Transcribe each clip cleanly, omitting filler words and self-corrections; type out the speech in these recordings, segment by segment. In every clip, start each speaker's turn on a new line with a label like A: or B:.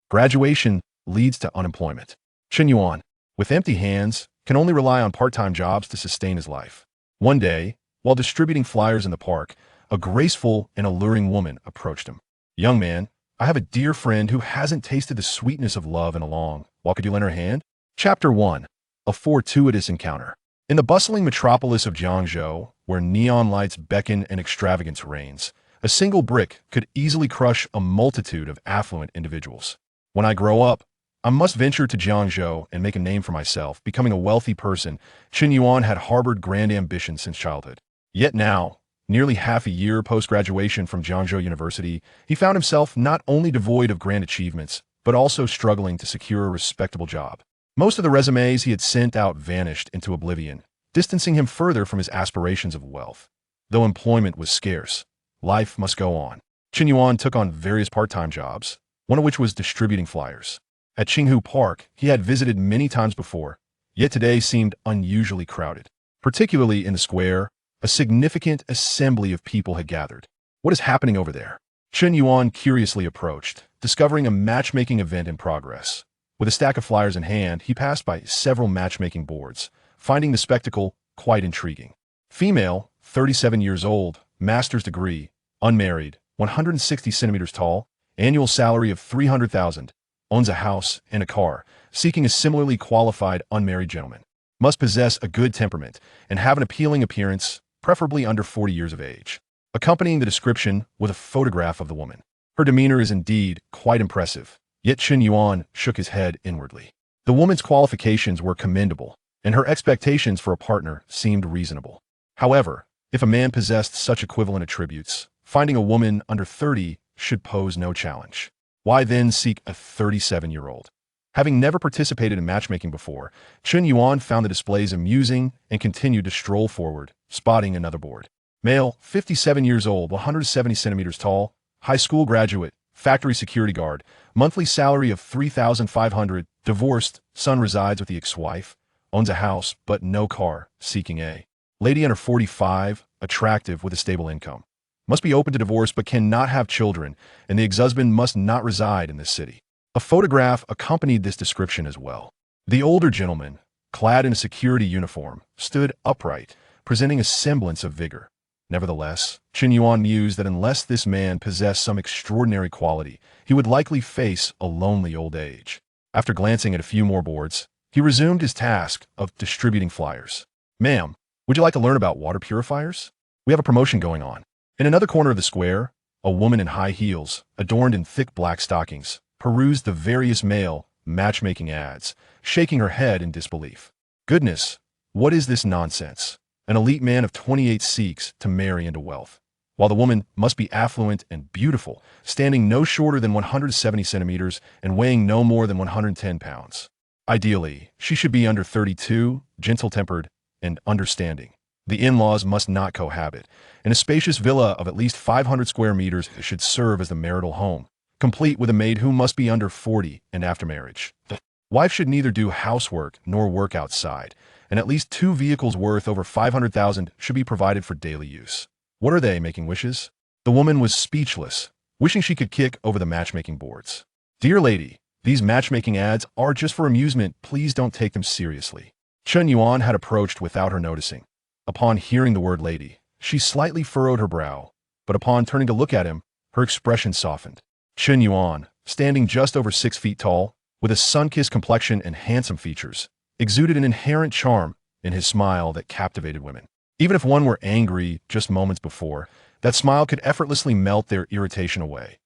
A: Graduation leads to unemployment. Chen Yuan, with empty hands, can only rely on part-time jobs to sustain his life. One day, while distributing flyers in the park, a graceful and alluring woman approached him. "Young man, I have a dear friend who hasn't tasted the sweetness of love in a long while. Could you lend her a hand?" Chapter 1. A Fortuitous Encounter. In the bustling metropolis of Jiangzhou, where neon lights beckon and extravagance reigns, a single brick could easily crush a multitude of affluent individuals. "When I grow up, I must venture to Jiangzhou and make a name for myself, becoming a wealthy person." Chen Yuan had harbored grand ambitions since childhood. Yet now, nearly half a year post-graduation from Jiangzhou University, he found himself not only devoid of grand achievements, but also struggling to secure a respectable job. Most of the resumes he had sent out vanished into oblivion, distancing him further from his aspirations of wealth. Though employment was scarce, life must go on. Chen Yuan took on various part-time jobs, one of which was distributing flyers. At Qinghu Park, he had visited many times before, yet today seemed unusually crowded. Particularly in the square, a significant assembly of people had gathered. "What is happening over there?" Chen Yuan curiously approached, discovering a matchmaking event in progress. With a stack of flyers in hand, he passed by several matchmaking boards, finding the spectacle quite intriguing. Female, 37 years old, master's degree, unmarried, 160 centimeters tall, annual salary of 300,000, owns a house and a car, seeking a similarly qualified unmarried gentleman. Must possess a good temperament and have an appealing appearance, preferably under 40 years of age. Accompanying the description with a photograph of the woman. Her demeanor is indeed quite impressive, yet Chen Yuan shook his head inwardly. The woman's qualifications were commendable, and her expectations for a partner seemed reasonable. However, if a man possessed such equivalent attributes, finding a woman under 30 should pose no challenge. Why then seek a 37-year-old? Having never participated in matchmaking before, Chen Yuan found the displays amusing and continued to stroll forward, spotting another board. Male, 57 years old, 170 centimeters tall, high school graduate, factory security guard, monthly salary of 3,500, divorced, son resides with the ex-wife, owns a house but no car, seeking a lady under 45, attractive with a stable income. Must be open to divorce but cannot have children, and the ex-husband must not reside in this city. A photograph accompanied this description as well. The older gentleman, clad in a security uniform, stood upright, presenting a semblance of vigor. Nevertheless, Chen Yuan mused that unless this man possessed some extraordinary quality, he would likely face a lonely old age. After glancing at a few more boards, he resumed his task of distributing flyers. "Ma'am, would you like to learn about water purifiers? We have a promotion going on." In another corner of the square, a woman in high heels, adorned in thick black stockings, perused the various male matchmaking ads, shaking her head in disbelief. Goodness, what is this nonsense? An elite man of 28 seeks to marry into wealth, while the woman must be affluent and beautiful, standing no shorter than 170 centimeters and weighing no more than 110 pounds. Ideally, she should be under 32, gentle-tempered, and understanding. The in-laws must not cohabit, and a spacious villa of at least 500 square meters should serve as the marital home, complete with a maid who must be under 40 and after marriage. The wife should neither do housework nor work outside, and at least 2 vehicles worth over 500,000 should be provided for daily use. What are they, making wishes? The woman was speechless, wishing she could kick over the matchmaking boards. "Dear lady, these matchmaking ads are just for amusement. Please don't take them seriously." Chen Yuan had approached without her noticing. Upon hearing the word lady, she slightly furrowed her brow, but upon turning to look at him, her expression softened. Chen Yuan, standing just over 6 feet tall, with a sun-kissed complexion and handsome features, exuded an inherent charm in his smile that captivated women. Even if one were angry just moments before, that smile could effortlessly melt their irritation away.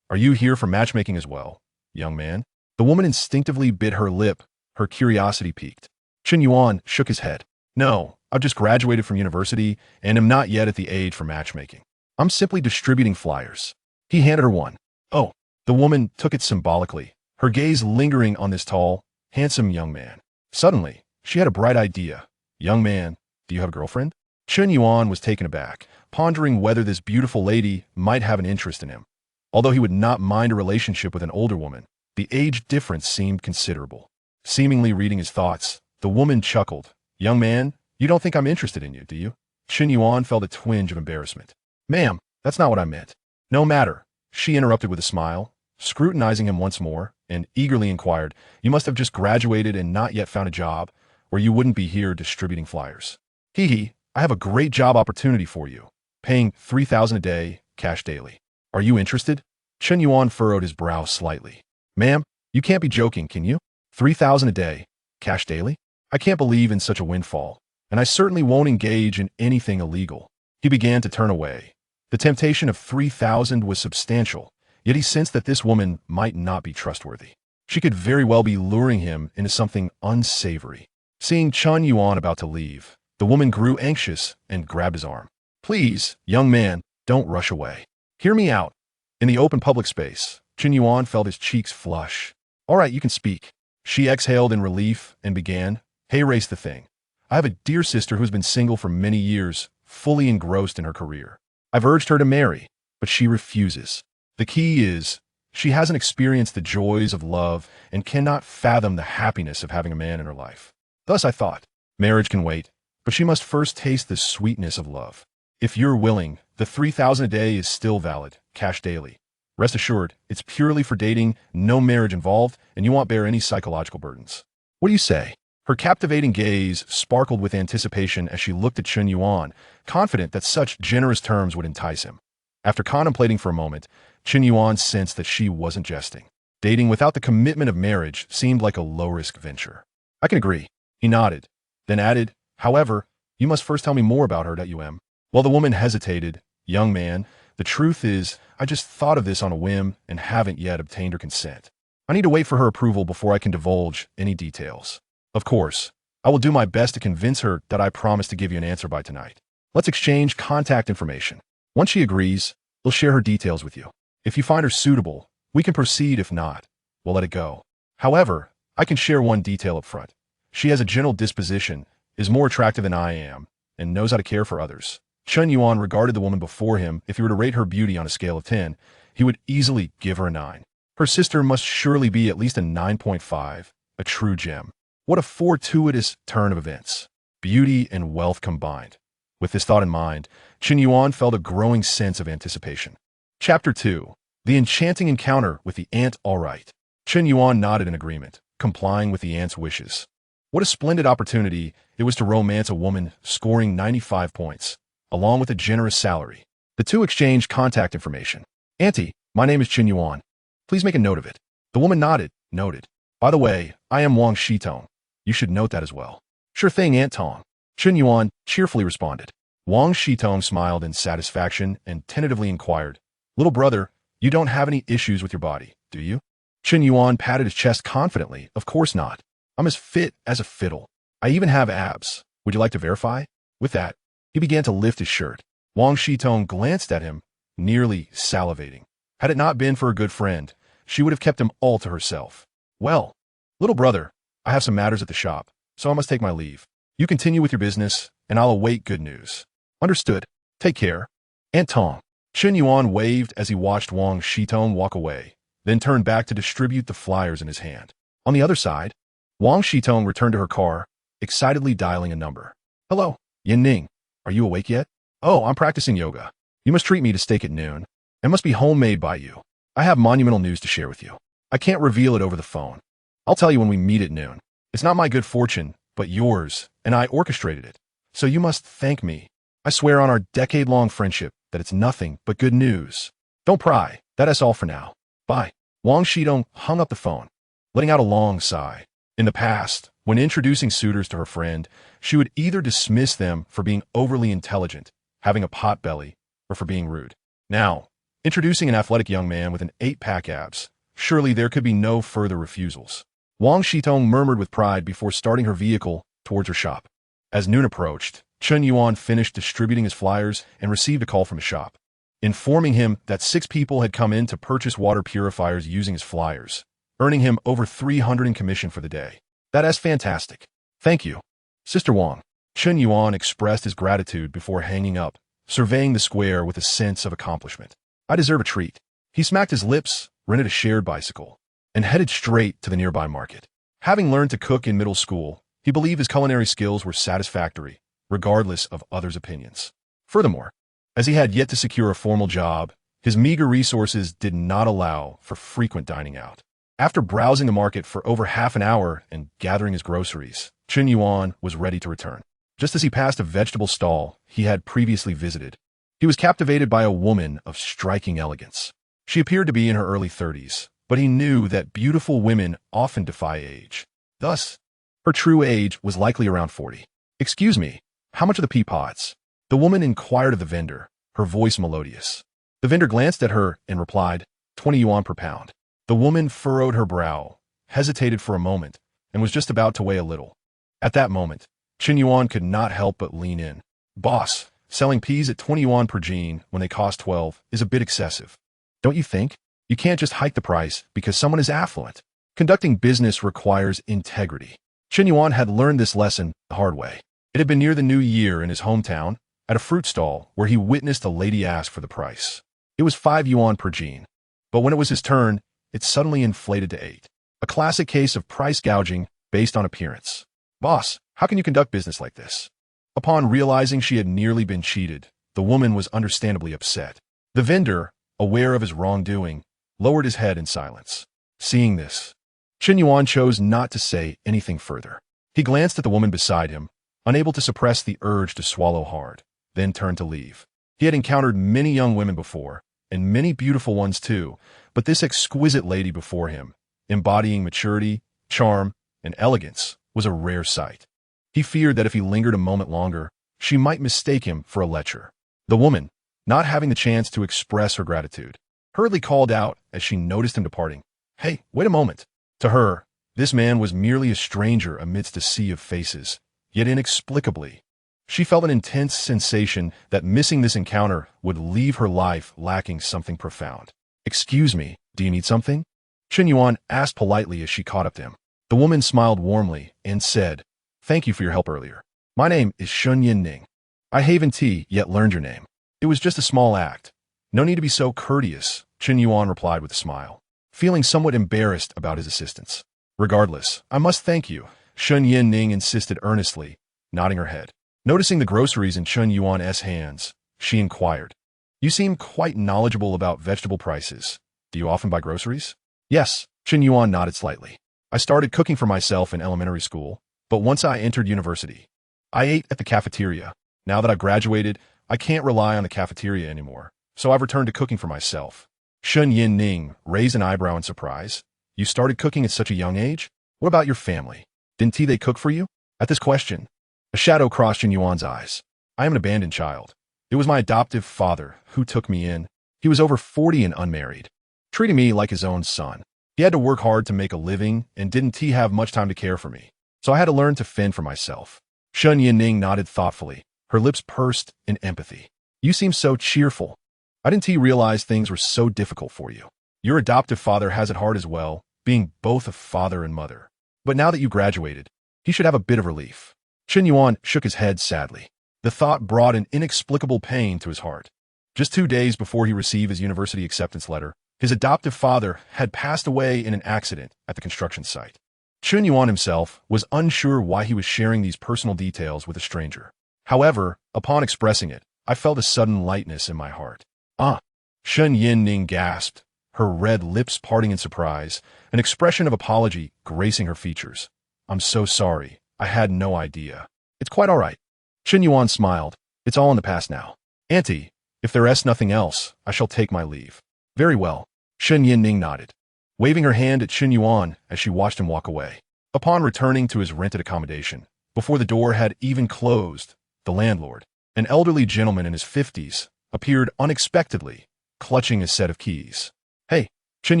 A: "Are you here for matchmaking as well, young man?" The woman instinctively bit her lip, her curiosity piqued. Chen Yuan shook his head. "No, I've just graduated from university and am not yet at the age for matchmaking. I'm simply distributing flyers." He handed her one. "Oh." The woman took it symbolically, her gaze lingering on this tall, handsome young man. Suddenly, she had a bright idea. "Young man, do you have a girlfriend?" Chen Yuan was taken aback, pondering whether this beautiful lady might have an interest in him. Although he would not mind a relationship with an older woman, the age difference seemed considerable. Seemingly reading his thoughts, the woman chuckled. "Young man, you don't think I'm interested in you, do you?" Chen Yuan felt a twinge of embarrassment. "Ma'am, that's not what I meant." "No matter," she interrupted with a smile, scrutinizing him once more. and eagerly inquired, "You must have just graduated and not yet found a job, or you wouldn't be here distributing flyers." "Hee hee, I have a great job opportunity for you, paying 3,000 a day, cash daily. Are you interested?" Chen Yuan furrowed his brow slightly. "Ma'am, you can't be joking, can you? 3,000 a day, cash daily? I can't believe in such a windfall, and I certainly won't engage in anything illegal." He began to turn away. The temptation of 3,000 was substantial, yet he sensed that this woman might not be trustworthy. She could very well be luring him into something unsavory. Seeing Chen Yuan about to leave, the woman grew anxious and grabbed his arm. "Please, young man, don't rush away. Hear me out." In the open public space, Chen Yuan felt his cheeks flush. "All right, you can speak." She exhaled in relief and began, "Hey, race the thing. I have a dear sister who's been single for many years, fully engrossed in her career. I've urged her to marry, but she refuses. The key is, she hasn't experienced the joys of love and cannot fathom the happiness of having a man in her life. Thus I thought, marriage can wait, but she must first taste the sweetness of love. If you're willing, the 3,000 a day is still valid, cash daily. Rest assured, it's purely for dating, no marriage involved, and you won't bear any psychological burdens. What do you say?" Her captivating gaze sparkled with anticipation as she looked at Chen Yuan, confident that such generous terms would entice him. After contemplating for a moment, Chen Yuan sensed that she wasn't jesting. Dating without the commitment of marriage seemed like a low-risk venture. "I can agree." He nodded, then added, "However, you must first tell me more about her, .um." While the woman hesitated, "Young man, the truth is, I just thought of this on a whim and haven't yet obtained her consent. I need to wait for her approval before I can divulge any details. Of course, I will do my best to convince her that I promise to give you an answer by tonight. Let's exchange contact information. Once she agrees, we'll share her details with you. If you find her suitable, we can proceed. If not, we'll let it go. However, I can share one detail up front. She has a gentle disposition, is more attractive than I am, and knows how to care for others." Chen Yuan regarded the woman before him. If he were to rate her beauty on a scale of 10, he would easily give her a 9. Her sister must surely be at least a 9.5, a true gem. What a fortuitous turn of events. Beauty and wealth combined. With this thought in mind, Chen Yuan felt a growing sense of anticipation. Chapter 2. The Enchanting Encounter with the Ant. All right. Chen Yuan nodded in agreement, complying with the ant's wishes. What a splendid opportunity it was to romance a woman scoring 95 points, along with a generous salary. The two exchanged contact information. "Auntie, my name is Chen Yuan. Please make a note of it." The woman nodded, noted. "By the way, I am Wang Shitong. You should note that as well." "Sure thing, Aunt Tong." Chen Yuan cheerfully responded. Wang Shitong smiled in satisfaction and tentatively inquired, "Little brother, you don't have any issues with your body, do you?" Chen Yuan patted his chest confidently. "Of course not. I'm as fit as a fiddle. I even have abs. Would you like to verify?" With that, he began to lift his shirt. Wang Shitong glanced at him, nearly salivating. Had it not been for a good friend, she would have kept him all to herself. "Well, little brother, I have some matters at the shop, so I must take my leave. You continue with your business, and I'll await good news." "Understood. Take care. Aunt Tong." Chen Yuan waved as he watched Wang Shitong walk away, then turned back to distribute the flyers in his hand. On the other side, Wang Shitong returned to her car, excitedly dialing a number. "Hello, Yin Ning. Are you awake yet?" "Oh, I'm practicing yoga. You must treat me to steak at noon. It must be homemade by you. I have monumental news to share with you. I can't reveal it over the phone. I'll tell you when we meet at noon. It's not my good fortune, but yours, and I orchestrated it. So you must thank me. I swear on our decade-long friendship that it's nothing but good news. Don't pry. That's all for now. Bye." Wang Shitong hung up the phone, letting out a long sigh. In the past, when introducing suitors to her friend, she would either dismiss them for being overly intelligent, having a pot belly, or for being rude. Now, introducing an athletic young man with an 8-pack abs, surely there could be no further refusals. Wang Shitong murmured with pride before starting her vehicle towards her shop. As noon approached, Chen Yuan finished distributing his flyers and received a call from his shop, informing him that 6 people had come in to purchase water purifiers using his flyers, earning him over 300 in commission for the day. "That's fantastic. Thank you, Sister Wang." Chen Yuan expressed his gratitude before hanging up, surveying the square with a sense of accomplishment. "I deserve a treat." He smacked his lips, rented a shared bicycle, and headed straight to the nearby market. Having learned to cook in middle school, he believed his culinary skills were satisfactory, regardless of others' opinions. Furthermore, as he had yet to secure a formal job, his meager resources did not allow for frequent dining out. After browsing the market for over half an hour and gathering his groceries, Chen Yuan was ready to return. Just as he passed a vegetable stall he had previously visited, he was captivated by a woman of striking elegance. She appeared to be in her early 30s, but he knew that beautiful women often defy age. Thus, her true age was likely around 40. "Excuse me, how much are the pea pods?" The woman inquired of the vendor, her voice melodious. The vendor glanced at her and replied, 20 yuan per pound. The woman furrowed her brow, hesitated for a moment, and was just about to weigh a little. At that moment, Chen Yuan could not help but lean in. "Boss, selling peas at 20 yuan per jean when they cost 12 is a bit excessive. Don't you think? You can't just hike the price because someone is affluent. Conducting business requires integrity." Chen Yuan had learned this lesson the hard way. It had been near the new year in his hometown, at a fruit stall where he witnessed a lady ask for the price. It was 5 yuan per jean, but when it was his turn, it suddenly inflated to 8. A classic case of price gouging based on appearance. "Boss, how can you conduct business like this?" Upon realizing she had nearly been cheated, the woman was understandably upset. The vendor, aware of his wrongdoing, lowered his head in silence. Seeing this, Chen Yuan chose not to say anything further. He glanced at the woman beside him, unable to suppress the urge to swallow hard, then turned to leave. He had encountered many young women before, and many beautiful ones too, but this exquisite lady before him, embodying maturity, charm, and elegance, was a rare sight. He feared that if he lingered a moment longer, she might mistake him for a lecher. The woman, not having the chance to express her gratitude, hurriedly called out as she noticed him departing, "Hey, wait a moment." To her, this man was merely a stranger amidst a sea of faces, yet inexplicably, she felt an intense sensation that missing this encounter would leave her life lacking something profound. "Excuse me, do you need something?" Chen Yuan asked politely as she caught up to him. The woman smiled warmly and said, "Thank you for your help earlier. My name is Chen Yuan. I haven't tea yet learned your name. It was just a small act. No need to be so courteous," Chen Yuan replied with a smile, feeling somewhat embarrassed about his assistance. "Regardless, I must thank you," Chen Yuan insisted earnestly, nodding her head. Noticing the groceries in Chen Yuan's hands, she inquired, "You seem quite knowledgeable about vegetable prices. Do you often buy groceries?" "Yes," Chen Yuan nodded slightly. "I started cooking for myself in elementary school, but once I entered university, I ate at the cafeteria. Now that I've graduated, I can't rely on the cafeteria anymore, so I've returned to cooking for myself." Chen Yuan raised an eyebrow in surprise. "You started cooking at such a young age? What about your family? Didn't they cook for you?" At this question, a shadow crossed Chen Yuan's eyes. "I am an abandoned child. It was my adoptive father who took me in. He was over 40 and unmarried, treating me like his own son. He had to work hard to make a living, and didn't he have much time to care for me? So I had to learn to fend for myself." Chen Yuan nodded thoughtfully, her lips pursed in empathy. "You seem so cheerful. I didn't realize things were so difficult for you. Your adoptive father has it hard as well, being both a father and mother. But now that you graduated, he should have a bit of relief." Chen Yuan shook his head sadly. The thought brought an inexplicable pain to his heart. Just 2 days before he received his university acceptance letter, his adoptive father had passed away in an accident at the construction site. Chen Yuan himself was unsure why he was sharing these personal details with a stranger. However, upon expressing it, I felt a sudden lightness in my heart. "Ah!" Chen Yuan gasped, her red lips parting in surprise, an expression of apology gracing her features. "I'm so sorry. I had no idea." "It's quite all right." Chen Yuan smiled. "It's all in the past now. Auntie, if there is nothing else, I shall take my leave." "Very well." Chen Yuan nodded, waving her hand at Chen Yuan as she watched him walk away. Upon returning to his rented accommodation, before the door had even closed, the landlord, an elderly gentleman in his 50s, appeared unexpectedly, clutching a set of keys. "Hey, Chen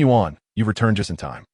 A: Yuan, you've returned just in time.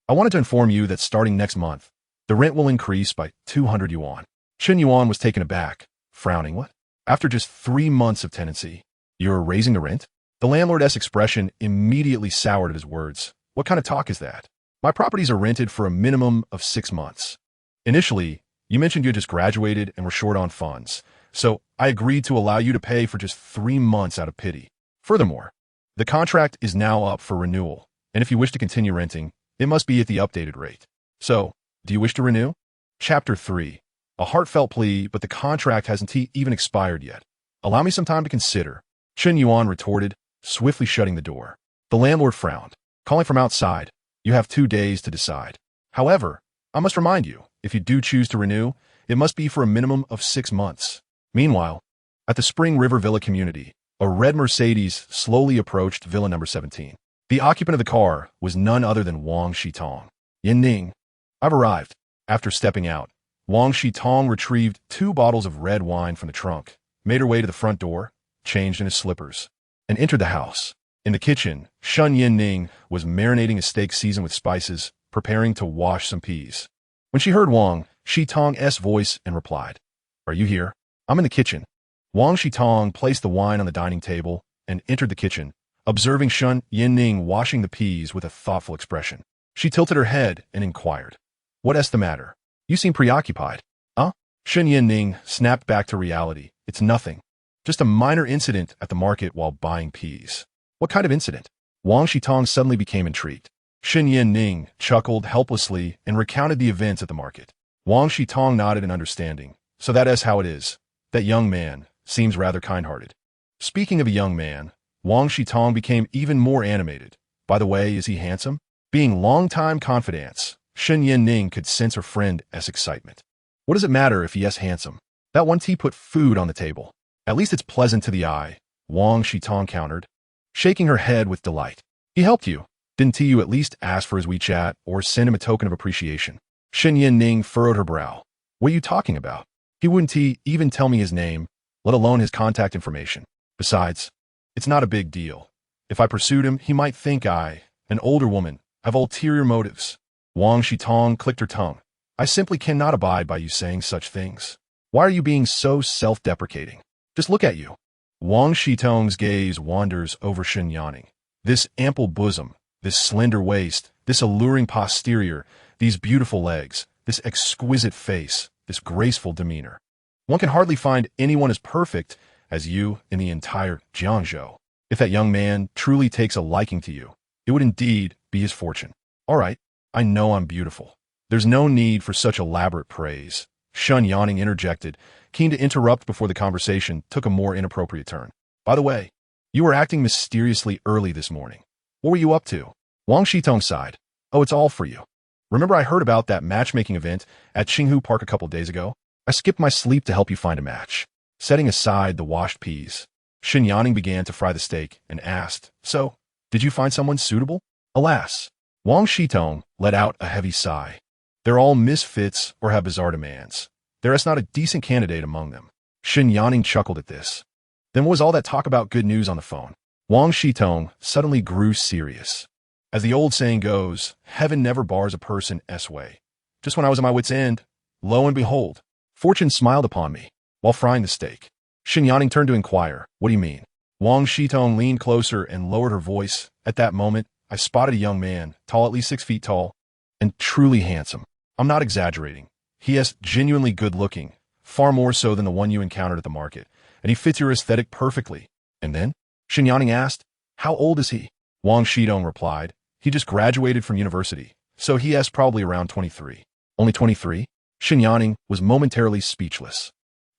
A: I wanted to inform you that starting next month, the rent will increase by 200 yuan. Chen Yuan was taken aback, frowning. "What? After just 3 months of tenancy, you're raising the rent?" The landlord's expression immediately soured at his words. "What kind of talk is that? My properties are rented for a minimum of 6 months. Initially, you mentioned you had just graduated and were short on funds, so I agreed to allow you to pay for just 3 months out of pity. Furthermore, the contract is now up for renewal, and if you wish to continue renting, it must be at the updated rate. So, do you wish to renew?" Chapter 3. A heartfelt plea, but the contract hasn't even expired yet. "Allow me some time to consider," Chen Yuan retorted, swiftly shutting the door. The landlord frowned, calling from outside, You have 2 days to decide. However, I must remind you, if you do choose to renew, it must be for a minimum of 6 months. Meanwhile, at the Spring River Villa community, a red Mercedes slowly approached Villa number 17. The occupant of the car was none other than Wang Shitong. Yin Ning, I've arrived. After stepping out, Wang Shitong retrieved 2 bottles of red wine from the trunk, made her way to the front door, changed in his slippers, and entered the house. In the kitchen, Shun Yin Ning was marinating a steak seasoned with spices, preparing to wash some peas. When she heard Wang Shitong's voice and replied, "Are you here? I'm in the kitchen." Wang Shitong placed the wine on the dining table and entered the kitchen, observing Shun Yin Ning washing the peas with a thoughtful expression. She tilted her head and inquired, "What's the matter? You seem preoccupied." "Huh?" Shun Yin Ning snapped back to reality. "It's nothing. Just a minor incident at the market while buying peas." "What kind of incident?" Wang Shitong suddenly became intrigued. Shin Yin Ning chuckled helplessly and recounted the events at the market. Wang Shitong nodded in understanding. "So that is how it is. That young man seems rather kind-hearted." Speaking of a young man, Wang Shitong became even more animated. "By the way, is he handsome?" Being longtime confidants, Shin Yin Ning could sense her friend's excitement. "What does it matter if he is handsome? That one tea put food on the table. At least it's pleasant to the eye," Wang Shitong countered, shaking her head with delight. "He helped you. Didn't you at least ask for his WeChat or send him a token of appreciation?" Shin Yin Ning furrowed her brow. "What are you talking about? He wouldn't even tell me his name, let alone his contact information. Besides, it's not a big deal. If I pursued him, he might think I, an older woman, have ulterior motives." Wang Shitong clicked her tongue. "I simply cannot abide by you saying such things. Why are you being so self-deprecating? Just look at you." Wang Shitong's gaze wanders over Shin Yaning. This ample bosom, this slender waist, this alluring posterior, these beautiful legs, this exquisite face, this graceful demeanor. One can hardly find anyone as perfect as you in the entire Jiangzhou. If that young man truly takes a liking to you, it would indeed be his fortune. "All right, I know I'm beautiful. There's no need for such elaborate praise," Shun Yaning interjected, keen to interrupt before the conversation took a more inappropriate turn. "By the way, you were acting mysteriously early this morning. What were you up to?" Wang Shitong sighed. "Oh, it's all for you. Remember I heard about that matchmaking event at Qinghu Park a couple days ago? I skipped my sleep to help you find a match." Setting aside the washed peas, Shin Yaning began to fry the steak and asked, "So, did you find someone suitable?" "Alas." Wang Shitong let out a heavy sigh. "They're all misfits or have bizarre demands. There is not a decent candidate among them." Shin Yaning chuckled at this. "Then what was all that talk about good news on the phone?" Wang Shitong suddenly grew serious. "As the old saying goes, heaven never bars a person's way. Just when I was at my wit's end, lo and behold, fortune smiled upon me while frying the steak." Shin Yaning turned to inquire, "What do you mean?" Wang Shitong leaned closer and lowered her voice. "At that moment, I spotted a young man, tall at least 6 feet tall, and truly handsome. I'm not exaggerating. He is genuinely good-looking, far more so than the one you encountered at the market, and he fits your aesthetic perfectly." "And then?" Shin Yaning asked. "How old is he?" Wang Shitong replied. "He just graduated from university, so he is probably around 23. "Only 23? Shin Yaning was momentarily speechless.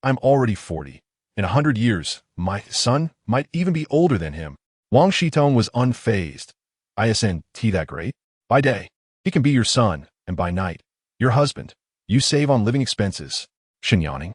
A: "I'm already 40. In 100 years, my son might even be older than him." Wang Shitong was unfazed. "Isn't that great? By day, he can be your son, and by night, your husband. You save on living expenses." Shin Yaning.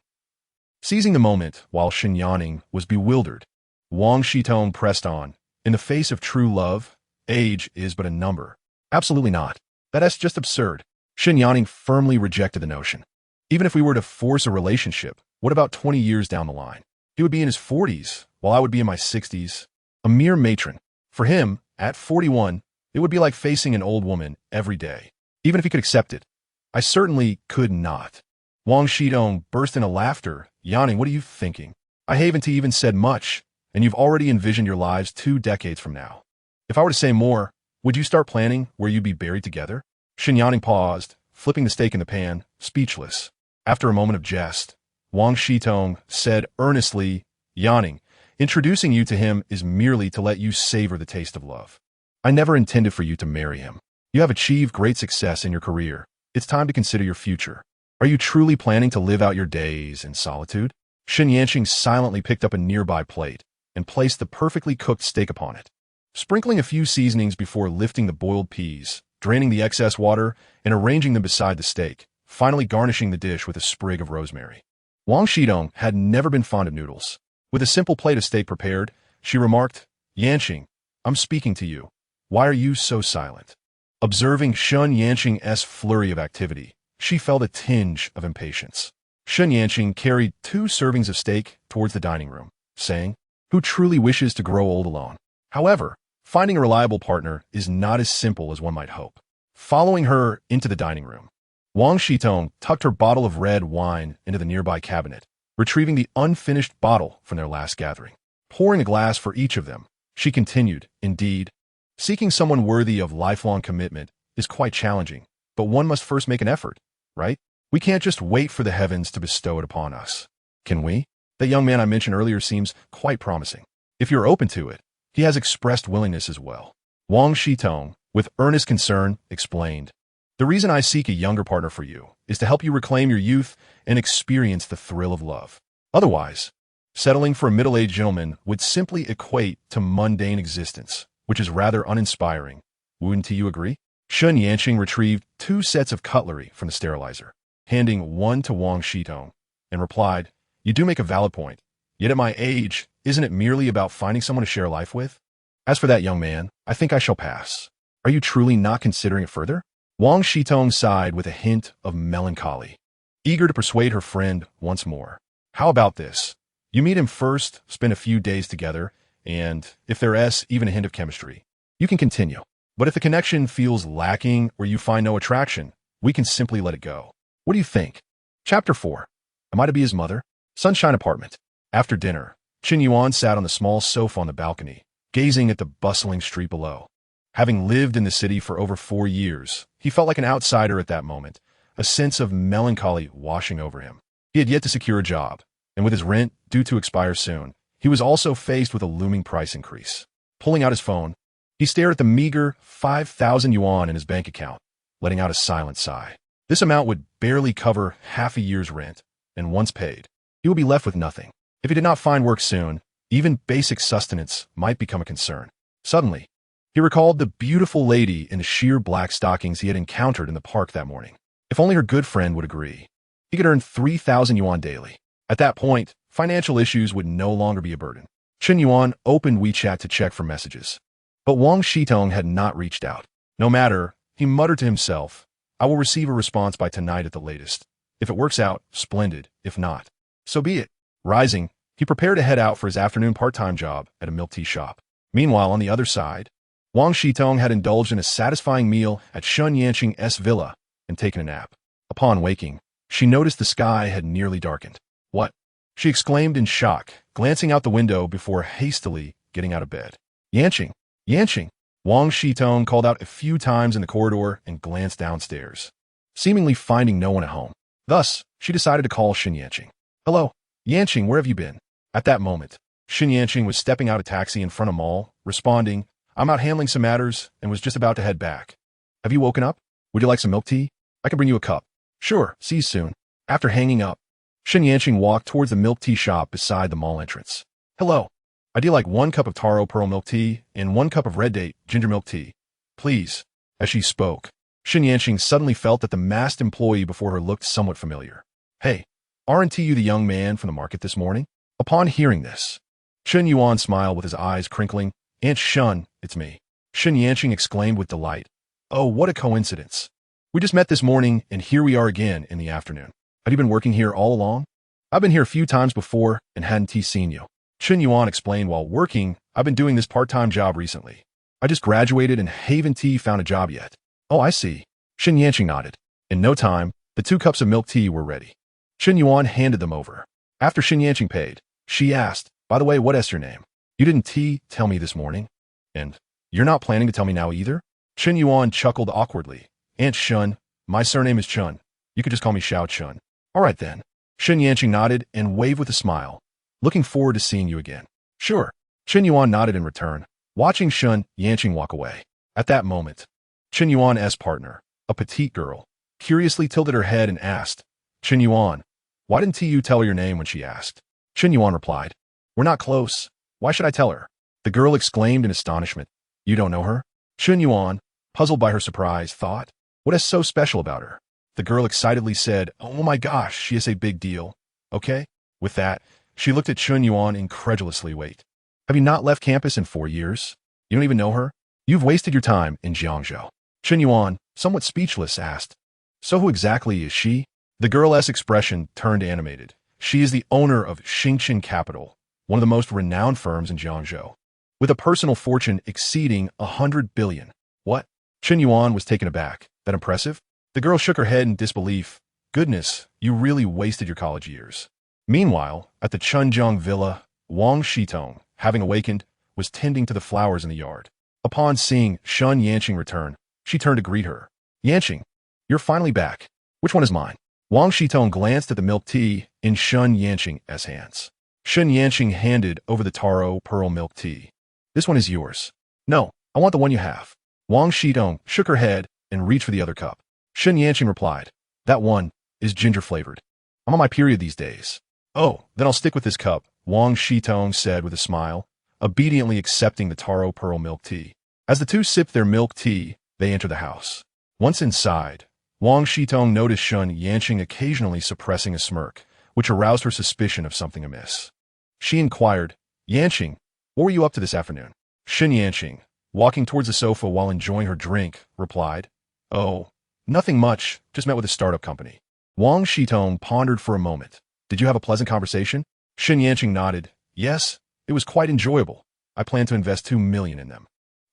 A: Seizing the moment while Shin Yaning was bewildered, Wang Shitong pressed on. "In the face of true love, age is but a number." "Absolutely not. That is just absurd." Shin Yaning firmly rejected the notion. "Even if we were to force a relationship, what about 20 years down the line? He would be in his 40s, while I would be in my 60s. A mere matron. For him, at 41, it would be like facing an old woman every day, even if he could accept it. I certainly could not." Wang Shitong burst into laughter. "Yaning, what are you thinking? I haven't even said much, and you've already envisioned your lives 2 decades from now. If I were to say more, would you start planning where you'd be buried together?" Shin Yaning paused, flipping the steak in the pan, speechless. After a moment of jest, Wang Shitong said earnestly, "Yaning, introducing you to him is merely to let you savor the taste of love. I never intended for you to marry him. You have achieved great success in your career. It's time to consider your future. Are you truly planning to live out your days in solitude?" Shin Yanqing silently picked up a nearby plate and placed the perfectly cooked steak upon it. Sprinkling a few seasonings before lifting the boiled peas, draining the excess water and arranging them beside the steak, finally garnishing the dish with a sprig of rosemary. Wang Shidong had never been fond of noodles. With a simple plate of steak prepared, she remarked, "Yanqing, I'm speaking to you. Why are you so silent?" Observing Chen Yanqing's flurry of activity, she felt a tinge of impatience. Chen Yanqing carried 2 servings of steak towards the dining room, saying, "Who truly wishes to grow old alone?" However, finding a reliable partner is not as simple as one might hope. Following her into the dining room, Wang Shitong tucked her bottle of red wine into the nearby cabinet, retrieving the unfinished bottle from their last gathering. Pouring a glass for each of them, she continued, "Indeed, seeking someone worthy of lifelong commitment is quite challenging, but one must first make an effort, right? We can't just wait for the heavens to bestow it upon us. Can we? That young man I mentioned earlier seems quite promising. If you're open to it, he has expressed willingness as well." Wang Shitong, with earnest concern, explained, "The reason I seek a younger partner for you is to help you reclaim your youth and experience the thrill of love. Otherwise, settling for a middle-aged gentleman would simply equate to mundane existence, which is rather uninspiring. Wouldn't you agree?" Chen Yanqing retrieved 2 sets of cutlery from the sterilizer, handing one to Wang Shitong, and replied, "You do make a valid point. Yet at my age, isn't it merely about finding someone to share life with? As for that young man, I think I shall pass. Are you truly not considering it further?" Wang Shitong sighed with a hint of melancholy, eager to persuade her friend once more. "How about this? You meet him first, spend a few days together, and, if there's even a hint of chemistry, you can continue. But if the connection feels lacking or you find no attraction, we can simply let it go. What do you think?" Chapter 4. Am I to be his mother? Sunshine Apartment. After dinner, Chen Yuan sat on the small sofa on the balcony, gazing at the bustling street below. Having lived in the city for over 4 years, he felt like an outsider at that moment, a sense of melancholy washing over him. He had yet to secure a job, and with his rent due to expire soon, he was also faced with a looming price increase. Pulling out his phone, he stared at the meager 5,000 yuan in his bank account, letting out a silent sigh. This amount would barely cover half a year's rent, and once paid, he would be left with nothing. If he did not find work soon, even basic sustenance might become a concern. Suddenly, he recalled the beautiful lady in the sheer black stockings he had encountered in the park that morning. If only her good friend would agree. He could earn 3,000 yuan daily. At that point, financial issues would no longer be a burden. Chen Yuan opened WeChat to check for messages. But Wang Shitong had not reached out. No matter, he muttered to himself, "I will receive a response by tonight at the latest. If it works out, splendid. If not, so be it." Rising, he prepared to head out for his afternoon part-time job at a milk tea shop. Meanwhile, on the other side, Wang Shitong had indulged in a satisfying meal at Chen Yanqing's villa and taken a nap. Upon waking, she noticed the sky had nearly darkened. "What?" she exclaimed in shock, glancing out the window before hastily getting out of bed. "Yanqing! Yanqing!" Wang Shitong called out a few times in the corridor and glanced downstairs, seemingly finding no one at home. Thus, she decided to call Chen Yanqing. "Hello, Yanqing, where have you been?" At that moment, Chen Yanqing was stepping out of a taxi in front of mall, responding, "I'm out handling some matters and was just about to head back. Have you woken up? Would you like some milk tea? I can bring you a cup." "Sure, see you soon." After hanging up, Chen Yanqing walked towards the milk tea shop beside the mall entrance. "Hello, I'd like 1 cup of taro pearl milk tea and 1 cup of red date ginger milk tea, please." As she spoke, Chen Yanqing suddenly felt that the masked employee before her looked somewhat familiar. "Hey, aren't you the young man from the market this morning?" Upon hearing this, Chen Yuan smiled with his eyes crinkling. "Aunt Shun, it's me." Chen Yanqing exclaimed with delight. "Oh, what a coincidence. We just met this morning, and here we are again in the afternoon. Have you been working here all along?" "I've been here a few times before and hadn't seen you." Chen Yuan explained. "While working, I've been doing this part-time job recently. I just graduated and haven't found a job yet." "Oh, I see." Chen Yanqing nodded. In no time, the 2 cups of milk tea were ready. Chen Yuan handed them over. After Chen Yanqing paid, she asked, "By the way, what is your name? You didn't tell me this morning. And you're not planning to tell me now either?" Chen Yuan chuckled awkwardly. "Aunt Shun, my surname is Chun. You could just call me Xiao Chun." "All right then." Chen Yanqing nodded and waved with a smile. "Looking forward to seeing you again." "Sure." Chen Yuan nodded in return, watching Chen Yanqing walk away. At that moment, Chen Yuan's partner, a petite girl, curiously tilted her head and asked, "Chen Yuan, why didn't you tell her your name when she asked?" Chen Yuan replied, "We're not close. Why should I tell her?" The girl exclaimed in astonishment. "You don't know her?" Chen Yuan, puzzled by her surprise, thought, what is so special about her? The girl excitedly said, oh my gosh, she is a big deal. Okay? With that, she looked at Chen Yuan incredulously. Wait, have you not left campus in 4 years? You don't even know her? You've wasted your time in Jiangzhou. Chen Yuan, somewhat speechless, asked, so who exactly is she? The girl's expression turned animated. She is the owner of Xingchen Capital, one of the most renowned firms in Jiangzhou, with a personal fortune exceeding 100 billion. What? Chen Yuan was taken aback. That impressive? The girl shook her head in disbelief. Goodness, you really wasted your college years. Meanwhile, at the Chunjiang villa, Wang Shitong, having awakened, was tending to the flowers in the yard. Upon seeing Shun Yanqing return, she turned to greet her. Yanqing, you're finally back. Which one is mine? Wang Shitong glanced at the milk tea in Shun Yanqing's hands. Shun Yanqing handed over the taro pearl milk tea. This one is yours. No, I want the one you have. Wang Shitong shook her head and reached for the other cup. Shun Yanqing replied, that one is ginger-flavored. I'm on my period these days. Oh, then I'll stick with this cup, Wang Shitong said with a smile, obediently accepting the taro pearl milk tea. As the two sipped their milk tea, they entered the house. Once inside, Wang Shitong noticed Shun Yanqing occasionally suppressing a smirk, which aroused her suspicion of something amiss. She inquired, Yanqing, what were you up to this afternoon? Shun Yanqing, walking towards the sofa while enjoying her drink, replied, oh, nothing much, just met with a startup company. Wang Shitong pondered for a moment. Did you have a pleasant conversation? Shun Yanqing nodded. Yes, it was quite enjoyable. I plan to invest 2 million in them.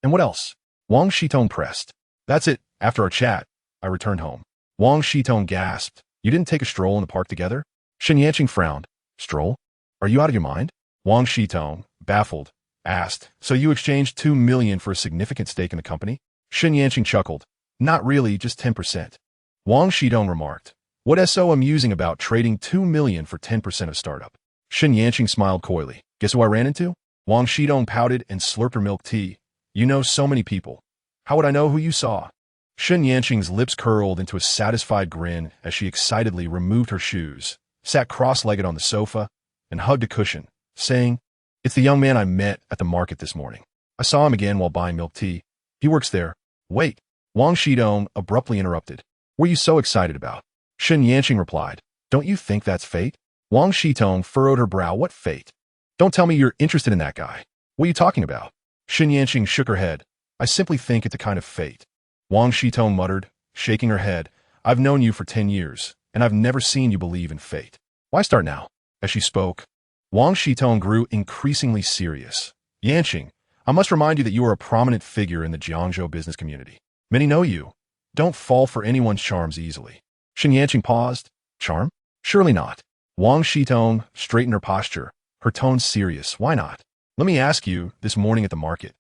A: And what else? Wang Shitong pressed. That's it. After our chat, I returned home. Wang Shitong gasped. You didn't take a stroll in the park together? Shun Yanqing frowned. Stroll? Are you out of your mind? Wang Shitong, baffled, asked. So you exchanged 2 million for a significant stake in the company? Shun Yanqing chuckled. Not really, just 10%. Wang Shitong remarked. What is so amusing about trading 2 million for 10% of startup? Shun Yanqing smiled coyly. Guess who I ran into? Wang Shitong pouted and slurped her milk tea. You know so many people. How would I know who you saw? Shun Yanqing's lips curled into a satisfied grin as she excitedly removed her shoes, sat cross-legged on the sofa, and hugged a cushion, saying, it's the young man I met at the market this morning. I saw him again while buying milk tea. He works there. Wait. Wang Shitong abruptly interrupted. What are you so excited about? Shun Yanqing replied, don't you think that's fate? Wang Shitong furrowed her brow. What fate? Don't tell me you're interested in that guy. What are you talking about? Shun Yanqing shook her head. I simply think it's a kind of fate. Wang Shitong muttered, shaking her head. I've known you for 10 years, and I've never seen you believe in fate. Why start now? As she spoke, Wang Shitong grew increasingly serious. Yanqing, I must remind you that you are a prominent figure in the Jiangzhou business community. Many know you. Don't fall for anyone's charms easily. Shun Yanqing paused. Charm? Surely not. Wang Shitong straightened her posture, her tone serious. Why not? Let me ask you, this morning at the market.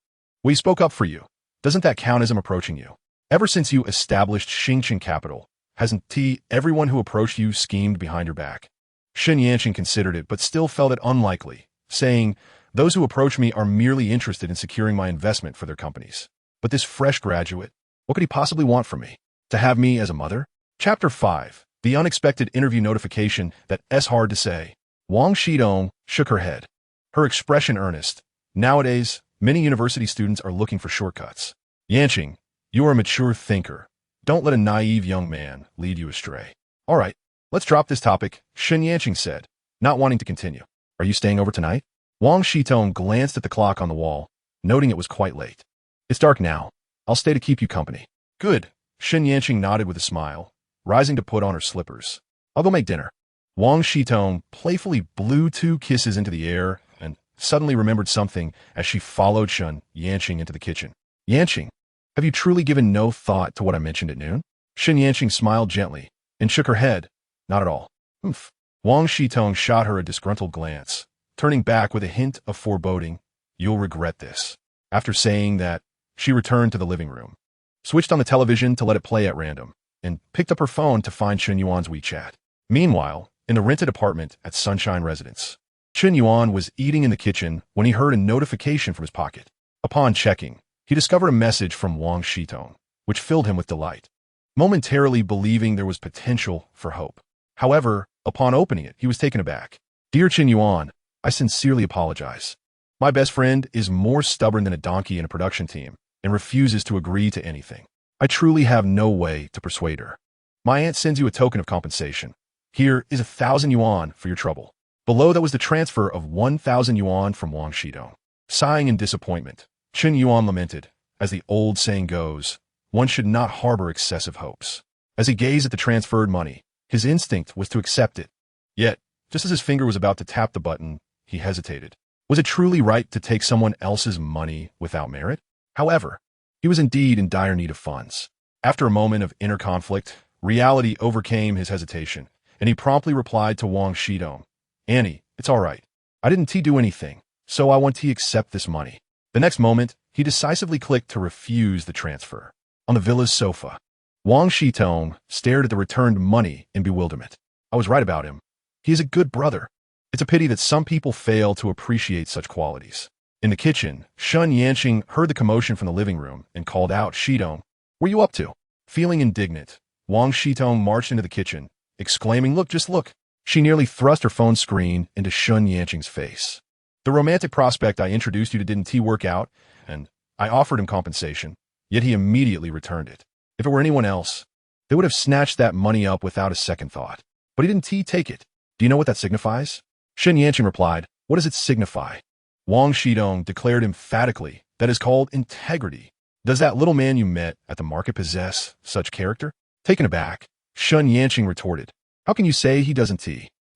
A: We spoke up for you. Doesn't that count as I'm approaching you? Ever since you established Xingchen Capital, hasn't everyone who approached you schemed behind your back? Shun Yanqing considered it, but still felt it unlikely, saying, those who approach me are merely interested in securing my investment for their companies. But this fresh graduate, what could he possibly want from me? To have me as a mother? Chapter 5. The unexpected interview notification that's hard to say. Wang Shitong shook her head, her expression earnest. Nowadays, many university students are looking for shortcuts. Yanqing, you are a mature thinker. Don't let a naive young man lead you astray. All right, let's drop this topic, Shun Yanqing said, not wanting to continue. Are you staying over tonight? Wang Shitong glanced at the clock on the wall, noting it was quite late. It's dark now. I'll stay to keep you company. Good. Shun Yanqing nodded with a smile, rising to put on her slippers. I'll go make dinner. Wang Shitong playfully blew 2 kisses into the air and suddenly remembered something as she followed Shun Yanqing into the kitchen. Yanqing, have you truly given no thought to what I mentioned at noon? Shun Yanqing smiled gently and shook her head. Not at all. Oomph. Wang Shitong shot her a disgruntled glance, turning back with a hint of foreboding. You'll regret this. After saying that, she returned to the living room, switched on the television to let it play at random, and picked up her phone to find Chen Yuan's WeChat. Meanwhile, in the rented apartment at Sunshine Residence, Chen Yuan was eating in the kitchen when he heard a notification from his pocket. Upon checking, he discovered a message from Wang Shitong, which filled him with delight, momentarily believing there was potential for hope. However, upon opening it, he was taken aback. Dear Chen Yuan, I sincerely apologize. My best friend is more stubborn than a donkey in a production team, and refuses to agree to anything. I truly have no way to persuade her. My aunt sends you a token of compensation. Here is 1,000 yuan for your trouble. Below that was the transfer of 1,000 yuan from Wang Shidong. Sighing in disappointment, Chen Yuan lamented, as the old saying goes, one should not harbor excessive hopes. As he gazed at the transferred money, his instinct was to accept it. Yet, just as his finger was about to tap the button, he hesitated. Was it truly right to take someone else's money without merit? However, he was indeed in dire need of funds. After a moment of inner conflict, reality overcame his hesitation, and he promptly replied to Wang Shidong, Annie, it's all right. I didn't do anything, so I want to accept this money. The next moment, he decisively clicked to refuse the transfer. On the villa's sofa, Wang Shidong stared at the returned money in bewilderment. I was right about him. He is a good brother. It's a pity that some people fail to appreciate such qualities. In the kitchen, Chen Yuan heard the commotion from the living room and called out, Shidong, what are you up to? Feeling indignant, Wang Shidong marched into the kitchen, exclaiming, look, just look. She nearly thrust her phone screen into Chen Yuan's face. The romantic prospect I introduced you to didn't work out, and I offered him compensation, yet he immediately returned it. If it were anyone else, they would have snatched that money up without a second thought. But he didn't take it. Do you know what that signifies? Chen Yuan replied, what does it signify? Wang Shidong declared emphatically, that is called integrity. Does that little man you met at the market possess such character? Taken aback, Chen Yuan retorted, how can you say he doesn't?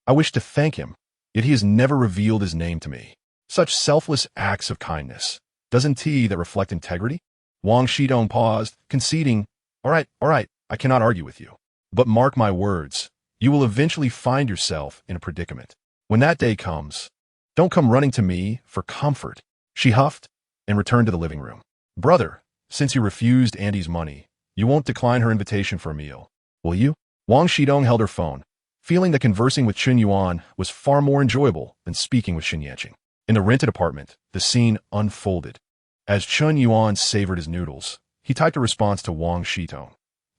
A: I wish to thank him, yet he has never revealed his name to me. Such selfless acts of kindness, doesn't that reflect integrity? Wang Shidong paused, conceding, all right, I cannot argue with you. But mark my words, you will eventually find yourself in a predicament. When that day comes, don't come running to me for comfort. She huffed and returned to the living room. Brother, since you refused Andy's money, you won't decline her invitation for a meal, will you? Wang Shidong held her phone, feeling that conversing with Chen Yuan was far more enjoyable than speaking with Chen Yuan. In the rented apartment, the scene unfolded. As Chen Yuan savored his noodles, he typed a response to Wang Shidong.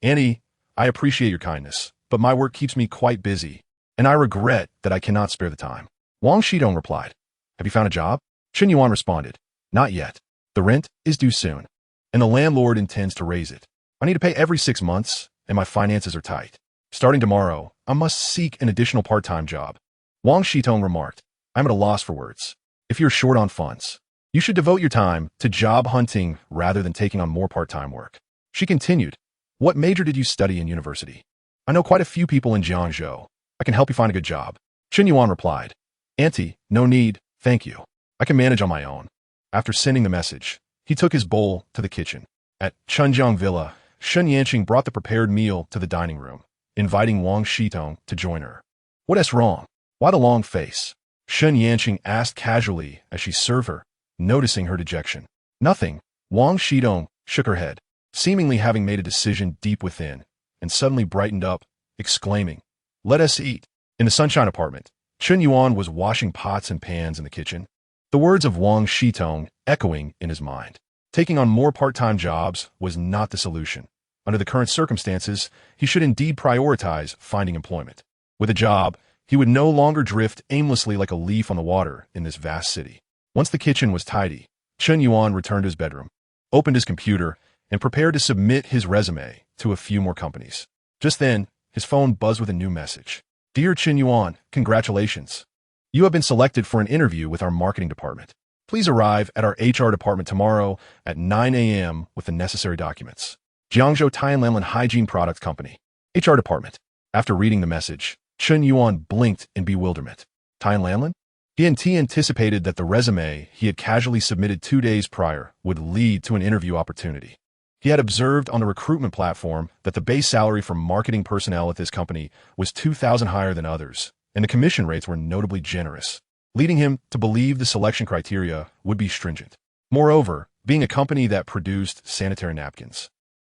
A: Annie, I appreciate your kindness, but my work keeps me quite busy, and I regret that I cannot spare the time. Wang Shidong replied, have you found a job? Chen Yuan responded, not yet. The rent is due soon, and the landlord intends to raise it. I need to pay every 6 months, and my finances are tight. Starting tomorrow, I must seek an additional part-time job. Wang Shidong remarked, I'm at a loss for words. If you're short on funds, you should devote your time to job hunting rather than taking on more part-time work. She continued, what major did you study in university? I know quite a few people in Jiangzhou. I can help you find a good job. Chen Yuan replied, Auntie, no need, thank you. I can manage on my own. After sending the message, he took his bowl to the kitchen. At Chunjiang Villa, Chen Yuan brought the prepared meal to the dining room, inviting Wang Shidong to join her. What's wrong? Why the long face? Chen Yuan asked casually as she served her, noticing her dejection. Nothing. Wang Shidong shook her head, seemingly having made a decision deep within, and suddenly brightened up, exclaiming, let us eat. In the sunshine apartment, Chen Yuan was washing pots and pans in the kitchen, the words of Wang Shidong echoing in his mind. Taking on more part-time jobs was not the solution. Under the current circumstances, he should indeed prioritize finding employment. With a job, he would no longer drift aimlessly like a leaf on the water in this vast city. Once the kitchen was tidy, Chen Yuan returned to his bedroom, opened his computer, and prepared to submit his resume to a few more companies. Just then, his phone buzzed with a new message. Dear Chen Yuan, congratulations. You have been selected for an interview with our marketing department. Please arrive at our HR department tomorrow at 9 a.m. with the necessary documents. Jiangzhou Tianlanlan Hygiene Products Company. HR department. After reading the message, Chen Yuan blinked in bewilderment. Tianlanlan? He anticipated that the resume he had casually submitted 2 days prior would lead to an interview opportunity. He had observed on the recruitment platform that the base salary for marketing personnel at this company was 2,000 higher than others, and the commission rates were notably generous, leading him to believe the selection criteria would be stringent. Moreover, being a company that produced sanitary napkins,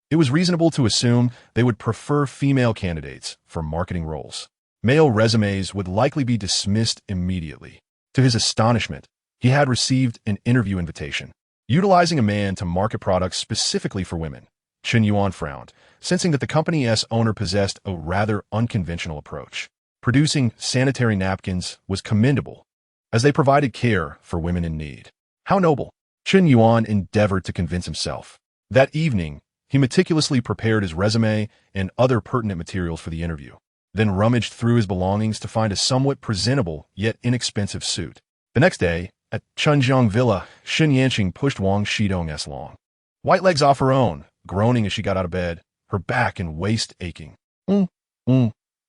A: it was reasonable to assume they would prefer female candidates for marketing roles. Male resumes would likely be dismissed immediately. To his astonishment, he had received an interview invitation. Utilizing a man to market products specifically for women, Chen Yuan frowned, sensing that the company's owner possessed a rather unconventional approach. Producing sanitary napkins was commendable, as they provided care for women in need. How noble! Chen Yuan endeavored to convince himself. That evening, he meticulously prepared his resume and other pertinent materials for the interview, then rummaged through his belongings to find a somewhat presentable yet inexpensive suit. The next day, at Chunjiang Villa, Chen Yuan pushed Wang Shidong's long white legs off her own, groaning as she got out of bed, her back and waist aching.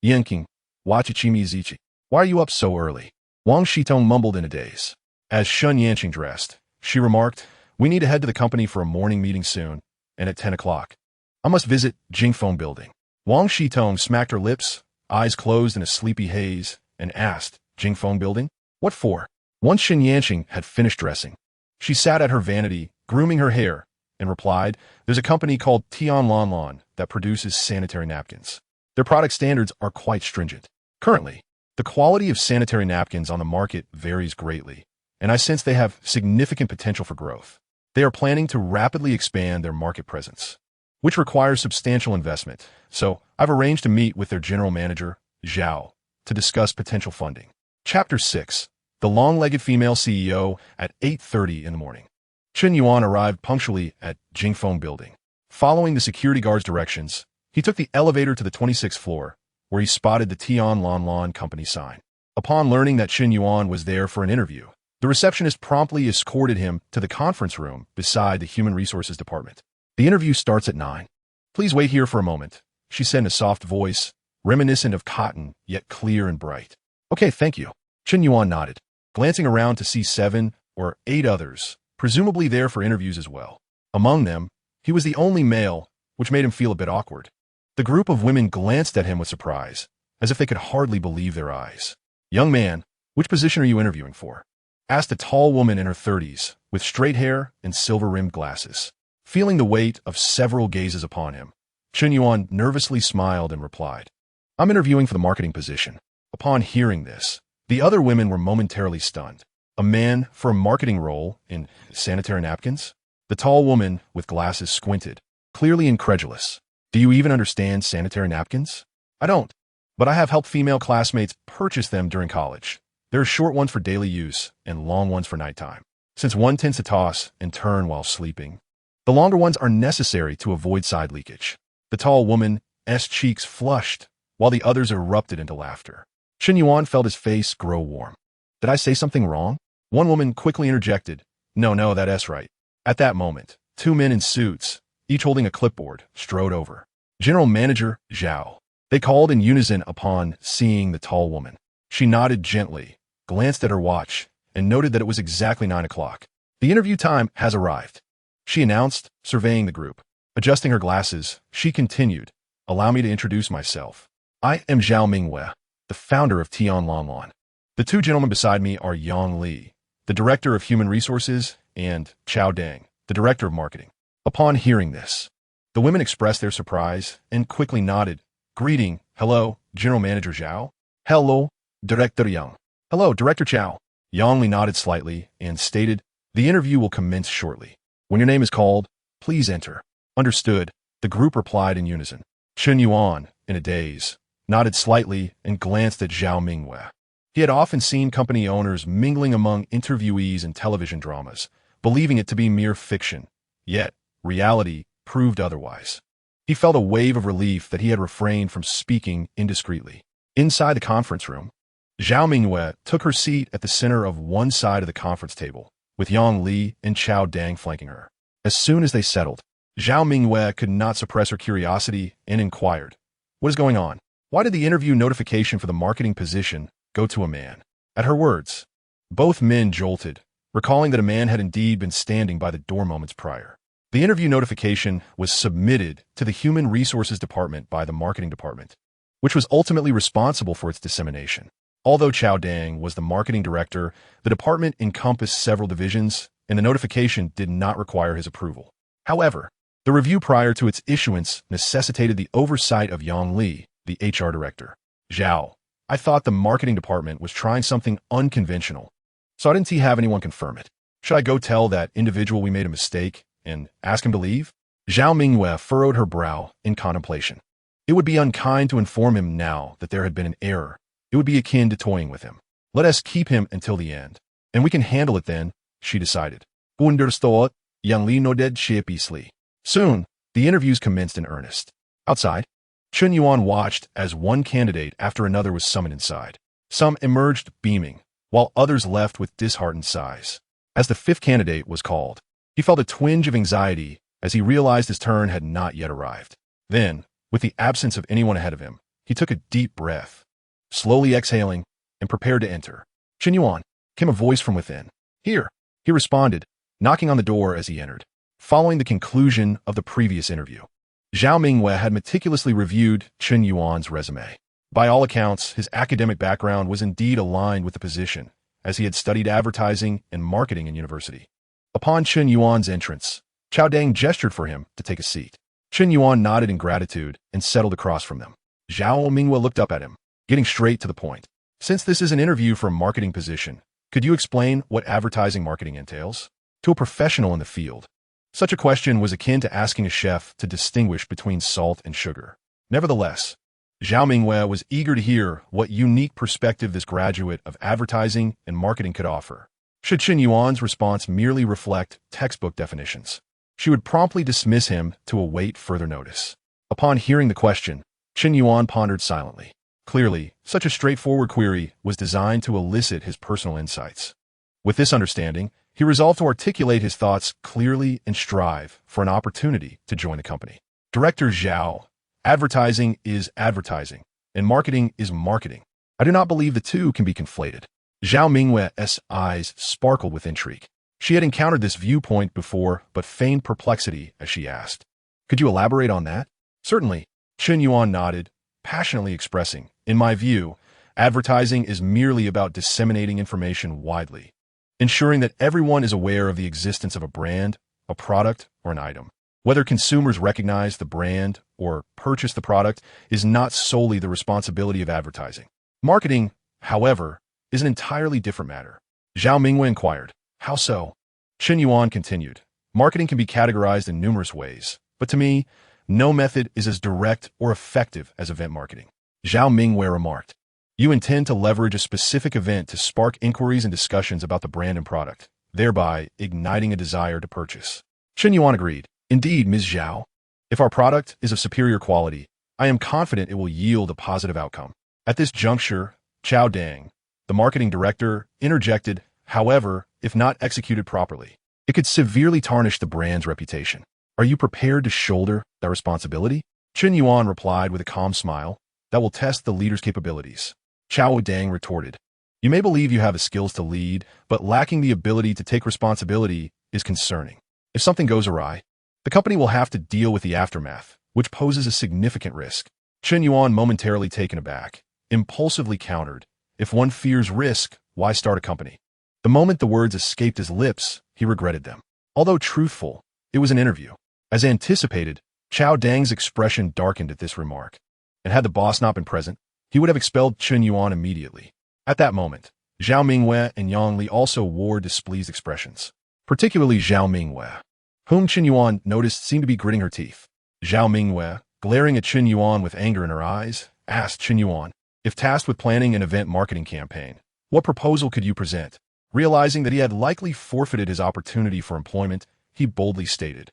A: Yanking, wachichimi zichi. Why are you up so early? Wang Shitong mumbled in a daze. As Chen Yuan dressed, she remarked, we need to head to the company for a morning meeting soon, and at 10 o'clock. I must visit Jingfeng Building. Wang Shitong smacked her lips, eyes closed in a sleepy haze, and asked, Jingfeng Building? What for? Once Chen Yuan had finished dressing, she sat at her vanity, grooming her hair, and replied, there's a company called Tianlanlan that produces sanitary napkins. Their product standards are quite stringent. Currently, the quality of sanitary napkins on the market varies greatly, and I sense they have significant potential for growth. They are planning to rapidly expand their market presence, which requires substantial investment, so I've arranged to meet with their general manager, Zhao, to discuss potential funding. Chapter 6. The Long-Legged Female CEO at 8:30 in the morning. Chen Yuan arrived punctually at Jingfeng Building. Following the security guard's directions, he took the elevator to the 26th floor, where he spotted the Tianlanlan company sign. Upon learning that Chen Yuan was there for an interview, the receptionist promptly escorted him to the conference room beside the Human Resources Department. The interview starts at 9. Please wait here for a moment, she said in a soft voice, reminiscent of cotton, yet clear and bright. Okay, thank you. Chen Yuan nodded, glancing around to see 7 or 8 others, presumably there for interviews as well. Among them, he was the only male, which made him feel a bit awkward. The group of women glanced at him with surprise, as if they could hardly believe their eyes. Young man, which position are you interviewing for? Asked a tall woman in her 30s, with straight hair and silver-rimmed glasses. Feeling the weight of several gazes upon him, Chen Yuan nervously smiled and replied, I'm interviewing for the marketing position. Upon hearing this, the other women were momentarily stunned. A man for a marketing role in sanitary napkins? The tall woman with glasses squinted, clearly incredulous. Do you even understand sanitary napkins? I don't, but I have helped female classmates purchase them during college. There are short ones for daily use and long ones for nighttime, since one tends to toss and turn while sleeping. The longer ones are necessary to avoid side leakage. The tall woman's cheeks flushed, while the others erupted into laughter. Chen Yuan felt his face grow warm. Did I say something wrong? One woman quickly interjected, No, that's right. At that moment, 2 men in suits, each holding a clipboard, strode over. General Manager Zhao. They called in unison upon seeing the tall woman. She nodded gently, glanced at her watch, and noted that it was exactly 9 o'clock. The interview time has arrived, she announced, surveying the group. Adjusting her glasses, she continued, Allow me to introduce myself. I am Zhao Mingwei, the founder of Tianlanlan. The 2 gentlemen beside me are Yang Li, the Director of Human Resources, and Chao Deng, the Director of Marketing. Upon hearing this, the women expressed their surprise and quickly nodded, greeting, Hello, General Manager Zhao. Hello, Director Yang. Hello, Director Chao. Yang Li nodded slightly and stated, The interview will commence shortly. When your name is called, please enter. Understood, the group replied in unison. Chen Yuan, in a daze, nodded slightly and glanced at Zhao Mingwei. He had often seen company owners mingling among interviewees in television dramas, believing it to be mere fiction. Yet, reality proved otherwise. He felt a wave of relief that he had refrained from speaking indiscreetly. Inside the conference room, Zhao Mingwei took her seat at the center of one side of the conference table, with Yang Li and Chao Deng flanking her. As soon as they settled, Zhao Mingwei could not suppress her curiosity and inquired, What is going on? Why did the interview notification for the marketing position go to a man? At her words, both men jolted, recalling that a man had indeed been standing by the door moments prior. The interview notification was submitted to the Human Resources Department by the Marketing Department, which was ultimately responsible for its dissemination. Although Chao Deng was the marketing director, the department encompassed several divisions, and the notification did not require his approval. However, the review prior to its issuance necessitated the oversight of Yang Li, the HR director. Zhao, I thought the marketing department was trying something unconventional, so I didn't have anyone confirm it. Should I go tell that individual we made a mistake and ask him to leave? Zhao Mingwei furrowed her brow in contemplation. It would be unkind to inform him now that there had been an error. It would be akin to toying with him. Let us keep him until the end, and we can handle it then, she decided. Understood, Yang Li nodded sheepishly. Soon, the interviews commenced in earnest. Outside, Chen Yuan watched as one candidate after another was summoned inside. Some emerged beaming, while others left with disheartened sighs. As the fifth candidate was called, he felt a twinge of anxiety as he realized his turn had not yet arrived. Then, with the absence of anyone ahead of him, he took a deep breath, slowly exhaling, and prepared to enter. "Chen Yuan," came a voice from within. "Here," he responded, knocking on the door as he entered. Following the conclusion of the previous interview, Zhao Mingwei had meticulously reviewed Chen Yuan's resume. By all accounts, his academic background was indeed aligned with the position, as he had studied advertising and marketing in university. Upon Chen Yuan's entrance, Chao Dang gestured for him to take a seat. Chen Yuan nodded in gratitude and settled across from them. Zhao Mingwei looked up at him, getting straight to the point. "Since this is an interview for a marketing position, could you explain what advertising marketing entails?" To a professional in the field, such a question was akin to asking a chef to distinguish between salt and sugar. Nevertheless, Zhao Mingwei was eager to hear what unique perspective this graduate of advertising and marketing could offer. Should Chen Yuan's response merely reflect textbook definitions, she would promptly dismiss him to await further notice. Upon hearing the question, Chen Yuan pondered silently. Clearly, such a straightforward query was designed to elicit his personal insights. With this understanding, he resolved to articulate his thoughts clearly and strive for an opportunity to join the company. "Director Zhao, advertising is advertising, and marketing is marketing. I do not believe the two can be conflated." Zhao Mingwei's eyes sparkled with intrigue. She had encountered this viewpoint before, but feigned perplexity as she asked, "Could you elaborate on that?" "Certainly," Chen Yuan nodded, passionately expressing, "In my view, advertising is merely about disseminating information widely, ensuring that everyone is aware of the existence of a brand, a product, or an item. Whether consumers recognize the brand or purchase the product is not solely the responsibility of advertising. Marketing, however, is an entirely different matter." Zhao Mingwei inquired, "How so?" Chen Yuan continued, "Marketing can be categorized in numerous ways, but to me, no method is as direct or effective as event marketing." Zhao Mingwei remarked, "You intend to leverage a specific event to spark inquiries and discussions about the brand and product, thereby igniting a desire to purchase." Chen Yuan agreed, "Indeed, Ms. Zhao. If our product is of superior quality, I am confident it will yield a positive outcome." At this juncture, Chao Dang, the marketing director, interjected, "However, if not executed properly, it could severely tarnish the brand's reputation. Are you prepared to shoulder that responsibility?" Chen Yuan replied with a calm smile, "That will test the leader's capabilities." Chao Dang retorted, "You may believe you have the skills to lead, but lacking the ability to take responsibility is concerning. If something goes awry, the company will have to deal with the aftermath, which poses a significant risk." Chen Yuan, momentarily taken aback, impulsively countered, "If one fears risk, why start a company?" The moment the words escaped his lips, he regretted them. Although truthful, it was an interview. As anticipated, Chao Dang's expression darkened at this remark, and had the boss not been present, he would have expelled Chen Yuan immediately. At that moment, Zhao Mingwei and Yang Li also wore displeased expressions, particularly Zhao Mingwei, whom Chen Yuan noticed seemed to be gritting her teeth. Zhao Mingwei, glaring at Chen Yuan with anger in her eyes, asked Chen Yuan, "If tasked with planning an event marketing campaign, what proposal could you present?" Realizing that he had likely forfeited his opportunity for employment, he boldly stated,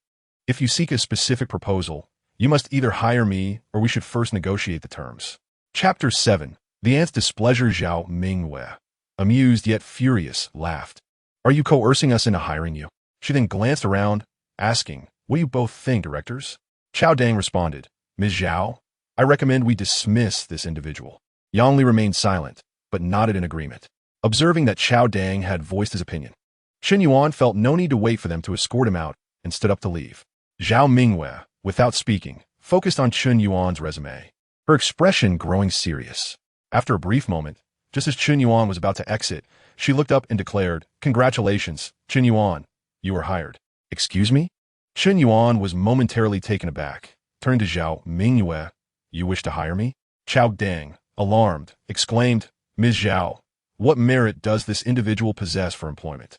A: "If you seek a specific proposal, you must either hire me or we should first negotiate the terms." Chapter 7. The Ant's Displeasure. Zhao Mingwei, amused yet furious, laughed. "Are you coercing us into hiring you?" She then glanced around, asking, "What do you both think, directors?" Chao Dang responded, "Ms. Zhao, I recommend we dismiss this individual." Yang Li remained silent, but nodded in agreement. Observing that Chao Dang had voiced his opinion, Chen Yuan felt no need to wait for them to escort him out and stood up to leave. Zhao Mingwei, without speaking, focused on Chen Yuan's resume, her expression growing serious. After a brief moment, just as Chen Yuan was about to exit, she looked up and declared, "Congratulations, Chen Yuan, you are hired." "Excuse me?" Chen Yuan was momentarily taken aback, turned to Zhao Mingwei, "You wish to hire me?" Chao Dang, alarmed, exclaimed, "Ms. Zhao, what merit does this individual possess for employment?"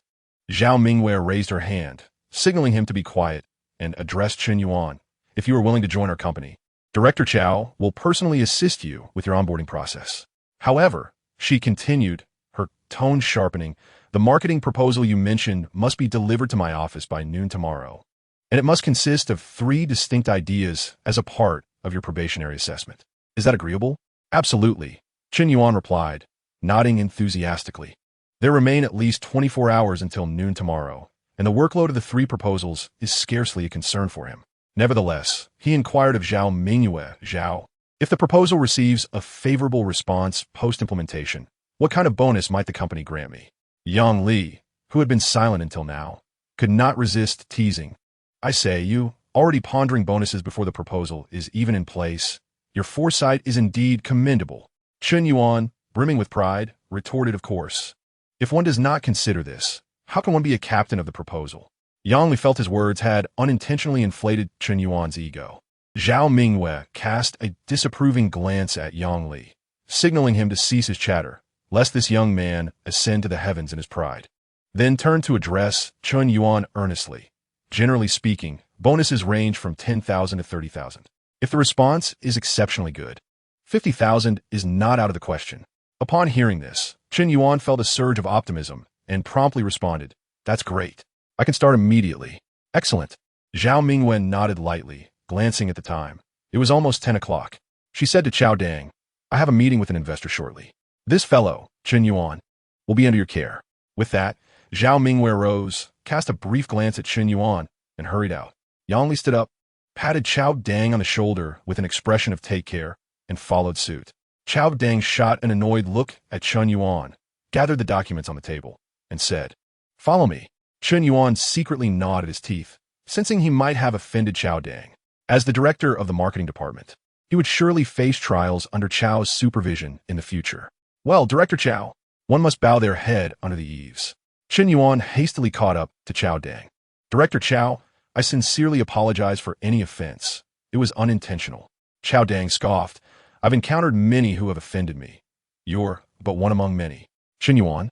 A: Zhao Mingwei raised her hand, signaling him to be quiet, and addressed Chen Yuan, "If you are willing to join our company, Director Chao will personally assist you with your onboarding process. However," she continued, her tone sharpening, "the marketing proposal you mentioned must be delivered to my office by noon tomorrow. and it must consist of 3 distinct ideas as a part of your probationary assessment. Is that agreeable? Absolutely, Chen Yuan replied, nodding enthusiastically. There remain at least 24 hours until noon tomorrow, and the workload of the 3 proposals is scarcely a concern for him. Nevertheless, he inquired of Zhao Mingyue, Zhao, if the proposal receives a favorable response post-implementation, what kind of bonus might the company grant me? Yang Li, who had been silent until now, could not resist teasing. I say, you, already pondering bonuses before the proposal is even in place. Your foresight is indeed commendable. Chen Yuan, brimming with pride, retorted, of course. If one does not consider this, how can one be a captain of the proposal? Yang Li felt his words had unintentionally inflated Chen Yuan's ego. Zhao Mingyue cast a disapproving glance at Yang Li, signaling him to cease his chatter, lest this young man ascend to the heavens in his pride. Then turned to address Chen Yuan earnestly. Generally speaking, bonuses range from 10,000 to 30,000. If the response is exceptionally good, 50,000 is not out of the question. Upon hearing this, Chen Yuan felt a surge of optimism and promptly responded, "That's great. I can start immediately." "Excellent." Zhao Mingyue nodded lightly, glancing at the time. It was almost 10 o'clock. She said to Chao Dang, "I have a meeting with an investor shortly. This fellow, Chen Yuan, will be under your care." With that, Zhao Mingyue rose, cast a brief glance at Chen Yuan, and hurried out. Yang Li stood up, patted Chao Dang on the shoulder with an expression of take care, and followed suit. Chao Dang shot an annoyed look at Chen Yuan, gathered the documents on the table, and said, "Follow me." Chen Yuan secretly gnawed at his teeth, sensing he might have offended Chao Dang. As the director of the marketing department, he would surely face trials under Chao's supervision in the future. "Well, Director Chao, one must bow their head under the eaves." Chen Yuan hastily caught up to Chao Dang. "Director Chao, I sincerely apologize for any offense. It was unintentional." Chao Dang scoffed, "I've encountered many who have offended me. You're but one among many." Chen Yuan.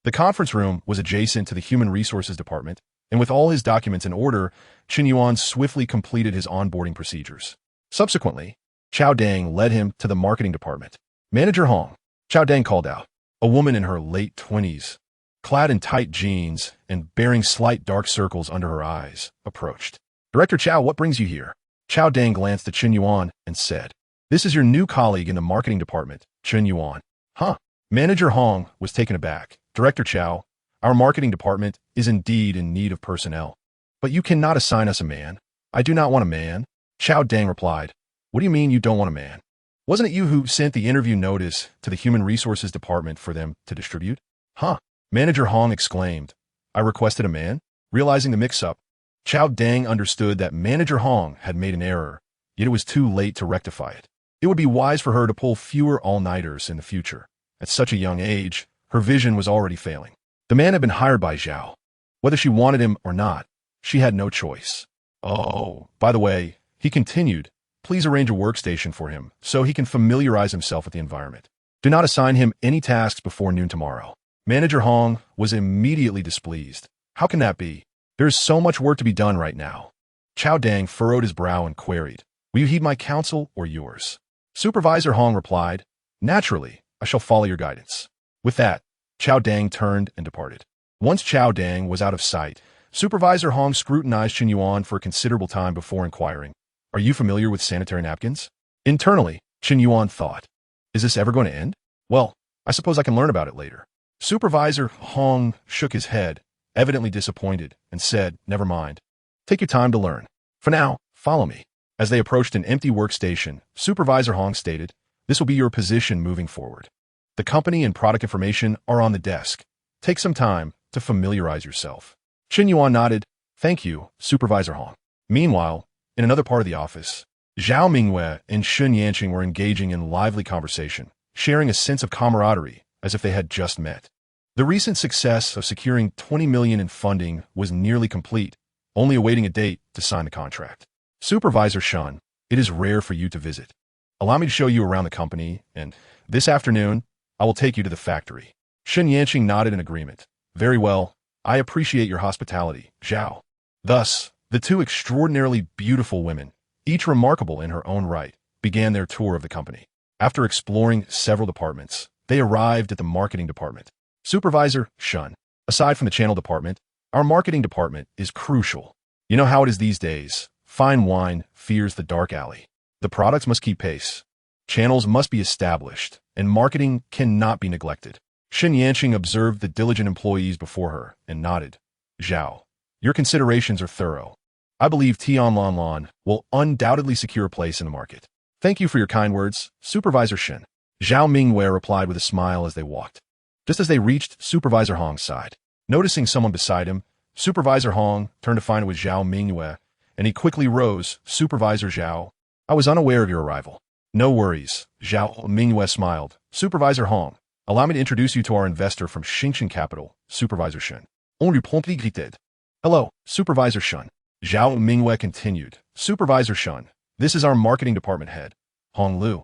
A: The conference room was adjacent to the Human Resources Department, and with all his documents in order, Chen Yuan swiftly completed his onboarding procedures. Subsequently, Chao Dang led him to the marketing department. "Manager Hong," Chao Dang called out. A woman in her late 20s, clad in tight jeans and bearing slight dark circles under her eyes, approached. "Director Chao, what brings you here?" Chao Dang glanced at Chen Yuan and said, "This is your new colleague in the marketing department, Chen Yuan." "Huh?" Manager Hong was taken aback. "Director Chao, our marketing department is indeed in need of personnel. But you cannot assign us a man." "I do not want a man," Chao Dang replied. "What do you mean you don't want a man? Wasn't it you who sent the interview notice to the Human Resources Department for them to distribute?" "Huh?" Manager Hong exclaimed. "I requested a man?" Realizing the mix-up, Chao Dang understood that Manager Hong had made an error, yet it was too late to rectify it. It would be wise for her to pull fewer all-nighters in the future. At such a young age, her vision was already failing. The man had been hired by Zhao. Whether she wanted him or not, she had no choice. "Oh, by the way," he continued, "please arrange a workstation for him so he can familiarize himself with the environment. Do not assign him any tasks before noon tomorrow." Manager Hong was immediately displeased. "How can that be? There is so much work to be done right now." Chao Dang furrowed his brow and queried, "Will you heed my counsel or yours?" Supervisor Hong replied, "Naturally, I shall follow your guidance." With that, Chao Dang turned and departed. Once Chao Dang was out of sight, Supervisor Hong scrutinized Chen Yuan for a considerable time before inquiring, "Are you familiar with sanitary napkins?" Internally, Chen Yuan thought, "Is this ever going to end? Well, I suppose I can learn about it later." Supervisor Hong shook his head, evidently disappointed, and said, "Never mind. Take your time to learn. For now, follow me." As they approached an empty workstation, Supervisor Hong stated, "This will be your position moving forward. The company and product information are on the desk. Take some time to familiarize yourself." Chen Yuan nodded. "Thank you, Supervisor Hong." Meanwhile, in another part of the office, Zhao Mingyue and Shun Yanqing were engaging in lively conversation, sharing a sense of camaraderie as if they had just met. The recent success of securing 20 million in funding was nearly complete, only awaiting a date to sign the contract. "Supervisor Shun, it is rare for you to visit. Allow me to show you around the company, and this afternoon, I will take you to the factory." Shun Yanqing nodded in agreement. "Very well. I appreciate your hospitality, Zhao." Thus, the two extraordinarily beautiful women, each remarkable in her own right, began their tour of the company. After exploring several departments, they arrived at the marketing department. "Supervisor Shun, aside from the channel department, our marketing department is crucial. You know how it is these days. Fine wine fears the dark alley. The products must keep pace. Channels must be established, and marketing cannot be neglected. Chen Yuan observed the diligent employees before her and nodded. Zhao, your considerations are thorough. I believe Tianlanlan will undoubtedly secure a place in the market. Thank you for your kind words, Supervisor Shen. Zhao Mingwei replied with a smile as they walked. Just as they reached Supervisor Hong's side, noticing someone beside him, Supervisor Hong turned to find it was Zhao Mingwei, and he quickly rose. Supervisor Zhao, I was unaware of your arrival. No worries, Zhao Mingwei smiled. Supervisor Hong, allow me to introduce you to our investor from Xingchen Capital, Supervisor Shen. On lui promptly greeted. Hello, Supervisor Shen. Zhao Mingwei continued. Supervisor Shen, this is our marketing department head, Hong Lu.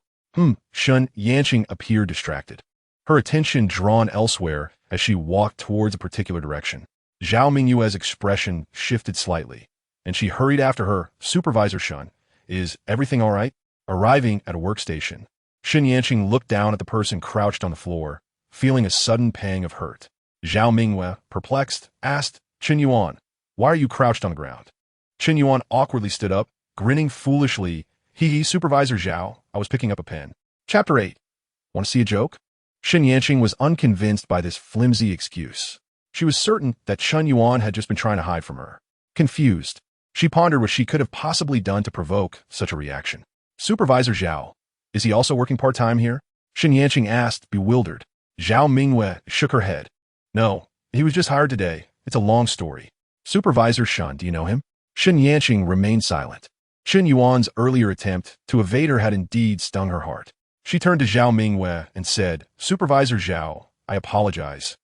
A: Chen Yuan appeared distracted, her attention drawn elsewhere as she walked towards a particular direction. Zhao Mingwei's expression shifted slightly, and she hurried after her. Supervisor Shen, is everything all right? Arriving at a workstation, Chen Yuan looked down at the person crouched on the floor, feeling a sudden pang of hurt. Zhao Mingwei, perplexed, asked, Chen Yuan, why are you crouched on the ground? Chen Yuan awkwardly stood up, grinning foolishly. Supervisor Zhao, I was picking up a pen. Chapter 8. Want to see a joke? Chen Yuan was unconvinced by this flimsy excuse. She was certain that Chen Yuan had just been trying to hide from her. Confused, she pondered what she could have possibly done to provoke such a reaction. Supervisor Zhao, is he also working part-time here? Chen Yuan asked, bewildered. Zhao Mingwei shook her head. No, he was just hired today. It's a long story. Supervisor Shen, do you know him? Chen Yuan remained silent. Chen Yuan's earlier attempt to evade her had indeed stung her heart. She turned to Zhao Mingwei and said, Supervisor Zhao, I apologize,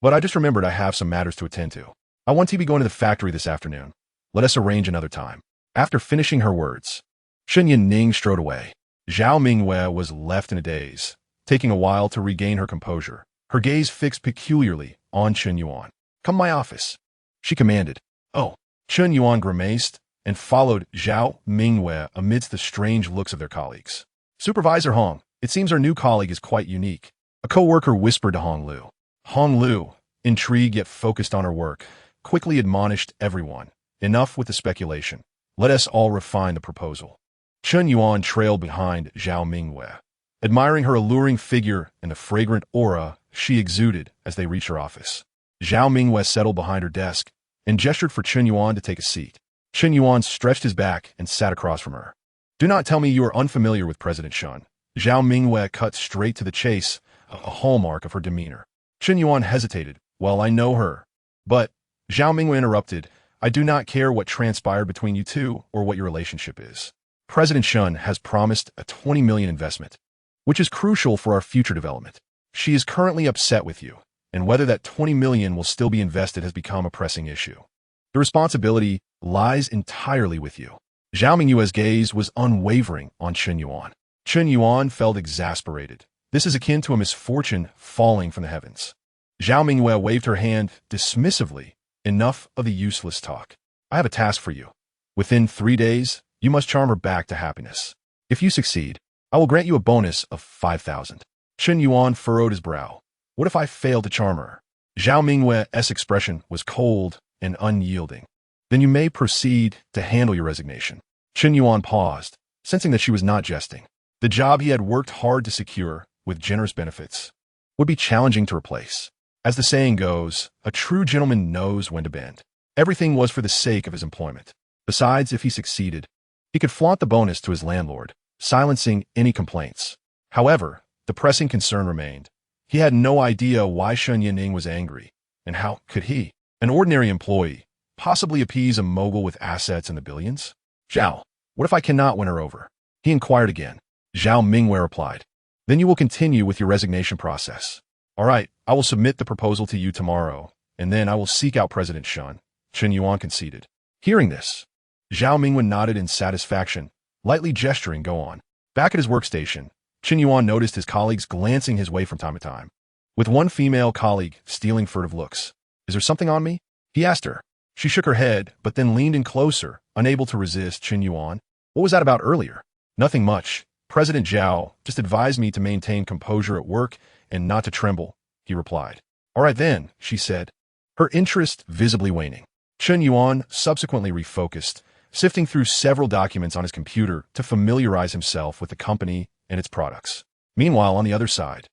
A: but I just remembered I have some matters to attend to. I want to be going to the factory this afternoon. Let us arrange another time. After finishing her words, Chen Yuan strode away. Zhao Mingwei was left in a daze, taking a while to regain her composure, her gaze fixed peculiarly on Chen Yuan. Come to my office, she commanded. Oh, Chen Yuan grimaced and followed Zhao Mingwei amidst the strange looks of their colleagues. Supervisor Hong, it seems our new colleague is quite unique. A co-worker whispered to Hong Lu. Hong Lu, intrigued yet focused on her work, quickly admonished everyone. Enough with the speculation. Let us all refine the proposal. Chen Yuan trailed behind Zhao Mingwei, admiring her alluring figure and the fragrant aura she exuded as they reached her office. Zhao Mingwei settled behind her desk and gestured for Chen Yuan to take a seat. Chen Yuan stretched his back and sat across from her. Do not tell me you are unfamiliar with President Shen. Zhao Mingwei cut straight to the chase, a hallmark of her demeanor. Chen Yuan hesitated. Well, I know her. But, Zhao Mingwei interrupted, I do not care what transpired between you two or what your relationship is. President Shen has promised a 20 million investment, which is crucial for our future development. She is currently upset with you, and whether that 20 million will still be invested has become a pressing issue. The responsibility lies entirely with you. Zhao Mingwei's gaze was unwavering on Chen Yuan. Chen Yuan felt exasperated. This is akin to a misfortune falling from the heavens. Zhao Mingwei waved her hand dismissively. Enough of the useless talk. I have a task for you. Within 3 days, you must charm her back to happiness. If you succeed, I will grant you a bonus of 5,000. Chen Yuan furrowed his brow. What if I fail to charm her? Zhao Mingwei's expression was cold and unyielding. Then you may proceed to handle your resignation. Chen Yuan paused, sensing that she was not jesting. The job he had worked hard to secure, with generous benefits, would be challenging to replace. As the saying goes, a true gentleman knows when to bend. Everything was for the sake of his employment. Besides, if he succeeded, he could flaunt the bonus to his landlord, silencing any complaints. However, the pressing concern remained. He had no idea why Chen Yuan was angry, and how could he, an ordinary employee, possibly appease a mogul with assets in the billions? Zhao, what if I cannot win her over? He inquired again. Zhao Mingwei replied. Then you will continue with your resignation process. All right, I will submit the proposal to you tomorrow, and then I will seek out President Shen. Chen Yuan conceded. Hearing this, Zhao Mingwei nodded in satisfaction, lightly gesturing go on. Back at his workstation, Chen Yuan noticed his colleagues glancing his way from time to time, with one female colleague stealing furtive looks. Is there something on me? He asked her. She shook her head, but then leaned in closer, unable to resist Chen Yuan. What was that about earlier? Nothing much. President Zhao just advised me to maintain composure at work and not to tremble, he replied. All right then, she said, her interest visibly waning. Chen Yuan subsequently refocused, sifting through several documents on his computer to familiarize himself with the company and its products. Meanwhile, on the other side,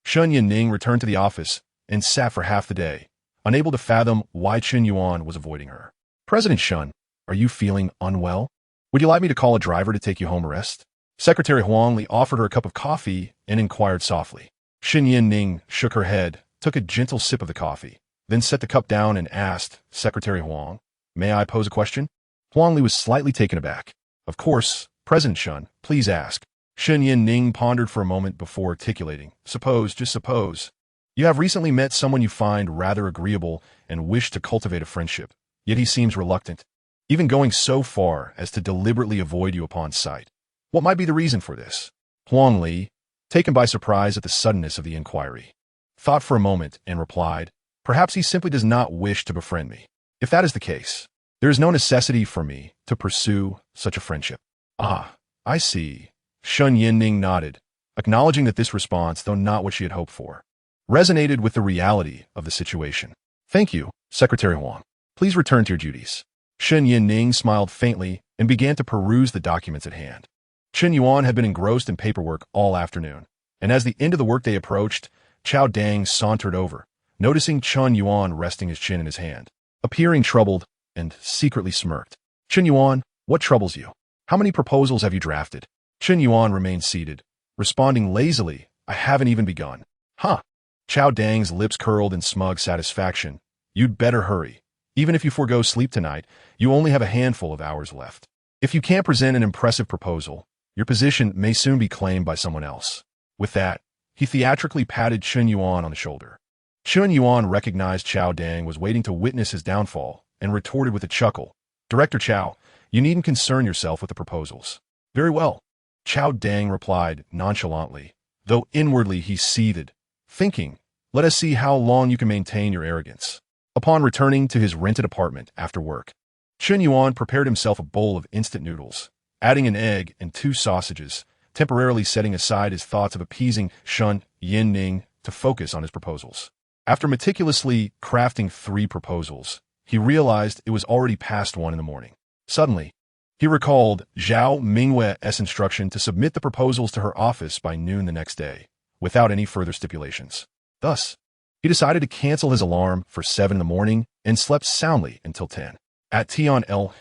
A: Chen Yanning returned to the office and sat for half the day, unable to fathom why Chen Yuan was avoiding her. President Chen, are you feeling unwell? Would you like me to call a driver to take you home to rest? Secretary Huang Li offered her a cup of coffee and inquired softly. Chen Yanning shook her head, took a gentle sip of the coffee, then set the cup down and asked, Secretary Huang, may I pose a question? Huang Li was slightly taken aback. Of course, President Chen, please ask. Chen Yanning pondered for a moment before articulating, suppose, just suppose, you have recently met someone you find rather agreeable and wish to cultivate a friendship, yet he seems reluctant, even going so far as to deliberately avoid you upon sight. What might be the reason for this? Huang Li, taken by surprise at the suddenness of the inquiry, thought for a moment and replied, perhaps he simply does not wish to befriend me. If that is the case, there is no necessity for me to pursue such a friendship. Ah, I see. Chen Yanning nodded, acknowledging that this response, though not what she had hoped for, resonated with the reality of the situation. Thank you, Secretary Huang. Please return to your duties. Chen Yanning smiled faintly and began to peruse the documents at hand. Chen Yuan had been engrossed in paperwork all afternoon, and as the end of the workday approached, Chao Dang sauntered over, noticing Chen Yuan resting his chin in his hand, appearing troubled and secretly smirked. Chen Yuan, what troubles you? How many proposals have you drafted? Chen Yuan remained seated, responding lazily, I haven't even begun. Huh. Chao Dang's lips curled in smug satisfaction. You'd better hurry. Even if you forego sleep tonight, you only have a handful of hours left. If you can't present an impressive proposal, your position may soon be claimed by someone else. With that, he theatrically patted Chen Yuan on the shoulder. Chen Yuan recognized Chao Dang was waiting to witness his downfall and retorted with a chuckle. Director Chao, you needn't concern yourself with the proposals. Very well. Chao Dang replied nonchalantly, though inwardly he seethed, thinking, let us see how long you can maintain your arrogance. Upon returning to his rented apartment after work, Chen Yuan prepared himself a bowl of instant noodles, adding an egg and 2 sausages, temporarily setting aside his thoughts of appeasing Chen Yanning to focus on his proposals. After meticulously crafting 3 proposals, he realized it was already past 1 in the morning. Suddenly, he recalled Zhao Mingwe's instruction to submit the proposals to her office by noon the next day, without any further stipulations. Thus, he decided to cancel his alarm for 7 in the morning and slept soundly until 10. At Tion L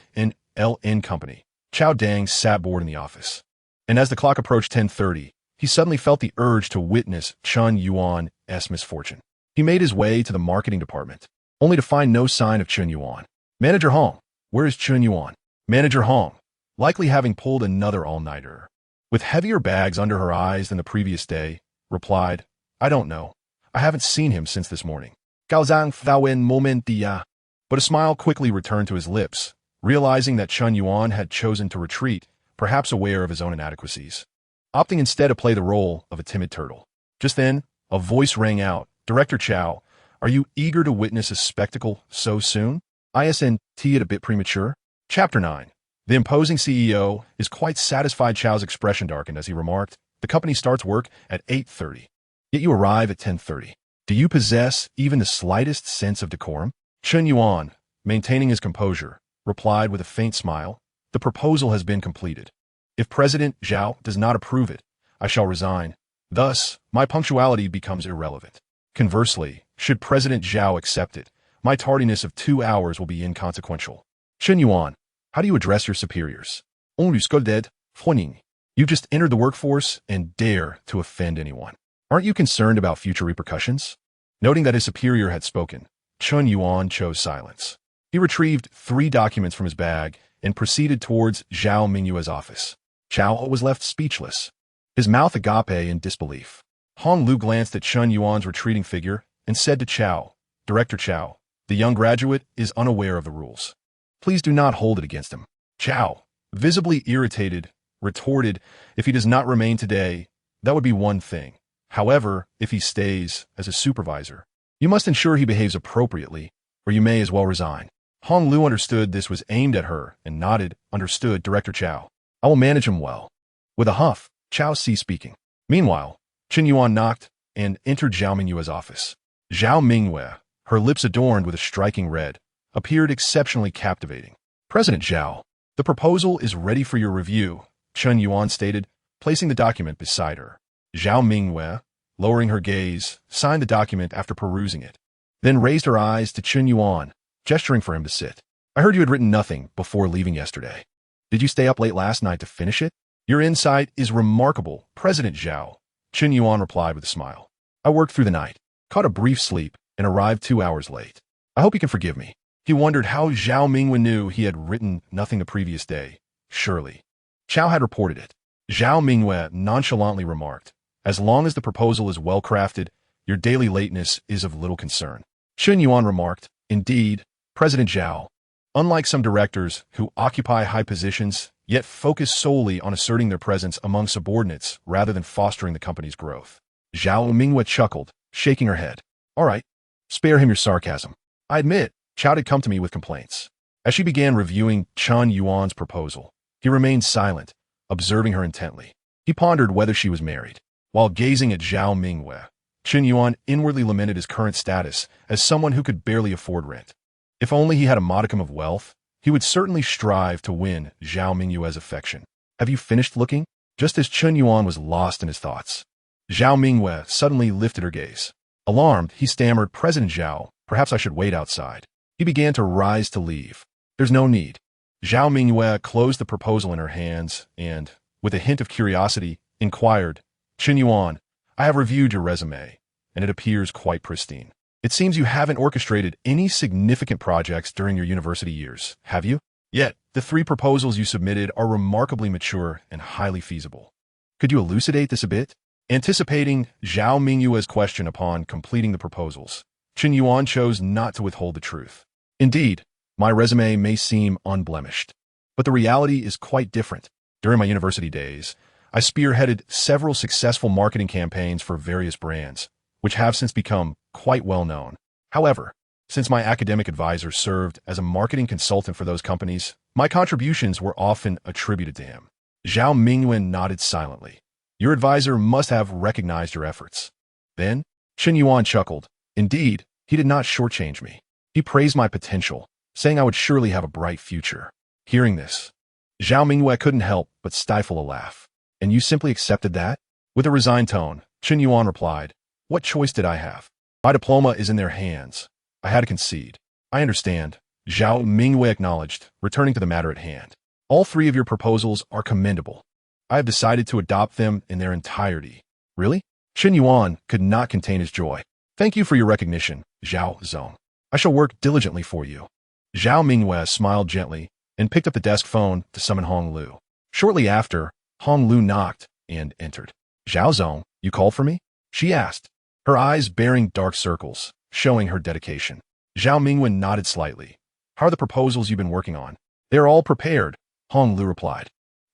A: Company, Chao Dang sat bored in the office, and as the clock approached 10:30, he suddenly felt the urge to witness Chen Yuan's misfortune. He made his way to the marketing department, only to find no sign of Chen Yuan. Manager Hong, where is Chen Yuan? Manager Hong, likely having pulled another all-nighter, with heavier bags under her eyes than the previous day, replied, I don't know. I haven't seen him since this morning. Gaozang Fawen Momentia. But a smile quickly returned to his lips, realizing that Chen Yuan had chosen to retreat, perhaps aware of his own inadequacies, opting instead to play the role of a timid turtle. Just then, a voice rang out, Director Chao, are you eager to witness a spectacle so soon? Isn't it a bit premature? Chapter 9. The imposing CEO is quite satisfied. Chao's expression darkened as he remarked, the company starts work at 8:30, yet you arrive at 10:30. Do you possess even the slightest sense of decorum? Chen Yuan, maintaining his composure, replied with a faint smile, the proposal has been completed. If President Zhao does not approve it, I shall resign. Thus, my punctuality becomes irrelevant. Conversely, should President Zhao accept it, my tardiness of 2 hours will be inconsequential. Chen Yuan, how do you address your superiors? On scolded, Huning. You just entered the workforce and dare to offend anyone. Aren't you concerned about future repercussions? Noting that his superior had spoken, Chen Yuan chose silence. He retrieved 3 documents from his bag and proceeded towards Zhao Mingyue's office. Chao was left speechless, his mouth agape in disbelief. Hong Lu glanced at Chen Yuan's retreating figure and said to Chao, Director Chao, the young graduate is unaware of the rules. Please do not hold it against him. Chao, visibly irritated, retorted, if he does not remain today, that would be one thing. However, if he stays as a supervisor, you must ensure he behaves appropriately, or you may as well resign. Hong Lu understood this was aimed at her and nodded, understood, Director Chao. I will manage him well. With a huff, Chao ceased speaking. Meanwhile, Chen Yuan knocked and entered Zhao Mingyue's office. Zhao Mingyue, her lips adorned with a striking red, appeared exceptionally captivating. President Zhao, the proposal is ready for your review, Chen Yuan stated, placing the document beside her. Zhao Mingyue, lowering her gaze, signed the document after perusing it, then raised her eyes to Chen Yuan, gesturing for him to sit. I heard you had written nothing before leaving yesterday. Did you stay up late last night to finish it? Your insight is remarkable, President Zhao, Chen Yuan replied with a smile. I worked through the night, caught a brief sleep, and arrived 2 hours late. I hope you can forgive me. He wondered how Zhao Mingyue knew he had written nothing the previous day. Surely. Zhao had reported it. Zhao Mingyue nonchalantly remarked, as long as the proposal is well-crafted, your daily lateness is of little concern. Chen Yuan remarked, indeed, President Zhao. Unlike some directors who occupy high positions, yet focus solely on asserting their presence among subordinates rather than fostering the company's growth. Zhao Mingyue chuckled, shaking her head. All right, spare him your sarcasm. I admit, Zhao had come to me with complaints. As she began reviewing Chen Yuan's proposal, he remained silent, observing her intently. He pondered whether she was married. While gazing at Zhao Mingyue, Chen Yuan inwardly lamented his current status as someone who could barely afford rent. If only he had a modicum of wealth, he would certainly strive to win Zhao Mingyue's affection. Have you finished looking? Just as Chen Yuan was lost in his thoughts, Zhao Mingyue suddenly lifted her gaze. Alarmed, he stammered, President Zhao, perhaps I should wait outside. He began to rise to leave. There's no need. Zhao Mingyue closed the proposal in her hands and, with a hint of curiosity, inquired, Chen Yuan, I have reviewed your resume, and it appears quite pristine. It seems you haven't orchestrated any significant projects during your university years, have you? Yet, the 3 proposals you submitted are remarkably mature and highly feasible. Could you elucidate this a bit? Anticipating Zhao Mingyue's question upon completing the proposals, Chen Yuan chose not to withhold the truth. Indeed, my resume may seem unblemished, but the reality is quite different. During my university days, I spearheaded several successful marketing campaigns for various brands, which have since become quite well known. However, since my academic advisor served as a marketing consultant for those companies, my contributions were often attributed to him. Zhao Mingyue nodded silently. Your advisor must have recognized your efforts. Then, Chen Yuan chuckled. Indeed, he did not shortchange me. He praised my potential, saying I would surely have a bright future. Hearing this, Zhao Mingyue couldn't help but stifle a laugh. And you simply accepted that? With a resigned tone, Chen Yuan replied, what choice did I have? My diploma is in their hands. I had to concede. I understand, Zhao Mingyue acknowledged, returning to the matter at hand. All 3 of your proposals are commendable. I have decided to adopt them in their entirety. Really? Chen Yuan could not contain his joy. Thank you for your recognition, Zhao Zong. I shall work diligently for you. Zhao Mingyue smiled gently and picked up the desk phone to summon Hong Lu. Shortly after, Hong Lu knocked and entered. Zhao Zong, you called for me? She asked, her eyes bearing dark circles, showing her dedication. Zhao Mingyue nodded slightly. How are the proposals you've been working on? They are all prepared, Hong Lu replied.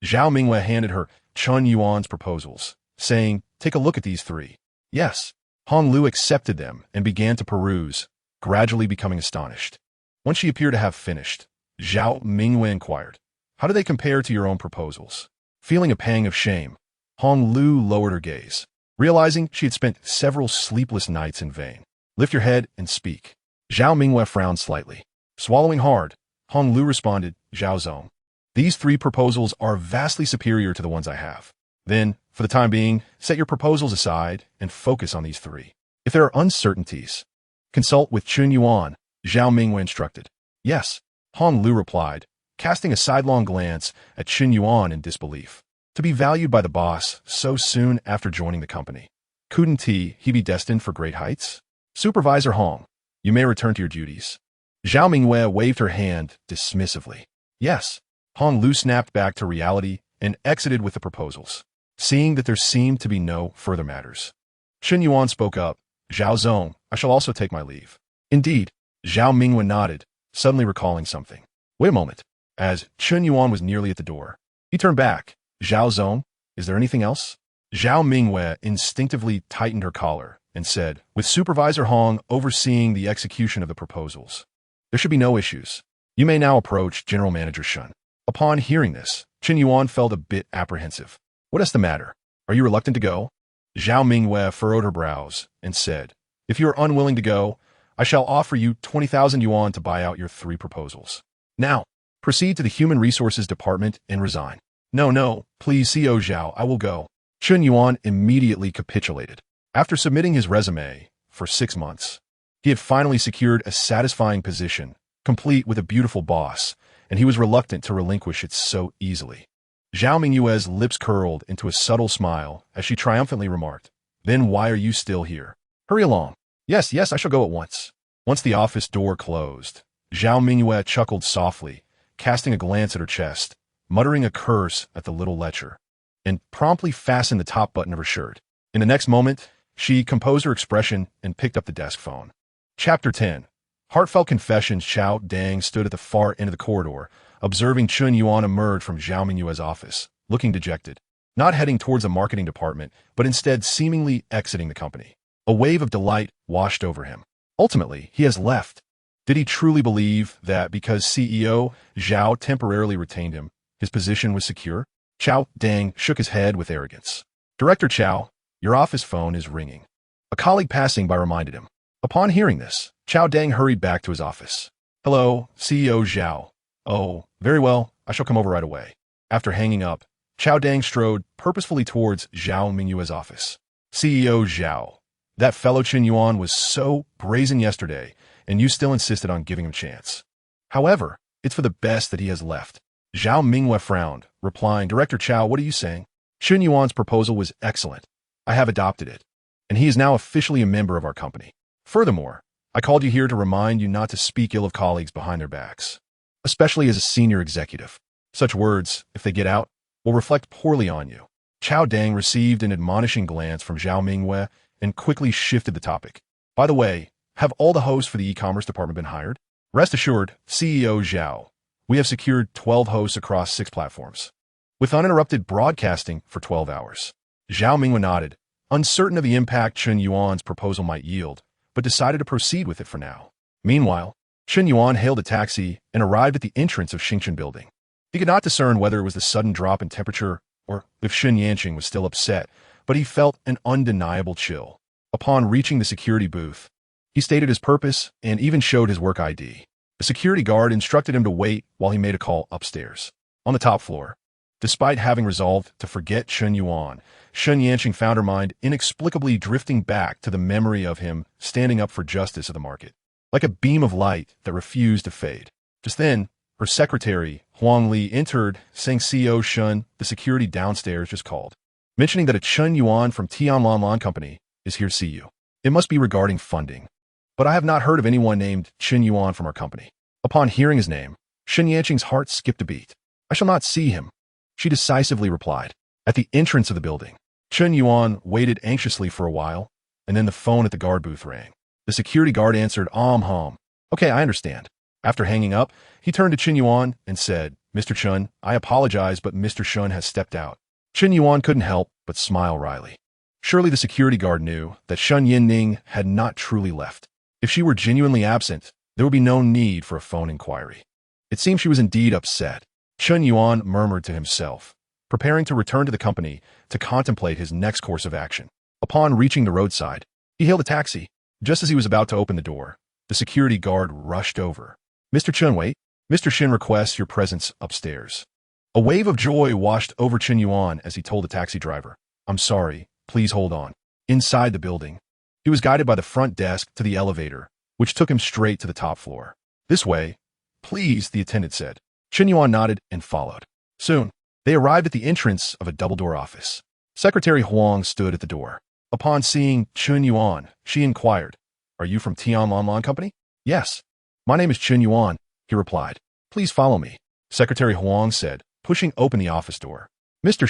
A: Zhao Mingyue handed her Chen Yuan's proposals, saying, take a look at these 3. Yes. Hong Lu accepted them and began to peruse, gradually becoming astonished. Once she appeared to have finished, Zhao Mingyue inquired, how do they compare to your own proposals? Feeling a pang of shame, Hong Lu lowered her gaze, realizing she had spent several sleepless nights in vain. Lift your head and speak. Zhao Mingyue frowned slightly. Swallowing hard, Hong Lu responded, Zhao Zong. These 3 proposals are vastly superior to the ones I have. Then, for the time being, set your proposals aside and focus on these 3. If there are uncertainties, consult with Chen Yuan, Zhao Mingyue instructed. Yes, Hong Lu replied, casting a sidelong glance at Chen Yuan in disbelief. To be valued by the boss so soon after joining the company. Couldn't he be destined for great heights? Supervisor Hong, you may return to your duties. Zhao Mingyue waved her hand dismissively. Yes, Hong Lu snapped back to reality and exited with the proposals, seeing that there seemed to be no further matters. Chen Yuan spoke up, Zhao Zong, I shall also take my leave. Indeed, Zhao Mingyue nodded, suddenly recalling something. Wait a moment. As Chen Yuan was nearly at the door, he turned back. Zhao Zong, is there anything else? Zhao Mingyue instinctively tightened her collar and said, with Supervisor Hong overseeing the execution of the proposals, there should be no issues. You may now approach General Manager Shun. Upon hearing this, Chen Yuan felt a bit apprehensive. What is the matter? Are you reluctant to go? Zhao Mingyue furrowed her brows and said, if you are unwilling to go, I shall offer you 20,000 yuan to buy out your 3 proposals. Now, proceed to the Human Resources Department and resign. No, no, please, CEO Zhao, I will go. Chen Yuan immediately capitulated. After submitting his resume for 6 months, he had finally secured a satisfying position, complete with a beautiful boss, and he was reluctant to relinquish it so easily. Zhao Mingyue's lips curled into a subtle smile as she triumphantly remarked, "Then why are you still here? Hurry along." Yes, I shall go at once." Once the office door closed, Zhao Mingyue chuckled softly, casting a glance at her chest, muttering a curse at the little lecher, and promptly fastened the top button of her shirt. In the next moment, she composed her expression and picked up the desk phone. Chapter 10. Heartfelt Confessions. Xiao Dang stood at the far end of the corridor, observing Chen Yuan emerge from Zhao Mingyue's office, looking dejected, not heading towards the marketing department, but instead seemingly exiting the company. A wave of delight washed over him. Ultimately, he has left. Did he truly believe that because CEO Zhao temporarily retained him, his position was secure? Xiao Dang shook his head with arrogance. "Director Qiao, your office phone is ringing." A colleague passing by reminded him. Upon hearing this, Qiao Dang hurried back to his office. "Hello, CEO Zhao." "Oh, very well, I shall come over right away." After hanging up, Qiao Dang strode purposefully towards Zhao Mingyue's office. "CEO Zhao, that fellow Chen Yuan was so brazen yesterday, and you still insisted on giving him a chance. However, it's for the best that he has left." Zhao Mingyue frowned, replying, "Director Qiao, what are you saying? Chen Yuan's proposal was excellent. I have adopted it, and he is now officially a member of our company. Furthermore, I called you here to remind you not to speak ill of colleagues behind their backs, especially as a senior executive. Such words, if they get out, will reflect poorly on you." Qiao Dang received an admonishing glance from Zhao Mingyue and quickly shifted the topic. "By the way, have all the hosts for the e-commerce department been hired?" "Rest assured, CEO Zhao, we have secured 12 hosts across 6 platforms, with uninterrupted broadcasting for 12 hours. Zhao Mingyue nodded, uncertain of the impact Chen Yuan's proposal might yield, but decided to proceed with it for now. Meanwhile, Chen Yuan hailed a taxi and arrived at the entrance of Xingchen Building. He could not discern whether it was the sudden drop in temperature or if Shen Yanqing was still upset, but he felt an undeniable chill. Upon reaching the security booth, he stated his purpose and even showed his work ID. The security guard instructed him to wait while he made a call upstairs. On the top floor, despite having resolved to forget Chen Yuan, Shen Yanqing found her mind inexplicably drifting back to the memory of him standing up for justice of the market, like a beam of light that refused to fade. Just then, her secretary, Huang Li, entered, saying CEO Shen, the security downstairs, just called, mentioning that a Chen Yuan from Tianlanlan Company is here to see you. It must be regarding funding, but I have not heard of anyone named Chen Yuan from our company. Upon hearing his name, Shen Yanqing's heart skipped a beat. "I shall not see him," she decisively replied. At the entrance of the building, Chen Yuan waited anxiously for a while, and then the phone at the guard booth rang. The security guard answered, hum. "Okay, I understand." After hanging up, he turned to Chen Yuan and said, "Mr. Chen, I apologize, but Mr. Shen has stepped out." Chen Yuan couldn't help but smile wryly. Surely the security guard knew that Shen Yinning had not truly left. If she were genuinely absent, there would be no need for a phone inquiry. It seemed she was indeed upset. Chen Yuan murmured to himself, preparing to return to the company to contemplate his next course of action. Upon reaching the roadside, he hailed a taxi. Just as he was about to open the door, the security guard rushed over. "Mr. Chen, wait. Mr. Shen requests your presence upstairs." A wave of joy washed over Chen Yuan as he told the taxi driver, "I'm sorry, please hold on." Inside the building, he was guided by the front desk to the elevator, which took him straight to the top floor. "This way, please," the attendant said. Chen Yuan nodded and followed. Soon, they arrived at the entrance of a double-door office. Secretary Huang stood at the door. Upon seeing Chen Yuan, she inquired, "Are you from Tianlanlan Company?" "Yes. My name is Chen Yuan," he replied. "Please follow me," Secretary Huang said, pushing open the office door. Mr.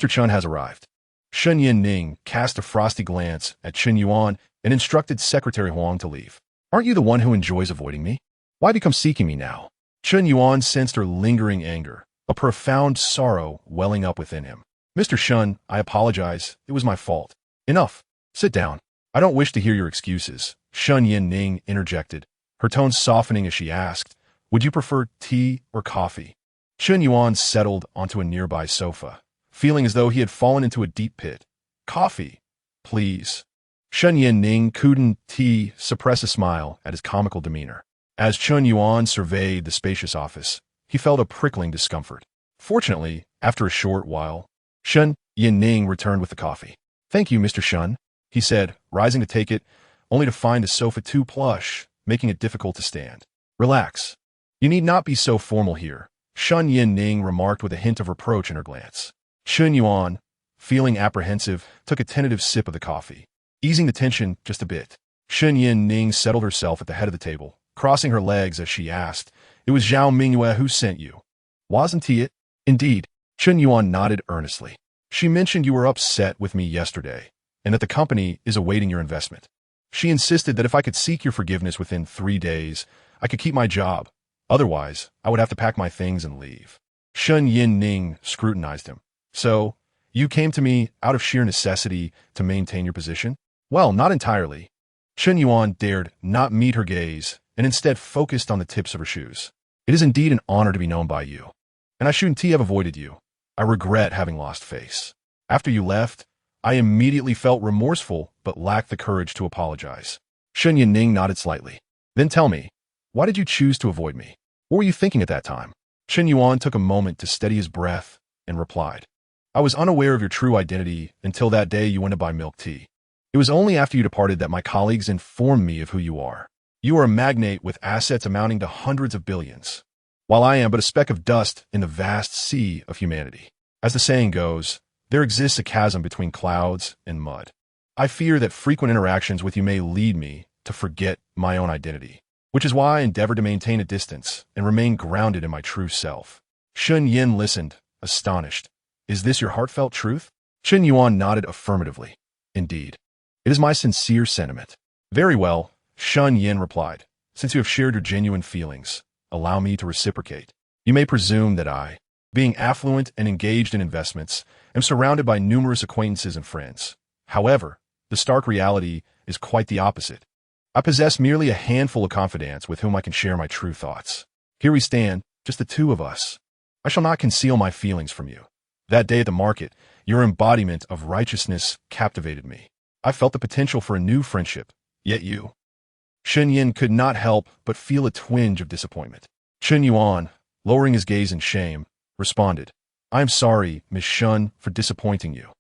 A: Chen has arrived." Shen Yinning cast a frosty glance at Chen Yuan and instructed Secretary Huang to leave. "Aren't you the one who enjoys avoiding me? Why become seeking me now?" Chen Yuan sensed her lingering anger, a profound sorrow welling up within him. "Mr. Shen, I apologize. It was my fault." "Enough. Sit down. I don't wish to hear your excuses," Shen Yinning interjected, her tone softening as she asked, "Would you prefer tea or coffee?" Chen Yuan settled onto a nearby sofa, feeling as though he had fallen into a deep pit. "Coffee, please." Chen Yuan couldn't suppress a smile at his comical demeanor. As Chen Yuan surveyed the spacious office, he felt a prickling discomfort. Fortunately, after a short while, Chen Yuan returned with the coffee. "Thank you, Mr. Shun," he said, rising to take it, only to find the sofa too plush, making it difficult to stand. "Relax. You need not be so formal here," Chen Yuan remarked with a hint of reproach in her glance. Chen Yuan, feeling apprehensive, took a tentative sip of the coffee, easing the tension just a bit. Chen Yuan settled herself at the head of the table, crossing her legs as she asked, "It was Zhao Mingyue who sent you, wasn't he it?" "Indeed." Chen Yuan nodded earnestly. "She mentioned you were upset with me yesterday, and that the company is awaiting your investment. She insisted that if I could seek your forgiveness within 3 days, I could keep my job. Otherwise, I would have to pack my things and leave." Chen Yuan scrutinized him. "So, you came to me out of sheer necessity to maintain your position?" "Well, not entirely." Chen Yuan dared not meet her gaze and instead focused on the tips of her shoes. "It is indeed an honor to be known by you, and I shouldn't have avoided you. I regret having lost face. After you left, I immediately felt remorseful but lacked the courage to apologize." Chen Yuan nodded slightly. "Then tell me, why did you choose to avoid me? What were you thinking at that time?" Chen Yuan took a moment to steady his breath and replied, "I was unaware of your true identity until that day you went to buy milk tea. It was only after you departed that my colleagues informed me of who you are. You are a magnate with assets amounting to hundreds of billions, while I am but a speck of dust in the vast sea of humanity. As the saying goes, there exists a chasm between clouds and mud. I fear that frequent interactions with you may lead me to forget my own identity, which is why I endeavor to maintain a distance and remain grounded in my true self." Chen Yuan listened, astonished. "Is this your heartfelt truth?" Chen Yuan nodded affirmatively. "Indeed. It is my sincere sentiment." "Very well," Chen Yuan replied. "Since you have shared your genuine feelings, allow me to reciprocate. You may presume that I, being affluent and engaged in investments, am surrounded by numerous acquaintances and friends. However, the stark reality is quite the opposite. I possess merely a handful of confidants with whom I can share my true thoughts. Here we stand, just the two of us. I shall not conceal my feelings from you. That day at the market, your embodiment of righteousness captivated me. I felt the potential for a new friendship, yet you." Chen Yuan could not help but feel a twinge of disappointment. Chen Yuan, lowering his gaze in shame, responded, "I am sorry, Miss Shun, for disappointing you."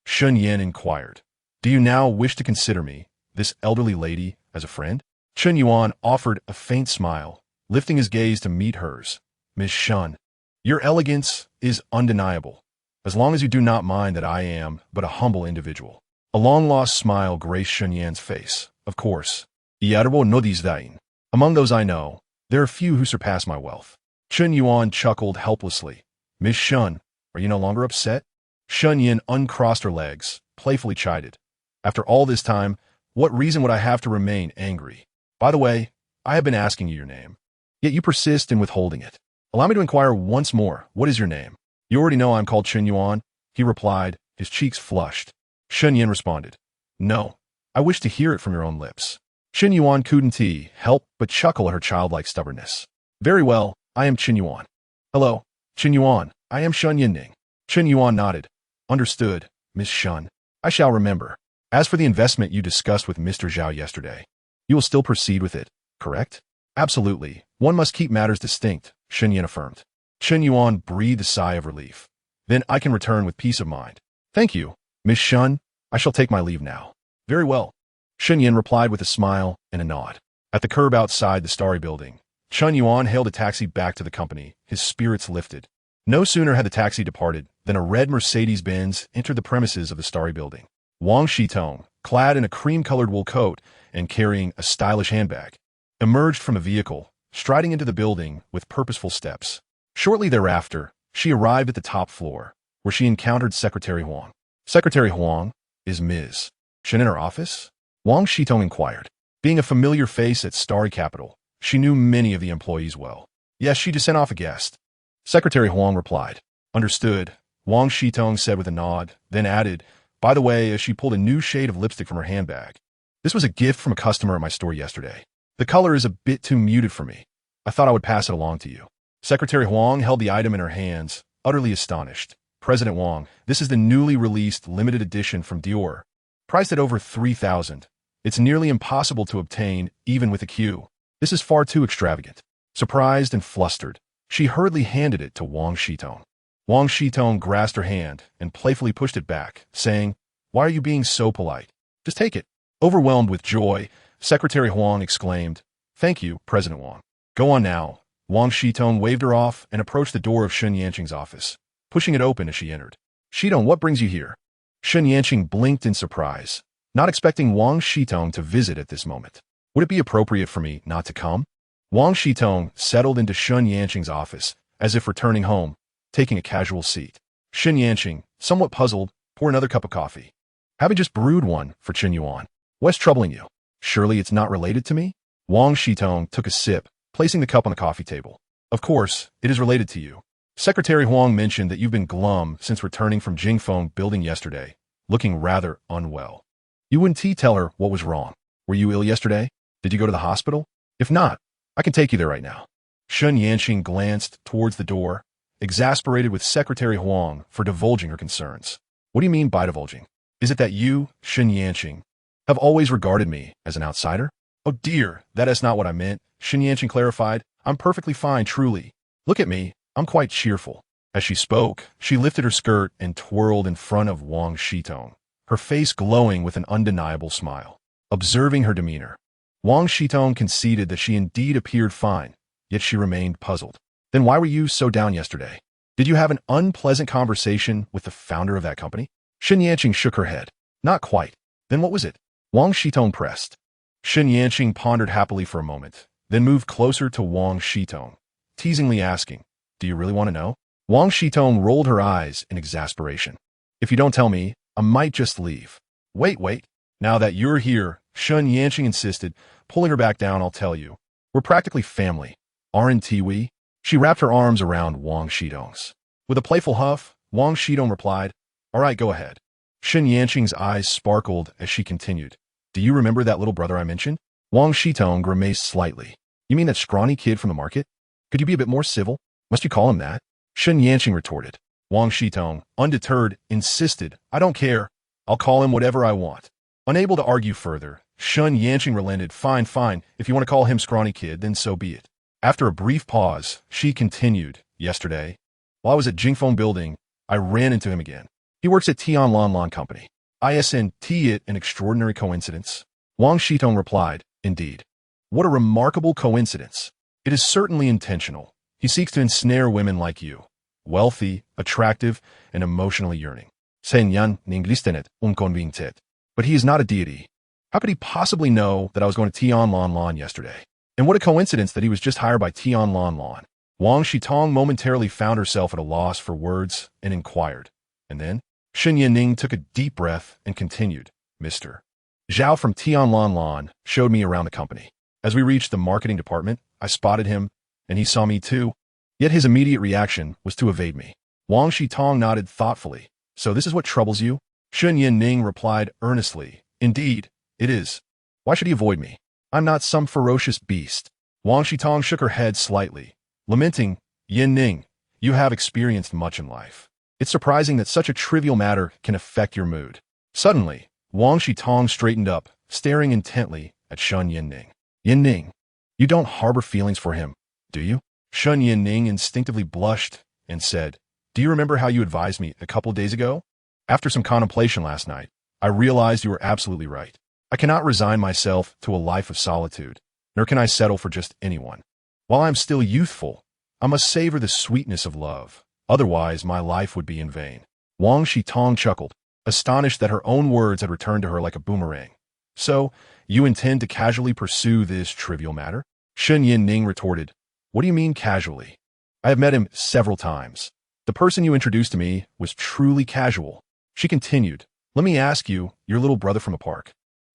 A: Chen Yuan inquired, "Do you now wish to consider me, this elderly lady, as a friend?" Chen Yuan offered a faint smile, lifting his gaze to meet hers. "Miss Shun, your elegance is undeniable, as long as you do not mind that I am but a humble individual." A long-lost smile graced Chen Yuan's face. "Of course. Among those I know, there are few who surpass my wealth." Chen Yuan chuckled helplessly. "Miss Shun, are you no longer upset?" Chen Yuan uncrossed her legs, playfully chided. "After all this time, what reason would I have to remain angry? By the way, I have been asking you your name, yet you persist in withholding it. Allow me to inquire once more, what is your name?" "You already know I am called Chen Yuan," he replied, his cheeks flushed. Chen Yuan responded, "No, I wish to hear it from your own lips." Chen Yuan couldn't help but chuckle at her childlike stubbornness. "Very well, I am Chen Yuan." "Hello, Chen Yuan, I am Chen Yuan." Chen Yuan nodded. "Understood, Miss Shun. I shall remember. As for the investment you discussed with Mr. Zhao yesterday, you will still proceed with it, correct?" "Absolutely. One must keep matters distinct," Chen Yuan affirmed. Chen Yuan breathed a sigh of relief. "Then I can return with peace of mind." "Thank you, Miss Shun. I shall take my leave now." "Very well." Chen Yuan replied with a smile and a nod. At the curb outside the starry building, Chen Yuan hailed a taxi back to the company, his spirits lifted. No sooner had the taxi departed than a red Mercedes-Benz entered the premises of the starry building. Wang Shitong, clad in a cream-colored wool coat and carrying a stylish handbag, emerged from a vehicle, striding into the building with purposeful steps. Shortly thereafter, she arrived at the top floor, where she encountered Secretary Huang. "Secretary Huang, is Ms. Chen in her office?" Wang Shitong inquired. Being a familiar face at Starry Capital, she knew many of the employees well. "Yes, she just sent off a guest." Secretary Huang replied. "Understood," Wang Shitong said with a nod, then added, "By the way," as she pulled a new shade of lipstick from her handbag. "This was a gift from a customer at my store yesterday. The color is a bit too muted for me. I thought I would pass it along to you." Secretary Huang held the item in her hands, utterly astonished. "President Huang, this is the newly released limited edition from Dior, priced at over 3,000. It's nearly impossible to obtain, even with a queue. This is far too extravagant. Surprised and flustered, she hurriedly handed it to Wang Shitong. Wang Shitong grasped her hand and playfully pushed it back, saying, "Why are you being so polite? Just take it." Overwhelmed with joy, Secretary Huang exclaimed, "Thank you, President Wang." "Go on now." Wang Shitong waved her off and approached the door of Shen Yanqing's office, pushing it open as she entered. "Shitong, what brings you here?" Shen Yanqing blinked in surprise, not expecting Wang Shitong to visit at this moment. "Would it be appropriate for me not to come?" Wang Shitong settled into Shen Yanqing's office, as if returning home, taking a casual seat. Shen Yanqing, somewhat puzzled, poured another cup of coffee. "Having just brewed one for Chen Yuan. What's troubling you? Surely it's not related to me?" Wang Shitong took a sip, placing the cup on the coffee table. "Of course, it is related to you. Secretary Huang mentioned that you've been glum since returning from Jingfeng building yesterday, looking rather unwell. You wouldn't tell her what was wrong. Were you ill yesterday? Did you go to the hospital? If not, I can take you there right now." Shen Yanqing glanced towards the door, exasperated with Secretary Huang for divulging her concerns. "What do you mean by divulging? Is it that you, Shen Yanqing, have always regarded me as an outsider?" "Oh dear, that is not what I meant," Shen Yanqing clarified. "I'm perfectly fine, truly. Look at me, I'm quite cheerful." As she spoke, she lifted her skirt and twirled in front of Wang Shitong, her face glowing with an undeniable smile. Observing her demeanor, Wang Shitong conceded that she indeed appeared fine, yet she remained puzzled. "Then why were you so down yesterday? Did you have an unpleasant conversation with the founder of that company?" Shen Yanqing shook her head. "Not quite." "Then what was it?" Wang Shitong pressed. Shen Yanqing pondered happily for a moment, then moved closer to Wang Shitong, teasingly asking, "Do you really want to know?" Wang Shitong rolled her eyes in exasperation. "If you don't tell me, I might just leave." Wait. Now that you're here," Shen Yanqing insisted, pulling her back down. "I'll tell you. We're practically family, aren't we?" She wrapped her arms around Wang Shitong's. With a playful huff, Wang Shitong replied, "All right, go ahead." Shen Yanqing's eyes sparkled as she continued. "Do you remember that little brother I mentioned?" Wang Shitong grimaced slightly. "You mean that scrawny kid from the market? Could you be a bit more civil? Must you call him that?" Shen Yanqing retorted. Wang Shitong, undeterred, insisted, "I don't care. I'll call him whatever I want." Unable to argue further, Shen Yanqing relented. Fine. If you want to call him scrawny kid, then so be it." After a brief pause, she continued, "Yesterday, while I was at Jingfeng building, I ran into him again. He works at Tian Lan Company. Isn't it an extraordinary coincidence?" Wang Shitong replied, "Indeed. What a remarkable coincidence. It is certainly intentional. He seeks to ensnare women like you, wealthy, attractive, and emotionally yearning. Senyan ninglistenet unconvinced. But he is not a deity. How could he possibly know that I was going to Tian Lan yesterday? And what a coincidence that he was just hired by Tian Lan. Wang Shitong momentarily found herself at a loss for words and inquired. And then, Shen Yanning took a deep breath and continued, "Mr. Zhao from Tian Lan showed me around the company. As we reached the marketing department, I spotted him, and he saw me too. Yet his immediate reaction was to evade me." Wang Shitong nodded thoughtfully. "So this is what troubles you?" Shen Yanning replied earnestly, "Indeed, it is. Why should he avoid me? I'm not some ferocious beast." Wang Shitong shook her head slightly, lamenting, "Yanning, you have experienced much in life. It's surprising that such a trivial matter can affect your mood." Suddenly, Wang Shitong straightened up, staring intently at Shen Yanning. "Yanning, you don't harbor feelings for him, do you?" Shen Yanning instinctively blushed and said, "Do you remember how you advised me a couple of days ago? After some contemplation last night, I realized you were absolutely right. I cannot resign myself to a life of solitude, nor can I settle for just anyone. While I am still youthful, I must savor the sweetness of love. Otherwise, my life would be in vain." Wang Shitong chuckled, astonished that her own words had returned to her like a boomerang. "So, you intend to casually pursue this trivial matter?" Shen Yanning retorted, "What do you mean casually? I have met him several times. The person you introduced to me was truly casual." She continued, "Let me ask you, your little brother from a park.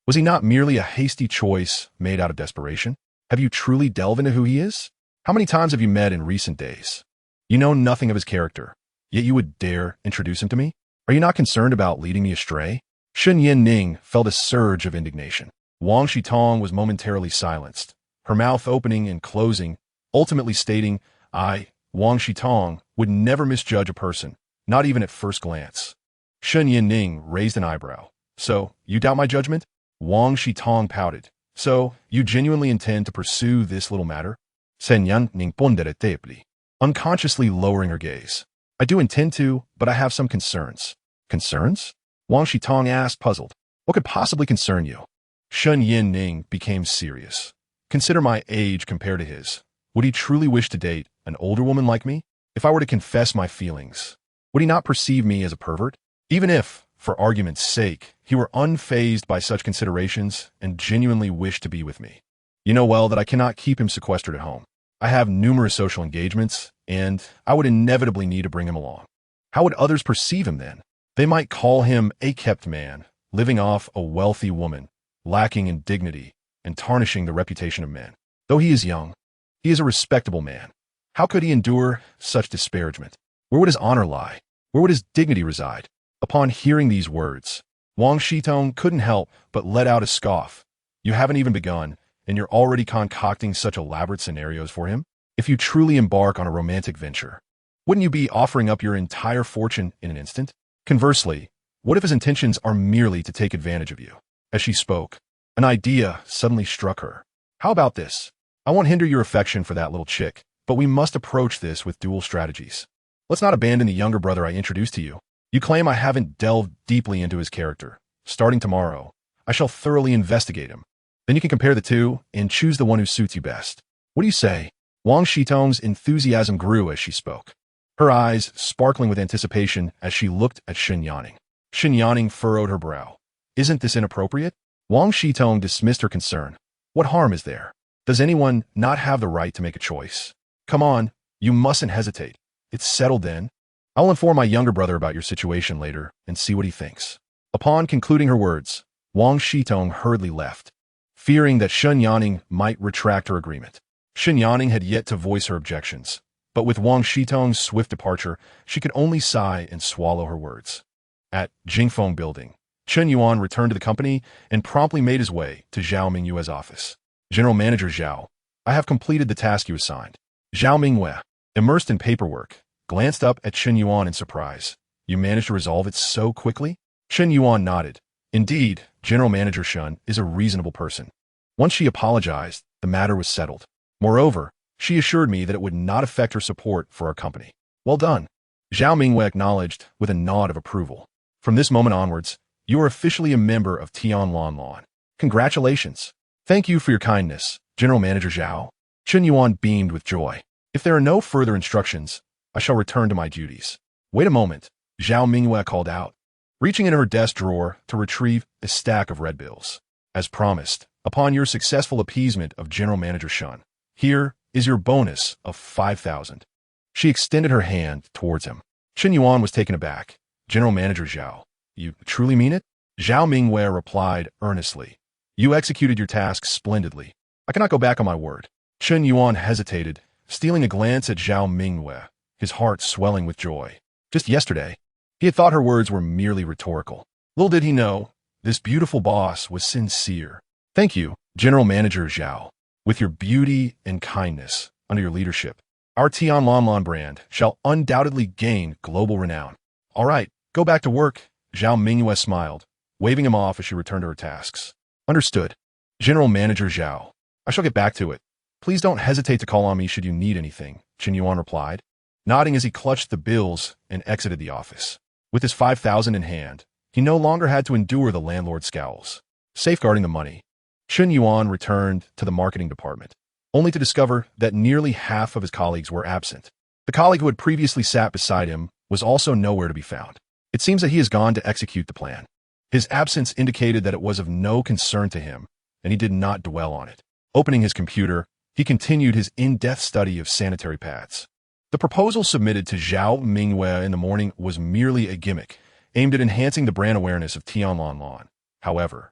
A: Was he not merely a hasty choice made out of desperation? Have you truly delved into who he is? How many times have you met in recent days? You know nothing of his character, yet you would dare introduce him to me? Are you not concerned about leading me astray?" Shen Yanning felt a surge of indignation. Wang Shitong was momentarily silenced, her mouth opening and closing, ultimately stating, Wang Shitong, would never misjudge a person, not even at first glance." Shen Yanning raised an eyebrow. "So, you doubt my judgment? Wang Shitong pouted. So, you genuinely intend to pursue this little matter? Chen Yuan ponderatebly, unconsciously lowering her gaze. I do intend to, but I have some concerns. Concerns? Wang Shitong asked, puzzled. What could possibly concern you? Shen Yin became serious. Consider my age compared to his. Would he truly wish to date an older woman like me? If I were to confess my feelings, would he not perceive me as a pervert? Even if, for argument's sake, he were unfazed by such considerations and genuinely wished to be with me. You know well that I cannot keep him sequestered at home. I have numerous social engagements, and I would inevitably need to bring him along. How would others perceive him then? They might call him a kept man, living off a wealthy woman, lacking in dignity, and tarnishing the reputation of men. Though he is young, he is a respectable man. How could he endure such disparagement? Where would his honor lie? Where would his dignity reside? Upon hearing these words, Wang Shitong couldn't help but let out a scoff. You haven't even begun, and you're already concocting such elaborate scenarios for him? If you truly embark on a romantic venture, wouldn't you be offering up your entire fortune in an instant? Conversely, what if his intentions are merely to take advantage of you? As she spoke, an idea suddenly struck her. How about this? I won't hinder your affection for that little chick, but we must approach this with dual strategies. Let's not abandon the younger brother I introduced to you. You claim I haven't delved deeply into his character. Starting tomorrow, I shall thoroughly investigate him. Then you can compare the two and choose the one who suits you best. What do you say? Wang Shitong's enthusiasm grew as she spoke, her eyes sparkling with anticipation as she looked at Chen Yuan. Chen Yuan furrowed her brow. Isn't this inappropriate? Wang Shitong dismissed her concern. What harm is there? Does anyone not have the right to make a choice? Come on, you mustn't hesitate. It's settled then. I'll inform my younger brother about your situation later and see what he thinks. Upon concluding her words, Wang Shitong hurriedly left, fearing that Chen Yuan might retract her agreement. Chen Yuan had yet to voice her objections, but with Wang Shitong's swift departure, she could only sigh and swallow her words. At Jingfeng Building, Chen Yuan returned to the company and promptly made his way to Zhao Mingyue's office. General Manager Zhao, I have completed the task you assigned. Zhao Mingyue, immersed in paperwork, glanced up at Chen Yuan in surprise. You managed to resolve it so quickly? Chen Yuan nodded. Indeed, General Manager Shun is a reasonable person. Once she apologized, the matter was settled. Moreover, she assured me that it would not affect her support for our company. Well done. Zhao Mingyue acknowledged with a nod of approval. From this moment onwards, you are officially a member of Tianlanlan. Congratulations. Thank you for your kindness, General Manager Zhao. Chen Yuan beamed with joy. If there are no further instructions, I shall return to my duties. Wait a moment, Zhao Mingyue called out, reaching into her desk drawer to retrieve a stack of red bills. As promised, upon your successful appeasement of General Manager Shun, here is your bonus of 5,000. She extended her hand towards him. Chen Yuan was taken aback. General Manager Zhao, you truly mean it? Zhao Mingyue replied earnestly. You executed your task splendidly. I cannot go back on my word. Chen Yuan hesitated, stealing a glance at Zhao Mingyue, his heart swelling with joy. Just yesterday, he had thought her words were merely rhetorical. Little did he know, this beautiful boss was sincere. Thank you, General Manager Zhao. With your beauty and kindness under your leadership, our Tianlanlan brand shall undoubtedly gain global renown. All right, go back to work, Zhao Mingyue smiled, waving him off as she returned to her tasks. Understood. General Manager Zhao, I shall get back to it. Please don't hesitate to call on me should you need anything, Chen Yuan replied, nodding as he clutched the bills and exited the office. With his 5,000 in hand, he no longer had to endure the landlord's scowls. Safeguarding the money, Chen Yuan returned to the marketing department, only to discover that nearly half of his colleagues were absent. The colleague who had previously sat beside him was also nowhere to be found. It seems that he has gone to execute the plan. His absence indicated that it was of no concern to him, and he did not dwell on it. Opening his computer, he continued his in-depth study of sanitary pads. The proposal submitted to Zhao Mingyue in the morning was merely a gimmick, aimed at enhancing the brand awareness of Tianlanlan. However,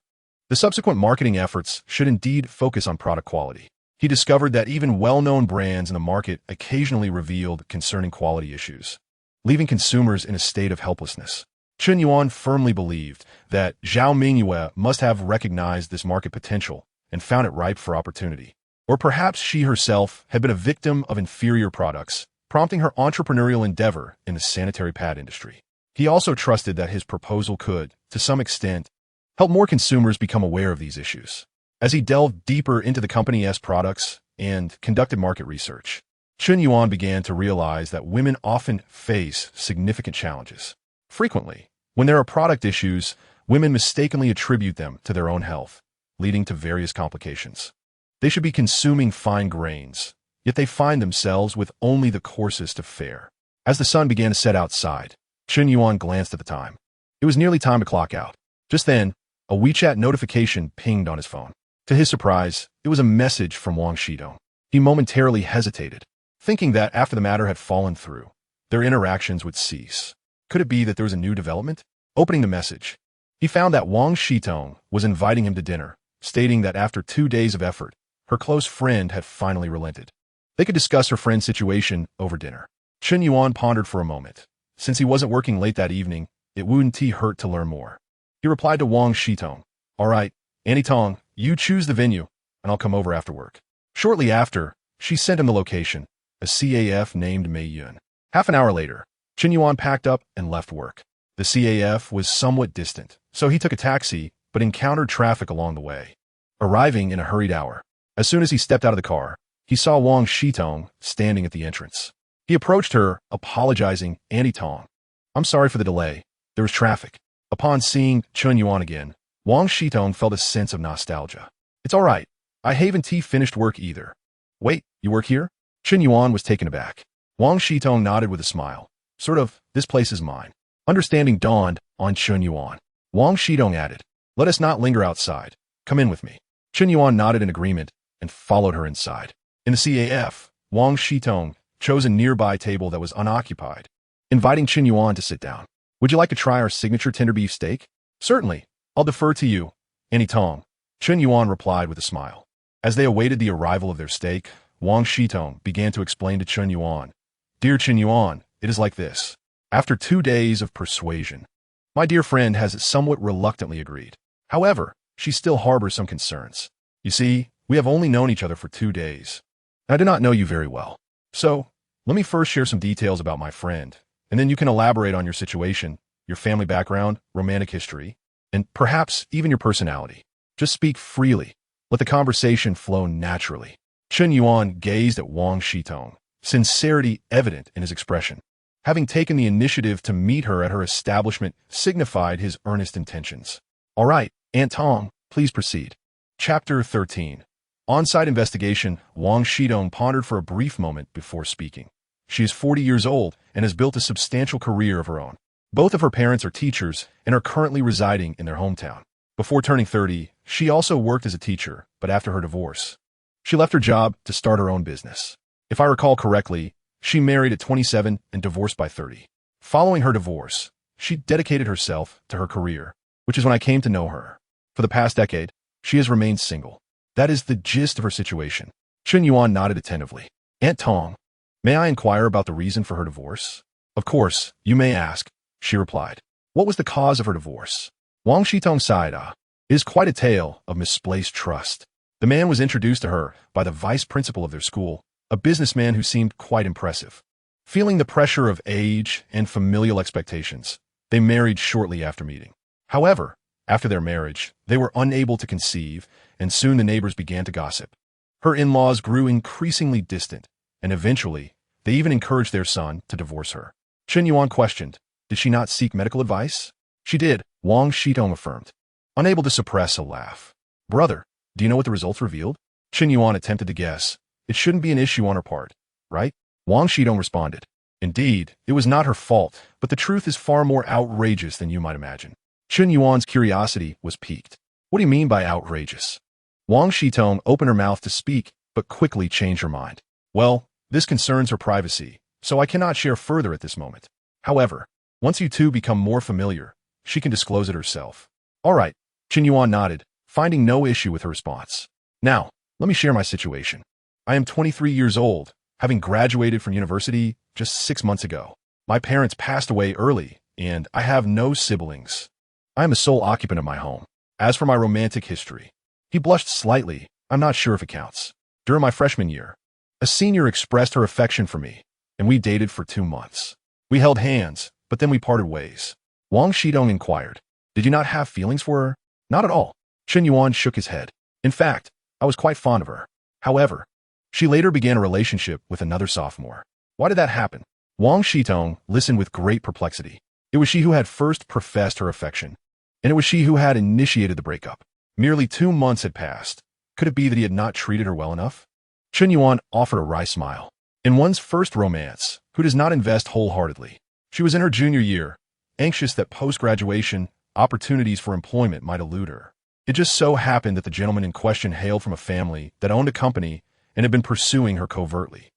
A: the subsequent marketing efforts should indeed focus on product quality. He discovered that even well-known brands in the market occasionally revealed concerning quality issues, leaving consumers in a state of helplessness. Chen Yuan firmly believed that Zhao Mingyue must have recognized this market potential and found it ripe for opportunity. Or perhaps she herself had been a victim of inferior products, prompting her entrepreneurial endeavor in the sanitary pad industry. He also trusted that his proposal could, to some extent, help more consumers become aware of these issues. As he delved deeper into the company's products and conducted market research, Chen Yuan began to realize that women often face significant challenges. Frequently, when there are product issues, women mistakenly attribute them to their own health, leading to various complications. They should be consuming fine grains, yet they find themselves with only the coarsest of fare. As the sun began to set outside, Chen Yuan glanced at the time. It was nearly time to clock out. Just then, a WeChat notification pinged on his phone. To his surprise, it was a message from Wang Shidong. He momentarily hesitated, thinking that after the matter had fallen through, their interactions would cease. Could it be that there was a new development? Opening the message, he found that Wang Shitong was inviting him to dinner, stating that after 2 days of effort, her close friend had finally relented. They could discuss her friend's situation over dinner. Chen Yuan pondered for a moment. Since he wasn't working late that evening, it wouldn't hurt to learn more. He replied to Wang Shitong, "All right, Annie Tong, you choose the venue, and I'll come over after work." Shortly after, she sent him the location, a CAF named Mei Yun. Half an hour later, Chen Yuan packed up and left work. The CAF was somewhat distant, so he took a taxi, but encountered traffic along the way. Arriving in a hurried hour, as soon as he stepped out of the car, he saw Wang Shitong standing at the entrance. He approached her, apologizing, "Annie Tong, I'm sorry for the delay. There was traffic." Upon seeing Chen Yuan again, Wang Shitong felt a sense of nostalgia. "It's all right. I haven't finished work either." "Wait, you work here?" Chen Yuan was taken aback. Wang Shitong nodded with a smile. "Sort of, this place is mine." Understanding dawned on Chen Yuan. Wang Shitong added, "Let us not linger outside. Come in with me." Chen Yuan nodded in agreement and followed her inside. In the CAF, Wang Shitong chose a nearby table that was unoccupied, inviting Chen Yuan to sit down. "Would you like to try our signature tender beef steak?" "Certainly. I'll defer to you, Annie Tong," Chen Yuan replied with a smile. As they awaited the arrival of their steak, Wang Shitong began to explain to Chen Yuan, "Dear Chen Yuan, it is like this. After 2 days of persuasion, my dear friend has somewhat reluctantly agreed. However, she still harbors some concerns. You see, we have only known each other for 2 days. I do not know you very well. So, let me first share some details about my friend, and then you can elaborate on your situation, your family background, romantic history, and perhaps even your personality. Just speak freely. Let the conversation flow naturally." Chen Yuan gazed at Wang Shitong, sincerity evident in his expression. Having taken the initiative to meet her at her establishment signified his earnest intentions. "All right, Aunt Tong, please proceed." Chapter 13. On-site investigation. Wang Shitong pondered for a brief moment before speaking. She is 40 years old and has built a substantial career of her own. Both of her parents are teachers and are currently residing in their hometown. Before turning 30, she also worked as a teacher, but after her divorce, she left her job to start her own business. If I recall correctly, she married at 27 and divorced by 30. Following her divorce, she dedicated herself to her career, which is when I came to know her. For the past decade, she has remained single. That is the gist of her situation. Chen Yuan nodded attentively. "Aunt Tong, may I inquire about the reason for her divorce?" "Of course, you may ask," she replied. "What was the cause of her divorce?" Wang Shitong sighed. It is quite a tale of misplaced trust. The man was introduced to her by the vice principal of their school, a businessman who seemed quite impressive. Feeling the pressure of age and familial expectations, they married shortly after meeting. However, after their marriage, they were unable to conceive, and soon the neighbors began to gossip. Her in-laws grew increasingly distant, and eventually, they even encouraged their son to divorce her. Chen Yuan questioned, "Did she not seek medical advice?" "She did," Wang Shitong affirmed, unable to suppress a laugh. "Brother, do you know what the results revealed?" Chen Yuan attempted to guess. "It shouldn't be an issue on her part, right?" Wang Shitong responded, "Indeed, it was not her fault, but the truth is far more outrageous than you might imagine." Chen Yuan's curiosity was piqued. "What do you mean by outrageous?" Wang Shitong opened her mouth to speak, but quickly changed her mind. "Well, this concerns her privacy, so I cannot share further at this moment. However, once you two become more familiar, she can disclose it herself." "All right," Chen Yuan nodded, finding no issue with her response. "Now, let me share my situation. I am 23 years old, having graduated from university just 6 months ago. My parents passed away early, and I have no siblings. I am a sole occupant of my home. As for my romantic history," he blushed slightly, "I'm not sure if it counts. During my freshman year, a senior expressed her affection for me, and we dated for 2 months. We held hands, but then we parted ways." Wang Shitong inquired, "Did you not have feelings for her?" Not at all. Chen Yuan shook his head. In fact, I was quite fond of her. However, she later began a relationship with another sophomore. Why did that happen? Wang Shitong listened with great perplexity. It was she who had first professed her affection, and it was she who had initiated the breakup. Merely 2 months had passed. Could it be that he had not treated her well enough? Chen Yuan offered a wry smile. In one's first romance, who does not invest wholeheartedly? She was in her junior year, anxious that post-graduation opportunities for employment might elude her. It just so happened that the gentleman in question hailed from a family that owned a company and had been pursuing her covertly.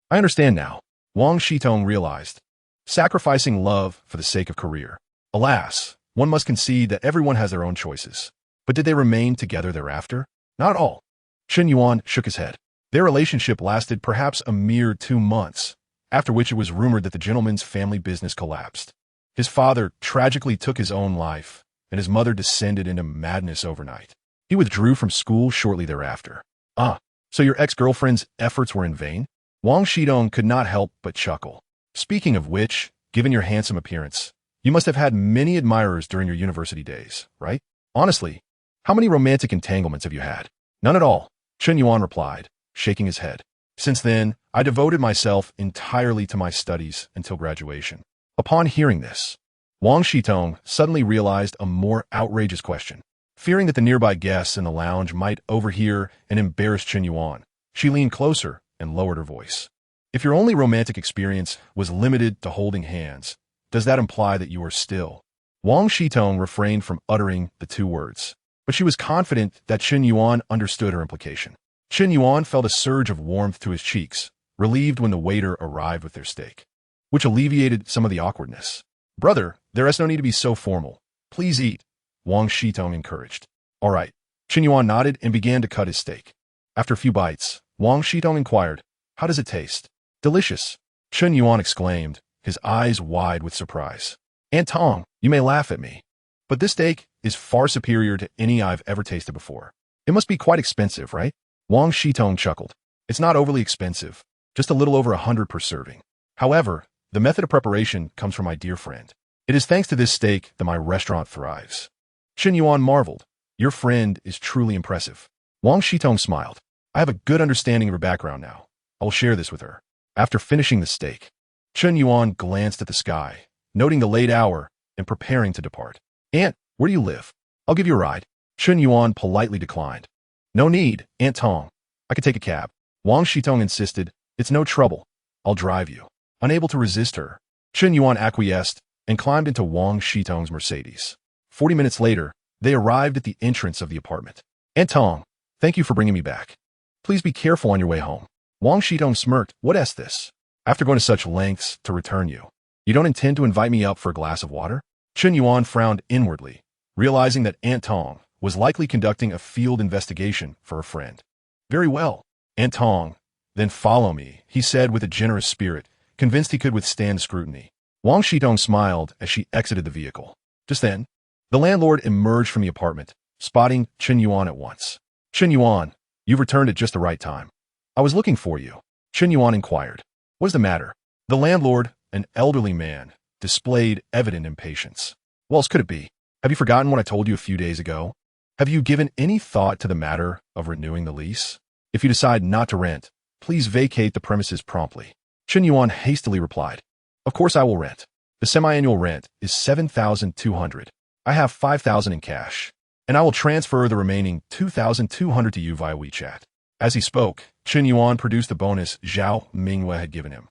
A: I understand now, Wang Shitong realized. Sacrificing love for the sake of career. Alas, one must concede that everyone has their own choices. But did they remain together thereafter? Not at all. Chen Yuan shook his head. Their relationship lasted perhaps a mere 2 months, after which it was rumored that the gentleman's family business collapsed. His father tragically took his own life, and his mother descended into madness overnight. He withdrew from school shortly thereafter. So your ex-girlfriend's efforts were in vain? Wang Shidong could not help but chuckle. Speaking of which, given your handsome appearance, you must have had many admirers during your university days, right? Honestly, how many romantic entanglements have you had? None at all, Chen Yuan replied, shaking his head. Since then, I devoted myself entirely to my studies until graduation. Upon hearing this, Wang Shitong suddenly realized a more outrageous question. Fearing that the nearby guests in the lounge might overhear and embarrass Chen Yuan, she leaned closer and lowered her voice. If your only romantic experience was limited to holding hands, does that imply that you are still? Wang Shitong refrained from uttering the 2 words, but she was confident that Chen Yuan understood her implication. Chen Yuan felt a surge of warmth to his cheeks, relieved when the waiter arrived with their steak, which alleviated some of the awkwardness. Brother, there is no need to be so formal. Please eat, Wang Shitong encouraged. All right. Chen Yuan nodded and began to cut his steak. After a few bites, Wang Shitong inquired, how does it taste? Delicious, Chen Yuan exclaimed, his eyes wide with surprise. Aunt Tong, you may laugh at me, but this steak is far superior to any I've ever tasted before. It must be quite expensive, right? Wang Shitong chuckled. It's not overly expensive, just a little over 100 per serving. However, the method of preparation comes from my dear friend. It is thanks to this steak that my restaurant thrives. Chen Yuan marveled. Your friend is truly impressive. Wang Shitong smiled. I have a good understanding of her background now. I will share this with her. After finishing the steak, Chen Yuan glanced at the sky, noting the late hour and preparing to depart. Aunt, where do you live? I'll give you a ride. Chen Yuan politely declined. No need, Aunt Tong. I could take a cab. Wang Shitong insisted. It's no trouble. I'll drive you. Unable to resist her, Chen Yuan acquiesced and climbed into Wang Shitong's Mercedes. 40 minutes later, they arrived at the entrance of the apartment. Aunt Tong, thank you for bringing me back. Please be careful on your way home. Wang Shitong smirked. What is this? After going to such lengths to return you, you don't intend to invite me up for a glass of water? Chen Yuan frowned inwardly, realizing that Aunt Tong was likely conducting a field investigation for a friend. Very well, Aunt Tong, then follow me, he said with a generous spirit, convinced he could withstand scrutiny. Wang Shitong smiled as she exited the vehicle. Just then, the landlord emerged from the apartment, spotting Chen Yuan at once. Chen Yuan, you've returned at just the right time. I was looking for you, Chen Yuan inquired. What's the matter? The landlord, an elderly man, displayed evident impatience. What else could it be? Have you forgotten what I told you a few days ago? Have you given any thought to the matter of renewing the lease? If you decide not to rent, please vacate the premises promptly. Chen Yuan hastily replied. Of course I will rent. The semi-annual rent is 7,200. I have 5,000 in cash, and I will transfer the remaining 2,200 to you via WeChat. As he spoke, Chen Yuan produced the bonus Zhao Mingwei had given him.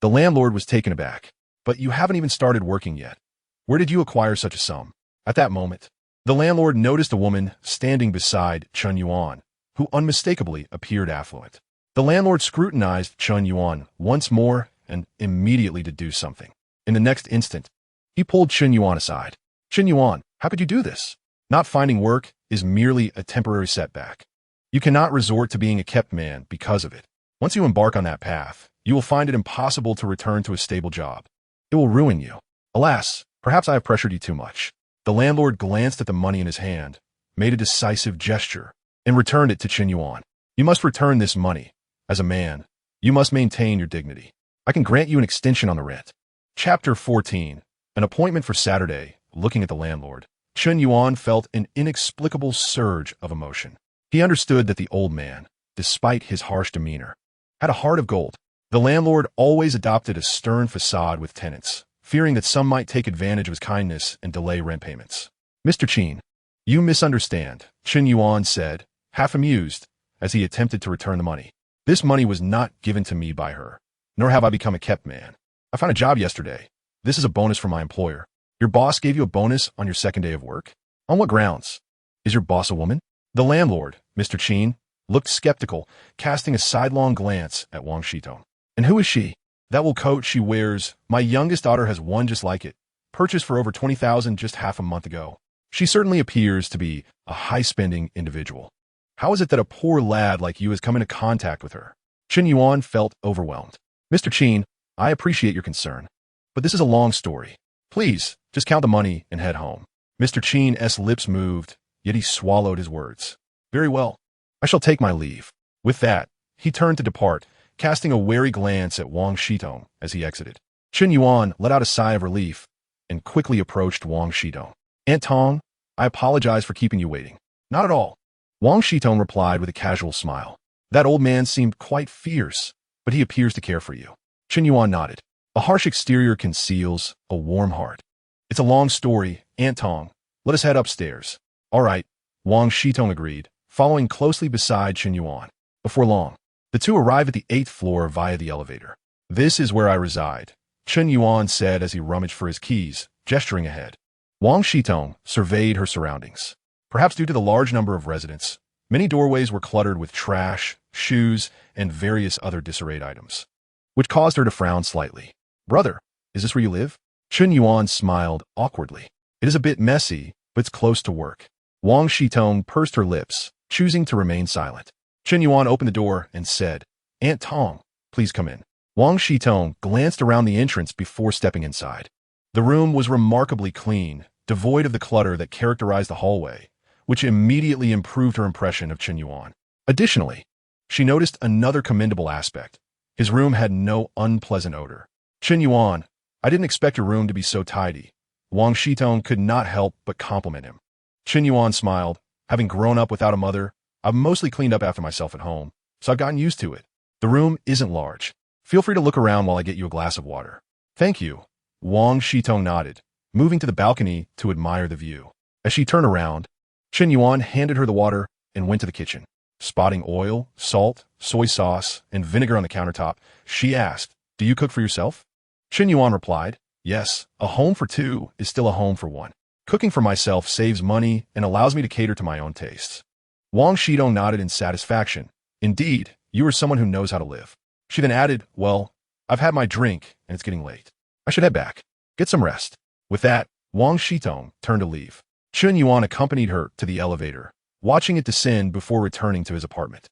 A: The landlord was taken aback. But you haven't even started working yet. Where did you acquire such a sum? At that moment, the landlord noticed a woman standing beside Chen Yuan, who unmistakably appeared affluent. The landlord scrutinized Chen Yuan once more and immediately deduced something. In the next instant, he pulled Chen Yuan aside. Chen Yuan, how could you do this? Not finding work is merely a temporary setback. You cannot resort to being a kept man because of it. Once you embark on that path, you will find it impossible to return to a stable job. It will ruin you. Alas, perhaps I have pressured you too much. The landlord glanced at the money in his hand, made a decisive gesture, and returned it to Chen Yuan. You must return this money. As a man, you must maintain your dignity. I can grant you an extension on the rent. Chapter 14. An appointment for Saturday. Looking at the landlord, Chen Yuan felt an inexplicable surge of emotion. He understood that the old man, despite his harsh demeanor, had a heart of gold. The landlord always adopted a stern facade with tenants, fearing that some might take advantage of his kindness and delay rent payments. Mr. Chen, you misunderstand, Chen Yuan said, half amused, as he attempted to return the money. This money was not given to me by her, nor have I become a kept man. I found a job yesterday. This is a bonus from my employer. Your boss gave you a bonus on your second day of work? On what grounds? Is your boss a woman? The landlord, Mr. Chen, looked skeptical, casting a sidelong glance at Wang Shitong. And who is she? That wool coat she wears, my youngest daughter has one just like it, purchased for over 20,000 just half a month ago. She certainly appears to be a high-spending individual. How is it that a poor lad like you has come into contact with her? Chen Yuan felt overwhelmed. Mr. Chen, I appreciate your concern, but this is a long story. Please, just count the money and head home. Mr. Chen's lips moved, yet he swallowed his words. Very well. I shall take my leave. With that, he turned to depart, casting a wary glance at Wang Shitong as he exited. Chen Yuan let out a sigh of relief and quickly approached Wang Shitong. Aunt Tong, I apologize for keeping you waiting. Not at all. Wang Shitong replied with a casual smile. That old man seemed quite fierce, but he appears to care for you. Chen Yuan nodded. A harsh exterior conceals a warm heart. It's a long story, Aunt Tong. Let us head upstairs. All right, Wang Shitong agreed, following closely beside Chen Yuan. Before long, the two arrived at the 8th floor via the elevator. This is where I reside, Chen Yuan said as he rummaged for his keys, gesturing ahead. Wang Shitong surveyed her surroundings. Perhaps due to the large number of residents, many doorways were cluttered with trash, shoes, and various other disarrayed items, which caused her to frown slightly. Brother, is this where you live? Chen Yuan smiled awkwardly. It is a bit messy, but it's close to work. Wang Shitong pursed her lips, choosing to remain silent. Chen Yuan opened the door and said, Aunt Tong, please come in. Wang Shitong glanced around the entrance before stepping inside. The room was remarkably clean, devoid of the clutter that characterized the hallway, which immediately improved her impression of Chen Yuan. Additionally, she noticed another commendable aspect. His room had no unpleasant odor. Chen Yuan, I didn't expect your room to be so tidy. Wang Shitong could not help but compliment him. Chen Yuan smiled. Having grown up without a mother, I've mostly cleaned up after myself at home, so I've gotten used to it. The room isn't large. Feel free to look around while I get you a glass of water. Thank you. Wang Shitong nodded, moving to the balcony to admire the view. As she turned around, Chen Yuan handed her the water and went to the kitchen. Spotting oil, salt, soy sauce, and vinegar on the countertop, she asked, Do you cook for yourself? Chen Yuan replied, Yes, a home for two is still a home for one. Cooking for myself saves money and allows me to cater to my own tastes. Wang Shitong nodded in satisfaction. Indeed, you are someone who knows how to live. She then added, Well, I've had my drink and it's getting late. I should head back. Get some rest. With that, Wang Shitong turned to leave. Chen Yuan accompanied her to the elevator, watching it descend before returning to his apartment.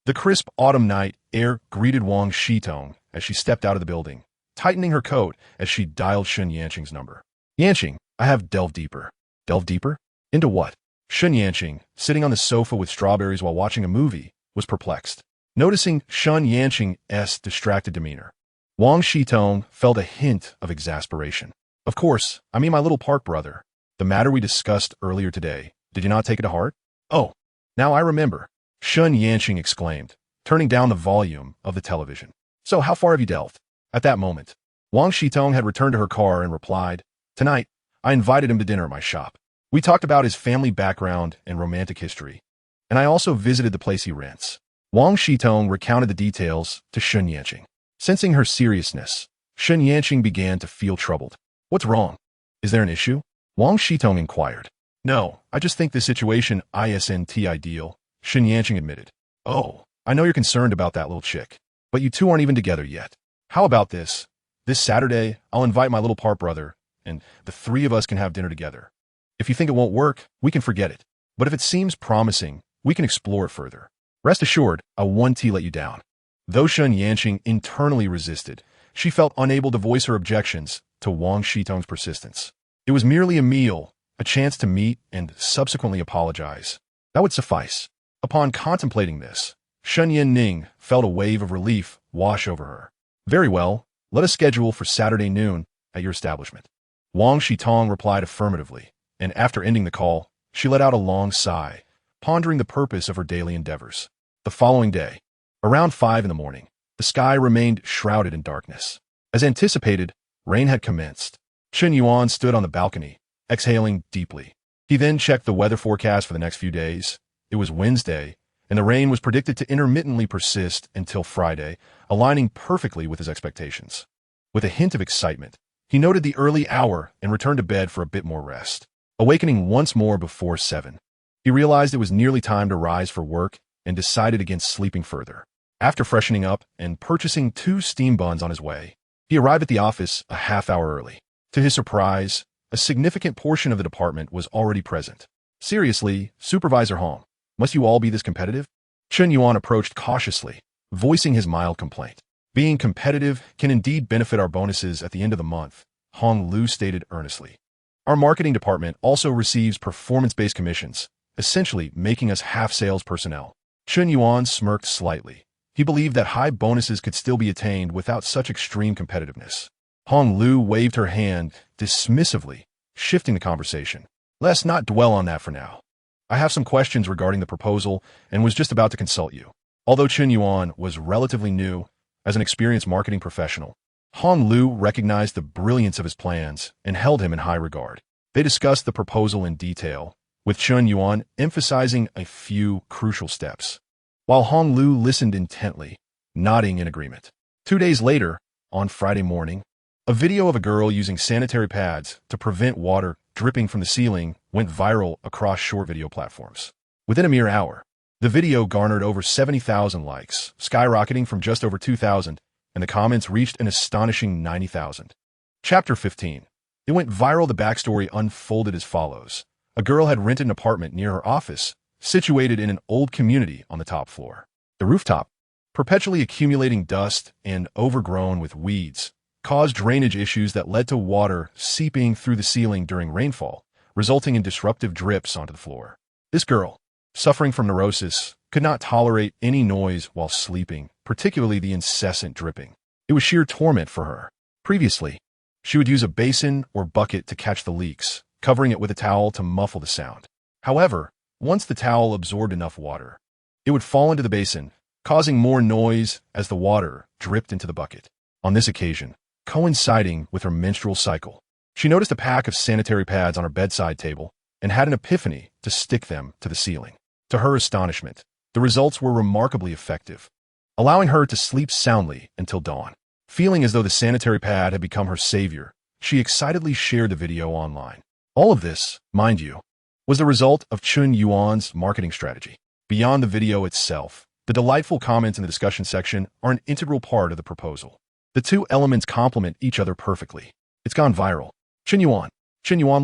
A: The crisp autumn night air greeted Wang Shitong as she stepped out of the building, tightening her coat as she dialed Shen Yanqing's number. Yanqing, I have delved deeper. Delved deeper? Into what? Shen Yanqing, sitting on the sofa with strawberries while watching a movie, was perplexed. Noticing Shen Yanqing's distracted demeanor, Wang Shitong felt a hint of exasperation. Of course, I mean my little park brother. The matter we discussed earlier today. Did you not take it to heart? Oh, now I remember, Shen Yanqing exclaimed, turning down the volume of the television. So how far have you delved? At that moment, Wang Shitong had returned to her car and replied, Tonight, I invited him to dinner at my shop. We talked about his family background and romantic history, and I also visited the place he rents. Wang Shitong recounted the details to Shen Yanqing. Sensing her seriousness, Shen Yanqing began to feel troubled. What's wrong? Is there an issue? Wang Shitong inquired. No, I just think this situation isn't ideal, Shen Yanqing admitted. Oh, I know you're concerned about that little chick, but you two aren't even together yet. How about this? This Saturday, I'll invite my little part brother, and the three of us can have dinner together. If you think it won't work, we can forget it. But if it seems promising, we can explore it further. Rest assured, I won't let you down. Though Shen Yanqing internally resisted, she felt unable to voice her objections to Wang Shitong's persistence. It was merely a meal, a chance to meet and subsequently apologize. That would suffice. Upon contemplating this, Shen Yanning felt a wave of relief wash over her. Very well, let us schedule for Saturday noon at your establishment. Wang Shitong replied affirmatively, and after ending the call, she let out a long sigh, pondering the purpose of her daily endeavors. The following day, around 5 in the morning, the sky remained shrouded in darkness. As anticipated, rain had commenced. Chen Yuan stood on the balcony, exhaling deeply. He then checked the weather forecast for the next few days. It was Wednesday, and the rain was predicted to intermittently persist until Friday, aligning perfectly with his expectations. With a hint of excitement, he noted the early hour and returned to bed for a bit more rest. Awakening once more before 7, he realized it was nearly time to rise for work and decided against sleeping further. After freshening up and purchasing 2 steam buns on his way, he arrived at the office a half-hour early. To his surprise, a significant portion of the department was already present. Seriously, Supervisor Hong, must you all be this competitive? Chen Yuan approached cautiously, voicing his mild complaint. Being competitive can indeed benefit our bonuses at the end of the month, Hong Lu stated earnestly. Our marketing department also receives performance-based commissions, essentially making us half-sales personnel. Chen Yuan smirked slightly. He believed that high bonuses could still be attained without such extreme competitiveness. Hong Lu waved her hand dismissively, shifting the conversation. Let's not dwell on that for now. I have some questions regarding the proposal and was just about to consult you. Although Chen Yuan was relatively new as an experienced marketing professional, Hong Lu recognized the brilliance of his plans and held him in high regard. They discussed the proposal in detail, with Chen Yuan emphasizing a few crucial steps, while Hong Lu listened intently, nodding in agreement. 2 days later, on Friday morning, a video of a girl using sanitary pads to prevent water dripping from the ceiling went viral across short video platforms. Within a mere hour, the video garnered over 70,000 likes, skyrocketing from just over 2,000, and the comments reached an astonishing 90,000. Chapter 15. It went viral. The backstory unfolded as follows. A girl had rented an apartment near her office, situated in an old community on the top floor. The rooftop, perpetually accumulating dust and overgrown with weeds, caused drainage issues that led to water seeping through the ceiling during rainfall, resulting in disruptive drips onto the floor. This girl, suffering from neurosis, could not tolerate any noise while sleeping, particularly the incessant dripping. It was sheer torment for her. Previously, she would use a basin or bucket to catch the leaks, covering it with a towel to muffle the sound. However, once the towel absorbed enough water, it would fall into the basin, causing more noise as the water dripped into the bucket. On this occasion, coinciding with her menstrual cycle, she noticed a pack of sanitary pads on her bedside table and had an epiphany to stick them to the ceiling. To her astonishment, the results were remarkably effective, allowing her to sleep soundly until dawn. Feeling as though the sanitary pad had become her savior, she excitedly shared the video online. All of this, mind you, was the result of Chen Yuan's marketing strategy. Beyond the video itself, the delightful comments in the discussion section are an integral part of the proposal. The two elements complement each other perfectly. It's gone viral. Chen Yuan,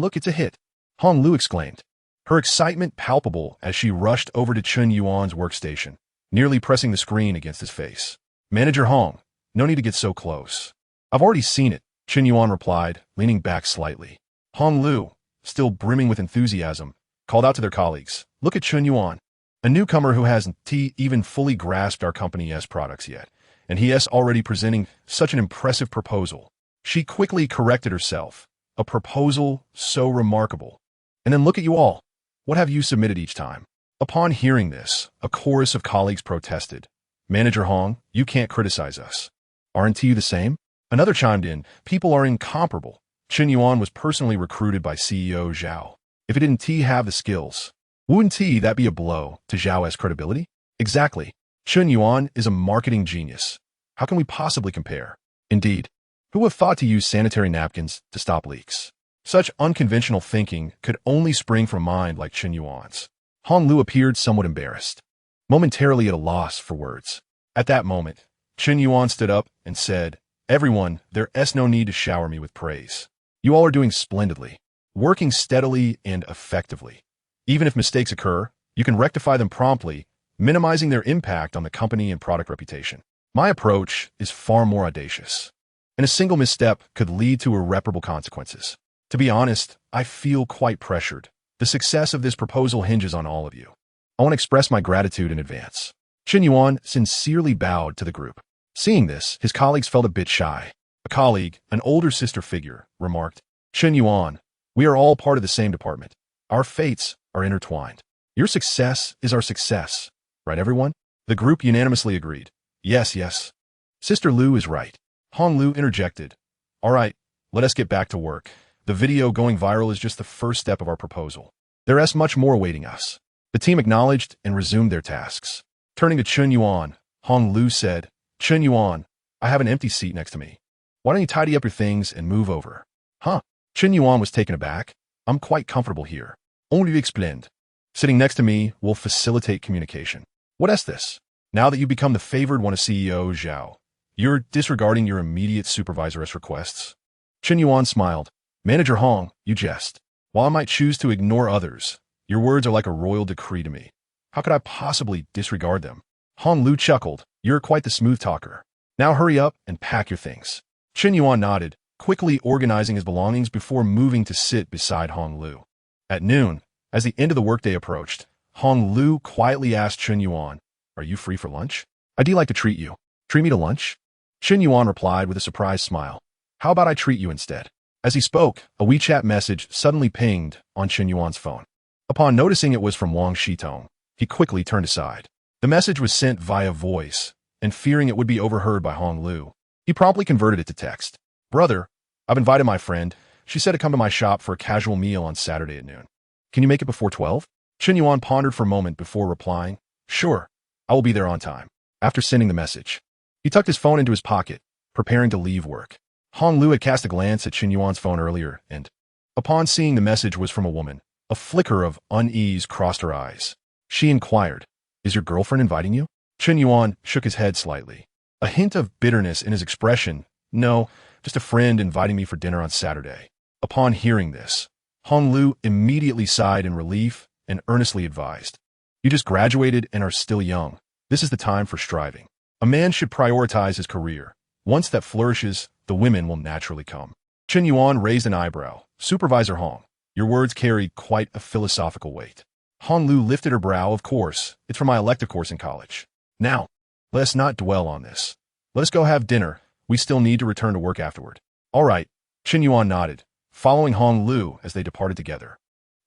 A: look, it's a hit, Hong Lu exclaimed, her excitement palpable as she rushed over to Chen Yuan's workstation, nearly pressing the screen against his face. Manager Hong, no need to get so close. I've already seen it, Chen Yuan replied, leaning back slightly. Hong Lu, still brimming with enthusiasm, called out to their colleagues, look at Chen Yuan, a newcomer who hasn't even fully grasped our company's products yet, and he is already presenting such an impressive proposal. She quickly corrected herself. A proposal so remarkable. And then look at you all. What have you submitted each time? Upon hearing this, a chorus of colleagues protested. Manager Hong, you can't criticize us. Aren't you the same? Another chimed in, people are incomparable. Chen Yuan was personally recruited by CEO Zhao. If he didn't have the skills, wouldn't that be a blow to Zhao's credibility? Exactly. Chen Yuan is a marketing genius. How can we possibly compare? Indeed. Who would have thought to use sanitary napkins to stop leaks? Such unconventional thinking could only spring from a mind like Chen Yuan's. Hong Lu appeared somewhat embarrassed, momentarily at a loss for words. At that moment, Chen Yuan stood up and said, everyone, there's no need to shower me with praise. You all are doing splendidly, working steadily and effectively. Even if mistakes occur, you can rectify them promptly, minimizing their impact on the company and product reputation. My approach is far more audacious, and a single misstep could lead to irreparable consequences. To be honest, I feel quite pressured. The success of this proposal hinges on all of you. I want to express my gratitude in advance. Chen Yuan sincerely bowed to the group. Seeing this, his colleagues felt a bit shy. A colleague, an older sister figure, remarked, Chen Yuan, We are all part of the same department. Our fates are intertwined. Your success is our success. Right, everyone? The group unanimously agreed. Yes, yes. Sister Lu is right. Hong Lu interjected. All right, let us get back to work. The video going viral is just the first step of our proposal. There is much more awaiting us. The team acknowledged and resumed their tasks. Turning to Chen Yuan, Hong Lu said, Chen Yuan, I have an empty seat next to me. Why don't you tidy up your things and move over? Huh? Chen Yuan was taken aback. I'm quite comfortable here. Only explained. Sitting next to me will facilitate communication. What is this? Now that you become the favored one of CEO Zhao, you're disregarding your immediate supervisor's requests? Chen Yuan smiled. Manager Hong, you jest. While I might choose to ignore others, your words are like a royal decree to me. How could I possibly disregard them? Hong Lu chuckled. You're quite the smooth talker. Now hurry up and pack your things. Chen Yuan nodded, quickly organizing his belongings before moving to sit beside Hong Lu. At noon, as the end of the workday approached, Hong Lu quietly asked Chen Yuan, Are you free for lunch? I'd like to treat you. Treat me to lunch? Chen Yuan replied with a surprised smile. How about I treat you instead? As he spoke, a WeChat message suddenly pinged on Chen Yuan's phone. Upon noticing it was from Wang Shitong, he quickly turned aside. The message was sent via voice, and fearing it would be overheard by Hong Lu, he promptly converted it to text. Brother, I've invited my friend. She said to come to my shop for a casual meal on Saturday at noon. Can you make it before 12? Chen Yuan pondered for a moment before replying, Sure, I will be there on time. After sending the message, he tucked his phone into his pocket, preparing to leave work. Hong Lu had cast a glance at Chen Yuan's phone earlier, and, upon seeing the message was from a woman, a flicker of unease crossed her eyes. She inquired, Is your girlfriend inviting you? Chen Yuan shook his head slightly. A hint of bitterness in his expression. No, just a friend inviting me for dinner on Saturday. Upon hearing this, Hong Lu immediately sighed in relief and earnestly advised. You just graduated and are still young. This is the time for striving. A man should prioritize his career. Once that flourishes, the women will naturally come. Chen Yuan raised an eyebrow. Supervisor Hong, your words carry quite a philosophical weight. Hong Lu lifted her brow. Of course, it's for my elective course in college. Now, let us not dwell on this. Let us go have dinner. We still need to return to work afterward. All right, Chen Yuan nodded, following Hong Lu as they departed together.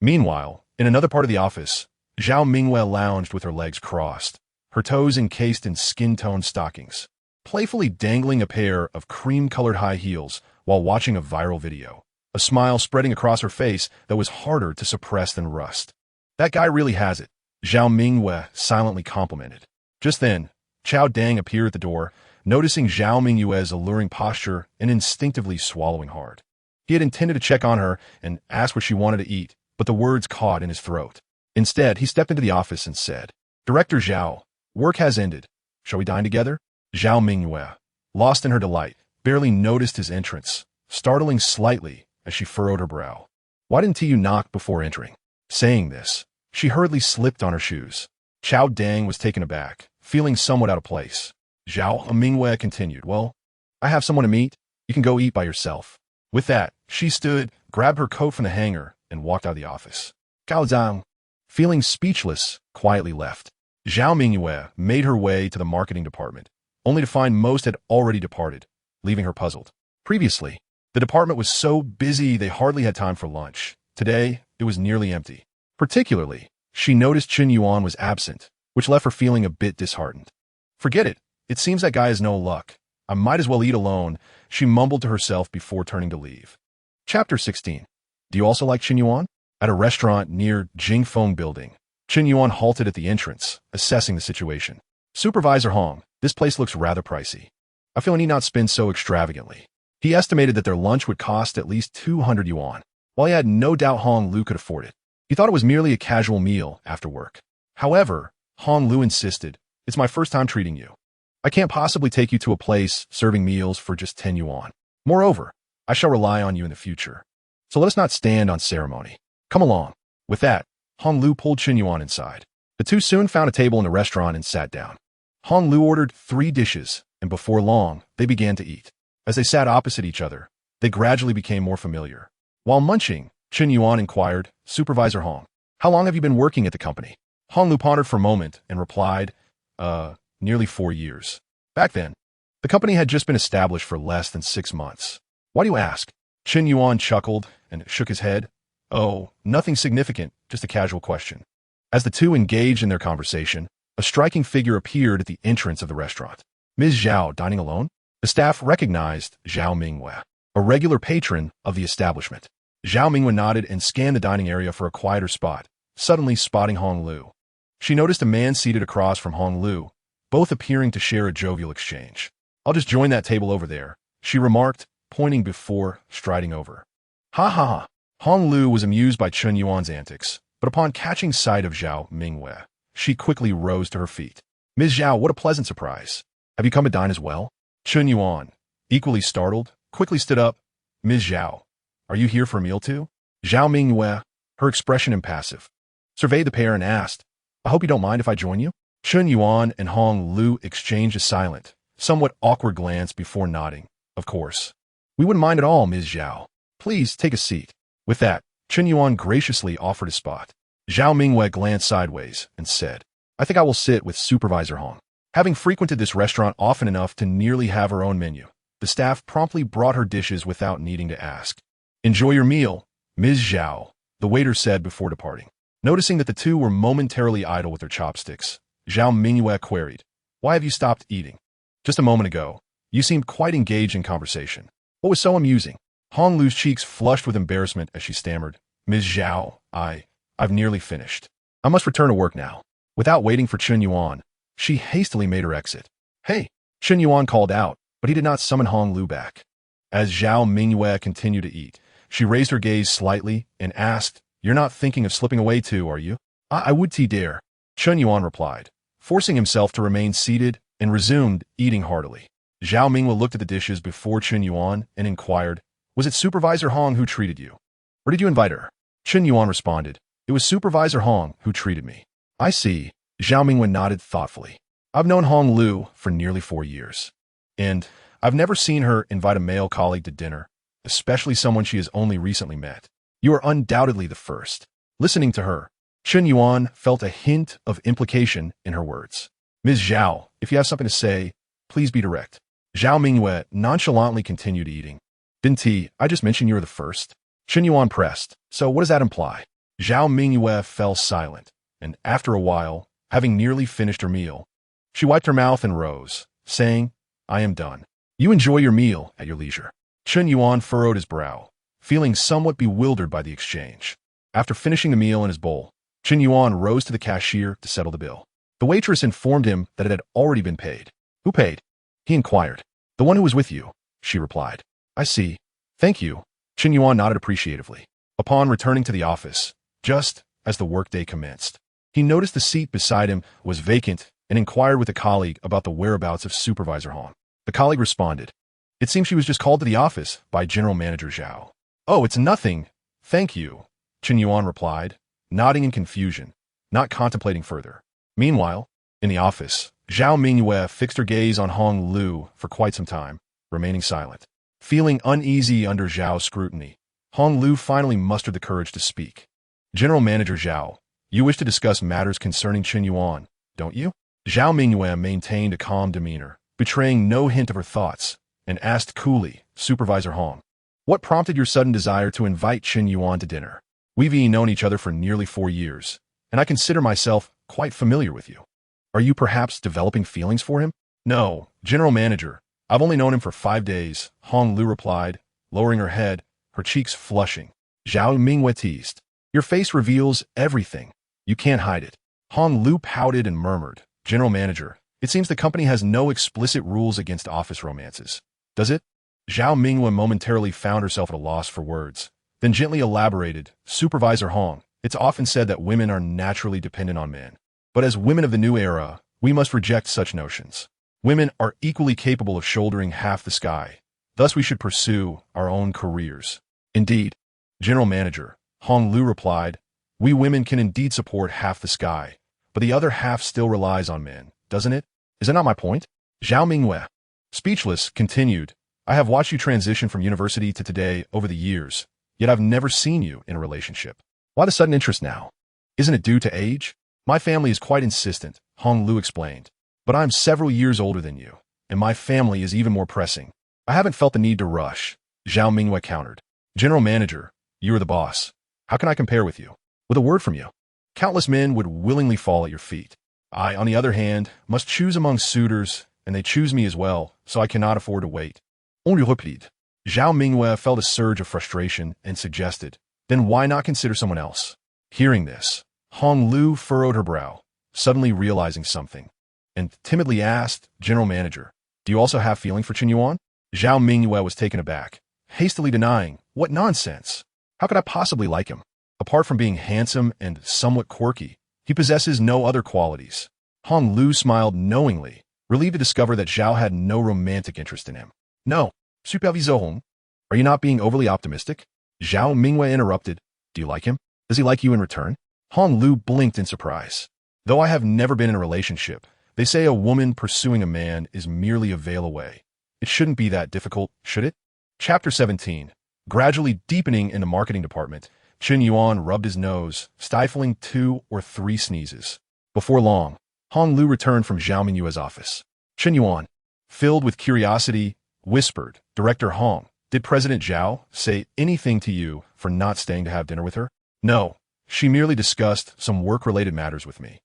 A: Meanwhile, in another part of the office, Zhao Mingyue lounged with her legs crossed, her toes encased in skin-toned stockings, playfully dangling a pair of cream-colored high heels while watching a viral video, a smile spreading across her face that was harder to suppress than rust. That guy really has it, Zhao Mingyue silently complimented. Just then, Chao Dang appeared at the door, noticing Zhao Mingyue's alluring posture and instinctively swallowing hard. He had intended to check on her and ask what she wanted to eat, but the words caught in his throat. Instead, he stepped into the office and said, Director Zhao, work has ended. Shall we dine together? Zhao Mingyue, lost in her delight, barely noticed his entrance, startling slightly as she furrowed her brow. Why didn't you knock before entering? Saying this, she hurriedly slipped on her shoes. Chao Dang was taken aback, feeling somewhat out of place. Zhao Mingyue continued, Well, I have someone to meet. You can go eat by yourself. With that, she stood, grabbed her coat from the hanger, and walked out of the office. Gao Zhang, feeling speechless, quietly left. Zhao Mingyue made her way to the marketing department, only to find most had already departed, leaving her puzzled. Previously, the department was so busy they hardly had time for lunch. Today, it was nearly empty. Particularly, she noticed Chen Yuan was absent, which left her feeling a bit disheartened. Forget it. It seems that guy has no luck. I might as well eat alone, she mumbled to herself before turning to leave. Chapter 16. Do you also like Chen Yuan? At a restaurant near Jingfeng Building, Chen Yuan halted at the entrance, assessing the situation. Supervisor Hong, this place looks rather pricey. I feel I need not spend so extravagantly. He estimated that their lunch would cost at least 200 yuan. While he had no doubt Hong Lu could afford it, he thought it was merely a casual meal after work. However, Hong Lu insisted, It's my first time treating you. I can't possibly take you to a place serving meals for just 10 yuan. Moreover, I shall rely on you in the future. So let us not stand on ceremony. Come along. With that, Hong Lu pulled Chen Yuan inside. The two soon found a table in the restaurant and sat down. Hong Lu ordered 3 dishes, and before long, they began to eat. As they sat opposite each other, they gradually became more familiar. While munching, Chen Yuan inquired, Supervisor Hong, how long have you been working at the company? Hong Lu pondered for a moment and replied, nearly 4 years. Back then, the company had just been established for less than 6 months. Why do you ask? Chen Yuan chuckled and shook his head. Oh, nothing significant, just a casual question. As the two engaged in their conversation, a striking figure appeared at the entrance of the restaurant. Ms. Zhao dining alone? The staff recognized Zhao Mingwei, a regular patron of the establishment. Zhao Mingwei nodded and scanned the dining area for a quieter spot, suddenly spotting Hong Lu. She noticed a man seated across from Hong Lu, both appearing to share a jovial exchange. I'll just join that table over there, she remarked, pointing before striding over. Ha ha ha. Hong Lu was amused by Chen Yuan's antics, but upon catching sight of Zhao Mingwei, she quickly rose to her feet. Ms. Zhao, what a pleasant surprise. Have you come to dine as well? Chen Yuan, equally startled, quickly stood up. Ms. Zhao, are you here for a meal too? Zhao Mingwei, her expression impassive, surveyed the pair and asked, I hope you don't mind if I join you? Chen Yuan and Hong Lu exchanged a silent, somewhat awkward glance before nodding. Of course. We wouldn't mind at all, Ms. Zhao. Please take a seat. With that, Chen Yuan graciously offered a spot. Zhao Mingwei glanced sideways and said, I think I will sit with Supervisor Hong. Having frequented this restaurant often enough to nearly have her own menu, the staff promptly brought her dishes without needing to ask. Enjoy your meal, Ms. Zhao, the waiter said before departing. Noticing that the two were momentarily idle with their chopsticks, Zhao Mingwei queried, Why have you stopped eating? Just a moment ago, you seemed quite engaged in conversation. What was so amusing? Hong Lu's cheeks flushed with embarrassment as she stammered, Ms. Zhao, I've nearly finished. I must return to work now. Without waiting for Chen Yuan, she hastily made her exit. Hey, Chen Yuan called out, but he did not summon Hong Lu back. As Zhao Mingwei continued to eat, she raised her gaze slightly and asked, You're not thinking of slipping away too, are you? I would dare. Chen Yuan replied, forcing himself to remain seated and resumed eating heartily. Zhao Mingwei looked at the dishes before Chen Yuan and inquired, Was it Supervisor Hong who treated you? Or did you invite her? Chen Yuan responded, It was Supervisor Hong who treated me. I see. Zhao Mingwei nodded thoughtfully. I've known Hong Lu for nearly 4 years. And I've never seen her invite a male colleague to dinner, especially someone she has only recently met. You are undoubtedly the first. Listening to her, Chen Yuan felt a hint of implication in her words. Ms. Zhao, if you have something to say, please be direct. Zhao Mingwei nonchalantly continued eating. Didn't I just mention you were the first? Chen Yuan pressed. So what does that imply? Zhao Mingwei fell silent, and after a while, having nearly finished her meal, she wiped her mouth and rose, saying, I am done. You enjoy your meal at your leisure. Chen Yuan furrowed his brow, feeling somewhat bewildered by the exchange. After finishing the meal in his bowl, Chen Yuan rose to the cashier to settle the bill. The waitress informed him that it had already been paid. Who paid? He inquired. The one who was with you, she replied. I see. Thank you. Chen Yuan nodded appreciatively. Upon returning to the office, just as the workday commenced, he noticed the seat beside him was vacant and inquired with a colleague about the whereabouts of Supervisor Hong. The colleague responded, It seems she was just called to the office by General Manager Zhao. Oh, it's nothing. Thank you, Chen Yuan replied, nodding in confusion, not contemplating further. Meanwhile, in the office, Zhao Mingwei fixed her gaze on Hong Lu for quite some time, remaining silent. Feeling uneasy under Zhao's scrutiny, Hong Lu finally mustered the courage to speak. General Manager Zhao, you wish to discuss matters concerning Chen Yuan, don't you? Zhao Mingwei maintained a calm demeanor, betraying no hint of her thoughts, and asked coolly, Supervisor Hong, what prompted your sudden desire to invite Chen Yuan to dinner? We've known each other for nearly 4 years, and I consider myself quite familiar with you. Are you perhaps developing feelings for him? No, General Manager. I've only known him for 5 days, Hong Lu replied, lowering her head, her cheeks flushing. Zhao Mingwei teased. Your face reveals everything. You can't hide it. Hong Lu pouted and murmured, General Manager, it seems the company has no explicit rules against office romances. Does it? Zhao Mingwei momentarily found herself at a loss for words, then gently elaborated, Supervisor Hong, it's often said that women are naturally dependent on men. But as women of the new era, we must reject such notions. Women are equally capable of shouldering half the sky. Thus we should pursue our own careers. Indeed, General Manager, Hong Lu replied, we women can indeed support half the sky, but the other half still relies on men, doesn't it? Is that not my point? Zhao Mingwei, speechless, continued, I have watched you transition from university to today over the years, yet I've never seen you in a relationship. Why the sudden interest now? Isn't it due to age? My family is quite insistent, Hong Lu explained, but I'm several years older than you, and my family is even more pressing. I haven't felt the need to rush, Zhao Mingwei countered. General Manager, you are the boss. How can I compare with you? With a word from you, countless men would willingly fall at your feet. I, on the other hand, must choose among suitors, and they choose me as well, so I cannot afford to wait. On lui replied. Zhao Mingyue felt a surge of frustration and suggested, then why not consider someone else? Hearing this, Hong Lu furrowed her brow, suddenly realizing something, and timidly asked, General Manager, do you also have feeling for Chen Yuan? Zhao Mingyue was taken aback, hastily denying, what nonsense! How could I possibly like him? Apart from being handsome and somewhat quirky, he possesses no other qualities. Hong Lu smiled knowingly, relieved to discover that Zhao had no romantic interest in him. No, supervisor, are you not being overly optimistic? Zhao Mingyue interrupted. Do you like him? Does he like you in return? Hong Lu blinked in surprise. Though I have never been in a relationship, they say a woman pursuing a man is merely a veil away. It shouldn't be that difficult, should it? Chapter 17. Gradually deepening in the marketing department, Chen Yuan rubbed his nose, stifling 2 or 3 sneezes. Before long, Hong Lu returned from Zhao Mingyue's office. Chen Yuan, filled with curiosity, whispered, Director Hong, did President Zhao say anything to you for not staying to have dinner with her? No, she merely discussed some work-related matters with me.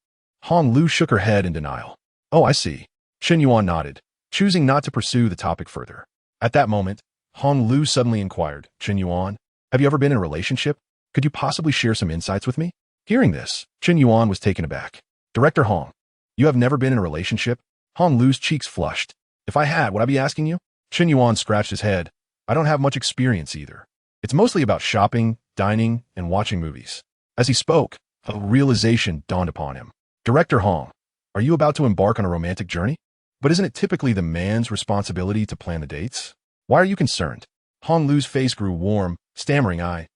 A: Hong Lu shook her head in denial. Oh, I see. Chen Yuan nodded, choosing not to pursue the topic further. At that moment, Hong Lu suddenly inquired, Chen Yuan, have you ever been in a relationship? Could you possibly share some insights with me? Hearing this, Chen Yuan was taken aback. Director Hong, you have never been in a relationship? Hong Lu's cheeks flushed. If I had, would I be asking you? Chen Yuan scratched his head. I don't have much experience either. It's mostly about shopping, dining, and watching movies. As he spoke, a realization dawned upon him. Director Hong, are you about to embark on a romantic journey? But isn't it typically the man's responsibility to plan the dates? Why are you concerned? Hong Lu's face grew warm, stammering, I.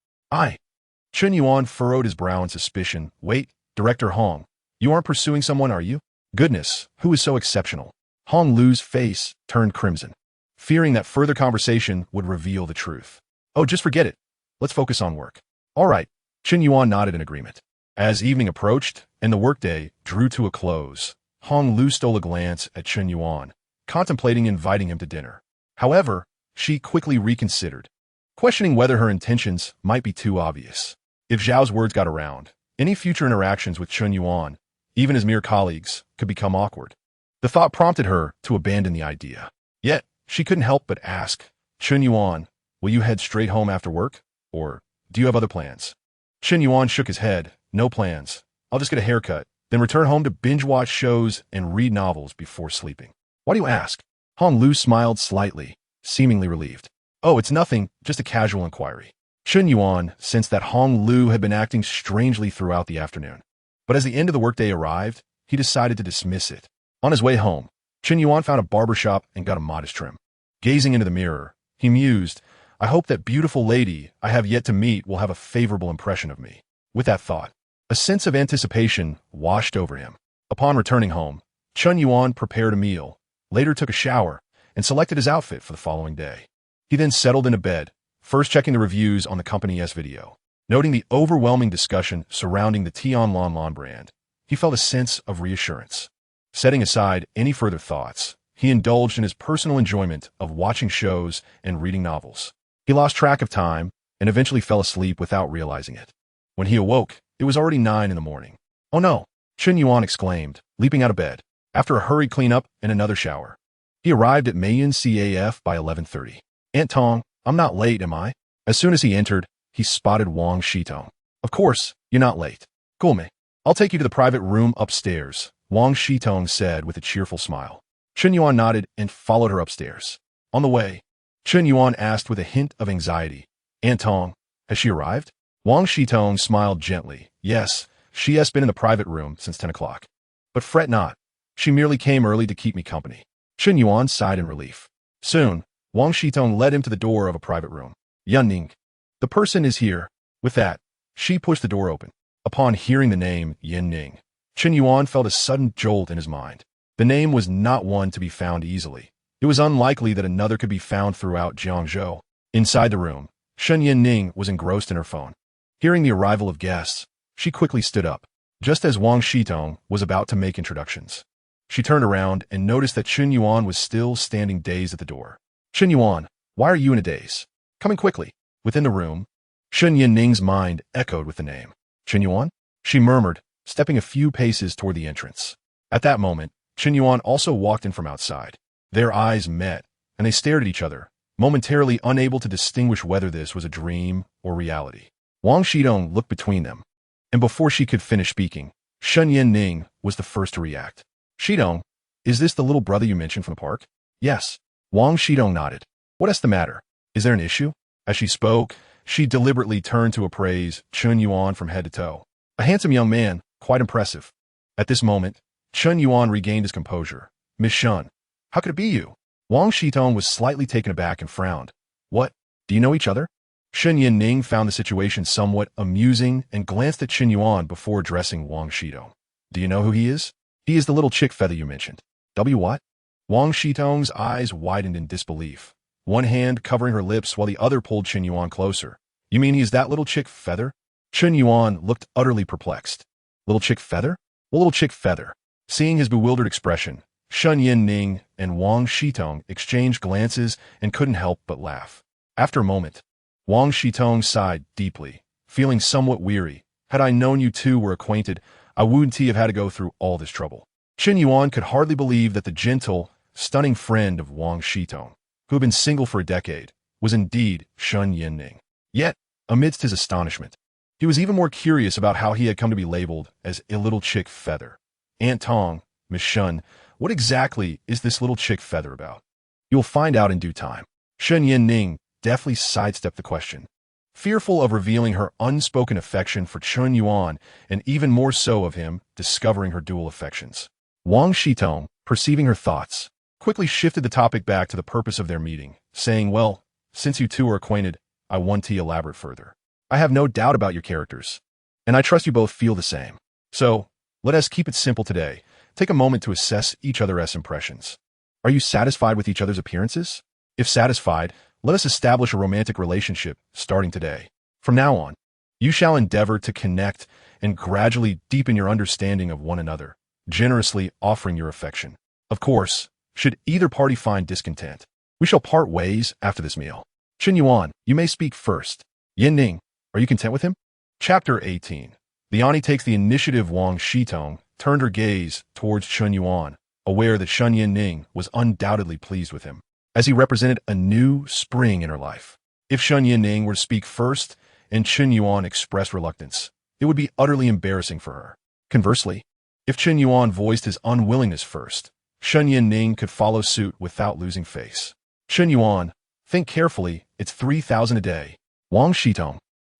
A: Chen Yuan furrowed his brow in suspicion. Wait, Director Hong, you aren't pursuing someone, are you? Goodness, who is so exceptional? Hong Lu's face turned crimson, fearing that further conversation would reveal the truth. Oh, just forget it. Let's focus on work. All right, Chen Yuan nodded in agreement. As evening approached and the workday drew to a close, Hong Lu stole a glance at Chen Yuan, contemplating inviting him to dinner. However, she quickly reconsidered, questioning whether her intentions might be too obvious. If Zhao's words got around, any future interactions with Chen Yuan, even as mere colleagues, could become awkward. The thought prompted her to abandon the idea. Yet, she couldn't help but ask, Chen Yuan, will you head straight home after work? Or do you have other plans? Chen Yuan shook his head. No plans. I'll just get a haircut, then return home to binge-watch shows and read novels before sleeping. Why do you ask? Hong Lu smiled slightly, seemingly relieved. Oh, it's nothing, just a casual inquiry. Chen Yuan sensed that Hong Lu had been acting strangely throughout the afternoon. But as the end of the workday arrived, he decided to dismiss it. On his way home, Chen Yuan found a barbershop and got a modest trim. Gazing into the mirror, he mused, I hope that beautiful lady I have yet to meet will have a favorable impression of me. With that thought, a sense of anticipation washed over him. Upon returning home, Chen Yuan prepared a meal, later took a shower, and selected his outfit for the following day. He then settled into bed, first checking the reviews on the company's video. Noting the overwhelming discussion surrounding the Tianlon brand, he felt a sense of reassurance. Setting aside any further thoughts, he indulged in his personal enjoyment of watching shows and reading novels. He lost track of time and eventually fell asleep without realizing it. When he awoke, it was already 9 in the morning. Oh no, Chen Yuan exclaimed, leaping out of bed. After a hurried cleanup and another shower, he arrived at Mayan CAF by 11:30. Aunt Tong, I'm not late, am I? As soon as he entered, he spotted Wang Shitong. Of course, you're not late. Cool me. I'll take you to the private room upstairs, Wang Shitong said with a cheerful smile. Chen Yuan nodded and followed her upstairs. On the way, Chen Yuan asked with a hint of anxiety, Aunt Tong, has she arrived? Wang Shitong smiled gently. Yes, she has been in the private room since 10 o'clock. But fret not. She merely came early to keep me company. Chen Yuan sighed in relief. Soon, Wang Shitong led him to the door of a private room. Yan Ning. The person is here. With that, she pushed the door open. Upon hearing the name Yan Ning, Chen Yuan felt a sudden jolt in his mind. The name was not one to be found easily. It was unlikely that another could be found throughout Jiangzhou. Inside the room, Shen Yan Ning was engrossed in her phone. Hearing the arrival of guests, she quickly stood up, just as Wang Shitong was about to make introductions. She turned around and noticed that Chen Yuan was still standing dazed at the door. Chen Yuan, why are you in a daze? Coming quickly. Within the room, Chen Yinning's mind echoed with the name. Chen Yuan? She murmured, stepping a few paces toward the entrance. At that moment, Chen Yuan also walked in from outside. Their eyes met, and they stared at each other, momentarily unable to distinguish whether this was a dream or reality. Wang Shidong looked between them, and before she could finish speaking, Chen Yinning was the first to react. Shidong, is this the little brother you mentioned from the park? Yes. Wang Shidong nodded. What's the matter? Is there an issue? As she spoke, she deliberately turned to appraise Chen Yuan from head to toe. A handsome young man, quite impressive. At this moment, Chen Yuan regained his composure. Miss Shun, how could it be you? Wang Shitong was slightly taken aback and frowned. What? Do you know each other? Shen Yinning found the situation somewhat amusing and glanced at Chen Yuan before addressing Wang Shitong. Do you know who he is? He is the little chick feather you mentioned. What? Wang Shitong's eyes widened in disbelief, one hand covering her lips while the other pulled Chen Yuan closer. You mean he's that little chick feather? Chen Yuan looked utterly perplexed. Little chick feather? Well, little chick feather. Seeing his bewildered expression, Shen Yinning and Wang Shitong exchanged glances and couldn't help but laugh. After a moment, Wang Shitong sighed deeply, feeling somewhat weary. Had I known you two were acquainted, I wouldn't have had to go through all this trouble. Chen Yuan could hardly believe that the gentle, stunning friend of Wang Shitong, who had been single for a decade, was indeed Shen Yinning. Yet, amidst his astonishment, he was even more curious about how he had come to be labeled as a little chick feather. Aunt Tong, Miss Shun, what exactly is this little chick feather about? You'll find out in due time. Shen Yinning deftly sidestepped the question, fearful of revealing her unspoken affection for Chen Yuan and even more so of him discovering her dual affections. Wang Shitong, perceiving her thoughts, quickly shifted the topic back to the purpose of their meeting, saying, well, since you two are acquainted, I want to elaborate further. I have no doubt about your characters, and I trust you both feel the same. So, let us keep it simple today. Take a moment to assess each other's impressions. Are you satisfied with each other's appearances? If satisfied, let us establish a romantic relationship starting today. From now on, you shall endeavor to connect and gradually deepen your understanding of one another, generously offering your affection. Of course, should either party find discontent, we shall part ways after this meal. Chen Yuan, you may speak first. Yinning, are you content with him? Chapter 18. The Ani takes the initiative. Wang Shitong turned her gaze towards Chen Yuan, aware that Shen Yinning was undoubtedly pleased with him, as he represented a new spring in her life. If Shen Yinning were to speak first and Chen Yuan expressed reluctance, it would be utterly embarrassing for her. Conversely, if Chen Yuan voiced his unwillingness first, Shen Yinning could follow suit without losing face. Chen Yuan, think carefully, it's 3,000 a day. Wang Shitong,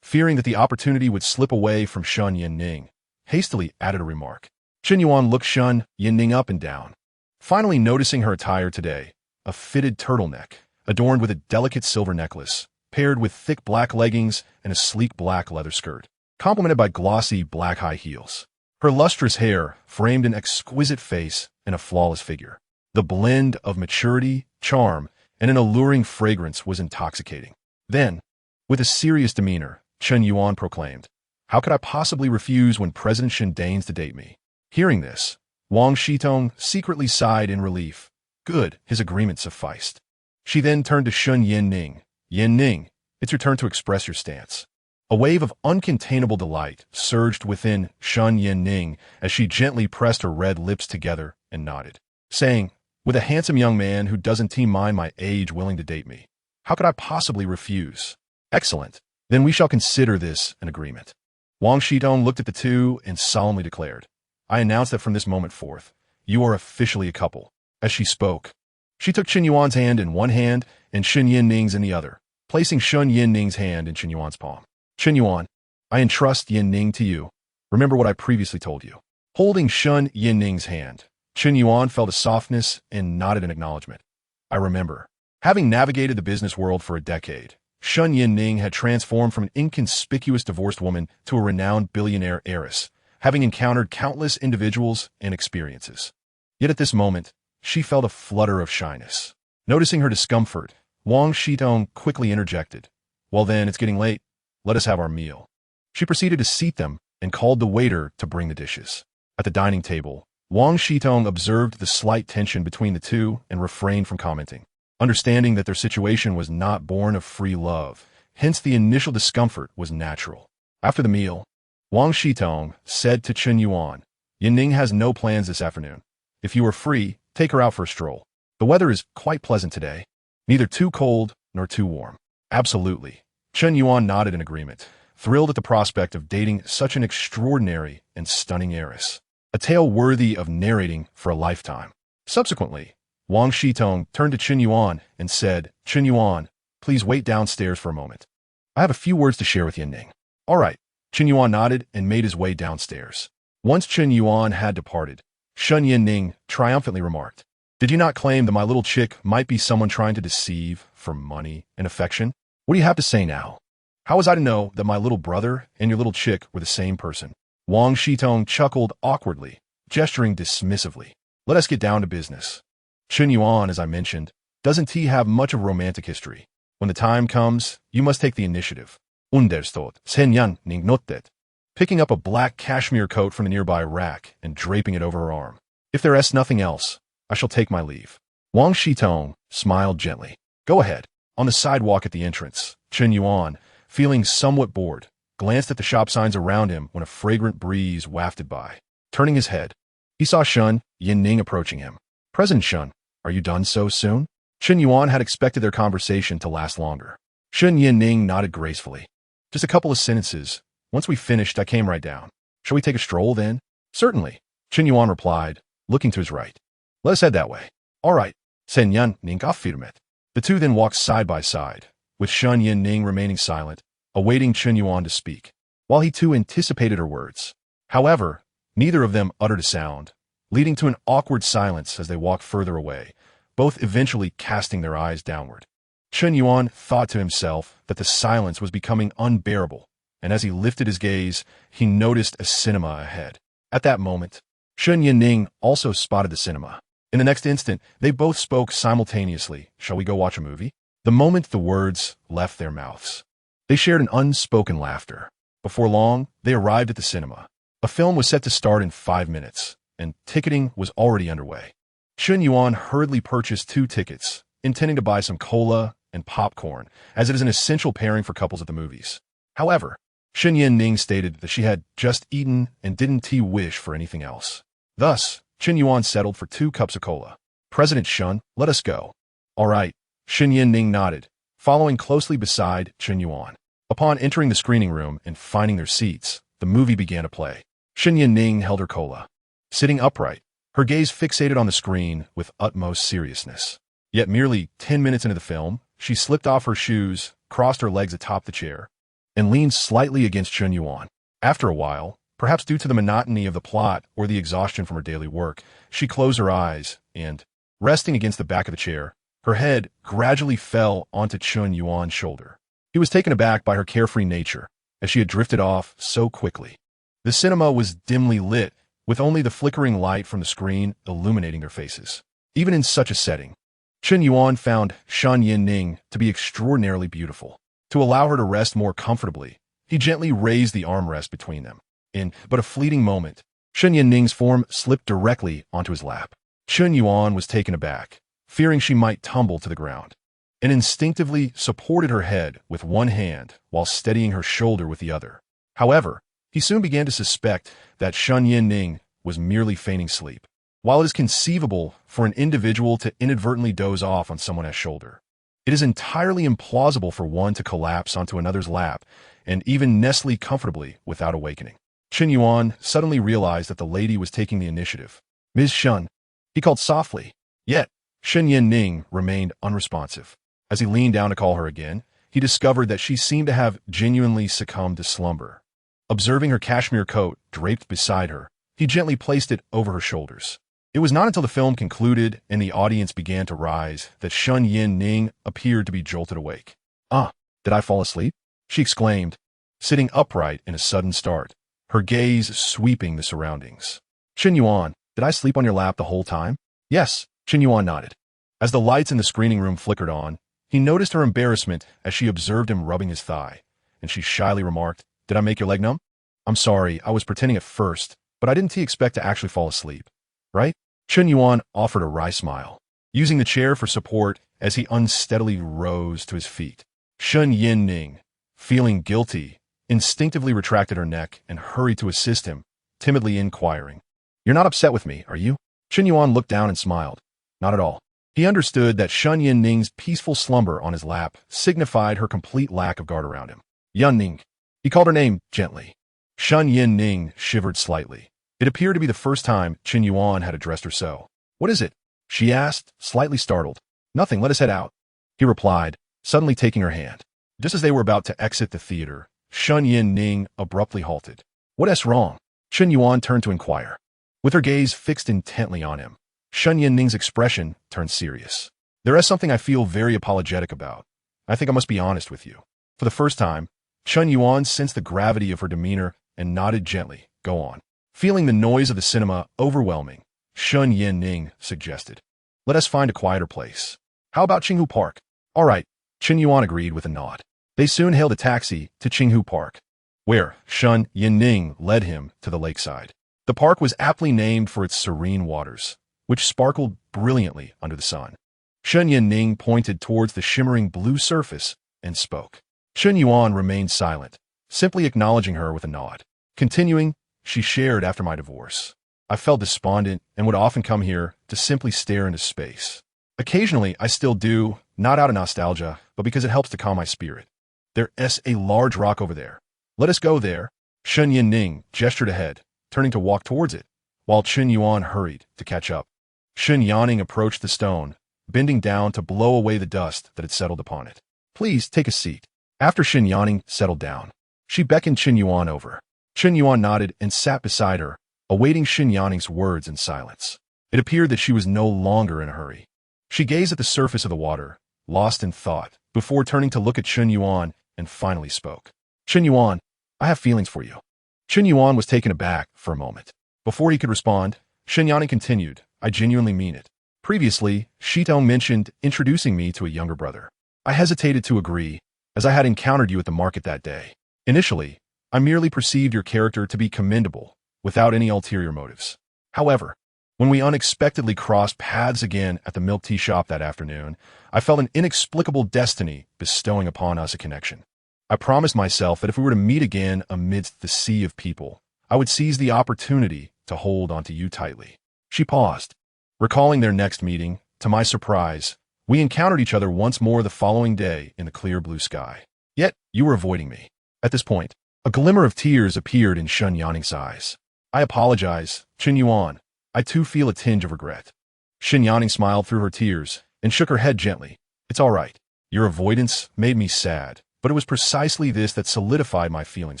A: fearing that the opportunity would slip away from Shen Yinning, hastily added a remark. Chen Yuan looked Shen Yinning up and down, finally noticing her attire today, a fitted turtleneck, adorned with a delicate silver necklace, paired with thick black leggings and a sleek black leather skirt, complemented by glossy black high heels. Her lustrous hair framed an exquisite face and a flawless figure. The blend of maturity, charm, and an alluring fragrance was intoxicating. Then, with a serious demeanor, Chen Yuan proclaimed, how could I possibly refuse when President Shen deigns to date me? Hearing this, Wang Shitong secretly sighed in relief. Good, his agreement sufficed. She then turned to Shen Yinning. Yinning, it's your turn to express your stance. A wave of uncontainable delight surged within Shen Yinning as she gently pressed her red lips together and nodded, saying, with a handsome young man who doesn't mind my age willing to date me, how could I possibly refuse? Excellent. Then we shall consider this an agreement. Wang Shitong looked at the two and solemnly declared, I announce that from this moment forth, you are officially a couple. As she spoke, she took Chen Yuan's hand in one hand and Shen Yinning's in the other, placing Shen Yinning's hand in Chen Yuan's palm. Chen Yuan, I entrust Yinning to you. Remember what I previously told you. Holding Shen Yinning's hand, Chen Yuan felt a softness and nodded in acknowledgement. I remember. Having navigated the business world for a decade, Shen Yinning had transformed from an inconspicuous divorced woman to a renowned billionaire heiress, having encountered countless individuals and experiences. Yet at this moment, she felt a flutter of shyness. Noticing her discomfort, Wang Shitong quickly interjected, well then, it's getting late. Let us have our meal. She proceeded to seat them and called the waiter to bring the dishes. At the dining table, Wang Shitong observed the slight tension between the two and refrained from commenting. Understanding that their situation was not born of free love, hence the initial discomfort was natural. After the meal, Wang Shitong said to Chen Yuan, Yanning has no plans this afternoon. If you are free, take her out for a stroll. The weather is quite pleasant today. Neither too cold nor too warm. Absolutely. Chen Yuan nodded in agreement, thrilled at the prospect of dating such an extraordinary and stunning heiress. A tale worthy of narrating for a lifetime. Subsequently, Wang Shitong turned to Chen Yuan and said, Chen Yuan, please wait downstairs for a moment. I have a few words to share with Yanning. All right. Chen Yuan nodded and made his way downstairs. Once Chen Yuan had departed, Shen Yanning triumphantly remarked, Did you not claim that my little chick might be someone trying to deceive for money and affection? What do you have to say now? How was I to know that my little brother and your little chick were the same person? Wang Shitong chuckled awkwardly, gesturing dismissively. Let us get down to business. Chen Yuan, as I mentioned, doesn't he have much of a romantic history? When the time comes, you must take the initiative. Understood. Chen Yuan nodded, picking up a black cashmere coat from the nearby rack and draping it over her arm. If there is nothing else, I shall take my leave. Wang Shitong smiled gently. Go ahead. On the sidewalk at the entrance, Chen Yuan, feeling somewhat bored, glanced at the shop signs around him when a fragrant breeze wafted by. Turning his head, he saw Shen Yanning approaching him. President Shen, are you done so soon? Chen Yuan had expected their conversation to last longer. Shen Yanning nodded gracefully. Just a couple of sentences. Once we finished, I came right down. Shall we take a stroll then? Certainly, Chen Yuan replied, looking to his right. Let us head that way. All right, Chen Yanning affirmed. The two then walked side by side, with Shen Yanning remaining silent, awaiting Chen Yuan to speak, while he too anticipated her words. However, neither of them uttered a sound, leading to an awkward silence as they walked further away, both eventually casting their eyes downward. Chen Yuan thought to himself that the silence was becoming unbearable, and as he lifted his gaze, he noticed a cinema ahead. At that moment, Shen Yanning also spotted the cinema. In the next instant, they both spoke simultaneously. Shall we go watch a movie? The moment the words left their mouths, they shared an unspoken laughter. Before long, they arrived at the cinema. A film was set to start in 5 minutes, and ticketing was already underway. Chen Yuan hurriedly purchased 2 tickets, intending to buy some cola and popcorn, as it is an essential pairing for couples at the movies. However, Shen Yanning stated that she had just eaten and didn't wish for anything else. Thus, Chen Yuan settled for 2 cups of cola. President Shen, let us go. All right, Shen Yanning nodded, following closely beside Chen Yuan. Upon entering the screening room and finding their seats, the movie began to play. Shen Yanning held her cola. Sitting upright, her gaze fixated on the screen with utmost seriousness. Yet merely 10 minutes into the film, she slipped off her shoes, crossed her legs atop the chair, and leaned slightly against Chen Yuan. After a while, perhaps due to the monotony of the plot or the exhaustion from her daily work, she closed her eyes and, resting against the back of the chair, her head gradually fell onto Chen Yuan's shoulder. He was taken aback by her carefree nature, as she had drifted off so quickly. The cinema was dimly lit, with only the flickering light from the screen illuminating their faces. Even in such a setting, Chen Yuan found Shen Yanning to be extraordinarily beautiful. To allow her to rest more comfortably, he gently raised the armrest between them. In but a fleeting moment, Shen Yanning's form slipped directly onto his lap. Chen Yuan was taken aback, fearing she might tumble to the ground, and instinctively supported her head with one hand while steadying her shoulder with the other. However, he soon began to suspect that Shen Yanning was merely feigning sleep. While it is conceivable for an individual to inadvertently doze off on someone's shoulder, it is entirely implausible for one to collapse onto another's lap and even nestle comfortably without awakening. Chen Yuan suddenly realized that the lady was taking the initiative. Ms. Shen, he called softly, yet Shen Yanning remained unresponsive. As he leaned down to call her again, he discovered that she seemed to have genuinely succumbed to slumber. Observing her cashmere coat draped beside her, he gently placed it over her shoulders. It was not until the film concluded and the audience began to rise that Shen Yanning appeared to be jolted awake. Ah, did I fall asleep? She exclaimed, sitting upright in a sudden start, her gaze sweeping the surroundings. Chen Yuan, did I sleep on your lap the whole time? Yes, Chen Yuan nodded. As the lights in the screening room flickered on, he noticed her embarrassment as she observed him rubbing his thigh, and she shyly remarked, Did I make your leg numb? I'm sorry, I was pretending at first, but I didn't expect to actually fall asleep. Right? Chen Yuan offered a wry smile, using the chair for support as he unsteadily rose to his feet. Chen Yuan, feeling guilty, instinctively retracted her neck and hurried to assist him, timidly inquiring, "You're not upset with me, are you?" Chen Yuan looked down and smiled. Not at all. He understood that Chen Yuning's peaceful slumber on his lap signified her complete lack of guard around him. Yunning. He called her name gently. Chen Yuning shivered slightly. It appeared to be the first time Chen Yuan had addressed her so. "What is it?" she asked, slightly startled. "Nothing, let us head out," he replied, suddenly taking her hand. Just as they were about to exit the theater, Chen Yuning abruptly halted. "What's wrong?" Chen Yuan turned to inquire. With her gaze fixed intently on him, Chen Yuning's expression turned serious. "There is something I feel very apologetic about. I think I must be honest with you." For the first time, Chen Yuan sensed the gravity of her demeanor and nodded gently. "Go on." Feeling the noise of the cinema overwhelming, Chen Yuning suggested, "Let us find a quieter place. How about Qinghu Park?" "All right," Chen Yuan agreed with a nod. They soon hailed a taxi to Qinghu Park, where Chen Yuning led him to the lakeside. The park was aptly named for its serene waters, which sparkled brilliantly under the sun. Chen Yuning pointed towards the shimmering blue surface and spoke. Chen Yuan remained silent, simply acknowledging her with a nod. Continuing, she shared, "After my divorce, I felt despondent and would often come here to simply stare into space. Occasionally, I still do, not out of nostalgia, but because it helps to calm my spirit. There's a large rock over there. Let us go there." Chen Yuning gestured ahead, turning to walk towards it, while Chen Yuan hurried to catch up. Chen Yuan approached the stone, bending down to blow away the dust that had settled upon it. "Please take a seat." After Chen Yuan settled down, she beckoned Chen Yuan over. Chen Yuan nodded and sat beside her, awaiting Chen Yuan's words in silence. It appeared that she was no longer in a hurry. She gazed at the surface of the water, lost in thought, before turning to look at Chen Yuan and finally spoke. "Chen Yuan, I have feelings for you." Chen Yuan was taken aback for a moment. Before he could respond, Chen Yuan continued, "I genuinely mean it. Previously, Shitong mentioned introducing me to a younger brother. I hesitated to agree, as I had encountered you at the market that day. Initially, I merely perceived your character to be commendable, without any ulterior motives. However, when we unexpectedly crossed paths again at the milk tea shop that afternoon, I felt an inexplicable destiny bestowing upon us a connection. I promised myself that if we were to meet again amidst the sea of people, I would seize the opportunity to hold onto you tightly." She paused. Recalling their next meeting, to my surprise, we encountered each other once more the following day in the clear blue sky. Yet, you were avoiding me. At this point, a glimmer of tears appeared in Chen Yuan's eyes. "I apologize, Chen Yuan. I too feel a tinge of regret." Chen Yuan smiled through her tears and shook her head gently. "It's all right. Your avoidance made me sad, but it was precisely this that solidified my feelings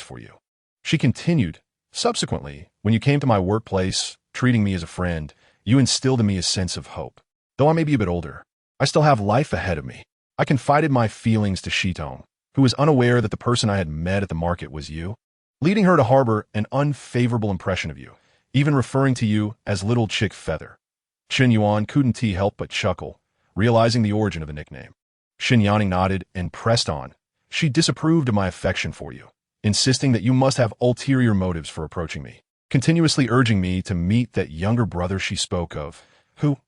A: for you." She continued, "Subsequently, when you came to my workplace, treating me as a friend, you instilled in me a sense of hope. Though I may be a bit older, I still have life ahead of me." I confided my feelings to Shitong, who was unaware that the person I had met at the market was you, leading her to harbor an unfavorable impression of you, even referring to you as Little Chick Feather. Chen Yuan couldn't help but chuckle, realizing the origin of the nickname. Chen Yuan nodded and pressed on. She disapproved of my affection for you, insisting that you must have ulterior motives for approaching me, continuously urging me to meet that younger brother she spoke of, who,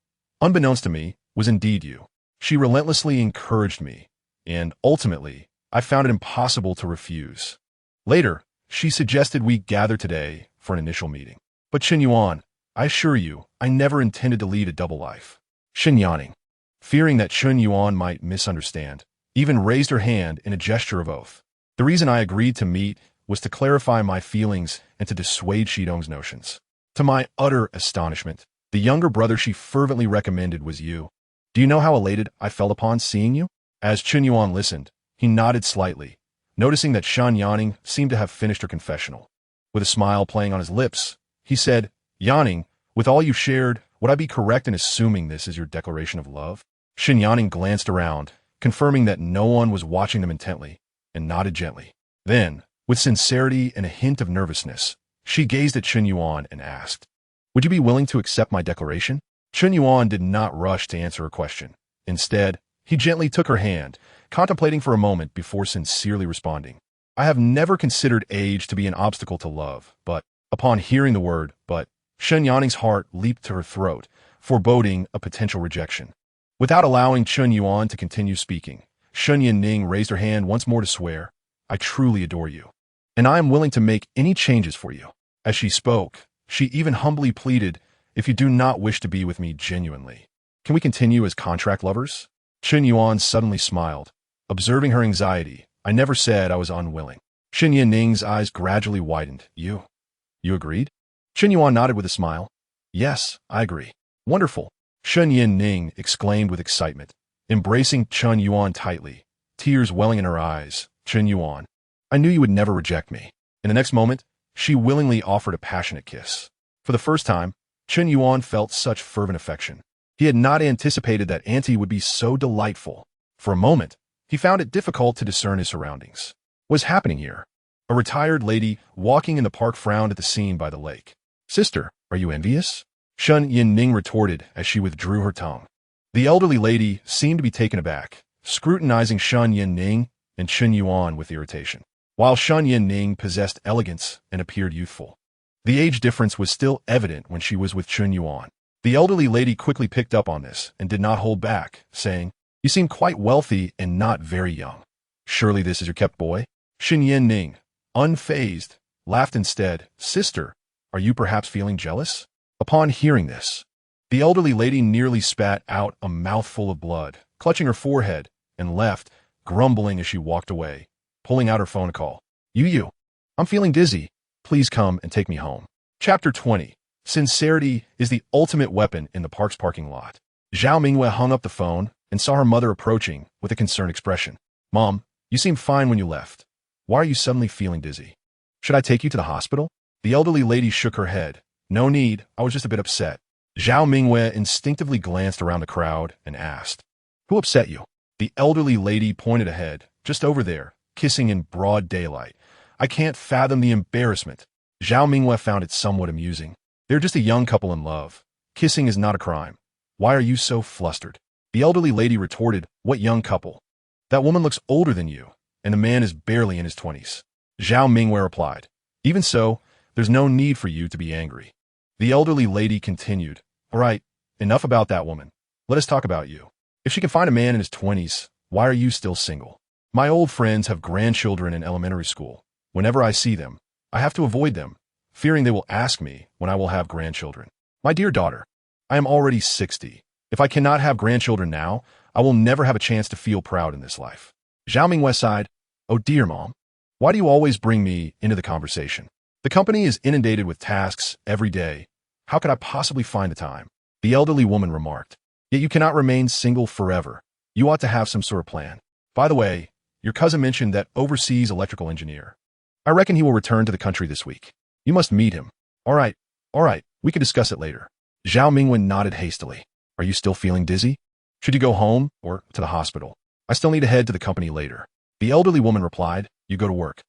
A: unbeknownst to me, was indeed you. She relentlessly encouraged me, and ultimately, I found it impossible to refuse. Later, she suggested we gather today for an initial meeting. But Chen Yuan, I assure you, I never intended to lead a double life. Chen Yuan, fearing that Chen Yuan might misunderstand, even raised her hand in a gesture of oath. The reason I agreed to meet was to clarify my feelings and to dissuade Shidong's notions. To my utter astonishment, the younger brother she fervently recommended was you. Do you know how elated I felt upon seeing you? As Chen Yuan listened, he nodded slightly, noticing that Shan Yaning seemed to have finished her confessional. With a smile playing on his lips, he said, "Yaning, with all you've shared, would I be correct in assuming this is your declaration of love?" Shin Yaning glanced around, confirming that no one was watching them intently, and nodded gently. Then, with sincerity and a hint of nervousness, she gazed at Chen Yuan and asked, "Would you be willing to accept my declaration?" Chen Yuan did not rush to answer her question. Instead, he gently took her hand, contemplating for a moment before sincerely responding. "I have never considered age to be an obstacle to love, but," upon hearing the word "but," Shen Yaning's heart leaped to her throat, foreboding a potential rejection. Without allowing Chen Yuan to continue speaking, Chen Yuan raised her hand once more to swear, I truly adore you, and I am willing to make any changes for you. As she spoke, she even humbly pleaded, if you do not wish to be with me genuinely, can we continue as contract lovers? Chen Yuan suddenly smiled. Observing her anxiety, I never said I was unwilling. Chen Yuning's eyes gradually widened. You agreed? Chen Yuan nodded with a smile. Yes, I agree. Wonderful. Chen Yuning exclaimed with excitement, embracing Chen Yuan tightly, tears welling in her eyes. Chen Yuan, I knew you would never reject me. In the next moment, she willingly offered a passionate kiss. For the first time, Chen Yuan felt such fervent affection. He had not anticipated that Auntie would be so delightful. For a moment, he found it difficult to discern his surroundings. What was happening here? A retired lady walking in the park frowned at the scene by the lake. Sister, are you envious? Chen Yuning retorted as she withdrew her tongue. The elderly lady seemed to be taken aback, scrutinizing Chen Yuning and Chen Yuan with irritation. While Chen Yuning possessed elegance and appeared youthful, the age difference was still evident when she was with Chen Yuan. The elderly lady quickly picked up on this and did not hold back, saying, You seem quite wealthy and not very young. Surely this is your kept boy? Chen Yuning, unfazed, laughed instead. Sister, are you perhaps feeling jealous? Upon hearing this, the elderly lady nearly spat out a mouthful of blood, clutching her forehead, and left, grumbling as she walked away, pulling out her phone to call. I'm feeling dizzy. Please come and take me home. Chapter 20. Sincerity is the ultimate weapon in the park's parking lot. Zhao Mingyue hung up the phone and saw her mother approaching with a concerned expression. Mom, you seemed fine when you left. Why are you suddenly feeling dizzy? Should I take you to the hospital? The elderly lady shook her head. No need, I was just a bit upset. Zhao Mingyue instinctively glanced around the crowd and asked, Who upset you? The elderly lady pointed ahead, just over there, kissing in broad daylight. I can't fathom the embarrassment. Zhao Mingyue found it somewhat amusing. They're just a young couple in love. Kissing is not a crime. Why are you so flustered? The elderly lady retorted, What young couple? That woman looks older than you, and the man is barely in his 20s. Zhao Mingyue replied, Even so, there's no need for you to be angry. The elderly lady continued, All right, enough about that woman. Let us talk about you. If she can find a man in his 20s, why are you still single? My old friends have grandchildren in elementary school. Whenever I see them, I have to avoid them, fearing they will ask me when I will have grandchildren. My dear daughter, I am already 60. If I cannot have grandchildren now, I will never have a chance to feel proud in this life. Zhao Mingyue sighed, Oh dear, Mom. Why do you always bring me into the conversation? The company is inundated with tasks every day. How could I possibly find the time? The elderly woman remarked. Yet you cannot remain single forever. You ought to have some sort of plan. By the way, your cousin mentioned that overseas electrical engineer. I reckon he will return to the country this week. You must meet him. All right, we can discuss it later. Zhao Mingyue nodded hastily. Are you still feeling dizzy? Should you go home or to the hospital? I still need to head to the company later. The elderly woman replied, You go to work.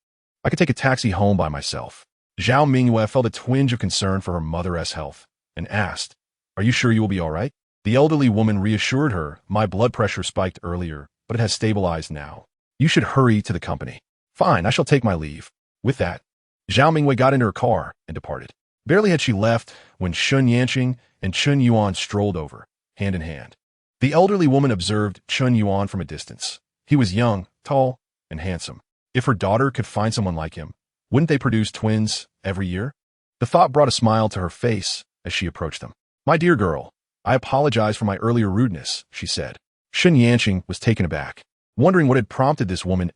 A: I could take a taxi home by myself. Zhao Mingyue felt a twinge of concern for her mother's health and asked, Are you sure you will be all right? The elderly woman reassured her, My blood pressure spiked earlier, but it has stabilized now. You should hurry to the company. Fine, I shall take my leave. With that, Zhao Mingyue got into her car and departed. Barely had she left when Chen Yuan and Chen Yuan strolled over, hand in hand. The elderly woman observed Chen Yuan from a distance. He was young, tall, and handsome. If her daughter could find someone like him, wouldn't they produce twins every year? The thought brought a smile to her face as she approached them. My dear girl, I apologize for my earlier rudeness, she said. Chen Yuan was taken aback, wondering what had prompted this woman's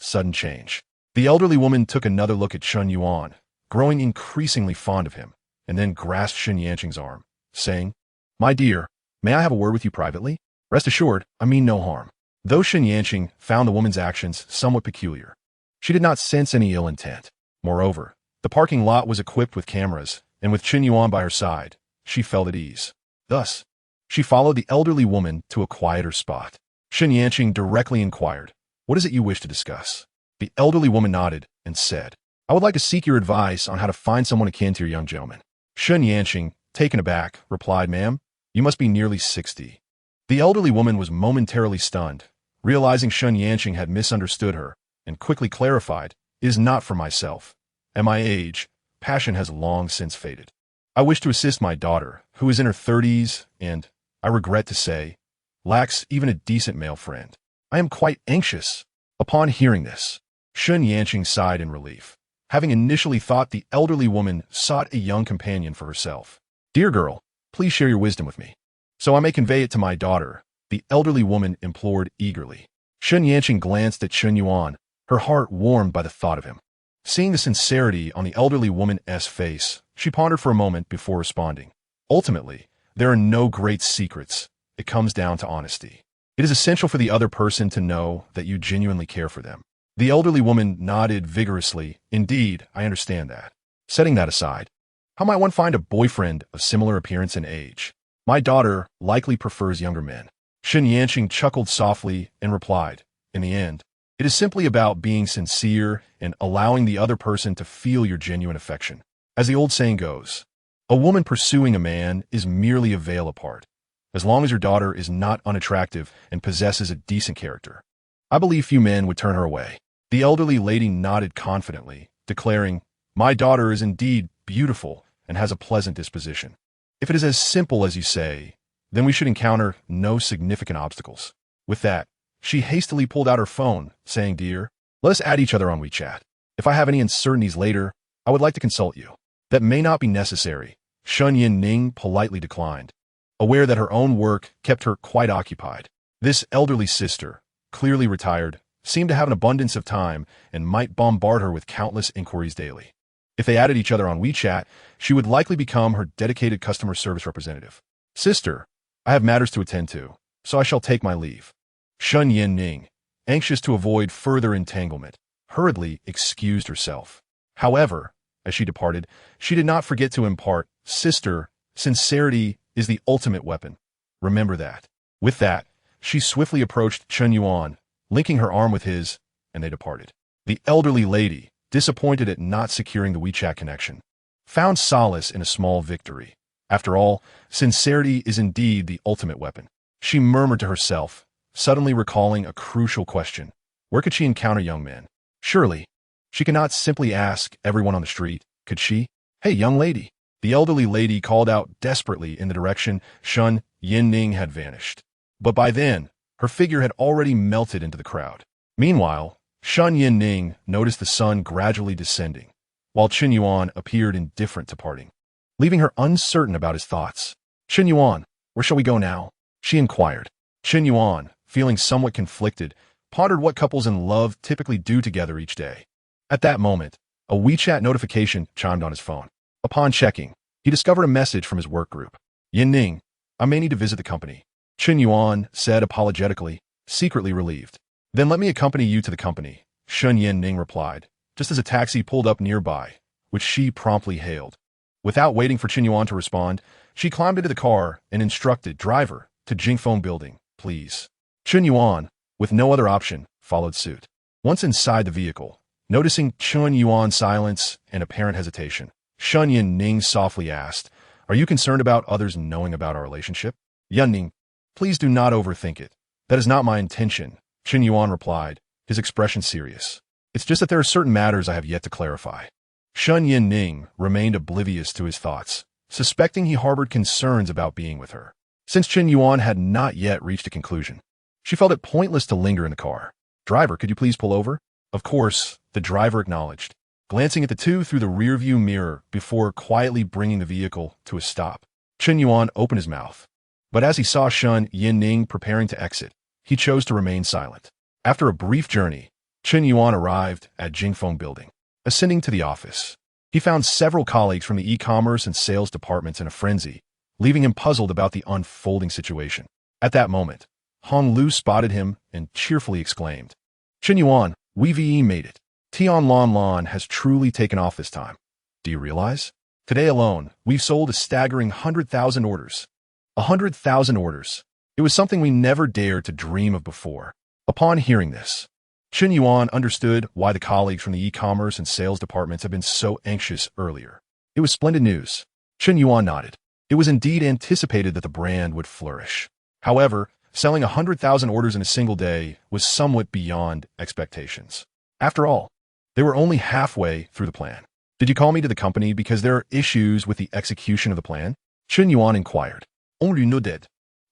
A: sudden change. The elderly woman took another look at Chen Yuan, growing increasingly fond of him, and then grasped Chen Yuan's arm, saying, My dear, may I have a word with you privately? Rest assured, I mean no harm. Though Chen Yuan found the woman's actions somewhat peculiar, she did not sense any ill intent. Moreover, the parking lot was equipped with cameras, and with Chen Yuan by her side, she felt at ease. Thus, she followed the elderly woman to a quieter spot. Chen Yuan directly inquired, What is it you wish to discuss? The elderly woman nodded and said, I would like to seek your advice on how to find someone akin to your young gentleman. Chen Yuan, taken aback, replied, Ma'am, you must be nearly 60. The elderly woman was momentarily stunned, realizing Chen Yuan had misunderstood her, and quickly clarified, It is not for myself. At my age, passion has long since faded. I wish to assist my daughter, who is in her 30s and, I regret to say, lacks even a decent male friend. I am quite anxious. Upon hearing this, Chen Yuan sighed in relief, having initially thought the elderly woman sought a young companion for herself. Dear girl, please share your wisdom with me, so I may convey it to my daughter, the elderly woman implored eagerly. Chen Yuan glanced at Chen Yuan, her heart warmed by the thought of him. Seeing the sincerity on the elderly woman's face, she pondered for a moment before responding. Ultimately, there are no great secrets. It comes down to honesty. It is essential for the other person to know that you genuinely care for them. The elderly woman nodded vigorously. Indeed, I understand that. Setting that aside, how might one find a boyfriend of similar appearance and age? My daughter likely prefers younger men. Chen Yuan chuckled softly and replied, in the end, it is simply about being sincere and allowing the other person to feel your genuine affection. As the old saying goes, a woman pursuing a man is merely a veil apart, as long as your daughter is not unattractive and possesses a decent character. I believe few men would turn her away. The elderly lady nodded confidently, declaring, my daughter is indeed beautiful and has a pleasant disposition. If it is as simple as you say, then we should encounter no significant obstacles. With that, she hastily pulled out her phone, saying, Dear, let us add each other on WeChat. If I have any uncertainties later, I would like to consult you. That may not be necessary, Chen Yuan politely declined, aware that her own work kept her quite occupied. This elderly sister, clearly retired, seemed to have an abundance of time and might bombard her with countless inquiries daily. If they added each other on WeChat, she would likely become her dedicated customer service representative. Sister, I have matters to attend to, so I shall take my leave. Chen Yuan, anxious to avoid further entanglement, hurriedly excused herself. However, as she departed, she did not forget to impart, Sister, sincerity is the ultimate weapon. Remember that. With that, she swiftly approached Chen Yuan, linking her arm with his, and they departed. The elderly lady, disappointed at not securing the WeChat connection, found solace in a small victory. After all, sincerity is indeed the ultimate weapon. She murmured to herself, suddenly recalling a crucial question. Where could she encounter young men? Surely, she could not simply ask everyone on the street, could she? Hey, young lady. The elderly lady called out desperately in the direction Chen Yuan had vanished. But by then, her figure had already melted into the crowd. Meanwhile, Chen Yuan noticed the sun gradually descending, while Chen Yuan appeared indifferent to parting, leaving her uncertain about his thoughts. Chen Yuan, where shall we go now? She inquired. Chen Yuan, feeling somewhat conflicted, pondered what couples in love typically do together each day. At that moment, a WeChat notification chimed on his phone. Upon checking, he discovered a message from his work group. Yin, I may need to visit the company. Chen Yuan said apologetically, secretly relieved. Then let me accompany you to the company, Chen Yuan replied, just as a taxi pulled up nearby, which she promptly hailed. Without waiting for Chen Yuan to respond, she climbed into the car and instructed driver to Jingfeng building, please. Chen Yuan, with no other option, followed suit. Once inside the vehicle, noticing Chen Yuan's silence and apparent hesitation, Chen Yuan softly asked, are you concerned about others knowing about our relationship? Yuan, please do not overthink it. That is not my intention, Chen Yuan replied, his expression serious. It's just that there are certain matters I have yet to clarify. Chen Yuan remained oblivious to his thoughts, suspecting he harbored concerns about being with her. Since Chen Yuan had not yet reached a conclusion, she felt it pointless to linger in the car. Driver, could you please pull over? Of course, the driver acknowledged, glancing at the two through the rearview mirror before quietly bringing the vehicle to a stop. Chen Yuan opened his mouth, but as he saw Chen Yuan preparing to exit, he chose to remain silent. After a brief journey, Chen Yuan arrived at Jingfeng building. Ascending to the office, he found several colleagues from the e-commerce and sales departments in a frenzy, leaving him puzzled about the unfolding situation. At that moment, Han Lu spotted him and cheerfully exclaimed, Chen Yuan, we made it. Tian Lan Lan has truly taken off this time. Do you realize? Today alone, we've sold a staggering 100,000 orders. 100,000 orders. It was something we never dared to dream of before. Upon hearing this, Chen Yuan understood why the colleagues from the e-commerce and sales departments had been so anxious earlier. It was splendid news. Chen Yuan nodded. It was indeed anticipated that the brand would flourish. However, selling 100,000 orders in a single day was somewhat beyond expectations. After all, they were only halfway through the plan. Did you call me to the company because there are issues with the execution of the plan? Chen Yuan inquired. Only nodded.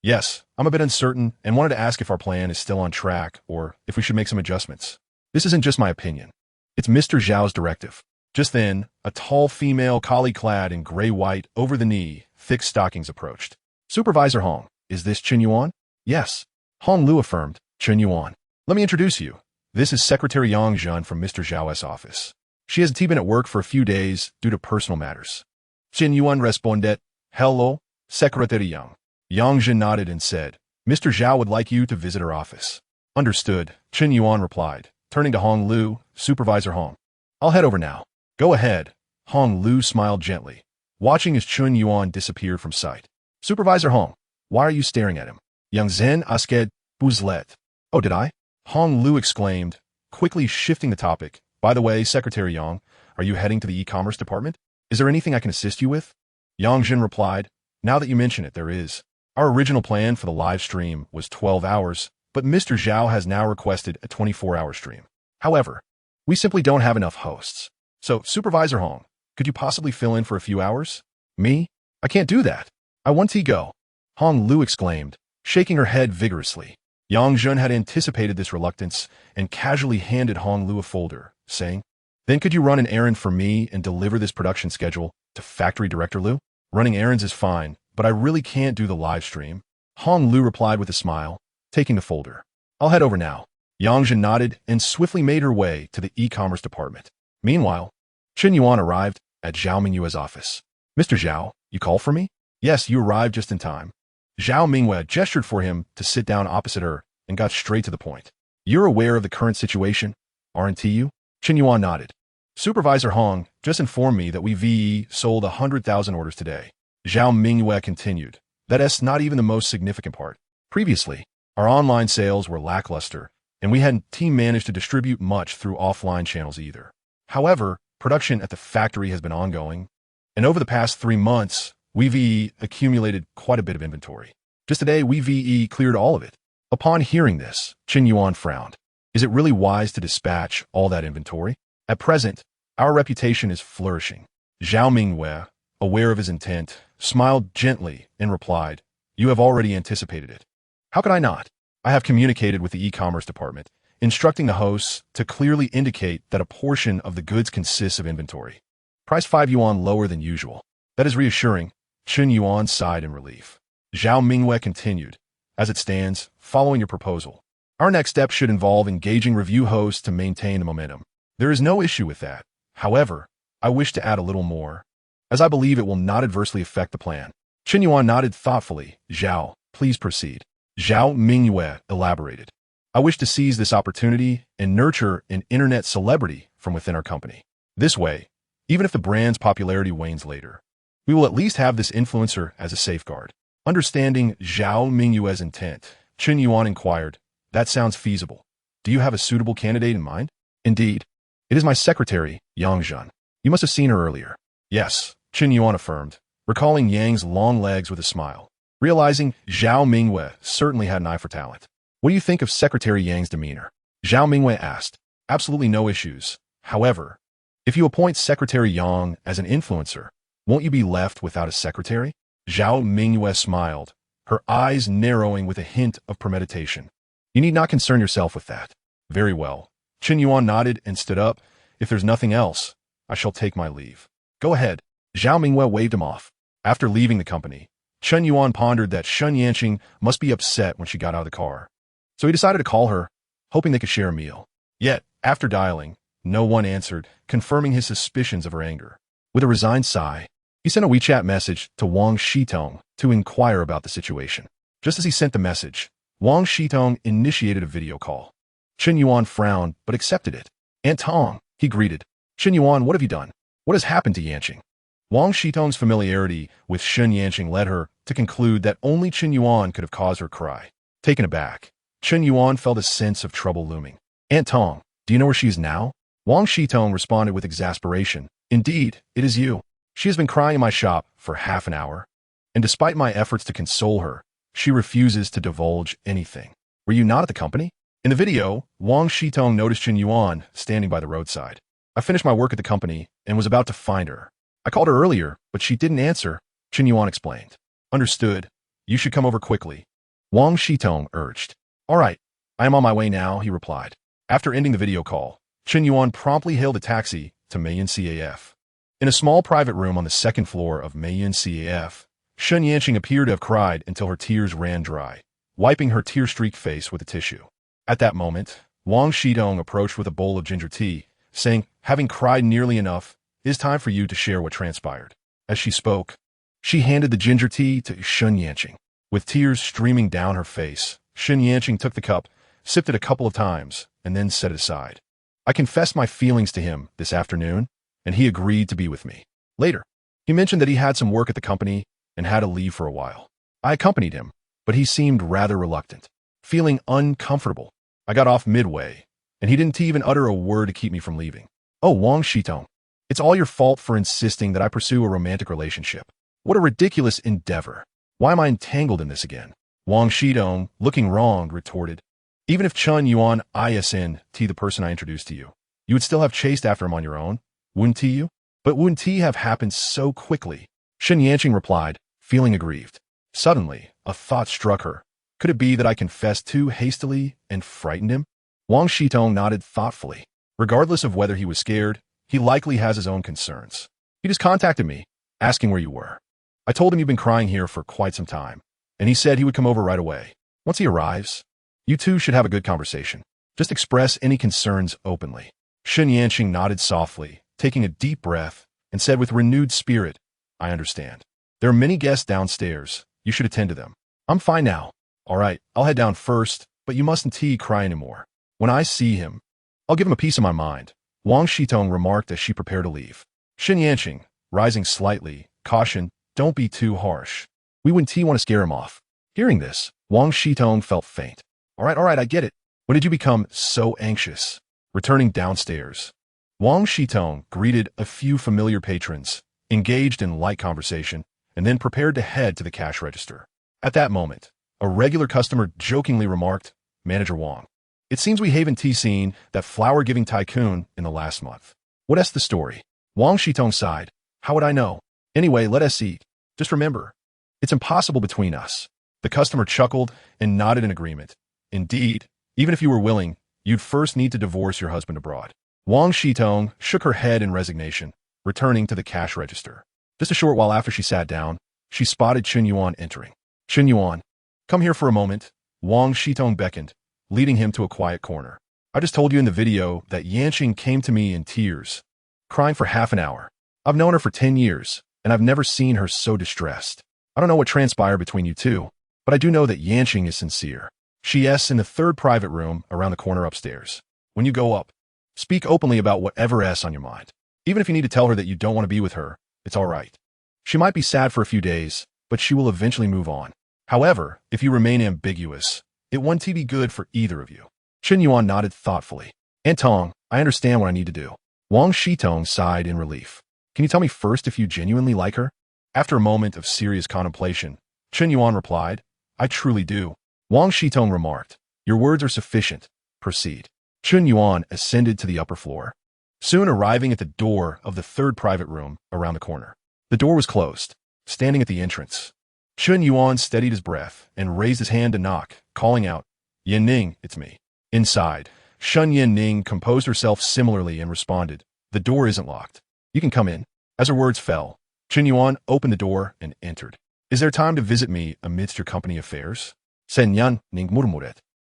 A: Yes, I'm a bit uncertain and wanted to ask if our plan is still on track or if we should make some adjustments. This isn't just my opinion. It's Mr. Zhao's directive. Just then, a tall female collie clad in gray-white, over-the-knee, thick stockings approached. Supervisor Hong, is this Chen Yuan? Yes. Hong Lu affirmed. Chen Yuan. Let me introduce you. This is Secretary Yang Zhen from Mr. Zhao's office. She hasn't been at work for a few days due to personal matters. Chen Yuan responded, Hello, Secretary Yang. Yang Zhen nodded and said, Mr. Zhao would like you to visit her office. Understood, Chen Yuan replied, turning to Hong Lu, Supervisor Hong. I'll head over now. Go ahead. Hong Lu smiled gently, watching as Chen Yuan disappeared from sight. Supervisor Hong, why are you staring at him? Yang Zhen asked, Bouzlet. Oh, did I? Hong Lu exclaimed, quickly shifting the topic. By the way, Secretary Yang, are you heading to the e-commerce department? Is there anything I can assist you with? Yang Zhen replied, now that you mention it, there is. Our original plan for the live stream was 12 hours, but Mr. Zhao has now requested a 24-hour stream. However, we simply don't have enough hosts. So, Supervisor Hong, could you possibly fill in for a few hours? Me? I can't do that. I want to go. Hong Lu exclaimed, shaking her head vigorously. Yang Zhen had anticipated this reluctance and casually handed Hong Lu a folder, saying, Then could you run an errand for me and deliver this production schedule to Factory Director Lu? Running errands is fine, but I really can't do the live stream. Hong Lu replied with a smile, taking the folder. I'll head over now. Yang Zhen nodded and swiftly made her way to the e-commerce department. Meanwhile, Chen Yuan arrived at Zhao Mingyue's office. Mr. Zhao, you called for me? Yes, you arrived just in time. Zhao Mingyue gestured for him to sit down opposite her and got straight to the point. You're aware of the current situation, aren't you? Chen Yuan nodded. Supervisor Hong just informed me that we VE sold 100,000 orders today. Zhao Mingyue continued. That's not even the most significant part. Previously, our online sales were lackluster, and we hadn't managed to distribute much through offline channels either. However, production at the factory has been ongoing, and over the past 3 months, we VE accumulated quite a bit of inventory. Just today, we VE cleared all of it. Upon hearing this, Chen Yuan frowned. Is it really wise to dispatch all that inventory? At present, our reputation is flourishing. Zhao Mingyue, aware of his intent, smiled gently and replied, You have already anticipated it. How could I not? I have communicated with the e-commerce department, instructing the hosts to clearly indicate that a portion of the goods consists of inventory. Price 5 yuan lower than usual. That is reassuring. Chen Yuan sighed in relief. Zhao Mingyue continued. As it stands, following your proposal, our next step should involve engaging review hosts to maintain the momentum. There is no issue with that. However, I wish to add a little more, as I believe it will not adversely affect the plan. Chen Yuan nodded thoughtfully. Zhao, please proceed. Zhao Mingyue elaborated. I wish to seize this opportunity and nurture an internet celebrity from within our company. This way, even if the brand's popularity wanes later, we will at least have this influencer as a safeguard. Understanding Zhao Mingyue's intent, Chen Yuan inquired, That sounds feasible. Do you have a suitable candidate in mind? Indeed. It is my secretary, Yang Zhen. You must have seen her earlier. Yes, Chen Yuan affirmed, recalling Yang's long legs with a smile. Realizing Zhao Mingyue certainly had an eye for talent. What do you think of Secretary Yang's demeanor? Zhao Mingyue asked. Absolutely no issues. However, if you appoint Secretary Yang as an influencer, won't you be left without a secretary? Zhao Mingyue smiled, her eyes narrowing with a hint of premeditation. You need not concern yourself with that. Very well. Chen Yuan nodded and stood up. If there's nothing else, I shall take my leave. Go ahead. Zhao Mingyue waved him off. After leaving the company, Chen Yuan pondered that Shen Yanqing must be upset when she got out of the car. So he decided to call her, hoping they could share a meal. Yet, after dialing, no one answered, confirming his suspicions of her anger. With a resigned sigh, he sent a WeChat message to Wang Shitong to inquire about the situation. Just as he sent the message, Wang Shitong initiated a video call. Chen Yuan frowned, but accepted it. Aunt Tong, he greeted. Chen Yuan, what have you done? What has happened to Yanqing? Wang Shitong's familiarity with Shen Yanqing led her to conclude that only Chen Yuan could have caused her cry. Taken aback, Chen Yuan felt a sense of trouble looming. Aunt Tong, do you know where she is now? Wang Shitong responded with exasperation. Indeed, it is you. She has been crying in my shop for half an hour, and despite my efforts to console her, she refuses to divulge anything. Were you not at the company? In the video, Wang Shitong noticed Chen Yuan standing by the roadside. I finished my work at the company and was about to find her. I called her earlier, but she didn't answer, Chen Yuan explained. Understood. You should come over quickly. Wang Shitong urged. All right, I am on my way now, he replied. After ending the video call, Chen Yuan promptly hailed a taxi to Mayan CAF. In a small private room on the second floor of Mayan CAF, Shen Yanqing appeared to have cried until her tears ran dry, wiping her tear-streaked face with a tissue. At that moment, Wang Shitong approached with a bowl of ginger tea, saying, having cried nearly enough, it is time for you to share what transpired. As she spoke, she handed the ginger tea to Shen Yanqing. With tears streaming down her face, Shen Yanqing took the cup, sipped it a couple of times, and then set it aside. I confessed my feelings to him this afternoon, and he agreed to be with me. Later, he mentioned that he had some work at the company and had to leave for a while. I accompanied him, but he seemed rather reluctant, feeling uncomfortable. I got off midway, and he didn't even utter a word to keep me from leaving. Oh, Wang Shitong, it's all your fault for insisting that I pursue a romantic relationship. What a ridiculous endeavor. Why am I entangled in this again? Wang Shitong, looking wronged, retorted. Even if Chen Yuan isn't the person I introduced to you, you would still have chased after him on your own, wouldn't you? But wouldn't he have happened so quickly? Shen Yanqing replied, feeling aggrieved. Suddenly, a thought struck her. Could it be that I confessed too hastily and frightened him? Wang Shitong nodded thoughtfully. Regardless of whether he was scared, he likely has his own concerns. He just contacted me, asking where you were. I told him you've been crying here for quite some time, and he said he would come over right away. Once he arrives, you two should have a good conversation. Just express any concerns openly. Shen Yanqing nodded softly, taking a deep breath, and said with renewed spirit, I understand. There are many guests downstairs. You should attend to them. I'm fine now. All right, I'll head down first, but you mustn't cry anymore. When I see him, I'll give him a piece of my mind, Wang Shitong remarked as she prepared to leave. Shen Yanqing, rising slightly, cautioned, don't be too harsh. We wouldn't want to scare him off. Hearing this, Wang Shitong felt faint. All right, I get it. When did you become so anxious? Returning downstairs, Wang Shitong greeted a few familiar patrons, engaged in light conversation, and then prepared to head to the cash register. At that moment, a regular customer jokingly remarked, Manager Wang, it seems we haven't seen that flower-giving tycoon in the last month. What's the story? Wang Shitong sighed. How would I know? Anyway, let us eat. Just remember, it's impossible between us. The customer chuckled and nodded in agreement. Indeed, even if you were willing, you'd first need to divorce your husband abroad. Wang Shitong shook her head in resignation, returning to the cash register. Just a short while after she sat down, she spotted Chen Yuan entering. Chen Yuan, come here for a moment. Wang Shitong beckoned, leading him to a quiet corner. I just told you in the video that Yanqing came to me in tears, crying for half an hour. I've known her for 10 years, and I've never seen her so distressed. I don't know what transpired between you two, but I do know that Yanqing is sincere. She's in the third private room around the corner upstairs. When you go up, speak openly about whatever's on your mind. Even if you need to tell her that you don't want to be with her, it's all right. She might be sad for a few days, but she will eventually move on. However, if you remain ambiguous, it won't be good for either of you. Chen Yuan nodded thoughtfully. Antong, I understand what I need to do. Wang Shitong sighed in relief. Can you tell me first if you genuinely like her? After a moment of serious contemplation, Chen Yuan replied, I truly do. Wang Shitong remarked, your words are sufficient. Proceed. Chen Yuan ascended to the upper floor, soon arriving at the door of the third private room around the corner. The door was closed. Standing at the entrance, Chen Yuan steadied his breath and raised his hand to knock, calling out, Yan Ning, it's me. Inside, Shen Yan composed herself similarly and responded, the door isn't locked. You can come in. As her words fell, Chen Yuan opened the door and entered. Is there time to visit me amidst your company affairs? Sen Yan Ning murmuret.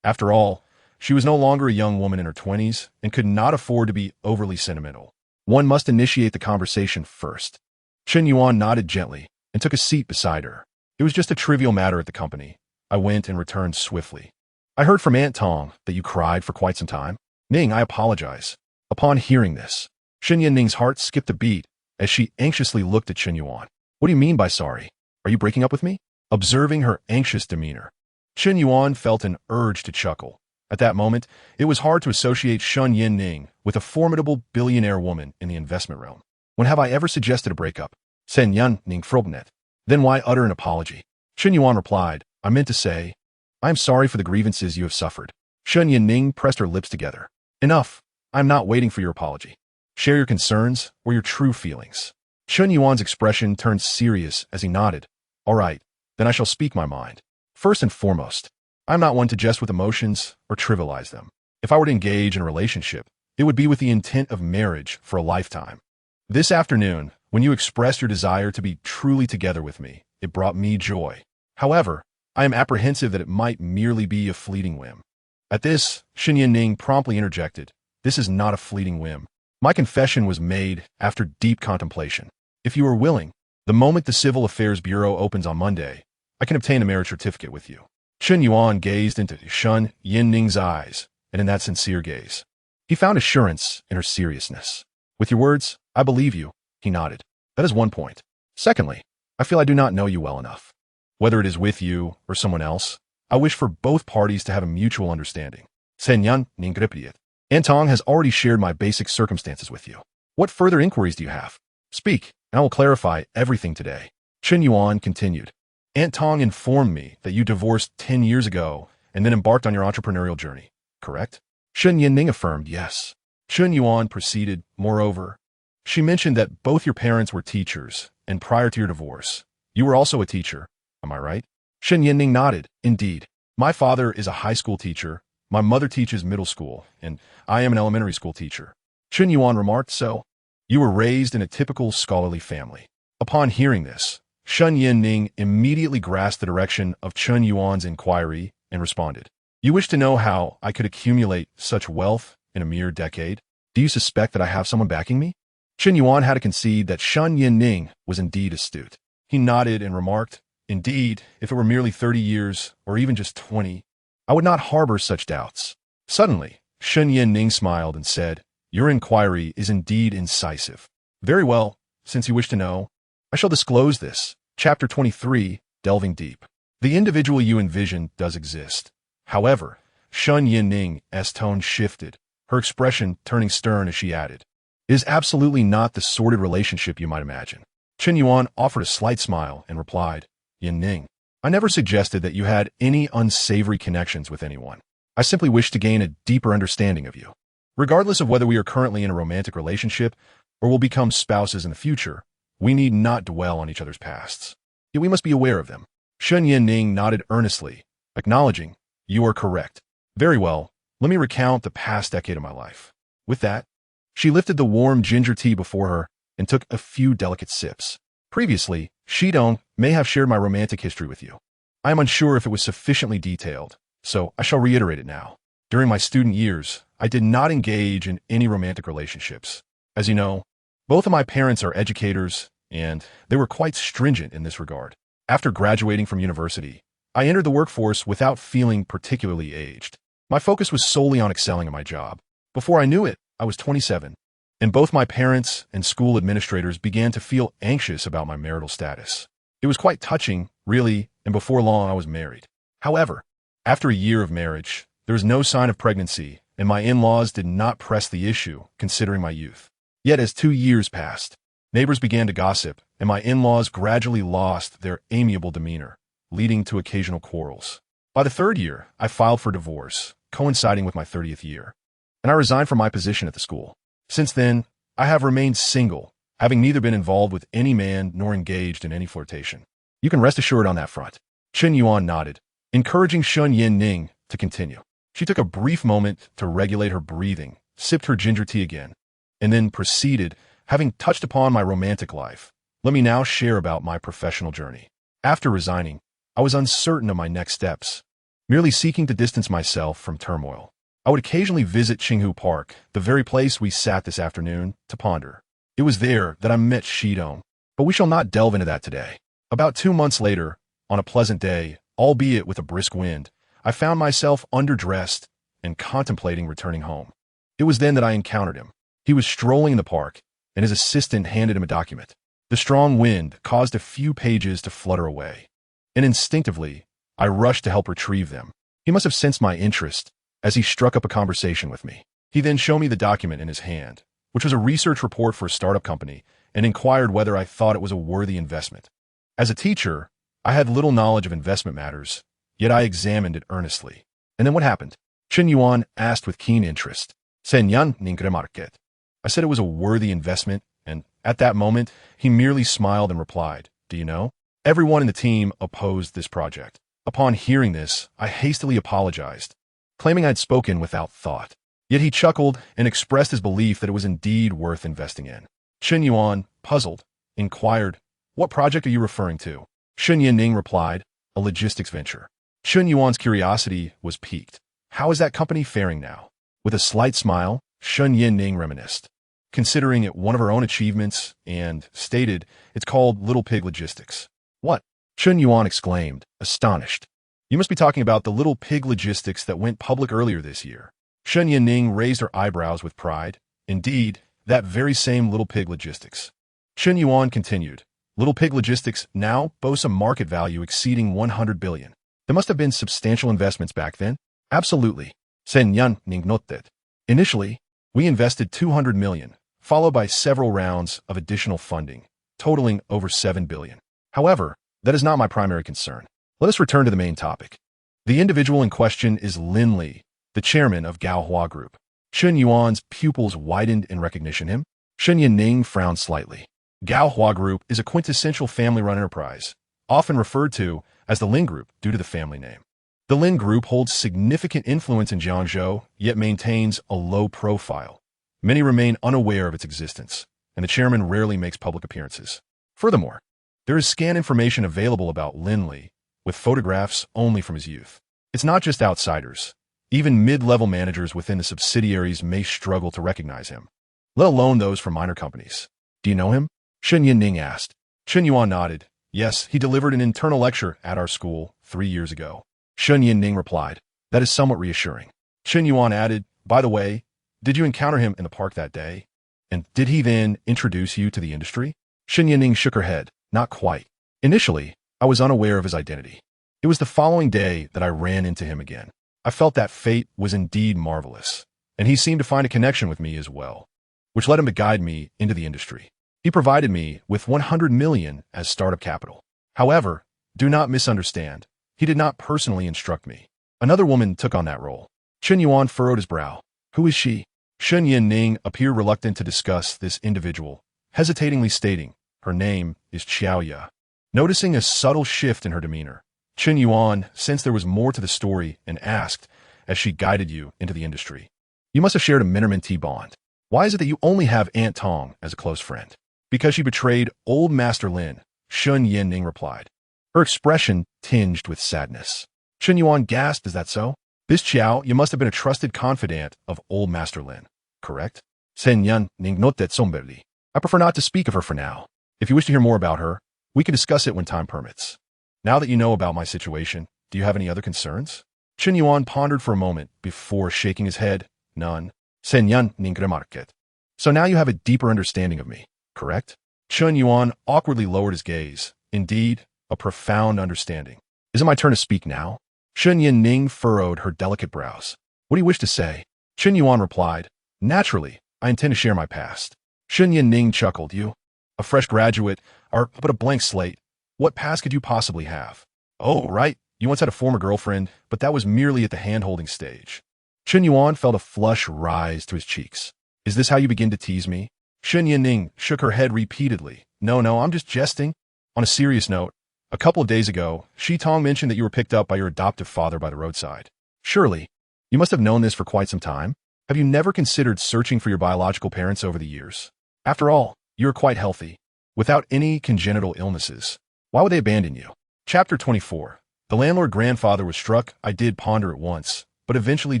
A: After all, she was no longer a young woman in her 20s and could not afford to be overly sentimental. One must initiate the conversation first. Chen Yuan nodded gently and took a seat beside her. It was just a trivial matter at the company. I went and returned swiftly. I heard from Aunt Tong that you cried for quite some time. Ning, I apologize. Upon hearing this, Shen Ning's heart skipped a beat as she anxiously looked at Chen Yuan. What do you mean by sorry? Are you breaking up with me? Observing her anxious demeanor, Chen Yuan felt an urge to chuckle. At that moment, it was hard to associate Shen Ning with a formidable billionaire woman in the investment realm. When have I ever suggested a breakup? Sen Yan Ning frobnet. Then why utter an apology? Chen Yuan replied, I meant to say, I am sorry for the grievances you have suffered. Shen Ning pressed her lips together. Enough. I am not waiting for your apology. Share your concerns or your true feelings. Chen Yuan's expression turned serious as he nodded. All right, then I shall speak my mind. First and foremost, I'm not one to jest with emotions or trivialize them. If I were to engage in a relationship, it would be with the intent of marriage for a lifetime. This afternoon, when you expressed your desire to be truly together with me, it brought me joy. However, I am apprehensive that it might merely be a fleeting whim. At this, Chen Yuan promptly interjected, "This is not a fleeting whim. My confession was made after deep contemplation. If you are willing, the moment the Civil Affairs Bureau opens on Monday, I can obtain a marriage certificate with you." Chen Yuan gazed into Chen Yuan's eyes, and in that sincere gaze, he found assurance in her seriousness. "With your words, I believe you," he nodded. "That is one point. Secondly, I feel I do not know you well enough. Whether it is with you or someone else, I wish for both parties to have a mutual understanding. Chen Yuan Ningripiet. Antong has already shared my basic circumstances with you. What further inquiries do you have? Speak, and I will clarify everything today." Chen Yuan continued. "Antong informed me that you divorced 10 years ago and then embarked on your entrepreneurial journey, correct?" Chen Yuan affirmed yes. Chen Yuan proceeded, "Moreover, she mentioned that both your parents were teachers, and prior to your divorce, you were also a teacher. Am I right?" Chen Yuan nodded. "Indeed. My father is a high school teacher, my mother teaches middle school, and I am an elementary school teacher." Chen Yuan remarked, "So, you were raised in a typical scholarly family." Upon hearing this, Chen Yuan immediately grasped the direction of Chen Yuan's inquiry and responded, "You wish to know how I could accumulate such wealth in a mere decade? Do you suspect that I have someone backing me?" Chen Yuan had to concede that Chen Yuan was indeed astute. He nodded and remarked, "Indeed, if it were merely 30 years, or even just 20, I would not harbor such doubts." Suddenly, Chen Yuan smiled and said, "Your inquiry is indeed incisive. Very well, since you wish to know, I shall disclose this." Chapter 23, Delving Deep. The individual you envision does exist. However, Chen Yuan's tone shifted, her expression turning stern as she added, "It is absolutely not the sordid relationship you might imagine." Chen Yuan offered a slight smile and replied, "Yuan, I never suggested that you had any unsavory connections with anyone. I simply wish to gain a deeper understanding of you. Regardless of whether we are currently in a romantic relationship or will become spouses in the future, we need not dwell on each other's pasts. Yet we must be aware of them." Chen Yuan nodded earnestly, acknowledging, "You are correct. Very well, let me recount the past decade of my life." With that, she lifted the warm ginger tea before her and took a few delicate sips. "Previously, Shidong may have shared my romantic history with you. I am unsure if it was sufficiently detailed, so I shall reiterate it now. During my student years, I did not engage in any romantic relationships. As you know, both of my parents are educators, and they were quite stringent in this regard. After graduating from university, I entered the workforce without feeling particularly aged. My focus was solely on excelling at my job. Before I knew it, I was 27, and both my parents and school administrators began to feel anxious about my marital status. It was quite touching, really, and before long I was married. However, after a year of marriage, there was no sign of pregnancy, and my in-laws did not press the issue, considering my youth. Yet as 2 years passed, neighbors began to gossip, and my in-laws gradually lost their amiable demeanor, leading to occasional quarrels. By the 3rd year, I filed for divorce, coinciding with my 30th year, and I resigned from my position at the school. Since then, I have remained single, having neither been involved with any man nor engaged in any flirtation. You can rest assured on that front." Chen Yuan nodded, encouraging Chen Yuan to continue. She took a brief moment to regulate her breathing, sipped her ginger tea again, and then proceeded, "Having touched upon my romantic life, let me now share about my professional journey. After resigning, I was uncertain of my next steps, merely seeking to distance myself from turmoil. I would occasionally visit Qinghu Park, the very place we sat this afternoon, to ponder. It was there that I met Shidong, but we shall not delve into that today. About 2 months later, on a pleasant day, albeit with a brisk wind, I found myself underdressed and contemplating returning home. It was then that I encountered him. He was strolling in the park, and his assistant handed him a document. The strong wind caused a few pages to flutter away, and instinctively, I rushed to help retrieve them. He must have sensed my interest, as he struck up a conversation with me. He then showed me the document in his hand, which was a research report for a startup company, and inquired whether I thought it was a worthy investment. As a teacher, I had little knowledge of investment matters, yet I examined it earnestly. "And then what happened?" Chen Yuan asked with keen interest. "Senyan Ningremarket." I said it was a worthy investment, and at that moment, he merely smiled and replied, "Do you know? Everyone in the team opposed this project. Upon hearing this, I hastily apologized, claiming I'd spoken without thought. Yet he chuckled and expressed his belief that it was indeed worth investing in. Chen Yuan, puzzled, inquired, "What project are you referring to?" Shen Yinning replied, "A logistics venture." Chen Yuan's curiosity was piqued. "How is that company faring now?" With a slight smile, Shen Yinning reminisced, considering it one of her own achievements, and stated, "It's called Little Pig Logistics." "What?" Chen Yuan exclaimed, astonished. "You must be talking about the Little Pig Logistics that went public earlier this year." Shen Yinning raised her eyebrows with pride. "Indeed, that very same Little Pig Logistics." Chen Yuan continued, "Little Pig Logistics now boasts a market value exceeding 100 billion. There must have been substantial investments back then." "Absolutely." Chen Yuan nodded. "Initially, we invested 200 million, followed by several rounds of additional funding, totaling over 7 billion. However, that is not my primary concern. Let us return to the main topic. The individual in question is Lin Li, the chairman of Gaohua Group." Chen Yuan's pupils widened in recognition of him. Shen Yinning frowned slightly. Gaohua Group is a quintessential family-run enterprise, often referred to as the Lin Group due to the family name. The Lin Group holds significant influence in Jiangzhou, yet maintains a low profile. Many remain unaware of its existence, and the chairman rarely makes public appearances. Furthermore, there is scant information available about Lin Li, with photographs only from his youth. It's not just outsiders. Even mid-level managers within the subsidiaries may struggle to recognize him, let alone those from minor companies. "Do you know him?" Shen Yinning asked. Chen Yuan nodded. "Yes, he delivered an internal lecture at our school 3 years ago." Shen Yinning replied, "That is somewhat reassuring." Chen Yuan added, "By the way, did you encounter him in the park that day? And did he then introduce you to the industry?" Shen Yinning shook her head. "Not quite. Initially, I was unaware of his identity. It was the following day that I ran into him again. I felt that fate was indeed marvelous, and he seemed to find a connection with me as well, which led him to guide me into the industry. He provided me with 100 million as startup capital. However, do not misunderstand. He did not personally instruct me. Another woman took on that role." Chen Yuan furrowed his brow. "Who is she?" Shen Yinning appeared reluctant to discuss this individual, hesitatingly stating, "Her name is Xiao Ya." Noticing a subtle shift in her demeanor, Chen Yuan sensed there was more to the story and asked, as she guided you into the industry, "You must have shared a Minterman bond. Why is it that you only have Aunt Tong as a close friend?" "Because she betrayed old Master Lin," Shen Yinning replied. Her expression tinged with sadness. Chen Yuan gasped, "Is that so? This Xiao, you must have been a trusted confidant of old Master Lin, correct?" Chen Yuan nodded somberly. "I prefer not to speak of her for now. If you wish to hear more about her, we can discuss it when time permits. Now that you know about my situation, do you have any other concerns?" Chen Yuan pondered for a moment before shaking his head. "None." Chen Yuan remarked. "So now you have a deeper understanding of me, correct?" Chen Yuan awkwardly lowered his gaze. "Indeed, a profound understanding. Is it my turn to speak now?" Shen Yinning furrowed her delicate brows. "What do you wish to say?" Chen Yuan replied, "Naturally, I intend to share my past." Shen Yinning chuckled. "You, a fresh graduate, are but a blank slate. What past could you possibly have?" "Oh, right. You once had a former girlfriend, but that was merely at the hand-holding stage." Chen Yuan felt a flush rise to his cheeks. "Is this how you begin to tease me?" Shen Yinning shook her head repeatedly. No, I'm just jesting." On a serious note, a couple of days ago, Shi Tong mentioned that you were picked up by your adoptive father by the roadside. Surely, you must have known this for quite some time. Have you never considered searching for your biological parents over the years? After all, you are quite healthy, without any congenital illnesses. Why would they abandon you? Chapter 24. The landlord grandfather was struck. I did ponder at once, but eventually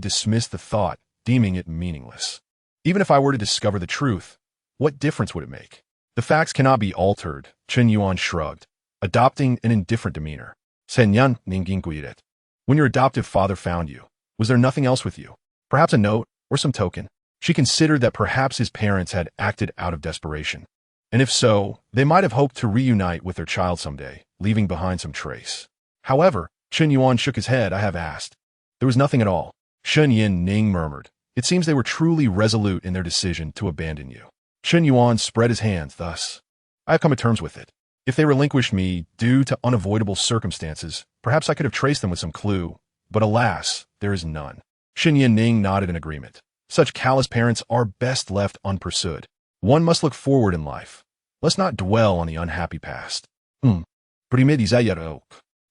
A: dismissed the thought, deeming it meaningless. Even if I were to discover the truth, what difference would it make? The facts cannot be altered, Chen Yuan shrugged, adopting an indifferent demeanor. Chen Yuan ninginguiret. When your adoptive father found you, was there nothing else with you? Perhaps a note or some token? She considered that perhaps his parents had acted out of desperation. And if so, they might have hoped to reunite with their child someday, leaving behind some trace. However, Chen Yuan shook his head. "I have asked. There was nothing at all." Shen Yinning murmured. "It seems they were truly resolute in their decision to abandon you." Chen Yuan spread his hands. "Thus, I have come to terms with it. If they relinquished me due to unavoidable circumstances, perhaps I could have traced them with some clue. But alas, there is none." Shen Yinning nodded in agreement. Such callous parents are best left unpursued. One must look forward in life. Let's not dwell on the unhappy past.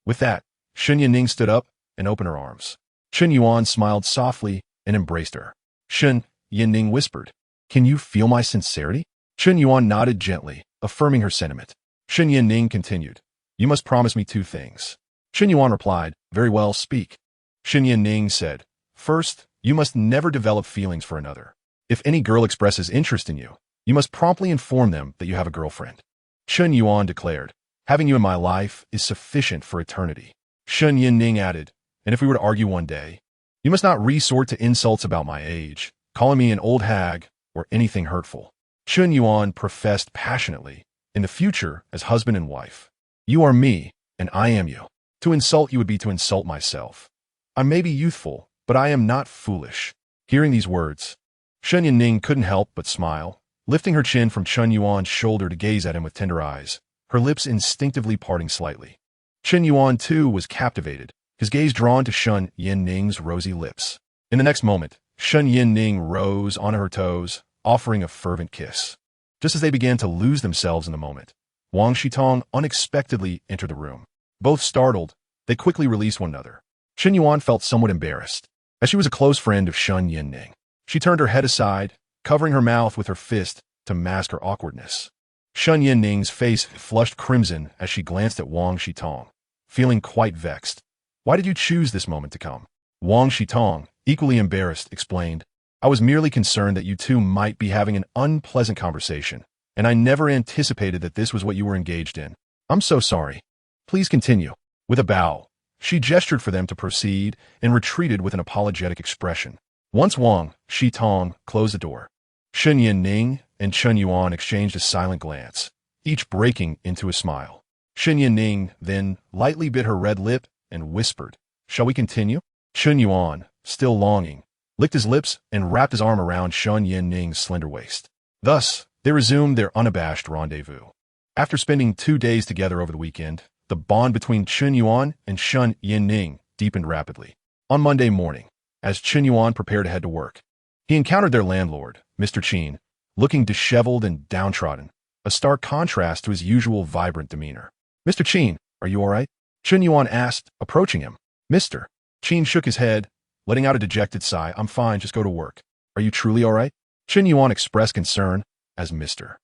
A: With that, Chen Yanning stood up and opened her arms. Chen Yuan smiled softly and embraced her. Chen Yanning whispered, "Can you feel my sincerity?" Chen Yuan nodded gently, affirming her sentiment. Chen Yanning continued, "You must promise me 2 things. Chen Yuan replied, "Very well, speak." Chen Yanning said, "First, you must never develop feelings for another. If any girl expresses interest in you, you must promptly inform them that you have a girlfriend." Chen Yuan declared, "Having you in my life is sufficient for eternity." Chen Yanning added, "And if we were to argue one day, you must not resort to insults about my age, calling me an old hag, or anything hurtful." Chen Yuan professed passionately, "In the future, as husband and wife, you are me, and I am you. To insult you would be to insult myself. I may be youthful, but I am not foolish." Hearing these words, Chen Yanning couldn't help but smile, lifting her chin from Chen Yuan's shoulder to gaze at him with tender eyes, her lips instinctively parting slightly. Chen Yuan, too, was captivated, his gaze drawn to Chen Yanning's rosy lips. In the next moment, Chen Yanning rose onto her toes, offering a fervent kiss. Just as they began to lose themselves in the moment, Wang Shitong unexpectedly entered the room. Both startled, they quickly released one another. Chen Yuan felt somewhat embarrassed, as she was a close friend of Chen Yanning. She turned her head aside, covering her mouth with her fist to mask her awkwardness. Chen Yanning's face flushed crimson as she glanced at Wang Shitong, feeling quite vexed. "Why did you choose this moment to come?" Wang Shitong, equally embarrassed, explained, "I was merely concerned that you two might be having an unpleasant conversation, and I never anticipated that this was what you were engaged in. I'm so sorry. Please continue." With a bow, she gestured for them to proceed and retreated with an apologetic expression. Once Wang Shitong closed the door, Chen Yanning and Chen Yuan exchanged a silent glance, each breaking into a smile. Chen Yanning then lightly bit her red lip and whispered, "Shall we continue?" Chen Yuan, still longing, licked his lips and wrapped his arm around Chen Yanning's slender waist. Thus, they resumed their unabashed rendezvous. After spending 2 days together over the weekend, the bond between Chen Yuan and Chen Yanning deepened rapidly. On Monday morning, as Chen Yuan prepared to head to work, he encountered their landlord, Mr. Chen, looking disheveled and downtrodden, a stark contrast to his usual vibrant demeanor. "Mr. Chen, are you all right?" Chen Yuan asked, approaching him. "Mr." Chen shook his head, letting out a dejected sigh. "I'm fine, just go to work." "Are you truly all right?" Chen Yuan expressed concern as Mr.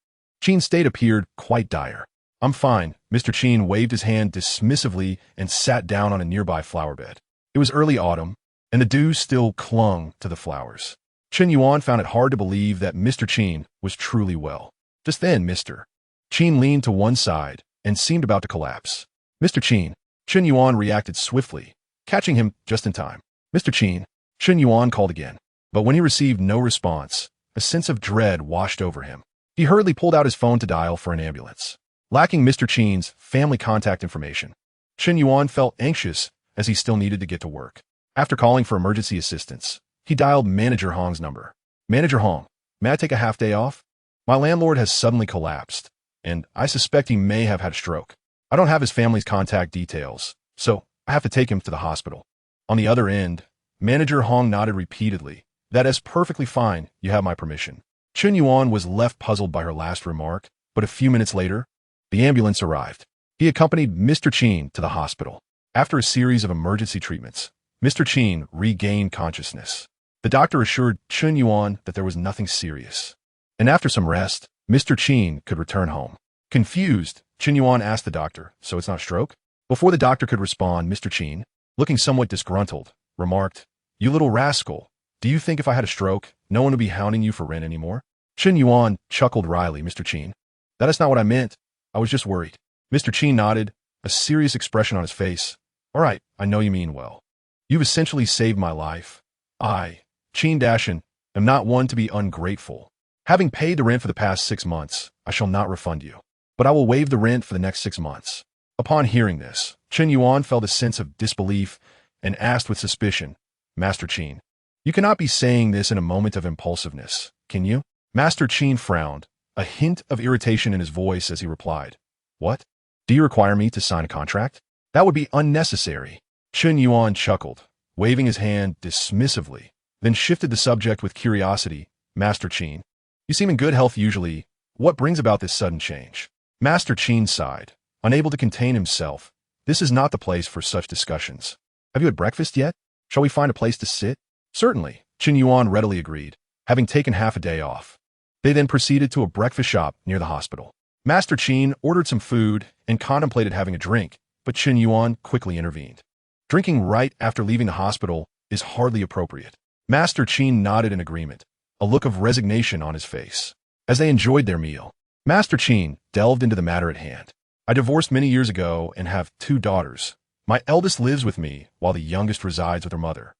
A: Chen's state appeared quite dire. "I'm fine." Mr. Chen waved his hand dismissively and sat down on a nearby flower bed. It was early autumn, and the dew still clung to the flowers. Chen Yuan found it hard to believe that Mr. Chen was truly well. Just then, Mr. Chen leaned to one side and seemed about to collapse. "Mr. Chen Yuan reacted swiftly, catching him just in time. "Mr. Chen Yuan called again, but when he received no response, a sense of dread washed over him. He hurriedly pulled out his phone to dial for an ambulance. Lacking Mr. Chen's family contact information, Chen Yuan felt anxious as he still needed to get to work. After calling for emergency assistance, he dialed Manager Hong's number. "Manager Hong, may I take a half day off? My landlord has suddenly collapsed, and I suspect he may have had a stroke. I don't have his family's contact details, so I have to take him to the hospital." On the other end, Manager Hong nodded repeatedly. "That is perfectly fine. You have my permission." Chen Yuan was left puzzled by her last remark, but a few minutes later, the ambulance arrived. He accompanied Mr. Chen to the hospital. After a series of emergency treatments, Mr. Chen regained consciousness. The doctor assured Chen Yuan that there was nothing serious, and after some rest, Mr. Chen could return home. Confused, Chen Yuan asked the doctor, "So it's not stroke?" Before the doctor could respond, Mr. Chen, looking somewhat disgruntled, remarked, "You little rascal, do you think if I had a stroke, no one would be hounding you for rent anymore?" Chen Yuan chuckled wryly. "Mr. Chen, that is not what I meant. I was just worried." Mr. Chen nodded, a serious expression on his face. "All right, I know you mean well. You've essentially saved my life. I, Chen Dashin, am not one to be ungrateful. Having paid the rent for the past 6 months, I shall not refund you, but I will waive the rent for the next 6 months." Upon hearing this, Chen Yuan felt a sense of disbelief and asked with suspicion, "Master Chen, you cannot be saying this in a moment of impulsiveness, can you?" Master Chen frowned, a hint of irritation in his voice as he replied, "What? Do you require me to sign a contract? That would be unnecessary." Chen Yuan chuckled, waving his hand dismissively, then shifted the subject with curiosity. "Master Chen, you seem in good health usually. What brings about this sudden change?" Master Chen sighed, unable to contain himself, This is not the place for such discussions. Have you had breakfast yet? Shall we find a place to sit? Certainly, Chen Yuan readily agreed, having taken half a day off. They then proceeded to a breakfast shop near the hospital. Master Chen ordered some food and contemplated having a drink, but Chen Yuan quickly intervened. Drinking right after leaving the hospital is hardly appropriate. Master Chen nodded in agreement, a look of resignation on his face. As they enjoyed their meal, Master Chen delved into the matter at hand. I divorced many years ago and have 2 daughters. My eldest lives with me while the youngest resides with her mother.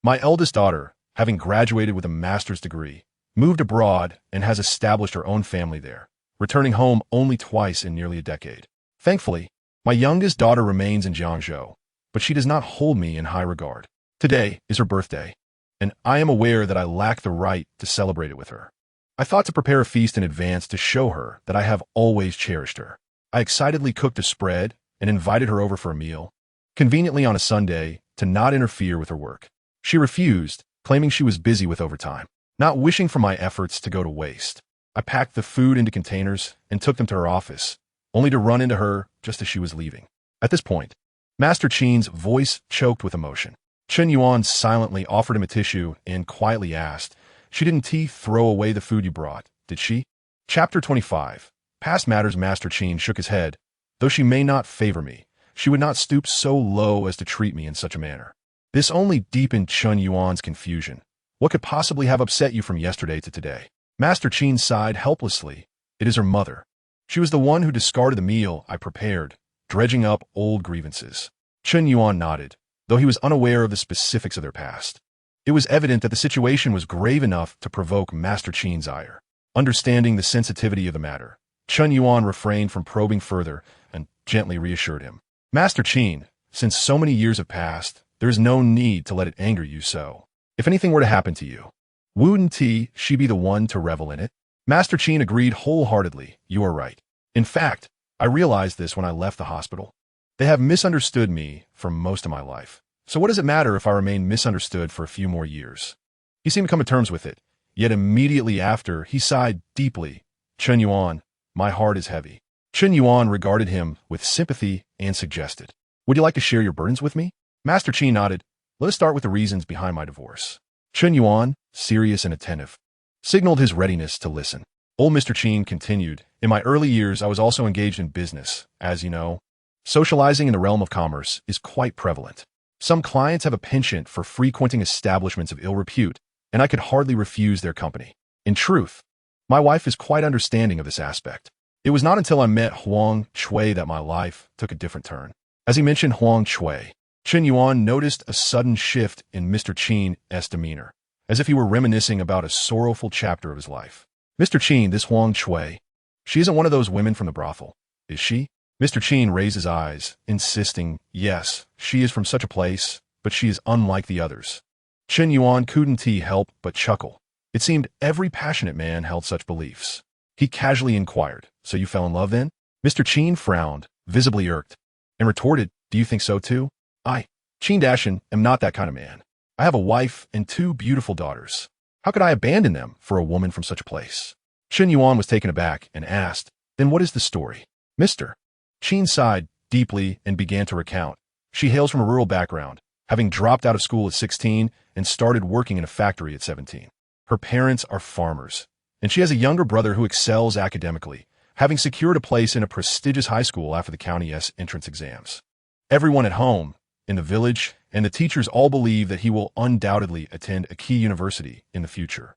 A: My eldest daughter, having graduated with a master's degree, moved abroad and has established her own family there, returning home only twice in nearly a decade. Thankfully, my youngest daughter remains in Jiangzhou, but she does not hold me in high regard. Today is her birthday, and I am aware that I lack the right to celebrate it with her. I thought to prepare a feast in advance to show her that I have always cherished her. I excitedly cooked a spread and invited her over for a meal, conveniently on a Sunday, to not interfere with her work. She refused, claiming she was busy with overtime, not wishing for my efforts to go to waste. I packed the food into containers and took them to her office, only to run into her just as she was leaving. At this point, Master Chen's voice choked with emotion. Chen Yuan silently offered him a tissue and quietly asked, "She didn't throw away the food you brought, did she?" Chapter 25. Past matters. Master Chen shook his head. Though she may not favor me, she would not stoop so low as to treat me in such a manner. This only deepened Chen Yuan's confusion. What could possibly have upset you from yesterday to today? Master Chen sighed helplessly. It is her mother. She was the one who discarded the meal I prepared, dredging up old grievances. Chen Yuan nodded, though he was unaware of the specifics of their past. It was evident that the situation was grave enough to provoke Master Chen's ire. Understanding the sensitivity of the matter, Chen Yuan refrained from probing further and gently reassured him. Master Chen, since so many years have passed, there is no need to let it anger you so. If anything were to happen to you, wouldn't she be the one to revel in it? Master Chen agreed wholeheartedly. You are right. In fact, I realized this when I left the hospital. They have misunderstood me for most of my life. So what does it matter if I remain misunderstood for a few more years? He seemed to come to terms with it, yet immediately after, he sighed deeply. Chen Yuan, my heart is heavy. Chen Yuan regarded him with sympathy and suggested, "Would you like to share your burdens with me?" Master Chen nodded. "Let us start with the reasons behind my divorce." Chen Yuan, serious and attentive, signaled his readiness to listen. Old Mr. Chen continued, "In my early years, I was also engaged in business. As you know, socializing in the realm of commerce is quite prevalent. Some clients have a penchant for frequenting establishments of ill repute, and I could hardly refuse their company. In truth, my wife is quite understanding of this aspect. It was not until I met Huang Chui that my life took a different turn." As he mentioned Huang Chui, Chen Yuan noticed a sudden shift in Mr. Chen's demeanor, as if he were reminiscing about a sorrowful chapter of his life. "Mr. Chen, this Huang Chui, she isn't one of those women from the brothel, is she?" Mr. Chen raised his eyes, insisting, "Yes, she is from such a place, but she is unlike the others." Chen Yuan couldn't help but chuckle. It seemed every passionate man held such beliefs. He casually inquired, "So you fell in love then?" Mr. Chen frowned, visibly irked, and retorted, "Do you think so too? I, Chen Dashan, am not that kind of man. I have a wife and 2 beautiful daughters. How could I abandon them for a woman from such a place?" Chen Yuan was taken aback and asked, "Then what is the story?" Mr. Chen sighed deeply and began to recount. She hails from a rural background, having dropped out of school at 16 and started working in a factory at 17. Her parents are farmers, and she has a younger brother who excels academically, having secured a place in a prestigious high school after the county's entrance exams. Everyone at home, in the village, and the teachers all believe that he will undoubtedly attend a key university in the future.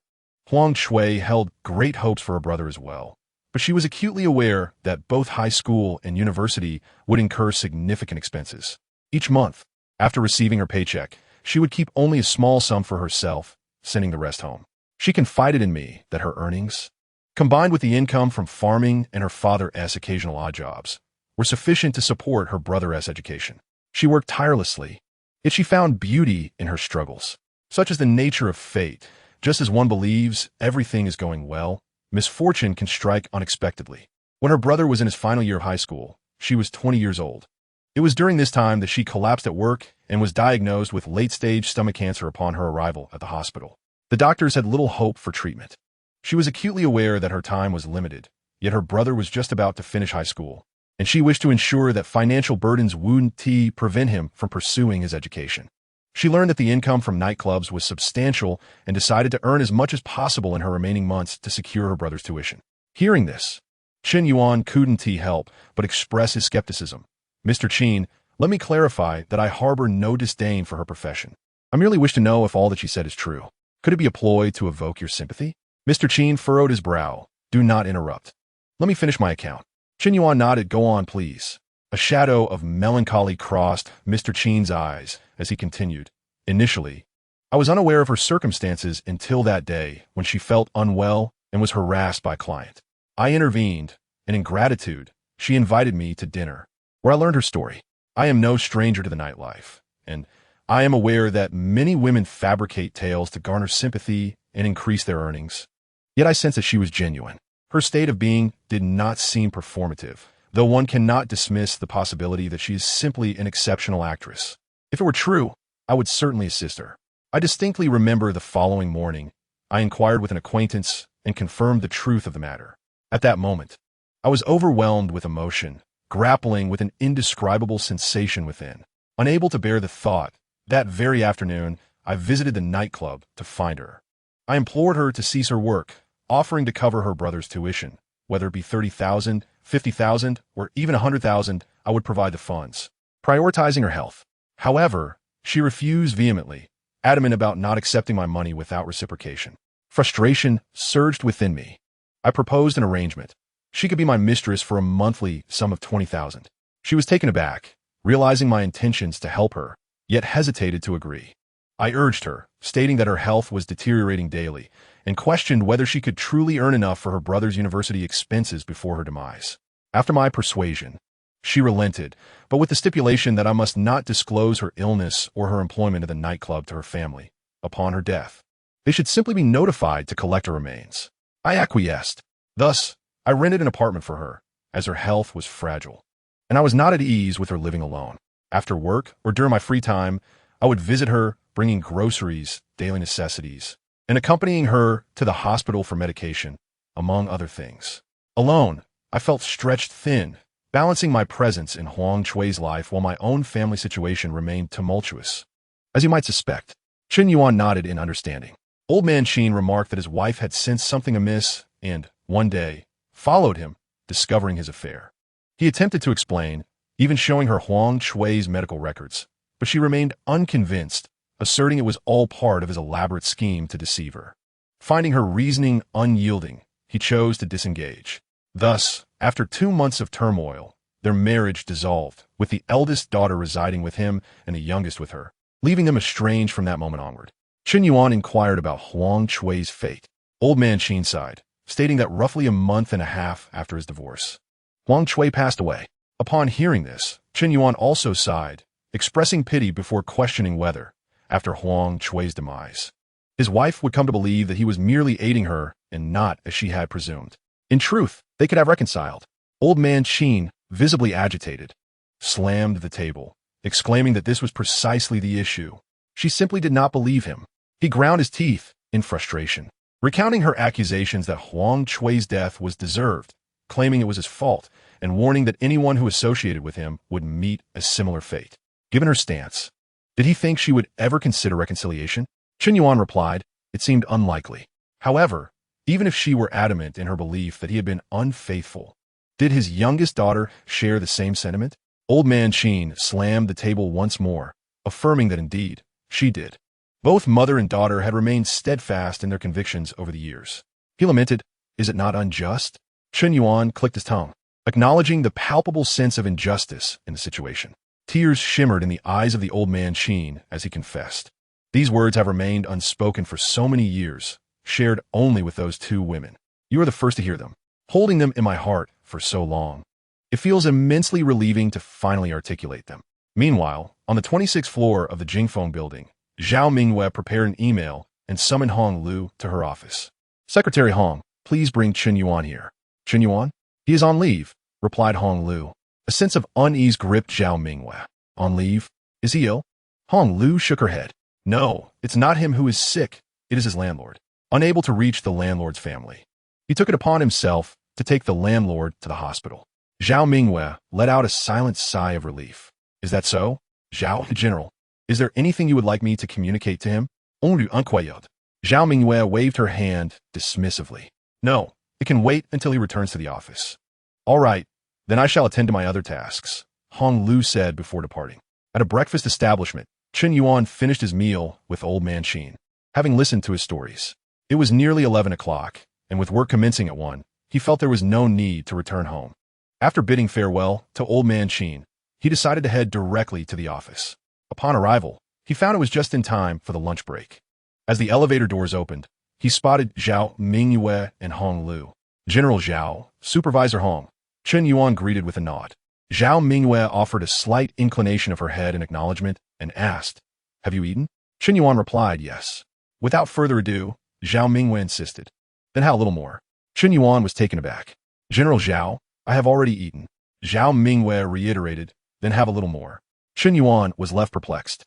A: Huang Chui held great hopes for her brother as well, but she was acutely aware that both high school and university would incur significant expenses. Each month, after receiving her paycheck, she would keep only a small sum for herself, sending the rest home. She confided in me that her earnings, combined with the income from farming and her father's occasional odd jobs, were sufficient to support her brother's education. She worked tirelessly, yet she found beauty in her struggles. Such is the nature of fate. Just as one believes everything is going well, misfortune can strike unexpectedly. When her brother was in his final year of high school, she was 20 years old. It was during this time that she collapsed at work and was diagnosed with late-stage stomach cancer upon her arrival at the hospital. The doctors had little hope for treatment. She was acutely aware that her time was limited, yet her brother was just about to finish high school, and she wished to ensure that financial burdens wouldn't prevent him from pursuing his education. She learned that the income from nightclubs was substantial and decided to earn as much as possible in her remaining months to secure her brother's tuition. Hearing this, Chen Yuan couldn't help but express his skepticism. "Mr. Chen, let me clarify that I harbor no disdain for her profession. I merely wish to know if all that she said is true. Could it be a ploy to evoke your sympathy?" Mr. Chen furrowed his brow. "Do not interrupt. Let me finish my account." Chen Yuan nodded. "Go on, please." A shadow of melancholy crossed Mr. Chen's eyes as he continued. "Initially, I was unaware of her circumstances until that day when she felt unwell and was harassed by a client. I intervened, and in gratitude, she invited me to dinner, where I learned her story. I am no stranger to the nightlife, and I am aware that many women fabricate tales to garner sympathy and increase their earnings. Yet I sense that she was genuine. Her state of being did not seem performative, though one cannot dismiss the possibility that she is simply an exceptional actress. If it were true, I would certainly assist her. I distinctly remember the following morning, I inquired with an acquaintance and confirmed the truth of the matter. At that moment, I was overwhelmed with emotion, grappling with an indescribable sensation within. Unable to bear the thought, that very afternoon, I visited the nightclub to find her. I implored her to cease her work, offering to cover her brother's tuition. Whether it be 30,000, 50,000, or even 100,000, I would provide the funds, prioritizing her health. However, she refused vehemently, adamant about not accepting my money without reciprocation. Frustration surged within me. I proposed an arrangement. She could be my mistress for a monthly sum of 20,000. She was taken aback, realizing my intentions to help her, yet hesitated to agree. I urged her, stating that her health was deteriorating daily, and questioned whether she could truly earn enough for her brother's university expenses before her demise. After my persuasion, she relented, but with the stipulation that I must not disclose her illness or her employment at the nightclub to her family. Upon her death, they should simply be notified to collect her remains. I acquiesced. Thus, I rented an apartment for her, as her health was fragile, and I was not at ease with her living alone. After work or during my free time, I would visit her, bringing groceries, daily necessities, and accompanying her to the hospital for medication, among other things. Alone, I felt stretched thin, balancing my presence in Huang Chui's life while my own family situation remained tumultuous. As you might suspect, Chen Yuan nodded in understanding. Old man Chen remarked that his wife had sensed something amiss and, one day, followed him, discovering his affair. He attempted to explain, even showing her Huang Chui's medical records, but she remained unconvinced, asserting it was all part of his elaborate scheme to deceive her. Finding her reasoning unyielding, he chose to disengage. Thus, after 2 months of turmoil, their marriage dissolved, with the eldest daughter residing with him and the youngest with her, leaving them estranged from that moment onward. Chen Yuan inquired about Huang Chui's fate. Old man Chen sighed, stating that roughly a month and a half after his divorce, Huang Chui passed away. Upon hearing this, Chen Yuan also sighed, expressing pity before questioning whether, after Huang Chui's demise, his wife would come to believe that he was merely aiding her and not as she had presumed. In truth, they could have reconciled. Old man Chen, visibly agitated, slammed the table, exclaiming that this was precisely the issue. She simply did not believe him. He ground his teeth in frustration, recounting her accusations that Huang Chui's death was deserved, claiming it was his fault, and warning that anyone who associated with him would meet a similar fate. Given her stance, did he think she would ever consider reconciliation? Chen Yuan replied, it seemed unlikely. However, even if she were adamant in her belief that he had been unfaithful, did his youngest daughter share the same sentiment? Old man Chen slammed the table once more, affirming that indeed, she did. Both mother and daughter had remained steadfast in their convictions over the years. He lamented, is it not unjust? Chen Yuan clicked his tongue, acknowledging the palpable sense of injustice in the situation. Tears shimmered in the eyes of the old man Chen as he confessed. These words have remained unspoken for so many years, shared only with those two women. You are the first to hear them, holding them in my heart for so long. It feels immensely relieving to finally articulate them. Meanwhile, on the 26th floor of the Jingfeng building, Zhao Mingwei prepared an email and summoned Hong Lu to her office. Secretary Hong, please bring Chen Yuan here. Chen Yuan? He is on leave, replied Hong Lu. A sense of unease gripped Zhao Mingwei. On leave? Is he ill? Hong Lu shook her head. No, it's not him who is sick. It is his landlord. Unable to reach the landlord's family, he took it upon himself to take the landlord to the hospital. Zhao Mingwei let out a silent sigh of relief. Is that so? Zhao, General, is there anything you would like me to communicate to him? Only unquiet. Zhao Mingwei waved her hand dismissively. No, it can wait until he returns to the office. All right, then I shall attend to my other tasks, Hong Lu said before departing. At a breakfast establishment, Chen Yuan finished his meal with Old Man Qin, having listened to his stories. It was nearly 11 o'clock, and with work commencing at 1, he felt there was no need to return home. After bidding farewell to Old Man Qin, he decided to head directly to the office. Upon arrival, he found it was just in time for the lunch break. As the elevator doors opened, he spotted Zhao Mingyue and Hong Lu. General Zhao, Supervisor Hong. Chen Yuan greeted with a nod. Zhao Mingyue offered a slight inclination of her head in acknowledgement and asked, "Have you eaten?" Chen Yuan replied, "Yes." Without further ado, Zhao Mingyue insisted. "Then how a little more?" Chen Yuan was taken aback. "General Zhao, I have already eaten." Zhao Mingyue reiterated, "Then have a little more." Chen Yuan was left perplexed.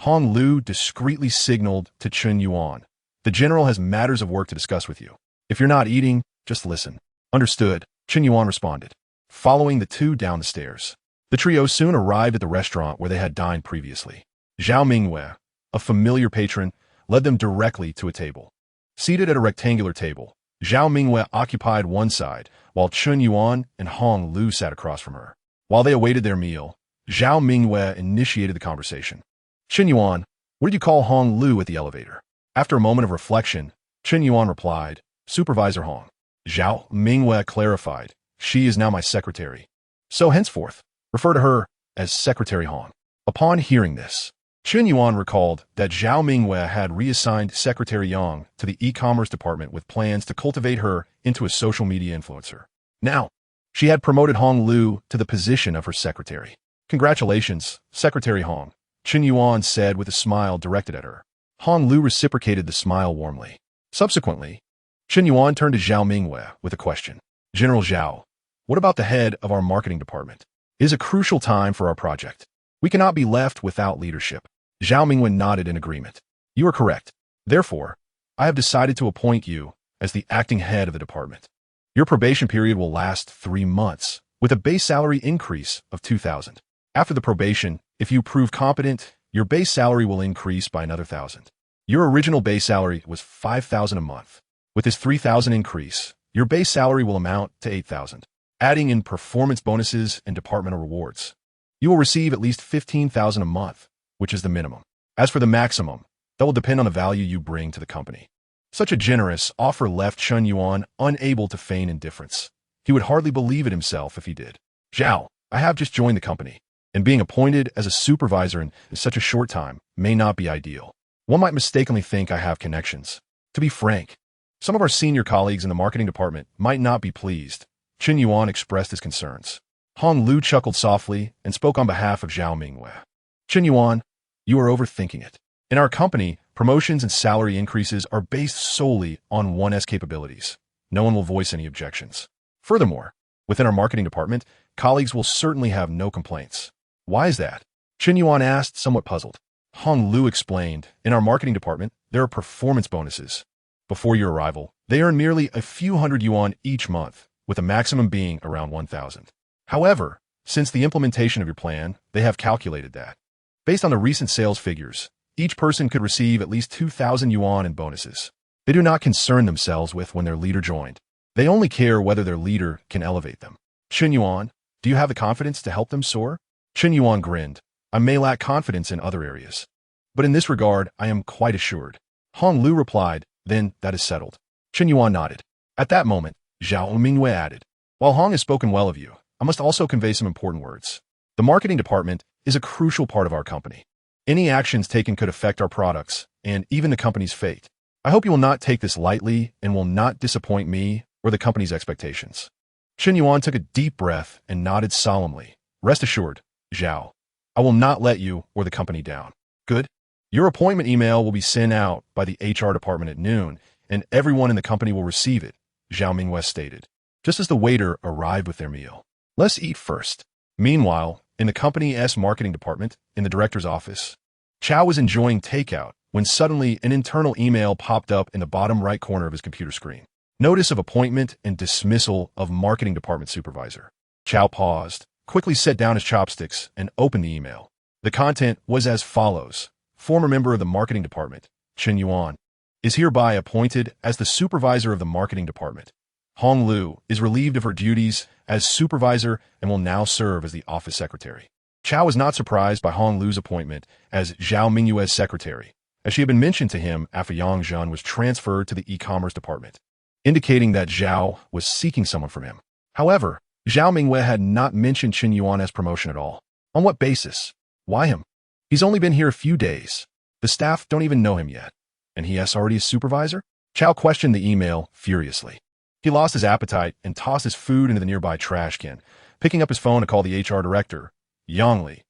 A: Hong Lu discreetly signaled to Chen Yuan, "The general has matters of work to discuss with you. If you're not eating, just listen." "Understood," Chen Yuan responded, following the two down the stairs. The trio soon arrived at the restaurant where they had dined previously. Zhao Mingyue, a familiar patron, led them directly to a table. Seated at a rectangular table, Zhao Mingyue occupied one side, while Chen Yuan and Hong Lu sat across from her. While they awaited their meal, Zhao Mingyue initiated the conversation. "Chen Yuan, what did you call Hong Lu at the elevator?" After a moment of reflection, Chen Yuan replied, "Supervisor Hong." Zhao Mingyue clarified, "She is now my secretary. So henceforth, refer to her as Secretary Hong." Upon hearing this, Chen Yuan recalled that Zhao Mingyue had reassigned Secretary Yang to the e-commerce department with plans to cultivate her into a social media influencer. Now, she had promoted Hong Lu to the position of her secretary. "Congratulations, Secretary Hong," Chen Yuan said with a smile directed at her. Hong Lu reciprocated the smile warmly. Subsequently, Chen Yuan turned to Zhao Mingyue with a question. "General Zhao, what about the head of our marketing department? It is a crucial time for our project. We cannot be left without leadership." Zhao Mingyue nodded in agreement. "You are correct. Therefore, I have decided to appoint you as the acting head of the department. Your probation period will last 3 months, with a base salary increase of 2,000. After the probation, if you prove competent, your base salary will increase by another 1,000. Your original base salary was 5,000 a month. With this 3,000 increase, your base salary will amount to 8,000. Adding in performance bonuses and departmental rewards, you will receive at least 15,000 a month, which is the minimum. As for the maximum, that will depend on the value you bring to the company." Such a generous offer left Chen Yuan unable to feign indifference. He would hardly believe it himself if he did. "Zhao, I have just joined the company, and being appointed as a supervisor in such a short time may not be ideal. One might mistakenly think I have connections. To be frank, some of our senior colleagues in the marketing department might not be pleased." Chen Yuan expressed his concerns. Hong Lu chuckled softly and spoke on behalf of Zhao Mingyue. "Chen Yuan, you are overthinking it. In our company, promotions and salary increases are based solely on one's capabilities. No one will voice any objections. Furthermore, within our marketing department, colleagues will certainly have no complaints." "Why is that?" Chen Yuan asked, somewhat puzzled. Hong Lu explained, "In our marketing department, there are performance bonuses. Before your arrival, they earn merely a few hundred yuan each month, with a maximum being around 1,000. However, since the implementation of your plan, they have calculated that, based on the recent sales figures, each person could receive at least 2,000 yuan in bonuses. They do not concern themselves with when their leader joined. They only care whether their leader can elevate them." "Chen Yuan, do you have the confidence to help them soar?" Chen Yuan grinned. "I may lack confidence in other areas, but in this regard, I am quite assured." Hong Lu replied, "Then that is settled." Chen Yuan nodded. At that moment, Zhao Mingyue added, "While Hong has spoken well of you, I must also convey some important words. The marketing department is a crucial part of our company. Any actions taken could affect our products and even the company's fate. I hope you will not take this lightly and will not disappoint me or the company's expectations." Chen Yuan took a deep breath and nodded solemnly. "Rest assured, Zhao, I will not let you or the company down." "Good. Your appointment email will be sent out by the HR department at noon, and everyone in the company will receive it," Zhao Mingyue stated, just as the waiter arrived with their meal. "Let's eat first." Meanwhile, in the company's marketing department, in the director's office, Chow was enjoying takeout when suddenly an internal email popped up in the bottom right corner of his computer screen. Notice of appointment and dismissal of marketing department supervisor. Chow paused, quickly set down his chopsticks, and opened the email. The content was as follows. Former member of the marketing department, Chen Yuan, is hereby appointed as the supervisor of the marketing department. Hong Lu is relieved of her duties as supervisor and will now serve as the office secretary. Chow was not surprised by Hong Lu's appointment as Zhao Mingyue's secretary, as she had been mentioned to him after Yang Zhen was transferred to the e-commerce department, indicating that Zhao was seeking someone from him. However, Zhao Mingyue had not mentioned Chen Yuan as promotion at all. On what basis? Why him? He's only been here a few days. The staff don't even know him yet. And he has already a supervisor? Chow questioned the email furiously. He lost his appetite and tossed his food into the nearby trash can, picking up his phone to call the HR director, Yang Li.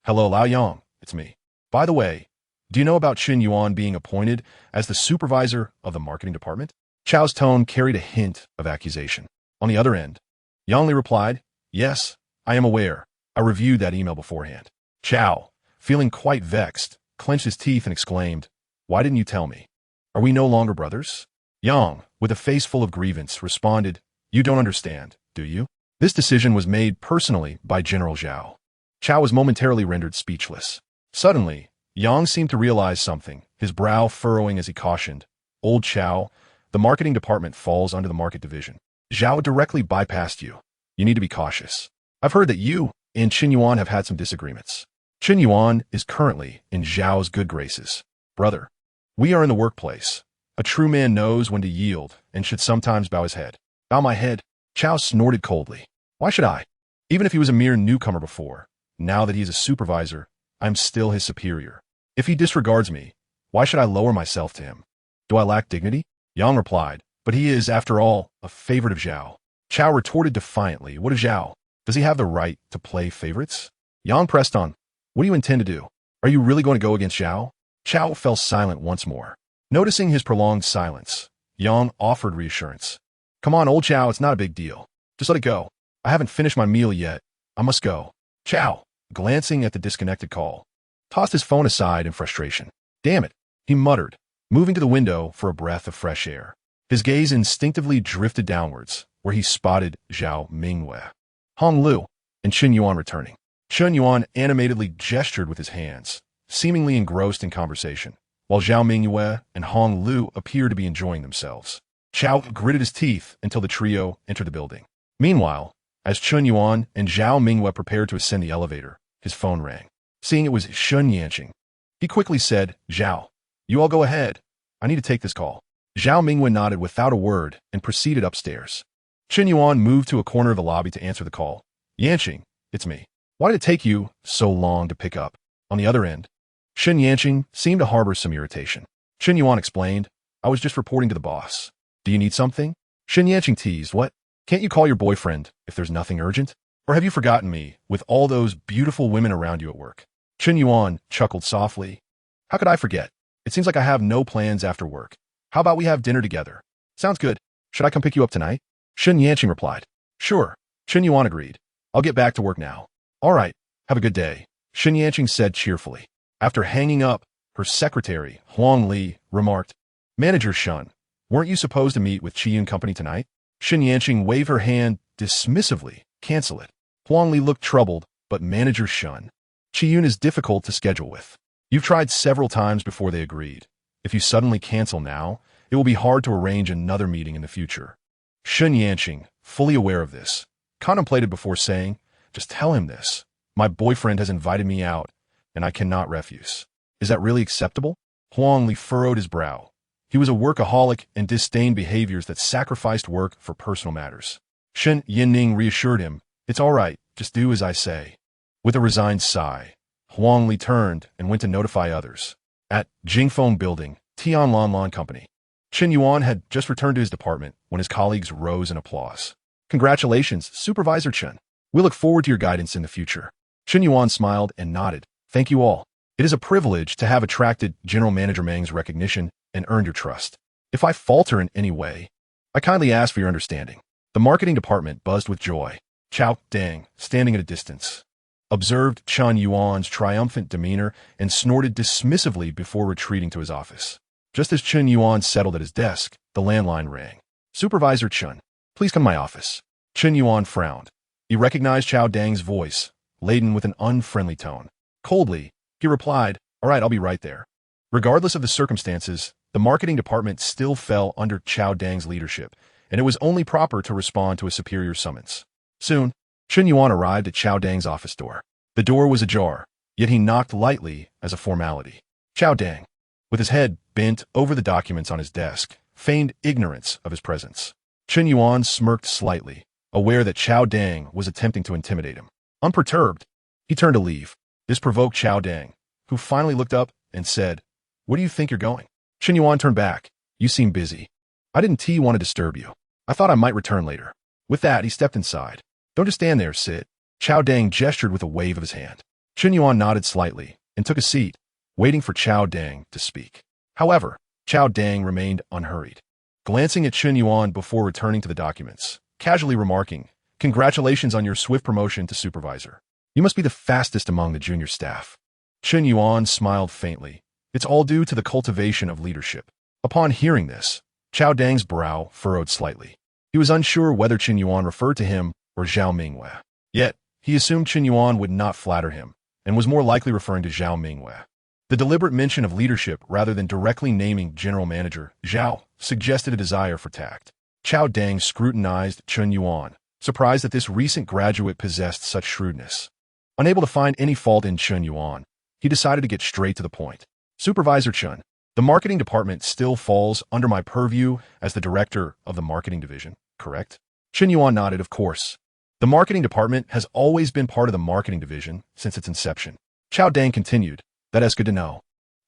A: Hello, Lao Yang. It's me. By the way, do you know about Chen Yuan being appointed as the supervisor of the marketing department? Chow's tone carried a hint of accusation. On the other end, Yang Li replied, Yes, I am aware. I reviewed that email beforehand. Chow, feeling quite vexed, clenched his teeth and exclaimed, Why didn't you tell me? Are we no longer brothers? Yang, with a face full of grievance, responded, You don't understand, do you? This decision was made personally by General Zhao. Chow was momentarily rendered speechless. Suddenly, Yang seemed to realize something, his brow furrowing as he cautioned, Old Chow, the marketing department falls under the market division. Zhao directly bypassed you. You need to be cautious. I've heard that you and Chen Yuan have had some disagreements. Chen Yuan is currently in Zhao's good graces. Brother, we are in the workplace. A true man knows when to yield and should sometimes bow his head. Bow my head? Chow snorted coldly. Why should I? Even if he was a mere newcomer before, now that he is a supervisor, I'm still his superior. If he disregards me, why should I lower myself to him? Do I lack dignity? Yang replied, but he is, after all, a favorite of Zhao. Chow retorted defiantly, What of Zhao? Does he have the right to play favorites? Yang pressed on, What do you intend to do? Are you really going to go against Zhao? Chow fell silent once more. Noticing his prolonged silence, Yang offered reassurance. Come on, old Chow, it's not a big deal. Just let it go. I haven't finished my meal yet. I must go. Chow, glancing at the disconnected call, tossed his phone aside in frustration. Damn it, he muttered, moving to the window for a breath of fresh air. His gaze instinctively drifted downwards, where he spotted Zhao Mingyue, Hong Lu, and Chen Yuan returning. Chen Yuan animatedly gestured with his hands, seemingly engrossed in conversation, while Zhao Mingyue and Hong Lu appeared to be enjoying themselves. Chow gritted his teeth until the trio entered the building. Meanwhile, as Chen Yuan and Zhao Mingyue prepared to ascend the elevator, his phone rang. Seeing it was Chen Yuan, he quickly said, Zhao, you all go ahead. I need to take this call. Zhao Mingyue nodded without a word and proceeded upstairs. Chen Yuan moved to a corner of the lobby to answer the call. Yanqing, it's me. Why did it take you so long to pick up? On the other end, Shen Yanqing seemed to harbor some irritation. Chen Yuan explained, I was just reporting to the boss. Do you need something? Shen Yanqing teased, What? Can't you call your boyfriend if there's nothing urgent? Or have you forgotten me with all those beautiful women around you at work? Chen Yuan chuckled softly. How could I forget? It seems like I have no plans after work. How about we have dinner together? Sounds good. Should I come pick you up tonight? Shen Yanqing replied. Sure. Chen Yuan agreed. I'll get back to work now. All right. Have a good day. Shen Yanqing said cheerfully. After hanging up, her secretary, Huang Li, remarked, Manager Shun, weren't you supposed to meet with Qi Yun Company tonight? Shen Yanqing waved her hand dismissively. Cancel it. Huang Li looked troubled, but Manager Shun, Qi Yun is difficult to schedule with. You've tried several times before they agreed. If you suddenly cancel now, it will be hard to arrange another meeting in the future. Shen Yanqing, fully aware of this, contemplated before saying, Just tell him this. My boyfriend has invited me out, and I cannot refuse. Is that really acceptable? Huang Li furrowed his brow. He was a workaholic and disdained behaviors that sacrificed work for personal matters. Shen Yanning reassured him, It's all right, just do as I say. With a resigned sigh, Huang Li turned and went to notify others. At Jingfeng Building, Tianlanlan Company, Chen Yuan had just returned to his department when his colleagues rose in applause. Congratulations, Supervisor Chen. We look forward to your guidance in the future. Chen Yuan smiled and nodded. Thank you all. It is a privilege to have attracted General Manager Meng's recognition and earned your trust. If I falter in any way, I kindly ask for your understanding. The marketing department buzzed with joy. Chao Deng, standing at a distance, observed Chen Yuan's triumphant demeanor and snorted dismissively before retreating to his office. Just as Chen Yuan settled at his desk, the landline rang. Supervisor Chen, please come to my office. Chen Yuan frowned. He recognized Chao Dang's voice, laden with an unfriendly tone. Coldly, he replied, "All right, I'll be right there." Regardless of the circumstances, the marketing department still fell under Chao Dang's leadership, and it was only proper to respond to a superior summons. Soon, Chen Yuan arrived at Chao Dang's office door. The door was ajar, yet he knocked lightly as a formality. Chao Dang, with his head bent over the documents on his desk, feigned ignorance of his presence. Chen Yuan smirked slightly, aware that Chao Dang was attempting to intimidate him. Unperturbed, he turned to leave. This provoked Chao Dang, who finally looked up and said, "Where do you think you're going?" Chen Yuan turned back. "You seem busy. I didn't want to disturb you. I thought I might return later." With that, he stepped inside. "Don't just stand there, sit." Chao Dang gestured with a wave of his hand. Chen Yuan nodded slightly and took a seat, waiting for Chao Dang to speak. However, Chao Dang remained unhurried, glancing at Chen Yuan before returning to the documents, casually remarking, "Congratulations on your swift promotion to supervisor. You must be the fastest among the junior staff." Chen Yuan smiled faintly. "It's all due to the cultivation of leadership." Upon hearing this, Chao Dang's brow furrowed slightly. He was unsure whether Chen Yuan referred to him or Zhao Mingwei. Yet, he assumed Chen Yuan would not flatter him, and was more likely referring to Zhao Mingwei. The deliberate mention of leadership rather than directly naming General Manager Zhao suggested a desire for tact. Chao Dang scrutinized Chen Yuan, surprised that this recent graduate possessed such shrewdness. Unable to find any fault in Chen Yuan, he decided to get straight to the point. "Supervisor Chen, the marketing department still falls under my purview as the director of the marketing division, correct?" Chen Yuan nodded, "Of course. The marketing department has always been part of the marketing division since its inception." Chao Dang continued, "That's good to know.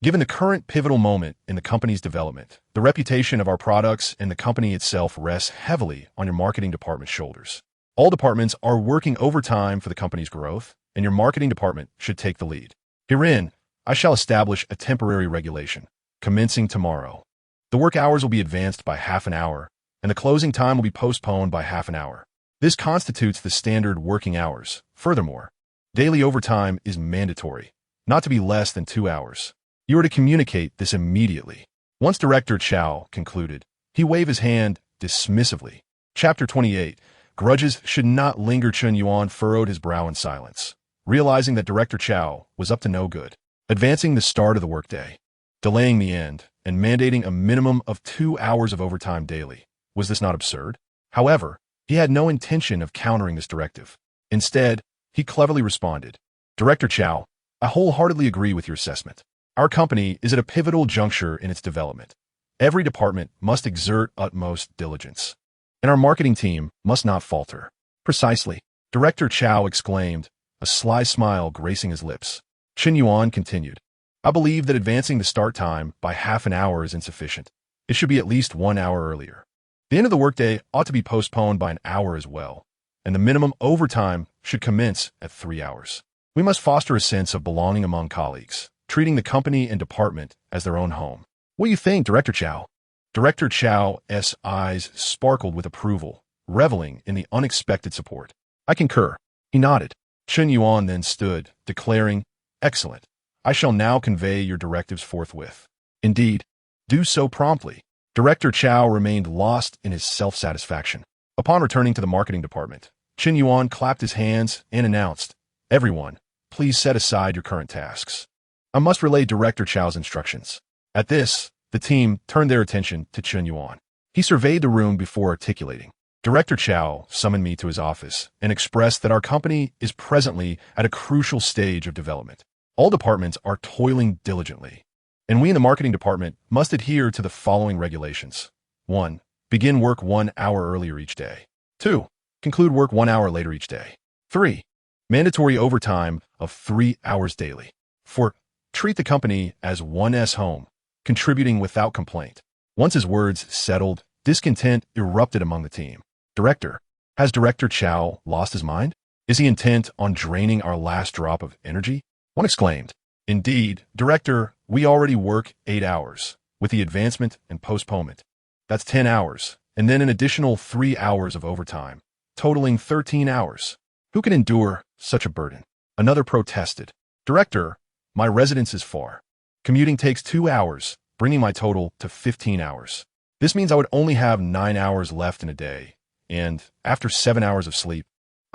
A: Given the current pivotal moment in the company's development, the reputation of our products and the company itself rests heavily on your marketing department's shoulders. All departments are working overtime for the company's growth, and your marketing department should take the lead. Herein, I shall establish a temporary regulation, commencing tomorrow. The work hours will be advanced by half an hour, and the closing time will be postponed by half an hour. This constitutes the standard working hours. Furthermore, daily overtime is mandatory, not to be less than 2 hours. You are to communicate this immediately." Once Director Chao concluded, he waved his hand dismissively. Chapter 28. Grudges should not linger. Chen Yuan furrowed his brow in silence, realizing that Director Chao was up to no good. Advancing the start of the workday, delaying the end, and mandating a minimum of 2 hours of overtime daily. Was this not absurd? However, he had no intention of countering this directive. Instead, he cleverly responded, "Director Chao, I wholeheartedly agree with your assessment. Our company is at a pivotal juncture in its development. Every department must exert utmost diligence, and our marketing team must not falter." "Precisely," Director Chao exclaimed, a sly smile gracing his lips. Chen Yuan continued, "I believe that advancing the start time by half an hour is insufficient. It should be at least 1 hour earlier. The end of the workday ought to be postponed by an hour as well, and the minimum overtime should commence at 3 hours. We must foster a sense of belonging among colleagues, treating the company and department as their own home. What do you think, Director Chao?" Director Chao's eyes sparkled with approval, reveling in the unexpected support. "I concur." He nodded. Chen Yuan then stood, declaring, "Excellent. I shall now convey your directives forthwith." "Indeed, do so promptly." Director Chao remained lost in his self-satisfaction. Upon returning to the marketing department, Chen Yuan clapped his hands and announced, "Everyone, please set aside your current tasks. I must relay Director Chao's instructions." At this, the team turned their attention to Chen Yuan. He surveyed the room before articulating, "Director Chao summoned me to his office and expressed that our company is presently at a crucial stage of development. All departments are toiling diligently, and we in the marketing department must adhere to the following regulations. 1. Begin work 1 hour earlier each day. 2. Conclude work 1 hour later each day. 3. Mandatory overtime of 3 hours daily. 4. Treat the company as one's home, contributing without complaint." Once his words settled, discontent erupted among the team. "Director, has Director Chao lost his mind? Is he intent on draining our last drop of energy?" One exclaimed. "Indeed, Director, we already work 8 hours, with the advancement and postponement. That's 10 hours, and then an additional 3 hours of overtime, totaling 13 hours. Who can endure such a burden?" Another protested. "Director, my residence is far. Commuting takes 2 hours, bringing my total to 15 hours. This means I would only have 9 hours left in a day, and after 7 hours of sleep,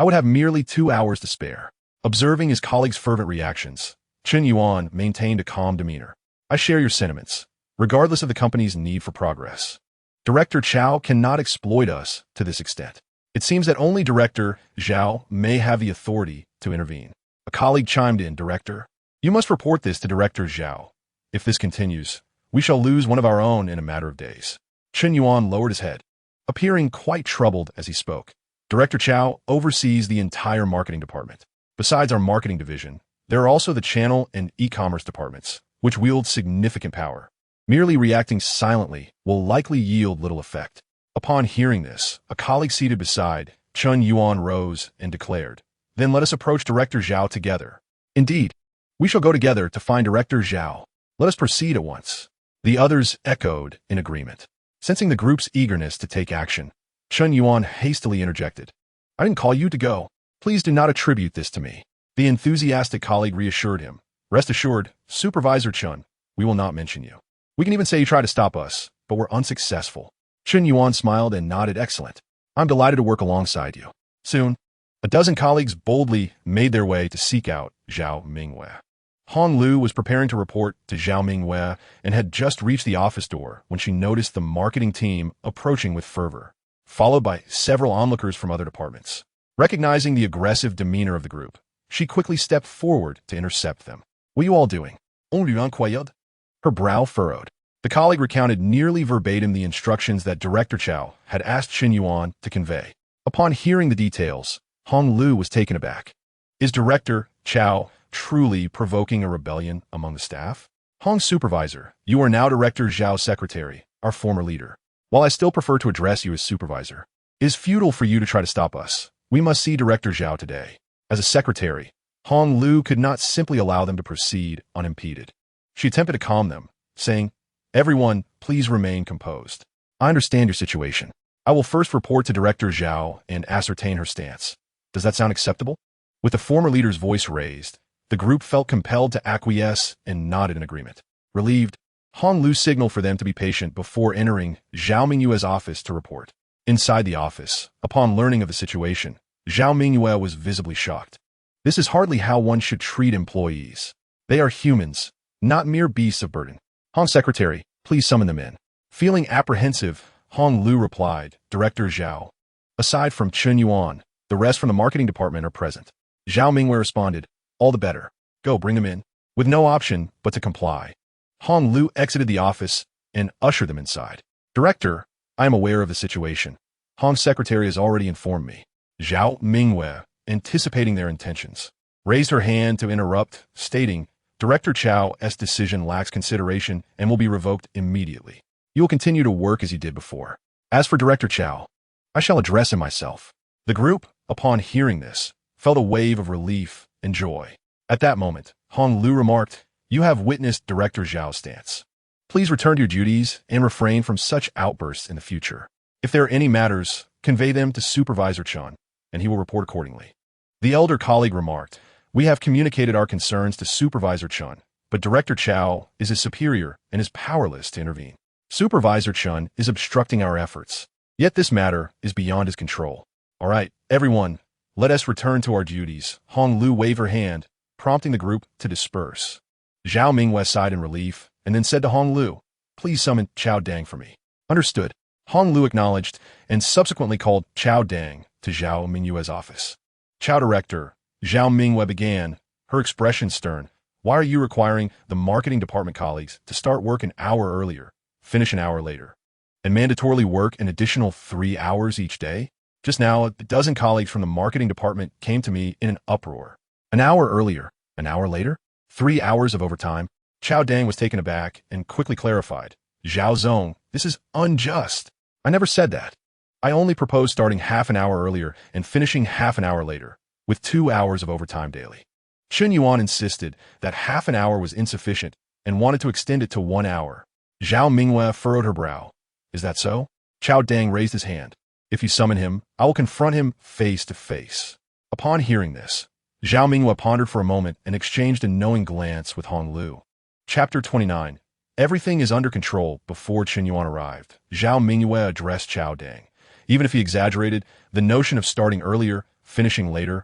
A: I would have merely 2 hours to spare. Observing his colleagues' fervent reactions, Chen Yuan maintained a calm demeanor. I share your sentiments, regardless of the company's need for progress. Director Zhao cannot exploit us to this extent. It seems that only Director Zhao may have the authority to intervene. A colleague chimed in, Director, you must report this to Director Zhao. If this continues, we shall lose one of our own in a matter of days. Chen Yuan lowered his head, appearing quite troubled as he spoke. Director Zhao oversees the entire marketing department. Besides our marketing division, there are also the channel and e-commerce departments, which wield significant power. Merely reacting silently will likely yield little effect. Upon hearing this, a colleague seated beside Chen Yuan rose and declared, Then let us approach Director Zhao together. Indeed, we shall go together to find Director Zhao. Let us proceed at once. The others echoed in agreement. Sensing the group's eagerness to take action, Chen Yuan hastily interjected. I didn't call you to go. Please do not attribute this to me. The enthusiastic colleague reassured him. Rest assured, Supervisor Chen, we will not mention you. We can even say you tried to stop us, but were unsuccessful. Chen Yuan smiled and nodded. Excellent. I'm delighted to work alongside you. Soon, a dozen colleagues boldly made their way to seek out Zhao Mingwei. Han Lu was preparing to report to Zhao Mingwei and had just reached the office door when she noticed the marketing team approaching with fervor, followed by several onlookers from other departments. Recognizing the aggressive demeanor of the group, she quickly stepped forward to intercept them. What are you all doing? Her brow furrowed. The colleague recounted nearly verbatim the instructions that Director Zhao had asked Chen Yuan to convey. Upon hearing the details, Han Lu was taken aback. Is Director Zhao truly provoking a rebellion among the staff? Hong's supervisor, you are now Director Zhao's secretary, our former leader. While I still prefer to address you as supervisor, it is futile for you to try to stop us. We must see Director Zhao today. As a secretary, Hong Lu could not simply allow them to proceed unimpeded. She attempted to calm them, saying, Everyone, please remain composed. I understand your situation. I will first report to Director Zhao and ascertain her stance. Does that sound acceptable? With the former leader's voice raised, the group felt compelled to acquiesce and nodded in agreement. Relieved, Hong Lu signaled for them to be patient before entering Zhao Mingyue's office to report. Inside the office, upon learning of the situation, Zhao Mingyue was visibly shocked. This is hardly how one should treat employees. They are humans, not mere beasts of burden. Hong Secretary, please summon them in. Feeling apprehensive, Hong Lu replied, Director Zhao. Aside from Chen Yuan, the rest from the marketing department are present. Zhao Mingyue responded, All the better. Go, bring them in. With no option but to comply, Hong Lu exited the office and ushered them inside. Director, I am aware of the situation. Hong's secretary has already informed me. Zhao Mingyue, anticipating their intentions, raised her hand to interrupt, stating, Director Zhao's decision lacks consideration and will be revoked immediately. You will continue to work as you did before. As for Director Zhao, I shall address him myself. The group, upon hearing this, felt a wave of relief and joy. At that moment, Hong Lu remarked, You have witnessed Director Zhao's stance. Please return to your duties and refrain from such outbursts in the future. If there are any matters, convey them to Supervisor Chen, and he will report accordingly. The elder colleague remarked, We have communicated our concerns to Supervisor Chen, but Director Zhao is his superior and is powerless to intervene. Supervisor Chen is obstructing our efforts, yet this matter is beyond his control. All right, everyone, let us return to our duties. Hong Lu waved her hand, prompting the group to disperse. Zhao Mingyue sighed in relief and then said to Hong Lu, Please summon Chao Dang for me. Understood. Hong Lu acknowledged and subsequently called Chao Dang to Zhao Mingyue's office. Chao Director, Zhao Mingyue began, her expression stern. Why are you requiring the marketing department colleagues to start work an hour earlier, finish an hour later, and mandatorily work an additional 3 hours each day? Just now, a dozen colleagues from the marketing department came to me in an uproar. An hour earlier, an hour later, 3 hours of overtime. Chao Dang was taken aback and quickly clarified. Zhao Zong, this is unjust. I never said that. I only proposed starting half an hour earlier and finishing half an hour later, with 2 hours of overtime daily. Chen Yuan insisted that half an hour was insufficient and wanted to extend it to 1 hour. Zhao Mingyue furrowed her brow. Is that so? Chao Dang raised his hand. If you summon him, I will confront him face to face. Upon hearing this, Zhao Mingyue pondered for a moment and exchanged a knowing glance with Hong Lu. Chapter 29. Everything is under control. Before Chen Yuan arrived, Zhao Mingyue addressed Chao Dang. Even if he exaggerated, the notion of starting earlier, finishing later,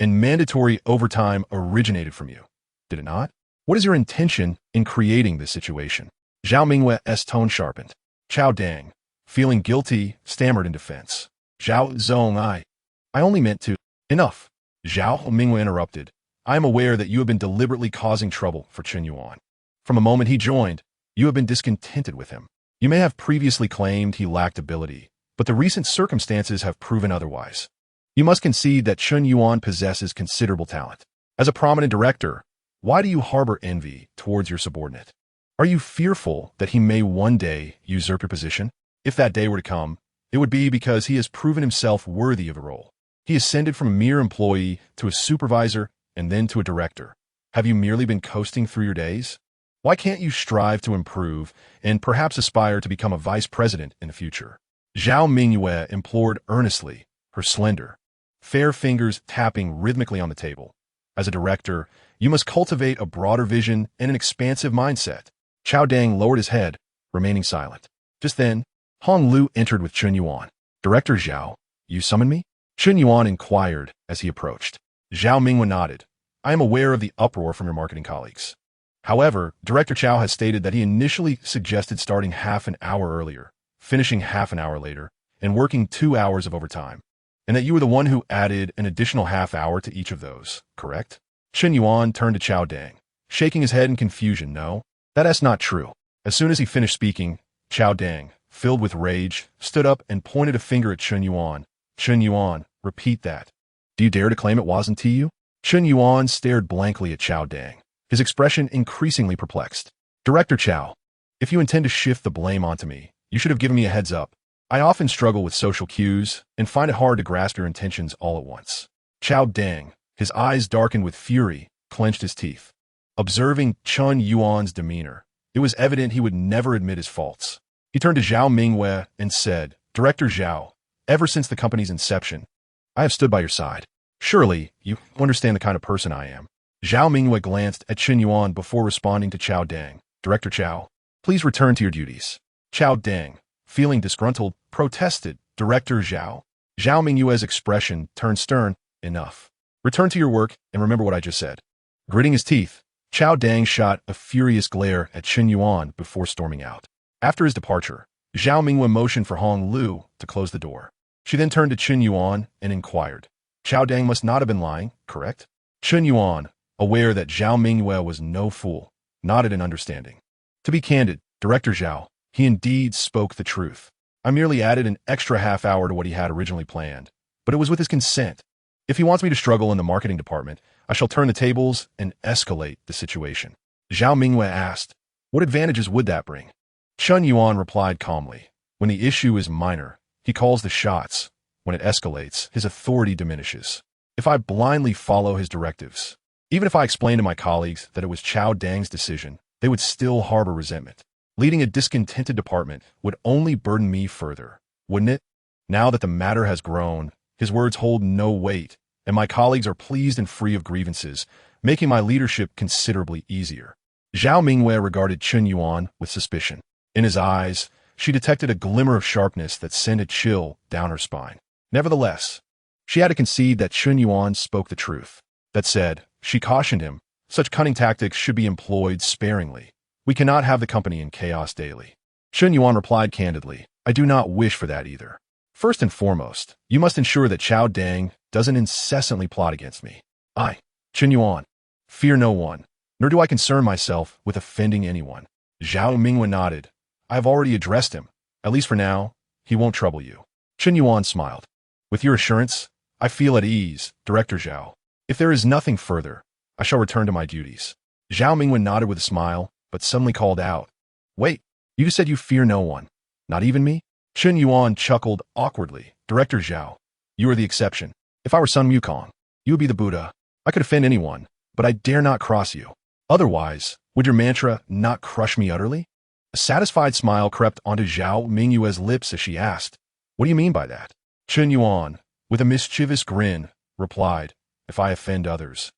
A: and mandatory overtime originated from you, did it not? What is your intention in creating this situation? Zhao Mingwe's tone sharpened. Chao Dang, feeling guilty, stammered in defense. Zhao Zong, I only meant to. Enough. Zhao Mingwe interrupted. I am aware that you have been deliberately causing trouble for Chen Yuan. From the moment he joined, you have been discontented with him. You may have previously claimed he lacked ability, but the recent circumstances have proven otherwise. You must concede that Chen Yuan possesses considerable talent. As a prominent director, why do you harbor envy towards your subordinate? Are you fearful that he may one day usurp your position? If that day were to come, it would be because he has proven himself worthy of the role. He ascended from a mere employee to a supervisor and then to a director. Have you merely been coasting through your days? Why can't you strive to improve and perhaps aspire to become a vice president in the future? Zhao Mingyue implored earnestly, her slender, fair fingers tapping rhythmically on the table. As a director, you must cultivate a broader vision and an expansive mindset. Chao Dang lowered his head, remaining silent. Just then, Hong Lu entered with Chen Yuan. Director Zhao, you summoned me? Chen Yuan inquired as he approached. Zhao Mingwen nodded. I am aware of the uproar from your marketing colleagues. However, Director Chao has stated that he initially suggested starting half an hour earlier, finishing half an hour later, and working 2 hours of overtime, and that you were the one who added an additional half hour to each of those, correct? Chen Yuan turned to Chao Dang, shaking his head in confusion. No, that's not true. As soon as he finished speaking, Chao Dang, filled with rage, stood up and pointed a finger at Chen Yuan. Chen Yuan, repeat that. Do you dare to claim it wasn't to you? Chen Yuan stared blankly at Chao Dang, his expression increasingly perplexed. Director Chao, if you intend to shift the blame onto me, you should have given me a heads up. I often struggle with social cues and find it hard to grasp your intentions all at once. Chao Dang, his eyes darkened with fury, clenched his teeth. Observing Chen Yuan's demeanor, it was evident he would never admit his faults. He turned to Zhao Mingwe and said, Director Zhao, ever since the company's inception, I have stood by your side. Surely, you understand the kind of person I am. Zhao Mingwe glanced at Chen Yuan before responding to Chao Dang. Director Chao, please return to your duties. Chao Dang, feeling disgruntled, protested. Director Zhao. Zhao Mingwe's expression turned stern. Enough. Return to your work and remember what I just said. Gritting his teeth, Chao Dang shot a furious glare at Chen Yuan before storming out. After his departure, Zhao Mingwe motioned for Hong Lu to close the door. She then turned to Chen Yuan and inquired. Chao Dang must not have been lying, correct? Chen Yuan, aware that Zhao Mingwe was no fool, nodded in understanding. To be candid, Director Zhao, he indeed spoke the truth. I merely added an extra half hour to what he had originally planned, but it was with his consent. If he wants me to struggle in the marketing department, I shall turn the tables and escalate the situation. Zhao Mingwe asked, what advantages would that bring? Chen Yuan replied calmly, when the issue is minor, he calls the shots. When it escalates, his authority diminishes. If I blindly follow his directives, even if I explain to my colleagues that it was Chao Dang's decision, they would still harbor resentment. Leading a discontented department would only burden me further, wouldn't it? Now that the matter has grown, his words hold no weight, and my colleagues are pleased and free of grievances, making my leadership considerably easier. Zhao Mingwe regarded Chen Yuan with suspicion. In his eyes, she detected a glimmer of sharpness that sent a chill down her spine. Nevertheless, she had to concede that Chen Yuan spoke the truth. That said, she cautioned him, such cunning tactics should be employed sparingly. We cannot have the company in chaos daily. Chen Yuan replied candidly, I do not wish for that either. First and foremost, you must ensure that Chao Dang doesn't incessantly plot against me. I, Chen Yuan, fear no one, nor do I concern myself with offending anyone. Zhao Mingwen nodded. I have already addressed him. At least for now, he won't trouble you. Chen Yuan smiled. With your assurance, I feel at ease, Director Zhao. If there is nothing further, I shall return to my duties. Zhao Mingwen nodded with a smile, but suddenly called out. Wait, you just said you fear no one. Not even me? Chen Yuan chuckled awkwardly. Director Zhao, you are the exception. If I were Sun Wukong, you would be the Buddha. I could offend anyone, but I dare not cross you. Otherwise, would your mantra not crush me utterly? A satisfied smile crept onto Zhao Mingwe's lips as she asked, what do you mean by that? Chen Yuan, with a mischievous grin, replied, if I offend others,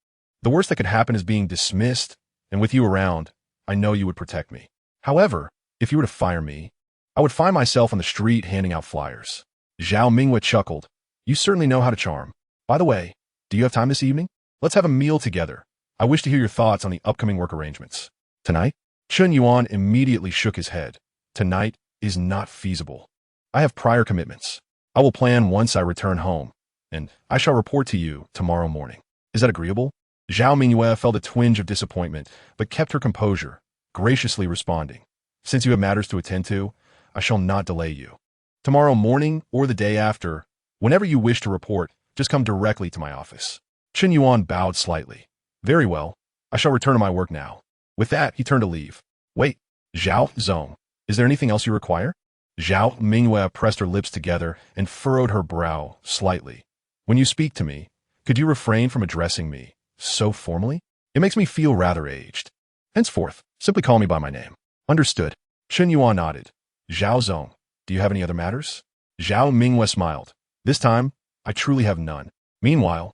A: the worst that could happen is being dismissed, and with you around, I know you would protect me. However, if you were to fire me, I would find myself on the street handing out flyers. Zhao Mingwe chuckled. You certainly know how to charm. By the way, do you have time this evening? Let's have a meal together. I wish to hear your thoughts on the upcoming work arrangements. Tonight? Chen Yuan immediately shook his head. Tonight is not feasible. I have prior commitments. I will plan once I return home, and I shall report to you tomorrow morning. Is that agreeable? Zhao Mingyue felt a twinge of disappointment, but kept her composure, graciously responding. Since you have matters to attend to, I shall not delay you. Tomorrow morning or the day after, whenever you wish to report, just come directly to my office. Chen Yuan bowed slightly. Very well. I shall return to my work now. With that, he turned to leave. Wait, Zhao Zong, is there anything else you require? Zhao Mingyue pressed her lips together and furrowed her brow slightly. When you speak to me, could you refrain from addressing me so formally? It makes me feel rather aged. Henceforth, simply call me by my name. Understood. Chen Yuan nodded. Zhao Zong, do you have any other matters? Zhao Mingyue smiled. This time, I truly have none. Meanwhile,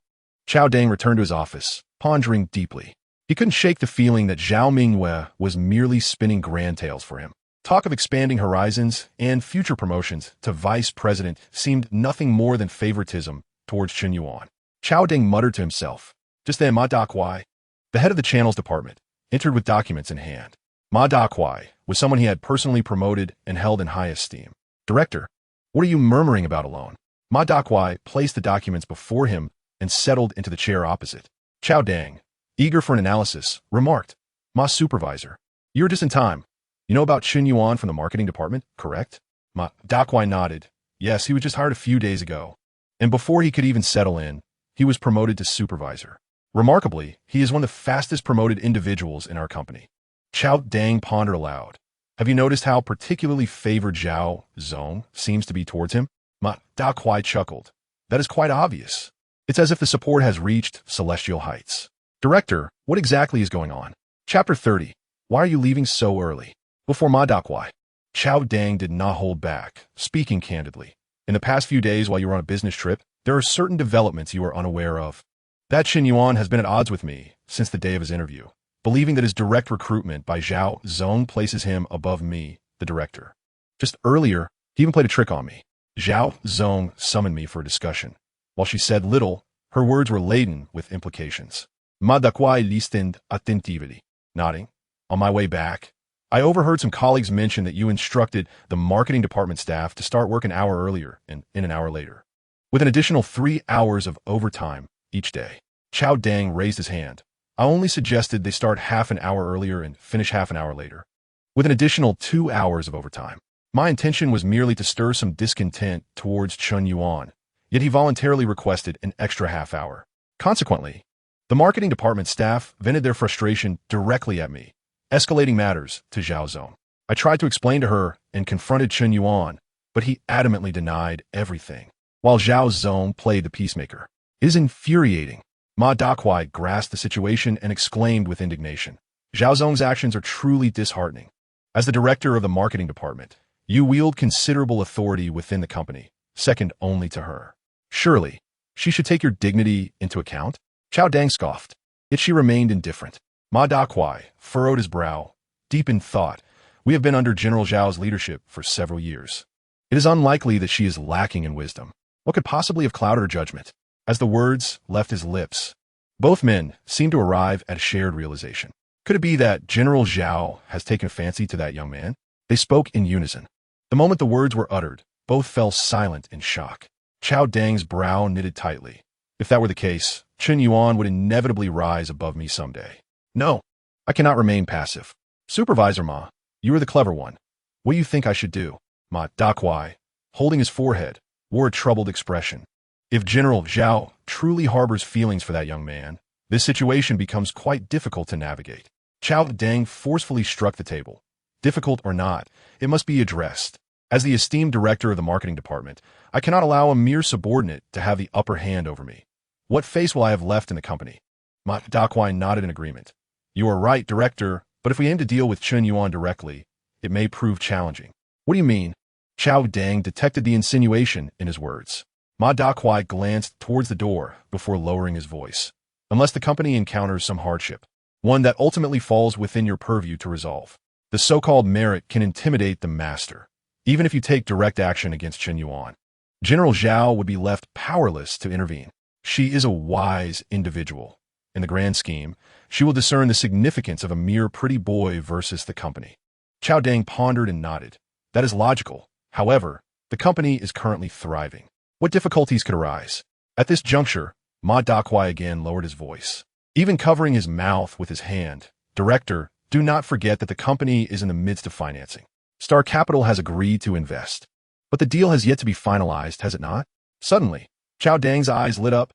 A: Chao Deng returned to his office, pondering deeply. He couldn't shake the feeling that Zhao Mingyue was merely spinning grand tales for him. Talk of expanding horizons and future promotions to vice president seemed nothing more than favoritism towards Chen Yuan. Chao Deng muttered to himself. Just then, Ma Dakwai, the head of the channels department, entered with documents in hand. Ma Dakwai was someone he had personally promoted and held in high esteem. Director, what are you murmuring about alone? Ma Dakwai placed the documents before him and settled into the chair opposite. Chao Deng, eager for an analysis, remarked, Ma Supervisor, you're just in time. You know about Chen Yuan from the marketing department, correct? Ma Dakwai nodded. Yes, he was just hired a few days ago. And before he could even settle in, he was promoted to supervisor. Remarkably, he is one of the fastest promoted individuals in our company. Chao Deng pondered aloud. Have you noticed how particularly favored Zhao Zong seems to be towards him? Ma Dakwai chuckled. That is quite obvious. It's as if the support has reached celestial heights. Director, what exactly is going on? Chapter 30. Why are you leaving so early? Before Ma Dakwai, Chao Deng did not hold back, speaking candidly. In the past few days while you were on a business trip, there are certain developments you are unaware of. That Chen Yuan has been at odds with me since the day of his interview, believing that his direct recruitment by Zhao Zong places him above me, the director. Just earlier, he even played a trick on me. Zhao Zong summoned me for a discussion. While she said little, her words were laden with implications. Ma Dakwai listened attentively, nodding. On my way back, I overheard some colleagues mention that you instructed the marketing department staff to start work an hour earlier and in an hour later, with an additional 3 hours of overtime each day. Chao Deng raised his hand. I only suggested they start half an hour earlier and finish half an hour later, with an additional 2 hours of overtime. My intention was merely to stir some discontent towards Chen Yuan, yet he voluntarily requested an extra half hour. Consequently, the marketing department staff vented their frustration directly at me, escalating matters to Zhao Zong. I tried to explain to her and confronted Chen Yuan, but he adamantly denied everything, while Zhao Zong played the peacemaker. It is infuriating. Ma Dakwai grasped the situation and exclaimed with indignation. Zhao Zong's actions are truly disheartening. As the director of the marketing department, you wield considerable authority within the company, second only to her. Surely, she should take your dignity into account? Chao Deng scoffed, yet she remained indifferent. Ma Dakwai furrowed his brow, deep in thought. We have been under General Zhao's leadership for several years. It is unlikely that she is lacking in wisdom. What could possibly have clouded her judgment? As the words left his lips, both men seemed to arrive at a shared realization. Could it be that General Zhao has taken a fancy to that young man? They spoke in unison. The moment the words were uttered, both fell silent in shock. Chao Deng's brow knitted tightly. If that were the case, Chen Yuan would inevitably rise above me someday. No, I cannot remain passive. Supervisor Ma, you are the clever one. What do you think I should do? Ma Dakwai, holding his forehead, wore a troubled expression. If General Zhao truly harbors feelings for that young man, this situation becomes quite difficult to navigate. Chao Deng forcefully struck the table. Difficult or not, it must be addressed. As the esteemed director of the marketing department, I cannot allow a mere subordinate to have the upper hand over me. What face will I have left in the company? Ma Dakwai nodded in agreement. You are right, director, but if we aim to deal with Chen Yuan directly, it may prove challenging. What do you mean? Chao Deng detected the insinuation in his words. Ma Dakwai glanced towards the door before lowering his voice. Unless the company encounters some hardship, one that ultimately falls within your purview to resolve, the so-called merit can intimidate the master, even if you take direct action against Chen Yuan. General Zhao would be left powerless to intervene. She is a wise individual. In the grand scheme, she will discern the significance of a mere pretty boy versus the company. Chao Dang pondered and nodded. That is logical. However, the company is currently thriving. What difficulties could arise? At this juncture, Ma Dakwai again lowered his voice, even covering his mouth with his hand. Director, do not forget that the company is in the midst of financing. Star Capital has agreed to invest. But the deal has yet to be finalized, has it not? Suddenly, Chao Dang's eyes lit up.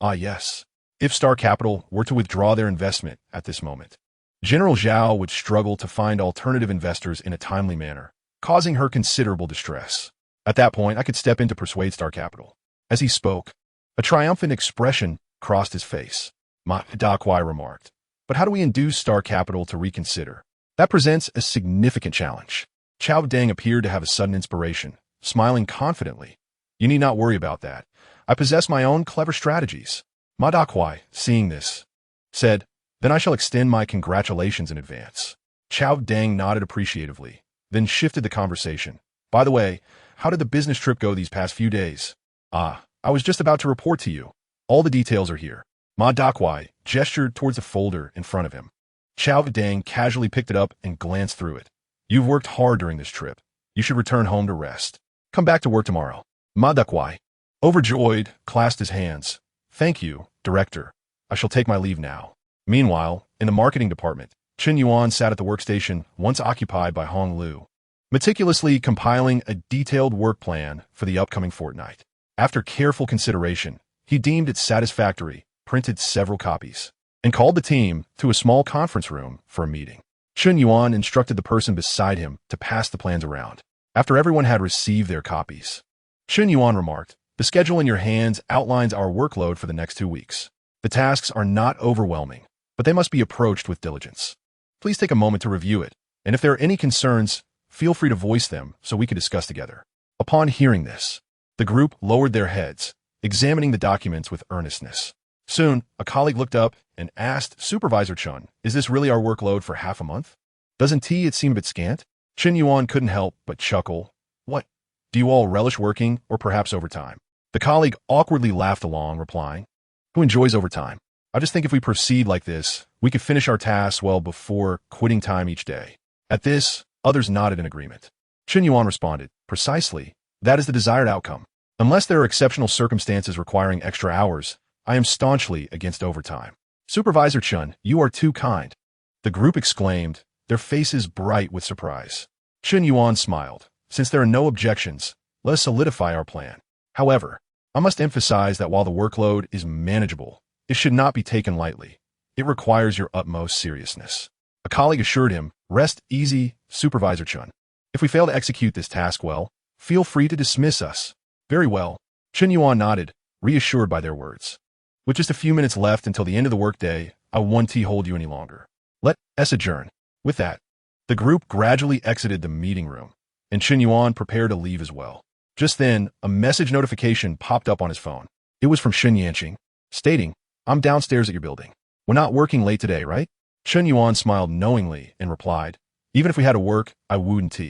A: Ah, yes. If Star Capital were to withdraw their investment at this moment, General Zhao would struggle to find alternative investors in a timely manner, causing her considerable distress. At that point, I could step in to persuade Star Capital. As he spoke, a triumphant expression crossed his face. Ma Dakwai remarked, but how do we induce Star Capital to reconsider? That presents a significant challenge. Chao Dang appeared to have a sudden inspiration, smiling confidently. You need not worry about that. I possess my own clever strategies. Ma Dakwai, seeing this, said, then I shall extend my congratulations in advance. Chao Dang nodded appreciatively, then shifted the conversation. By the way, how did the business trip go these past few days? Ah, I was just about to report to you. All the details are here. Ma Dakwai gestured towards a folder in front of him. Chao Dang casually picked it up and glanced through it. You've worked hard during this trip. You should return home to rest. Come back to work tomorrow. Ma Dakwai, overjoyed, clasped his hands. Thank you, Director. I shall take my leave now. Meanwhile, in the marketing department, Chen Yuan sat at the workstation once occupied by Hong Lu, meticulously compiling a detailed work plan for the upcoming fortnight. After careful consideration, he deemed it satisfactory, printed several copies, and called the team to a small conference room for a meeting. Chen Yuan instructed the person beside him to pass the plans around. After everyone had received their copies, Chen Yuan remarked, the schedule in your hands outlines our workload for the next 2 weeks. The tasks are not overwhelming, but they must be approached with diligence. Please take a moment to review it, and if there are any concerns, feel free to voice them so we can discuss together. Upon hearing this, the group lowered their heads, examining the documents with earnestness. Soon, a colleague looked up and asked, Supervisor Chen, is this really our workload for half a month? Doesn't it seem a bit scant? Chen Yuan couldn't help but chuckle. What? Do you all relish working, or perhaps overtime? The colleague awkwardly laughed along, replying, who enjoys overtime? I just think if we proceed like this, we could finish our tasks well before quitting time each day. At this, others nodded in agreement. Chen Yuan responded, precisely, that is the desired outcome. Unless there are exceptional circumstances requiring extra hours, I am staunchly against overtime. Supervisor Chen, you are too kind. The group exclaimed, their faces bright with surprise. Chen Yuan smiled. Since there are no objections, let us solidify our plan. However, I must emphasize that while the workload is manageable, it should not be taken lightly. It requires your utmost seriousness. A colleague assured him, rest easy, Supervisor Chen. If we fail to execute this task well, feel free to dismiss us. Very well. Chen Yuan nodded, reassured by their words. With just a few minutes left until the end of the workday, I won't hold you any longer. Let us adjourn. With that, the group gradually exited the meeting room, and Chen Yuan prepared to leave as well. Just then, a message notification popped up on his phone. It was from Shen Yanqing, stating, I'm downstairs at your building. We're not working late today, right? Chen Yuan smiled knowingly and replied, even if we had to work, I wouldn't.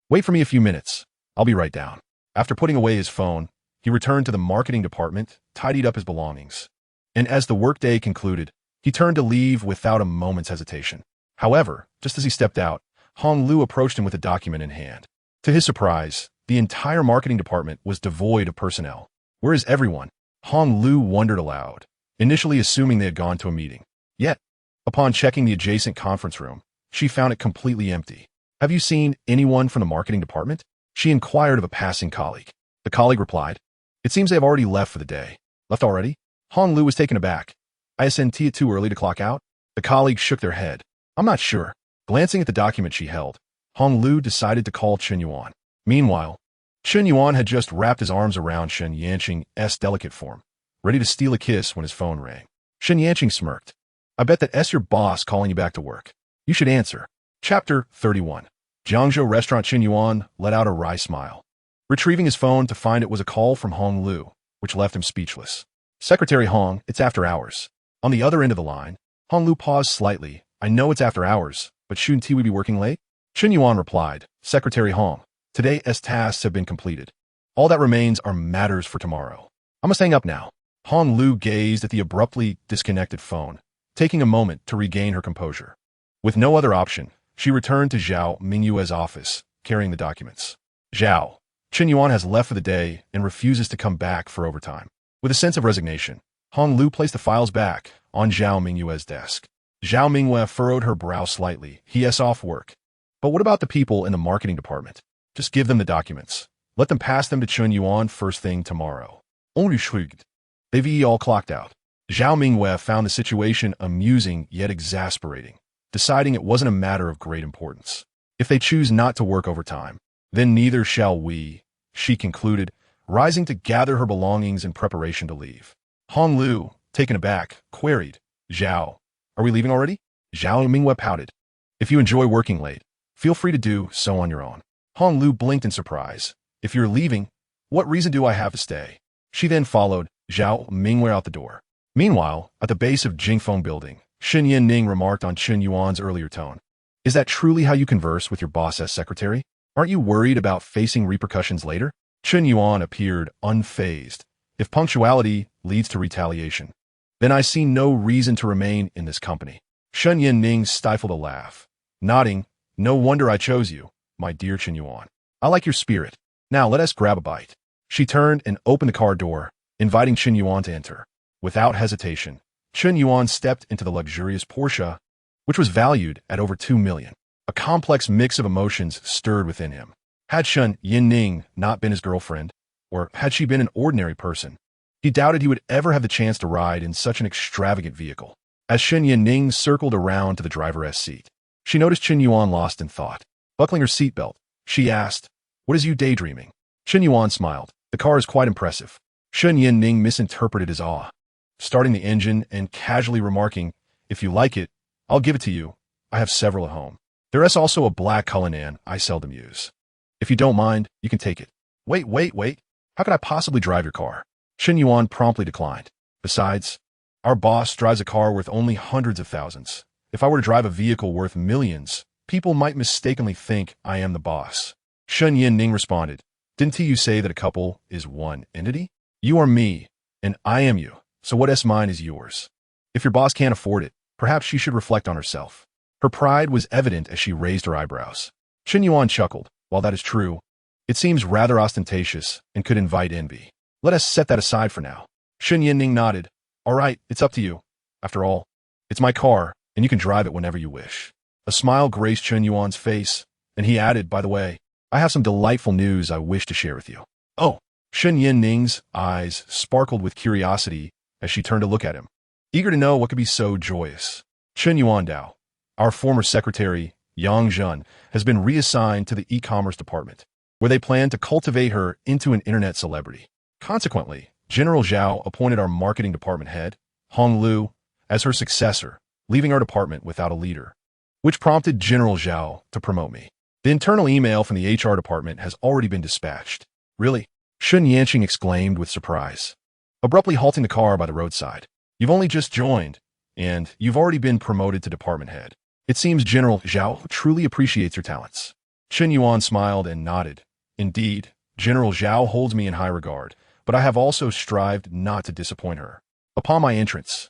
A: Wait for me a few minutes. I'll be right down. After putting away his phone, he returned to the marketing department, tidied up his belongings. And as the workday concluded, he turned to leave without a moment's hesitation. However, just as he stepped out, Hong Lu approached him with a document in hand. To his surprise, the entire marketing department was devoid of personnel. Where is everyone? Hong Lu wondered aloud, initially assuming they had gone to a meeting. Yet, upon checking the adjacent conference room, she found it completely empty. Have you seen anyone from the marketing department? She inquired of a passing colleague. The colleague replied, it seems they have already left for the day. Left already? Hong Lu was taken aback. Isn't it too early to clock out? The colleagues shook their head. I'm not sure. Glancing at the document she held, Hong Lu decided to call Chen Yuan. Meanwhile, Chen Yuan had just wrapped his arms around Shen Yanqing's delicate form, ready to steal a kiss when his phone rang. Shen Yanqing smirked. I bet that's your boss calling you back to work. You should answer. Chapter 31. Jiangzhou restaurant. Chen Yuan let out a wry smile, retrieving his phone to find it was a call from Hong Lu, which left him speechless. Secretary Hong, it's after hours. On the other end of the line, Hong Lu paused slightly. I know it's after hours, but shouldn't we be working late? Chen Yuan replied, Secretary Hong, today's tasks have been completed. All that remains are matters for tomorrow. I must hang up now. Han Lu gazed at the abruptly disconnected phone, taking a moment to regain her composure. With no other option, she returned to Zhao Mingyue's office, carrying the documents. Zhao, Chen Yuan has left for the day and refuses to come back for overtime. With a sense of resignation, Han Lu placed the files back on Zhao Mingyue's desk. Zhao Mingyue furrowed her brow slightly. He off work. But what about the people in the marketing department? Just give them the documents. Let them pass them to Chen Yuan first thing tomorrow. Only shrugged. They've all clocked out. Zhao Mingyue found the situation amusing yet exasperating, deciding it wasn't a matter of great importance. If they choose not to work overtime, then neither shall we, she concluded, rising to gather her belongings in preparation to leave. Han Lu, taken aback, queried, Zhao, are we leaving already? Zhao Mingyue pouted. If you enjoy working late, feel free to do so on your own. Han Lu blinked in surprise. If you're leaving, what reason do I have to stay? She then followed Zhao Mingyue out the door. Meanwhile, at the base of Jingfeng Building, Xin Yanning remarked on Chen Yuan's earlier tone. Is that truly how you converse with your boss's secretary? Aren't you worried about facing repercussions later? Chen Yuan appeared unfazed. If punctuality leads to retaliation, then I see no reason to remain in this company. Shen Yanning stifled a laugh, nodding, no wonder I chose you, my dear Chen Yuan. I like your spirit. Now let us grab a bite. She turned and opened the car door, inviting Chen Yuan to enter. Without hesitation, Chen Yuan stepped into the luxurious Porsche, which was valued at over 2 million. A complex mix of emotions stirred within him. Had Shen Yanning not been his girlfriend, or had she been an ordinary person, he doubted he would ever have the chance to ride in such an extravagant vehicle. As Shen Yanning circled around to the driver's seat, she noticed Chen Yuan lost in thought. Buckling her seatbelt, she asked, "What is you daydreaming?" Chen Yuan smiled. The car is quite impressive. Shen Yanning misinterpreted his awe, starting the engine and casually remarking, "If you like it, I'll give it to you. I have several at home. There is also a black Cullinan I seldom use. If you don't mind, you can take it." Wait. How could I possibly drive your car? Chen Yuan promptly declined. Besides, our boss drives a car worth only hundreds of thousands. If I were to drive a vehicle worth millions, people might mistakenly think I am the boss. Shen Yanning responded, "Didn't you say that a couple is one entity? You are me, and I am you, so what is mine is yours. If your boss can't afford it, perhaps she should reflect on herself." Her pride was evident as she raised her eyebrows. Chen Yuan chuckled. While that is true, it seems rather ostentatious and could invite envy. Let us set that aside for now. Shen Yanning nodded. All right, it's up to you. After all, it's my car, and you can drive it whenever you wish. A smile graced Chen Yuan's face, and he added, by the way, I have some delightful news I wish to share with you. Oh, Shen Yanning's eyes sparkled with curiosity as she turned to look at him, eager to know what could be so joyous. Chen Yuan Dao, our former secretary, Yang Zhen, has been reassigned to the e-commerce department, where they plan to cultivate her into an internet celebrity. Consequently, General Zhao appointed our marketing department head, Hong Lu, as her successor, leaving our department without a leader, which prompted General Zhao to promote me. The internal email from the HR department has already been dispatched. Really? Shen Yanqing exclaimed with surprise, abruptly halting the car by the roadside. You've only just joined, and you've already been promoted to department head. It seems General Zhao truly appreciates your talents. Chen Yuan smiled and nodded. Indeed, General Zhao holds me in high regard, but I have also strived not to disappoint her. Upon my entrance,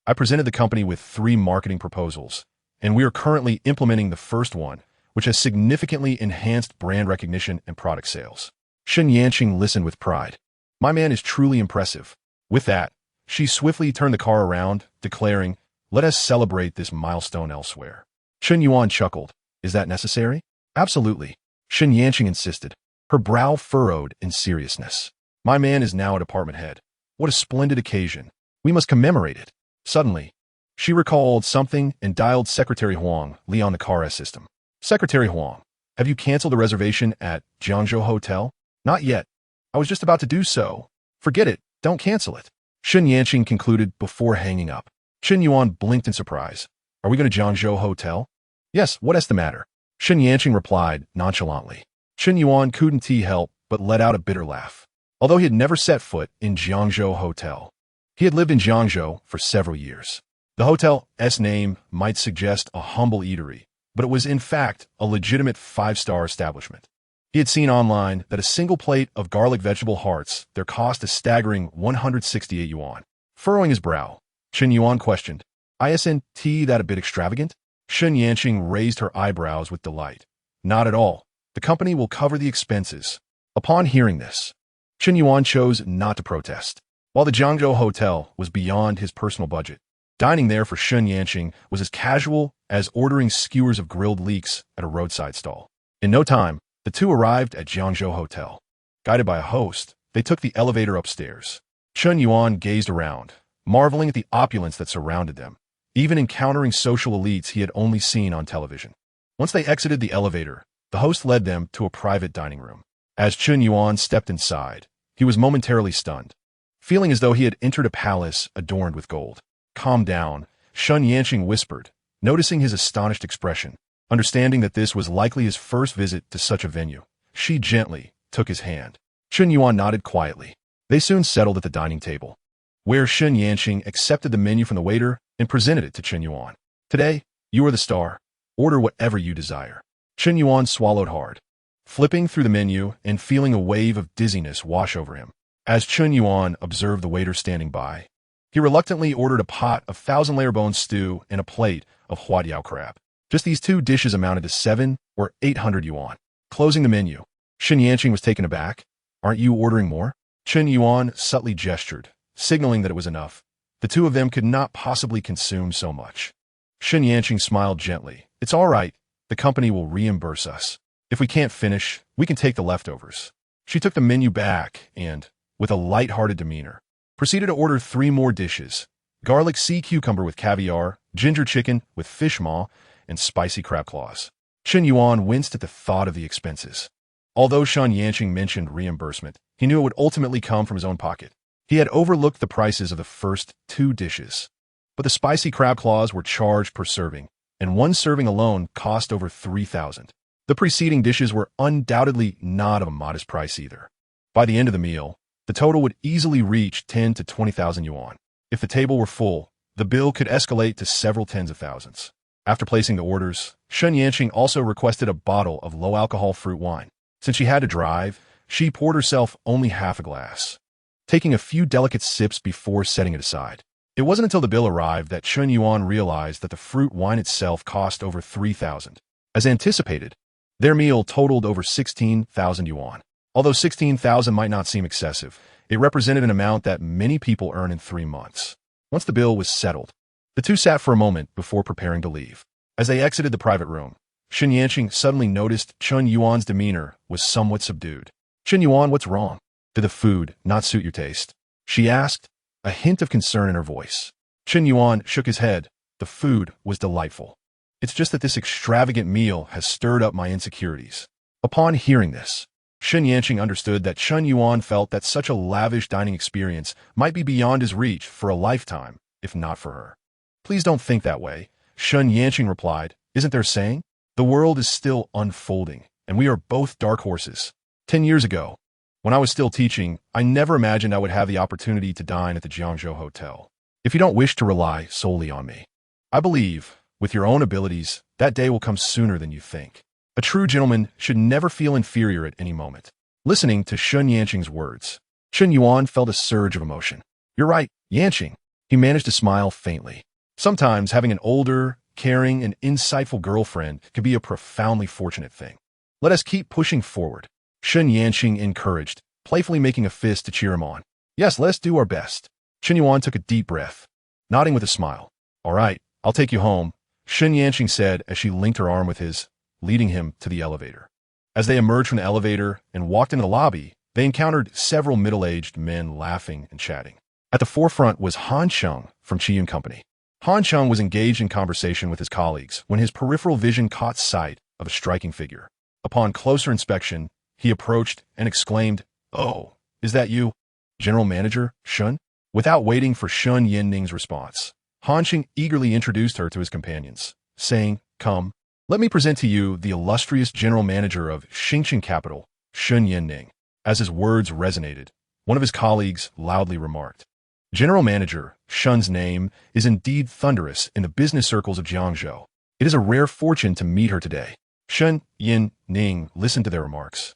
A: I presented the company with 3 marketing proposals, and we are currently implementing the first one, which has significantly enhanced brand recognition and product sales. Shen Yanqing listened with pride. My man is truly impressive. With that, she swiftly turned the car around, declaring, let us celebrate this milestone elsewhere. Chen Yuan chuckled. Is that necessary? Absolutely. Shen Yanqing insisted, her brow furrowed in seriousness. My man is now a department head. What a splendid occasion. We must commemorate it. Suddenly, she recalled something and dialed Secretary Huang Li on the car system. Secretary Huang, have you canceled the reservation at Jiangzhou Hotel? Not yet. I was just about to do so. Forget it. Don't cancel it. Shen Yanqing concluded before hanging up. Chen Yuan blinked in surprise. Are we going to Jiangzhou Hotel? Yes, what is the matter? Shen Yanqing replied nonchalantly. Chen Yuan couldn't help but let out a bitter laugh. Although he had never set foot in Jiangzhou Hotel, he had lived in Jiangzhou for several years. The hotel's name might suggest a humble eatery, but it was in fact a legitimate 5-star establishment. He had seen online that a single plate of garlic vegetable hearts, their cost a staggering 168 yuan. Furrowing his brow, Chen Yuan questioned, "Isn't that a bit extravagant?" Shen Yanqing raised her eyebrows with delight. "Not at all. The company will cover the expenses." Upon hearing this, Chen Yuan chose not to protest. While the Jiangzhou hotel was beyond his personal budget, dining there for Shen Yanqing was as casual as ordering skewers of grilled leeks at a roadside stall. In no time, the two arrived at Jiangzhou Hotel. Guided by a host, they took the elevator upstairs. Chen Yuan gazed around, marveling at the opulence that surrounded them, even encountering social elites he had only seen on television. Once they exited the elevator, the host led them to a private dining room. As Chen Yuan stepped inside, he was momentarily stunned, feeling as though he had entered a palace adorned with gold. "Calm down," Shen Yanqing whispered, noticing his astonished expression. Understanding that this was likely his first visit to such a venue, she gently took his hand. Chen Yuan nodded quietly. They soon settled at the dining table, where Shen Yanqing accepted the menu from the waiter and presented it to Chen Yuan. "Today, you are the star. Order whatever you desire." Chen Yuan swallowed hard, flipping through the menu and feeling a wave of dizziness wash over him. As Chen Yuan observed the waiter standing by, he reluctantly ordered a pot of thousand-layer bone stew and a plate of huadiao crab. Just these two dishes amounted to 700 or 800 yuan. Closing the menu, Shen Yanqing was taken aback. "Aren't you ordering more?" Chen Yuan subtly gestured, signaling that it was enough. The two of them could not possibly consume so much. Shen Yanqing smiled gently. "It's all right. The company will reimburse us. If we can't finish, we can take the leftovers." She took the menu back and, with a light-hearted demeanor, proceeded to order 3 more dishes: garlic sea cucumber with caviar, ginger chicken with fish maw, and spicy crab claws. Chen Yuan winced at the thought of the expenses. Although Shen Yanqing mentioned reimbursement, he knew it would ultimately come from his own pocket. He had overlooked the prices of the first 2 dishes. But the spicy crab claws were charged per serving, and one serving alone cost over 3,000. The preceding dishes were undoubtedly not of a modest price either. By the end of the meal, the total would easily reach 10 to 20,000 yuan. If the table were full, the bill could escalate to several tens of thousands. After placing the orders, Shen Yanqing also requested a bottle of low-alcohol fruit wine. Since she had to drive, she poured herself only half a glass, taking a few delicate sips before setting it aside. It wasn't until the bill arrived that Chen Yuan realized that the fruit wine itself cost over 3,000. As anticipated, their meal totaled over 16,000 yuan. Although 16,000 might not seem excessive, it represented an amount that many people earn in 3 months. Once the bill was settled, the two sat for a moment before preparing to leave. As they exited the private room, Shen Yanqing suddenly noticed Chen Yuan's demeanor was somewhat subdued. "Chen Yuan, what's wrong? Did the food not suit your taste?" she asked, a hint of concern in her voice. Chen Yuan shook his head. "The food was delightful. It's just that this extravagant meal has stirred up my insecurities." Upon hearing this, Shen Yanqing understood that Chen Yuan felt that such a lavish dining experience might be beyond his reach for a lifetime, if not for her. "Please don't think that way," Shen Yanqing replied. "Isn't there a saying? The world is still unfolding, and we are both dark horses. 10 years ago, when I was still teaching, I never imagined I would have the opportunity to dine at the Jiangzhou Hotel. If you don't wish to rely solely on me, I believe, with your own abilities, that day will come sooner than you think. A true gentleman should never feel inferior at any moment." Listening to Shen Yanqing's words, Chen Yuan felt a surge of emotion. "You're right, Yanqing." He managed to smile faintly. Sometimes having an older, caring, and insightful girlfriend can be a profoundly fortunate thing. "Let us keep pushing forward," Shen Yanqing encouraged, playfully making a fist to cheer him on. "Yes, let's do our best." Chen Yuan took a deep breath, nodding with a smile. "All right, I'll take you home," Shen Yanqing said as she linked her arm with his, leading him to the elevator. As they emerged from the elevator and walked into the lobby, they encountered several middle-aged men laughing and chatting. At the forefront was Han Cheng from Qiyun Company. Han Cheng was engaged in conversation with his colleagues when his peripheral vision caught sight of a striking figure. Upon closer inspection, he approached and exclaimed, "Oh, is that you, General Manager Shun?" Without waiting for Shun Yinning's response, Han Cheng eagerly introduced her to his companions, saying, "Come, let me present to you the illustrious General Manager of Xingqing Capital, Shun Yinning." As his words resonated, one of his colleagues loudly remarked, "General Manager Shun's name is indeed thunderous in the business circles of Jiangzhou. It is a rare fortune to meet her today." Shun Yin Ning listened to their remarks,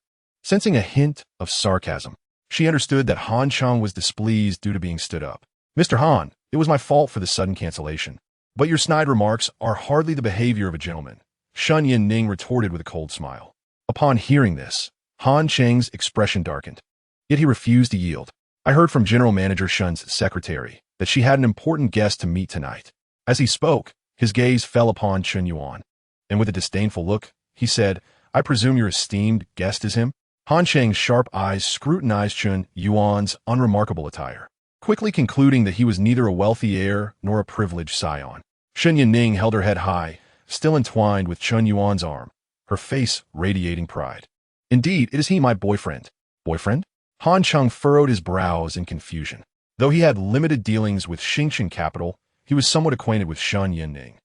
A: Sensing a hint of sarcasm, she understood that Han Cheng was displeased due to being stood up. Mr. Han, it was my fault for the sudden cancellation. But your snide remarks are hardly the behavior of a gentleman, Chen Yuan retorted with a cold smile. Upon hearing this, Han Cheng's expression darkened. Yet he refused to yield. I heard from General Manager Shen's secretary that she had an important guest to meet tonight. As he spoke, his gaze fell upon Chen Yuan, and with a disdainful look, he said, I presume your esteemed guest is him? Han Cheng's sharp eyes scrutinized Chen Yuan's unremarkable attire, quickly concluding that he was neither a wealthy heir nor a privileged scion. Chen Yuan held her head high, still entwined with Chen Yuan's arm, her face radiating pride. Indeed, it is he, my boyfriend. Boyfriend? Han Cheng furrowed his brows in confusion. Though he had limited dealings with Xingchen Capital, he was somewhat acquainted with Chen Yuan.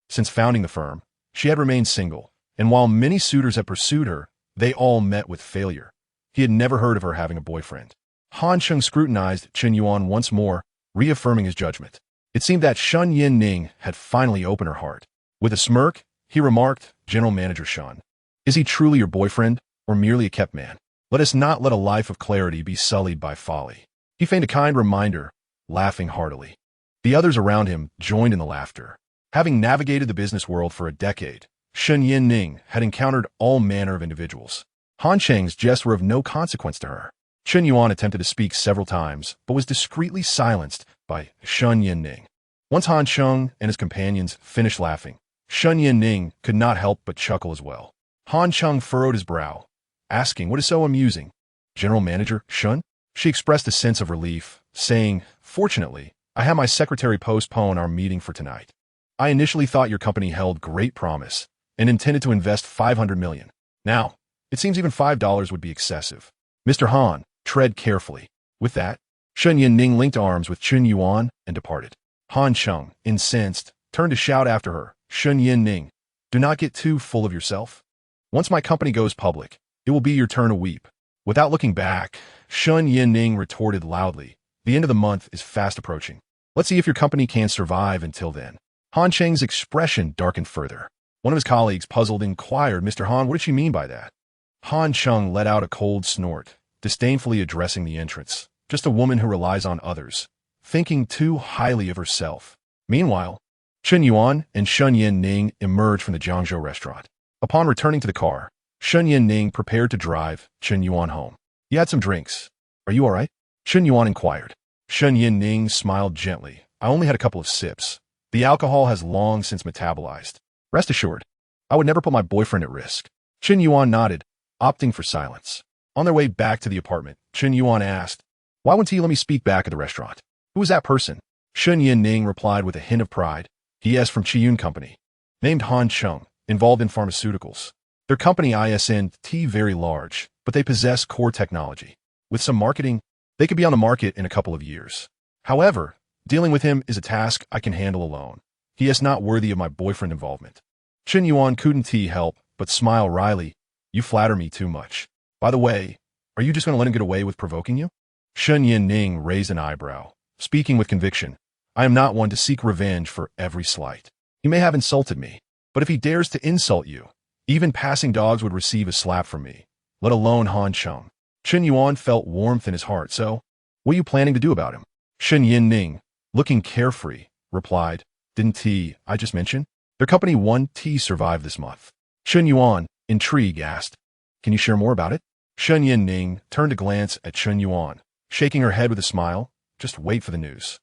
A: Since founding the firm, she had remained single, and while many suitors had pursued her, they all met with failure. He had never heard of her having a boyfriend. Han Cheng scrutinized Chen Yuan once more, reaffirming his judgment. It seemed that Chen Yuan had finally opened her heart. With a smirk, he remarked, General Manager Shen, is he truly your boyfriend, or merely a kept man? Let us not let a life of clarity be sullied by folly. He feigned a kind reminder, laughing heartily. The others around him joined in the laughter. Having navigated the business world for a decade, Chen Yuan had encountered all manner of individuals. Han Cheng's jests were of no consequence to her. Chen Yuan attempted to speak several times, but was discreetly silenced by Chen Yuan. Once Han Cheng and his companions finished laughing, Chen Yuan could not help but chuckle as well. Han Cheng furrowed his brow, asking what is so amusing. General Manager Shen? She expressed a sense of relief, saying, Fortunately, I had my secretary postpone our meeting for tonight. I initially thought your company held great promise and intended to invest $500 million. Now, it seems even $5 would be excessive. Mr. Han, tread carefully. With that, Chen Yuan linked arms with Chen Yuan and departed. Han Cheng, incensed, turned to shout after her, Chen Yuan, do not get too full of yourself. Once my company goes public, it will be your turn to weep. Without looking back, Chen Yuan retorted loudly, the end of the month is fast approaching. Let's see if your company can survive until then. Han Cheng's expression darkened further. One of his colleagues, puzzled, inquired, Mr. Han, what did she mean by that? Han Cheng let out a cold snort, disdainfully addressing the entrance. Just a woman who relies on others, thinking too highly of herself. Meanwhile, Chen Yuan and Chen Yuan emerged from the Jiangzhou restaurant. Upon returning to the car, Chen Yuan prepared to drive Chen Yuan home. You had some drinks. Are you all right? Chen Yuan inquired. Chen Yuan smiled gently. I only had a couple of sips. The alcohol has long since metabolized. Rest assured, I would never put my boyfriend at risk. Chen Yuan nodded, opting for silence. On their way back to the apartment, Chen Yuan asked, why wouldn't he let me speak back at the restaurant? Who was that person? Chen Yuan replied with a hint of pride. He is from Qiyun Company, named Han Cheng, involved in pharmaceuticals. Their company isn't very large, but they possess core technology. With some marketing, they could be on the market in a couple of years. However, dealing with him is a task I can handle alone. He is not worthy of my boyfriend involvement. Chen Yuan couldn't help but smile wryly. You flatter me too much. By the way, are you just going to let him get away with provoking you? Chen Yuan raised an eyebrow, speaking with conviction. I am not one to seek revenge for every slight. He may have insulted me, but if he dares to insult you, even passing dogs would receive a slap from me, let alone Han Cheng. Chen Yuan felt warmth in his heart, so what are you planning to do about him? Chen Yuan, looking carefree, replied, didn't I just mention? Their company won't survive this month. Chen Yuan, intrigued, asked, can you share more about it? Chen Yuan turned to glance at Chen Yuan, shaking her head with a smile. Just wait for the news.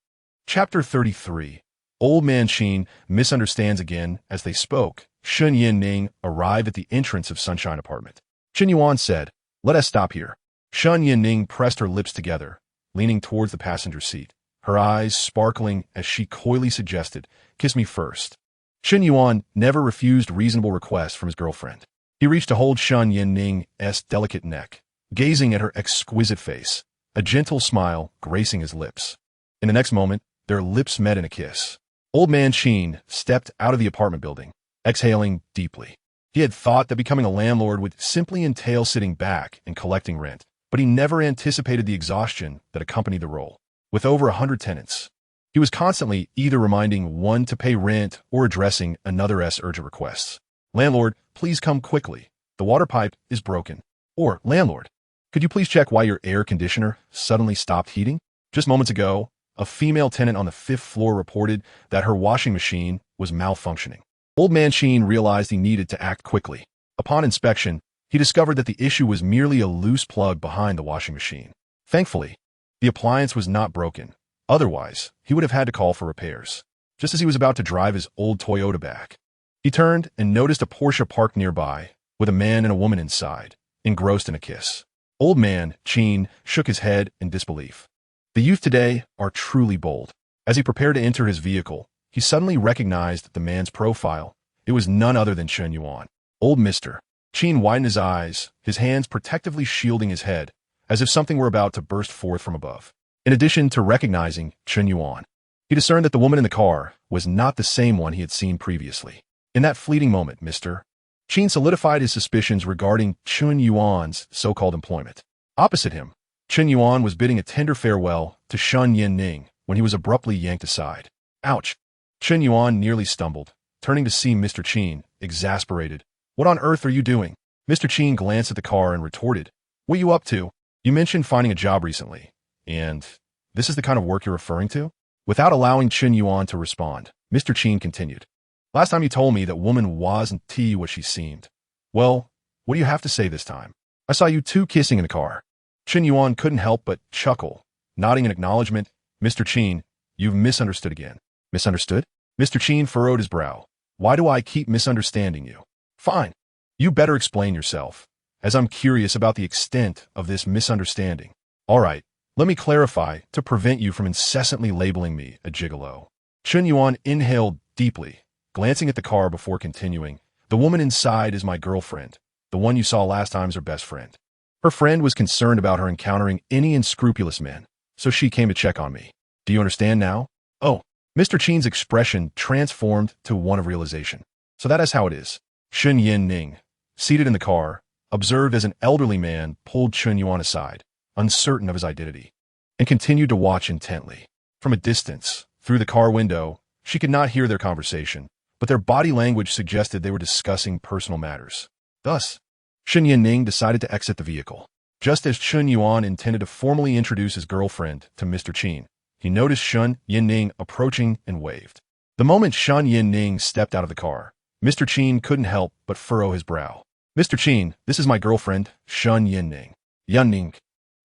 A: Chapter 33. Old Man Sheen misunderstands again. As they spoke, Chen Yuan arrived at the entrance of Sunshine Apartment. Chen Yuan said, let us stop here. Chen Yuan pressed her lips together, leaning towards the passenger seat, her eyes sparkling as she coyly suggested, kiss me first. Chen Yuan never refused reasonable requests from his girlfriend. He reached to hold Chen Yuan's delicate neck, gazing at her exquisite face, a gentle smile gracing his lips. In the next moment, their lips met in a kiss. Old Man Sheen stepped out of the apartment building, exhaling deeply. He had thought that becoming a landlord would simply entail sitting back and collecting rent, but he never anticipated the exhaustion that accompanied the role. With over 100 tenants, he was constantly either reminding one to pay rent or addressing another's urgent requests. Landlord, please come quickly. The water pipe is broken. Or, landlord, Could you please check why your air conditioner suddenly stopped heating? Just moments ago, a female tenant on the 5th floor reported that her washing machine was malfunctioning. Old man Chen realized he needed to act quickly. Upon inspection, he discovered that the issue was merely a loose plug behind the washing machine. Thankfully, the appliance was not broken. Otherwise, he would have had to call for repairs. Just as he was about to drive his old Toyota back, he turned and noticed a Porsche parked nearby, with a man and a woman inside, engrossed in a kiss. Old man Chen shook his head in disbelief. The youth today are truly bold. As he prepared to enter his vehicle, he suddenly recognized the man's profile. It was none other than Chen Yuan. Old Mr. Chen widened his eyes, his hands protectively shielding his head, as if something were about to burst forth from above. In addition to recognizing Chen Yuan, he discerned that the woman in the car was not the same one he had seen previously. In that fleeting moment, Mr. Chen solidified his suspicions regarding Chen Yuan's so-called employment. Opposite him, Chen Yuan was bidding a tender farewell to Shen Yin when he was abruptly yanked aside. Ouch! Chen Yuan nearly stumbled, turning to see Mr. Chen, exasperated. What on earth are you doing? Mr. Chen glanced at the car and retorted. What are you up to? You mentioned finding a job recently, and this is the kind of work you're referring to? Without allowing Chen Yuan to respond, Mr. Chen continued. Last time you told me that woman wasn't what she seemed. Well, what do you have to say this time? I saw you two kissing in the car. Chen Yuan couldn't help but chuckle, nodding in acknowledgement. Mr. Chen, you've misunderstood again. Misunderstood? Mr. Chen furrowed his brow. Why do I keep misunderstanding you? Fine. You better explain yourself, as I'm curious about the extent of this misunderstanding. All right, let me clarify to prevent you from incessantly labeling me a gigolo. Chen Yuan inhaled deeply, glancing at the car before continuing. The woman inside is my girlfriend. The one you saw last time is her best friend. Her friend was concerned about her encountering any unscrupulous men, so she came to check on me. Do you understand now? Oh, Mr. Chen's expression transformed to one of realization. So that is how it is. Shen Yin, seated in the car, observed as an elderly man pulled Chen Yuan aside, uncertain of his identity, and continued to watch intently. From a distance, through the car window, she could not hear their conversation, but their body language suggested they were discussing personal matters. Thus, Shen Yin decided to exit the vehicle. Just as Chen Yuan intended to formally introduce his girlfriend to Mr. Chen, he noticed Shen Yin approaching and waved. The moment Shen Yin stepped out of the car, Mr. Chen couldn't help but furrow his brow. Mr. Chen, this is my girlfriend, Shen Yin. Yan.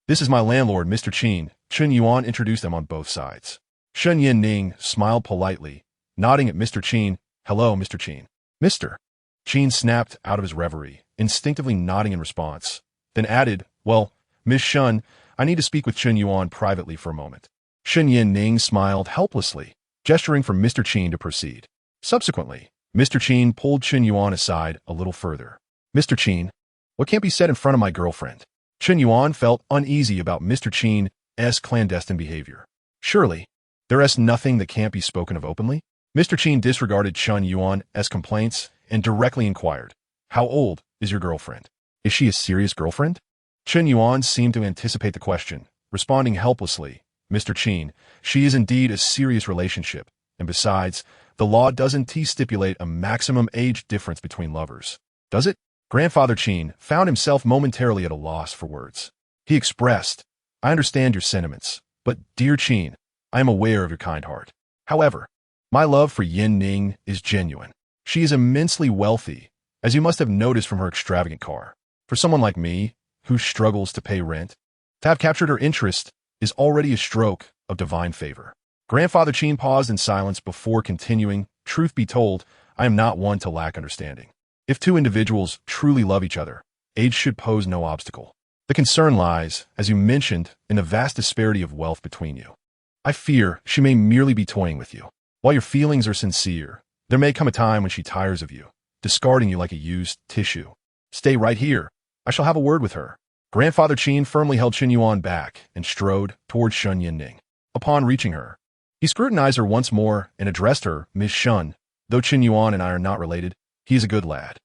A: This is my landlord, Mr. Chen. Chen Yuan introduced them on both sides. Shen Yin smiled politely, nodding at Mr. Chen. Hello, Mr. Chen. Mr. Chen snapped out of his reverie, instinctively nodding in response, then added, well, Miss Shen, I need to speak with Chen Yuan privately for a moment. Shen Yin smiled helplessly, gesturing for Mr. Chen to proceed. Subsequently, Mr. Chen pulled Chen Yuan aside a little further. Mr. Chen, what can't be said in front of my girlfriend? Chen Yuan felt uneasy about Mr. Chen's clandestine behavior. Surely, there is nothing that can't be spoken of openly? Mr. Chen disregarded Chen Yuan's complaints and directly inquired, how old is your girlfriend? Is she a serious girlfriend? Chen Yuan seemed to anticipate the question, responding helplessly, Mr. Chen, she is indeed a serious relationship, and besides, the law doesn't stipulate a maximum age difference between lovers. Does it? Grandfather Chen found himself momentarily at a loss for words. He expressed, I understand your sentiments, but dear Chen, I am aware of your kind heart. However, my love for Yin Ning is genuine. She is immensely wealthy, as you must have noticed from her extravagant car. For someone like me, who struggles to pay rent, to have captured her interest is already a stroke of divine favor. Grandfather Chen paused in silence before continuing, truth be told, I am not one to lack understanding. If two individuals truly love each other, age should pose no obstacle. The concern lies, as you mentioned, in the vast disparity of wealth between you. I fear she may merely be toying with you. While your feelings are sincere, there may come a time when she tires of you, discarding you like a used tissue. Stay right here. I shall have a word with her. Grandfather Chen firmly held Chen Yuan back and strode towards Shen Yin. Upon reaching her, he scrutinized her once more and addressed her, Miss Shen. Though Chen Yuan and I are not related, he is a good lad.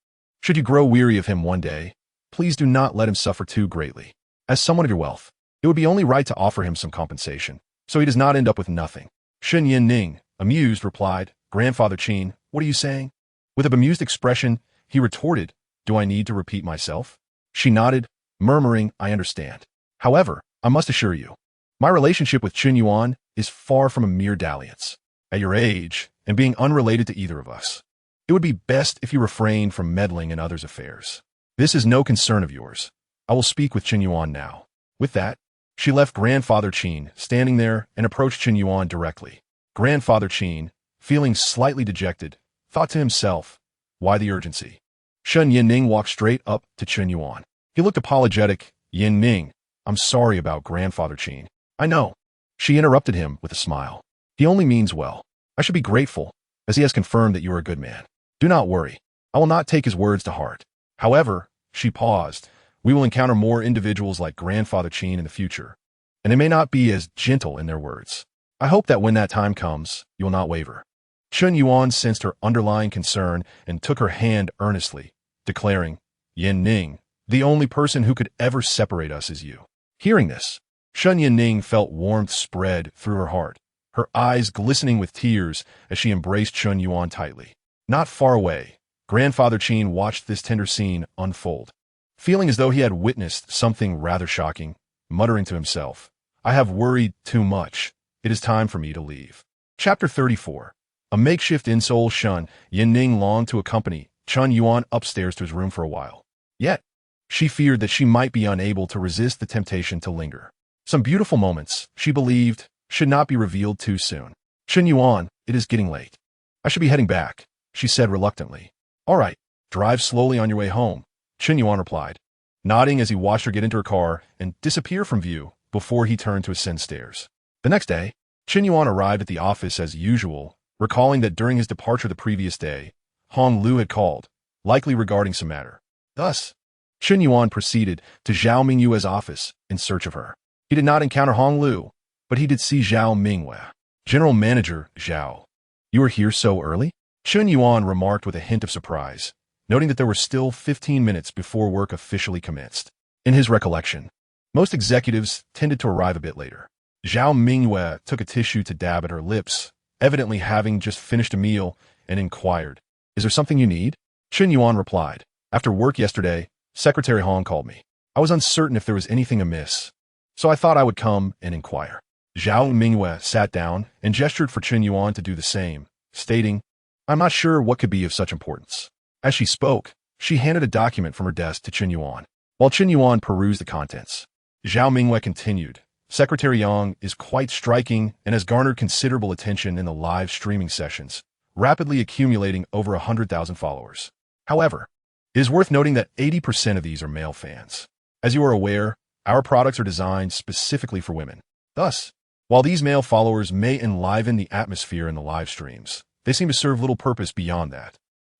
A: Should you grow weary of him one day, please do not let him suffer too greatly. As someone of your wealth, it would be only right to offer him some compensation, so he does not end up with nothing. Shen Yin, amused, replied, Grandfather Chen, what are you saying? With a bemused expression, he retorted, do I need to repeat myself? She nodded, murmuring, "I understand. However, I must assure you, my relationship with Chen Yuan is far from a mere dalliance. At your age, and being unrelated to either of us, it would be best if you refrain from meddling in others' affairs. This is no concern of yours. I will speak with Chen Yuan now." With that, she left Grandfather Qin standing there and approached Chen Yuan directly. Grandfather Qin, feeling slightly dejected, thought to himself, "Why the urgency?" Shen Yinning walked straight up to Chen Yuan. He looked apologetic. "Yinning, I'm sorry about Grandfather Qin." "I know." She interrupted him with a smile. "He only means well. I should be grateful, as he has confirmed that you are a good man. Do not worry. I will not take his words to heart. However," she paused, "we will encounter more individuals like Grandfather Qin in the future, and they may not be as gentle in their words. I hope that when that time comes, you will not waver." Chen Yuan sensed her underlying concern and took her hand earnestly, declaring, "Yin Ning, the only person who could ever separate us is you." Hearing this, Shen Yinning felt warmth spread through her heart, her eyes glistening with tears as she embraced Chen Yuan tightly. Not far away, Grandfather Qin watched this tender scene unfold, feeling as though he had witnessed something rather shocking, muttering to himself, "I have worried too much. It is time for me to leave." Chapter 34. A makeshift insole. Shen Yinning longed to accompany Chen Yuan upstairs to his room for a while. Yet, she feared that she might be unable to resist the temptation to linger. Some beautiful moments, she believed, should not be revealed too soon. "Chen Yuan, it is getting late. I should be heading back," she said reluctantly. "All right, drive slowly on your way home," Chen Yuan replied, nodding as he watched her get into her car and disappear from view before he turned to ascend stairs. The next day, Chen Yuan arrived at the office as usual, recalling that during his departure the previous day, Hong Lu had called, likely regarding some matter. Thus, Chen Yuan proceeded to Zhao Mingyue's office in search of her. He did not encounter Hong Lu, but he did see Zhao Mingyue. "General Manager Zhao, you are here so early?" Chen Yuan remarked with a hint of surprise, noting that there were still 15 minutes before work officially commenced. In his recollection, most executives tended to arrive a bit later. Zhao Mingyue took a tissue to dab at her lips, evidently having just finished a meal, and inquired, "Is there something you need?" Chen Yuan replied, "After work yesterday, Secretary Hong called me. I was uncertain if there was anything amiss, so I thought I would come and inquire." Zhao Mingyue sat down and gestured for Chen Yuan to do the same, stating, "I'm not sure what could be of such importance." As she spoke, she handed a document from her desk to Chen Yuan. While Chen Yuan perused the contents, Zhao Mingyue continued, "Secretary Yang is quite striking and has garnered considerable attention in the live streaming sessions, rapidly accumulating over 100,000 followers. However, it is worth noting that 80% of these are male fans. As you are aware, our products are designed specifically for women. Thus, while these male followers may enliven the atmosphere in the live streams, they seem to serve little purpose beyond that.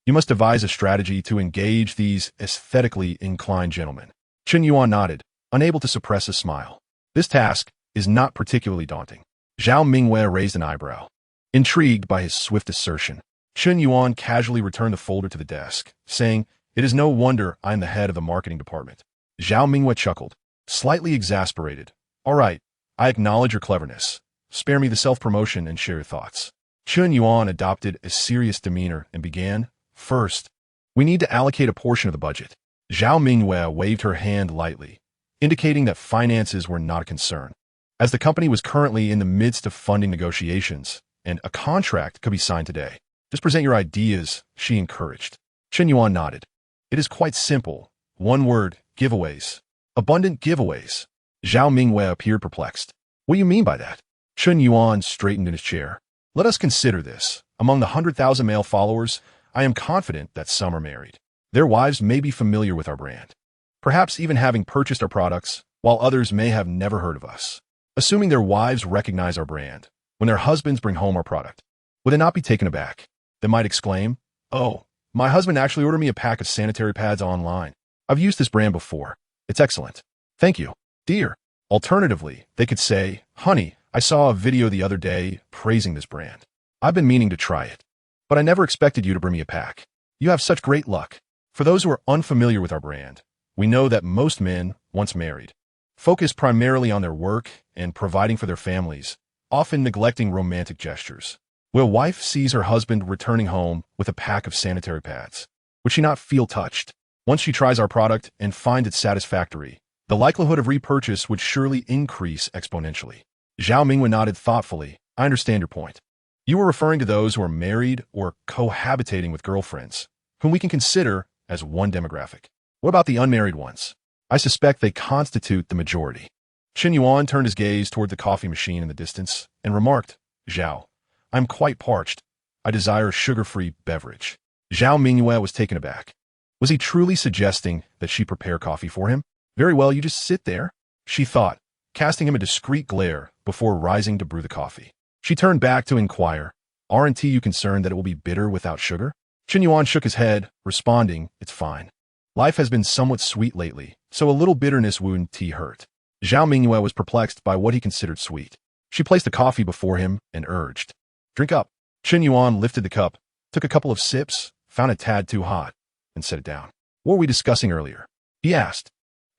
A: You must devise a strategy to engage these aesthetically inclined gentlemen." Chen Yuan nodded, unable to suppress a smile. This task is not particularly daunting. Zhao Mingyue raised an eyebrow, intrigued by his swift assertion. Chen Yuan casually returned the folder to the desk, saying, "It is no wonder I am the head of the marketing department." Zhao Mingyue chuckled, slightly exasperated. "All right, I acknowledge your cleverness. Spare me the self-promotion and share your thoughts." Chen Yuan adopted a serious demeanor and began, "First, we need to allocate a portion of the budget." Zhao Mingyue waved her hand lightly, indicating that finances were not a concern, as the company was currently in the midst of funding negotiations, and a contract could be signed today. "Just present your ideas," she encouraged. Chen Yuan nodded. "It is quite simple. One word, giveaways. Abundant giveaways." Zhao Mingyue appeared perplexed. "What do you mean by that?" Chen Yuan straightened in his chair. "Let us consider this. Among the 100,000 male followers, I am confident that some are married. Their wives may be familiar with our brand, perhaps even having purchased our products, while others may have never heard of us. Assuming their wives recognize our brand, when their husbands bring home our product, would they not be taken aback? They might exclaim, 'Oh, my husband actually ordered me a pack of sanitary pads online. I've used this brand before. It's excellent. Thank you, dear.' Alternatively, they could say, 'Honey, I saw a video the other day praising this brand. I've been meaning to try it, but I never expected you to bring me a pack. You have such great luck.' For those who are unfamiliar with our brand, we know that most men, once married, focus primarily on their work and providing for their families, often neglecting romantic gestures. When a wife sees her husband returning home with a pack of sanitary pads, would she not feel touched? Once she tries our product and finds it satisfactory, the likelihood of repurchase would surely increase exponentially. Zhao Mingwen nodded thoughtfully. I understand your point. You were referring to those who are married or cohabitating with girlfriends, whom we can consider as one demographic. What about the unmarried ones? I suspect they constitute the majority. Chen Yuan turned his gaze toward the coffee machine in the distance and remarked, Zhao, I'm quite parched. I desire a sugar-free beverage. Zhao Mingyue was taken aback. Was he truly suggesting that she prepare coffee for him? Very well, you just sit there, she thought, casting him a discreet glare before rising to brew the coffee. She turned back to inquire, aren't you concerned that it will be bitter without sugar? Chen Yuan shook his head, responding, it's fine. Life has been somewhat sweet lately, so a little bitterness wouldn't hurt. Zhao Mingyue was perplexed by what he considered sweet. She placed the coffee before him and urged, drink up. Chen Yuan lifted the cup, took a couple of sips, found it a tad too hot, and set it down. What were we discussing earlier? He asked.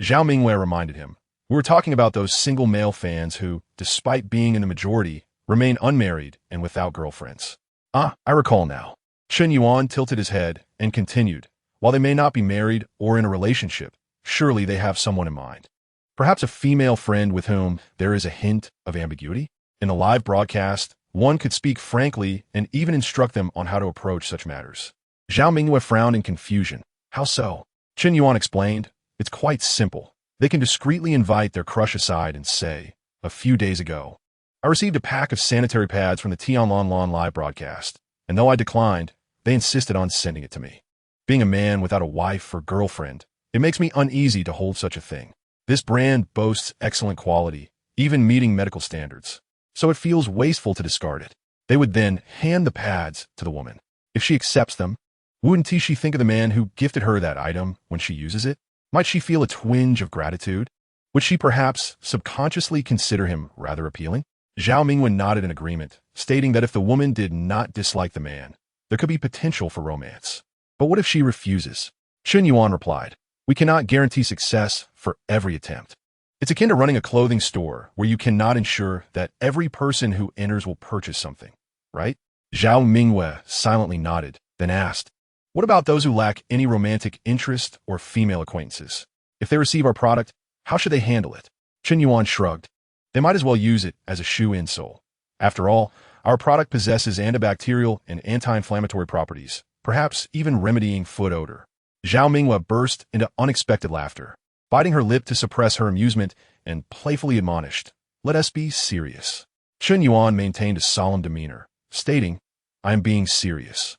A: Zhao Mingyue reminded him. We were talking about those single male fans who, despite being in the majority, remain unmarried and without girlfriends. Ah, I recall now. Chen Yuan tilted his head and continued, while they may not be married or in a relationship, surely they have someone in mind. Perhaps a female friend with whom there is a hint of ambiguity? In a live broadcast, one could speak frankly and even instruct them on how to approach such matters. Zhao Mingyue frowned in confusion. How so? Chen Yuan explained, it's quite simple. They can discreetly invite their crush aside and say, a few days ago, I received a pack of sanitary pads from the Tianlanlan live broadcast, and though I declined, they insisted on sending it to me. Being a man without a wife or girlfriend, it makes me uneasy to hold such a thing. This brand boasts excellent quality, even meeting medical standards, so it feels wasteful to discard it. They would then hand the pads to the woman. If she accepts them, wouldn't she think of the man who gifted her that item when she uses it? Might she feel a twinge of gratitude? Would she perhaps subconsciously consider him rather appealing? Zhao Mingwen nodded in agreement, stating that if the woman did not dislike the man, there could be potential for romance. But what if she refuses? Chen Yuan replied, we cannot guarantee success for every attempt. It's akin to running a clothing store where you cannot ensure that every person who enters will purchase something, right? Zhao Mingyue silently nodded, then asked, what about those who lack any romantic interest or female acquaintances? If they receive our product, how should they handle it? Chen Yuan shrugged. They might as well use it as a shoe insole. After all, our product possesses antibacterial and anti-inflammatory properties, perhaps even remedying foot odor. Zhao Mingyue burst into unexpected laughter, biting her lip to suppress her amusement and playfully admonished, let us be serious. Chen Yuan maintained a solemn demeanor, stating, I am being serious.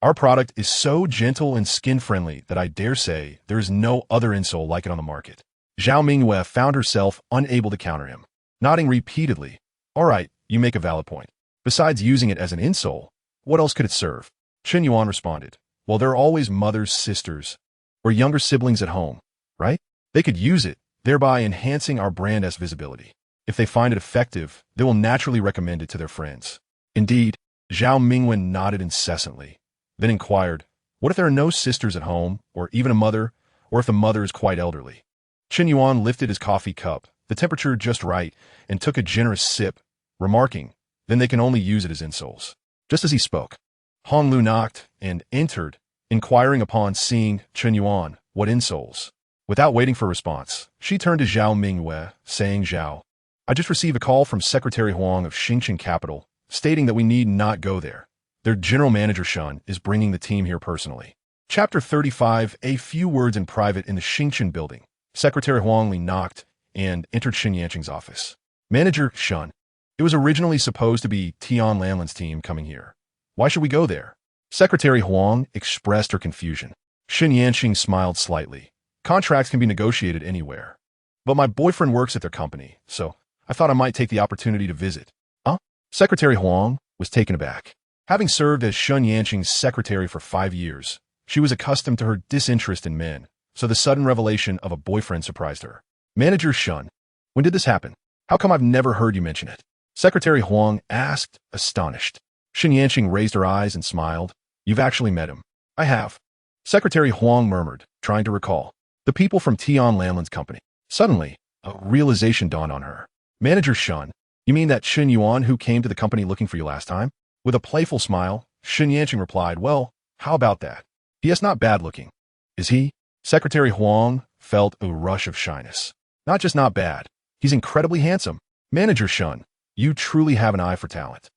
A: Our product is so gentle and skin-friendly that I dare say there is no other insole like it on the market. Zhao Mingyue found herself unable to counter him, nodding repeatedly. All right, you make a valid point. Besides using it as an insole, what else could it serve? Chen Yuan responded, well, there are always mothers, sisters, or younger siblings at home, right? They could use it, thereby enhancing our brand's visibility. If they find it effective, they will naturally recommend it to their friends. Indeed, Zhao Mingyue nodded incessantly, then inquired, what if there are no sisters at home, or even a mother, or if the mother is quite elderly? Chen Yuan lifted his coffee cup, the temperature just right, and took a generous sip, remarking, then they can only use it as insoles. Just as he spoke, Hong Lu knocked and entered, inquiring upon seeing Chen Yuan, what insoles? Without waiting for a response, she turned to Zhao Mingyue, saying, Zhao, I just received a call from Secretary Huang of Xingchen Capital, stating that we need not go there. Their general manager Shun is bringing the team here personally. Chapter 35, A few words in private in the Xingchen building. Secretary Huang Li knocked and entered Shen Yanqing's office. Manager Shun, it was originally supposed to be Tian Lanlin's team coming here. Why should we go there? Secretary Huang expressed her confusion. Shen Yanqing smiled slightly. Contracts can be negotiated anywhere. But my boyfriend works at their company, so I thought I might take the opportunity to visit. Huh? Secretary Huang was taken aback. Having served as Shen Yanqing's secretary for 5 years, she was accustomed to her disinterest in men, so the sudden revelation of a boyfriend surprised her. Manager Shun, when did this happen? How come I've never heard you mention it? Secretary Huang asked, astonished. Shen Yanqing raised her eyes and smiled. You've actually met him. I have. Secretary Huang murmured, trying to recall. The people from Tian Lanlin's company. Suddenly, a realization dawned on her. Manager Shun, you mean that Chen Yuan who came to the company looking for you last time? With a playful smile, Shen Yanqing replied, well, how about that? He is not bad looking. Is he? Secretary Huang felt a rush of shyness. Not just not bad. He's incredibly handsome. Manager Shun, you truly have an eye for talent.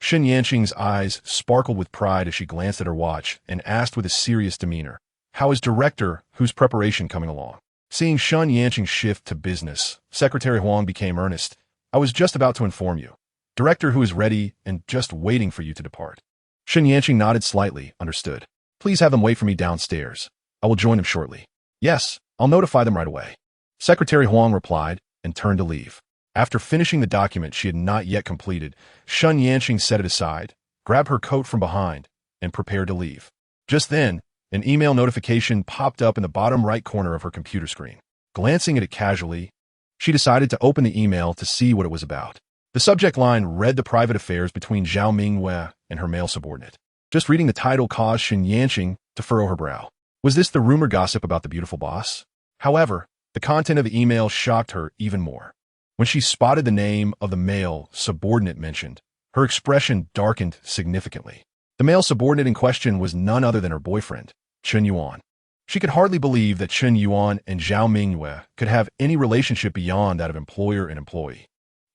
A: Shen Yanqing's eyes sparkled with pride as she glanced at her watch and asked with a serious demeanor, "How is Director whose preparation coming along?" Seeing Shen Yanqing shift to business, Secretary Huang became earnest. "I was just about to inform you. Director who is ready and just waiting for you to depart." Shen Yanqing nodded slightly, understood. "Please have them wait for me downstairs. I will join them shortly." "Yes, I'll notify them right away." Secretary Huang replied and turned to leave. After finishing the document she had not yet completed, Shen Yanqing set it aside, grabbed her coat from behind, and prepared to leave. Just then, an email notification popped up in the bottom right corner of her computer screen. Glancing at it casually, she decided to open the email to see what it was about. The subject line read the private affairs between Zhao Mingyue and her male subordinate. Just reading the title caused Shen Yanqing to furrow her brow. Was this the rumor gossip about the beautiful boss? However, the content of the email shocked her even more. When she spotted the name of the male subordinate mentioned, her expression darkened significantly. The male subordinate in question was none other than her boyfriend, Chen Yuan. She could hardly believe that Chen Yuan and Zhao Mingyue could have any relationship beyond that of employer and employee.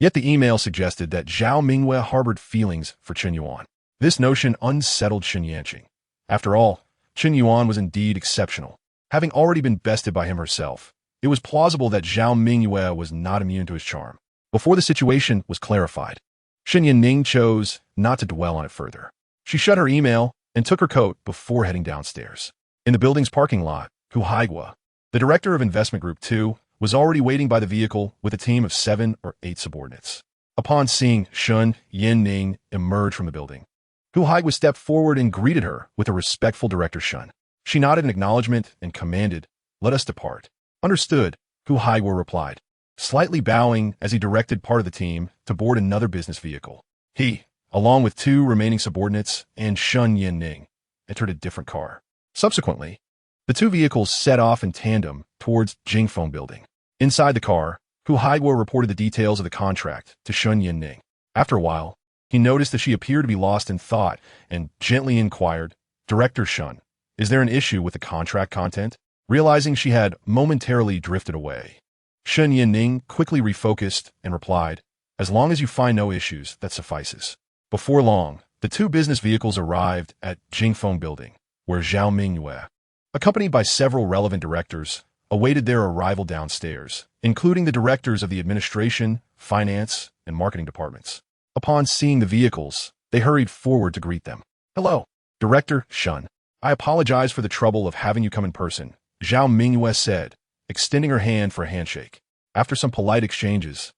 A: Yet the email suggested that Zhao Mingyue harbored feelings for Chen Yuan. This notion unsettled Shen Yanqing. After all, Chen Yuan was indeed exceptional. Having already been bested by him herself, it was plausible that Zhao Mingyue was not immune to his charm. Before the situation was clarified, Shen Yanning chose not to dwell on it further. She shut her email and took her coat before heading downstairs. In the building's parking lot, Hu Haigua, the director of Investment Group 2, was already waiting by the vehicle with a team of 7 or 8 subordinates. Upon seeing Shen Yanning emerge from the building, Hu Haigua stepped forward and greeted her with a respectful Director Shun. She nodded in acknowledgement and commanded, "Let us depart." "Understood," Hu Haigua replied, slightly bowing as he directed part of the team to board another business vehicle. He, along with 2 remaining subordinates and Shen Yanning, entered a different car. Subsequently, the 2 vehicles set off in tandem towards Jingfeng Building. Inside the car, Hu Haigua reported the details of the contract to Shen Yanning. After a while, he noticed that she appeared to be lost in thought and gently inquired, "Director Shun, is there an issue with the contract content?" Realizing she had momentarily drifted away, Shen Yanning quickly refocused and replied, "As long as you find no issues, that suffices." Before long, the 2 business vehicles arrived at Jingfeng Building, where Zhao Mingyue, accompanied by several relevant directors, awaited their arrival downstairs, including the directors of the administration, finance, and marketing departments. Upon seeing the vehicles, they hurried forward to greet them. "Hello, Director Shun. I apologize for the trouble of having you come in person," Zhao Mingyue said, extending her hand for a handshake. After some polite exchanges,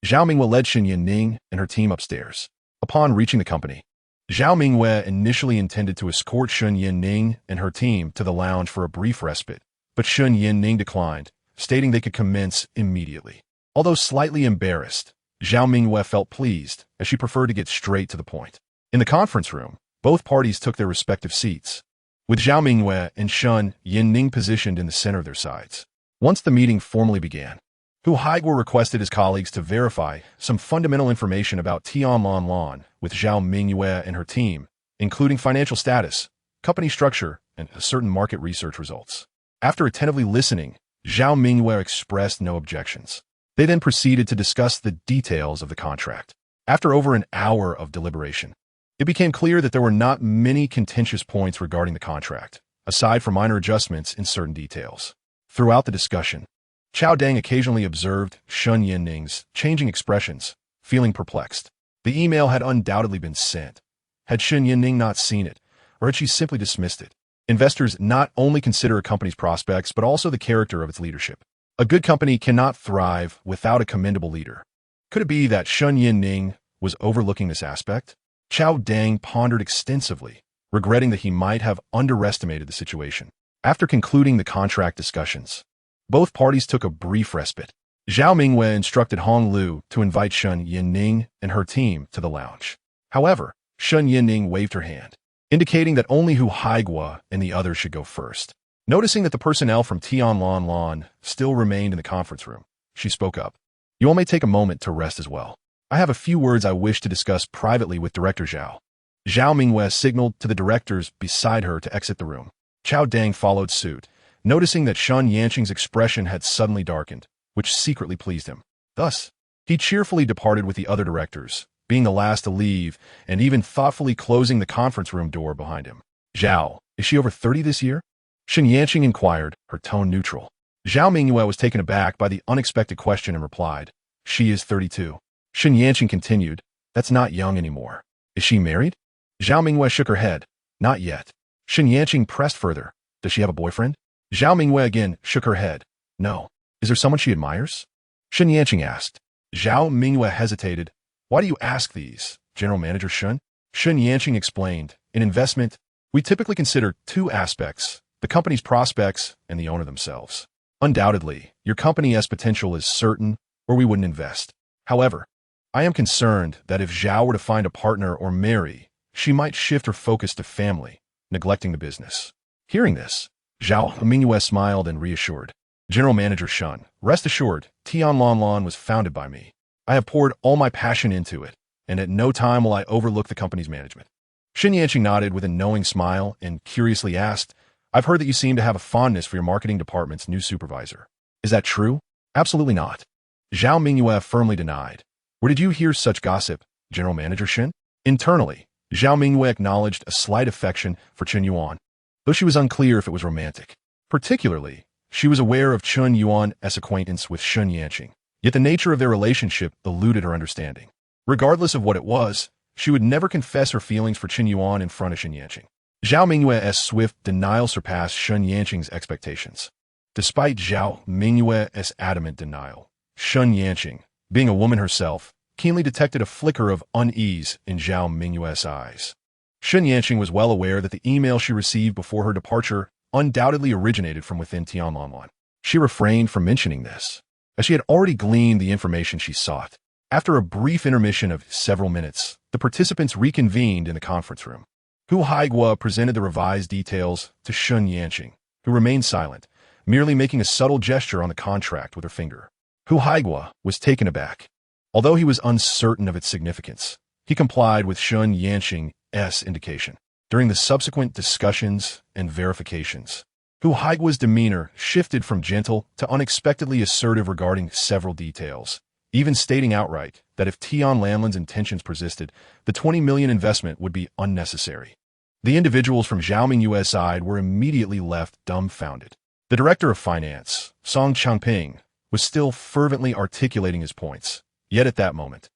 A: Zhao Mingyue led Shen Yanning and her team upstairs. Upon reaching the company, Zhao Mingyue initially intended to escort Shen Yanning and her team to the lounge for a brief respite, but Shen Yanning declined, stating they could commence immediately. Although slightly embarrassed, Zhao Mingyue felt pleased, as she preferred to get straight to the point. In the conference room, both parties took their respective seats, with Zhao Mingyue and Shen Yanning positioned in the center of their sides. Once the meeting formally began, Hu Haigua requested his colleagues to verify some fundamental information about Tianlanlan with Zhao Mingyue and her team, including financial status, company structure, and certain market research results. After attentively listening, Zhao Mingyue expressed no objections. They then proceeded to discuss the details of the contract. After over an hour of deliberation, it became clear that there were not many contentious points regarding the contract, aside from minor adjustments in certain details. Throughout the discussion, Chao Deng occasionally observed Shen Yanning's changing expressions, feeling perplexed. The email had undoubtedly been sent. Had Shen Yanning not seen it, or had she simply dismissed it? Investors not only consider a company's prospects, but also the character of its leadership. A good company cannot thrive without a commendable leader. Could it be that Shen Yanning was overlooking this aspect? Chao Deng pondered extensively, regretting that he might have underestimated the situation. After concluding the contract discussions, both parties took a brief respite. Zhao Mingyue instructed Hong Lu to invite Shen Yanning and her team to the lounge. However, Shen Yanning waved her hand, indicating that only Hu Haigua and the others should go first. Noticing that the personnel from Tianlanlan still remained in the conference room, she spoke up. "You all may take a moment to rest as well. I have a few words I wish to discuss privately with Director Zhao." Zhao Mingyue signaled to the directors beside her to exit the room. Chao Deng followed suit, noticing that Shen Yanqing's expression had suddenly darkened. which secretly pleased him. Thus, he cheerfully departed with the other directors, being the last to leave and even thoughtfully closing the conference room door behind him. Zhao, is she over 30 this year? Chen Yuan inquired, her tone neutral. Zhao Mingyue was taken aback by the unexpected question and replied, she is 32. Chen Yuan continued, that's not young anymore. Is she married? Zhao Mingyue shook her head, not yet. Chen Yuan pressed further, does she have a boyfriend? Zhao Mingyue again shook her head, no. Is there someone she admires? Chen Yuan asked. Zhao Mingyue hesitated. Why do you ask these, General Manager Chen? Chen Yuan explained, in investment, we typically consider two aspects, the company's prospects and the owner themselves. Undoubtedly, your company's potential is certain, or we wouldn't invest. However, I am concerned that if Zhao were to find a partner or marry, she might shift her focus to family, neglecting the business. Hearing this, Zhao Mingyue smiled and reassured. General Manager Chen, rest assured, Tianlanlan was founded by me. I have poured all my passion into it, and at no time will I overlook the company's management. Chen Yuan nodded with a knowing smile and curiously asked, I've heard that you seem to have a fondness for your marketing department's new supervisor. Is that true? Absolutely not. Zhao Mingyue firmly denied. Where did you hear such gossip, General Manager Chen? Internally, Zhao Mingyue acknowledged a slight affection for Chen Yuan, though she was unclear if it was romantic. Particularly, she was aware of Chen Yuan's acquaintance with Chen Yuan, yet the nature of their relationship eluded her understanding. Regardless of what it was, she would never confess her feelings for Chen Yuan in front of Chen Yuan. Zhao Mingyue's swift denial surpassed Chen Yuan's expectations. Despite Zhao Mingyue's adamant denial, Chen Yuan, being a woman herself, keenly detected a flicker of unease in Zhao Mingyue's eyes. Chen Yuan was well aware that the email she received before her departure undoubtedly originated from within Tianlanlan. She refrained from mentioning this, as she had already gleaned the information she sought. After a brief intermission of several minutes, the participants reconvened in the conference room. Hu Haiguo presented the revised details to Chen Yuan, who remained silent, merely making a subtle gesture on the contract with her finger. Hu Haiguo was taken aback. Although he was uncertain of its significance, he complied with Chen Yuan's indication. During the subsequent discussions and verifications, Hu Haiguo's demeanor shifted from gentle to unexpectedly assertive regarding several details, even stating outright that if Tianlanlan's intentions persisted, the 20 million investment would be unnecessary. The individuals from Zhao Mingyue's side were immediately left dumbfounded. The director of finance, Song Changping, was still fervently articulating his points, yet at that moment,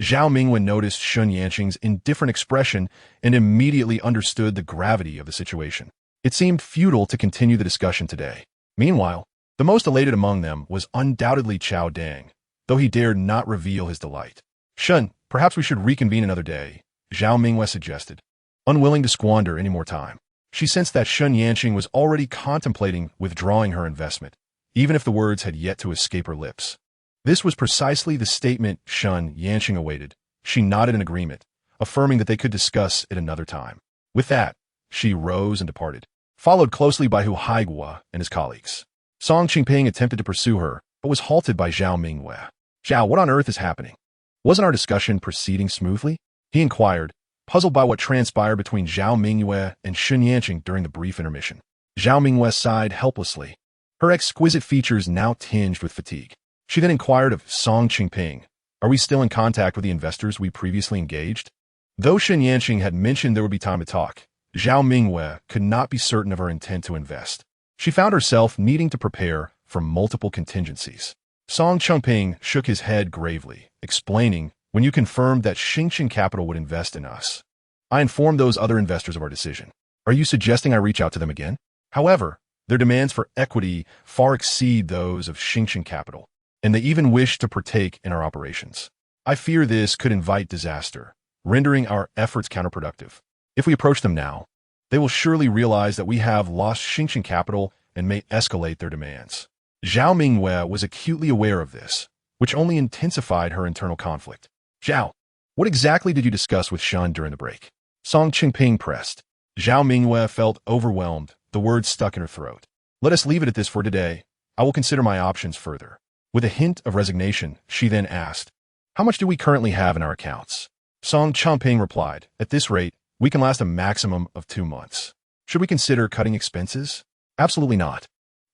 A: Zhao Mingyue noticed Chen Yuan's indifferent expression and immediately understood the gravity of the situation. It seemed futile to continue the discussion today. Meanwhile, the most elated among them was undoubtedly Chao Dang, though he dared not reveal his delight. Shen, perhaps we should reconvene another day, Zhao Mingyue suggested. Unwilling to squander any more time, she sensed that Chen Yuan was already contemplating withdrawing her investment, even if the words had yet to escape her lips. This was precisely the statement Chen Yuan awaited. She nodded in agreement, affirming that they could discuss it another time. With that, she rose and departed, followed closely by Hu Haiguo and his colleagues. Song Qingping attempted to pursue her, but was halted by Zhao Mingyue. Zhao, what on earth is happening? Wasn't our discussion proceeding smoothly? He inquired, puzzled by what transpired between Zhao Mingyue and Chen Yuan during the brief intermission. Zhao Mingyue sighed helplessly, her exquisite features now tinged with fatigue. She then inquired of Song Qingping, are we still in contact with the investors we previously engaged? Though Chen Yuan had mentioned there would be time to talk, Zhao Mingyue could not be certain of her intent to invest. She found herself needing to prepare for multiple contingencies. Song Changping shook his head gravely, explaining, when you confirmed that Xingqing Capital would invest in us, I informed those other investors of our decision. Are you suggesting I reach out to them again? However, their demands for equity far exceed those of Xingqing Capital, and they even wish to partake in our operations. I fear this could invite disaster, rendering our efforts counterproductive. If we approach them now, they will surely realize that we have lost Xingqing Capital and may escalate their demands. Zhao Mingyue was acutely aware of this, which only intensified her internal conflict. Zhao, what exactly did you discuss with Shen during the break? Song Qingping pressed. Zhao Mingyue felt overwhelmed, the words stuck in her throat. Let us leave it at this for today. I will consider my options further. With a hint of resignation, she then asked, how much do we currently have in our accounts? Song Changping replied, at this rate, we can last a maximum of 2 months. Should we consider cutting expenses? Absolutely not.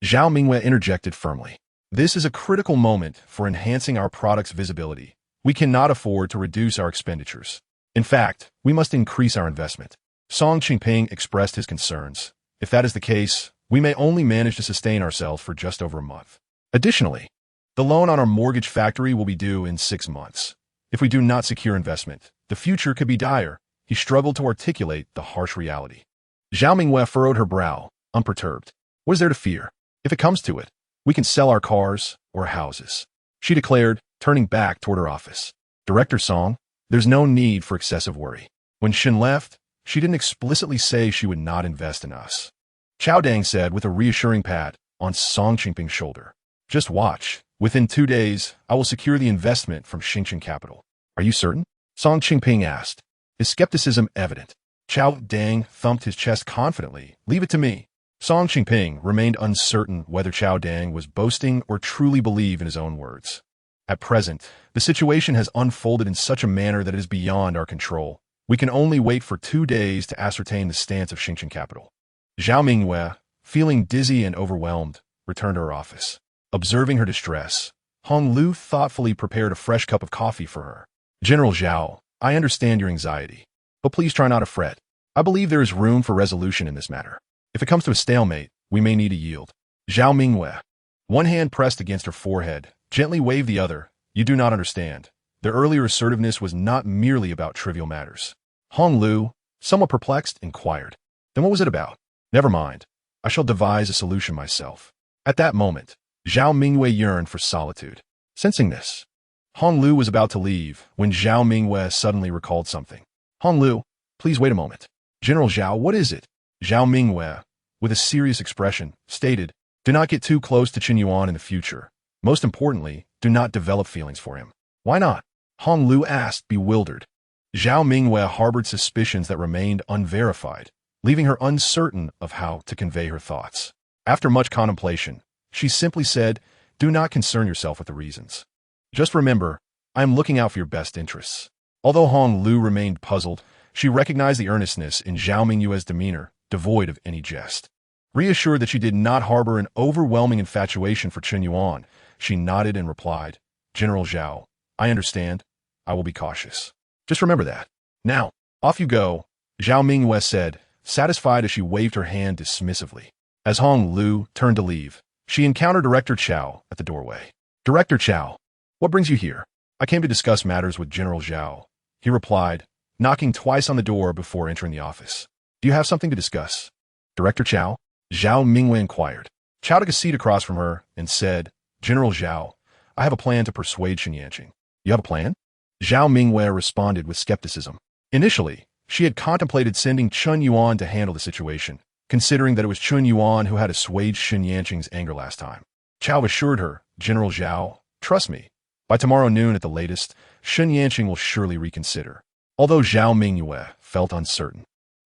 A: Zhao Mingyue interjected firmly. This is a critical moment for enhancing our product's visibility. We cannot afford to reduce our expenditures. In fact, we must increase our investment. Song Qingping expressed his concerns. If that is the case, we may only manage to sustain ourselves for just over a month. Additionally, the loan on our mortgage factory will be due in 6 months. If we do not secure investment, the future could be dire. He struggled to articulate the harsh reality. Zhao Mingyue furrowed her brow, unperturbed. What is there to fear? If it comes to it, we can sell our cars or houses, she declared, turning back toward her office. Director Song, there's no need for excessive worry. When Shen left, she didn't explicitly say she would not invest in us. Chao Dang said with a reassuring pat on Song Qingping's shoulder. Just watch. Within 2 days, I will secure the investment from Xingchen Capital. Are you certain? Song Qingping asked, his skepticism evident. Chao Dang thumped his chest confidently. Leave it to me. Song Qingping remained uncertain whether Chao Dang was boasting or truly believed in his own words. At present, the situation has unfolded in such a manner that it is beyond our control. We can only wait for 2 days to ascertain the stance of Xingchen Capital. Zhao Mingyue, feeling dizzy and overwhelmed, returned to her office. Observing her distress, Hong Lu thoughtfully prepared a fresh cup of coffee for her. General Zhao, I understand your anxiety, but please try not to fret. I believe there is room for resolution in this matter. If it comes to a stalemate, we may need to yield. Zhao Mingyue, one hand pressed against her forehead, gently waved the other. You do not understand. Their earlier assertiveness was not merely about trivial matters. Hong Lu, somewhat perplexed, inquired. Then what was it about? Never mind. I shall devise a solution myself. At that moment, Zhao Mingyue yearned for solitude. Sensing this, Hong Lu was about to leave when Zhao Mingyue suddenly recalled something. Hong Lu, please wait a moment. General Zhao, what is it? Zhao Mingyue, with a serious expression, stated, do not get too close to Chen Yuan in the future. Most importantly, do not develop feelings for him. Why not? Hong Lu asked, bewildered. Zhao Mingyue harbored suspicions that remained unverified, leaving her uncertain of how to convey her thoughts. After much contemplation, she simply said, do not concern yourself with the reasons. Just remember, I am looking out for your best interests. Although Hong Lu remained puzzled, she recognized the earnestness in Zhao Mingyue's demeanor, devoid of any jest. Reassured that she did not harbor an overwhelming infatuation for Chen Yuan, she nodded and replied, General Zhao, I understand. I will be cautious. Just remember that. Now, off you go, Zhao Mingyue said, satisfied as she waved her hand dismissively. As Hong Lu turned to leave, she encountered Director Chao at the doorway. Director Chao, what brings you here? I came to discuss matters with General Zhao, he replied, knocking twice on the door before entering the office. Do you have something to discuss? Director Chao? Zhao Mingyue inquired. Chao took a seat across from her and said, General Zhao, I have a plan to persuade Chen Yanqing. You have a plan? Zhao Mingyue responded with skepticism. Initially, she had contemplated sending Chen Yuan to handle the situation, considering that it was Chen Yuan who had assuaged Chen Yanqing's anger last time. Chao assured her, General Zhao, trust me, by tomorrow noon at the latest, Chen Yanqing will surely reconsider. Although Zhao Mingyue felt uncertain,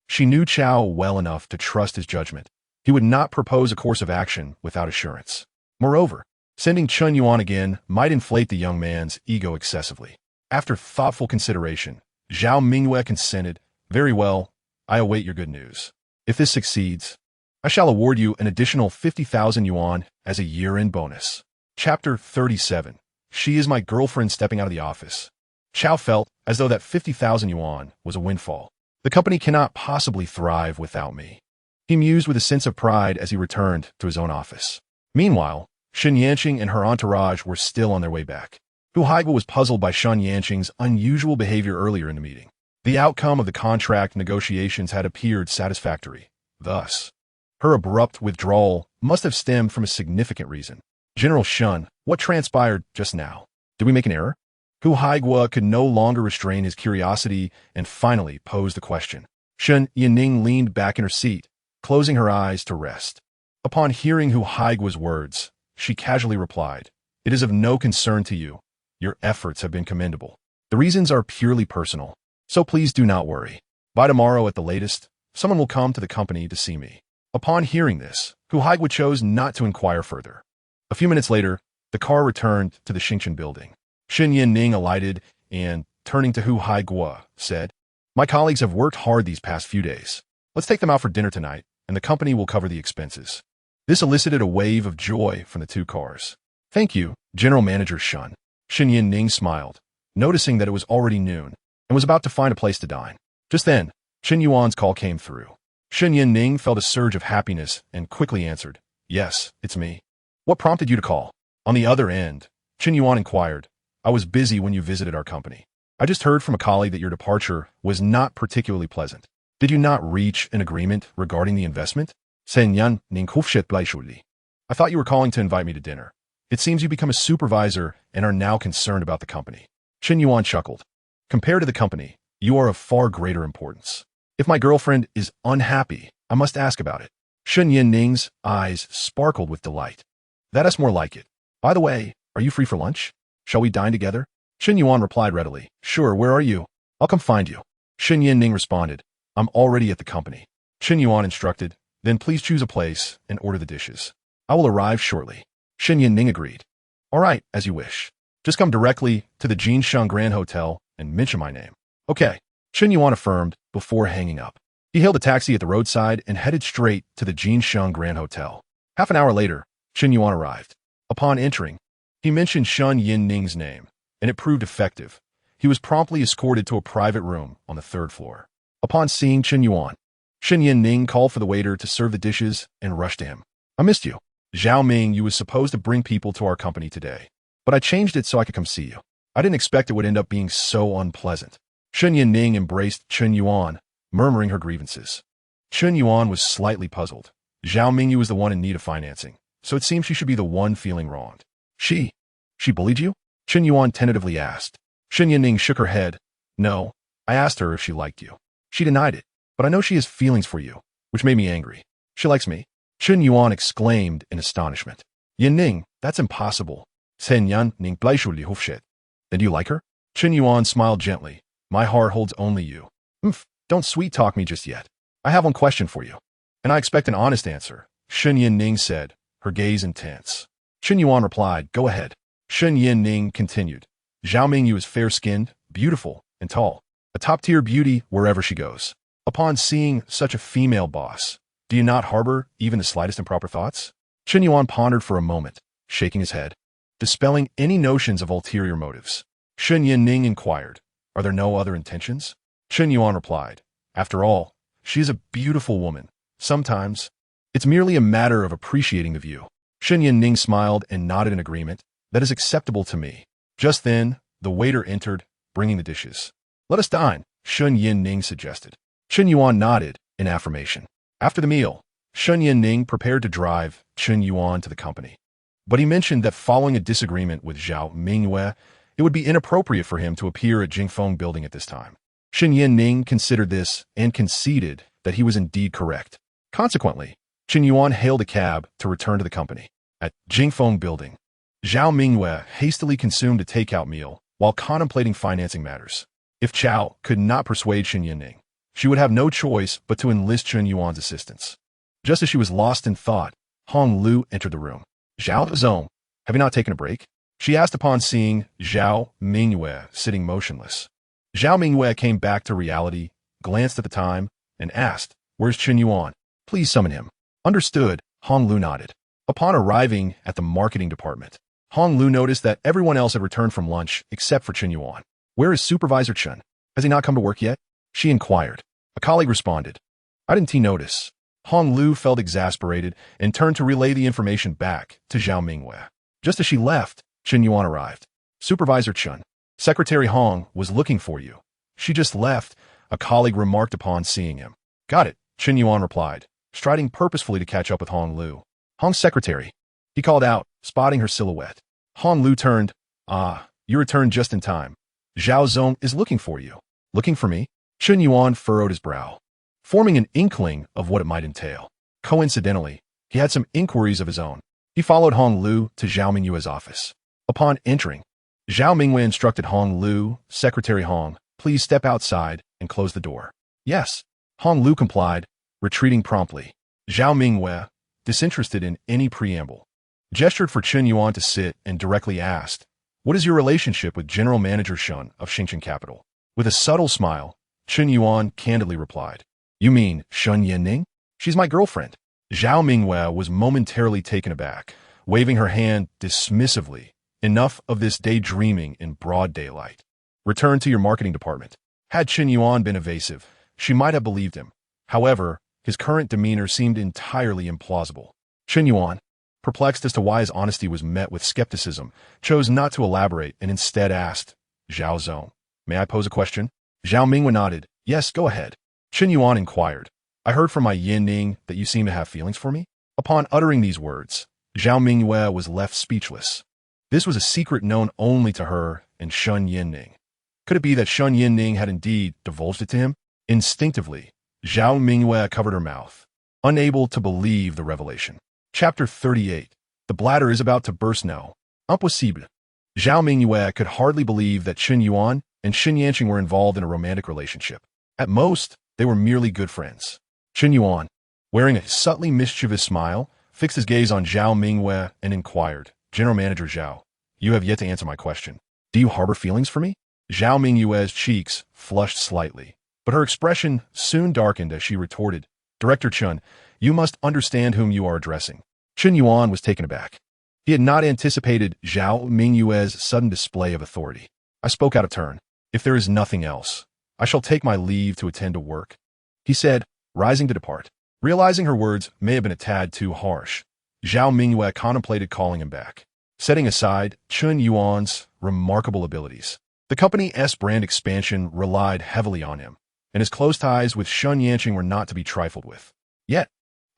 A: she knew Chao well enough to trust his judgment. He would not propose a course of action without assurance. Moreover, sending Chen Yuan again might inflate the young man's ego excessively. After thoughtful consideration, Zhao Mingyue consented. Very well, I await your good news. If this succeeds, I shall award you an additional 50,000 yuan as a year-end bonus. Chapter 37. She is my girlfriend stepping out of the office. Chao felt as though that 50,000 yuan was a windfall. The company cannot possibly thrive without me. He mused with a sense of pride as he returned to his own office. Meanwhile, Chen Yanqing and her entourage were still on their way back. Hu Haiguo was puzzled by Chen Yanqing's unusual behavior earlier in the meeting. The outcome of the contract negotiations had appeared satisfactory. Thus, her abrupt withdrawal must have stemmed from a significant reason. General Shen, what transpired just now? Did we make an error? Hu Haiguo could no longer restrain his curiosity and finally posed the question. Shen Yining leaned back in her seat, closing her eyes to rest. Upon hearing Hu Haiguo's words, she casually replied, It is of no concern to you. Your efforts have been commendable. The reasons are purely personal, so please do not worry. By tomorrow at the latest, someone will come to the company to see me. Upon hearing this, Hu Haiguo chose not to inquire further. A few minutes later, the car returned to the Xingchen building. Shen Yining alighted and, turning to Hu Haiguo, said, My colleagues have worked hard these past few days. Let's take them out for dinner tonight, and the company will cover the expenses. This elicited a wave of joy from the two cars. Thank you, General Manager Shun. Chen Ning smiled, noticing that it was already noon, and was about to find a place to dine. Just then, Chen Yuan's call came through. Chen Ning felt a surge of happiness and quickly answered, "Yes, it's me. What prompted you to call?" On the other end, Chen Yuan inquired, "I was busy when you visited our company. I just heard from a colleague that your departure was not particularly pleasant. Did you not reach an agreement regarding the investment?" Chen Ning I thought you were calling to invite me to dinner. It seems you become a supervisor and are now concerned about the company. Chen Yuan chuckled. Compared to the company, you are of far greater importance. If my girlfriend is unhappy, I must ask about it. Chen Ning's eyes sparkled with delight. That's more like it. By the way, are you free for lunch? Shall we dine together? Chen Yuan replied readily. Sure, where are you? I'll come find you. Chen Ning responded, I'm already at the company. Chen Yuan instructed, then please choose a place and order the dishes. I will arrive shortly. Chen Ning agreed. All right, as you wish. Just come directly to the Jinshan Grand Hotel and mention my name. Okay, Chen Yuan affirmed before hanging up. He hailed a taxi at the roadside and headed straight to the Jinshan Grand Hotel. Half an hour later, Chen Yuan arrived. Upon entering, he mentioned Chen Ning's name, and it proved effective. He was promptly escorted to a private room on the 3rd floor. Upon seeing Chen Ning called for the waiter to serve the dishes and rushed to him. I missed you. Zhao Ming, you was supposed to bring people to our company today, but I changed it so I could come see you. I didn't expect it would end up being so unpleasant. Chen Ning embraced Chen Yuan, murmuring her grievances. Chen Yuan was slightly puzzled. Zhao Mingyu was the one in need of financing, so it seemed she should be the one feeling wronged. She bullied you? Chen Yuan tentatively asked. Chen Ning shook her head. No, I asked her if she liked you. She denied it, but I know she has feelings for you, which made me angry. She likes me. Chen Yuan exclaimed in astonishment. Ning, that's impossible. Chen Ning Then do you like her? Chen Yuan smiled gently. My heart holds only you. Don't sweet-talk me just yet. I have one question for you, and I expect an honest answer, Chen Ning said, her gaze intense. Chen Yuan replied, go ahead. Chen Ning continued. Zhao Mingyu is fair-skinned, beautiful, and tall, a top-tier beauty wherever she goes. Upon seeing such a female boss, do you not harbor even the slightest improper thoughts? Chen Yuan pondered for a moment, shaking his head, dispelling any notions of ulterior motives. Chen Ning inquired, are there no other intentions? Chen Yuan replied, after all, she is a beautiful woman. Sometimes, it's merely a matter of appreciating the view. Chen Ning smiled and nodded in agreement. That is acceptable to me. Just then, the waiter entered, bringing the dishes. Let us dine, Chen Ning suggested. Chen Yuan nodded in affirmation. After the meal, Chen Ning prepared to drive Chen Yuan to the company. But he mentioned that following a disagreement with Zhao Mingyue, it would be inappropriate for him to appear at Jingfeng Building at this time. Chen Ning considered this and conceded that he was indeed correct. Consequently, Chen Yuan hailed a cab to return to the company. At Jingfeng Building, Zhao Mingyue hastily consumed a takeout meal while contemplating financing matters. If Chao could not persuade Chen Ning, she would have no choice but to enlist Chen Yuan's assistance. Just as she was lost in thought, Hong Lu entered the room. Zhao Zong, have you not taken a break? She asked upon seeing Zhao Mingyue sitting motionless. Zhao Mingyue came back to reality, glanced at the time, and asked, where's Chen Yuan? Please summon him. Understood, Hong Lu nodded. Upon arriving at the marketing department, Hong Lu noticed that everyone else had returned from lunch except for Chen Yuan. Where is Supervisor Chen? Has he not come to work yet? She inquired. A colleague responded. I didn't notice. Hong Lu felt exasperated and turned to relay the information back to Zhao Mingyue. Just as she left, Chen Yuan arrived. Supervisor Chen, Secretary Hong was looking for you. She just left, a colleague remarked upon seeing him. Got it, Chen Yuan replied, striding purposefully to catch up with Hong Lu. Hong's secretary, he called out, spotting her silhouette. Hong Lu turned. Ah, you returned just in time. Zhao Zong is looking for you. Looking for me? Chen Yuan furrowed his brow, forming an inkling of what it might entail. Coincidentally, he had some inquiries of his own. He followed Hong Lu to Zhao Mingyue's office. Upon entering, Zhao Mingyue instructed Hong Lu, Secretary Hong, please step outside and close the door. Yes. Hong Lu complied, retreating promptly. Zhao Mingyue, disinterested in any preamble, gestured for Chen Yuan to sit and directly asked, what is your relationship with General Manager Shun of Xingchen Capital? With a subtle smile, Chen Yuan candidly replied, you mean Chen Ning? She's my girlfriend. Zhao Mingyue was momentarily taken aback, waving her hand dismissively. Enough of this daydreaming in broad daylight. Return to your marketing department. Had Chen Yuan been evasive, she might have believed him. However, his current demeanor seemed entirely implausible. Chen Yuan, perplexed as to why his honesty was met with skepticism, chose not to elaborate and instead asked, Zhao Zong, may I pose a question? Zhao Mingwen nodded. Yes, go ahead. Chen Yuan inquired. I heard from my Yin Ning that you seem to have feelings for me? Upon uttering these words, Zhao Mingyue was left speechless. This was a secret known only to her and Shun Yinning. Could it be that Shun Yinning had indeed divulged it to him? Instinctively, Zhao Mingyue covered her mouth, unable to believe the revelation. Chapter 38. The bladder is about to burst now. Impossible. Zhao Mingyue could hardly believe that Chen Yuan and Xin Yanqing were involved in a romantic relationship. At most, they were merely good friends. Chen Yuan, wearing a subtly mischievous smile, fixed his gaze on Zhao Mingyue and inquired, General Manager Zhao, you have yet to answer my question. Do you harbor feelings for me? Zhao Mingyue's cheeks flushed slightly, but her expression soon darkened as she retorted, Director Chen, you must understand whom you are addressing. Chen Yuan was taken aback. He had not anticipated Zhao Mingyue's sudden display of authority. I spoke out of turn. If there is nothing else, I shall take my leave to attend to work, he said, rising to depart. Realizing her words may have been a tad too harsh, Zhao Mingyue contemplated calling him back, setting aside Chen Yuan's remarkable abilities. The company's brand expansion relied heavily on him, and his close ties with Shun Yanqing were not to be trifled with. Yet,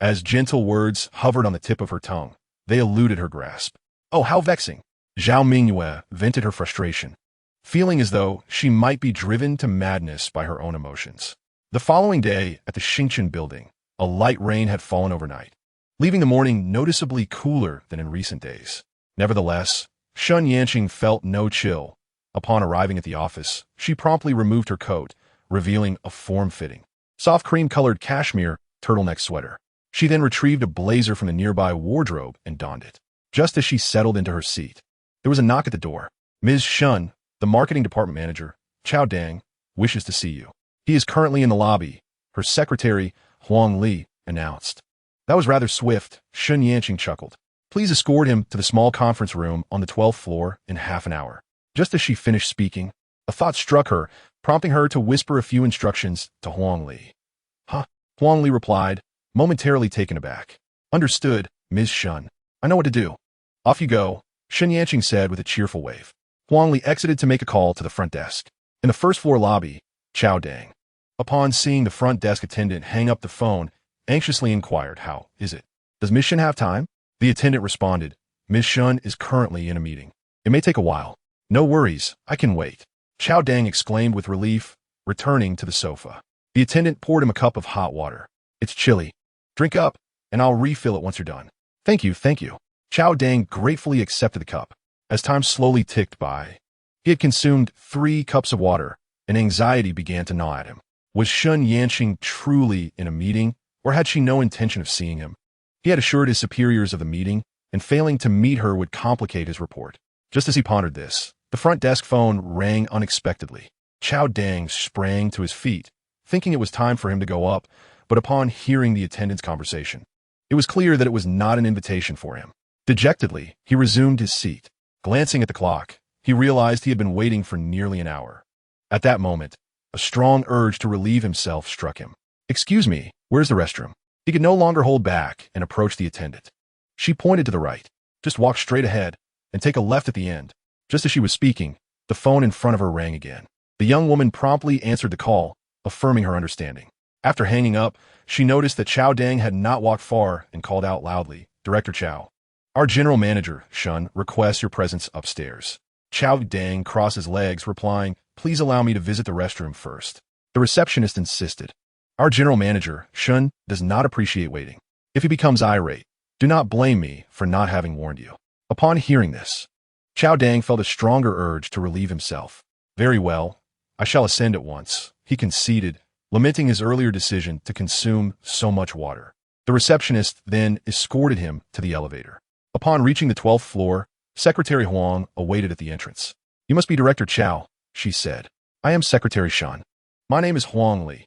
A: as gentle words hovered on the tip of her tongue, they eluded her grasp. Oh, how vexing! Zhao Mingyue vented her frustration, feeling as though she might be driven to madness by her own emotions. The following day, at the Xingchen building, a light rain had fallen overnight, leaving the morning noticeably cooler than in recent days. Nevertheless, Shun Yanqing felt no chill. Upon arriving at the office, she promptly removed her coat, revealing a form-fitting, soft cream-colored cashmere turtleneck sweater. She then retrieved a blazer from the nearby wardrobe and donned it. Just as she settled into her seat, there was a knock at the door. Ms. Shun, the marketing department manager, Chao Dang, wishes to see you. He is currently in the lobby, her secretary, Huang Li, announced. That was rather swift, Shun Yanqing chuckled. Please escort him to the small conference room on the 12th floor in half an hour. Just as she finished speaking, a thought struck her, prompting her to whisper a few instructions to Huang Li. Huh? Huang Li replied, momentarily taken aback. Understood, Ms. Shun. I know what to do. Off you go, Shun Yanqing said with a cheerful wave. Huang Li exited to make a call to the front desk. In the first floor lobby, Chao Dang, upon seeing the front desk attendant hang up the phone, anxiously inquired, how is it? Does Ms. Shun have time? The attendant responded, Ms. Shun is currently in a meeting. It may take a while. No worries, I can wait. Chao Dang exclaimed with relief, returning to the sofa. The attendant poured him a cup of hot water. It's chilly. Drink up, and I'll refill it once you're done. Thank you, thank you. Chao Dang gratefully accepted the cup. As time slowly ticked by, he had consumed 3 cups of water, and anxiety began to gnaw at him. Was Shun Yanqing truly in a meeting, or had she no intention of seeing him? He had assured his superiors of the meeting, and failing to meet her would complicate his report. Just as he pondered this, the front desk phone rang unexpectedly. Chao Dang sprang to his feet, thinking it was time for him to go up, but upon hearing the attendant's conversation, it was clear that it was not an invitation for him. Dejectedly, he resumed his seat. Glancing at the clock, he realized he had been waiting for nearly an hour. At that moment, a strong urge to relieve himself struck him. Excuse me, where's the restroom? He could no longer hold back and approached the attendant. She pointed to the right. Just walk straight ahead and take a left at the end. Just as she was speaking, the phone in front of her rang again. The young woman promptly answered the call, affirming her understanding. After hanging up, she noticed that Chao Dang had not walked far and called out loudly, Director Chao. Our general manager, Shun, requests your presence upstairs. Chao Dang crossed his legs, replying, Please allow me to visit the restroom first. The receptionist insisted. Our general manager, Shun, does not appreciate waiting. If he becomes irate, do not blame me for not having warned you. Upon hearing this, Chao Dang felt a stronger urge to relieve himself. Very well, I shall ascend at once, he conceded, lamenting his earlier decision to consume so much water. The receptionist then escorted him to the elevator. Upon reaching the 12th floor, Secretary Huang awaited at the entrance. You must be Director Chao, she said. I am Secretary Shun. My name is Huang Li.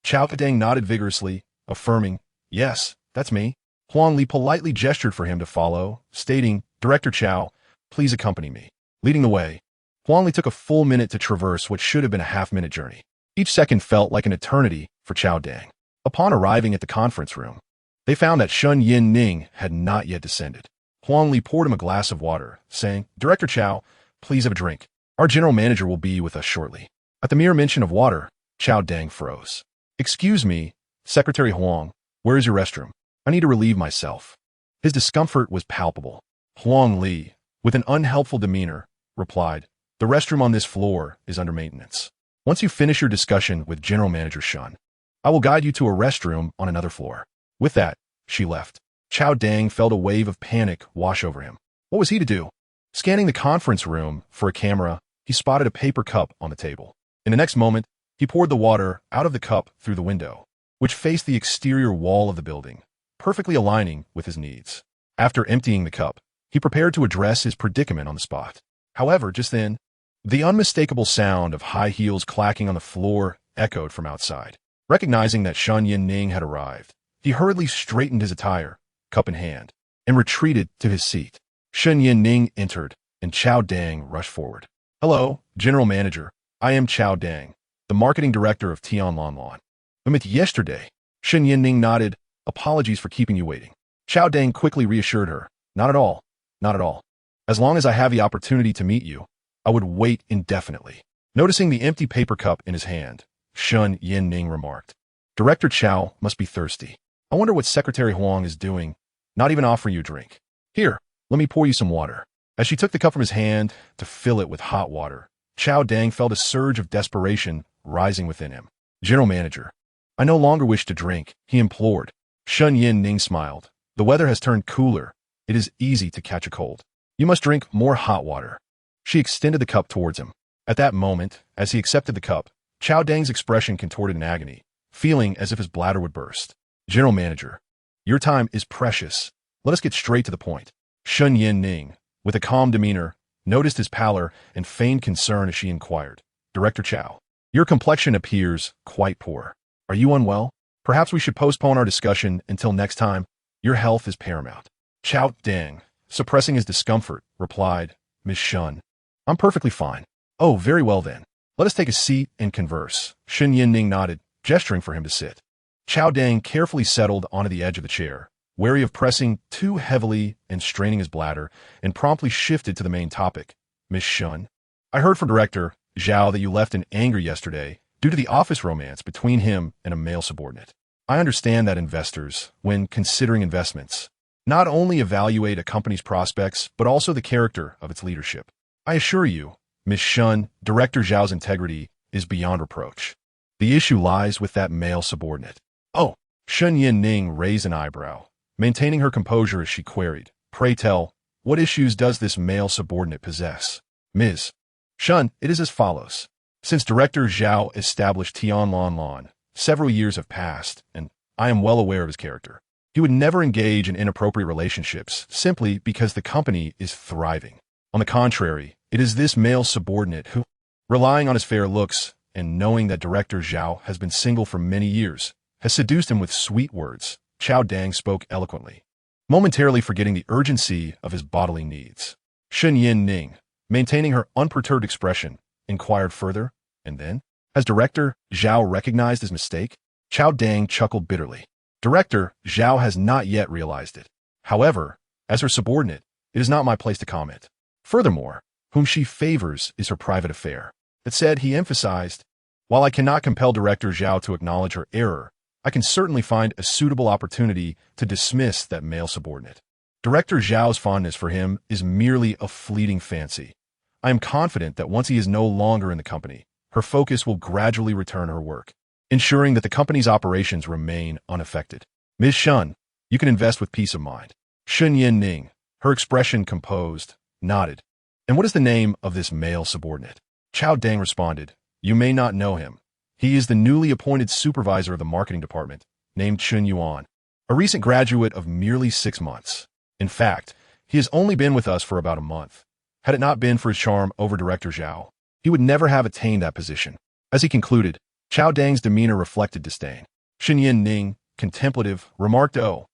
A: Chao Dang nodded vigorously, affirming, Yes, that's me. Huang Li politely gestured for him to follow, stating, "Director Chow, please accompany me." Leading the way, Huang Li took a full minute to traverse what should have been a half-minute journey. Each second felt like an eternity for Chao Dang. Upon arriving at the conference room, they found that Chen Ning had not yet descended. Huang Li poured him a glass of water, saying, "Director Chow, please have a drink. Our general manager will be with us shortly." At the mere mention of water, Chao Dang froze. "Excuse me, Secretary Huang, where is your restroom? I need to relieve myself." His discomfort was palpable. Huang Li, with an unhelpful demeanor, replied, "The restroom on this floor is under maintenance. Once you finish your discussion with General Manager Shun, I will guide you to a restroom on another floor." With that, she left. Chao Dang felt a wave of panic wash over him. What was he to do? Scanning the conference room for a camera, he spotted a paper cup on the table. In the next moment, he poured the water out of the cup through the window, which faced the exterior wall of the building, perfectly aligning with his needs. After emptying the cup, he prepared to address his predicament on the spot. However, just then, the unmistakable sound of high heels clacking on the floor echoed from outside. Recognizing that Chen Ning had arrived, he hurriedly straightened his attire, cup in hand, and retreated to his seat. Chen Ning entered, and Chao Dang rushed forward. "Hello, General Manager. I am Chao Dang, the Marketing Director of Tianlanlan. We met yesterday." Chen Ning nodded. "Apologies for keeping you waiting." Chao Dang quickly reassured her. "Not at all. Not at all. As long as I have the opportunity to meet you, I would wait indefinitely." Noticing the empty paper cup in his hand, Chen Ning remarked, "Director Chow must be thirsty. I wonder what Secretary Huang is doing, not even offering you a drink. Here, let me pour you some water." As she took the cup from his hand to fill it with hot water, Chao Dang felt a surge of desperation rising within him. "General Manager, I no longer wish to drink," he implored. Chen Ning smiled. "The weather has turned cooler. It is easy to catch a cold. You must drink more hot water." She extended the cup towards him. At that moment, as he accepted the cup, Chao Dang's expression contorted in agony, feeling as if his bladder would burst. "General Manager, your time is precious. Let us get straight to the point." Chen Ning, with a calm demeanor, noticed his pallor and feigned concern as she inquired, "Director Chow, your complexion appears quite poor. Are you unwell? Perhaps we should postpone our discussion until next time. Your health is paramount." Chao Dang, suppressing his discomfort, replied, "Miss Shun, I'm perfectly fine." "Oh, very well then. Let us take a seat and converse." Chen Ning nodded, gesturing for him to sit. Chao Dang carefully settled onto the edge of the chair, wary of pressing too heavily and straining his bladder, and promptly shifted to the main topic. "Miss Shun, I heard from Director Zhao that you left in anger yesterday due to the office romance between him and a male subordinate. I understand that investors, when considering investments, not only evaluate a company's prospects, but also the character of its leadership. I assure you, Miss Shun, Director Zhao's integrity is beyond reproach. The issue lies with that male subordinate." "Oh," Chen Ning raised an eyebrow, maintaining her composure as she queried, "Pray tell, what issues does this male subordinate possess?" "Ms. Shun, it is as follows. Since Director Zhao established Tianlanlan, several years have passed, and I am well aware of his character. He would never engage in inappropriate relationships simply because the company is thriving. On the contrary, it is this male subordinate who, relying on his fair looks and knowing that Director Zhao has been single for many years, has seduced him with sweet words." Chao Dang spoke eloquently, momentarily forgetting the urgency of his bodily needs. Chen Ning, maintaining her unperturbed expression, inquired further, "And then? Has Director Zhao recognized his mistake?" Chao Dang chuckled bitterly. "Director Zhao has not yet realized it. However, as her subordinate, it is not my place to comment. Furthermore, whom she favors is her private affair." That said, he emphasized, "While I cannot compel Director Zhao to acknowledge her error, I can certainly find a suitable opportunity to dismiss that male subordinate. Director Zhao's fondness for him is merely a fleeting fancy. I am confident that once he is no longer in the company, her focus will gradually return to her work, ensuring that the company's operations remain unaffected. Ms. Shun, you can invest with peace of mind." Chen Ning, her expression composed, nodded. "And what is the name of this male subordinate?" Chao Dang responded, "You may not know him. He is the newly appointed supervisor of the marketing department, named Chen Yuan, a recent graduate of merely 6 months. In fact, he has only been with us for about a month. Had it not been for his charm over Director Zhao, he would never have attained that position." As he concluded, Chao Dang's demeanor reflected disdain. Chen Ning, contemplative, remarked, "Oh,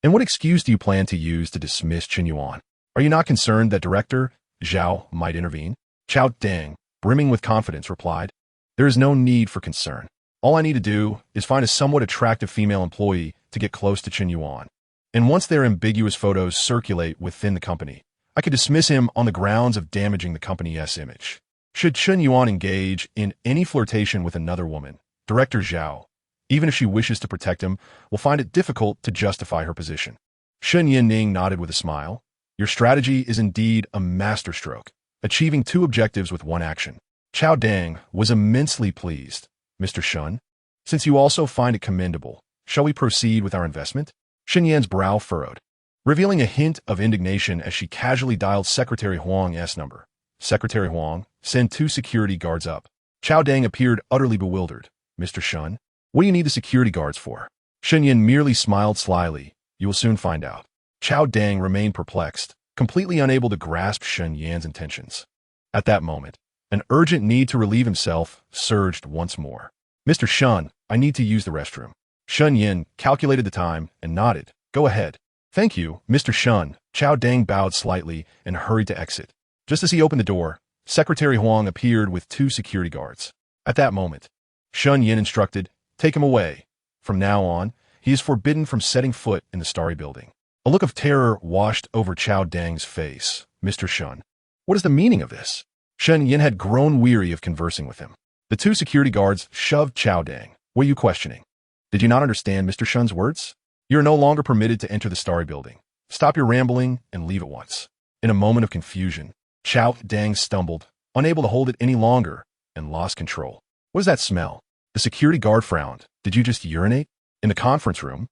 A: And what excuse do you plan to use to dismiss Chen Yuan? Are you not concerned that Director Zhao might intervene? Chao Deng, brimming with confidence, replied, "There is no need for concern. All I need to do is find a somewhat attractive female employee to get close to Chen Yuan. And once their ambiguous photos circulate within the company, I could dismiss him on the grounds of damaging the company's image. Should Chen Yuan engage in any flirtation with another woman, Director Zhao, even if she wishes to protect him, will find it difficult to justify her position." Shen Yinning nodded with a smile. "Your strategy is indeed a masterstroke, achieving two objectives with one action." Chao Deng was immensely pleased. "Mr. Shun, since you also find it commendable, shall we proceed with our investment?" Shen Yan's brow furrowed, revealing a hint of indignation as she casually dialed Secretary Huang's number. "Secretary Huang, send 2 security guards up." Chao Deng appeared utterly bewildered. "Mr. Shun, what do you need the security guards for?" Shen Yan merely smiled slyly. "You will soon find out." Chao Deng remained perplexed, completely unable to grasp Shen Yan's intentions. At that moment, an urgent need to relieve himself surged once more. "Mr. Shun, I need to use the restroom." Shen Yan calculated the time and nodded. "Go ahead." "Thank you, Mr. Shun." Chao Deng bowed slightly and hurried to exit. Just as he opened the door, Secretary Huang appeared with 2 security guards. At that moment, Shen Yan instructed, "Take him away. From now on, he is forbidden from setting foot in the Starry Building." A look of terror washed over Chao Deng's face. "Mr. Shun, what is the meaning of this?" Shen Yan had grown weary of conversing with him. The 2 security guards shoved Chao Deng. "What are you questioning? Did you not understand Mr. Shun's words? You are no longer permitted to enter the Starry Building. Stop your rambling and leave at once." In a moment of confusion, Chao Deng stumbled, unable to hold it any longer, and lost control. "What is that smell?" The security guard frowned. "Did you just urinate?" In the conference room,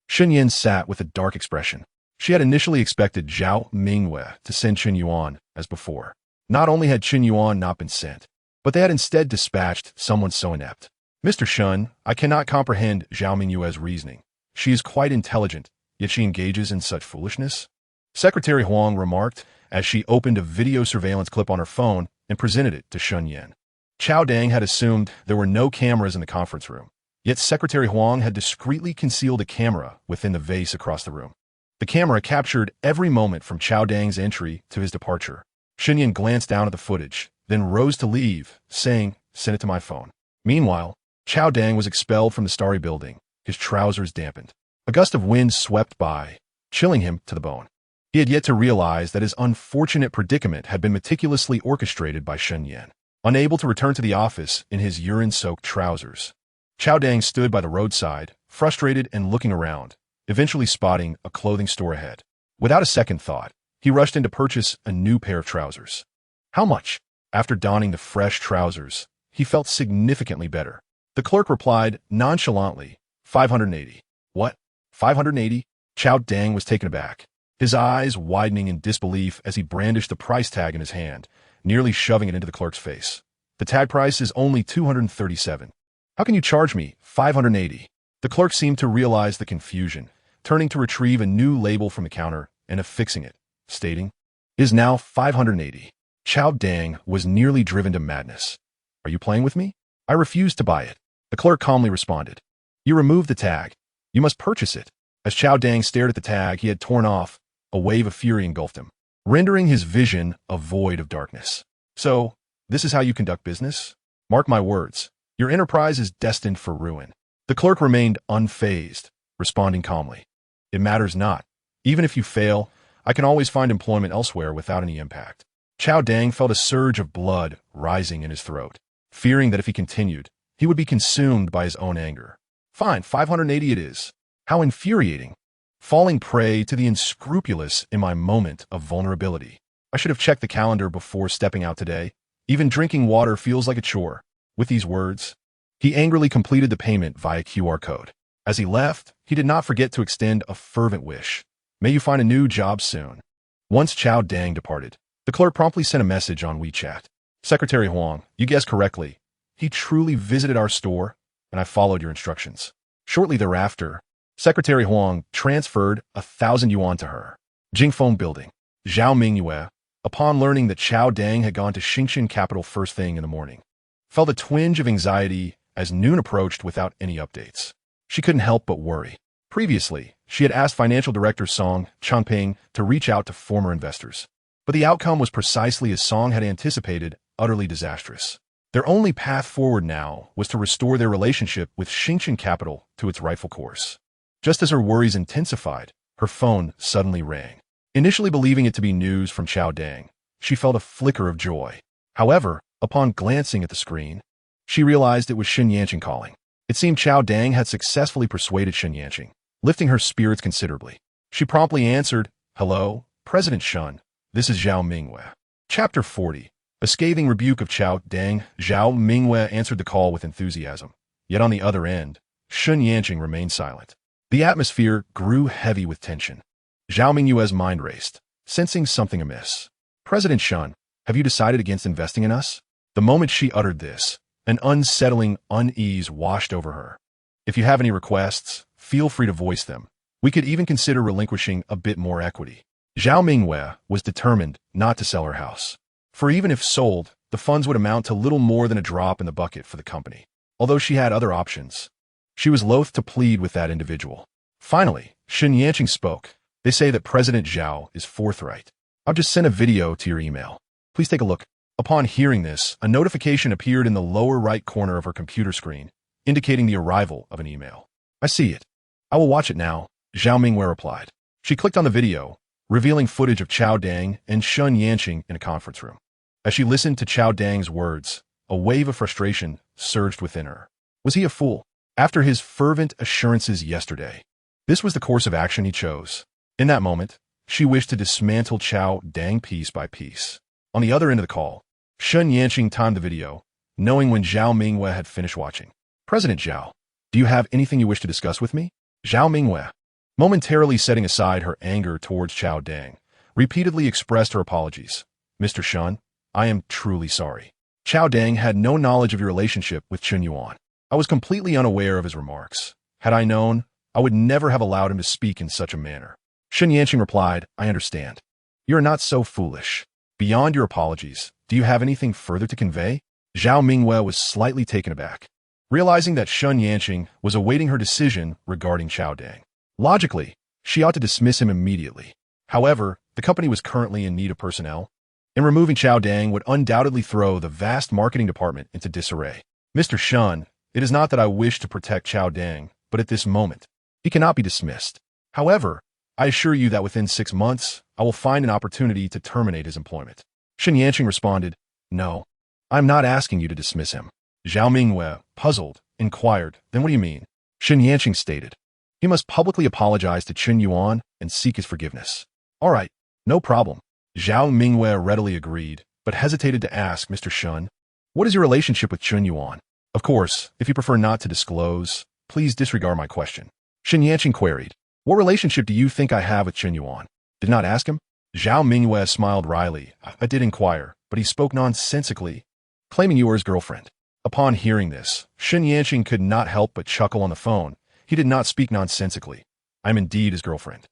A: Shen Yan sat with a dark expression. She had initially expected Zhao Mingyue to send Chen Yuan as before. Not only had Chen Yuan not been sent, but they had instead dispatched someone so inept. "Mr. Shun, I cannot comprehend Zhao Mingyue's reasoning. She is quite intelligent, yet she engages in such foolishness." Secretary Huang remarked as she opened a video surveillance clip on her phone and presented it to Shen Yan. Chao Deng had assumed there were no cameras in the conference room, yet Secretary Huang had discreetly concealed a camera within the vase across the room. The camera captured every moment from Chao Deng's entry to his departure. Shen Yan glanced down at the footage, then rose to leave, saying, "Send it to my phone." Meanwhile, Chao Deng was expelled from the Starry Building, his trousers dampened. A gust of wind swept by, chilling him to the bone. He had yet to realize that his unfortunate predicament had been meticulously orchestrated by Shen Yan. Unable to return to the office in his urine-soaked trousers, Chao Deng stood by the roadside, frustrated and looking around, eventually spotting a clothing store ahead. Without a second thought, he rushed in to purchase a new pair of trousers. "How much?" After donning the fresh trousers, he felt significantly better. The clerk replied nonchalantly, 580. "What? 580? Chao Deng was taken aback, his eyes widening in disbelief as he brandished the price tag in his hand, nearly shoving it into the clerk's face. "The tag price is only 237. How can you charge me 580? The clerk seemed to realize the confusion, turning to retrieve a new label from the counter and affixing it, stating, "Is now 580. Chao Deng was nearly driven to madness. "Are you playing with me? I refuse to buy it." The clerk calmly responded, "You removed the tag. You must purchase it." As Chao Deng stared at the tag he had torn off, a wave of fury engulfed him, rendering his vision a void of darkness. "So, this is how you conduct business? Mark my words, your enterprise is destined for ruin." The clerk remained unfazed, responding calmly, "It matters not. Even if you fail, I can always find employment elsewhere without any impact." Chao Deng felt a surge of blood rising in his throat, fearing that if he continued, he would be consumed by his own anger. "Fine, 580 it is. How infuriating. Falling prey to the unscrupulous in my moment of vulnerability. I should have checked the calendar before stepping out today. Even drinking water feels like a chore." With these words, he angrily completed the payment via QR code. As he left, he did not forget to extend a fervent wish. "May you find a new job soon." Once Chao Deng departed, the clerk promptly sent a message on WeChat. "Secretary Huang, you guessed correctly. He truly visited our store, and I followed your instructions." Shortly thereafter, Secretary Huang transferred 1,000 yuan to her. Jingfeng Building. Zhao Mingyue, upon learning that Chao Deng had gone to Xinxian capital first thing in the morning, felt a twinge of anxiety as noon approached without any updates. She couldn't help but worry. Previously, she had asked financial director Song Changping to reach out to former investors. But the outcome was precisely as Song had anticipated, utterly disastrous. Their only path forward now was to restore their relationship with Xingchen Capital to its rightful course. Just as her worries intensified, her phone suddenly rang. Initially believing it to be news from Chao Dang, she felt a flicker of joy. However, upon glancing at the screen, she realized it was Chen Yuan calling. It seemed Chao Dang had successfully persuaded Chen Yuan, lifting her spirits considerably. She promptly answered, "Hello, President Shen. This is Zhao Mingwei." Chapter 40. A scathing rebuke of Chao Dang. Zhao Mingwei answered the call with enthusiasm. Yet on the other end, Chen Yuan remained silent. The atmosphere grew heavy with tension. Zhao Mingwei's mind raced, sensing something amiss. "President Shen, have you decided against investing in us?" The moment she uttered this, an unsettling unease washed over her. "If you have any requests, feel free to voice them. We could even consider relinquishing a bit more equity." Zhao Mingwei was determined not to sell her house. For even if sold, the funds would amount to little more than a drop in the bucket for the company. Although she had other options, she was loath to plead with that individual. Finally, Chen Yuan spoke. "They say that President Zhao is forthright. I've just sent a video to your email. Please take a look." Upon hearing this, a notification appeared in the lower right corner of her computer screen, indicating the arrival of an email. "I see it. I will watch it now," Zhao Mingwei replied. She clicked on the video, revealing footage of Chao Dang and Chen Yuan in a conference room. As she listened to Chao Dang's words, a wave of frustration surged within her. Was he a fool? After his fervent assurances yesterday, this was the course of action he chose. In that moment, she wished to dismantle Chao Dang piece by piece. On the other end of the call, Chen Yuan timed the video, knowing when Zhao Mingwei had finished watching. "President Zhao, do you have anything you wish to discuss with me?" Zhao Mingwei, momentarily setting aside her anger towards Chao Dang, repeatedly expressed her apologies. "Mr. Shen, I am truly sorry. Chao Dang had no knowledge of your relationship with Chen Yuan. I was completely unaware of his remarks. Had I known, I would never have allowed him to speak in such a manner." Chen Yuan replied, "I understand. You are not so foolish. Beyond your apologies, do you have anything further to convey?" Zhao Mingwei was slightly taken aback, realizing that Chen Yuan was awaiting her decision regarding Chao Dang. Logically, she ought to dismiss him immediately. However, the company was currently in need of personnel, and removing Chao Dang would undoubtedly throw the vast marketing department into disarray. "Mr. Shen, it is not that I wish to protect Chao Dang, but at this moment, he cannot be dismissed. However, I assure you that within 6 months, I will find an opportunity to terminate his employment." Chen Yuan responded, "No, I'm not asking you to dismiss him." Zhao Mingwei, puzzled, inquired, "Then what do you mean?" Chen Yuan stated, "He must publicly apologize to Chen Yuan and seek his forgiveness." "All right, no problem." Zhao Mingwei readily agreed, but hesitated to ask, "Mr. Shen, what is your relationship with Chen Yuan?" "Of course, if you prefer not to disclose, please disregard my question." Chen Yuan queried, "What relationship do you think I have with Chen Yuan?" "Did not ask him?" Zhao Mingwei smiled wryly. "I did inquire, but he spoke nonsensically, claiming you were his girlfriend." Upon hearing this, Chen Yuan could not help but chuckle on the phone. He did not speak nonsensically. "I am indeed his girlfriend."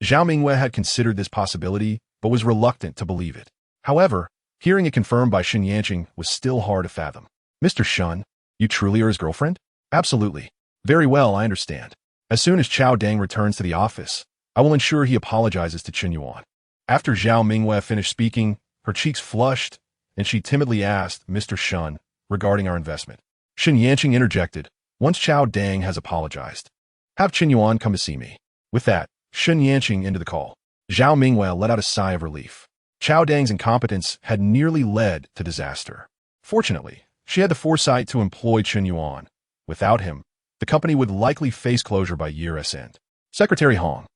A: Zhao Mingwei had considered this possibility, but was reluctant to believe it. However, hearing it confirmed by Chen Yuan was still hard to fathom. "Mr. Shen, you truly are his girlfriend?" "Absolutely." "Very well, I understand. As soon as Chao Dang returns to the office, I will ensure he apologizes to Chen Yuan." After Zhao Mingwei finished speaking, her cheeks flushed, and she timidly asked, "Mr. Shen, regarding our investment." Chen Yuan interjected, "Once Chao Dang has apologized, have Chen Yuan come to see me." With that, Chen Yuan ended the call. Zhao Mingwei let out a sigh of relief. Chao Dang's incompetence had nearly led to disaster. Fortunately, she had the foresight to employ Chen Yuan. Without him, the company would likely face closure by year's end. "Secretary Hong."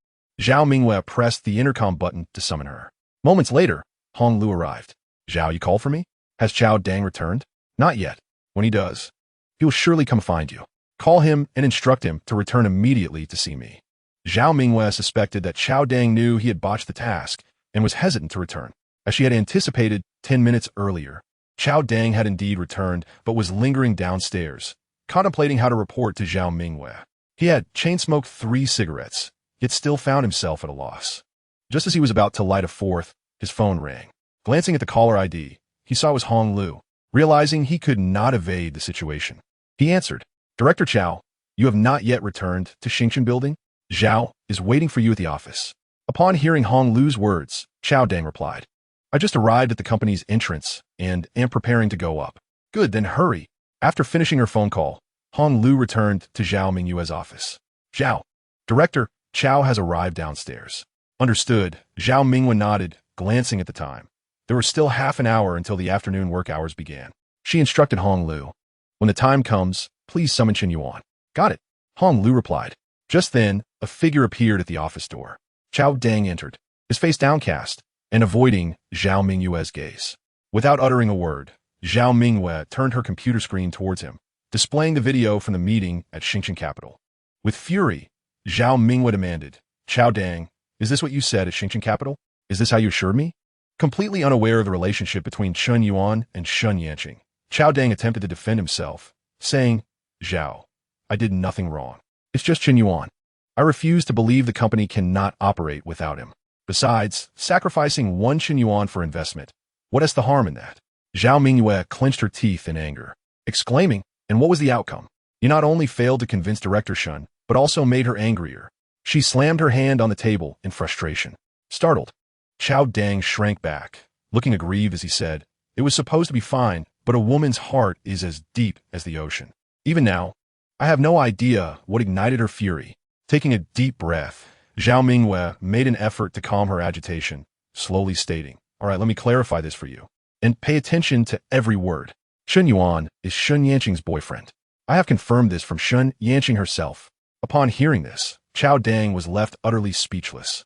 A: Zhao Mingwei pressed the intercom button to summon her. Moments later, Hong Lu arrived. "Zhao, you called for me? Has Chao Dang returned?" "Not yet. When he does, he will surely come find you. Call him and instruct him to return immediately to see me." Zhao Mingwei suspected that Chao Dang knew he had botched the task and was hesitant to return. As she had anticipated 10 minutes earlier, Chao Dang had indeed returned but was lingering downstairs, contemplating how to report to Zhao Mingwei. He had chain-smoked 3 cigarettes, yet still found himself at a loss. Just as he was about to light a fourth, his phone rang. Glancing at the caller ID, he saw it was Hong Lu. Realizing he could not evade the situation, he answered, "Director Chao, you have not yet returned to Xingchen Building?" Zhao is waiting for you at the office. Upon hearing Hong Lu's words, Chao Dang replied, I just arrived at the company's entrance and am preparing to go up. Good, then hurry. After finishing her phone call, Hong Lu returned to Zhao Mingyue's office. Zhao, Director, Chao has arrived downstairs. Understood, Zhao Mingyue nodded, glancing at the time. There was still half an hour until the afternoon work hours began. She instructed Hong Lu, when the time comes, please summon Chen Yuan. Got it, Hong Lu replied. Just then, a figure appeared at the office door. Chao Dang entered, his face downcast, and avoiding Zhao Mingyue's gaze. Without uttering a word, Zhao Mingyue turned her computer screen towards him, displaying the video from the meeting at Xingchen Capital. With fury, Zhao Mingyue demanded, Chao Dang, is this what you said at Xingchen Capital? Is this how you assured me? Completely unaware of the relationship between Chen Yuan and Chen Yanqing, Chao Dang attempted to defend himself, saying, Zhao, I did nothing wrong. It's just Chen Yuan. I refuse to believe the company cannot operate without him. Besides, sacrificing one Chen Yuan for investment, what is the harm in that? Zhao Mingyue clenched her teeth in anger, exclaiming, and what was the outcome? You not only failed to convince Director Shen, but also made her angrier. She slammed her hand on the table in frustration. Startled, Chao Dang shrank back, looking aggrieved as he said, it was supposed to be fine, but a woman's heart is as deep as the ocean. Even now, I have no idea what ignited her fury. Taking a deep breath, Zhao Mingyue made an effort to calm her agitation, slowly stating, all right, let me clarify this for you. And pay attention to every word. Chen Yuan is Chen Yanqing's boyfriend. I have confirmed this from Chen Yanqing herself. Upon hearing this, Chao Dang was left utterly speechless.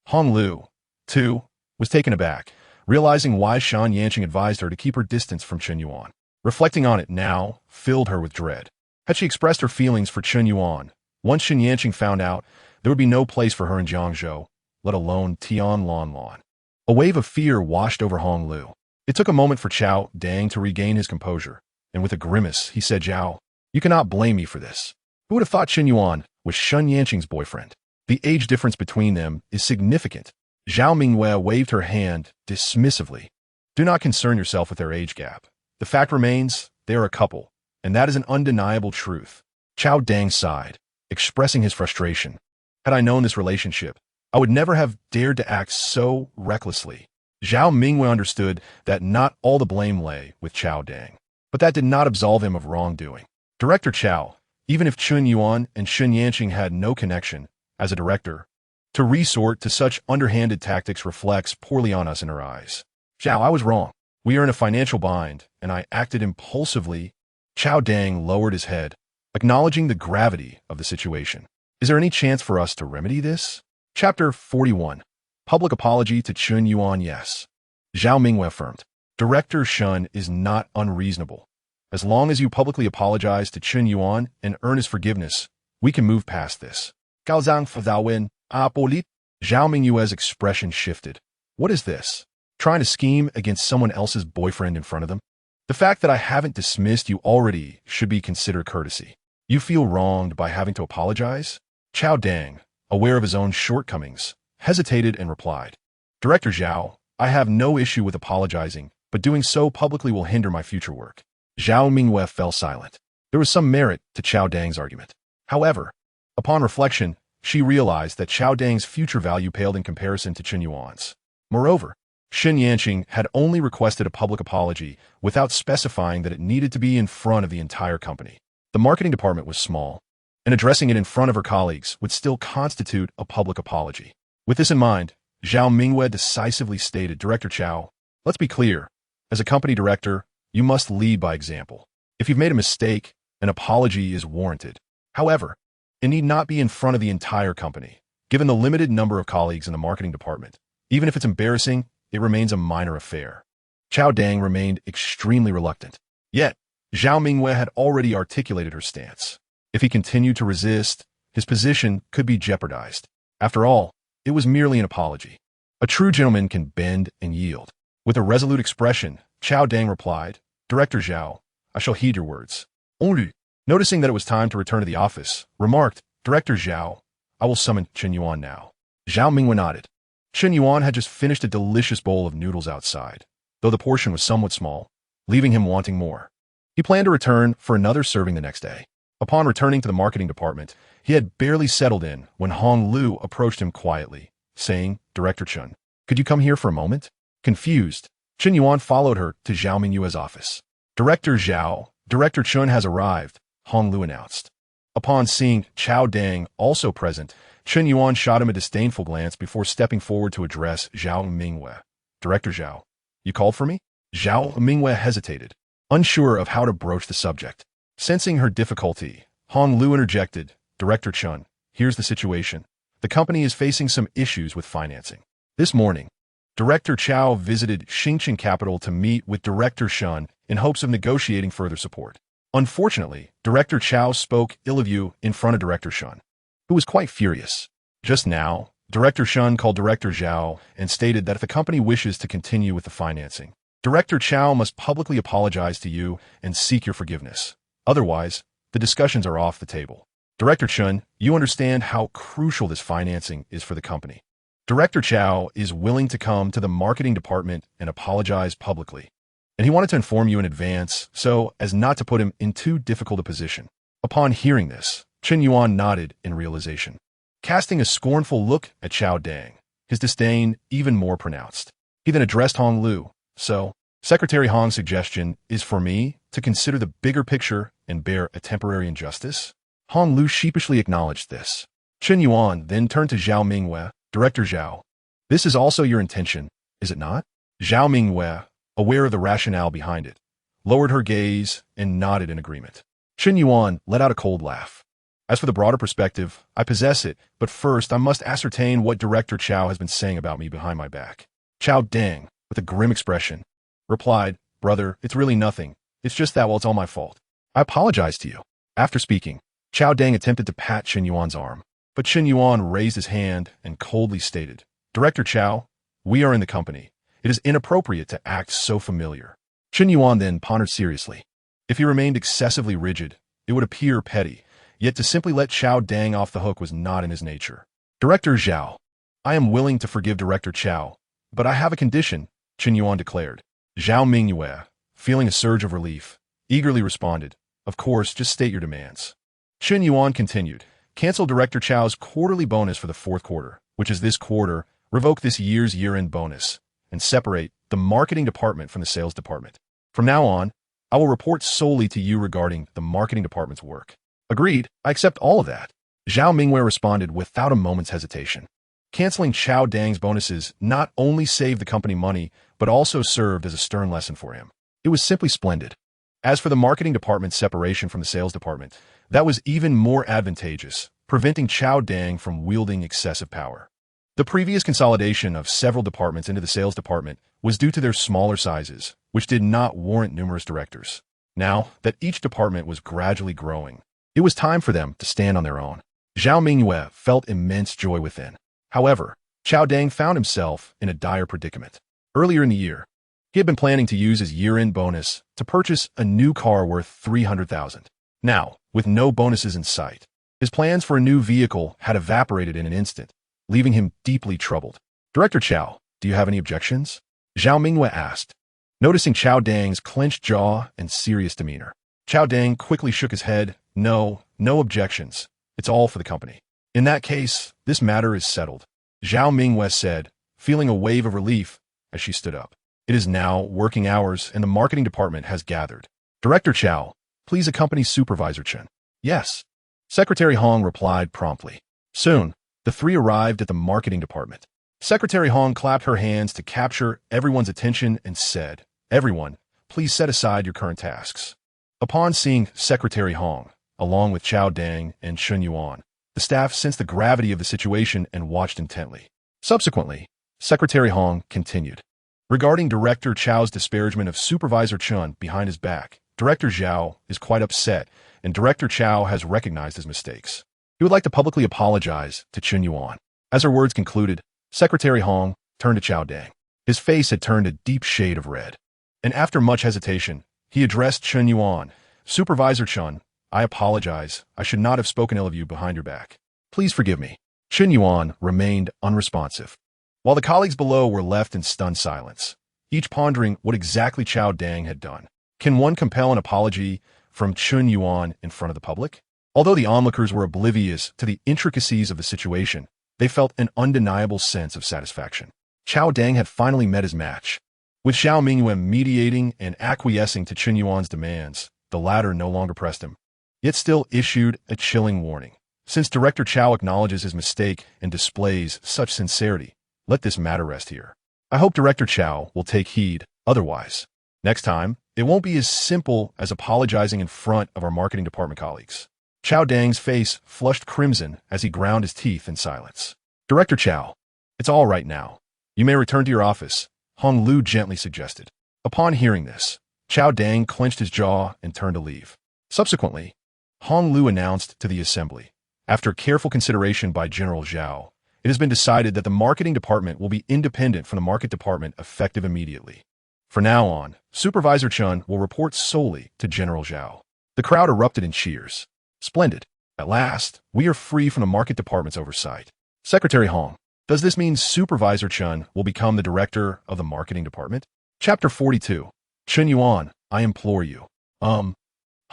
A: Hong Lu, too, was taken aback, realizing why Chen Yanqing advised her to keep her distance from Chen Yuan. Reflecting on it now filled her with dread. Had she expressed her feelings for Chen Yuan, once Chen Yanqing found out, there would be no place for her in Jiangzhou, let alone Tianlanlan. A wave of fear washed over Hong Lu. It took a moment for Chao Dang to regain his composure, and with a grimace, he said, Zhao, you cannot blame me for this. Who would have thought Chen Yuan was Chen Yanqing's boyfriend? The age difference between them is significant. Zhao Mingyue waved her hand dismissively. Do not concern yourself with their age gap. The fact remains, they are a couple, and that is an undeniable truth. Chao Dang sighed, expressing his frustration. Had I known this relationship, I would never have dared to act so recklessly. Zhao Mingyue understood that not all the blame lay with Chao Dang, but that did not absolve him of wrongdoing. Director Chao, even if Chen Yuan and Chen Yanqing had no connection, as a director, to resort to such underhanded tactics reflects poorly on us in her eyes. Zhao, I was wrong. We are in a financial bind, and I acted impulsively. Chao Dang lowered his head, acknowledging the gravity of the situation. Is there any chance for us to remedy this? Chapter 41. Public apology to Chen Yuan, yes. Zhao Mingyue affirmed. Director Shen is not unreasonable. As long as you publicly apologize to Chen Yuan and earn his forgiveness, we can move past this. Gaozang Fazawin, Apolit. Zhao Mingyue's expression shifted. What is this? Trying to scheme against someone else's boyfriend in front of them? The fact that I haven't dismissed you already should be considered courtesy. You feel wronged by having to apologize? Chao Dang, aware of his own shortcomings, hesitated and replied, Director Zhao, I have no issue with apologizing, but doing so publicly will hinder my future work. Zhao Mingyue fell silent. There was some merit to Chao Dang's argument. However, upon reflection, she realized that Chao Dang's future value paled in comparison to Chen Yuan's. Moreover, Chen Yanqing had only requested a public apology without specifying that it needed to be in front of the entire company. The marketing department was small, and addressing it in front of her colleagues would still constitute a public apology. With this in mind, Zhao Mingyue decisively stated, Director Chao, let's be clear. As a company director, you must lead by example. If you've made a mistake, an apology is warranted. However, it need not be in front of the entire company. Given the limited number of colleagues in the marketing department, even if it's embarrassing, it remains a minor affair. Chao Dang remained extremely reluctant. Yet, Zhao Mingyue had already articulated her stance. If he continued to resist, his position could be jeopardized. After all, it was merely an apology. A true gentleman can bend and yield. With a resolute expression, Chao Dang replied, Director Zhao, I shall heed your words. Only, noticing that it was time to return to the office, remarked, Director Zhao, I will summon Chen Yuan now. Zhao Mingyue nodded. Chen Yuan had just finished a delicious bowl of noodles outside, though the portion was somewhat small, leaving him wanting more. He planned to return for another serving the next day. Upon returning to the marketing department, He had barely settled in when Hong Lu approached him quietly, saying, "Director Chen, could you come here for a moment?" Confused, Chen Yuan followed her to Zhao Mingyue's office. "Director Zhao, Director Chen has arrived," Hong Lu announced. Upon seeing Chao Dang also present, Chen Yuan shot him a disdainful glance before stepping forward to address Zhao Mingyue. "Director Zhao, you called for me?" Zhao Mingyue hesitated, unsure of how to broach the subject. Sensing her difficulty, Hong Lu interjected, "Director Chen, here's the situation. The company is facing some issues with financing. This morning, Director Chao visited Xingchen Capital to meet with Director Shen in hopes of negotiating further support. Unfortunately, Director Chao spoke ill of you in front of Director Shen, who was quite furious. Just now, Director Shen called Director Zhao and stated that if the company wishes to continue with the financing, Director Chao must publicly apologize to you and seek your forgiveness. Otherwise, the discussions are off the table. Director Chen, you understand how crucial this financing is for the company. Director Chao is willing to come to the marketing department and apologize publicly. And he wanted to inform you in advance so as not to put him in too difficult a position." Upon hearing this, Chen Yuan nodded in realization, casting a scornful look at Chao Dang, his disdain even more pronounced. He then addressed Hong Lu. "So, Secretary Hong's suggestion is for me to consider the bigger picture and bear a temporary injustice?" Hong Lu sheepishly acknowledged this. Chen Yuan then turned to Zhao Mingyue. "Director Zhao, this is also your intention, is it not?" Zhao Mingyue, aware of the rationale behind it, lowered her gaze and nodded in agreement. Chen Yuan let out a cold laugh. "As for the broader perspective, I possess it, but first I must ascertain what Director Chao has been saying about me behind my back." Chao Dang, with a grim expression, replied, "Brother, it's really nothing. It's just that, well, it's all my fault. I apologize to you." After speaking, Chao Dang attempted to pat Chen Yuan's arm, but Chen Yuan raised his hand and coldly stated, "Director Chao, we are in the company. It is inappropriate to act so familiar." Chen Yuan then pondered seriously. If he remained excessively rigid, it would appear petty, yet to simply let Chao Dang off the hook was not in his nature. "Director Zhao, I am willing to forgive Director Chao, but I have a condition," Chen Yuan declared. Zhao Mingyue, feeling a surge of relief, eagerly responded, "Of course, just state your demands." Chen Yuan continued, "Cancel Director Chao's quarterly bonus for the fourth quarter, which is this quarter, revoke this year's year-end bonus, and separate the marketing department from the sales department. From now on, I will report solely to you regarding the marketing department's work." "Agreed, I accept all of that," Zhao Mingyue responded without a moment's hesitation. Canceling Chao Dang's bonuses not only saved the company money, but also served as a stern lesson for him. It was simply splendid. As for the marketing department's separation from the sales department, that was even more advantageous, preventing Chao Dang from wielding excessive power. The previous consolidation of several departments into the sales department was due to their smaller sizes, which did not warrant numerous directors. Now that each department was gradually growing, it was time for them to stand on their own. Zhao Mingyue felt immense joy within. However, Chao Dang found himself in a dire predicament. Earlier in the year, he had been planning to use his year-end bonus to purchase a new car worth 300,000. Now, with no bonuses in sight, his plans for a new vehicle had evaporated in an instant, leaving him deeply troubled. "Director Chao, do you have any objections?" Zhao Mingyue asked, noticing Chao Dang's clenched jaw and serious demeanor. Chao Dang quickly shook his head. No objections. It's all for the company." "In that case, this matter is settled," Zhao Mingyue said, feeling a wave of relief as she stood up. "It is now working hours and the marketing department has gathered. Director Chao, please accompany Supervisor Chen." "Yes." Secretary Hong replied promptly. Soon, the three arrived at the marketing department. Secretary Hong clapped her hands to capture everyone's attention and said, "Everyone, please set aside your current tasks." Upon seeing Secretary Hong, along with Chao Dang and Chen Yuan, the staff sensed the gravity of the situation and watched intently. Subsequently, Secretary Hong continued. "Regarding Director Chao's disparagement of Supervisor Chen behind his back, Director Zhao is quite upset, and Director Chao has recognized his mistakes. He would like to publicly apologize to Chen Yuan." As her words concluded, Secretary Hong turned to Chao Dang. His face had turned a deep shade of red, and after much hesitation, he addressed Chen Yuan. "Supervisor Chen, I apologize. I should not have spoken ill of you behind your back. Please forgive me." Chen Yuan remained unresponsive, while the colleagues below were left in stunned silence, each pondering what exactly Chao Dang had done. Can one compel an apology from Chen Yuan in front of the public? Although the onlookers were oblivious to the intricacies of the situation, they felt an undeniable sense of satisfaction. Qiao Dang had finally met his match. With Xiao Mingyuan mediating and acquiescing to Chen Yuan's demands, the latter no longer pressed him, yet still issued a chilling warning. Since Director Qiao acknowledges his mistake and displays such sincerity, let this matter rest here. I hope Director Qiao will take heed, otherwise, next time, it won't be as simple as apologizing in front of our marketing department colleagues. Qiao Dang's face flushed crimson as he ground his teeth in silence. Director Qiao, it's all right now. You may return to your office, Hong Lu gently suggested. Upon hearing this, Qiao Dang clenched his jaw and turned to leave. Subsequently, Hong Lu announced to the assembly, after careful consideration by General Zhao, it has been decided that the marketing department will be independent from the market department effective immediately. From now on, Supervisor Chen will report solely to General Zhao. The crowd erupted in cheers. Splendid. At last, we are free from the market department's oversight. Secretary Hong, does this mean Supervisor Chen will become the director of the marketing department? Chapter 42. Chen Yuan, I implore you. Hong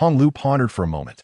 A: Lu pondered for a moment.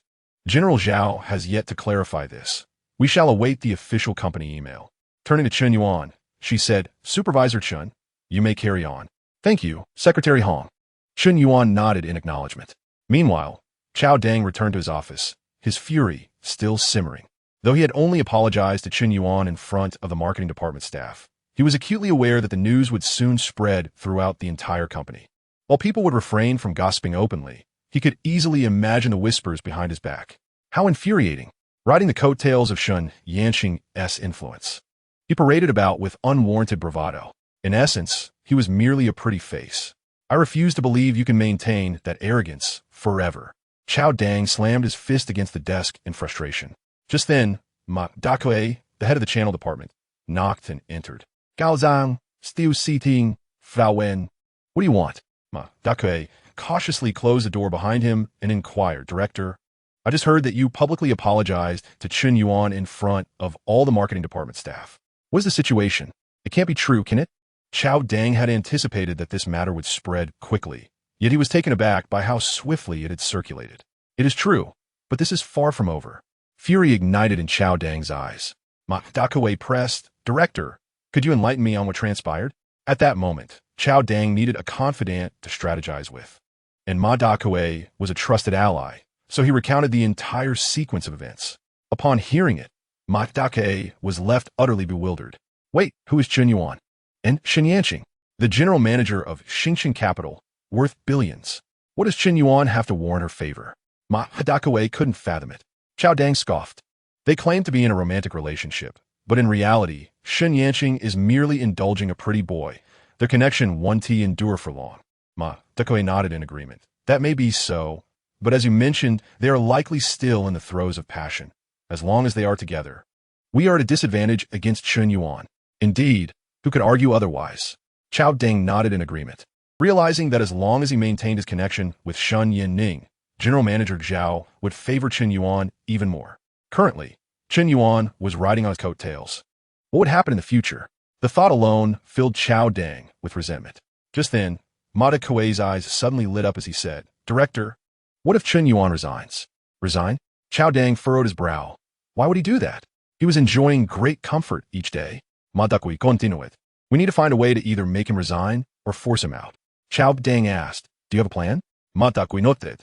A: General Zhao has yet to clarify this. We shall await the official company email. Turning to Chen Yuan, she said, Supervisor Chen, you may carry on. Thank you, Secretary Hong. Chen Yuan nodded in acknowledgement. Meanwhile, Qiao Dang returned to his office, his fury still simmering. Though he had only apologized to Chen Yuan in front of the marketing department staff, he was acutely aware that the news would soon spread throughout the entire company. While people would refrain from gossiping openly, he could easily imagine the whispers behind his back. How infuriating, riding the coattails of Chen Yuan's influence. He paraded about with unwarranted bravado. In essence, he was merely a pretty face. I refuse to believe you can maintain that arrogance forever. Qiao Dang slammed his fist against the desk in frustration. Just then, Ma Dakue, the head of the channel department, knocked and entered. Gao Zhang, still sitting, Frau Wen. What do you want? Ma Dakue cautiously closed the door behind him and inquired, Director, I just heard that you publicly apologized to Chen Yuan in front of all the marketing department staff. What is the situation? It can't be true, can it? Qiao Dang had anticipated that this matter would spread quickly, yet he was taken aback by how swiftly it had circulated. It is true, but this is far from over. Fury ignited in Qiao Dang's eyes. Ma Dakue pressed, Director, could you enlighten me on what transpired? At that moment, Qiao Dang needed a confidant to strategize with. And Ma Dakue was a trusted ally, so he recounted the entire sequence of events. Upon hearing it, Ma Dakue was left utterly bewildered. Wait, who is Chen Yuan? And Shen Yanqing, the general manager of Xingchen Capital, worth billions. What does Chen Yuan have to warrant her favor? Ma Dakue couldn't fathom it. Qiao Dang scoffed. They claim to be in a romantic relationship, but in reality, Shen Yanqing is merely indulging a pretty boy. Their connection won't endure for long. Ma Dakue nodded in agreement. That may be so, but as you mentioned, they are likely still in the throes of passion. As long as they are together, we are at a disadvantage against Chen Yuan. Indeed, who could argue otherwise? Qiao Dang nodded in agreement, realizing that as long as he maintained his connection with Shen Yanning, General Manager Zhao would favor Chen Yuan even more. Currently, Chen Yuan was riding on his coattails. What would happen in the future? The thought alone filled Qiao Dang with resentment. Just then, Ma Dakue's eyes suddenly lit up as he said, Director, what if Chen Yuan resigns? Resign? Qiao Dang furrowed his brow. Why would he do that? He was enjoying great comfort each day. Ma Dakue continued. We need to find a way to either make him resign or force him out. Qiao Dang asked, do you have a plan? Ma Dakue nodded.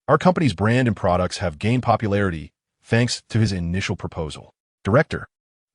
A: Our company's brand and products have gained popularity thanks to his initial proposal. Director,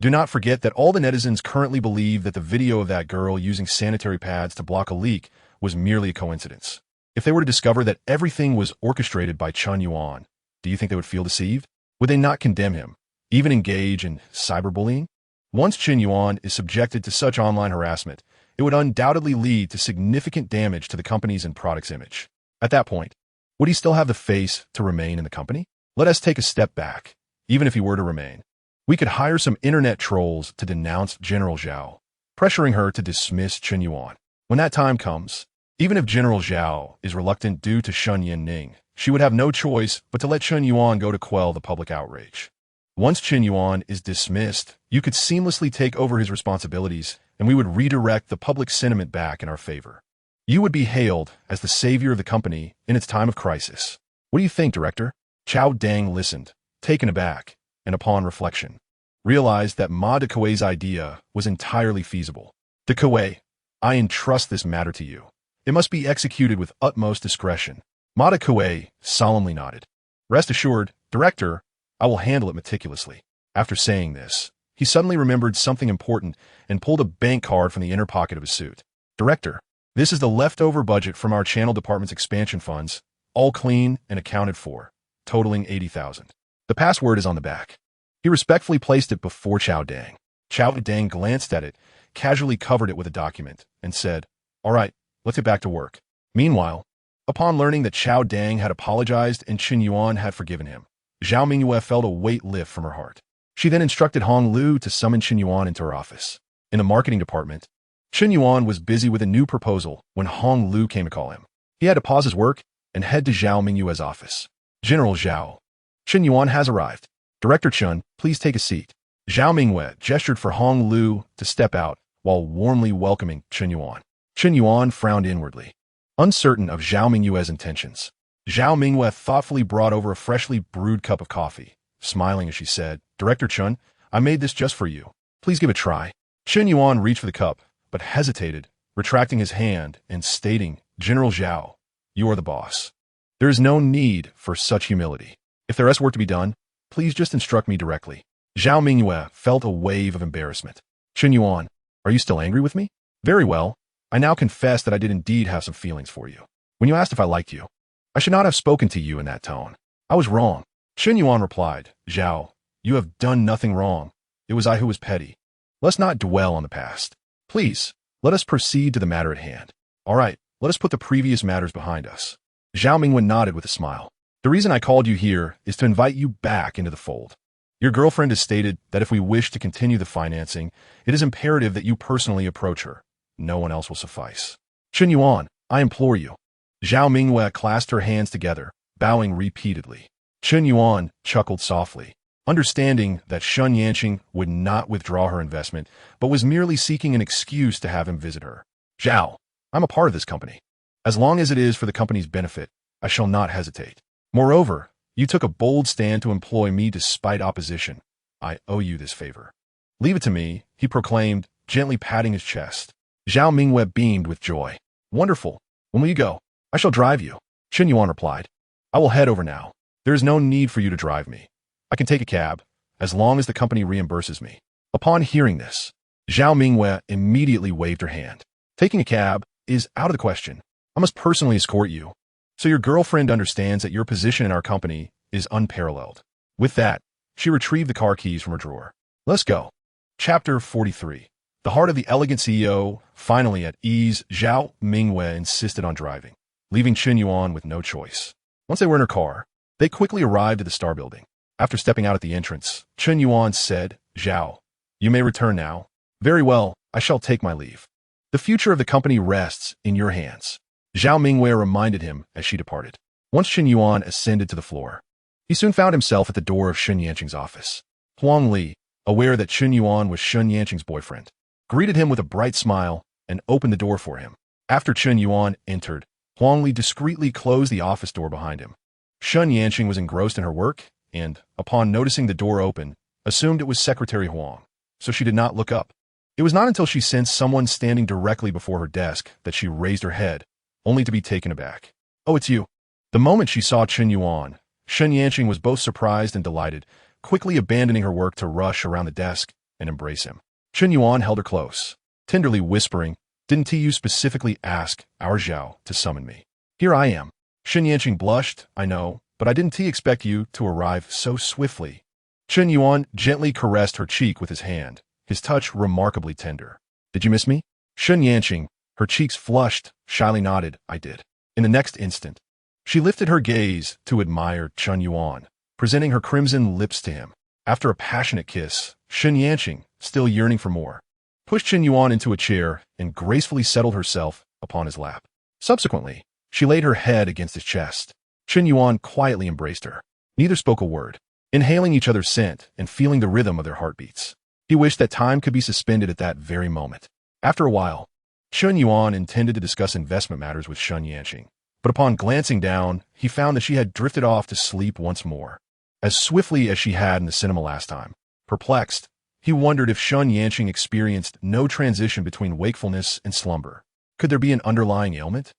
A: do not forget that all the netizens currently believe that the video of that girl using sanitary pads to block a leak was merely a coincidence. If they were to discover that everything was orchestrated by Chen Yuan, do you think they would feel deceived? Would they not condemn him, even engage in cyberbullying? Once Chen Yuan is subjected to such online harassment, it would undoubtedly lead to significant damage to the company's and product's image. At that point, would he still have the face to remain in the company? Let us take a step back. Even if he were to remain, we could hire some internet trolls to denounce General Zhao, pressuring her to dismiss Chen Yuan. When that time comes, even if General Zhao is reluctant due to Shen Yanning, she would have no choice but to let Chen Yuan go to quell the public outrage. Once Chen Yuan is dismissed, you could seamlessly take over his responsibilities, and we would redirect the public sentiment back in our favor. You would be hailed as the savior of the company in its time of crisis. What do you think, Director? Qiao Dang listened, taken aback, and upon reflection, realized that Ma de Kuei's idea was entirely feasible. De Kuei, I entrust this matter to you. It must be executed with utmost discretion. Ma de Kuei solemnly nodded. Rest assured, Director, I will handle it meticulously. After saying this, he suddenly remembered something important and pulled a bank card from the inner pocket of his suit. Director, this is the leftover budget from our channel department's expansion funds, all clean and accounted for, totaling 80,000. The password is on the back. He respectfully placed it before Chao Dang. Chao Dang glanced at it, casually covered it with a document, and said, All right, let's get back to work. Meanwhile, upon learning that Chao Dang had apologized and Chen Yuan had forgiven him, Zhao Mingyue felt a weight lift from her heart. She then instructed Hong Lu to summon Chen Yuan into her office. In the marketing department, Chen Yuan was busy with a new proposal when Hong Lu came to call him. He had to pause his work and head to Zhao Mingyue's office. General Zhao, Chen Yuan has arrived. Director Chen, please take a seat. Zhao Mingyue gestured for Hong Lu to step out while warmly welcoming Chen Yuan. Chen Yuan frowned inwardly, uncertain of Zhao Mingyue's intentions. Zhao Mingyue thoughtfully brought over a freshly brewed cup of coffee, smiling as she said, Director Chen, I made this just for you. Please give it a try. Chen Yuan reached for the cup, but hesitated, retracting his hand and stating, General Zhao, you are the boss. There is no need for such humility. If there is work to be done, please just instruct me directly. Zhao Mingyue felt a wave of embarrassment. Chen Yuan, are you still angry with me? Very well. I now confess that I did indeed have some feelings for you. When you asked if I liked you, I should not have spoken to you in that tone. I was wrong. Chen Yuan replied, Zhao, you have done nothing wrong. It was I who was petty. Let's not dwell on the past. Please, let us proceed to the matter at hand. All right, let us put the previous matters behind us. Zhao Mingyue nodded with a smile. The reason I called you here is to invite you back into the fold. Your girlfriend has stated that if we wish to continue the financing, it is imperative that you personally approach her. No one else will suffice. Chen Yuan, I implore you. Zhao Mingyue clasped her hands together, bowing repeatedly. Chen Yuan chuckled softly, understanding that Shun Yanqing would not withdraw her investment, but was merely seeking an excuse to have him visit her. Zhao, I'm a part of this company. As long as it is for the company's benefit, I shall not hesitate. Moreover, you took a bold stand to employ me despite opposition. I owe you this favor. Leave it to me, he proclaimed, gently patting his chest. Zhao Mingyue beamed with joy. Wonderful. When will you go? I shall drive you. Chen Yuan replied. I will head over now. There is no need for you to drive me. I can take a cab, as long as the company reimburses me. Upon hearing this, Zhao Mingyue immediately waved her hand. Taking a cab is out of the question. I must personally escort you, so your girlfriend understands that your position in our company is unparalleled. With that, she retrieved the car keys from her drawer. Let's go. Chapter 43. The heart of the elegant CEO, finally at ease, Zhao Mingyue insisted on driving, leaving Chen Yuan with no choice. Once they were in her car, they quickly arrived at the Star Building. After stepping out at the entrance, Chen Yuan said, Zhao, you may return now. Very well, I shall take my leave. The future of the company rests in your hands. Zhao Mingyue reminded him as she departed. Once Chen Yuan ascended to the floor, he soon found himself at the door of Shun Yanqing's office. Huang Li, aware that Chen Yuan was Shun Yanqing's boyfriend, greeted him with a bright smile and opened the door for him. After Chen Yuan entered, Huang Li discreetly closed the office door behind him. Shun Yanqing was engrossed in her work and, upon noticing the door open, assumed it was Secretary Huang, so she did not look up. It was not until she sensed someone standing directly before her desk that she raised her head, only to be taken aback. Oh, it's you. The moment she saw Chen Yuan, Shun Yanqing was both surprised and delighted, quickly abandoning her work to rush around the desk and embrace him. Chen Yuan held her close, tenderly whispering, Didn't you specifically ask our Zhao to summon me? Here I am. Shun Yanqing blushed, I know, but I didn't expect you to arrive so swiftly. Chen Yuan gently caressed her cheek with his hand, his touch remarkably tender. Did you miss me? Shun Yanqing, her cheeks flushed, shyly nodded, I did. In the next instant, she lifted her gaze to admire Chen Yuan, presenting her crimson lips to him. After a passionate kiss, Shun Yanqing, still yearning for more, pushed Chen Yuan into a chair and gracefully settled herself upon his lap. Subsequently, she laid her head against his chest. Chen Yuan quietly embraced her. Neither spoke a word, inhaling each other's scent and feeling the rhythm of their heartbeats. He wished that time could be suspended at that very moment. After a while, Chen Yuan intended to discuss investment matters with Shun Yanqing, but upon glancing down, he found that she had drifted off to sleep once more. as swiftly as she had in the cinema last time. Perplexed, he wondered if Chen Yuan experienced no transition between wakefulness and slumber. Could there be an underlying ailment?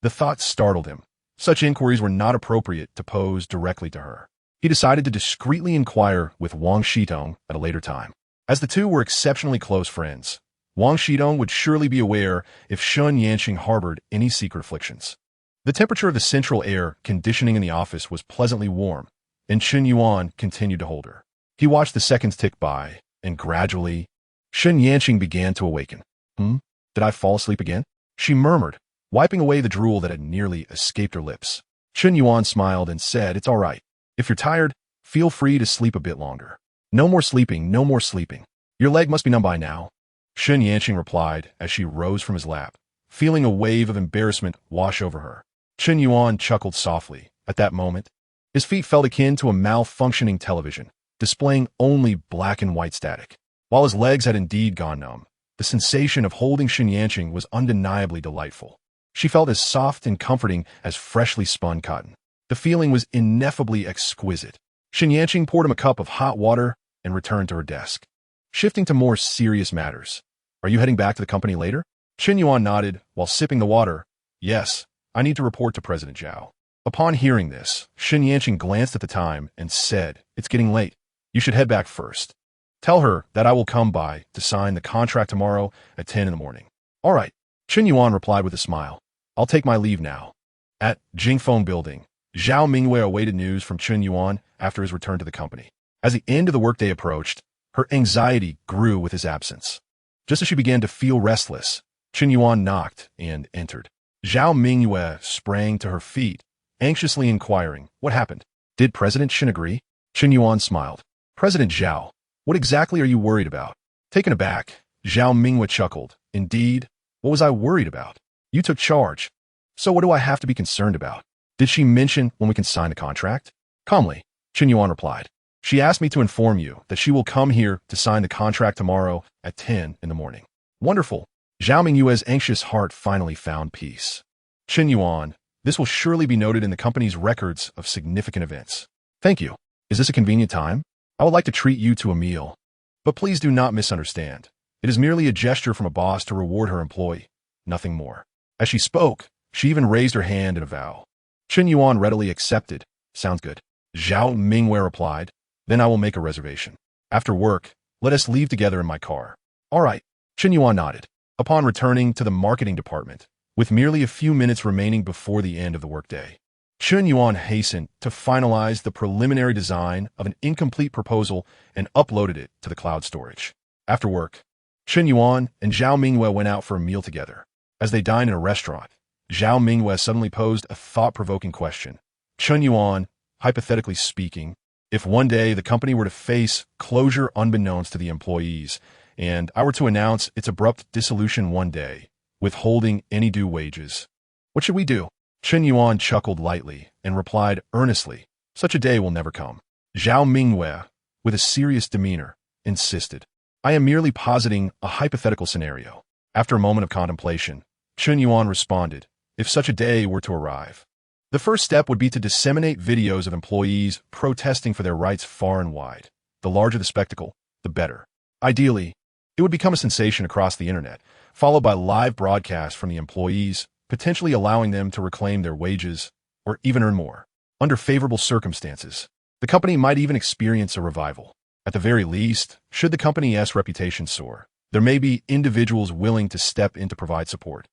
A: The thought startled him. Such inquiries were not appropriate to pose directly to her. He decided to discreetly inquire with Wang Shitong at a later time. As the two were exceptionally close friends, Wang Shitong would surely be aware if Chen Yuan harbored any secret afflictions. The temperature of the central air conditioning in the office was pleasantly warm, and Chen Yuan continued to hold her. He watched the seconds tick by, and gradually, Chen Yuan began to awaken. Did I fall asleep again? She murmured, wiping away the drool that had nearly escaped her lips. Chen Yuan smiled and said, "It's all right. If you're tired, feel free to sleep a bit longer. No more sleeping, no more sleeping. Your leg must be numb by now." Chen Yuan replied as she rose from his lap, feeling a wave of embarrassment wash over her. Chen Yuan chuckled softly. At that moment, his feet felt akin to a malfunctioning television, displaying only black and white static. While his legs had indeed gone numb, the sensation of holding Chen Yuan was undeniably delightful. She felt as soft and comforting as freshly spun cotton. The feeling was ineffably exquisite. Chen Yuan poured him a cup of hot water and returned to her desk. Shifting to more serious matters. "Are you heading back to the company later?" Chen Yuan nodded while sipping the water. "Yes, I need to report to President Zhao." Upon hearing this, Chen Yuan glanced at the time and said, "It's getting late. You should head back first. Tell her that I will come by to sign the contract tomorrow at 10 in the morning." "All right," Chen Yuan replied with a smile. "I'll take my leave now." At Jingfeng Building, Zhao Mingyue awaited news from Chen Yuan after his return to the company. As the end of the workday approached, her anxiety grew with his absence. Just as she began to feel restless, Chen Yuan knocked and entered. Zhao Mingyue sprang to her feet, anxiously inquiring, "What happened? Did President Chen agree?" Chen Yuan smiled. "President Zhao, what exactly are you worried about?" Taken aback, Zhao Mingyue chuckled. "Indeed, what was I worried about? You took charge. So what do I have to be concerned about? Did she mention when we can sign the contract?" Calmly, Chen Yuan replied. "She asked me to inform you that she will come here to sign the contract tomorrow at 10 in the morning." "Wonderful." Zhao Mingyue's anxious heart finally found peace. "Chen Yuan, this will surely be noted in the company's records of significant events." "Thank you. Is this a convenient time? I would like to treat you to a meal. But please do not misunderstand. It is merely a gesture from a boss to reward her employee, nothing more." As she spoke, she even raised her hand in a vow. Chen Yuan readily accepted. "Sounds good." Zhao Mingyue replied, "Then I will make a reservation. After work, let us leave together in my car." "All right." Chen Yuan nodded. Upon returning to the marketing department, with merely a few minutes remaining before the end of the workday, Chen Yuan hastened to finalize the preliminary design of an incomplete proposal and uploaded it to the cloud storage. After work, Chen Yuan and Zhao Mingyue went out for a meal together. As they dined in a restaurant, Zhao Mingyue suddenly posed a thought-provoking question. "Chen Yuan, hypothetically speaking, if one day the company were to face closure unbeknownst to the employees, and I were to announce its abrupt dissolution one day, withholding any due wages, what should we do?" Chen Yuan chuckled lightly and replied earnestly, "Such a day will never come." Zhao Mingyue, with a serious demeanor, insisted, "I am merely positing a hypothetical scenario." After a moment of contemplation, Chen Yuan responded, "If such a day were to arrive, the first step would be to disseminate videos of employees protesting for their rights far and wide. The larger the spectacle, the better. Ideally, it would become a sensation across the internet, followed by live broadcasts from the employees, potentially allowing them to reclaim their wages or even earn more. Under favorable circumstances, the company might even experience a revival. At the very least, should the company's reputation soar, there may be individuals willing to step in to provide support."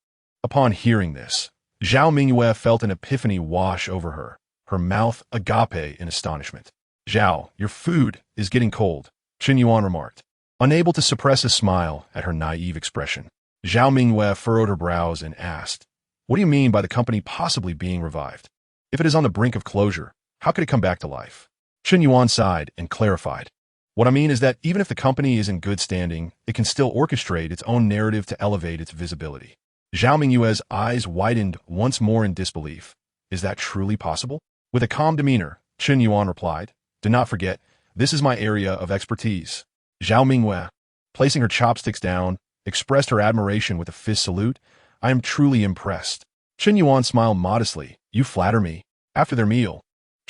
A: Upon hearing this, Zhao Mingyue felt an epiphany wash over her, her mouth agape in astonishment. "Zhao, your food is getting cold," Chen Yuan remarked, unable to suppress a smile at her naive expression. Zhao Mingyue furrowed her brows and asked, "What do you mean by the company possibly being revived? If it is on the brink of closure, how could it come back to life?" Chen Yuan sighed and clarified, "What I mean is that even if the company is in good standing, it can still orchestrate its own narrative to elevate its visibility." Zhao Mingyue's eyes widened once more in disbelief. "Is that truly possible?" With a calm demeanor, Chen Yuan replied, "Do not forget, this is my area of expertise." Zhao Mingyue, placing her chopsticks down, expressed her admiration with a fist salute. "I am truly impressed." Chen Yuan smiled modestly. "You flatter me." After their meal,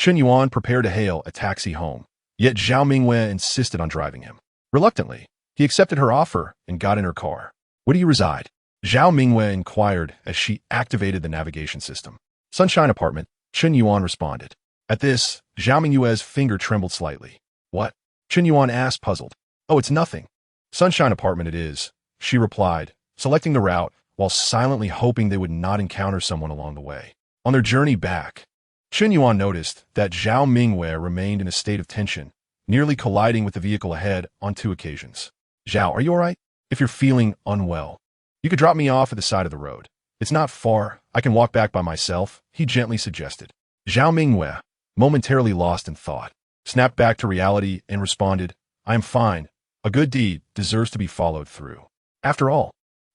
A: Chen Yuan prepared to hail a taxi home, yet Zhao Mingwei insisted on driving him. Reluctantly, he accepted her offer and got in her car. Where do you reside? Zhao Mingwei inquired as she activated the navigation system. Sunshine Apartment, Chen Yuan responded. At this, Zhao Mingwei's finger trembled slightly. What? Chen Yuan asked, puzzled. Oh, it's nothing. Sunshine Apartment it is, she replied, selecting the route while silently hoping they would not encounter someone along the way. On their journey back, Chen Yuan noticed that Zhao Mingwei remained in a state of tension, nearly colliding with the vehicle ahead on 2 occasions. Zhao, are you all right? If you're feeling unwell, you could drop me off at the side of the road. It's not far. I can walk back by myself, he gently suggested. Zhao Mingwei, momentarily lost in thought, snapped back to reality and responded, I am fine. A good deed deserves to be followed through. After all,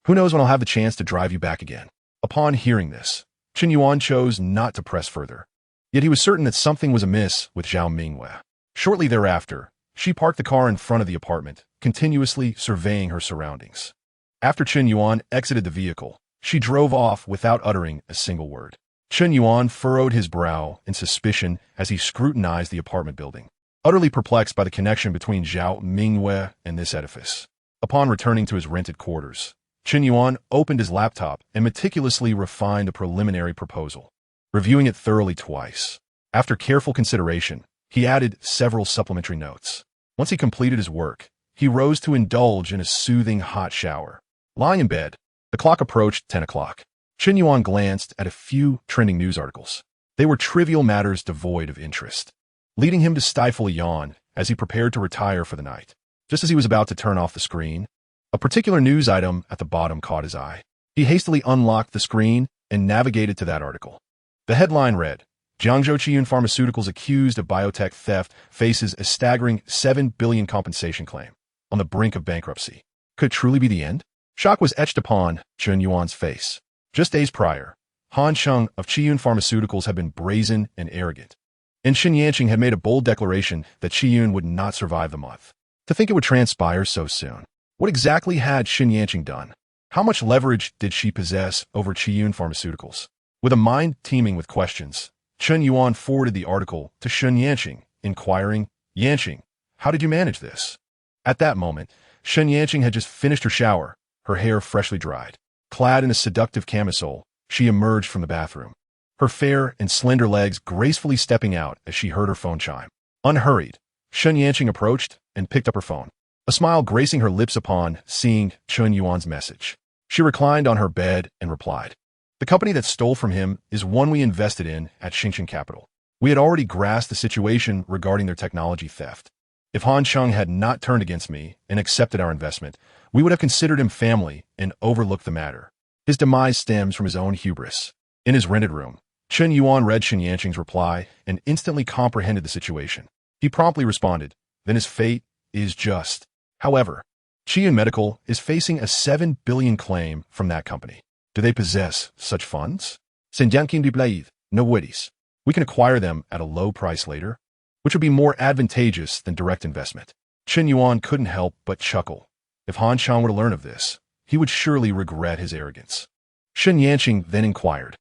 A: who knows when I'll have the chance to drive you back again? Upon hearing this, Chen Yuan chose not to press further. Yet he was certain that something was amiss with Zhao Mingwei. Shortly thereafter, she parked the car in front of the apartment, continuously surveying her surroundings. After Chen Yuan exited the vehicle, she drove off without uttering a single word. Chen Yuan furrowed his brow in suspicion as he scrutinized the apartment building, utterly perplexed by the connection between Zhao Mingwei and this edifice. Upon returning to his rented quarters, Chen Yuan opened his laptop and meticulously refined a preliminary proposal, reviewing it thoroughly twice. After careful consideration, he added several supplementary notes. Once he completed his work, he rose to indulge in a soothing hot shower. Lying in bed, the clock approached 10 o'clock. Chen Yuan glanced at a few trending news articles. They were trivial matters devoid of interest, leading him to stifle a yawn as he prepared to retire for the night. Just as he was about to turn off the screen, a particular news item at the bottom caught his eye. He hastily unlocked the screen and navigated to that article. The headline read, Jiangzhou Qiyun Pharmaceuticals accused of biotech theft faces a staggering $7 billion compensation claim, on the brink of bankruptcy. Could it truly be the end? Shock was etched upon Chen Yuan's face. Just days prior, Han Sheng of Qiyun Pharmaceuticals had been brazen and arrogant, and Shen Yanqing had made a bold declaration that Qiyun would not survive the month. To think it would transpire so soon. What exactly had Shen Yanqing done? How much leverage did she possess over Qiyun Pharmaceuticals? With a mind teeming with questions, Chen Yuan forwarded the article to Shen Yanqing, inquiring, Yanqing, how did you manage this? At that moment, Shen Yanqing had just finished her shower, her hair freshly dried. Clad in a seductive camisole, she emerged from the bathroom, her fair and slender legs gracefully stepping out as she heard her phone chime. Unhurried, Shen Yanqing approached and picked up her phone, a smile gracing her lips upon seeing Chen Yuan's message. She reclined on her bed and replied, the company that stole from him is one we invested in at Xingchen Capital. We had already grasped the situation regarding their technology theft. If Han Sheng had not turned against me and accepted our investment, we would have considered him family and overlooked the matter. His demise stems from his own hubris. In his rented room, Chen Yuan read Shen Yanqing's reply and instantly comprehended the situation. He promptly responded, then his fate is just. However, Qiyun Medical is facing a $7 billion claim from that company. Do they possess such funds? Senjankin de Blaid, no worries. We can acquire them at a low price later, which would be more advantageous than direct investment. Chen Yuan couldn't help but chuckle. If Han Sheng were to learn of this, he would surely regret his arrogance. Shen Yanqing then inquired,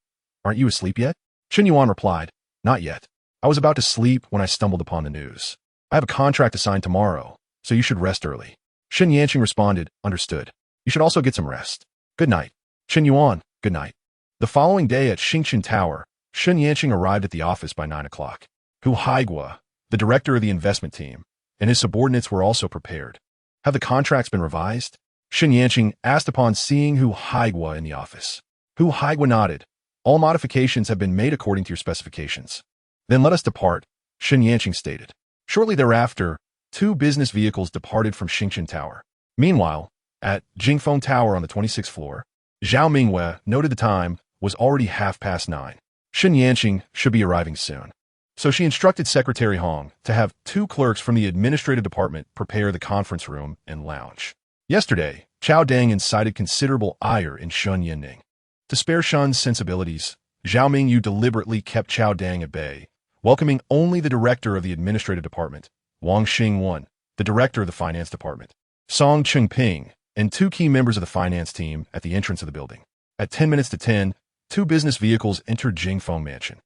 A: aren't you asleep yet? Chen Yuan replied, not yet. I was about to sleep when I stumbled upon the news. I have a contract to sign tomorrow, so you should rest early. Shen Yanqing responded, understood. You should also get some rest. Good night. Chen Yuan, good night. The following day at Xingchen Tower, Shen Yanqing arrived at the office by 9 o'clock. Hu Haigua, the director of the investment team, and his subordinates were also prepared. Have the contracts been revised? Shen Yanqing asked upon seeing Hu Haigua in the office. Hu Haigua nodded. All modifications have been made according to your specifications. Then let us depart, Shen Yanqing stated. Shortly thereafter, 2 business vehicles departed from Xingchen Tower. Meanwhile, at Jingfeng Tower on the 26th floor, Zhao Mingwei noted the time was already 9:30. Shen Yanqing should be arriving soon. So she instructed Secretary Hong to have 2 clerks from the administrative department prepare the conference room and lounge. Yesterday, Chao Deng incited considerable ire in Shun Yinning. To spare Shun's sensibilities, Zhao Mingyu deliberately kept Chao Deng at bay, welcoming only the director of the administrative department, Wang Xingwen, the director of the finance department, Song Chengping, and 2 key members of the finance team at the entrance of the building. At 10 minutes to 10, 2 business vehicles entered Jingfeng Mansion.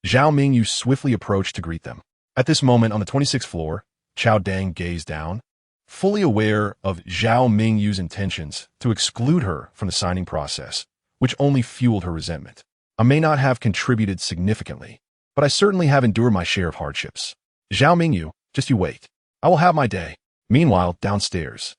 A: Zhao Mingyu swiftly approached to greet them. At this moment on the 26th floor, Chao Dang gazed down, fully aware of Zhao Mingyu's intentions to exclude her from the signing process, which only fueled her resentment. I may not have contributed significantly, but I certainly have endured my share of hardships. Zhao Mingyu, just you wait. I will have my day. Meanwhile, downstairs,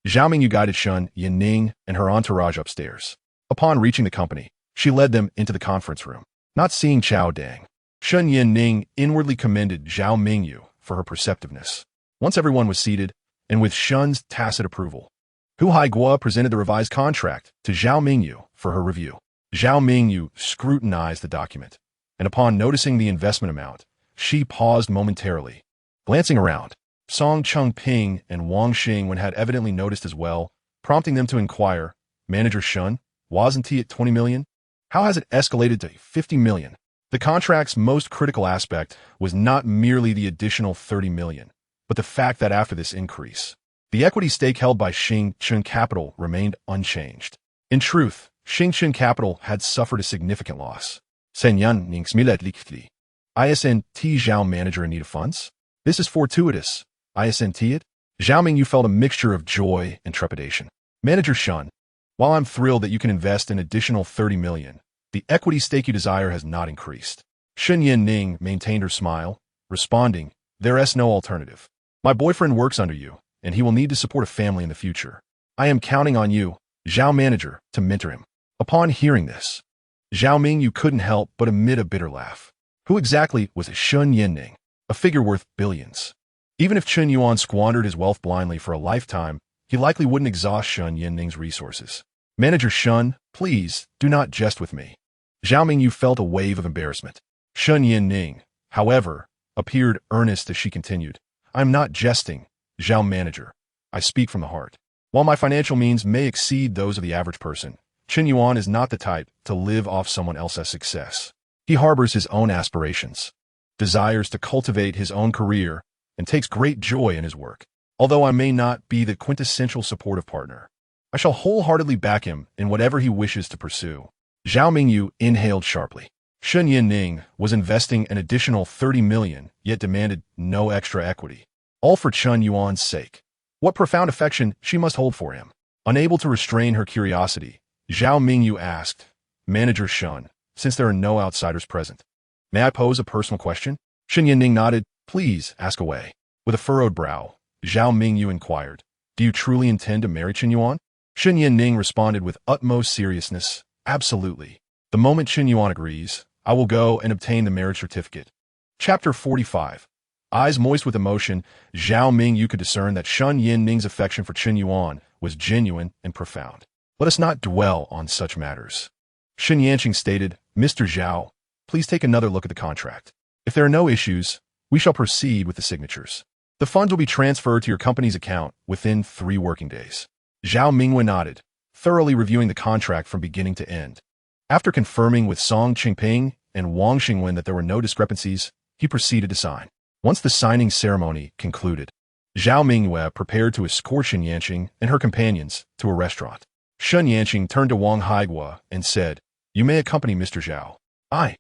A: Zhao Mingyu guided Chen Yuan and her entourage upstairs. Upon reaching the company, she led them into the conference room. Not seeing Chao Dang, Chen Yuan inwardly commended Zhao Mingyu for her perceptiveness. Once everyone was seated, and with Shen's tacit approval, Hu Haiguo presented the revised contract to Zhao Mingyu for her review. Zhao Mingyu scrutinized the document, and upon noticing the investment amount, she paused momentarily. Glancing around, Song Chengping and Wang Xingwen had evidently noticed as well, prompting them to inquire, Manager Shen, wasn't he at 20 million? How has it escalated to 50 million? The contract's most critical aspect was not merely the additional 30 million, but the fact that after this increase, the equity stake held by Xingchen Capital remained unchanged. In truth, Xingchen Capital had suffered a significant loss. Senyan Ningsmilet ISNT Zhao manager in need of funds? This is fortuitous. ISNT it? Zhao Mingyu felt a mixture of joy and trepidation. Manager Shen, while I'm thrilled that you can invest an additional 30 million, the equity stake you desire has not increased. Shen Yanning maintained her smile, responding, there's no alternative. My boyfriend works under you, and he will need to support a family in the future. I am counting on you, Zhao manager, to mentor him. Upon hearing this, Zhao Mingyu couldn't help but emit a bitter laugh. Who exactly was Shen Yanning? A figure worth billions. Even if Chen Yuan squandered his wealth blindly for a lifetime, he likely wouldn't exhaust Shen Yanning's resources. Manager Shen, please, do not jest with me. Zhao Mingyu felt a wave of embarrassment. Shen Yanning, however, appeared earnest as she continued. I'm not jesting, Zhao manager. I speak from the heart. While my financial means may exceed those of the average person, Chen Yuan is not the type to live off someone else's success. He harbors his own aspirations, desires to cultivate his own career, and takes great joy in his work. Although I may not be the quintessential supportive partner, I shall wholeheartedly back him in whatever he wishes to pursue. Zhao Mingyu inhaled sharply. Shen Yanning was investing an additional 30 million, yet demanded no extra equity. All for Chen Yuan's sake. What profound affection she must hold for him. Unable to restrain her curiosity, Zhao Mingyu asked, Manager Shen, since there are no outsiders present, may I pose a personal question? Shen Yanning nodded. Please, ask away. With a furrowed brow, Zhao Mingyu inquired, do you truly intend to marry Chen Yuan? Shen Yanning responded with utmost seriousness, absolutely. The moment Chen Yuan agrees, I will go and obtain the marriage certificate. Chapter 45. Eyes moist with emotion, Zhao Mingyu could discern that Shen Yanning's affection for Chen Yuan was genuine and profound. Let us not dwell on such matters. Shen Yanqing stated, Mr. Zhao, please take another look at the contract. If there are no issues, we shall proceed with the signatures. The funds will be transferred to your company's account within 3 working days. Zhao Mingwen nodded, thoroughly reviewing the contract from beginning to end. After confirming with Song Chengping and Wang Xingwen that there were no discrepancies, he proceeded to sign. Once the signing ceremony concluded, Zhao Mingwe prepared to escort Shen Yanqing and her companions to a restaurant. Shen Yanqing turned to Wang Haiguo and said, You may accompany Mr. Zhao. I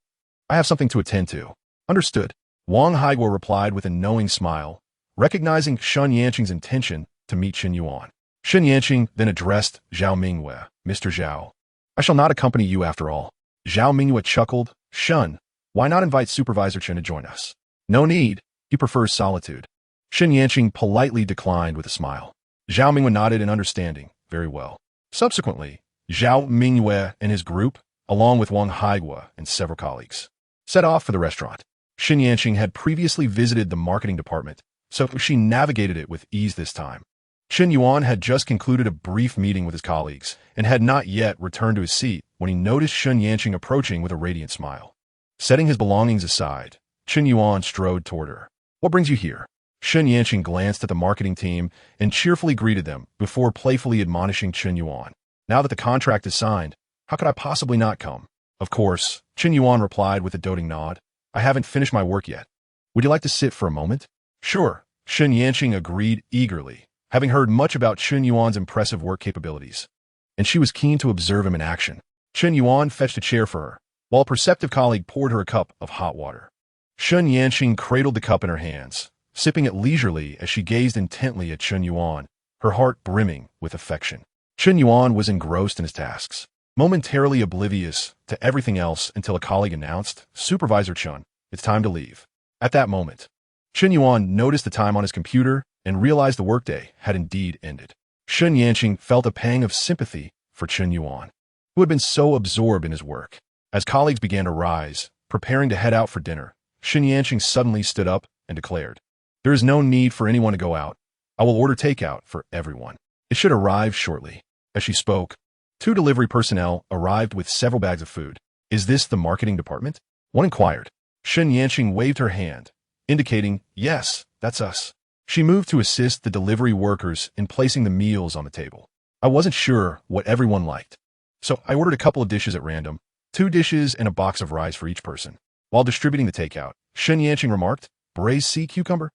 A: have something to attend to. Understood. Wang Haiguo replied with a knowing smile, recognizing Shen Yanqing's intention to meet Chen Yuan. Shen Yanqing then addressed Zhao Mingwe, Mr. Zhao. I shall not accompany you after all. Zhao Mingwe chuckled, Shen, why not invite Supervisor Chen to join us? No need. He prefers solitude. Shen Yanqing politely declined with a smile. Zhao Mingwe nodded in understanding. Very well. Subsequently, Zhao Mingwe and his group, along with Wang Haiguo and several colleagues, set off for the restaurant. Shen Yanqing had previously visited the marketing department, so she navigated it with ease this time. Chen Yuan had just concluded a brief meeting with his colleagues and had not yet returned to his seat when he noticed Shen Yanqing approaching with a radiant smile. Setting his belongings aside, Chen Yuan strode toward her. What brings you here? Shen Yanqing glanced at the marketing team and cheerfully greeted them before playfully admonishing Chen Yuan. Now that the contract is signed, how could I possibly not come? Of course, Chen Yuan replied with a doting nod. I haven't finished my work yet. Would you like to sit for a moment? Sure, Shen Yanqing agreed eagerly, having heard much about Chen Yuan's impressive work capabilities, and she was keen to observe him in action. Chen Yuan fetched a chair for her, while a perceptive colleague poured her a cup of hot water. Chen Yuan cradled the cup in her hands, sipping it leisurely as she gazed intently at Chen Yuan, her heart brimming with affection. Chen Yuan was engrossed in his tasks, momentarily oblivious to everything else until a colleague announced, "Supervisor Chen, it's time to leave." At that moment, Chen Yuan noticed the time on his computer and realized the workday had indeed ended. Chen Yuan felt a pang of sympathy for Chen Yuan, who had been so absorbed in his work. As colleagues began to rise, preparing to head out for dinner, Chen Yuan suddenly stood up and declared, "There is no need for anyone to go out. I will order takeout for everyone. It should arrive shortly." As she spoke, 2 delivery personnel arrived with several bags of food. "Is this the marketing department?" one inquired. Chen Yuan waved her hand, indicating, "Yes, that's us." She moved to assist the delivery workers in placing the meals on the table. "I wasn't sure what everyone liked, so I ordered a couple of dishes at random, 2 dishes and a box of rice for each person." While distributing the takeout, Chen Yuan remarked, "Braised sea cucumber?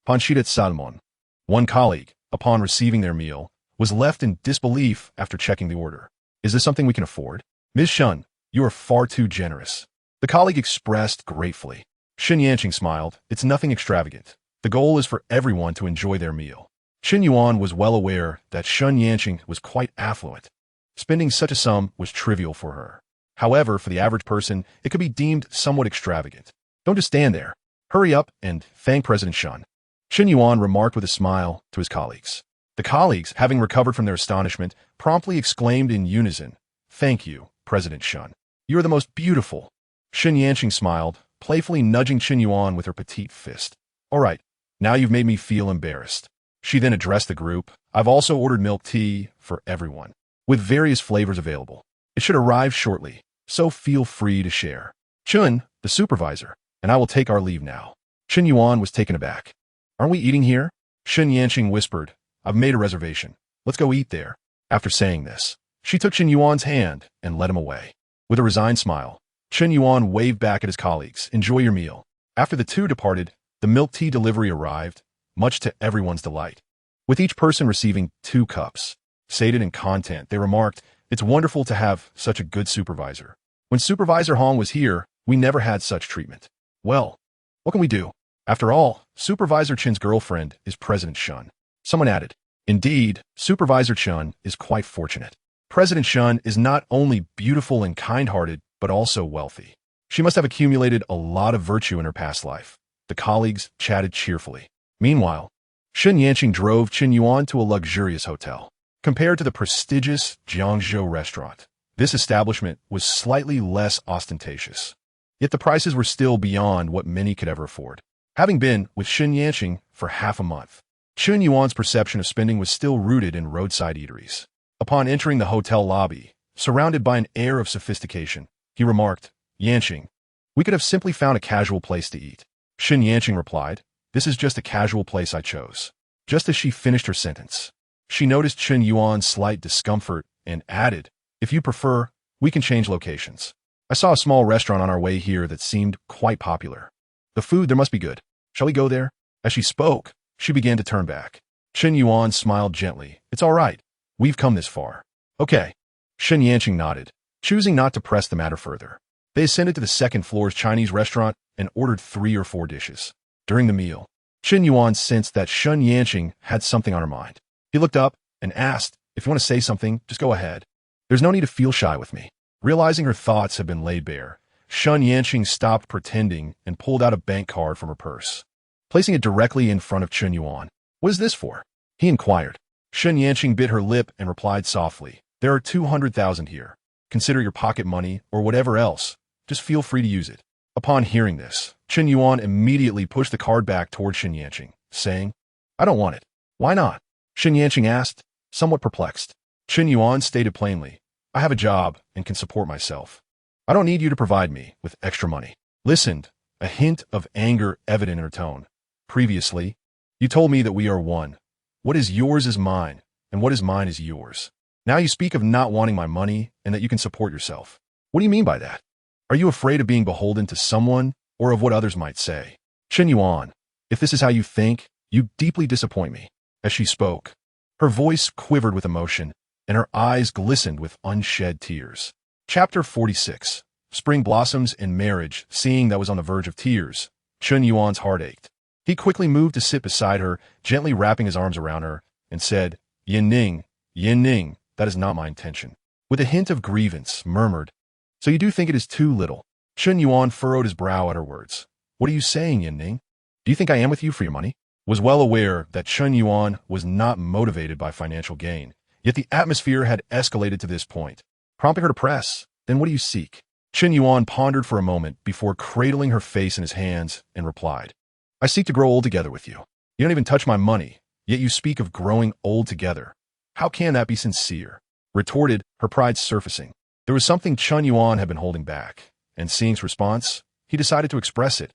A: Pancita salmon." One colleague, upon receiving their meal, was left in disbelief after checking the order. "Is this something we can afford?" "Ms. Chen, you are far too generous." The colleague expressed gratefully. Chen Yuan smiled. "It's nothing extravagant. The goal is for everyone to enjoy their meal." Chen Yuan was well aware that Chen Yuan was quite affluent. Spending such a sum was trivial for her. However, for the average person, it could be deemed somewhat extravagant. "Don't just stand there. Hurry up and thank President Chen." Chen Yuan remarked with a smile to his colleagues. The colleagues, having recovered from their astonishment, promptly exclaimed in unison, "Thank you, President Chen. You are the most beautiful." Chen Yuan smiled, playfully nudging Chen Yuan with her petite fist. "All right, now you've made me feel embarrassed." She then addressed the group. "I've also ordered milk tea for everyone, with various flavors available. It should arrive shortly, so feel free to share." "Chen, the supervisor, and I will take our leave now." Chen Yuan was taken aback. "Aren't we eating here?" Chen Yuan whispered, "I've made a reservation. Let's go eat there." After saying this, she took Chen Yuan's hand and led him away. With a resigned smile, Chen Yuan waved back at his colleagues, "Enjoy your meal." After the 2 departed, the milk tea delivery arrived, much to everyone's delight, with each person receiving 2 cups. Sated in content, they remarked, "It's wonderful to have such a good supervisor. When Supervisor Hong was here, we never had such treatment." "Well, what can we do? After all, Supervisor Chen's girlfriend is President Chen." Someone added, "Indeed, Supervisor Chen is quite fortunate. President Chen is not only beautiful and kind-hearted, but also wealthy. She must have accumulated a lot of virtue in her past life." The colleagues chatted cheerfully. Meanwhile, Chen Yuan drove Chen Yuan to a luxurious hotel. Compared to the prestigious Jiangzhou restaurant, this establishment was slightly less ostentatious. Yet the prices were still beyond what many could ever afford. Having been with Chen Yuan for half a month, Chen Yuan's perception of spending was still rooted in roadside eateries. Upon entering the hotel lobby, surrounded by an air of sophistication, he remarked, "Yanqing, we could have simply found a casual place to eat." Chen Yuan replied, "This is just a casual place I chose." Just as she finished her sentence, she noticed Chen Yuan's slight discomfort and added, "If you prefer, we can change locations. I saw a small restaurant on our way here that seemed quite popular. The food there must be good. Shall we go there?" As she spoke, she began to turn back. Chen Yuan smiled gently. "It's all right. We've come this far." "Okay." Chen Yuan nodded, choosing not to press the matter further. They ascended to the second floor's Chinese restaurant and ordered 3 or 4 dishes. During the meal, Chen Yuan sensed that Chen Yuan had something on her mind. He looked up and asked, "If you want to say something, just go ahead. There's no need to feel shy with me." Realizing her thoughts had been laid bare, Chen Yuan stopped pretending and pulled out a bank card from her purse, placing it directly in front of Chen Yuan. "What is this for?" he inquired. Chen Yuan bit her lip and replied softly, "There are 200,000 here. Consider your pocket money or whatever else. Just feel free to use it." Upon hearing this, Chen Yuan immediately pushed the card back toward Chen Yuan, saying, "I don't want it." "Why not?" Chen Yuan asked, somewhat perplexed. Chen Yuan stated plainly, "I have a job and can support myself. I don't need you to provide me with extra money." Listened, a hint of anger evident in her tone. "Previously, you told me that we are one. What is yours is mine, and what is mine is yours. Now you speak of not wanting my money and that you can support yourself. What do you mean by that? Are you afraid of being beholden to someone or of what others might say?" "Chen Yuan, if this is how you think, you deeply disappoint me." As she spoke, her voice quivered with emotion, and her eyes glistened with unshed tears. Chapter 46. spring blossoms and marriage, seeing that was on the verge of tears. Chen Yuan's heart ached. He quickly moved to sit beside her, gently wrapping his arms around her, and said, Yin Ning, that is not my intention. With a hint of grievance, murmured, So you do think it is too little? Chen Yuan furrowed his brow at her words. What are you saying, Yin Ning? Do you think I am with you for your money? Was well aware that Chen Yuan was not motivated by financial gain, yet the atmosphere had escalated to this point, prompting her to press. Then what do you seek? Chen Yuan pondered for a moment before cradling her face in his hands and replied, I seek to grow old together with you. You don't even touch my money, yet you speak of growing old together. How can that be sincere? Retorted, her pride surfacing. There was something Chen Yuan had been holding back, and seeing his response, he decided to express it.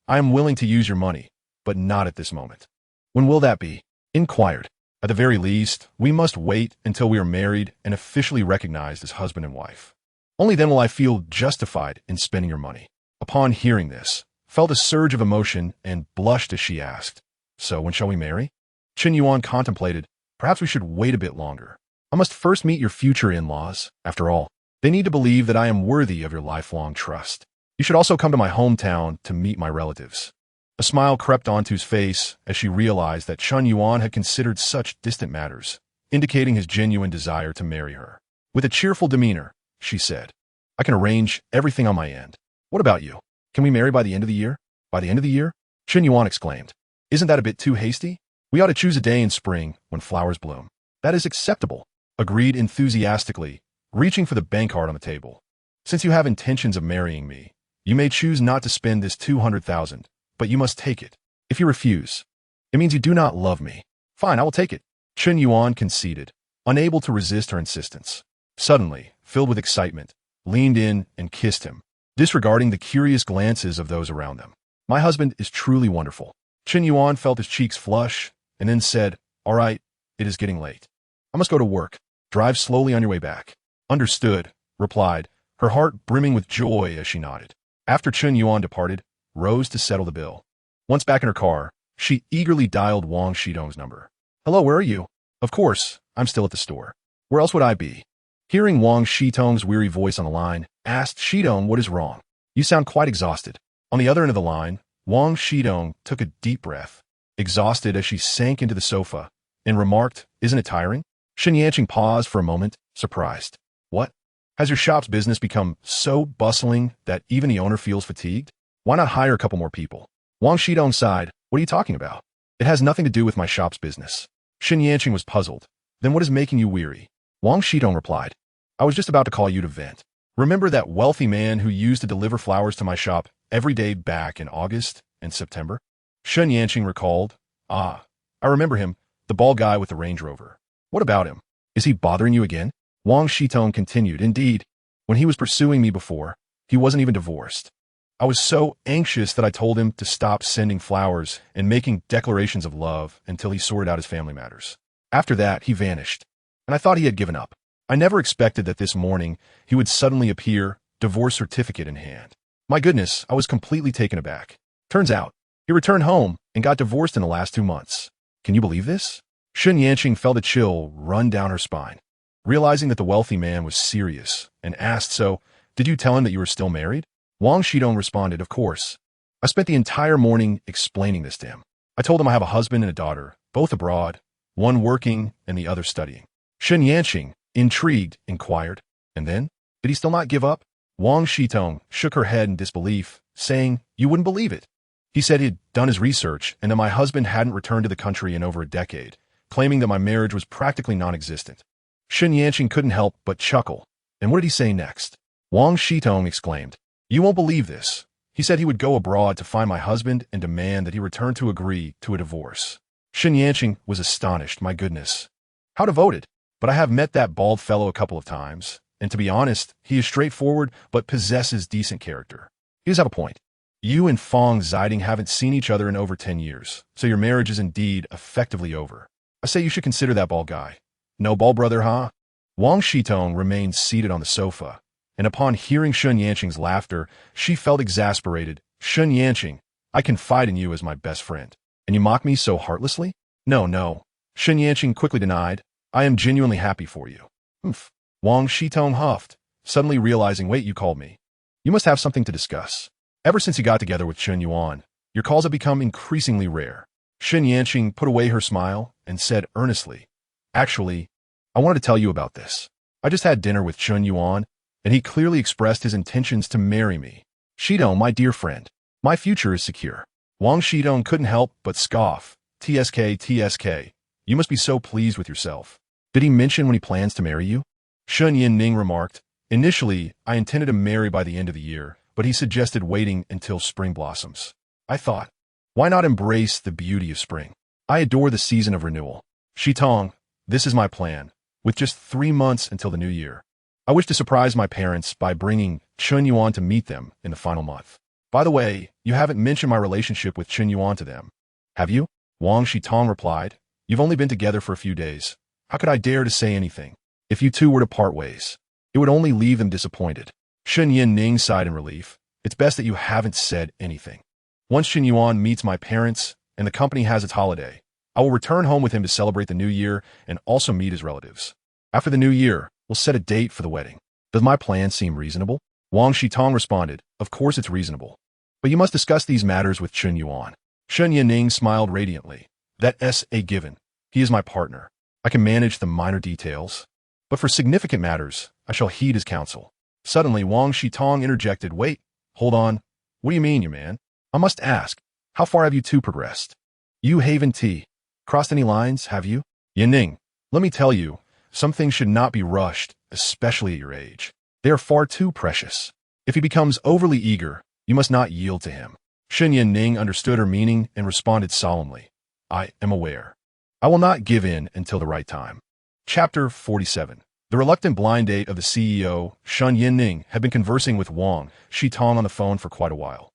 A: I am willing to use your money, but not at this moment. When will that be? Inquired. At the very least, we must wait until we are married and officially recognized as husband and wife. Only then will I feel justified in spending your money. Upon hearing this, felt a surge of emotion and blushed as she asked, So when shall we marry? Chen Yuan contemplated, Perhaps we should wait a bit longer. I must first meet your future in-laws. After all, they need to believe that I am worthy of your lifelong trust. You should also come to my hometown to meet my relatives. A smile crept onto his face as she realized that Chen Yuan had considered such distant matters, indicating his genuine desire to marry her. With a cheerful demeanor, she said, I can arrange everything on my end. What about you? Can we marry by the end of the year? By the end of the year? Chen Yuan exclaimed. Isn't that a bit too hasty? We ought to choose a day in spring when flowers bloom. That is acceptable, agreed enthusiastically, reaching for the bank card on the table. Since you have intentions of marrying me, you may choose not to spend this 200,000, but you must take it. If you refuse, it means you do not love me. Fine, I will take it. Chen Yuan conceded, unable to resist her insistence. Suddenly, filled with excitement, leaned in and kissed him, disregarding the curious glances of those around them. My husband is truly wonderful. Chen Yuan felt his cheeks flush and then said, All right, it is getting late. I must go to work. Drive slowly on your way back. Understood, replied, her heart brimming with joy as she nodded. After Chen Yuan departed, rose to settle the bill. Once back in her car, she eagerly dialed Wang Shidong's number. Hello, where are you? Of course, I'm still at the store. Where else would I be? Hearing Wang Shidong's weary voice on the line, asked Shidong what is wrong. You sound quite exhausted. On the other end of the line, Wang Shidong took a deep breath, exhausted as she sank into the sofa, and remarked, Isn't it tiring? Chen Yanqing paused for a moment, surprised. What? Has your shop's business become so bustling that even the owner feels fatigued? Why not hire a couple more people? Wang Shidong sighed. What are you talking about? It has nothing to do with my shop's business. Chen Yanqing was puzzled. Then what is making you weary? Wang Shidong replied. I was just about to call you to vent. Remember that wealthy man who used to deliver flowers to my shop every day back in August and September? Chen Yanqing recalled. Ah, I remember him, the bald guy with the Range Rover. What about him? Is he bothering you again? Wang Shidong continued. Indeed, when he was pursuing me before, he wasn't even divorced. I was so anxious that I told him to stop sending flowers and making declarations of love until he sorted out his family matters. After that, he vanished, and I thought he had given up. I never expected that this morning he would suddenly appear, divorce certificate in hand. My goodness, I was completely taken aback. Turns out, he returned home and got divorced in the last 2 months. Can you believe this? Chen Yanqing felt a chill run down her spine, realizing that the wealthy man was serious, and asked, So, did you tell him that you were still married? Wang Shidong responded, Of course. I spent the entire morning explaining this to him. I told him I have a husband and a daughter, both abroad, one working and the other studying. Chen Yanqing, intrigued, inquired, And then? Did he still not give up? Wang Shidong shook her head in disbelief, saying, You wouldn't believe it. He said he'd done his research and that my husband hadn't returned to the country in over a decade, claiming that my marriage was practically non-existent. Chen Yanqing couldn't help but chuckle. And what did he say next? Wang Shidong exclaimed, You won't believe this. He said he would go abroad to find my husband and demand that he return to agree to a divorce. Chen Yanqing was astonished. My goodness. How devoted. But I have met that bald fellow a couple of times, and to be honest, he is straightforward but possesses decent character. He does have a point. You and Fong Ziding haven't seen each other in over 10 years, so your marriage is indeed effectively over. I say you should consider that bald guy. No bald brother, huh? Wang Shidong remained seated on the sofa, and upon hearing Chen Yanqing's laughter, she felt exasperated. Chen Yanqing, I confide in you as my best friend, and you mock me so heartlessly? No. Chen Yanqing quickly denied. I am genuinely happy for you. Wang Shidong huffed, suddenly realizing, Wait, you called me. You must have something to discuss. Ever since you got together with Chen Yuan, your calls have become increasingly rare. Shen Yanqing put away her smile and said earnestly, Actually, I wanted to tell you about this. I just had dinner with Chen Yuan, and he clearly expressed his intentions to marry me. Shidong, my dear friend, my future is secure. Wang Shidong couldn't help but scoff. TSK, you must be so pleased with yourself. Did he mention when he plans to marry you? Shun Yin-ning remarked, Initially, I intended to marry by the end of the year, but he suggested waiting until spring blossoms. I thought, why not embrace the beauty of spring? I adore the season of renewal. Shitong, this is my plan. With just 3 months until the new year, I wish to surprise my parents by bringing Chen Yuan to meet them in the final month. By the way, you haven't mentioned my relationship with Chen Yuan to them, have you? Wang Shitong replied, You've only been together for a few days. How could I dare to say anything? If you two were to part ways, it would only leave them disappointed. Shen Yin-ning sighed in relief. It's best that you haven't said anything. Once Chen Yuan meets my parents and the company has its holiday, I will return home with him to celebrate the new year and also meet his relatives. After the new year, we'll set a date for the wedding. Does my plan seem reasonable? Wang Shitong responded, Of course it's reasonable. But you must discuss these matters with Chen Yuan. Shen Yin-ning smiled radiantly. That's a given. He is my partner. I can manage the minor details. But for significant matters, I shall heed his counsel. Suddenly, Wang Shitong interjected, Wait, hold on. What do you mean, you man? I must ask, how far have you two progressed? You Haven T. Crossed any lines, have you? Yin-ning, let me tell you, some things should not be rushed, especially at your age. They are far too precious. If he becomes overly eager, you must not yield to him. Shen Yin-ning understood her meaning and responded solemnly, I am aware. I will not give in until the right time. Chapter 47. The reluctant blind date of the CEO, Shen Yin-ning, had been conversing with Wang Shitong on the phone for quite a while.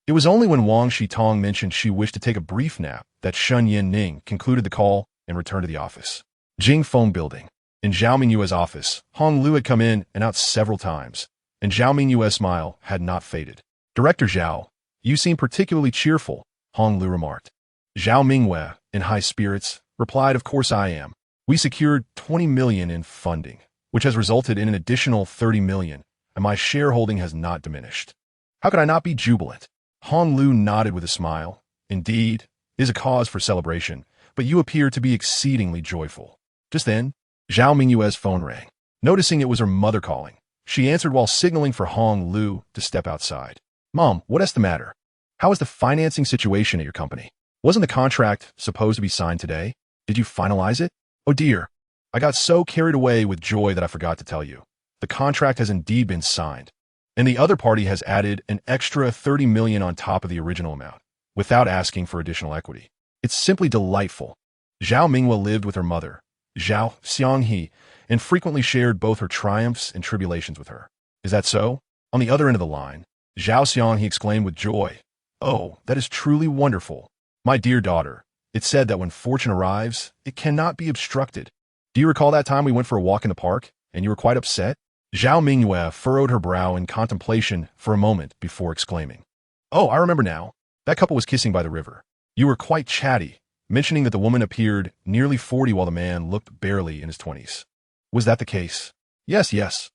A: It was only when Wang Shitong mentioned she wished to take a brief nap that Shen Yin-ning concluded the call and returned to the office. Jing Phone Building. In Zhao Mingyue's office, Hong Lu had come in and out several times, and Zhao Mingyue's smile had not faded. Director Zhao, you seem particularly cheerful, Hong Lu remarked. Zhao Mingyue, in high spirits, replied, Of course I am. We secured $20 million in funding, which has resulted in an additional $30 million, and my shareholding has not diminished. How could I not be jubilant? Hong Lu nodded with a smile. Indeed, it is a cause for celebration, but you appear to be exceedingly joyful. Just then, Zhao Mingyue's phone rang. Noticing it was her mother calling, she answered while signaling for Hong Lu to step outside. Mom, what is the matter? How is the financing situation at your company? Wasn't the contract supposed to be signed today? Did you finalize it? Oh dear, I got so carried away with joy that I forgot to tell you. The contract has indeed been signed, and the other party has added an extra $30 million on top of the original amount, without asking for additional equity. It's simply delightful. Zhao Mingyue lived with her mother, Zhao Xianghe, and frequently shared both her triumphs and tribulations with her. Is that so? On the other end of the line, Zhao Xianghe exclaimed with joy, Oh, that is truly wonderful. My dear daughter, it's said that when fortune arrives, it cannot be obstructed. Do you recall that time we went for a walk in the park, and you were quite upset? Zhao Mingyue furrowed her brow in contemplation for a moment before exclaiming, Oh, I remember now. That couple was kissing by the river. You were quite chatty, mentioning that the woman appeared nearly 40 while the man looked barely in his 20s. Was that the case? Yes. Zhao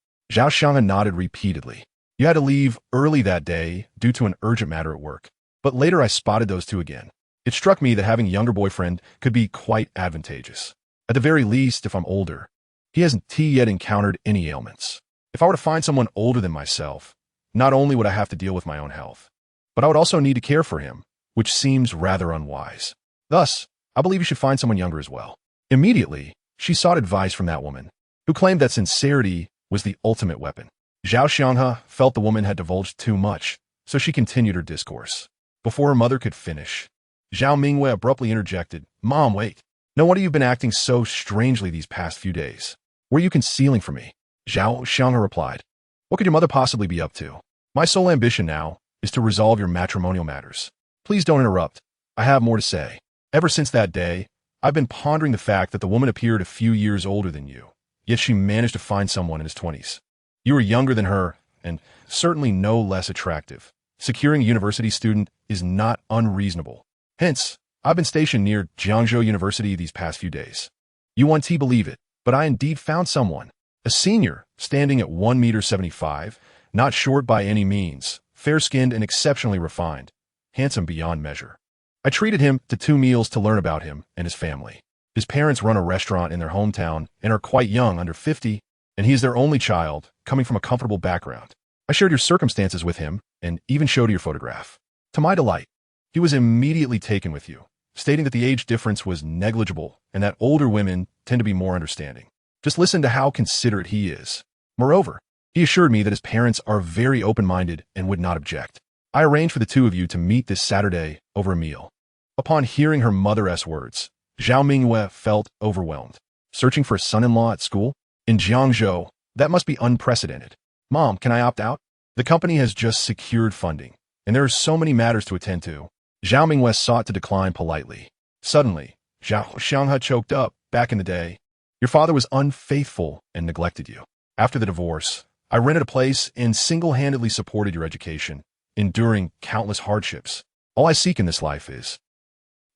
A: Xianghe nodded repeatedly. You had to leave early that day due to an urgent matter at work. But later I spotted those two again. It struck me that having a younger boyfriend could be quite advantageous. At the very least, if I'm older. He hasn't yet encountered any ailments. If I were to find someone older than myself, not only would I have to deal with my own health, but I would also need to care for him, which seems rather unwise. Thus, I believe you should find someone younger as well. Immediately, she sought advice from that woman, who claimed that sincerity was the ultimate weapon. Zhao Xianghe felt the woman had divulged too much, so she continued her discourse. Before her mother could finish, Zhao Mingyue abruptly interjected, Mom, wait. No wonder you've been acting so strangely these past few days. Were you concealing from me? Zhao Xianghe replied, What could your mother possibly be up to? My sole ambition now is to resolve your matrimonial matters. Please don't interrupt. I have more to say. Ever since that day, I've been pondering the fact that the woman appeared a few years older than you, yet she managed to find someone in his 20s. You are younger than her, and certainly no less attractive. Securing a university student is not unreasonable. Hence, I've been stationed near Jiangzhou University these past few days. You won't believe it, but I indeed found someone. A senior, standing at 1.75 meters, Not short by any means, fair-skinned and exceptionally refined, handsome beyond measure. I treated him to 2 meals to learn about him and his family. His parents run a restaurant in their hometown and are quite young, under 50, and he is their only child, coming from a comfortable background. I shared your circumstances with him and even showed your photograph. To my delight, he was immediately taken with you, stating that the age difference was negligible and that older women tend to be more understanding. Just listen to how considerate he is. Moreover, he assured me that his parents are very open-minded and would not object. I arranged for the 2 of you to meet this Saturday over a meal. Upon hearing her mother's words, Zhao Mingyue felt overwhelmed. Searching for a son-in-law at school? In Jiangzhou, that must be unprecedented. Mom, can I opt out? The company has just secured funding, and there are so many matters to attend to. Zhao Mingyue sought to decline politely. Suddenly, Zhao Xianghe choked up. Back in the day, your father was unfaithful and neglected you. After the divorce, I rented a place and single-handedly supported your education, enduring countless hardships. All I seek in this life is...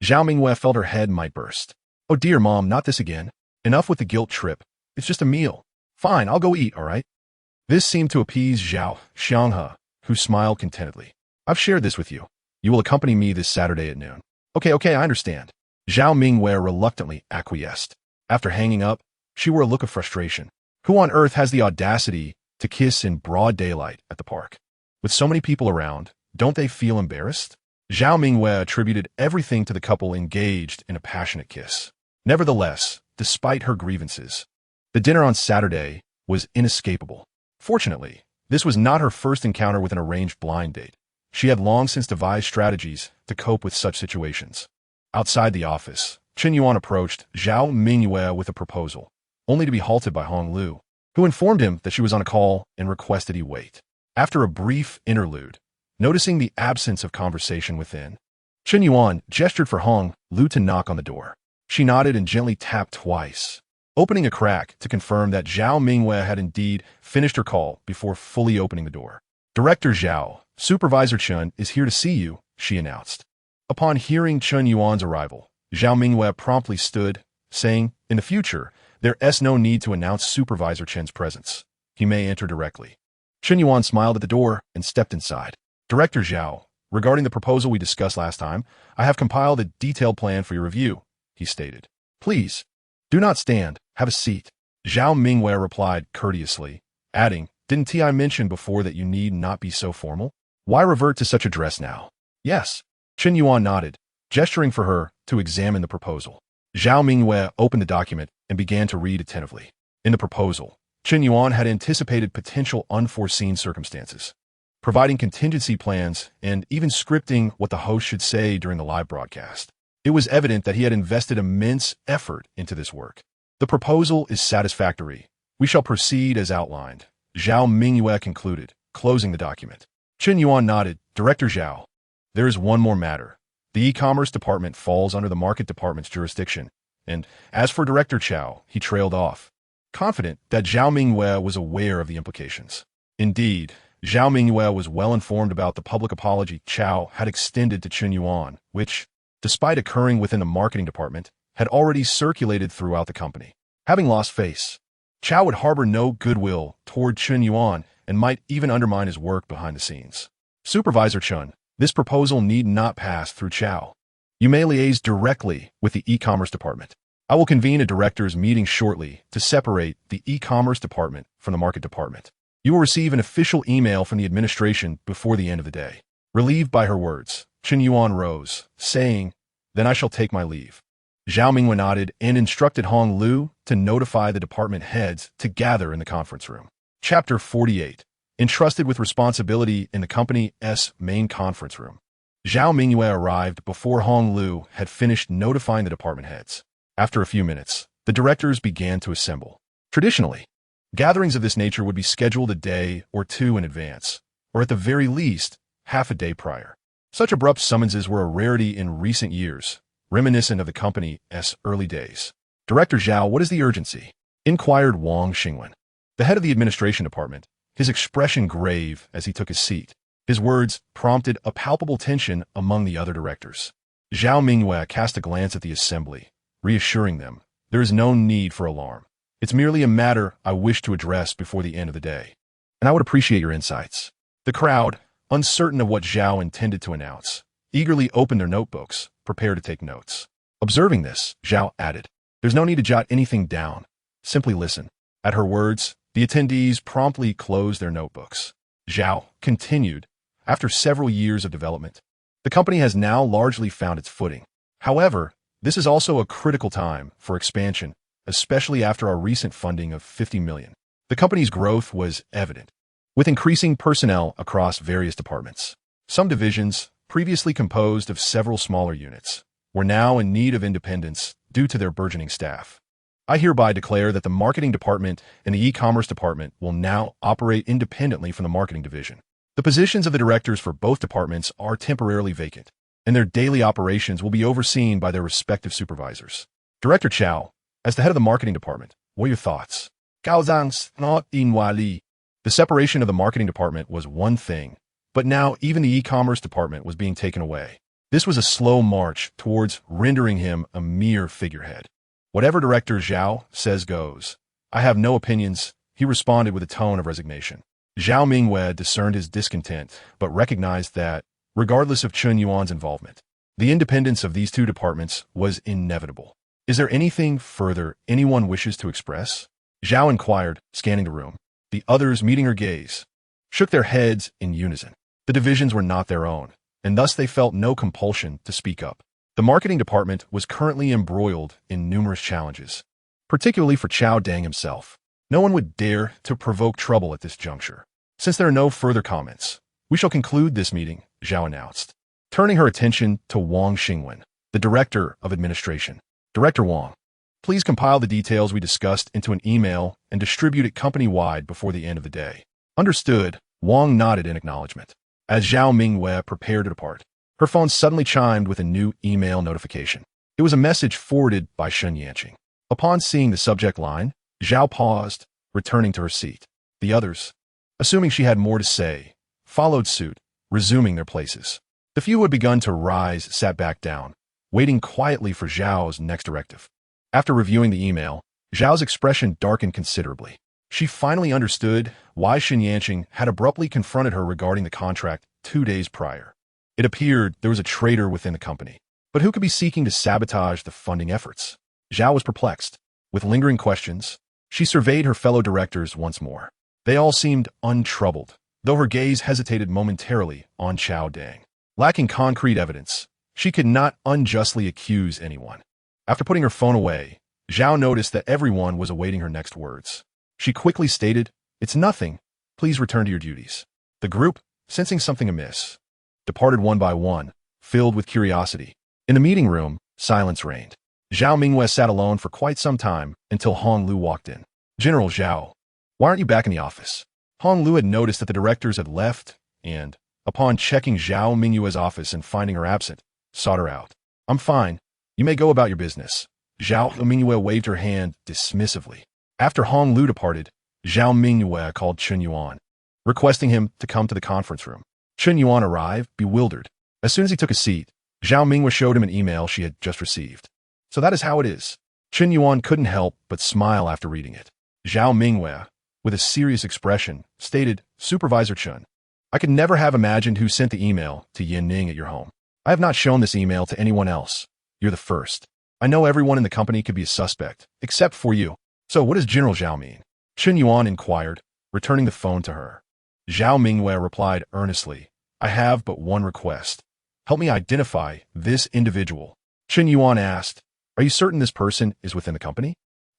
A: Zhao Mingyue felt her head might burst. Oh dear, Mom, not this again. Enough with the guilt trip. It's just a meal. Fine, I'll go eat, all right? This seemed to appease Zhao Xianghe, who smiled contentedly. I've shared this with you. You will accompany me this Saturday at noon. Okay, I understand. Zhao Mingyue reluctantly acquiesced. After hanging up, she wore a look of frustration. Who on earth has the audacity to kiss in broad daylight at the park? With so many people around, don't they feel embarrassed? Zhao Mingyue attributed everything to the couple engaged in a passionate kiss. Nevertheless, despite her grievances, the dinner on Saturday was inescapable. Fortunately, this was not her first encounter with an arranged blind date. She had long since devised strategies to cope with such situations. Outside the office, Chen Yuan approached Zhao Mingyue with a proposal, only to be halted by Hong Lu, who informed him that she was on a call and requested he wait. After a brief interlude, noticing the absence of conversation within, Chen Yuan gestured for Hong Lu to knock on the door. She nodded and gently tapped twice, opening a crack to confirm that Zhao Mingyue had indeed finished her call before fully opening the door. Director Zhao, Supervisor Chen is here to see you, she announced. Upon hearing Chen Yuan's arrival, Zhao Mingyue promptly stood, saying, in the future, there is no need to announce Supervisor Chen's presence. He may enter directly. Chen Yuan smiled at the door and stepped inside. Director Zhao, regarding the proposal we discussed last time, I have compiled a detailed plan for your review, he stated. Please, do not stand, have a seat. Zhao Mingyue replied courteously, adding, didn't I mention before that you need not be so formal? Why revert to such a dress now? Yes. Chen Yuan nodded, gesturing for her to examine the proposal. Zhao Mingyue opened the document and began to read attentively. In the proposal, Chen Yuan had anticipated potential unforeseen circumstances, providing contingency plans and even scripting what the host should say during the live broadcast. It was evident that he had invested immense effort into this work. The proposal is satisfactory. We shall proceed as outlined, Zhao Mingyue concluded, closing the document. Chen Yuan nodded. Director Zhao, there is one more matter. The e-commerce department falls under the market department's jurisdiction, and as for Director Chao, he trailed off, confident that Zhao Mingyue was aware of the implications. Indeed, Zhao Mingyue was well informed about the public apology Chao had extended to Chen Yuan, which, despite occurring within the marketing department, had already circulated throughout the company. Having lost face, Chao would harbor no goodwill toward Chen Yuan and might even undermine his work behind the scenes. Supervisor Chen, this proposal need not pass through Chao. You may liaise directly with the e-commerce department. I will convene a directors meeting shortly to separate the e-commerce department from the market department. You will receive an official email from the administration before the end of the day. Relieved by her words, Chen Yuan rose, saying, then I shall take my leave. Zhao Mingyue nodded and instructed Hong Lu to notify the department heads to gather in the conference room. Chapter 48. Entrusted with responsibility in the company's main conference room. Zhao Mingyue arrived before Hong Lu had finished notifying the department heads. After a few minutes, the directors began to assemble. Traditionally, gatherings of this nature would be scheduled a day or two in advance, or at the very least, half a day prior. Such abrupt summonses were a rarity in recent years, reminiscent of the company's early days. Director Zhao, what is the urgency? Inquired Wang Xingwen, the head of the administration department, his expression grave as he took his seat. His words prompted a palpable tension among the other directors. Zhao Mingyue cast a glance at the assembly, reassuring them, there is no need for alarm. It's merely a matter I wish to address before the end of the day. and I would appreciate your insights. The crowd, uncertain of what Zhao intended to announce, eagerly opened their notebooks, prepared to take notes. Observing this, Zhao added, "There's no need to jot anything down. Simply listen." At her words, the attendees promptly closed their notebooks. Zhao continued, "After several years of development, the company has now largely found its footing. However, this is also a critical time for expansion, especially after our recent funding of 50 million. The company's growth was evident, with increasing personnel across various departments. Some divisions, previously composed of several smaller units, were now in need of independence due to their burgeoning staff. I hereby declare that the marketing department and the e-commerce department will now operate independently from the marketing division. The positions of the directors for both departments are temporarily vacant, and their daily operations will be overseen by their respective supervisors. Director Chao, as the head of the marketing department, what are your thoughts?" The separation of the marketing department was one thing, but now even the e-commerce department was being taken away. This was a slow march towards rendering him a mere figurehead. "Whatever Director Zhao says goes. I have no opinions," he responded with a tone of resignation. Zhao Mingwei discerned his discontent, but recognized that, regardless of Chen Yuan's involvement, the independence of these two departments was inevitable. "Is there anything further anyone wishes to express?" Zhao inquired, scanning the room. The others, meeting her gaze, shook their heads in unison. The divisions were not their own, and thus they felt no compulsion to speak up. The marketing department was currently embroiled in numerous challenges, particularly for Chao Dang himself. No one would dare to provoke trouble at this juncture. "Since there are no further comments, we shall conclude this meeting," Zhao announced, turning her attention to Wang Xingwen, the Director of Administration. "Director Wang, please compile the details we discussed into an email and distribute it company-wide before the end of the day." "Understood," Wang nodded in acknowledgement. As Zhao Mingwei prepared to depart, her phone suddenly chimed with a new email notification. It was a message forwarded by Shen Yanqing. Upon seeing the subject line, Zhao paused, returning to her seat. The others, assuming she had more to say, followed suit, resuming their places. The few who had begun to rise sat back down, waiting quietly for Zhao's next directive. After reviewing the email, Zhao's expression darkened considerably. She finally understood why Shen Yanqing had abruptly confronted her regarding the contract 2 days prior. It appeared there was a traitor within the company. But who could be seeking to sabotage the funding efforts? Zhao was perplexed. With lingering questions, she surveyed her fellow directors once more. They all seemed untroubled, though her gaze hesitated momentarily on Chao Dang. Lacking concrete evidence, she could not unjustly accuse anyone. After putting her phone away, Zhao noticed that everyone was awaiting her next words. She quickly stated, "It's nothing. Please return to your duties." The group, sensing something amiss, departed one by one, filled with curiosity. In the meeting room, silence reigned. Zhao Mingwei sat alone for quite some time until Hong Lu walked in. "General Zhao, why aren't you back in the office?" Hong Lu had noticed that the directors had left and, upon checking Zhao Mingwei's office and finding her absent, sought her out. "I'm fine. You may go about your business." Zhao Mingwei waved her hand dismissively. After Hong Lu departed, Zhao Mingwei called Chen Yuan, requesting him to come to the conference room. Chen Yuan arrived, bewildered. As soon as he took a seat, Zhao Mingwei showed him an email she had just received. "So that is how it is." Chen Yuan couldn't help but smile after reading it. Zhao Mingwei, with a serious expression, stated, "Supervisor Chen, I could never have imagined who sent the email to Yanning at your home. I have not shown this email to anyone else. You're the first. I know everyone in the company could be a suspect, except for you. So what does General Zhao mean?" Chen Yuan inquired, returning the phone to her. Zhao Mingwei replied earnestly, "I have but one request. Help me identify this individual." Chen Yuan asked, "Are you certain this person is within the company?"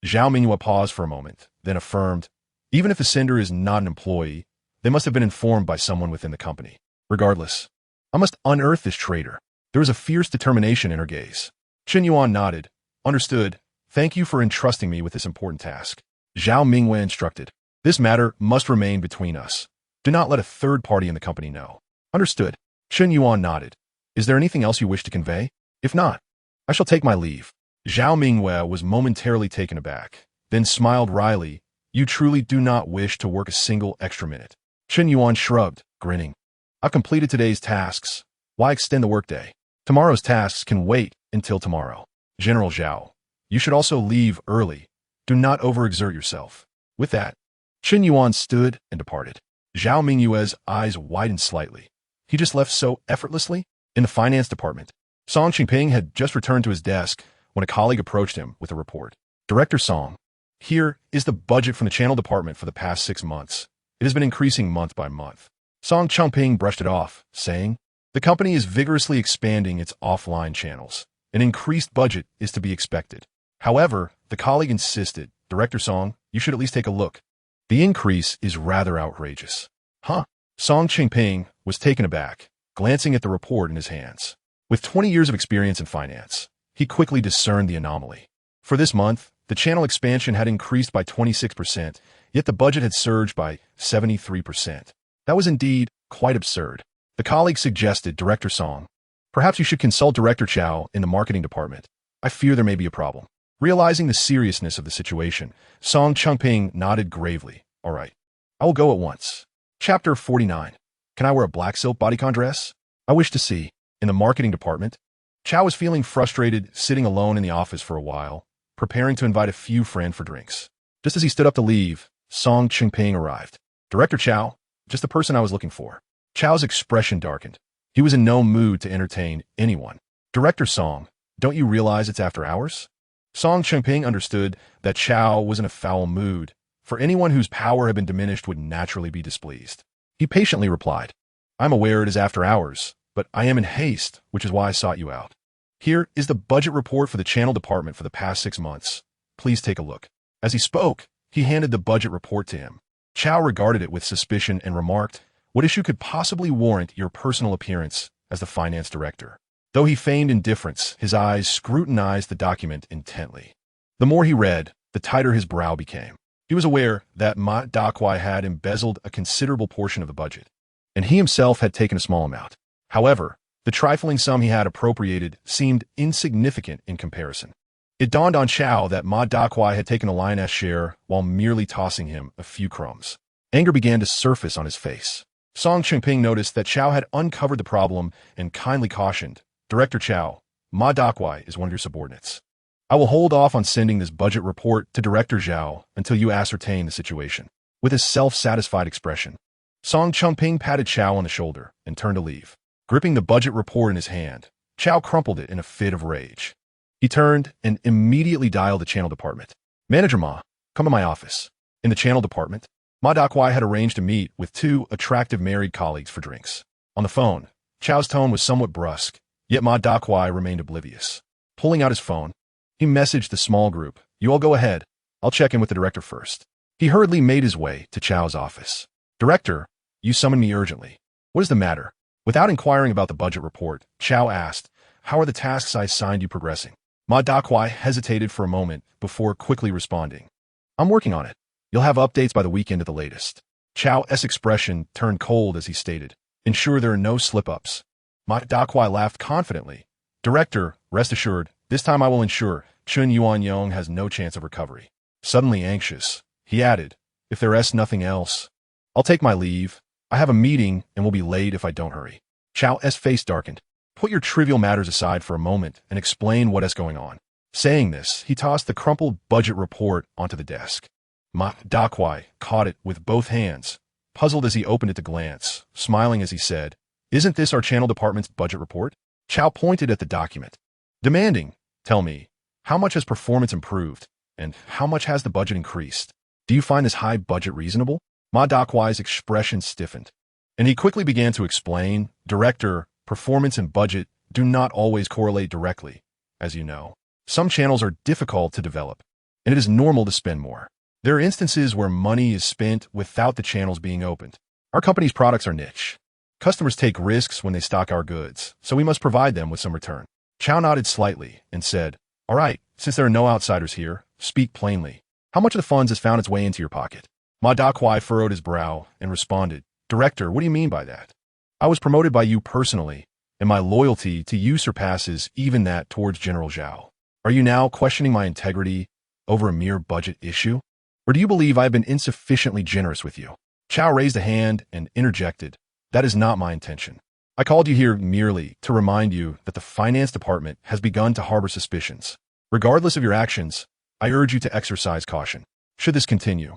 A: Zhao Mingwei paused for a moment, then affirmed, "Even if the sender is not an employee, they must have been informed by someone within the company. Regardless, I must unearth this traitor." There was a fierce determination in her gaze. Chen Yuan nodded. "Understood. Thank you for entrusting me with this important task." Zhao Mingwei instructed, "This matter must remain between us. Do not let a third party in the company know." "Understood." Chen Yuan nodded. "Is there anything else you wish to convey? If not, I shall take my leave." Zhao Mingwei was momentarily taken aback, then smiled wryly. "You truly do not wish to work a single extra minute." Chen Yuan shrugged, grinning. "I've completed today's tasks. Why extend the workday? Tomorrow's tasks can wait until tomorrow." "General Zhao, you should also leave early. Do not overexert yourself." With that, Chen Yuan stood and departed. Zhao Mingyue's eyes widened slightly. He just left so effortlessly? In the finance department, Song Qingping had just returned to his desk when a colleague approached him with a report. Director Song, here is the budget from the channel department for the past 6 months. It has been increasing month by month. Song Qingping brushed it off, saying, the company is vigorously expanding its offline channels. An increased budget is to be expected. However, the colleague insisted, Director Song, you should at least take a look. The increase is rather outrageous. Huh? Song Qingping was taken aback, glancing at the report in his hands. With 20 years of experience in finance, he quickly discerned the anomaly. For this month, the channel expansion had increased by 26%, yet the budget had surged by 73%. That was indeed quite absurd. The colleague suggested, Director Song, perhaps you should consult Director Chow in the marketing department. I fear there may be a problem. Realizing the seriousness of the situation, Song Qingping nodded gravely. All right, I will go at once. Chapter 49. Can I wear a black silk bodycon dress? I wish to see. In the marketing department, Chow was feeling frustrated, sitting alone in the office for a while, preparing to invite a few friends for drinks. Just as he stood up to leave, Song Qingping arrived. Director Chow, just the person I was looking for. Chow's expression darkened. He was in no mood to entertain anyone. Director Song, don't you realize it's after hours? Song Qingping understood that Chow was in a foul mood, for anyone whose power had been diminished would naturally be displeased. He patiently replied, I'm aware it is after hours, but I am in haste, which is why I sought you out. Here is the budget report for the channel department for the past 6 months. Please take a look. As he spoke, he handed the budget report to him. Chow regarded it with suspicion and remarked, what issue could possibly warrant your personal appearance as the finance director? Though he feigned indifference, his eyes scrutinized the document intently. The more he read, the tighter his brow became. He was aware that Ma Dakwai had embezzled a considerable portion of the budget, and he himself had taken a small amount. However, the trifling sum he had appropriated seemed insignificant in comparison. It dawned on Chow that Ma Dakwai had taken a lioness share while merely tossing him a few crumbs. Anger began to surface on his face. Song Qingping noticed that Chow had uncovered the problem and kindly cautioned, Director Chow, Ma Dakwai is one of your subordinates. I will hold off on sending this budget report to Director Zhao until you ascertain the situation. With a self-satisfied expression, Song Qingping patted Chow on the shoulder and turned to leave. Gripping the budget report in his hand, Chow crumpled it in a fit of rage. He turned and immediately dialed the channel department. Manager Ma, come to my office. In the channel department, Ma Dakwai had arranged to meet with 2 attractive married colleagues for drinks. On the phone, Chow's tone was somewhat brusque, yet Ma Dakwai remained oblivious. Pulling out his phone, he messaged the small group, you all go ahead. I'll check in with the director first. He hurriedly made his way to Chow's office. Director, you summoned me urgently. What is the matter? Without inquiring about the budget report, Chow asked, how are the tasks I assigned you progressing? Ma Dakwai hesitated for a moment before quickly responding. I'm working on it. You'll have updates by the weekend at the latest. Chow's expression turned cold as he stated, ensure there are no slip-ups. Ma Dakwai laughed confidently. Director, rest assured, this time I will ensure Chen Yuan has no chance of recovery. Suddenly anxious, he added, if there is nothing else, I'll take my leave. I have a meeting and will be late if I don't hurry. Chow's face darkened. Put your trivial matters aside for a moment and explain what is going on. Saying this, he tossed the crumpled budget report onto the desk. Ma Dakwai caught it with both hands, puzzled as he opened it to glance, smiling as he said, isn't this our channel department's budget report? Chow pointed at the document, demanding, tell me, how much has performance improved, and how much has the budget increased? Do you find this high budget reasonable? Ma Dakwai's expression stiffened, and he quickly began to explain, Director, performance and budget do not always correlate directly, as you know. Some channels are difficult to develop, and it is normal to spend more. There are instances where money is spent without the channels being opened. Our company's products are niche. Customers take risks when they stock our goods, so we must provide them with some return. Chow nodded slightly and said, all right, since there are no outsiders here, speak plainly. How much of the funds has found its way into your pocket? Ma Dakwai furrowed his brow and responded, Director, what do you mean by that? I was promoted by you personally, and my loyalty to you surpasses even that towards General Zhao. Are you now questioning my integrity over a mere budget issue? Or do you believe I have been insufficiently generous with you? Chow raised a hand and interjected, that is not my intention. I called you here merely to remind you that the finance department has begun to harbor suspicions. Regardless of your actions, I urge you to exercise caution. Should this continue,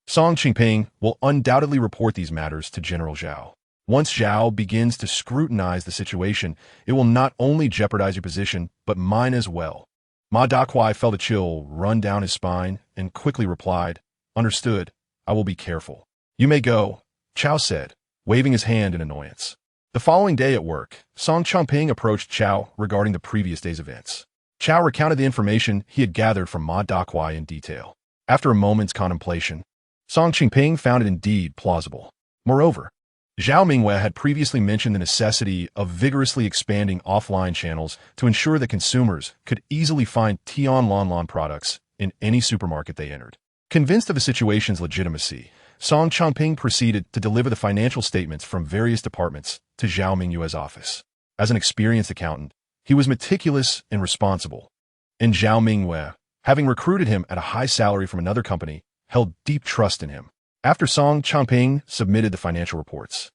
A: Song Qingping will undoubtedly report these matters to General Zhao. Once Zhao begins to scrutinize the situation, it will not only jeopardize your position, but mine as well. Ma Dakuai felt a chill run down his spine and quickly replied, "Understood. I will be careful." "You may go," Chao said, waving his hand in annoyance. The following day at work, Song Qingping approached Chao regarding the previous day's events. Chao recounted the information he had gathered from Ma Dakuai in detail. After a moment's contemplation, Song Qingping found it indeed plausible. Moreover, Zhao Mingwei had previously mentioned the necessity of vigorously expanding offline channels to ensure that consumers could easily find Tian Lanlan products in any supermarket they entered. Convinced of the situation's legitimacy, Song Qingping proceeded to deliver the financial statements from various departments to Zhao Mingwei's office. As an experienced accountant, he was meticulous and responsible, and Zhao Mingwei, having recruited him at a high salary from another company, held deep trust in him. After Song Qingping submitted the financial reports,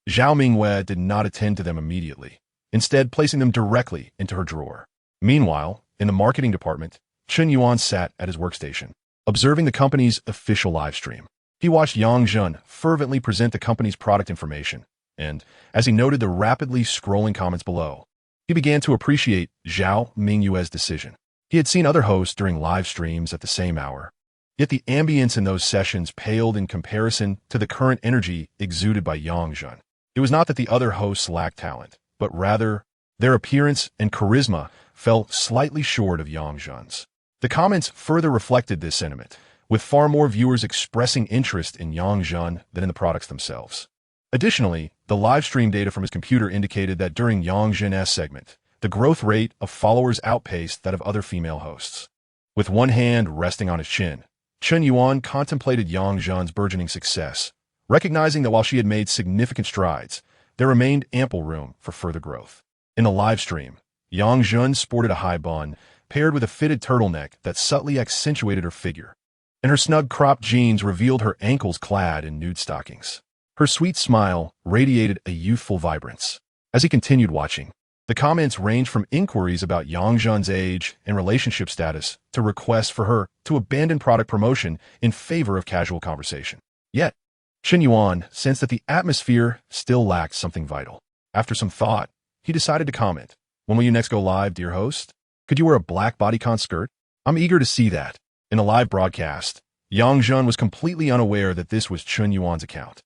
A: Zhao Mingwei did not attend to them immediately, instead placing them directly into her drawer. Meanwhile, in the marketing department, Chen Yuan sat at his workstation, observing the company's official live stream. He watched Yang Zhen fervently present the company's product information, and, as he noted the rapidly scrolling comments below, he began to appreciate Zhao Mingwei's decision. He had seen other hosts during live streams at the same hour, yet the ambience in those sessions paled in comparison to the current energy exuded by Yang Zhen. It was not that the other hosts lacked talent, but rather, their appearance and charisma fell slightly short of Yang Zhen's. The comments further reflected this sentiment, with far more viewers expressing interest in Yang Zhen than in the products themselves. Additionally, the live stream data from his computer indicated that during Yang Zhen's segment, the growth rate of followers outpaced that of other female hosts. With one hand resting on his chin, Chen Yuan contemplated Yang Zhen's burgeoning success, recognizing that while she had made significant strides, there remained ample room for further growth. In the live stream, Yang Zhen sported a high bun, paired with a fitted turtleneck that subtly accentuated her figure, and her snug cropped jeans revealed her ankles clad in nude stockings. Her sweet smile radiated a youthful vibrance. As he continued watching, the comments ranged from inquiries about Yang Zhen's age and relationship status to requests for her to abandon product promotion in favor of casual conversation. Yet, Chen Yuan sensed that the atmosphere still lacked something vital. After some thought, he decided to comment, "When will you next go live, dear host? Could you wear a black bodycon skirt? I'm eager to see that." In the live broadcast, Yang Zhen was completely unaware that this was Chen Yuan's account.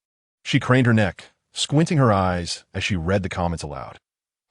A: She craned her neck, squinting her eyes as she read the comments aloud.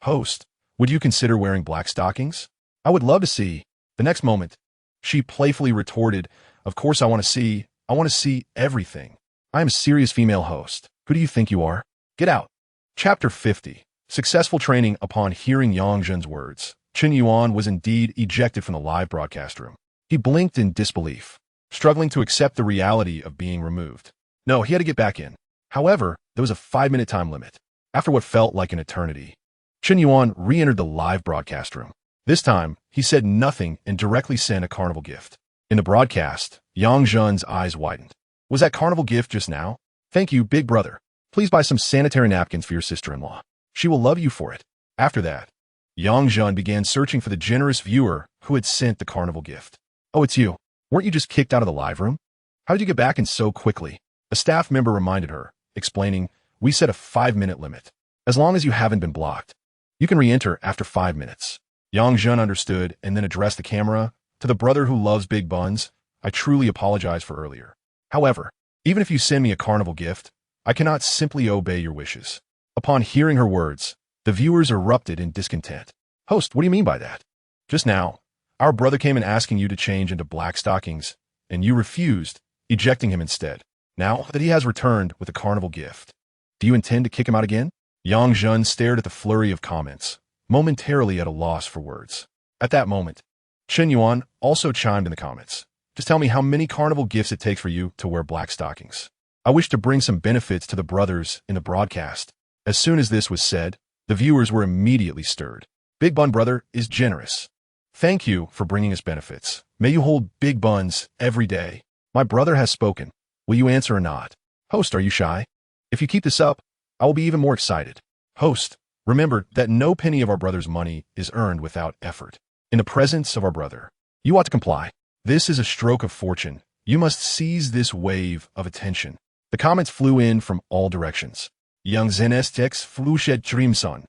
A: "Host, would you consider wearing black stockings? I would love to see." The next moment, she playfully retorted, "Of course I want to see everything. I am a serious female host. Who do you think you are? Get out." Chapter 50. Successful training. Upon hearing Yang Zhen's words, Chen Yuan was indeed ejected from the live broadcast room. He blinked in disbelief, struggling to accept the reality of being removed. No, he had to get back in. However, there was a 5-minute time limit. After what felt like an eternity, Chen Yuan re-entered the live broadcast room. This time, he said nothing and directly sent a carnival gift. In the broadcast, Yang Zhen's eyes widened. "Was that carnival gift just now? Thank you, big brother. Please buy some sanitary napkins for your sister-in-law. She will love you for it." After that, Yang Zhen began searching for the generous viewer who had sent the carnival gift. "Oh, it's you. Weren't you just kicked out of the live room? How did you get back in so quickly?" A staff member reminded her, explaining, "We set a 5-minute limit. As long as you haven't been blocked, you can re-enter after 5 minutes." Yang Zhen understood and then addressed the camera. "To the brother who loves big buns, I truly apologize for earlier. However, even if you send me a carnival gift, I cannot simply obey your wishes." Upon hearing her words, the viewers erupted in discontent. "Host, what do you mean by that? Just now, our brother came in asking you to change into black stockings, and you refused, ejecting him instead. Now that he has returned with a carnival gift, do you intend to kick him out again?" Yang Zhen stared at the flurry of comments, momentarily at a loss for words. At that moment, Chen Yuan also chimed in the comments. "Just tell me how many carnival gifts it takes for you to wear black stockings. I wish to bring some benefits to the brothers in the broadcast." As soon as this was said, the viewers were immediately stirred. "Big Bun Brother is generous. Thank you for bringing us benefits. May you hold big buns every day. My brother has spoken. Will you answer or not? Host, are you shy? If you keep this up, I will be even more excited." "Host, remember that no penny of our brother's money is earned without effort. In the presence of our brother, you ought to comply. This is a stroke of fortune, You must seize this wave of attention. The comments flew in from all directions. Young Zenestex flushed Dreamson.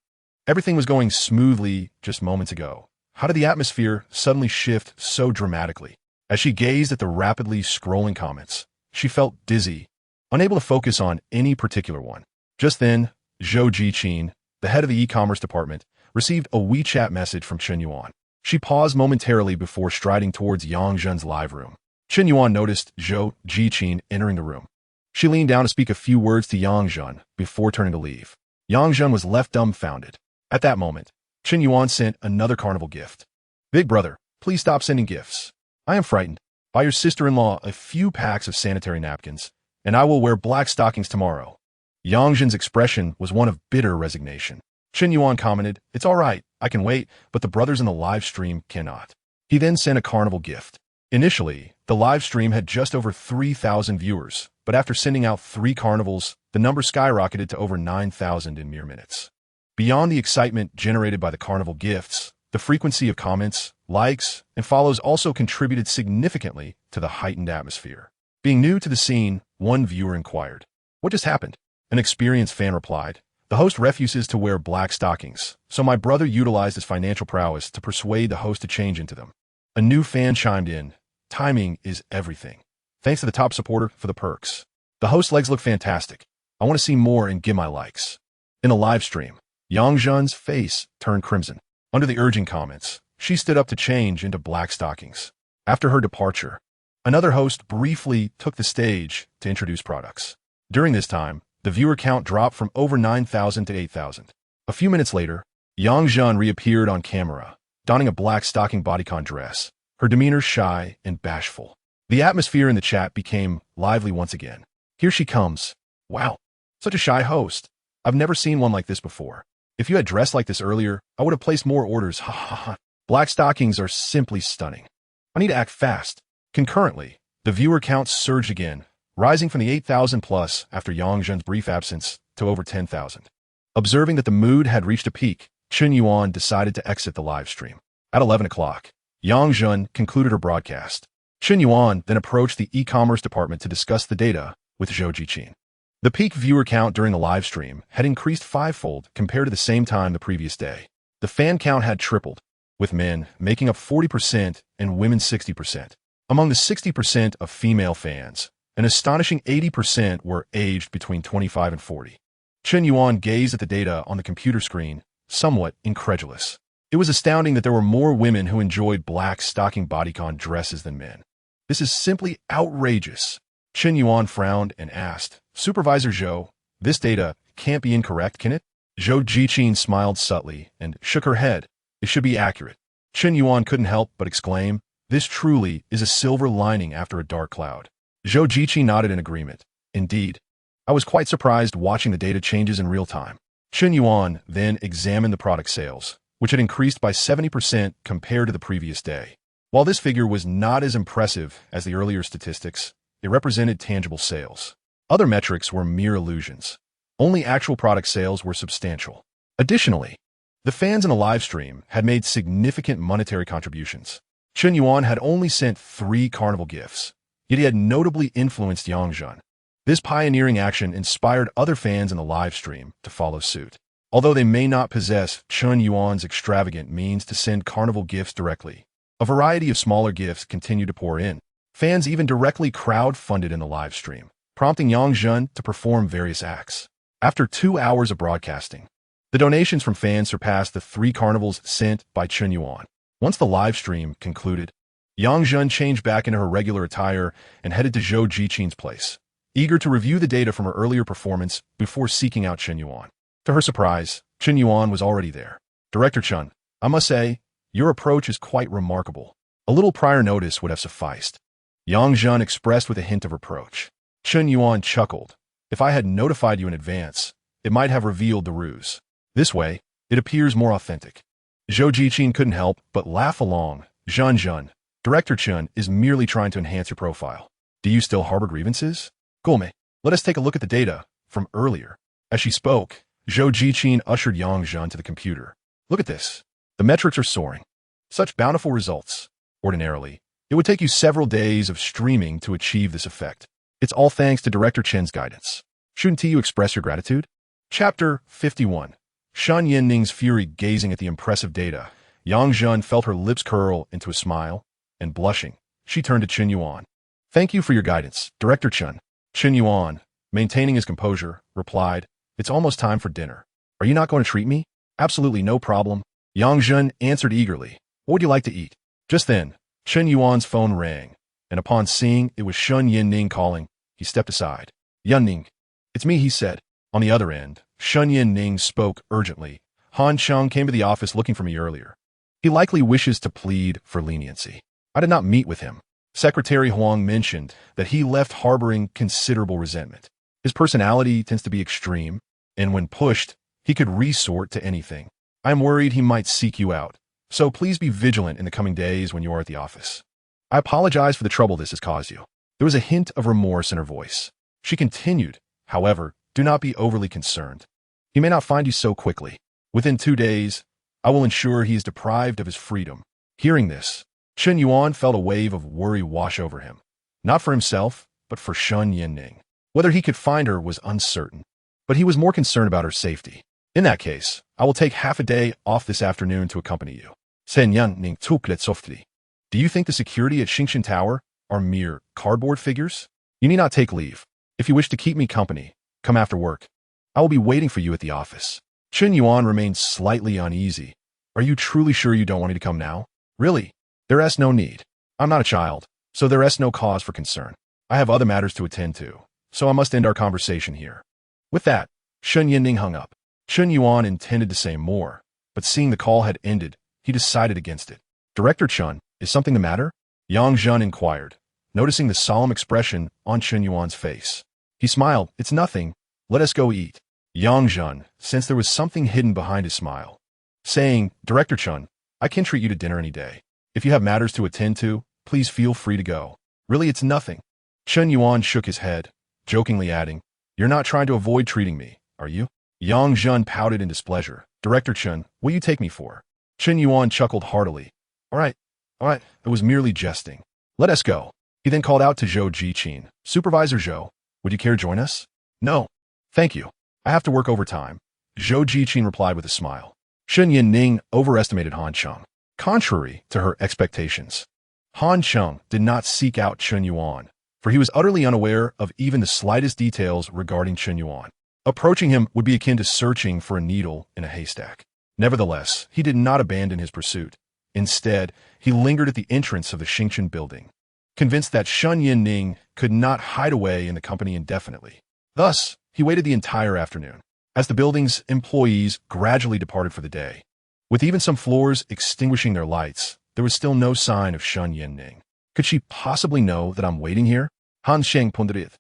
A: Everything was going smoothly just moments ago. How did the atmosphere suddenly shift so dramatically? As she gazed at the rapidly scrolling comments, she felt dizzy, unable to focus on any particular one. Just then, Zhou Jiqin, the head of the e-commerce department, received a WeChat message from Chen Yuan. She paused momentarily before striding towards Yang Zhen's live room. Chen Yuan noticed Zhou Jiqin entering the room. She leaned down to speak a few words to Yang Zhen before turning to leave. Yang Zhen was left dumbfounded. At that moment, Chen Yuan sent another carnival gift. Big brother, please stop sending gifts. I am frightened. Buy your sister-in-law a few packs of sanitary napkins, and I will wear black stockings tomorrow. Yang Zhen's expression was one of bitter resignation. Chen Yuan commented, "It's all right, I can wait, but the brothers in the live stream cannot." He then sent a carnival gift. Initially, the live stream had just over 3,000 viewers, but after sending out 3 carnivals, the number skyrocketed to over 9,000 in mere minutes. Beyond the excitement generated by the carnival gifts, the frequency of comments, likes, and follows also contributed significantly to the heightened atmosphere. Being new to the scene, one viewer inquired, "What just happened?" An experienced fan replied, "The host refuses to wear black stockings, so my brother utilized his financial prowess to persuade the host to change into them." A new fan chimed in, "Timing is everything. Thanks to the top supporter for the perks. The host's legs look fantastic. I want to see more and give my likes." In the live stream, Yang Zhen's face turned crimson. Under the urging comments, she stood up to change into black stockings. After her departure, another host briefly took the stage to introduce products. During this time, the viewer count dropped from over 9,000 to 8,000. A few minutes later, Yang Zhen reappeared on camera, donning a black stocking bodycon dress, her demeanor shy and bashful. The atmosphere in the chat became lively once again. "Here she comes. Wow, such a shy host. I've never seen one like this before. If you had dressed like this earlier, I would have placed more orders. Ha ha ha. Black stockings are simply stunning. I need to act fast." Concurrently, the viewer count surged again, rising from the 8,000 plus after Yang Zhen's brief absence to over 10,000. Observing that the mood had reached a peak, Chen Yuan decided to exit the live stream. At 11 o'clock, Yang Zhen concluded her broadcast. Chen Yuan then approached the e-commerce department to discuss the data with Zhou Jiqin. The peak viewer count during the live stream had increased 5-fold compared to the same time the previous day. The fan count had tripled, with men making up 40% and women 60%. Among the 60% of female fans, an astonishing 80% were aged between 25 and 40. Chen Yuan gazed at the data on the computer screen, somewhat incredulous. It was astounding that there were more women who enjoyed black stocking bodycon dresses than men. This is simply outrageous. Chen Yuan frowned and asked, "Supervisor Zhou, this data can't be incorrect, can it?" Zhou Jiqin smiled subtly and shook her head. "It should be accurate." Chen Yuan couldn't help but exclaim, "This truly is a silver lining after a dark cloud." Zhou Jiqin nodded in agreement. "Indeed. I was quite surprised watching the data changes in real time." Chen Yuan then examined the product sales, which had increased by 70% compared to the previous day. While this figure was not as impressive as the earlier statistics, it represented tangible sales. Other metrics were mere illusions. Only actual product sales were substantial. Additionally, the fans in the live stream had made significant monetary contributions. Chen Yuan had only sent 3 carnival gifts, yet he had notably influenced Yang Zhen. This pioneering action inspired other fans in the live stream to follow suit. Although they may not possess Chen Yuan's extravagant means to send carnival gifts directly, a variety of smaller gifts continued to pour in. Fans even directly crowd-funded in the live stream, prompting Yang Zhen to perform various acts. After 2 hours of broadcasting, the donations from fans surpassed the 3 carnivals sent by Chen Yuan. Once the live stream concluded, Yang Zhen changed back into her regular attire and headed to Zhou Jiqin's place, eager to review the data from her earlier performance before seeking out Chen Yuan. To her surprise, Chen Yuan was already there. "Director Chen, I must say, your approach is quite remarkable. A little prior notice would have sufficed." Yang Zhen expressed with a hint of reproach. Chen Yuan chuckled. "If I had notified you in advance, it might have revealed the ruse. This way, it appears more authentic." Zhou Jiqin couldn't help but laugh along. Zhen, Director Chen is merely trying to enhance your profile. Do you still harbor grievances? Gulme, let us take a look at the data from earlier. As she spoke, Zhou Jiqin ushered Yang Zhen to the computer. "Look at this. The metrics are soaring. Such bountiful results. Ordinarily, It would take you several days of streaming to achieve this effect. It's all thanks to Director Chen's guidance. Shouldn't you express your gratitude? Chapter 51. Shan Yinning's fury gazing at the impressive data. Yang Zhen felt her lips curl into a smile, and blushing, she turned to Chen Yuan. Thank you for your guidance, Director Chen. Chen Yuan, maintaining his composure, replied, It's almost time for dinner. Are you not going to treat me? Absolutely no problem. Yang Zhen answered eagerly. What would you like to eat? Just then, Chen Yuan's phone rang, and upon seeing it was Shan Yinning calling, he stepped aside. Yunning. It's me, he said. On the other end, Shan Yinning spoke urgently. Han Cheng came to the office looking for me earlier. He likely wishes to plead for leniency. I did not meet with him. Secretary Huang mentioned that he left harboring considerable resentment. His personality tends to be extreme, and when pushed, he could resort to anything. I am worried he might seek you out, so please be vigilant in the coming days when you are at the office. I apologize for the trouble this has caused you. There was a hint of remorse in her voice. She continued, however, do not be overly concerned. He may not find you so quickly. Within 2 days, I will ensure he is deprived of his freedom. Hearing this, Chen Yuan felt a wave of worry wash over him. Not for himself, but for Shan Yinning. Whether he could find her was uncertain, but he was more concerned about her safety. In that case, I will take half a day off this afternoon to accompany you. Chen Yinning took it softly. Do you think the security at Xingshan Tower are mere cardboard figures? You need not take leave. If you wish to keep me company, come after work. I will be waiting for you at the office. Chen Yuan remained slightly uneasy. Are you truly sure you don't want me to come now? Really? There is no need. I'm not a child, so there is no cause for concern. I have other matters to attend to, so I must end our conversation here. With that, Shen Yinning hung up. Chen Yuan intended to say more, but seeing the call had ended, he decided against it. Director Chen, is something the matter? Yang Zhen inquired, noticing the solemn expression on Chen Yuan's face. He smiled, It's nothing. Let us go eat. Yang Zhen sensed there was something hidden behind his smile, saying, Director Chen, I can treat you to dinner any day. If you have matters to attend to, please feel free to go. Really, it's nothing. Chen Yuan shook his head, jokingly adding, You're not trying to avoid treating me, are you? Yang Zhen pouted in displeasure. Director Chen, what do you take me for? Chen Yuan chuckled heartily. All right, it was merely jesting. Let us go. He then called out to Zhou Jiqin. Supervisor Zhou, would you care to join us? No. Thank you. I have to work overtime. Zhou Jiqin replied with a smile. Shen Yinning overestimated Han Cheng. Contrary to her expectations, Han Cheng did not seek out Chen Yuan, for he was utterly unaware of even the slightest details regarding Chen Yuan. Approaching him would be akin to searching for a needle in a haystack. Nevertheless, he did not abandon his pursuit. Instead, he lingered at the entrance of the Xingshan building, convinced that Shen Yinning could not hide away in the company indefinitely. Thus, he waited the entire afternoon, as the building's employees gradually departed for the day. With even some floors extinguishing their lights, there was still no sign of Shen Yinning. Could she possibly know that I'm waiting here? Han Sheng pondered,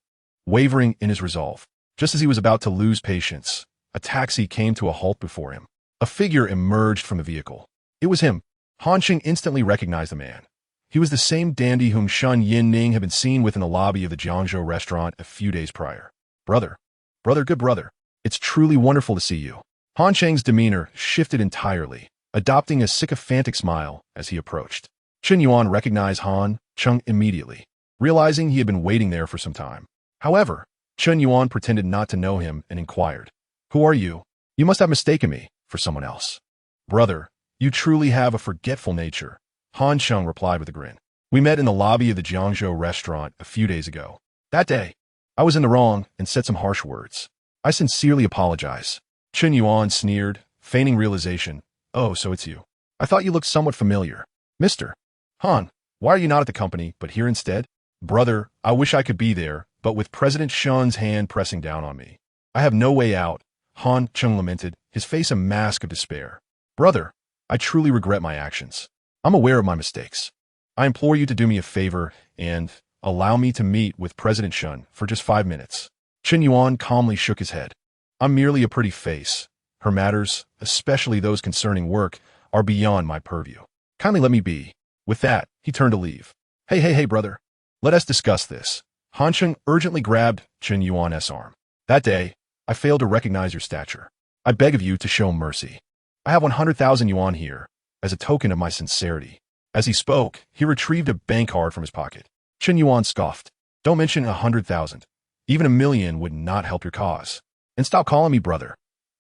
A: wavering in his resolve. Just as he was about to lose patience, a taxi came to a halt before him. A figure emerged from the vehicle. It was him. Han Sheng instantly recognized the man. He was the same dandy whom Shen Yinning had been seen with in the lobby of the Jiangzhou restaurant a few days prior. Brother, good brother, it's truly wonderful to see you. Han Sheng's demeanor shifted entirely, adopting a sycophantic smile as he approached. Chen Yuan recognized Han Cheng immediately, realizing he had been waiting there for some time. However, Chen Yuan pretended not to know him and inquired, Who are you? You must have mistaken me for someone else. Brother, you truly have a forgetful nature, Han Cheng replied with a grin. We met in the lobby of the Jiangzhou restaurant a few days ago. That day, I was in the wrong and said some harsh words. I sincerely apologize. Chen Yuan sneered, feigning realization. Oh, so it's you. I thought you looked somewhat familiar. Mr. Han, why are you not at the company, but here instead? Brother, I wish I could be there, but with President Shen's hand pressing down on me, I have no way out, Han Cheng lamented, his face a mask of despair. Brother, I truly regret my actions. I'm aware of my mistakes. I implore you to do me a favor and allow me to meet with President Shen for just 5 minutes. Chen Yuan calmly shook his head. I'm merely a pretty face. Her matters, especially those concerning work, are beyond my purview. Kindly let me be. With that, he turned to leave. Hey, brother. Let us discuss this. Han Cheng urgently grabbed Chen Yuan's arm. That day, I failed to recognize your stature. I beg of you to show mercy. I have 100,000 yuan here, as a token of my sincerity. As he spoke, he retrieved a bank card from his pocket. Chen Yuan scoffed. Don't mention 100,000. Even 1,000,000 would not help your cause. And stop calling me brother.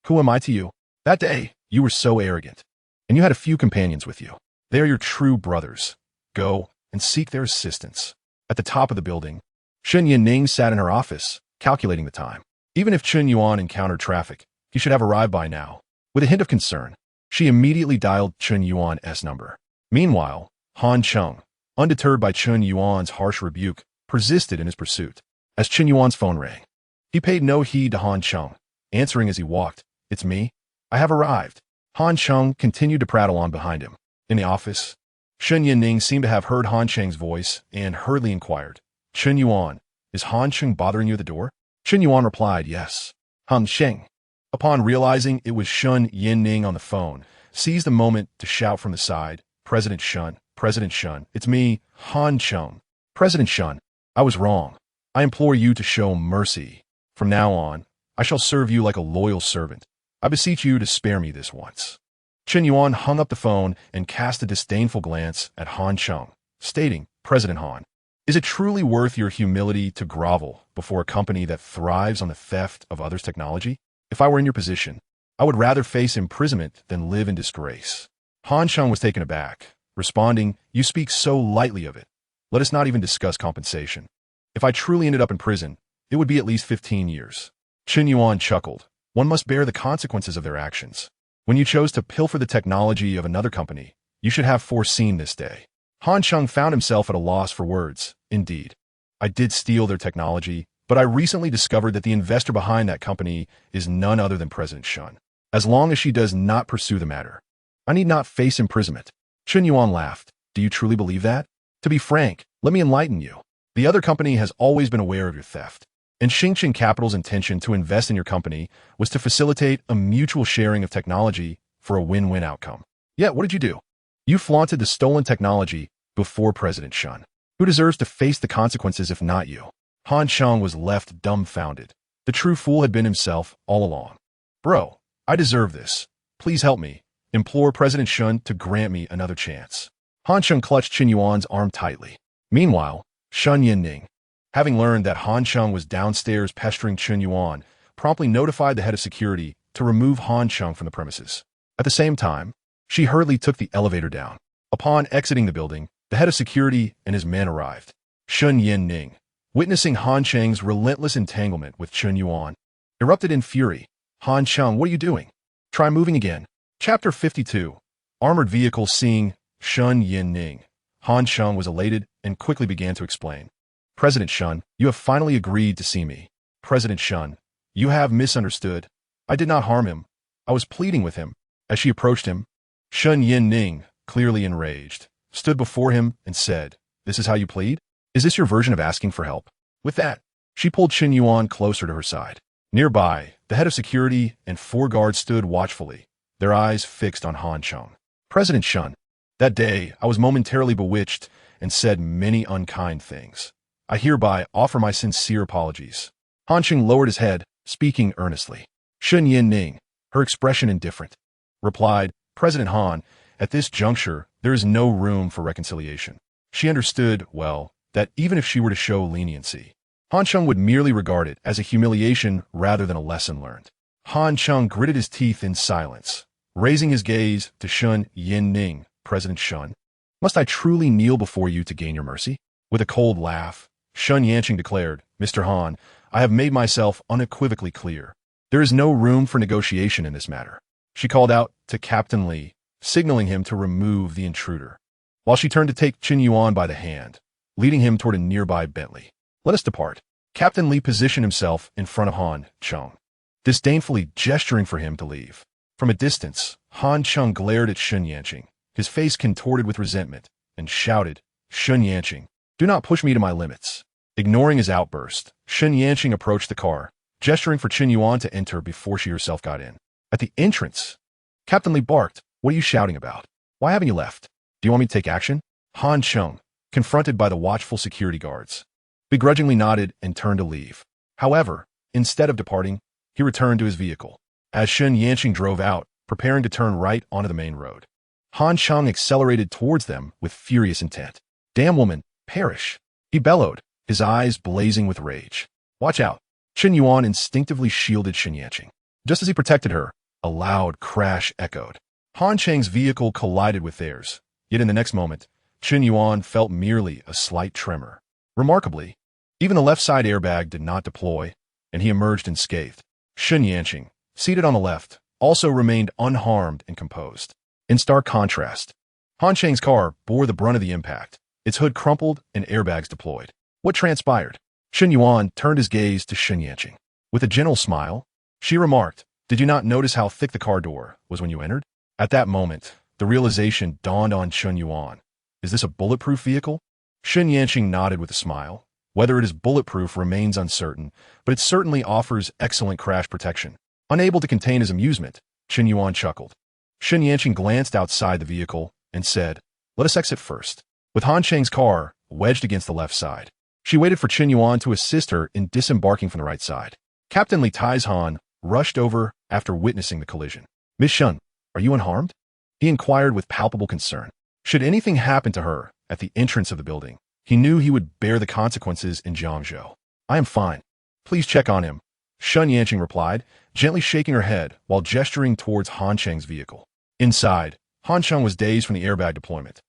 A: Who am I to you? That day, you were so arrogant. And you had a few companions with you. They are your true brothers. Go and seek their assistance. At the top of the building, Shen Yinning sat in her office, calculating the time. Even if Chen Yuan encountered traffic, he should have arrived by now. With a hint of concern, she immediately dialed Chen Yuan's number. Meanwhile, Han Cheng, undeterred by Chen Yuan's harsh rebuke, persisted in his pursuit. As Chen Yuan's phone rang, he paid no heed to Han Cheng, answering as he walked. It's me. I have arrived. Han Cheng continued to prattle on behind him. In the office, Shen Yinning seemed to have heard Han Cheng's voice and hurriedly inquired, Chen Yuan, is Han Cheng bothering you at the door? Chen Yuan replied, yes. Han Cheng, upon realizing it was Shen Yinning on the phone, seized the moment to shout from the side, President Shen, it's me, Han Cheng. President Shen, I was wrong. I implore you to show mercy. From now on, I shall serve you like a loyal servant. I beseech you to spare me this once. Chen Yuan hung up the phone and cast a disdainful glance at Han Cheng, stating, President Han, is it truly worth your humility to grovel before a company that thrives on the theft of others' technology? If I were in your position, I would rather face imprisonment than live in disgrace. Han Cheng was taken aback, responding, you speak so lightly of it. Let us not even discuss compensation. If I truly ended up in prison, it would be at least 15 years. Chen Yuan chuckled. One must bear the consequences of their actions. When you chose to pilfer the technology of another company, you should have foreseen this day. Han Cheng found himself at a loss for words. Indeed, I did steal their technology, but I recently discovered that the investor behind that company is none other than President Shen. As long as she does not pursue the matter, I need not face imprisonment. Chen Yuan laughed. Do you truly believe that? To be frank, let me enlighten you. The other company has always been aware of your theft, and Xingqing Capital's intention to invest in your company was to facilitate a mutual sharing of technology for a win-win outcome. Yet, what did you do? You flaunted the stolen technology before President Shen. Who deserves to face the consequences if not you? Han Cheng was left dumbfounded. The true fool had been himself all along. Bro, I deserve this. Please help me. Implore President Shen to grant me another chance. Han Cheng clutched Chen Yuan's arm tightly. Meanwhile, Shen Yinning, having learned that Han Cheng was downstairs pestering Chen Yuan, promptly notified the head of security to remove Han Cheng from the premises. At the same time, she hurriedly took the elevator down. Upon exiting the building, the head of security and his men arrived. Shen Yinning, witnessing Han Cheng's relentless entanglement with Chen Yuan, erupted in fury. Han Cheng, what are you doing? Try moving again. Chapter 52. Armored Vehicles. Seeing Shen Yinning, Han Cheng was elated and quickly began to explain. President Shen, you have finally agreed to see me. President Shen, you have misunderstood. I did not harm him. I was pleading with him. As she approached him, Shen Yinning, clearly enraged, stood before him and said, This is how you plead? Is this your version of asking for help? With that, she pulled Chen Yuan closer to her side. Nearby, the head of security and 4 guards stood watchfully, their eyes fixed on Han Cheng. President Shen, that day I was momentarily bewitched and said many unkind things. I hereby offer my sincere apologies. Han Cheng lowered his head, speaking earnestly. Shen Yinning, her expression indifferent, replied, President Han, at this juncture, there is no room for reconciliation. She understood, well, that even if she were to show leniency, Han Cheng would merely regard it as a humiliation rather than a lesson learned. Han Cheng gritted his teeth in silence, raising his gaze to Shen Yinning. President Shen, must I truly kneel before you to gain your mercy? With a cold laugh, Shen Yanqing declared, Mr. Han, I have made myself unequivocally clear. There is no room for negotiation in this matter. She called out to Captain Li, signaling him to remove the intruder, while she turned to take Chen Yuan by the hand, leading him toward a nearby Bentley. Let us depart. Captain Li positioned himself in front of Han Cheng, disdainfully gesturing for him to leave. From a distance, Han Cheng glared at Shen Yanqing, his face contorted with resentment, and shouted, Shen Yanqing, do not push me to my limits. Ignoring his outburst, Shen Yanqing approached the car, gesturing for Chen Yuan to enter before she herself got in. At the entrance, Captain Li barked, What are you shouting about? Why haven't you left? Do you want me to take action? Han Cheng, confronted by the watchful security guards, begrudgingly nodded and turned to leave. However, instead of departing, he returned to his vehicle. As Shen Yanqing drove out, preparing to turn right onto the main road, Han Chang accelerated towards them with furious intent. "Damn woman, perish!" he bellowed, his eyes blazing with rage. "Watch out!" Chen Yuan instinctively shielded Chen Yanqing. Just as he protected her, a loud crash echoed. Han Chang's vehicle collided with theirs, yet in the next moment, Chen Yuan felt merely a slight tremor. Remarkably, even the left side airbag did not deploy, and he emerged unscathed. Chen Yanqing, seated on the left, also remained unharmed and composed. In stark contrast, Han Chang's car bore the brunt of the impact, its hood crumpled and airbags deployed. What transpired? Chen Yuan turned his gaze to Chen Yanqing. With a gentle smile, she remarked, "Did you not notice how thick the car door was when you entered?" At that moment, the realization dawned on Chen Yuan. Is this a bulletproof vehicle? Chen Yanqing nodded with a smile. Whether it is bulletproof remains uncertain, but it certainly offers excellent crash protection. Unable to contain his amusement, Chen Yuan chuckled. Chen Yanqing glanced outside the vehicle and said, "Let us exit first." With Han Chang's car wedged against the left side, she waited for Chen Yuan to assist her in disembarking from the right side. Captain Li Taizhan rushed over after witnessing the collision. "Miss Shen, are you unharmed?" he inquired with palpable concern. Should anything happen to her at the entrance of the building, he knew he would bear the consequences in Jiangzhou. "I am fine. Please check on him," Chen Yanqing replied, gently shaking her head while gesturing towards Han Chang's vehicle. Inside, Han Chang was dazed from the airbag deployment,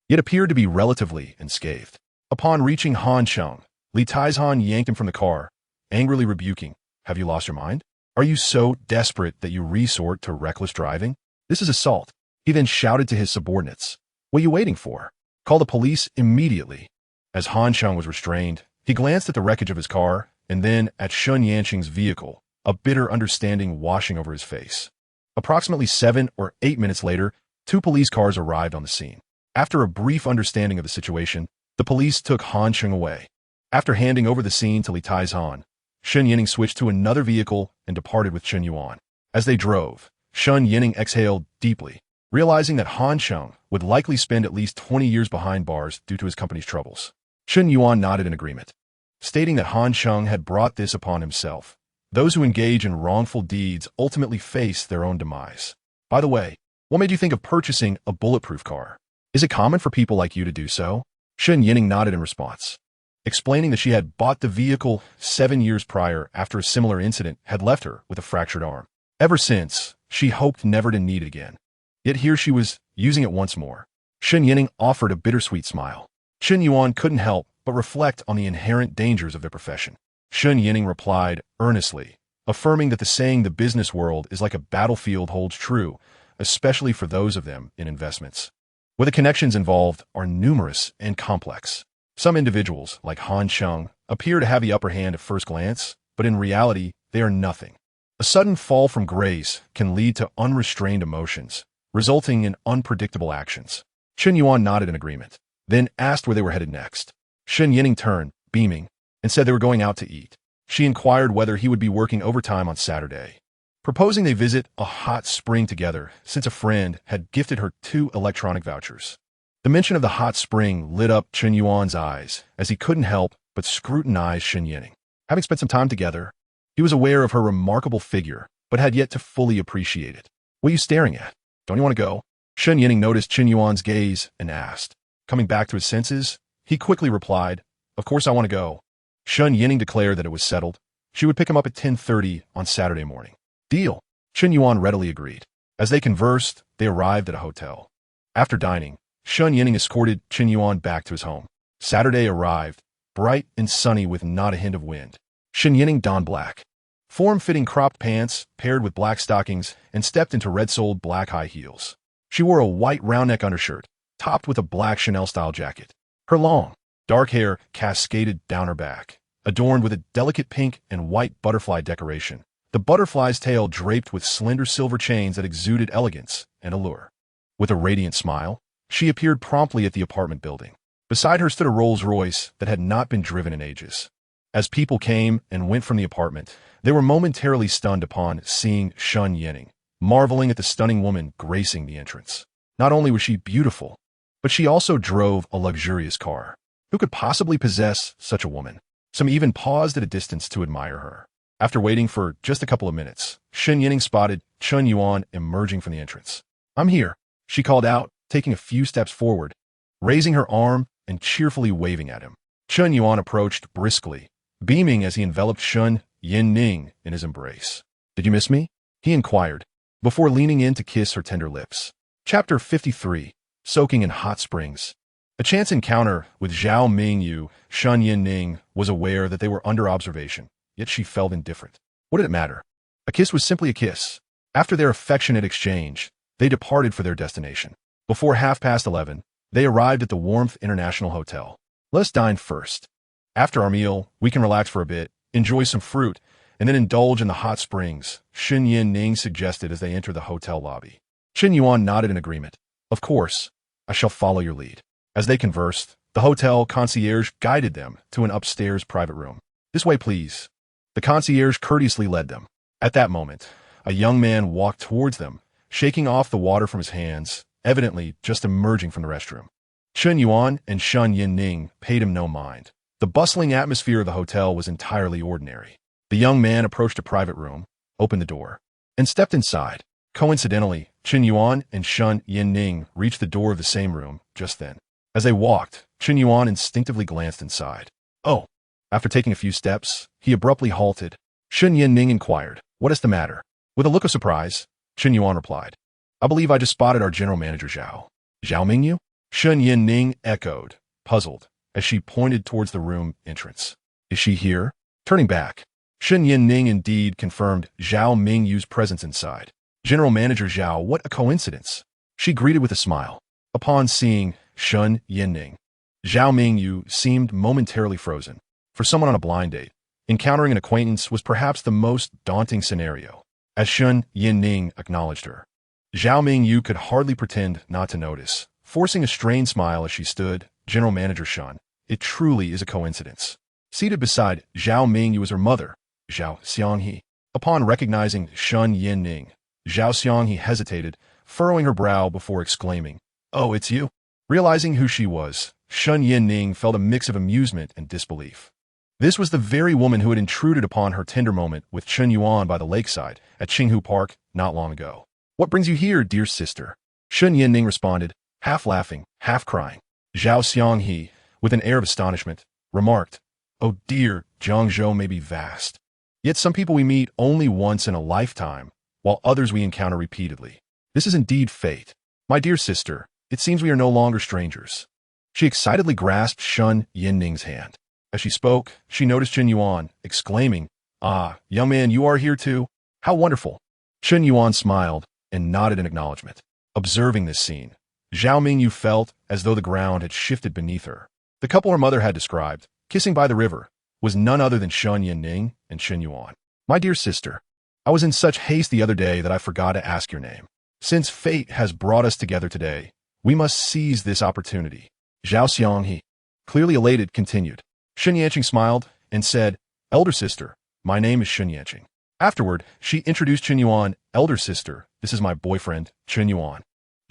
A: yet appeared to be relatively unscathed. Upon reaching Han Chang, Li Taizhan yanked him from the car, angrily rebuking, "Have you lost your mind? Are you so desperate that you resort to reckless driving? This is assault." He then shouted to his subordinates, "What are you waiting for? Call the police immediately." As Han Chang was restrained, he glanced at the wreckage of his car and then at Chen Yanqing's vehicle, a bitter understanding washing over his face. Approximately 7 or 8 minutes later, 2 police cars arrived on the scene. After a brief understanding of the situation, the police took Han Chang away. After handing over the scene to Li Taizhan, Chen Yanqing switched to another vehicle and departed with Chen Yuan. As they drove, Chen Yanqing exhaled deeply, realizing that Han Chang would likely spend at least 20 years behind bars due to his company's troubles. Chen Yuan nodded in agreement, stating that Han Chang had brought this upon himself. Those who engage in wrongful deeds ultimately face their own demise. By the way, what made you think of purchasing a bulletproof car? Is it common for people like you to do so? Chen Yanqing nodded in response, explaining that she had bought the vehicle 7 years prior after a similar incident had left her with a fractured arm. Ever since, she hoped never to need it again. Yet here she was, using it once more. Chen Yanqing offered a bittersweet smile. Chen Yuan couldn't help but reflect on the inherent dangers of their profession. Chen Yanqing replied earnestly, affirming that the saying "the business world is like a battlefield" holds true, especially for those of them in investments, where the connections involved are numerous and complex. Some individuals, like Han Chang, appear to have the upper hand at first glance, but in reality, they are nothing. A sudden fall from grace can lead to unrestrained emotions, resulting in unpredictable actions. Chen Yuan nodded in agreement, then asked where they were headed next. Chen Yanqing turned, beaming, and said they were going out to eat. She inquired whether he would be working overtime on Saturday, proposing they visit a hot spring together since a friend had gifted her 2 electronic vouchers. The mention of the hot spring lit up Chen Yuan's eyes as he couldn't help but scrutinize Chen Yanqing. Having spent some time together, he was aware of her remarkable figure, but had yet to fully appreciate it. "What are you staring at? Don't you want to go?" Chen Yanqing noticed Chen Yuan's gaze and asked. Coming back to his senses, he quickly replied, "Of course I want to go." Chen Yanqing declared that it was settled. She would pick him up at 10:30 on Saturday morning. "Deal." Chen Yuan readily agreed. As they conversed, they arrived at a hotel. After dining, Chen Yanqing escorted Chen Yuan back to his home. Saturday arrived, bright and sunny with not a hint of wind. Chen Yanqing donned black, form-fitting cropped pants paired with black stockings and stepped into red-soled black high heels. She wore a white round-neck undershirt, topped with a black Chanel-style jacket. Her long, dark hair cascaded down her back, adorned with a delicate pink and white butterfly decoration, the butterfly's tail draped with slender silver chains that exuded elegance and allure. With a radiant smile, she appeared promptly at the apartment building. Beside her stood a Rolls-Royce that had not been driven in ages. As people came and went from the apartment, they were momentarily stunned upon seeing Chen Yanqing, marveling at the stunning woman gracing the entrance. Not only was she beautiful, but she also drove a luxurious car. Who could possibly possess such a woman? Some even paused at a distance to admire her. After waiting for just a couple of minutes, Chen Yanqing spotted Chen Yuan emerging from the entrance. "I'm here," she called out, taking a few steps forward, raising her arm and cheerfully waving at him. Chen Yuan approached briskly, beaming as he enveloped Chen Yuan in his embrace. "Did you miss me?" he inquired, before leaning in to kiss her tender lips. Chapter 53. Soaking in Hot Springs. A chance encounter with Zhao Mingyu, Chen Yuan was aware that they were under observation, yet she felt indifferent. What did it matter? A kiss was simply a kiss. After their affectionate exchange, they departed for their destination. Before 11:30, they arrived at the Warmth International Hotel. "Let's dine first. After our meal, we can relax for a bit, enjoy some fruit, and then indulge in the hot springs," Chen Yuan suggested as they entered the hotel lobby. Chen Yuan nodded in agreement. "Of course, I shall follow your lead." As they conversed, the hotel concierge guided them to an upstairs private room. "This way, please." The concierge courteously led them. At that moment, a young man walked towards them, shaking off the water from his hands, evidently just emerging from the restroom. Chen Yuan and Chen Yuan paid him no mind. The bustling atmosphere of the hotel was entirely ordinary. The young man approached a private room, opened the door, and stepped inside. Coincidentally, Chen Yuan and Chen Yuan reached the door of the same room just then. As they walked, Chen Yuan instinctively glanced inside. "Oh." After taking a few steps, he abruptly halted. Chen Yuan inquired, "What is the matter?" With a look of surprise, Chen Yuan replied, "I believe I just spotted our general manager Zhao." "Zhao Mingyu?" Chen Yuan echoed, puzzled, as she pointed towards the room entrance. "Is she here?" Turning back, Chen Yuan indeed confirmed Zhao Mingyu's presence inside. "General Manager Zhao, what a coincidence!" She greeted with a smile. Upon seeing Chen Yuan, Zhao Mingyu seemed momentarily frozen. For someone on a blind date, encountering an acquaintance was perhaps the most daunting scenario. As Chen Yuan acknowledged her, Zhao Mingyu could hardly pretend not to notice, forcing a strained smile as she stood. "General Manager Shen, it truly is a coincidence." Seated beside Zhao Mingyu was her mother, Zhao Xianghe. Upon recognizing Chen Yuan, Zhao Xianghe hesitated, furrowing her brow before exclaiming, "Oh, it's you." Realizing who she was, Chen Yuan felt a mix of amusement and disbelief. This was the very woman who had intruded upon her tender moment with Chen Yuan by the lakeside at Qinghu Park not long ago. "What brings you here, dear sister?" Chen Yuan responded, half laughing, half crying. Zhao Xianghe, with an air of astonishment, remarked, "Oh dear, Jiangzhou may be vast. Yet some people we meet only once in a lifetime, while others we encounter repeatedly. This is indeed fate. My dear sister, it seems we are no longer strangers." She excitedly grasped Chen Yuan's hand. As she spoke, she noticed Chen Yuan, exclaiming, "Ah, young man, you are here too? How wonderful." Chen Yuan smiled and nodded in acknowledgement. Observing this scene, Zhao Mingyu felt as though the ground had shifted beneath her. The couple her mother had described, kissing by the river, was none other than Chen Yuan and Chen Yuan. "My dear sister, I was in such haste the other day that I forgot to ask your name. Since fate has brought us together today, we must seize this opportunity." Zhao Xianghe, clearly elated, continued. Chen Yanqing smiled and said, "Elder sister, my name is Chen Yanqing." Afterward, she introduced Chen Yuan, "Elder sister, this is my boyfriend, Chen Yuan."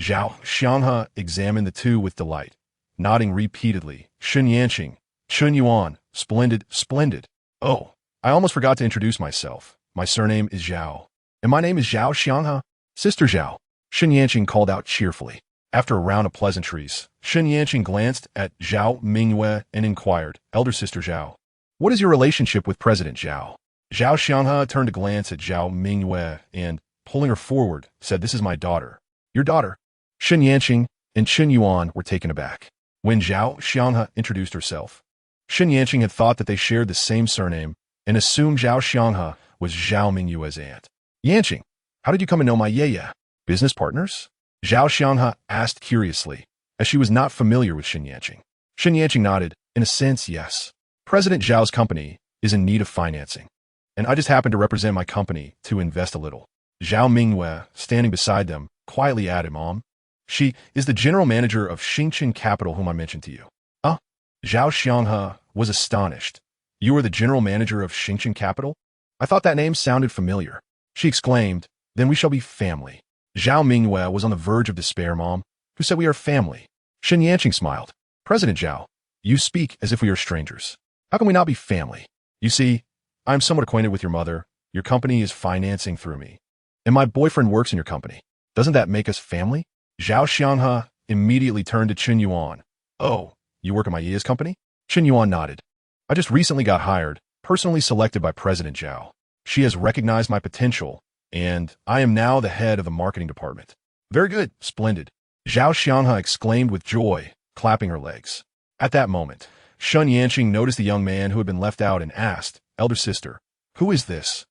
A: Zhao Xianghe examined the two with delight, nodding repeatedly. "Chen Yanqing, Chen Yuan, splendid, splendid. Oh, I almost forgot to introduce myself. My surname is Zhao, and my name is Zhao Xianghe." "Sister Zhao," Chen Yanqing called out cheerfully. After a round of pleasantries, Chen Yanqing glanced at Zhao Mingyu and inquired, "Elder sister Zhao, what is your relationship with President Zhao?" Zhao Xianghe turned to glance at Zhao Mingyu and, pulling her forward, said, "This is my daughter." "Your daughter?" Chen Yanqing and Chen Yuan were taken aback. When Zhao Xianghe introduced herself, Chen Yanqing had thought that they shared the same surname and assumed Zhao Xianghe was Zhao Mingyu's aunt. "Yanqing, how did you come to know my yaya? Business partners?" Zhao Xianghe asked curiously, as she was not familiar with Chen Yanqing. Chen Yanqing nodded, "In a sense, yes. President Zhao's company is in need of financing, and I just happen to represent my company to invest a little." Zhao Mingyu, standing beside them, quietly added, "Mom, she is the general manager of Xingchen Capital whom I mentioned to you." "Huh?" Zhao Xianghe was astonished. "You are the general manager of Xingchen Capital? I thought that name sounded familiar." She exclaimed, "Then we shall be family." Zhao Mingyu was on the verge of despair. "Mom, who said we are family?" Chen Yanqing smiled. "President Zhao, you speak as if we are strangers. How can we not be family? You see, I am somewhat acquainted with your mother. Your company is financing through me, and my boyfriend works in your company. Doesn't that make us family?" Zhao Xianghe immediately turned to Chen Yuan. Oh, you work at my Yia's company? Chen Yuan nodded. I just recently got hired, personally selected by President Zhao. She has recognized my potential, and I am now the head of the marketing department. Very good, splendid. Zhao Xianghe exclaimed with joy, clapping her legs. At that moment, Shun Yanqing noticed the young man who had been left out and asked, Elder sister, who is this?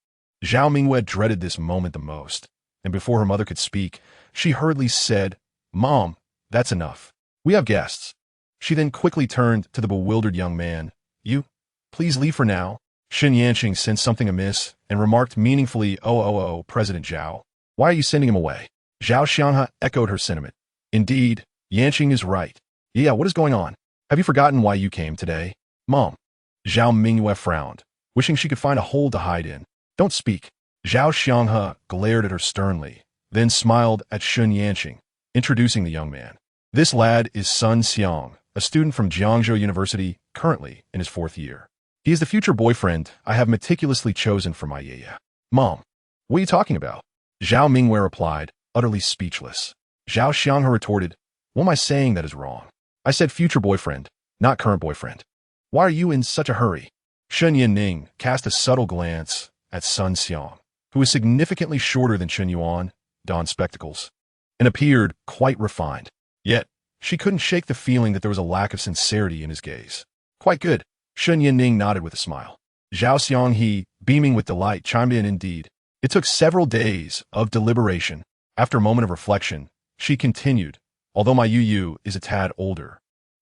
A: Zhao Mingwei dreaded this moment the most, and before her mother could speak, she hurriedly said, Mom, that's enough. We have guests. She then quickly turned to the bewildered young man. You, please leave for now. Shen Yanqing sensed something amiss and remarked meaningfully, Oh, President Zhao. Why are you sending him away? Zhao Xianghe echoed her sentiment. Indeed, Yanqing is right. Yeah, what is going on? Have you forgotten why you came today? Mom. Zhao Mingwei frowned, wishing she could find a hole to hide in. Don't speak. Zhao Xianghe glared at her sternly, then smiled at Shun Yanqing, introducing the young man. This lad is Sun Xiang, a student from Jiangzhou University, currently in his 4th year. He is the future boyfriend I have meticulously chosen for my Yaya. Mom, what are you talking about? Zhao Mingwei replied, utterly speechless. Zhao Xianghe retorted, What am I saying that is wrong? I said future boyfriend, not current boyfriend. Why are you in such a hurry? Shen Yanning cast a subtle glance at Sun Xiang, who was significantly shorter than Chen Yuan, donned spectacles, and appeared quite refined. Yet, she couldn't shake the feeling that there was a lack of sincerity in his gaze. Quite good. Shen Yanning nodded with a smile. Zhao Xianghe, beaming with delight, chimed in indeed. It took several days of deliberation. After a moment of reflection, she continued, although my Yu is a tad older.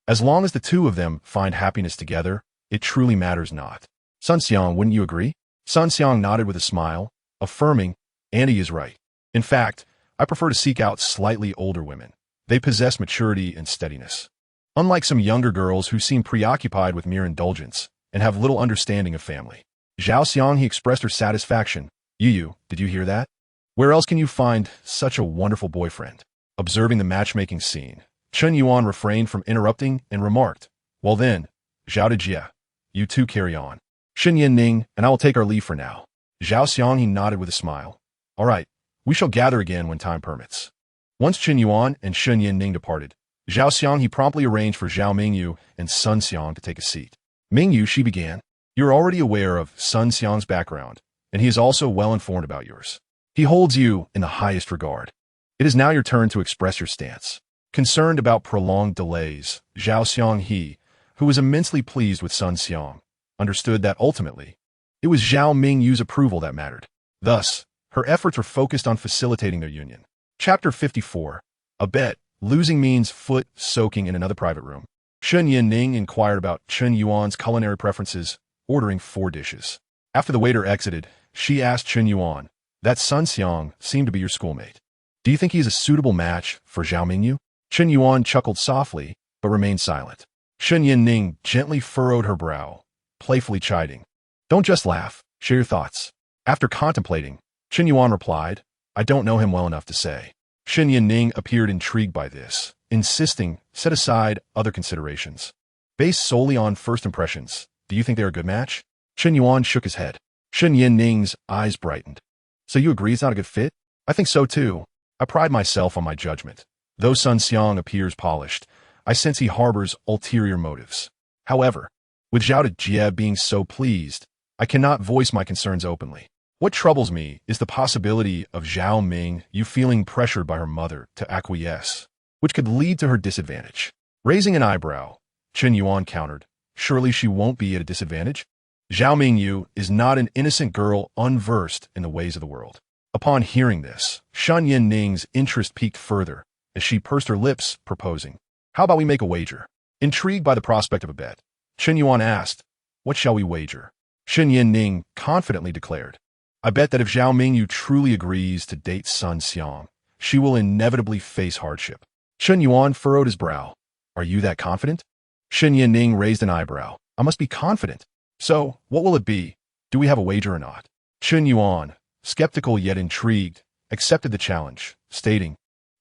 A: As long as the two of them find happiness together, it truly matters not. Sun Xiang, wouldn't you agree? Sun Xiang nodded with a smile, affirming, Andy is right. In fact, I prefer to seek out slightly older women. They possess maturity and steadiness. Unlike some younger girls who seem preoccupied with mere indulgence and have little understanding of family. Zhao Xianghe expressed her satisfaction. Yu, did you hear that? Where else can you find such a wonderful boyfriend? Observing the matchmaking scene, Chen Yuan refrained from interrupting and remarked, Well then, Zhao Dejie, you two carry on. Shen Yanning and I will take our leave for now. Zhao Xianghe nodded with a smile. All right, we shall gather again when time permits. Once Chen Yuan and Shen Yanning departed, Zhao Xianghe promptly arranged for Zhao Mingyu and Sun Xiang to take a seat. Mingyu, she began, you are already aware of Sun Xiang's background, and he is also well informed about yours. He holds you in the highest regard. It is now your turn to express your stance. Concerned about prolonged delays, Zhao Xianghe, who was immensely pleased with Sun Xiang, understood that ultimately, it was Zhao Mingyu's approval that mattered. Thus, her efforts were focused on facilitating their union. Chapter 54. A bet. Losing means foot soaking in another private room. Shen Yanning inquired about Chen Yuan's culinary preferences, ordering 4 dishes. After the waiter exited, she asked Chen Yuan, that Sun Xiang seemed to be your schoolmate. Do you think he is a suitable match for Zhao Mingyu? Chen Yuan chuckled softly, but remained silent. Shen Yanning gently furrowed her brow, playfully chiding. Don't just laugh, share your thoughts. After contemplating, Chen Yuan replied, I don't know him well enough to say. Shen Yanning appeared intrigued by this, insisting, set aside other considerations. Based solely on first impressions, do you think they're a good match? Chen Yuan shook his head. Shen Yanning's eyes brightened. So you agree it's not a good fit? I think so too. I pride myself on my judgment. Though Sun Xiang appears polished, I sense he harbors ulterior motives. However, with Zhao Dejie being so pleased, I cannot voice my concerns openly. What troubles me is the possibility of Zhao Mingyu feeling pressured by her mother to acquiesce, which could lead to her disadvantage. Raising an eyebrow, Chen Yuan countered, surely she won't be at a disadvantage? Zhao Mingyu is not an innocent girl unversed in the ways of the world. Upon hearing this, Shen Yanning's interest piqued further as she pursed her lips, proposing, How about we make a wager? Intrigued by the prospect of a bet, Chen Yuan asked, What shall we wager? Shen Yanning confidently declared, I bet that if Zhao Mingyu truly agrees to date Sun Xiang, she will inevitably face hardship. Chen Yuan furrowed his brow. Are you that confident? Shen Yanning raised an eyebrow. I must be confident. So, what will it be? Do we have a wager or not? Chen Yuan, skeptical yet intrigued, accepted the challenge, stating,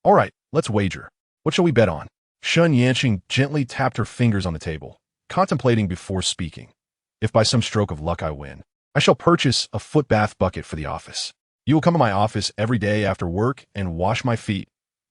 A: All right, let's wager. What shall we bet on? Shen Yanqing gently tapped her fingers on the table, contemplating before speaking. If by some stroke of luck I win, I shall purchase a foot bath bucket for the office. You will come to my office every day after work and wash my feet.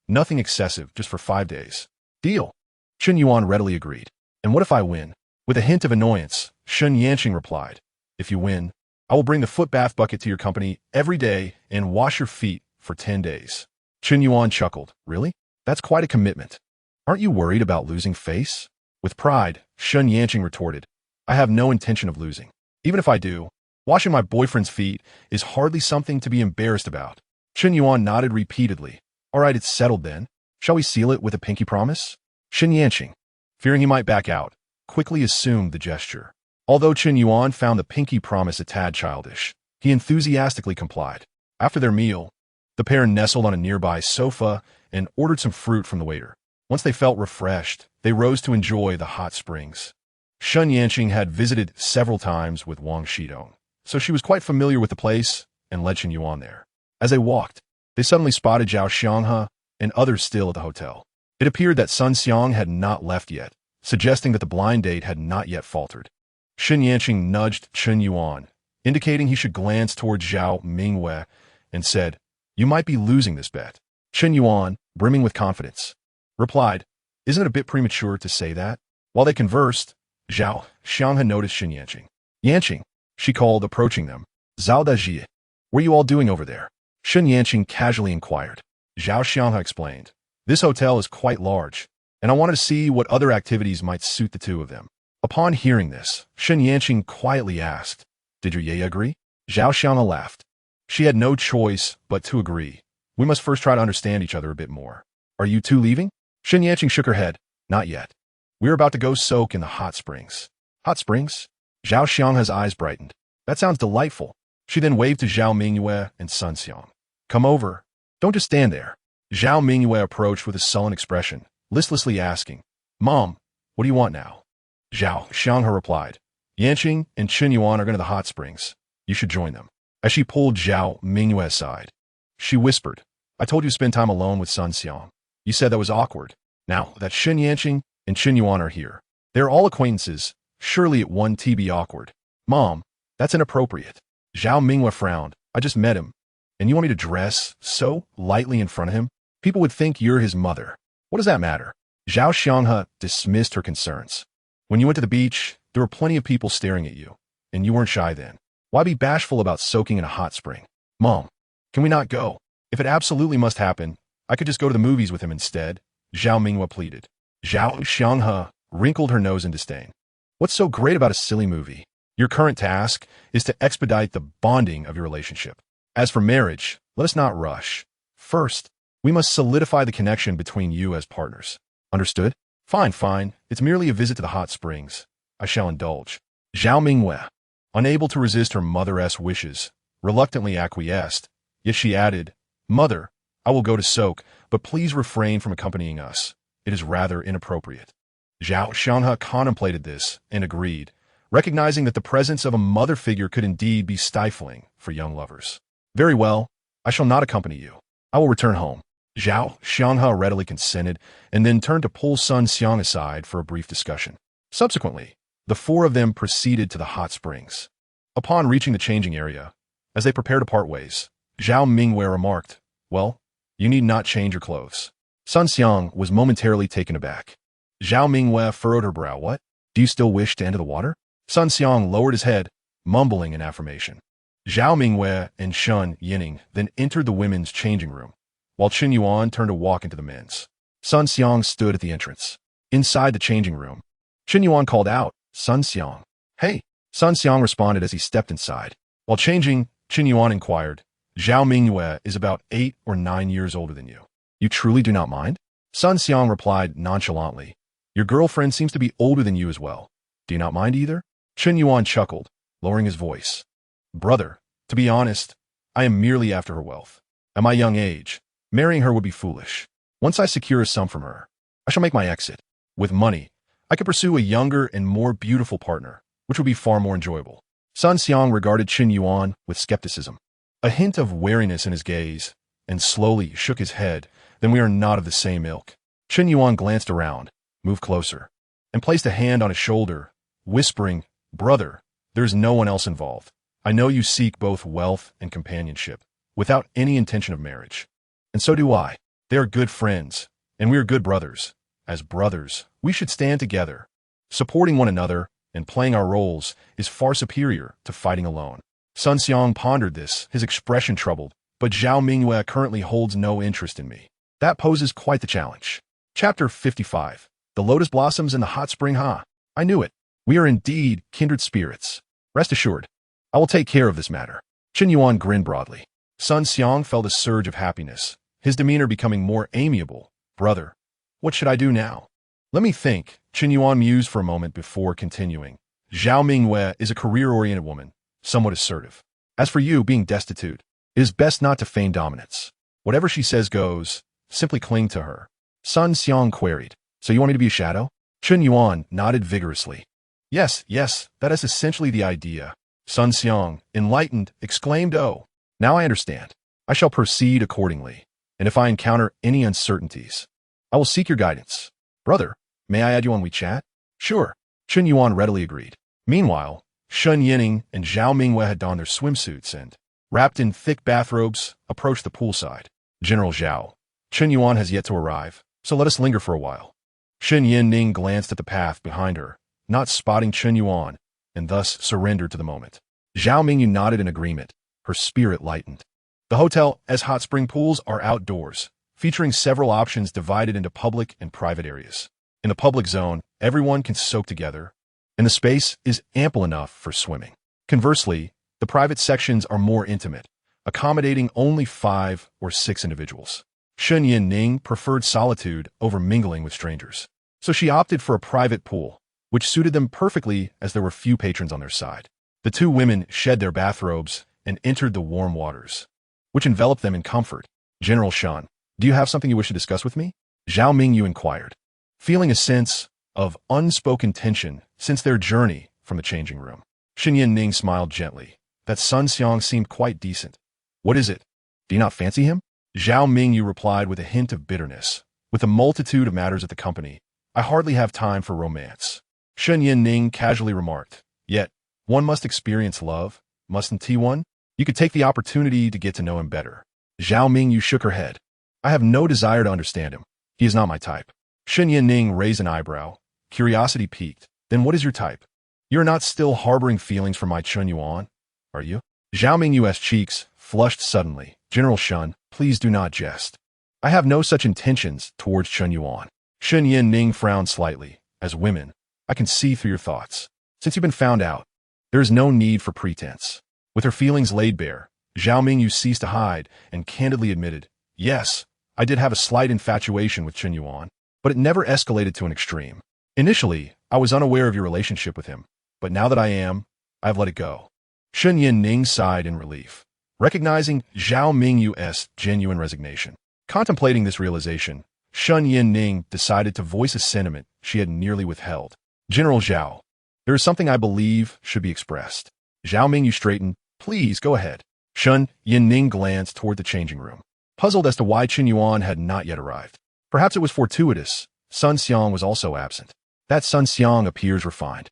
A: Nothing excessive, just for 5 days. Deal. Chen Yuan readily agreed. And what if I win? With a hint of annoyance, Shen Yanqing replied, if you win, I will bring the foot bath bucket to your company every day and wash your feet for 10 days. Chen Yuan chuckled. Really? That's quite a commitment. Aren't you worried about losing face? With pride, Shen Yanqing retorted, I have no intention of losing. Even if I do, washing my boyfriend's feet is hardly something to be embarrassed about. Chen Yuan nodded repeatedly. All right, it's settled then. Shall we seal it with a pinky promise? Shen Yanqing, fearing he might back out, quickly assumed the gesture. Although Chen Yuan found the pinky promise a tad childish, he enthusiastically complied. After their meal, the pair nestled on a nearby sofa and ordered some fruit from the waiter. Once they felt refreshed, they rose to enjoy the hot springs. Shen Yanqing had visited several times with Wang Shidong, so she was quite familiar with the place and led Chen Yuan there. As they walked, they suddenly spotted Zhao Xianghe and others still at the hotel. It appeared that Sun Xiang had not left yet, suggesting that the blind date had not yet faltered. Shen Yanqing nudged Chen Yuan, indicating he should glance towards Zhao Mingwei, and said, you might be losing this bet. Chen Yuan, brimming with confidence, replied, isn't it a bit premature to say that? While they conversed, Zhao Xianghe noticed Shen Yanqing. Yanqing, she called, approaching them. Zhao Daji, what are you all doing over there? Shen Yanqing casually inquired. Zhao Xianghe explained, this hotel is quite large, and I wanted to see what other activities might suit the two of them. Upon hearing this, Shen Yanqing quietly asked, did your yaya agree? Zhao Xianghe laughed. She had no choice but to agree. We must first try to understand each other a bit more. Are you two leaving? Shen Yanqing shook her head. Not yet. We're about to go soak in the hot springs. Hot springs? Zhao Xianghe's eyes brightened. That sounds delightful. She then waved to Zhao Mingwei and Sun Xiang. Come over. Don't just stand there. Zhao Mingwei approached with a sullen expression, listlessly asking, Mom, what do you want now? Zhao Xianghe replied, Yanqing and Chen Yuan are going to the hot springs. You should join them. As she pulled Zhao Mingwei aside, she whispered, I told you to spend time alone with Sun Xiang. You said that was awkward. Now that Shen Yanqing and Chen Yuan are here, they're all acquaintances. Surely it won't be awkward. Mom, that's inappropriate. Zhao Mingwei frowned. I just met him. And you want me to dress so lightly in front of him? People would think you're his mother. What does that matter? Zhao Xianghe dismissed her concerns. When you went to the beach, there were plenty of people staring at you, and you weren't shy then. Why be bashful about soaking in a hot spring? Mom, can we not go? If it absolutely must happen, I could just go to the movies with him instead, Zhao Mingwei pleaded. Zhao Xianghe wrinkled her nose in disdain. What's so great about a silly movie? Your current task is to expedite the bonding of your relationship. As for marriage, let us not rush. First, we must solidify the connection between you as partners. Understood? Fine, fine. It's merely a visit to the hot springs. I shall indulge. Zhao Mingwei, unable to resist her mother's wishes, reluctantly acquiesced, yet she added, Mother, I will go to soak, but please refrain from accompanying us. It is rather inappropriate. Zhao Xianghe contemplated this and agreed, recognizing that the presence of a mother figure could indeed be stifling for young lovers. Very well, I shall not accompany you. I will return home. Zhao Xianghe readily consented and then turned to pull Sun Xiang aside for a brief discussion. Subsequently, the four of them proceeded to the hot springs. Upon reaching the changing area, as they prepared to part ways, Zhao Mingwei remarked, Well, you need not change your clothes. Sun Xiang was momentarily taken aback. Zhao Mingwei furrowed her brow. What? Do you still wish to enter the water? Sun Xiang lowered his head, mumbling an affirmation. Zhao Mingwei and Shen Yanqing then entered the women's changing room, while Chen Yuan turned to walk into the men's. Sun Xiang stood at the entrance. Inside the changing room, Chen Yuan called out, Sun Xiang. Hey! Sun Xiang responded as he stepped inside. While changing, Chen Yuan inquired, Zhao Mingwei is about 8 or 9 years older than you. You truly do not mind? Sun Xiang replied nonchalantly, Your girlfriend seems to be older than you as well. Do you not mind either? Chen Yuan chuckled, lowering his voice. Brother, to be honest, I am merely after her wealth. At my young age, marrying her would be foolish. Once I secure a sum from her, I shall make my exit. With money, I could pursue a younger and more beautiful partner, which would be far more enjoyable. Sun Xiang regarded Chen Yuan with skepticism, a hint of wariness in his gaze, and slowly shook his head. Then we are not of the same ilk. Chen Yuan glanced around, moved closer, and placed a hand on his shoulder, whispering, Brother, there is no one else involved. I know you seek both wealth and companionship, without any intention of marriage. And so do I. They are good friends, and we are good brothers. As brothers, we should stand together. Supporting one another and playing our roles is far superior to fighting alone. Sun Xiang pondered this, his expression troubled, but Zhao Mingyue currently holds no interest in me. That poses quite the challenge. Chapter 55. The Lotus Blossoms in the Hot Spring Ha. I knew it. We are indeed kindred spirits. Rest assured, I will take care of this matter. Chen Yuan grinned broadly. Sun Xiang felt a surge of happiness, his demeanor becoming more amiable. Brother, what should I do now? Let me think, Chen Yuan mused for a moment before continuing. Zhao Mingyue is a career-oriented woman, somewhat assertive. As for you being destitute, it is best not to feign dominance. Whatever she says goes, simply cling to her. Sun Xiang queried, so you want me to be a shadow? Chen Yuan nodded vigorously. Yes, that is essentially the idea. Sun Xiang, enlightened, exclaimed, oh, now I understand. I shall proceed accordingly, and if I encounter any uncertainties, I will seek your guidance. Brother, may I add you on WeChat? Sure, Chen Yuan readily agreed. Meanwhile, Shen Yining and Zhao Mingyue had donned their swimsuits and, wrapped in thick bathrobes, approached the poolside. General Zhao, Chen Yuan has yet to arrive, so let us linger for a while. Shen Yining glanced at the path behind her, not spotting Chen Yuan, and thus surrendered to the moment. Zhao Mingyue nodded in agreement, her spirit lightened. The hotel's hot spring pools are outdoors, featuring several options divided into public and private areas. In the public zone, everyone can soak together, and the space is ample enough for swimming. Conversely, the private sections are more intimate, accommodating only 5 or 6 individuals. Shen Yining preferred solitude over mingling with strangers, so she opted for a private pool, which suited them perfectly as there were few patrons on their side. The two women shed their bathrobes and entered the warm waters, which enveloped them in comfort. General Shan, do you have something you wish to discuss with me? Zhao Mingyue inquired, feeling a sense of unspoken tension since their journey from the changing room. Shen Yining smiled gently. That Sun Xiang seemed quite decent. What is it? Do you not fancy him? Zhao Mingyue replied with a hint of bitterness. With a multitude of matters at the company, I hardly have time for romance. Shen Yining casually remarked, yet, one must experience love, mustn't one? You could take the opportunity to get to know him better. Zhao Mingyue shook her head. I have no desire to understand him. He is not my type. Shen Yining raised an eyebrow. Curiosity piqued. Then what is your type? You're not still harboring feelings for my Chen Yuan, are you? Zhao Mingyue's cheeks flushed suddenly. General Shen, please do not jest. I have no such intentions towards Chen Yuan. Shen Yining frowned slightly. As women, I can see through your thoughts. Since you've been found out, there is no need for pretense. With her feelings laid bare, Zhao Mingyue ceased to hide and candidly admitted, yes, I did have a slight infatuation with Chen Yuan, but it never escalated to an extreme. Initially, I was unaware of your relationship with him, but now that I am, I've let it go. Shen Yining sighed in relief, recognizing Zhao Mingyue's genuine resignation. Contemplating this realization, Shen Yining decided to voice a sentiment she had nearly withheld. General Zhao, there is something I believe should be expressed. Zhao Mingyue straightened. Please, go ahead. Shen Yining glanced toward the changing room, puzzled as to why Chen Yuan had not yet arrived. Perhaps it was fortuitous. Sun Xiang was also absent. That Sun Xiang appears refined.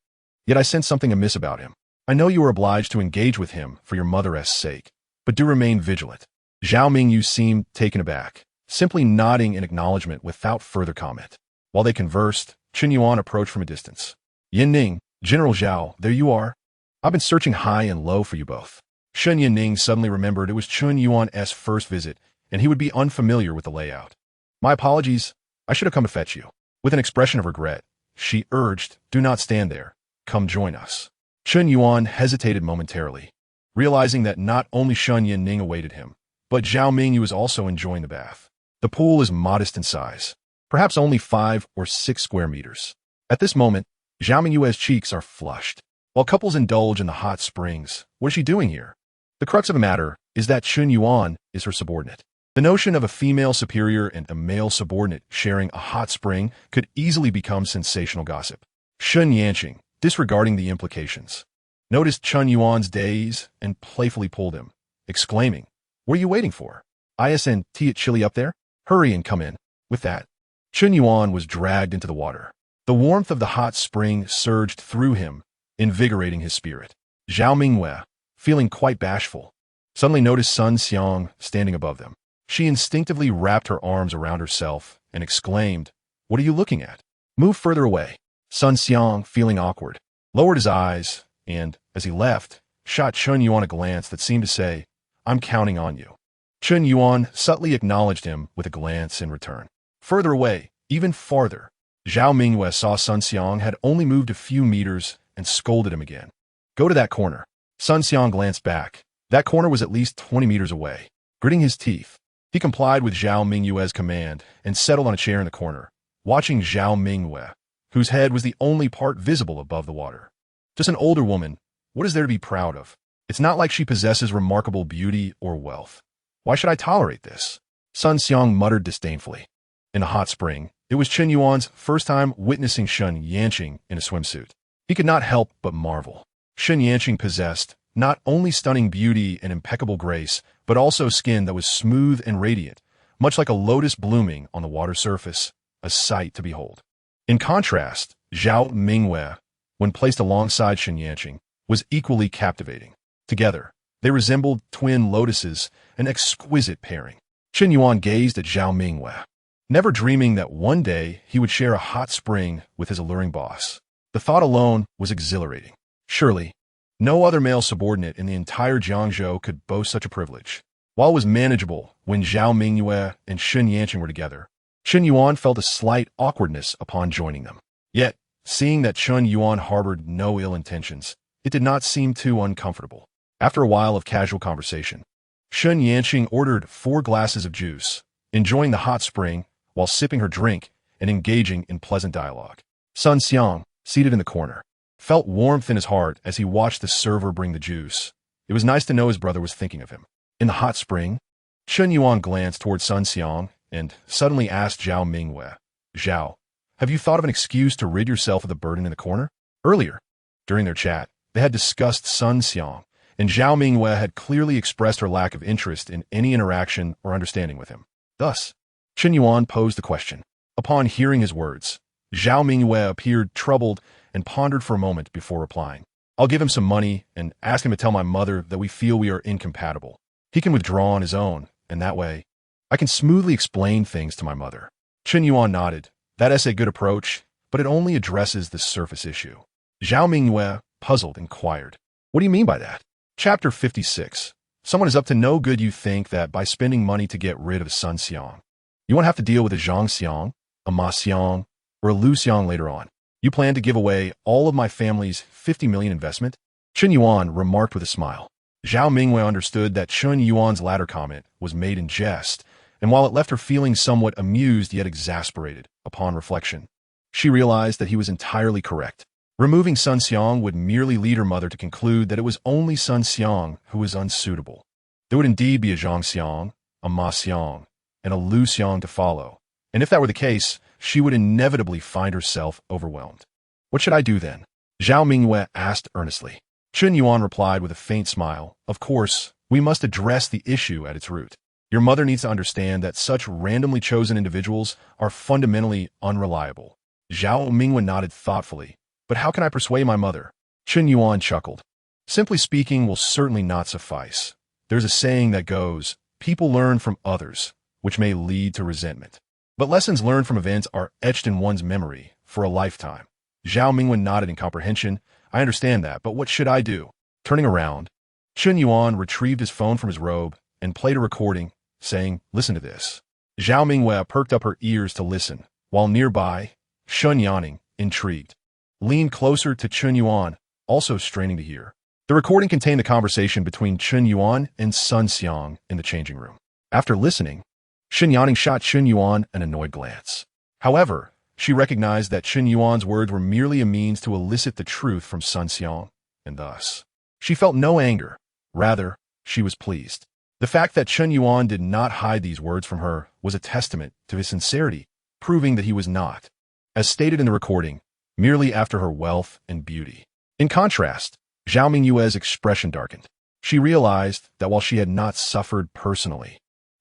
A: Yet I sense something amiss about him. I know you are obliged to engage with him for your mother's sake, but do remain vigilant. Zhao Mingyue seemed taken aback, simply nodding in acknowledgement without further comment. While they conversed, Chen Yuan approached from a distance. Yining, General Zhao, there you are. I've been searching high and low for you both. Shen Yining suddenly remembered it was Chen Yuan's first visit, and he would be unfamiliar with the layout. My apologies, I should have come to fetch you. With an expression of regret, she urged, do not stand there. Come join us. Chen Yuan hesitated momentarily, realizing that not only Shen Yining awaited him, but Zhao Mingyue was also enjoying the bath. The pool is modest in size, perhaps only 5 or 6 square meters. At this moment, Zhao Mingyue's cheeks are flushed. While couples indulge in the hot springs, what is she doing here? The crux of the matter is that Chen Yuan is her subordinate. The notion of a female superior and a male subordinate sharing a hot spring could easily become sensational gossip. Shen Yanqing, disregarding the implications, noticed Chen Yuan's daze and playfully pulled him, exclaiming, what are you waiting for? Isn't it chilly up there? Hurry and come in. With that, Chen Yuan was dragged into the water. The warmth of the hot spring surged through him, invigorating his spirit. Zhao Mingyue, feeling quite bashful, suddenly noticed Sun Xiang standing above them. She instinctively wrapped her arms around herself and exclaimed, What are you looking at? Move further away. Sun Xiang, feeling awkward, lowered his eyes and, as he left, shot Chen Yuan a glance that seemed to say, I'm counting on you. Chen Yuan subtly acknowledged him with a glance in return. Further away, even farther, Zhao Mingyue saw Sun Xiang had only moved a few meters and scolded him again. Go to that corner. Sun Xiang glanced back. That corner was at least 20 meters away. Gritting his teeth, he complied with Zhao Mingyue's command and settled on a chair in the corner, watching Zhao Mingyue, whose head was the only part visible above the water. Just an older woman. What is there to be proud of? It's not like she possesses remarkable beauty or wealth. Why should I tolerate this? Sun Xiang muttered disdainfully. In the hot spring, it was Chen Yuan's first time witnessing Shen Yanqing in a swimsuit. He could not help but marvel. Shen Yanqing possessed not only stunning beauty and impeccable grace, but also skin that was smooth and radiant, much like a lotus blooming on the water surface, a sight to behold. In contrast, Zhao Mingyue, when placed alongside Shen Yanqing, was equally captivating. Together, they resembled twin lotuses, an exquisite pairing. Chen Yuan gazed at Zhao Mingyue, never dreaming that one day he would share a hot spring with his alluring boss. The thought alone was exhilarating. Surely, no other male subordinate in the entire Jiangzhou could boast such a privilege. While it was manageable when Zhao Mingyue and Shen Yanqing were together, Chen Yuan felt a slight awkwardness upon joining them. Yet, seeing that Chen Yuan harbored no ill intentions, it did not seem too uncomfortable. After a while of casual conversation, Shen Yanqing ordered 4 glasses of juice, enjoying the hot spring while sipping her drink and engaging in pleasant dialogue. Sun Xiang, seated in the corner, felt warmth in his heart as he watched the server bring the juice. It was nice to know his brother was thinking of him. In the hot spring, Chen Yuan glanced toward Sun Xiang and suddenly asked Zhao Mingyue, Zhao, have you thought of an excuse to rid yourself of the burden in the corner? Earlier, during their chat, they had discussed Sun Xiang, and Zhao Mingyue had clearly expressed her lack of interest in any interaction or understanding with him. Thus, Chen Yuan posed the question. Upon hearing his words, Zhao Mingyue appeared troubled and pondered for a moment before replying. I'll give him some money and ask him to tell my mother that we feel we are incompatible. He can withdraw on his own, and that way, I can smoothly explain things to my mother. Chen Yuan nodded. That is a good approach, but it only addresses the surface issue. Zhao Mingyue, puzzled, inquired, what do you mean by that? Chapter 56. Someone is up to no good. You think that by spending money to get rid of Sun Xiang, you won't have to deal with a Zhang Xiang, a Ma Xiang, or a Lu Xiang later on. You plan to give away all of my family's 50 million investment? Chen Yuan remarked with a smile. Zhao Mingyue understood that Chen Yuan's latter comment was made in jest, and while it left her feeling somewhat amused yet exasperated, upon reflection, she realized that he was entirely correct. Removing Sun Xiang would merely lead her mother to conclude that it was only Sun Xiang who was unsuitable. There would indeed be a Zhang Xiang, a Ma Xiang, and a Lu Xiang to follow, and if that were the case, she would inevitably find herself overwhelmed. What should I do then? Zhao Mingyue asked earnestly. Chen Yuan replied with a faint smile, of course, we must address the issue at its root. Your mother needs to understand that such randomly chosen individuals are fundamentally unreliable. Zhao Mingyue nodded thoughtfully. But how can I persuade my mother? Chen Yuan chuckled. Simply speaking will certainly not suffice. There's a saying that goes, people learn from others, which may lead to resentment. But lessons learned from events are etched in one's memory for a lifetime. Zhao Mingyue nodded in comprehension. I understand that, but what should I do? Turning around, Chen Yuan retrieved his phone from his robe and played a recording, saying, listen to this. Zhao Mingyue perked up her ears to listen, while nearby, Shen Yanqing, intrigued, leaned closer to Chen Yuan, also straining to hear. The recording contained the conversation between Chen Yuan and Sun Xiang in the changing room. After listening, Shen Yanqing shot Chen Yuan an annoyed glance. However, she recognized that Chen Yuan's words were merely a means to elicit the truth from Sun Xiang, and thus, she felt no anger. Rather, she was pleased. The fact that Chen Yuan did not hide these words from her was a testament to his sincerity, proving that he was not, as stated in the recording, merely after her wealth and beauty. In contrast, Zhao Mingyue's expression darkened. She realized that while she had not suffered personally,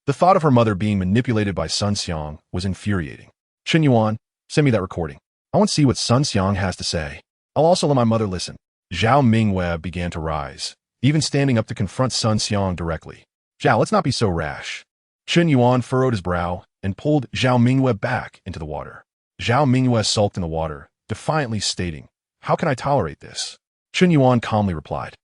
A: the thought of her mother being manipulated by Sun Xiang was infuriating. Chen Yuan, send me that recording. I want to see what Sun Xiang has to say. I'll also let my mother listen. Zhao Mingyue began to rise, even standing up to confront Sun Xiang directly. Zhao, let's not be so rash. Chen Yuan furrowed his brow and pulled Zhao Mingyue back into the water. Zhao Mingyue sulked in the water, defiantly stating, "How can I tolerate this?" Chen Yuan calmly replied,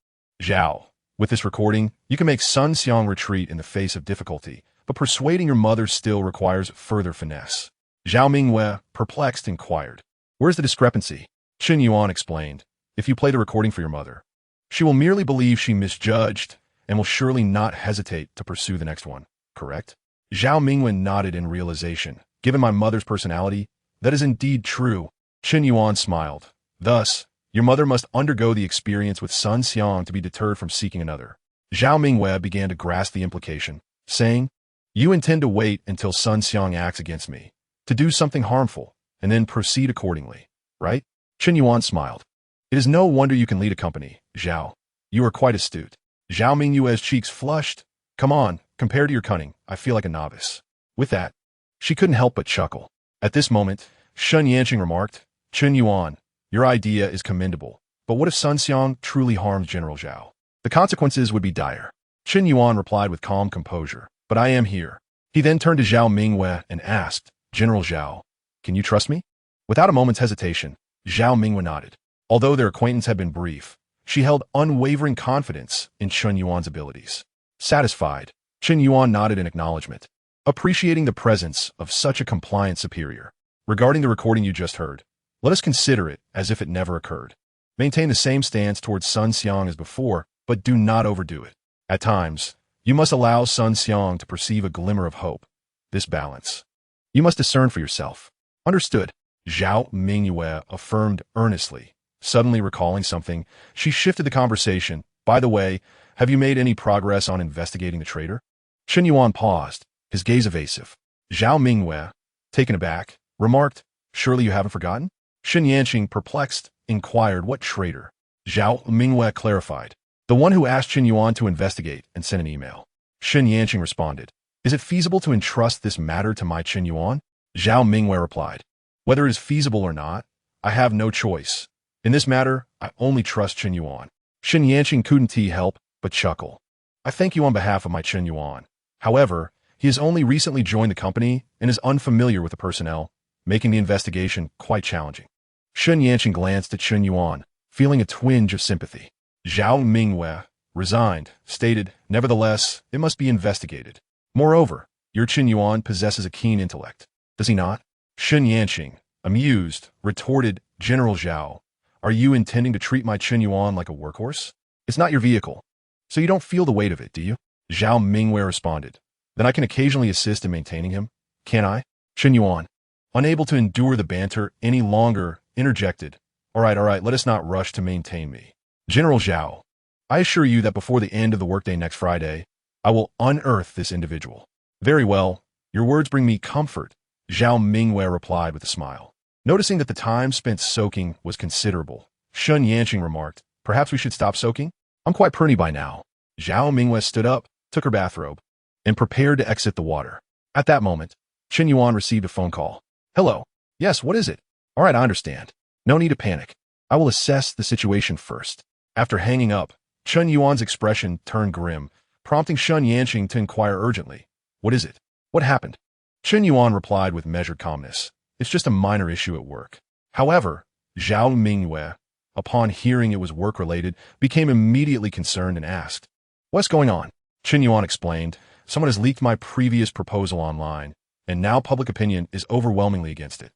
A: "Zhao, with this recording, you can make Sun Xiang retreat in the face of difficulty, but persuading your mother still requires further finesse." Zhao Mingyue, perplexed, inquired, "Where's the discrepancy?" Chen Yuan explained, "If you play the recording for your mother, she will merely believe she misjudged and will surely not hesitate to pursue the next one, correct?" Zhao Mingyue nodded in realization. "Given my mother's personality, that is indeed true." Chen Yuan smiled. "Thus, your mother must undergo the experience with Sun Xiang to be deterred from seeking another." Zhao Mingyue began to grasp the implication, saying, "You intend to wait until Sun Xiang acts against me, to do something harmful, and then proceed accordingly, right?" Chen Yuan smiled. "It is no wonder you can lead a company, Zhao. You are quite astute." Zhao Mingyue's cheeks flushed. "Come on, compared to your cunning, I feel like a novice." With that, she couldn't help but chuckle. At this moment, Shen Yanqing remarked, "Chen Yuan, your idea is commendable, but what if Sun Xiang truly harms General Zhao? The consequences would be dire." Chen Yuan replied with calm composure, "But I am here." He then turned to Zhao Mingyue and asked, "General Zhao, can you trust me?" Without a moment's hesitation, Zhao Mingyue nodded. Although their acquaintance had been brief, she held unwavering confidence in Chen Yuan's abilities. Satisfied, Chen Yuan nodded in acknowledgement, appreciating the presence of such a compliant superior. "Regarding the recording you just heard, let us consider it as if it never occurred. Maintain the same stance towards Sun Xiang as before, but do not overdo it. At times, you must allow Sun Xiang to perceive a glimmer of hope. This balance you must discern for yourself." "Understood," Zhao Mingyue affirmed earnestly. Suddenly recalling something, she shifted the conversation. "By the way, have you made any progress on investigating the traitor?" Chen Yuan paused, his gaze evasive. Zhao Mingyue, taken aback, remarked, "Surely you haven't forgotten?" Shen Yanqing, perplexed, inquired, "What traitor?" Zhao Mingyue clarified, "The one who asked Chen Yuan to investigate and sent an email." Shen Yanqing responded, "Is it feasible to entrust this matter to my Chen Yuan?" Zhao Mingyue replied, "Whether it is feasible or not, I have no choice. In this matter, I only trust Chen Yuan." Shen Yanqing couldn't help but chuckle. "I thank you on behalf of my Chen Yuan. However, he has only recently joined the company and is unfamiliar with the personnel, making the investigation quite challenging." Shen Yanqing glanced at Chen Yuan, feeling a twinge of sympathy. Zhao Mingyue, resigned, stated, "Nevertheless, it must be investigated. Moreover, your Chen Yuan possesses a keen intellect, does he not?" Shen Yanqing, amused, retorted, "General Zhao, are you intending to treat my Chen Yuan like a workhorse? It's not your vehicle, so you don't feel the weight of it, do you?" Zhao Mingyue responded, "Then I can occasionally assist in maintaining him, can't I?" Chen Yuan, unable to endure the banter any longer, interjected, all right, let us not rush to maintain me. General Zhao, I assure you that before the end of the workday next Friday, I will unearth this individual." "Very well, your words bring me comfort," Zhao Mingyue replied with a smile. Noticing that the time spent soaking was considerable, Shen Yanqing remarked, "Perhaps we should stop soaking? I'm quite pretty by now." Zhao Mingyue stood up, took her bathrobe, and prepared to exit the water. At that moment, Chen Yuan received a phone call. "Hello. Yes, what is it?" "All right, I understand. No need to panic. I will assess the situation first." After hanging up, Chen Yuan's expression turned grim, prompting Shen Yanqing to inquire urgently, "What is it? What happened?" Chen Yuan replied with measured calmness, "It's just a minor issue at work." However, Zhao Mingyue, upon hearing it was work-related, became immediately concerned and asked, "What's going on?" Chen Yuan explained, "Someone has leaked my previous proposal online, and now public opinion is overwhelmingly against it."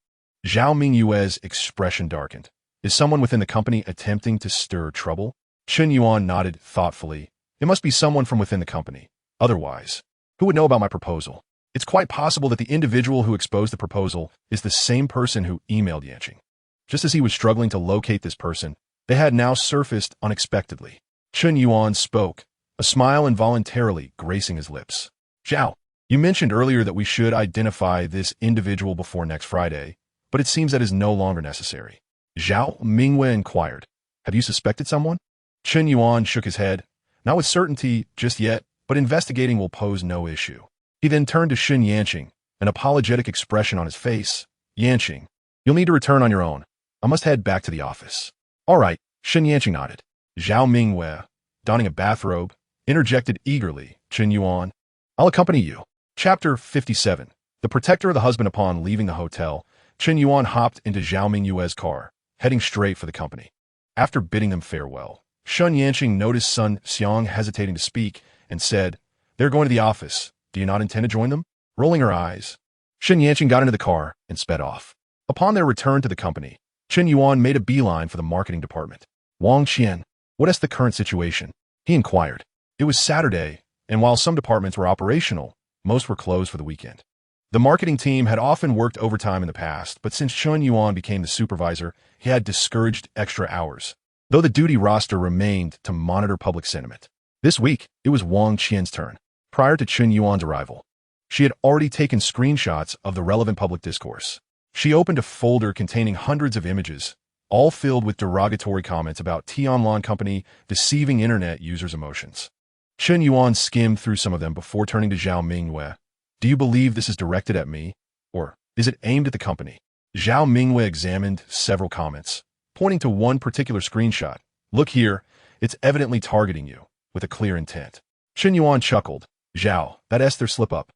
A: Zhao Mingyue's expression darkened. "Is someone within the company attempting to stir trouble?" Chen Yuan nodded thoughtfully. "It must be someone from within the company. Otherwise, who would know about my proposal? It's quite possible that the individual who exposed the proposal is the same person who emailed Yanqing." Just as he was struggling to locate this person, they had now surfaced unexpectedly. Chen Yuan spoke, a smile involuntarily gracing his lips. "Zhao, you mentioned earlier that we should identify this individual before next Friday, but it seems that is no longer necessary." Zhao Mingyue inquired, "Have you suspected someone?" Chen Yuan shook his head. "Not with certainty just yet, but investigating will pose no issue." He then turned to Shen Yanqing, an apologetic expression on his face. "Yanqing, you'll need to return on your own. I must head back to the office." "All right," Shen Yanqing nodded. Zhao Mingyue, donning a bathrobe, interjected eagerly, "Chen Yuan, I'll accompany you." Chapter 57. The protector of the husband. Upon leaving the hotel, Chen Yuan hopped into Zhao Mingyue's car, heading straight for the company. After bidding them farewell, Sun Yanqing noticed Sun Xiang hesitating to speak and said, "They're going to the office. Do you not intend to join them?" Rolling her eyes, Sun Yanqing got into the car and sped off. Upon their return to the company, Chen Yuan made a beeline for the marketing department. "Wang Qian, what is the current situation?" he inquired. It was Saturday, and while some departments were operational, most were closed for the weekend. The marketing team had often worked overtime in the past, but since Chen Yuan became the supervisor, he had discouraged extra hours, though the duty roster remained to monitor public sentiment. This week, it was Wang Qian's turn. Prior to Chen Yuan's arrival, she had already taken screenshots of the relevant public discourse. She opened a folder containing hundreds of images, all filled with derogatory comments about Tianlong Company deceiving internet users' emotions. Chen Yuan skimmed through some of them before turning to Zhao Mingyue. "Do you believe this is directed at me, or is it aimed at the company?" Zhao Mingyue examined several comments, pointing to one particular screenshot. "Look here, it's evidently targeting you, with a clear intent." Chen Yuan chuckled. "Zhao, that's their slip-up.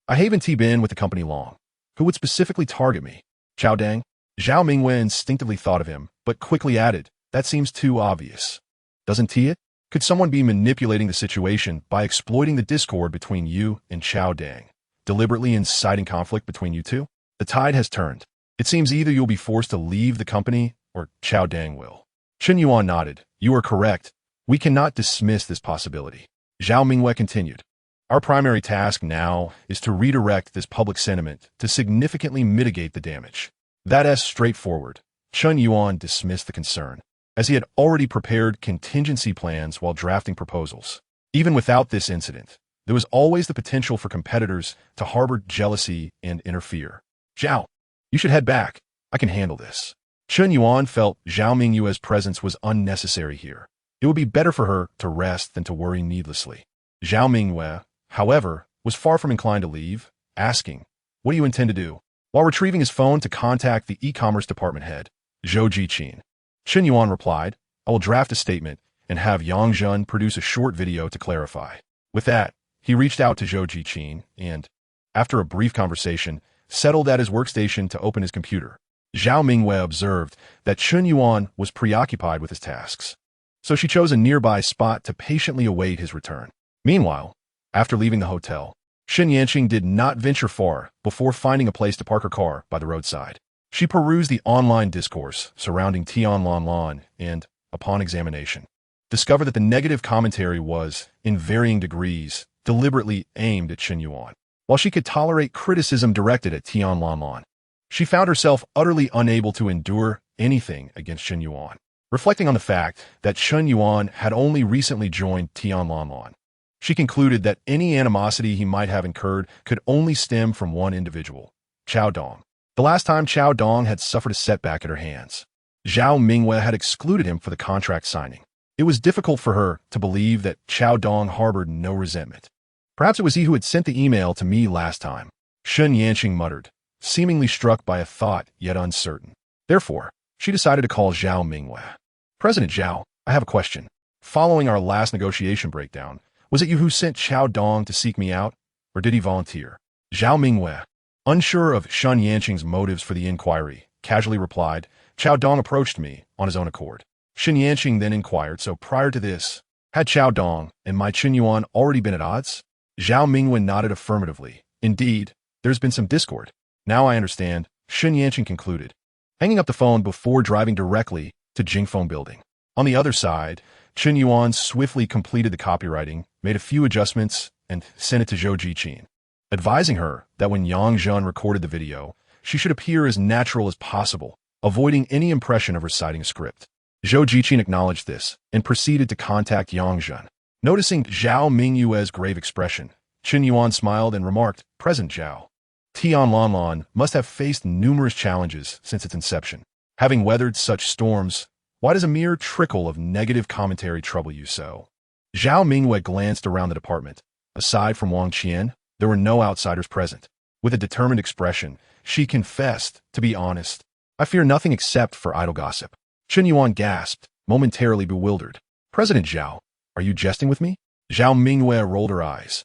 A: I haven't been with the company long. Who would specifically target me? Chao Dang?" Zhao Mingyue instinctively thought of him, but quickly added, "That seems too obvious. Doesn't it? Could someone be manipulating the situation by exploiting the discord between you and Chao Dang, deliberately inciting conflict between you two? The tide has turned. It seems either you'll be forced to leave the company, or Chao Dang will." Chen Yuan nodded. "You are correct. We cannot dismiss this possibility." Zhao Mingyue continued, "Our primary task now is to redirect this public sentiment to significantly mitigate the damage." That's straightforward. Chen Yuan dismissed the concern, as he had already prepared contingency plans while drafting proposals. Even without this incident, there was always the potential for competitors to harbor jealousy and interfere. "Zhao, you should head back. I can handle this." Chen Yuan felt Zhao Mingyue's presence was unnecessary here. It would be better for her to rest than to worry needlessly. Zhao Mingyue, however, was far from inclined to leave, asking, "What do you intend to do?" While retrieving his phone to contact the e-commerce department head, Zhou Jiqin, Chen Yuan replied, "I will draft a statement and have Yang Zhen produce a short video to clarify." With that, he reached out to Zhou Jiqin and, after a brief conversation, settled at his workstation to open his computer. Zhao Mingyue observed that Chen Yuan was preoccupied with his tasks, so she chose a nearby spot to patiently await his return. Meanwhile, after leaving the hotel, Sun Yanqing did not venture far before finding a place to park her car by the roadside. She perused the online discourse surrounding Tianlong and, upon examination, discovered that the negative commentary was, in varying degrees, deliberately aimed at Chen Yuan. While she could tolerate criticism directed at Tianlong, she found herself utterly unable to endure anything against Chen Yuan. Reflecting on the fact that Chen Yuan had only recently joined Tianlong, she concluded that any animosity he might have incurred could only stem from one individual, Chao Dong. The last time Chao Dong had suffered a setback at her hands, Zhao Mingyue had excluded him for the contract signing. It was difficult for her to believe that Chao Dong harbored no resentment. "Perhaps it was he who had sent the email to me last time," Sun Yanqing muttered, seemingly struck by a thought yet uncertain. Therefore, she decided to call Zhao Mingyue. "President Zhao, I have a question. Following our last negotiation breakdown, was it you who sent Chao Dong to seek me out, or did he volunteer?" Zhao Mingyue, unsure of Sun Yanqing's motives for the inquiry, casually replied, "Chao Dong approached me on his own accord." Sun Yanqing then inquired, "So prior to this, had Chao Dong and my Chen Yuan already been at odds?" Zhao Mingyue nodded affirmatively. "Indeed, there's been some discord. Now I understand," Sun Yanqing concluded, hanging up the phone before driving directly to Jingfeng Building. On the other side, Chen Yuan swiftly completed the copywriting, made a few adjustments, and sent it to Zhou Jiqin, advising her that when Yang Zhen recorded the video, she should appear as natural as possible, avoiding any impression of reciting a script. Zhou Jiqin acknowledged this and proceeded to contact Yang Zhen. Noticing Zhao Mingyue's grave expression, Chen Yuan smiled and remarked, "President Zhao, Tianlong must have faced numerous challenges since its inception. Having weathered such storms, why does a mere trickle of negative commentary trouble you so?" Zhao Mingyue glanced around the department. Aside from Wang Qian, there were no outsiders present. With a determined expression, she confessed, "To be honest, I fear nothing except for idle gossip." Chen Yuan gasped, momentarily bewildered. "President Zhao, are you jesting with me?" Zhao Mingyue rolled her eyes.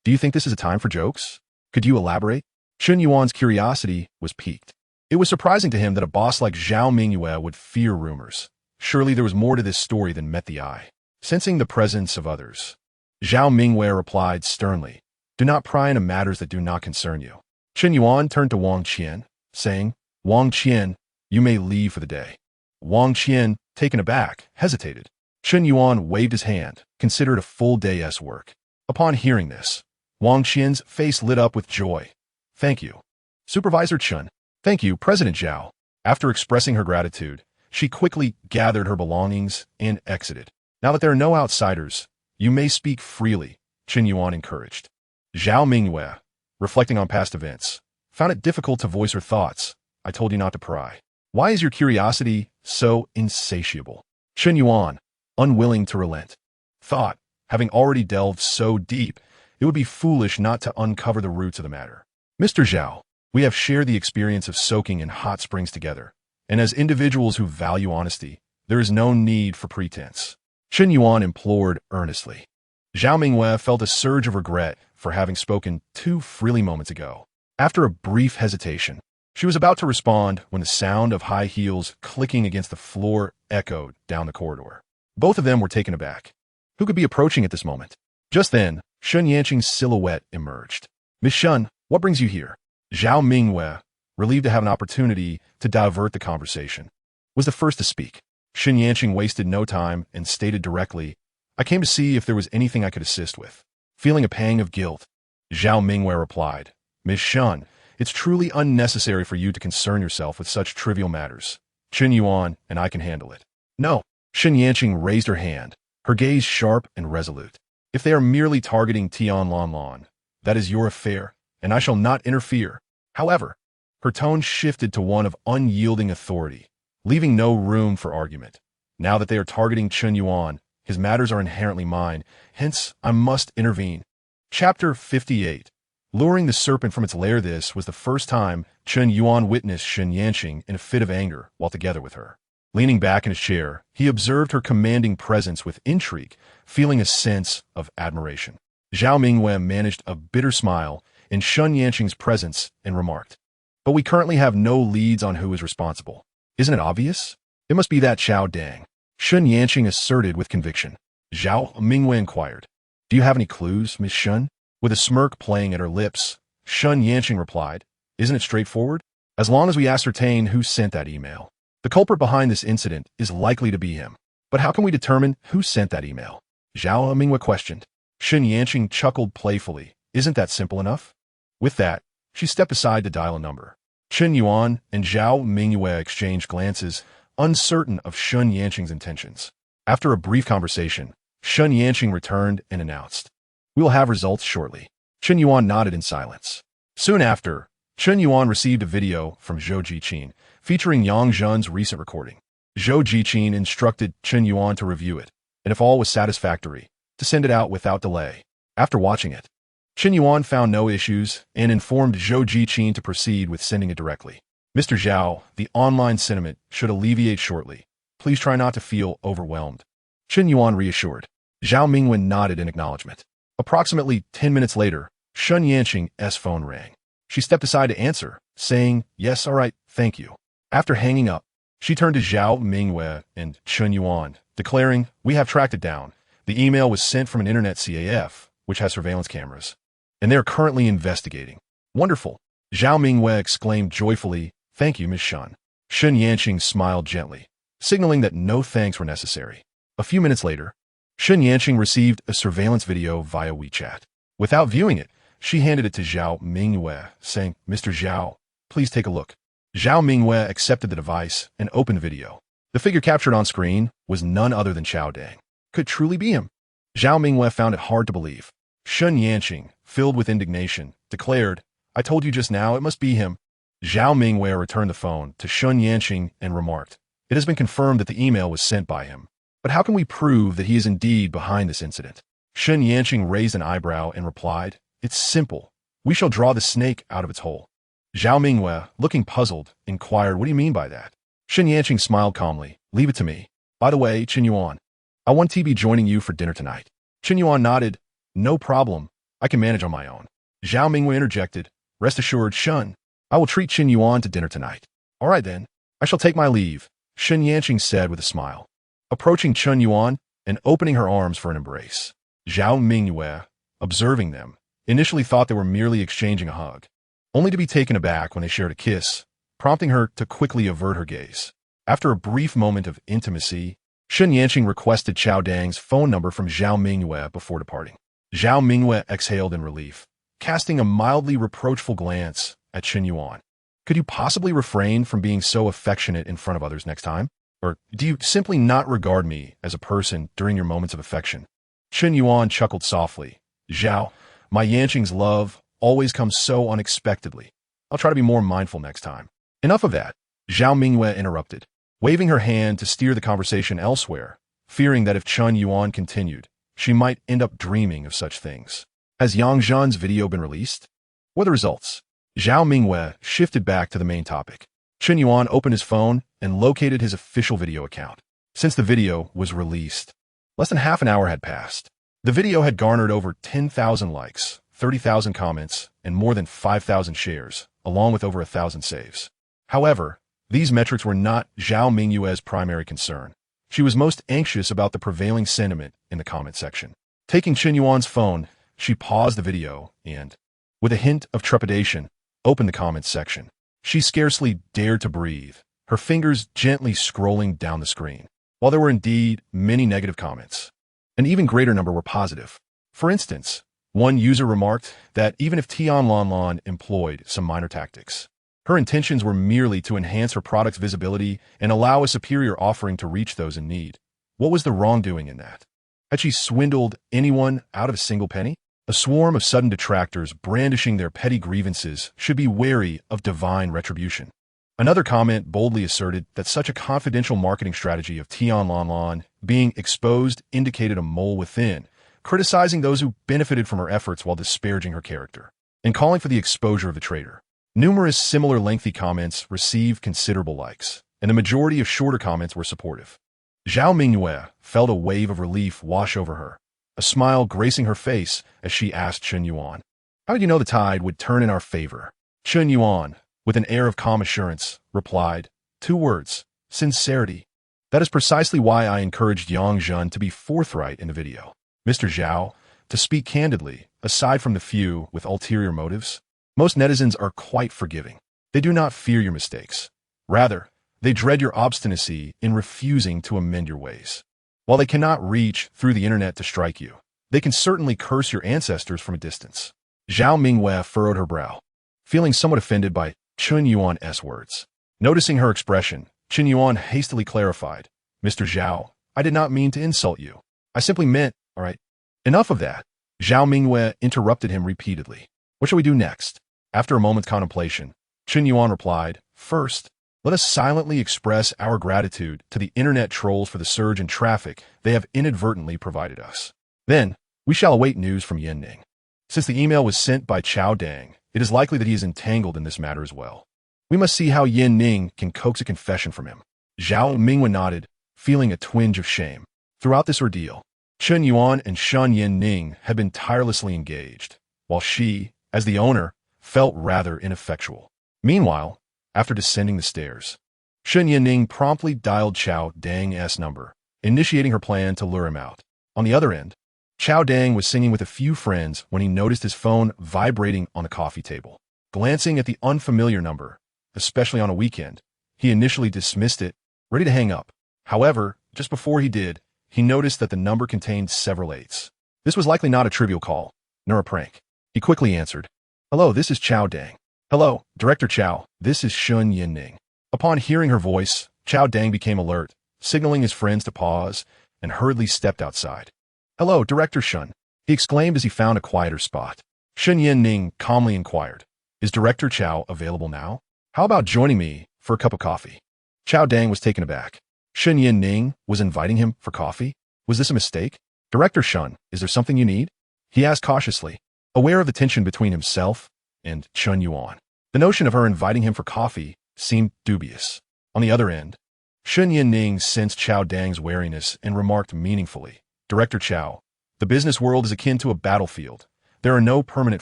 A: "Do you think this is a time for jokes? Could you elaborate?" Chen Yuan's curiosity was piqued. It was surprising to him that a boss like Zhao Mingyue would fear rumors. Surely there was more to this story than met the eye. Sensing the presence of others, Zhao Mingyue replied sternly, "Do not pry into matters that do not concern you." Chen Yuan turned to Wang Qian, saying, "Wang Qian, you may leave for the day." Wang Qian, taken aback, hesitated. Chen Yuan waved his hand, considered a full day's work. Upon hearing this, Wang Qian's face lit up with joy. "Thank you, Supervisor Chen." "Thank you, President Zhao." After expressing her gratitude, she quickly gathered her belongings and exited. "Now that there are no outsiders, you may speak freely," Chen Yuan encouraged. Zhao Mingyue, reflecting on past events, found it difficult to voice her thoughts. "I told you not to pry. Why is your curiosity so insatiable?" Chen Yuan, unwilling to relent, thought, having already delved so deep, it would be foolish not to uncover the roots of the matter. "Mr. Zhao, we have shared the experience of soaking in hot springs together, and as individuals who value honesty, there is no need for pretense," Chen Yuan implored earnestly. Zhao Mingyue felt a surge of regret for having spoken too freely moments ago. After a brief hesitation, she was about to respond when the sound of high heels clicking against the floor echoed down the corridor. Both of them were taken aback. Who could be approaching at this moment? Just then, Shen Yanqing's silhouette emerged. "Miss Shen, what brings you here?" Zhao Mingyue, relieved to have an opportunity to divert the conversation, was the first to speak. Shen Yanqing wasted no time and stated directly, "I came to see if there was anything I could assist with." Feeling a pang of guilt, Zhao Mingyue replied, "Miss Shen, it's truly unnecessary for you to concern yourself with such trivial matters. Chen Yuan and I can handle it." "No." Shen Yanqing raised her hand, her gaze sharp and resolute. "If they are merely targeting Tian Lanlan, that is your affair, and I shall not interfere." However, her tone shifted to one of unyielding authority, leaving no room for argument. "Now that they are targeting Chen Yuan, his matters are inherently mine, hence I must intervene." Chapter 58. Luring the serpent from its lair. This was the first time Chen Yuan witnessed Shen Yanqing in a fit of anger while together with her. Leaning back in his chair, he observed her commanding presence with intrigue, feeling a sense of admiration. Zhao Mingyue managed a bitter smile in Shen Yanqing's presence and remarked, "But we currently have no leads on who is responsible. Isn't it obvious? It must be that Xiao Dang," Shen Yanqing asserted with conviction. Zhao Mingyue inquired, "Do you have any clues, Miss Shen?" With a smirk playing at her lips, Shen Yanqing replied, "Isn't it straightforward? As long as we ascertain who sent that email, the culprit behind this incident is likely to be him. But how can we determine who sent that email?" Zhao Mingyue questioned. Shen Yanqing chuckled playfully. "Isn't that simple enough?" With that, she stepped aside to dial a number. Chen Yuan and Zhao Mingyue exchanged glances, uncertain of Shen Yanqing's intentions. After a brief conversation, Shen Yanqing returned and announced, "We will have results shortly." Chen Yuan nodded in silence. Soon after, Chen Yuan received a video from Zhou Jiqin, featuring Yang Zhen's recent recording. Zhou Jiqin instructed Chen Yuan to review it, and if all was satisfactory, to send it out without delay. After watching it, Chen Yuan found no issues and informed Zhou Jiqin to proceed with sending it directly. "Mr. Zhao, the online sentiment should alleviate shortly. Please try not to feel overwhelmed," Chen Yuan reassured. Zhao Mingyue nodded in acknowledgement. Approximately 10 minutes later, Shen Yanqing's phone rang. She stepped aside to answer, saying, "Yes, all right, thank you." After hanging up, she turned to Zhao Mingyue and Chen Yuan, declaring, "We have tracked it down. The email was sent from an internet CAF, which has surveillance cameras, and they are currently investigating." "Wonderful!" Zhao Mingyue exclaimed joyfully, "Thank you, Miss Shen." Shen Yanqing smiled gently, signaling that no thanks were necessary. A few minutes later, Shen Yanqing received a surveillance video via WeChat. Without viewing it, she handed it to Zhao Mingyue, saying, "Mr. Zhao, please take a look." Zhao Mingyue accepted the device and opened the video. The figure captured on screen was none other than Xiao Dang. Could it truly be him? Zhao Mingyue found it hard to believe. Shen Yanqing, filled with indignation, declared, "I told you just now it must be him." Zhao Mingyue returned the phone to Shen Yanqing and remarked, "It has been confirmed that the email was sent by him. But how can we prove that he is indeed behind this incident?" Shen Yanqing raised an eyebrow and replied, "It's simple. We shall draw the snake out of its hole." Zhao Mingyue, looking puzzled, inquired, "What do you mean by that?" Shen Yanqing smiled calmly, "Leave it to me. By the way, Chen Yuan, I want to be joining you for dinner tonight." Chen Yuan nodded, "No problem. I can manage on my own." Zhao Mingyue interjected, "Rest assured, Shen, I will treat Chen Yuan to dinner tonight." All right then, I shall take my leave, Chen Yanqing said with a smile, approaching Chen Yuan and opening her arms for an embrace. Zhao Mingyue, observing them, initially thought they were merely exchanging a hug, only to be taken aback when they shared a kiss, prompting her to quickly avert her gaze. After a brief moment of intimacy, Chen Yanqing requested Chao Dang's phone number from Zhao Mingyue before departing. Zhao Mingyue exhaled in relief, casting a mildly reproachful glance at Chen Yuan. Could you possibly refrain from being so affectionate in front of others next time? Or do you simply not regard me as a person during your moments of affection? Chen Yuan chuckled softly. Zhao, my Yanqing's love always comes so unexpectedly. I'll try to be more mindful next time. Enough of that, Zhao Mingyue interrupted, waving her hand to steer the conversation elsewhere, fearing that if Chen Yuan continued, she might end up dreaming of such things. Has Yang Zhan's video been released? What are the results? Zhao Mingyue shifted back to the main topic. Chen Yuan opened his phone and located his official video account. Since the video was released, less than half an hour had passed. The video had garnered over 10,000 likes, 30,000 comments, and more than 5,000 shares, along with over 1,000 saves. However, these metrics were not Zhao Mingyue's primary concern. She was most anxious about the prevailing sentiment in the comment section. Taking Chen Yuan's phone, she paused the video and, with a hint of trepidation, opened the comments section. She scarcely dared to breathe, her fingers gently scrolling down the screen. While there were indeed many negative comments, an even greater number were positive. For instance, one user remarked that even if Tian Lanlan employed some minor tactics, her intentions were merely to enhance her product's visibility and allow a superior offering to reach those in need. What was the wrongdoing in that? Had she swindled anyone out of a single penny? A swarm of sudden detractors brandishing their petty grievances should be wary of divine retribution. Another comment boldly asserted that such a confidential marketing strategy of Tian Lanlan being exposed indicated a mole within, criticizing those who benefited from her efforts while disparaging her character, and calling for the exposure of the traitor. Numerous similar lengthy comments received considerable likes, and the majority of shorter comments were supportive. Zhao Mingyue felt a wave of relief wash over her, a smile gracing her face as she asked Chen Yuan, "How did you know the tide would turn in our favor?" Chen Yuan, with an air of calm assurance, replied, "2 words, sincerity. That is precisely why I encouraged Yang Zhan to be forthright in the video. Mr. Zhao, to speak candidly, aside from the few with ulterior motives, most netizens are quite forgiving. They do not fear your mistakes. Rather, they dread your obstinacy in refusing to amend your ways. While they cannot reach through the internet to strike you, they can certainly curse your ancestors from a distance." Zhao Mingyue furrowed her brow, feeling somewhat offended by Chen Yuan's words. Noticing her expression, Chen Yuan hastily clarified, "Mr. Zhao, I did not mean to insult you. I simply meant, all right." Enough of that. Zhao Mingyue interrupted him repeatedly. "What shall we do next?" After a moment's contemplation, Chen Yuan replied, "First, let us silently express our gratitude to the internet trolls for the surge in traffic they have inadvertently provided us. Then, we shall await news from Yan Ning. Since the email was sent by Chao Dang, it is likely that he is entangled in this matter as well. We must see how Yan Ning can coax a confession from him." Zhao Mingyue nodded, feeling a twinge of shame. Throughout this ordeal, Chen Yuan and Shen Yan Ning had been tirelessly engaged, while she, as the owner, felt rather ineffectual. Meanwhile, after descending the stairs, Shen Yanning promptly dialed Chao Dang's number, initiating her plan to lure him out. On the other end, Chao Dang was singing with a few friends when he noticed his phone vibrating on the coffee table. Glancing at the unfamiliar number, especially on a weekend, he initially dismissed it, ready to hang up. However, just before he did, he noticed that the number contained several eights. This was likely not a trivial call, nor a prank. He quickly answered, "Hello, this is Chao Dang." "Hello, Director Chao, this is Shen Yanning." Upon hearing her voice, Chao Dang became alert, signaling his friends to pause, and hurriedly stepped outside. "Hello, Director Shen," he exclaimed as he found a quieter spot. Shen Yanning calmly inquired, "Is Director Chao available now? How about joining me for a cup of coffee?" Chao Dang was taken aback. Shen Yanning was inviting him for coffee? Was this a mistake? "Director Shen, is there something you need?" he asked cautiously, aware of the tension between himself and Chen Yuan. The notion of her inviting him for coffee seemed dubious. On the other end, Shen Yanning sensed Chao Dang's wariness and remarked meaningfully, "Director Chao, the business world is akin to a battlefield. There are no permanent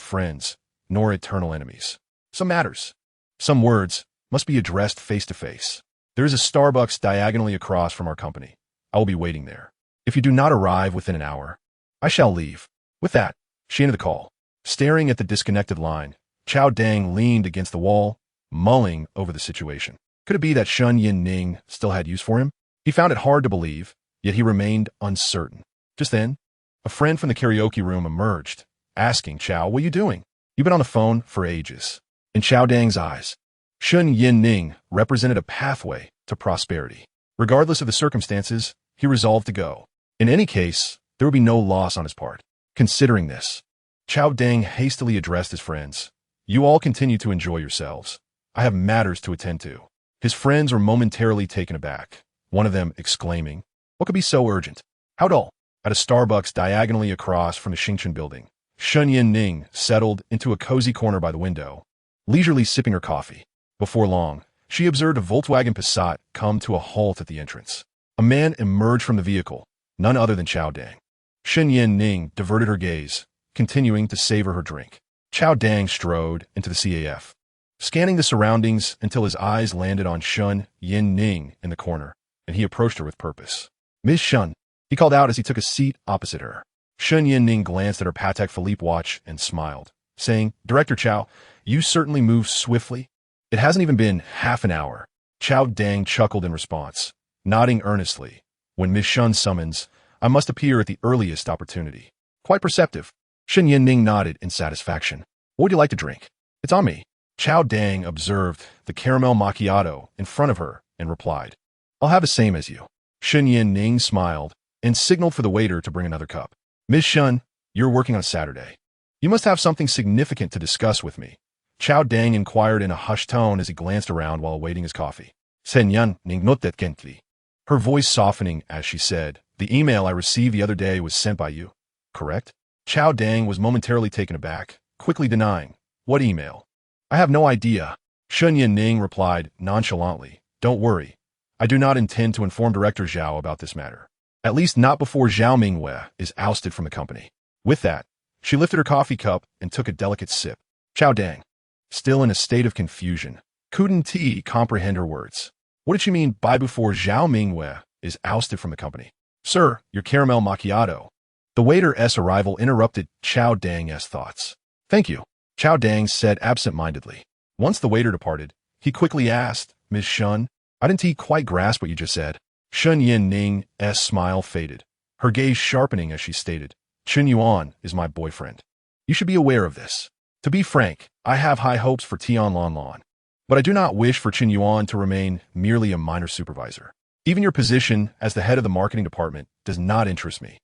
A: friends, nor eternal enemies. Some matters, some words, must be addressed face-to-face. There is a Starbucks diagonally across from our company. I will be waiting there. If you do not arrive within an hour, I shall leave. With that, she ended the call. Staring at the disconnected line, Chao Dang leaned against the wall, mulling over the situation. Could it be that Chen Yuan still had use for him? He found it hard to believe, yet he remained uncertain. Just then, a friend from the karaoke room emerged, asking Chao, "What are you doing? You've been on the phone for ages." In Chao Dang's eyes, Chen Yuan represented a pathway to prosperity. Regardless of the circumstances, he resolved to go. In any case, there would be no loss on his part. Considering this, Chao Dang hastily addressed his friends. "You all continue to enjoy yourselves. I have matters to attend to." His friends were momentarily taken aback, one of them exclaiming, "What could be so urgent? How dull?" At a Starbucks diagonally across from the Xingchen building, Chen Yuan settled into a cozy corner by the window, leisurely sipping her coffee. Before long, she observed a Volkswagen Passat come to a halt at the entrance. A man emerged from the vehicle, none other than Chao Dang. Chen Yuan diverted her gaze, continuing to savor her drink. Chao Dang strode into the CAF, scanning the surroundings until his eyes landed on Chen Yuan in the corner, and he approached her with purpose. "Ms. Chen," he called out as he took a seat opposite her. Chen Yuan glanced at her Patek Philippe watch and smiled, saying, "Director Chao, you certainly move swiftly. It hasn't even been half an hour." Chao Dang chuckled in response, nodding earnestly. "When Ms. Chen summons, I must appear at the earliest opportunity." "Quite perceptive." Chen Yuan nodded in satisfaction. "What would you like to drink?" "It's on me." Chao Dang observed the caramel macchiato in front of her and replied, "I'll have the same as you." Chen Yuan smiled and signaled for the waiter to bring another cup. "Ms. Chen, you're working on Saturday. You must have something significant to discuss with me." Chao Dang inquired in a hushed tone as he glanced around while awaiting his coffee. "Chen Yuan ning notet gently." Her voice softening as she said, "The email I received the other day was sent by you, correct?" Chao Dang was momentarily taken aback, quickly denying, "What email?" "I have no idea." Chen Yuan replied nonchalantly, "Don't worry. I do not intend to inform Director Zhao about this matter. At least not before Zhao Mingwei is ousted from the company." With that, she lifted her coffee cup and took a delicate sip. Chao Dang, still in a state of confusion, couldn't he comprehend her words. What did she mean by before Zhao Mingwei is ousted from the company? "Sir, your caramel macchiato." The waiter's arrival interrupted Chao Dang's thoughts. "Thank you," Chao Dang said absent-mindedly. Once the waiter departed, he quickly asked, "Ms. Shun, I didn't quite grasp what you just said." Chen Yuan's smile faded, her gaze sharpening as she stated, "Chen Yuan is my boyfriend. You should be aware of this. To be frank, I have high hopes for Tianlonlon, but I do not wish for Chen Yuan to remain merely a minor supervisor. Even your position as the head of the marketing department does not interest me."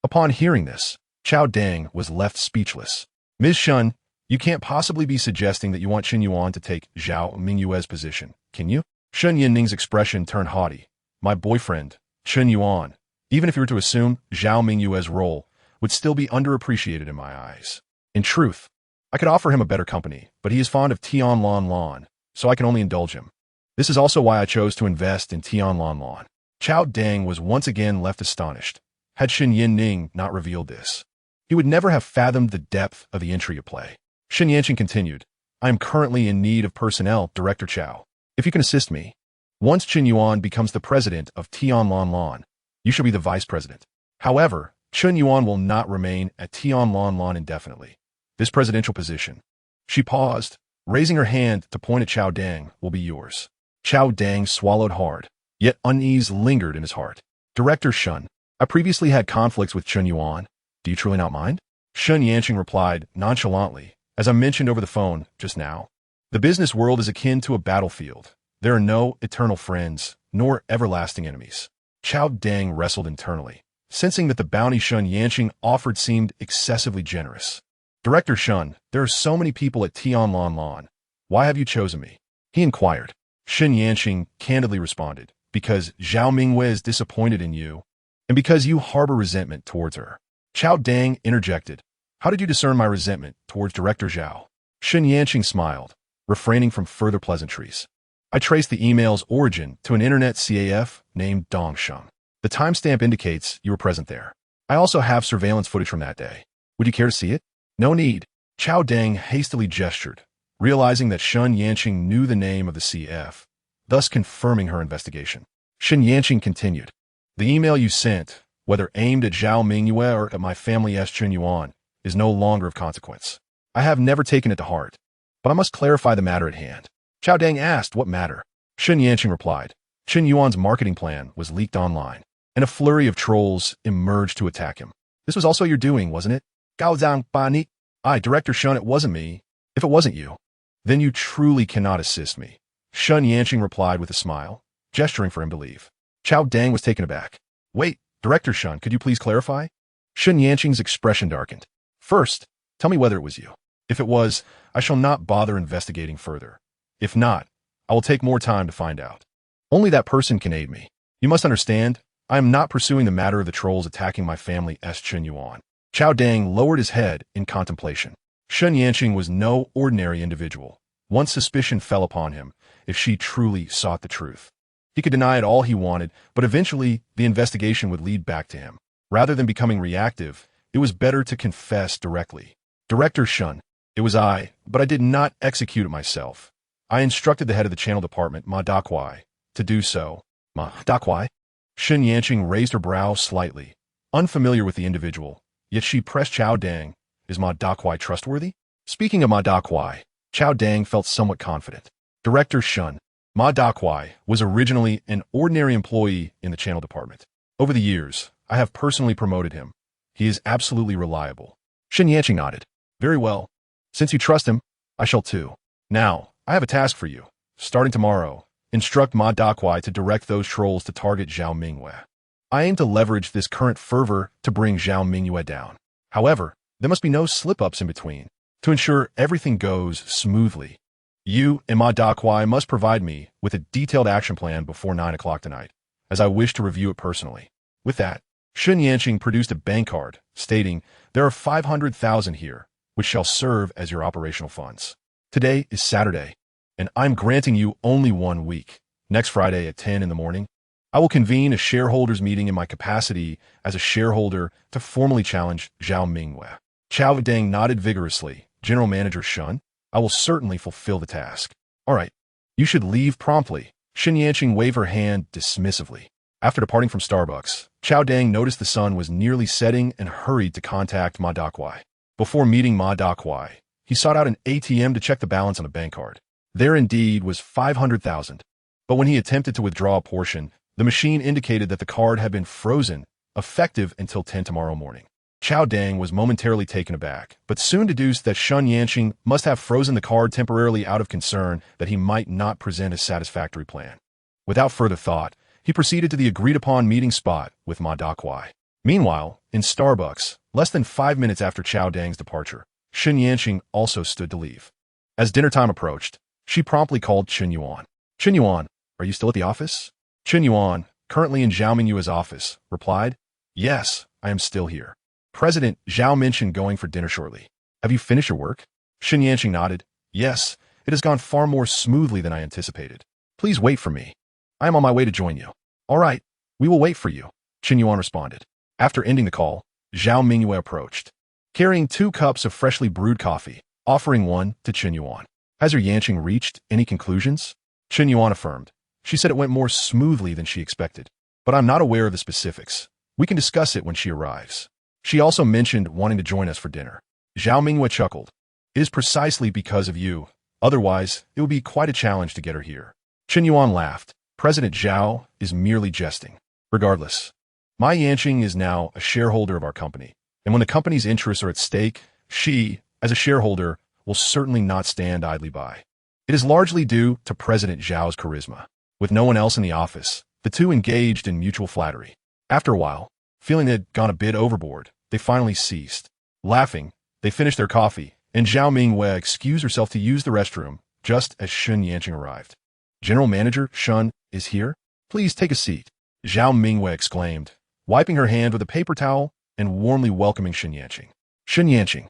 A: Upon hearing this, Chao Dang was left speechless. "Ms. Shun, you can't possibly be suggesting that you want Chen Yuan to take Zhao Mingyue's position, can you?" Chen Yuan's expression turned haughty. "My boyfriend, Chen Yuan, even if you were to assume Zhao Mingyue's role, would still be underappreciated in my eyes. In truth, I could offer him a better company, but he is fond of Tianlonlon, so I can only indulge him. This is also why I chose to invest in Tianlonlon." Chao Dang was once again left astonished. Had Shen Yanning not revealed this, he would never have fathomed the depth of the intrigue at play. Shen Yanqing continued, "I am currently in need of personnel, Director Chao. If you can assist me, once Chen Yuan becomes the president of Tianlonlon, you shall be the vice president. However, Chen Yuan will not remain at Tianlonlon indefinitely. This presidential position," she paused, raising her hand to point at Chao Dang, "will be yours." Chao Dang swallowed hard, yet unease lingered in his heart. "Director Shun, I previously had conflicts with Chen Yuan. Do you truly not mind?" Shen Yanqing replied nonchalantly, "As I mentioned over the phone just now, the business world is akin to a battlefield. There are no eternal friends, nor everlasting enemies." Chao Dang wrestled internally, sensing that the bounty Shen Yanqing offered seemed excessively generous. "Director Shun, there are so many people at Tianlonlon. Why have you chosen me?" he inquired. Shen Yanqing candidly responded, "Because Zhao Mingwei is disappointed in you, and because you harbor resentment towards her." Chao Dang interjected, "How did you discern my resentment towards Director Zhao?" Shen Yanqing smiled, refraining from further pleasantries. "I traced the email's origin to an internet CAF named Dongsheng. The timestamp indicates you were present there. I also have surveillance footage from that day. Would you care to see it?" "No need." Chao Dang hastily gestured, realizing that Chen Yanqing knew the name of the CF, thus confirming her investigation. Chen Yanqing continued, "The email you sent, whether aimed at Zhao Mingyue or at my family Chen Yuan, is no longer of consequence. I have never taken it to heart, but I must clarify the matter at hand." Chao Dang asked what matter. Chen Yanqing replied, Chen Yuan's marketing plan was leaked online, and a flurry of trolls emerged to attack him. "This was also your doing, wasn't it? Gao Zhang Bani." "Aye, Director Shun, it wasn't me. If it wasn't you, then you truly cannot assist me," Chen Yanqing replied with a smile, gesturing for him to leave. Chao Dang was taken aback. "Wait, Director Shun, could you please clarify?" Chen Yanqing's expression darkened. "First, tell me whether it was you. If it was, I shall not bother investigating further. If not, I will take more time to find out. Only that person can aid me. You must understand, I am not pursuing the matter of the trolls attacking my family Chen Yuan." Chao Dang lowered his head in contemplation. Chen Yanqing was no ordinary individual. Once suspicion fell upon him, if she truly sought the truth, he could deny it all he wanted, but eventually the investigation would lead back to him. Rather than becoming reactive, it was better to confess directly. "Director Shun, it was I, but I did not execute it myself. I instructed the head of the channel department, Ma Dakwai, to do so." "Ma Dakwai?" Chen Yanqing raised her brow slightly, unfamiliar with the individual, yet she pressed Chao Dang, "Is Ma Dakwai trustworthy?" Speaking of Ma Dakwai, Chao Dang felt somewhat confident. "Director Shun, Ma Dakwai was originally an ordinary employee in the channel department. Over the years, I have personally promoted him. He is absolutely reliable." Chen Yanqing nodded. "Very well. Since you trust him, I shall too. Now, I have a task for you. Starting tomorrow, instruct Ma Dakwai to direct those trolls to target Zhao Mingyue. I aim to leverage this current fervor to bring Zhao Mingyue down. However, there must be no slip-ups in between, to ensure everything goes smoothly. You and Ma Dakwai must provide me with a detailed action plan before 9 o'clock tonight, as I wish to review it personally." With that, Chen Yanqing produced a bank card, stating, "There are 500,000 here, which shall serve as your operational funds. Today is Saturday, and I'm granting you only 1 week. Next Friday at 10 in the morning, I will convene a shareholders meeting in my capacity as a shareholder to formally challenge Zhao Mingyue." Chao Dang nodded vigorously. "General Manager Shun, I will certainly fulfill the task." "All right, you should leave promptly." Chen Yanqing waved her hand dismissively. After departing from Starbucks, Chao Dang noticed the sun was nearly setting and hurried to contact Ma Dakwai. Before meeting Ma Dakwai, he sought out an ATM to check the balance on the bank card. There indeed was 500,000. But when he attempted to withdraw a portion, the machine indicated that the card had been frozen, effective until 10 tomorrow morning. Chao Dang was momentarily taken aback, but soon deduced that Chen Yanqing must have frozen the card temporarily out of concern that he might not present a satisfactory plan. Without further thought, he proceeded to the agreed-upon meeting spot with Ma Dakwai. Meanwhile, in Starbucks, less than 5 minutes after Chao Dang's departure, Chen Yanqing also stood to leave. As dinner time approached, she promptly called Chen Yuan. "Chen Yuan, are you still at the office?" Chen Yuan, currently in Zhao Mingyue's office, replied, "Yes, I am still here. President Zhao mentioned going for dinner shortly. Have you finished your work?" Chen Yanqing nodded. "Yes, it has gone far more smoothly than I anticipated. Please wait for me. I am on my way to join you." "All right, we will wait for you," Chen Yuan responded. After ending the call, Zhao Mingyue approached, carrying 2 cups of freshly brewed coffee, offering one to Chen Yuan. "Has your Yanqing reached any conclusions?" Chen Yuan affirmed. She said it went more smoothly than she expected, but I'm not aware of the specifics. We can discuss it when she arrives. She also mentioned wanting to join us for dinner. Zhao Mingyue chuckled. "It is precisely because of you. Otherwise, it would be quite a challenge to get her here." Chen Yuan laughed. "President Zhao is merely jesting. Regardless, my Yanqing is now a shareholder of our company, and when the company's interests are at stake, she, as a shareholder, will certainly not stand idly by. It is largely due to President Zhao's charisma. With no one else in the office, the two engaged in mutual flattery. After a while, feeling they had gone a bit overboard, they finally ceased. Laughing, they finished their coffee, and Zhao Mingyue excused herself to use the restroom just as Chen Yanqing arrived. "General Manager Shun is here? Please take a seat," Zhao Mingyue exclaimed, wiping her hand with a paper towel and warmly welcoming Chen Yanqing. Chen Yanqing,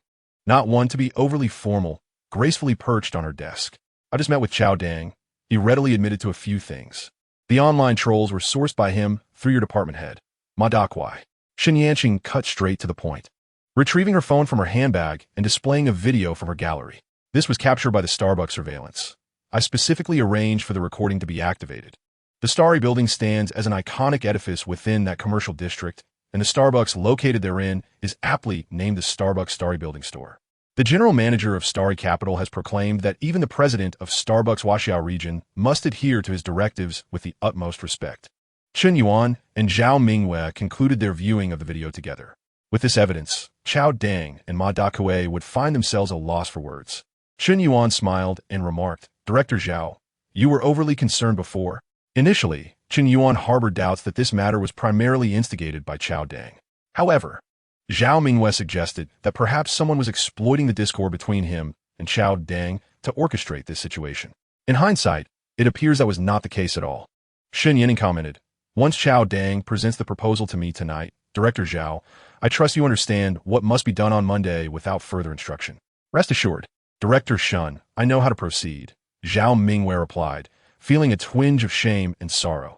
A: not one to be overly formal, gracefully perched on her desk. "I just met with Chao Dang." He readily admitted to a few things. The online trolls were sourced by him through your department head, Ma Dakwai. Chen Yanqing cut straight to the point, retrieving her phone from her handbag and displaying a video from her gallery. This was captured by the Starbucks surveillance. I specifically arranged for the recording to be activated. The Starry building stands as an iconic edifice within that commercial district, and the Starbucks located therein is aptly named the Starbucks Starry Building Store. The general manager of Starry Capital has proclaimed that even the president of Starbucks Washiao region must adhere to his directives with the utmost respect. Chen Yuan and Zhao Mingwei concluded their viewing of the video together. With this evidence, Chao Deng and Ma Dakue would find themselves a loss for words. Chen Yuan smiled and remarked, "Director Zhao, you were overly concerned before." Initially, Chen Yuan harbored doubts that this matter was primarily instigated by Chao Deng. However, Zhao Mingwei suggested that perhaps someone was exploiting the discord between him and Chao Deng to orchestrate this situation. In hindsight, it appears that was not the case at all. Shen Yining commented, "Once Chao Deng presents the proposal to me tonight, Director Zhao, I trust you understand what must be done on Monday without further instruction." "Rest assured, Director Shun, I know how to proceed," Zhao Mingwei replied, feeling a twinge of shame and sorrow.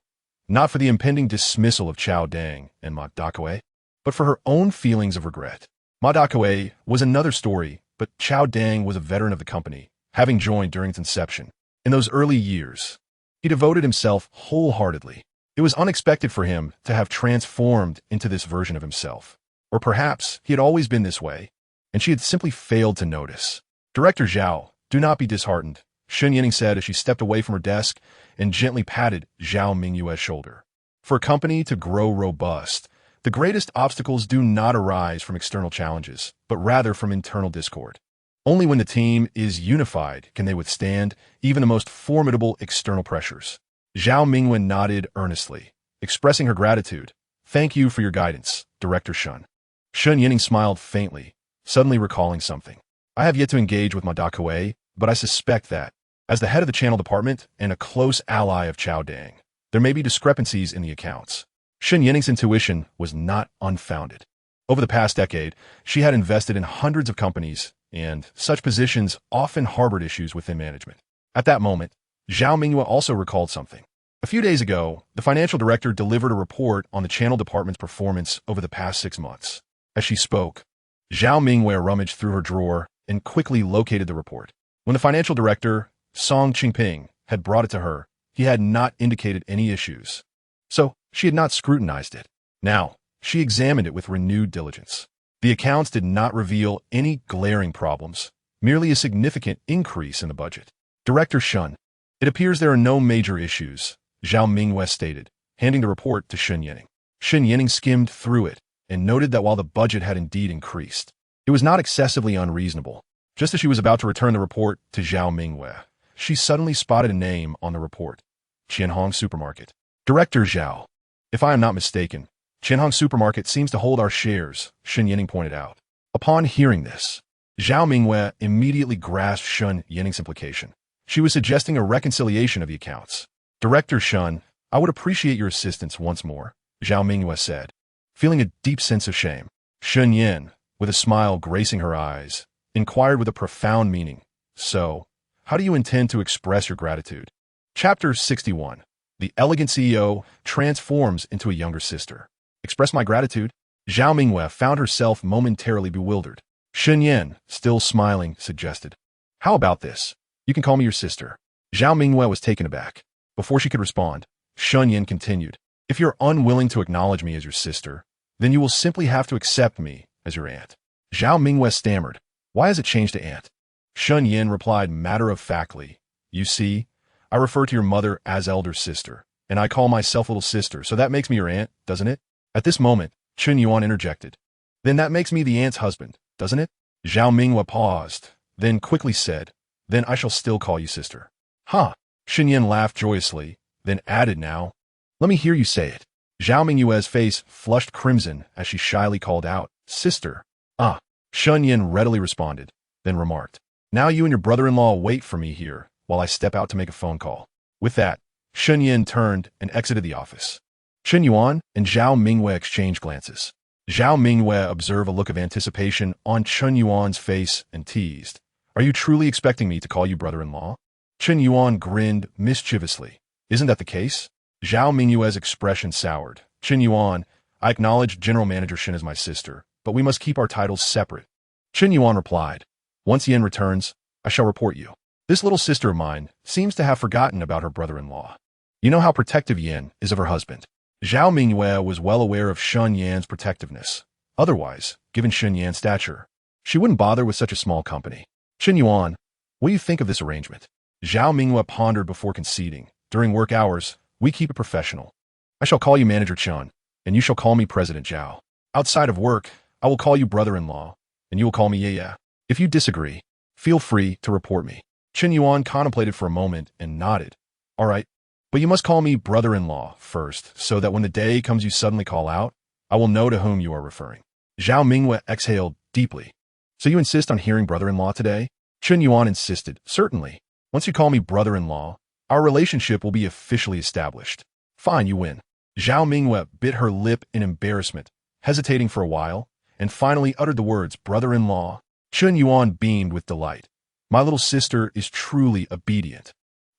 A: Not for the impending dismissal of Chao Deng and Ma Dakue, but for her own feelings of regret. Ma Dakue was another story, but Chao Deng was a veteran of the company, having joined during its inception. In those early years, he devoted himself wholeheartedly. It was unexpected for him to have transformed into this version of himself. Or perhaps he had always been this way, and she had simply failed to notice. "Director Zhao, do not be disheartened," Shen Yining said as she stepped away from her desk and gently patted Zhao Mingyue's shoulder. "For a company to grow robust, the greatest obstacles do not arise from external challenges, but rather from internal discord. Only when the team is unified can they withstand even the most formidable external pressures." Zhao Mingwen nodded earnestly, expressing her gratitude. "Thank you for your guidance, Director Shun." Shen Yining smiled faintly, suddenly recalling something. "I have yet to engage with Ma Dakue, but I suspect that, as the head of the channel department and a close ally of Chao Deng, there may be discrepancies in the accounts." Shen Yining's intuition was not unfounded. Over the past decade, she had invested in hundreds of companies, and such positions often harbored issues within management. At that moment, Zhao Mingyue also recalled something. A few days ago, the financial director delivered a report on the channel department's performance over the past 6 months. As she spoke, Zhao Mingyue rummaged through her drawer and quickly located the report. When the financial director, Song Qingping, had brought it to her, he had not indicated any issues. So, she had not scrutinized it. Now, she examined it with renewed diligence. The accounts did not reveal any glaring problems, merely a significant increase in the budget. "Director Shun, it appears there are no major issues," Zhao Mingyue stated, handing the report to Shen Yining. Shen Yining skimmed through it and noted that while the budget had indeed increased, it was not excessively unreasonable. Just as she was about to return the report to Zhao Mingyue, she suddenly spotted a name on the report: Qianhong Supermarket. "Director Zhao, if I am not mistaken, Qianhong Supermarket seems to hold our shares," Shen Yining pointed out. Upon hearing this, Zhao Mingyue immediately grasped Shen Yining's implication. She was suggesting a reconciliation of the accounts. "Director Shun, I would appreciate your assistance once more," Zhao Mingyue said, feeling a deep sense of shame. Shen Yin, with a smile gracing her eyes, inquired with a profound meaning, "So, how do you intend to express your gratitude?" Chapter 61. The elegant CEO transforms into a younger sister. "Express my gratitude?" Zhao Mingyue found herself momentarily bewildered. Shen Yin, still smiling, suggested, "How about this? You can call me your sister." Zhao Mingyue was taken aback. Before she could respond, Shen Yin continued, "If you're unwilling to acknowledge me as your sister, then you will simply have to accept me as your aunt." Zhao Mingyue stammered, "Why has it changed to aunt?" Shen Yin replied matter-of-factly, "You see, I refer to your mother as elder sister, and I call myself little sister, so that makes me your aunt, doesn't it?" At this moment, Chen Yuan interjected, "Then that makes me the aunt's husband, doesn't it?" Zhao Mingyue paused, then quickly said, "Then I shall still call you sister." "Huh!" Shen Yin laughed joyously, then added, "Now, let me hear you say it." Zhao Mingyue's face flushed crimson as she shyly called out, "Sister." "Ah." Shen Yin readily responded, then remarked, "Now you and your brother-in-law wait for me here while I step out to make a phone call." With that, Shen Yin turned and exited the office. Chen Yuan and Zhao Mingyue exchanged glances. Zhao Mingyue observed a look of anticipation on Chen Yuan's face and teased, "Are you truly expecting me to call you brother-in-law?" Chen Yuan grinned mischievously. "Isn't that the case?" Zhao Mingyue's expression soured. "Chen Yuan, I acknowledge General Manager Shen as my sister, but we must keep our titles separate." Chen Yuan replied, "Once Yen returns, I shall report you. This little sister of mine seems to have forgotten about her brother-in-law. You know how protective Yan is of her husband. Zhao Mingyue was well aware of Chen Yuan's protectiveness. Otherwise, given Chen Yuan's stature, she wouldn't bother with such a small company. Chen Yuan, what do you think of this arrangement? Zhao Mingyue pondered before conceding. During work hours, we keep it professional. I shall call you Manager Chen, and you shall call me President Zhao. Outside of work, I will call you brother-in-law, and you will call me Yaya. If you disagree, feel free to report me. Chen Yuan contemplated for a moment and nodded. All right, but you must call me brother-in-law first, so that when the day comes you suddenly call out, I will know to whom you are referring. Zhao Mingyue exhaled deeply. So you insist on hearing brother-in-law today? Chen Yuan insisted. Certainly. Once you call me brother-in-law, our relationship will be officially established. Fine, you win. Zhao Mingyue bit her lip in embarrassment, hesitating for a while, and finally uttered the words, brother-in-law. Chen Yuan beamed with delight. My little sister is truly obedient.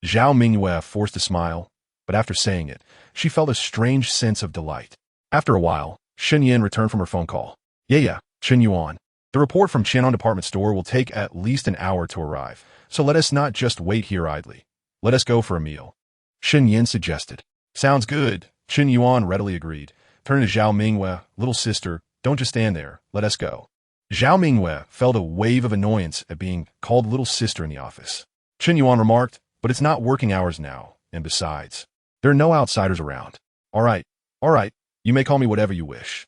A: Zhao Mingyue forced a smile, but after saying it, she felt a strange sense of delight. After a while, Shen Yan returned from her phone call. Yeah, Chen Yuan. The report from Chen Yuan department store will take at least an hour to arrive, so let us not just wait here idly. Let us go for a meal. Shen Yan suggested. Sounds good. Chen Yuan readily agreed. Turning to Zhao Mingyue, little sister, don't just stand there. Let us go. Zhao Mingyue felt a wave of annoyance at being called little sister in the office. Chen Yuan remarked, but it's not working hours now, and besides, there are no outsiders around. All right, you may call me whatever you wish.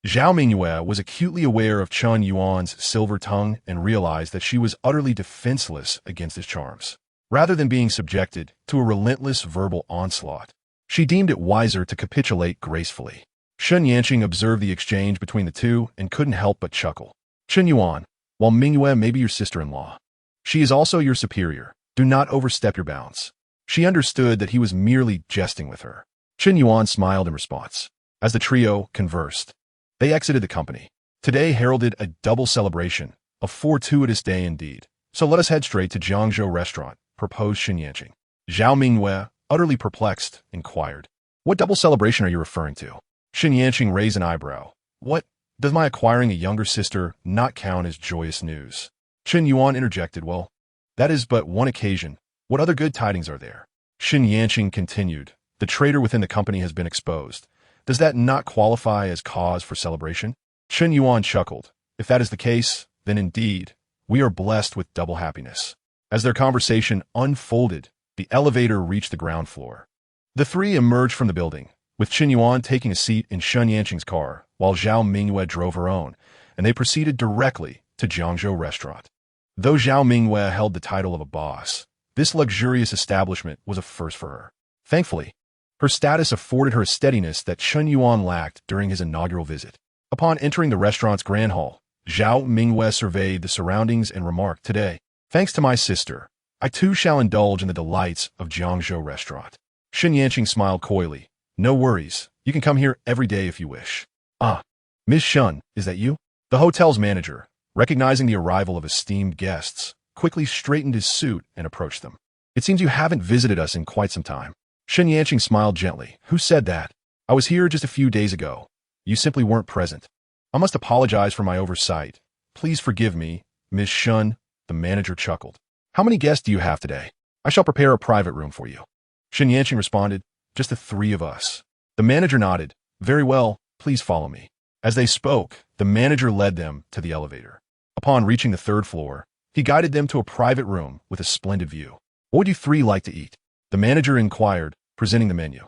A: Zhao Mingyue was acutely aware of Chen Yuan's silver tongue and realized that she was utterly defenseless against his charms. Rather than being subjected to a relentless verbal onslaught, she deemed it wiser to capitulate gracefully. Shen Yanqing observed the exchange between the two and couldn't help but chuckle. Chen Yuan, while Mingyue may be your sister-in-law, she is also your superior. Do not overstep your bounds. She understood that he was merely jesting with her. Chen Yuan smiled in response. As the trio conversed, they exited the company. Today heralded a double celebration, a fortuitous day indeed. So let us head straight to Jiangzhou restaurant, proposed Shen Yanqing. Zhao Mingyue, utterly perplexed, inquired. What double celebration are you referring to? Shen Yanqing raised an eyebrow. What? Does my acquiring a younger sister not count as joyous news? Chen Yuan interjected. Well, that is but one occasion. What other good tidings are there? Shen Yanqing continued. The traitor within the company has been exposed. Does that not qualify as cause for celebration? Chen Yuan chuckled. If that is the case, then indeed, we are blessed with double happiness. As their conversation unfolded, the elevator reached the ground floor. The three emerged from the building, with Chen Yuan taking a seat in Shen Yanqing's car, while Zhao Mingyue drove her own, and they proceeded directly to Jiangzhou restaurant. Though Zhao Mingyue held the title of a boss, this luxurious establishment was a first for her. Thankfully, her status afforded her a steadiness that Chen Yuan lacked during his inaugural visit. Upon entering the restaurant's grand hall, Zhao Mingyue surveyed the surroundings and remarked, Today, thanks to my sister, I too shall indulge in the delights of Jiangzhou restaurant. Shen Yanqing smiled coyly. No worries, you can come here every day if you wish. Ah, Miss Shen, is that you? The hotel's manager, recognizing the arrival of esteemed guests, quickly straightened his suit and approached them. It seems you haven't visited us in quite some time. Shen Yanqing smiled gently. Who said that? I was here just a few days ago. You simply weren't present. I must apologize for my oversight. Please forgive me, Miss Shen, the manager chuckled. How many guests do you have today? I shall prepare a private room for you. Shen Yanqing responded, Just the three of us. The manager nodded. Very well, please follow me. As they spoke, the manager led them to the elevator. Upon reaching the third floor, he guided them to a private room with a splendid view. What would you three like to eat? The manager inquired, presenting the menu.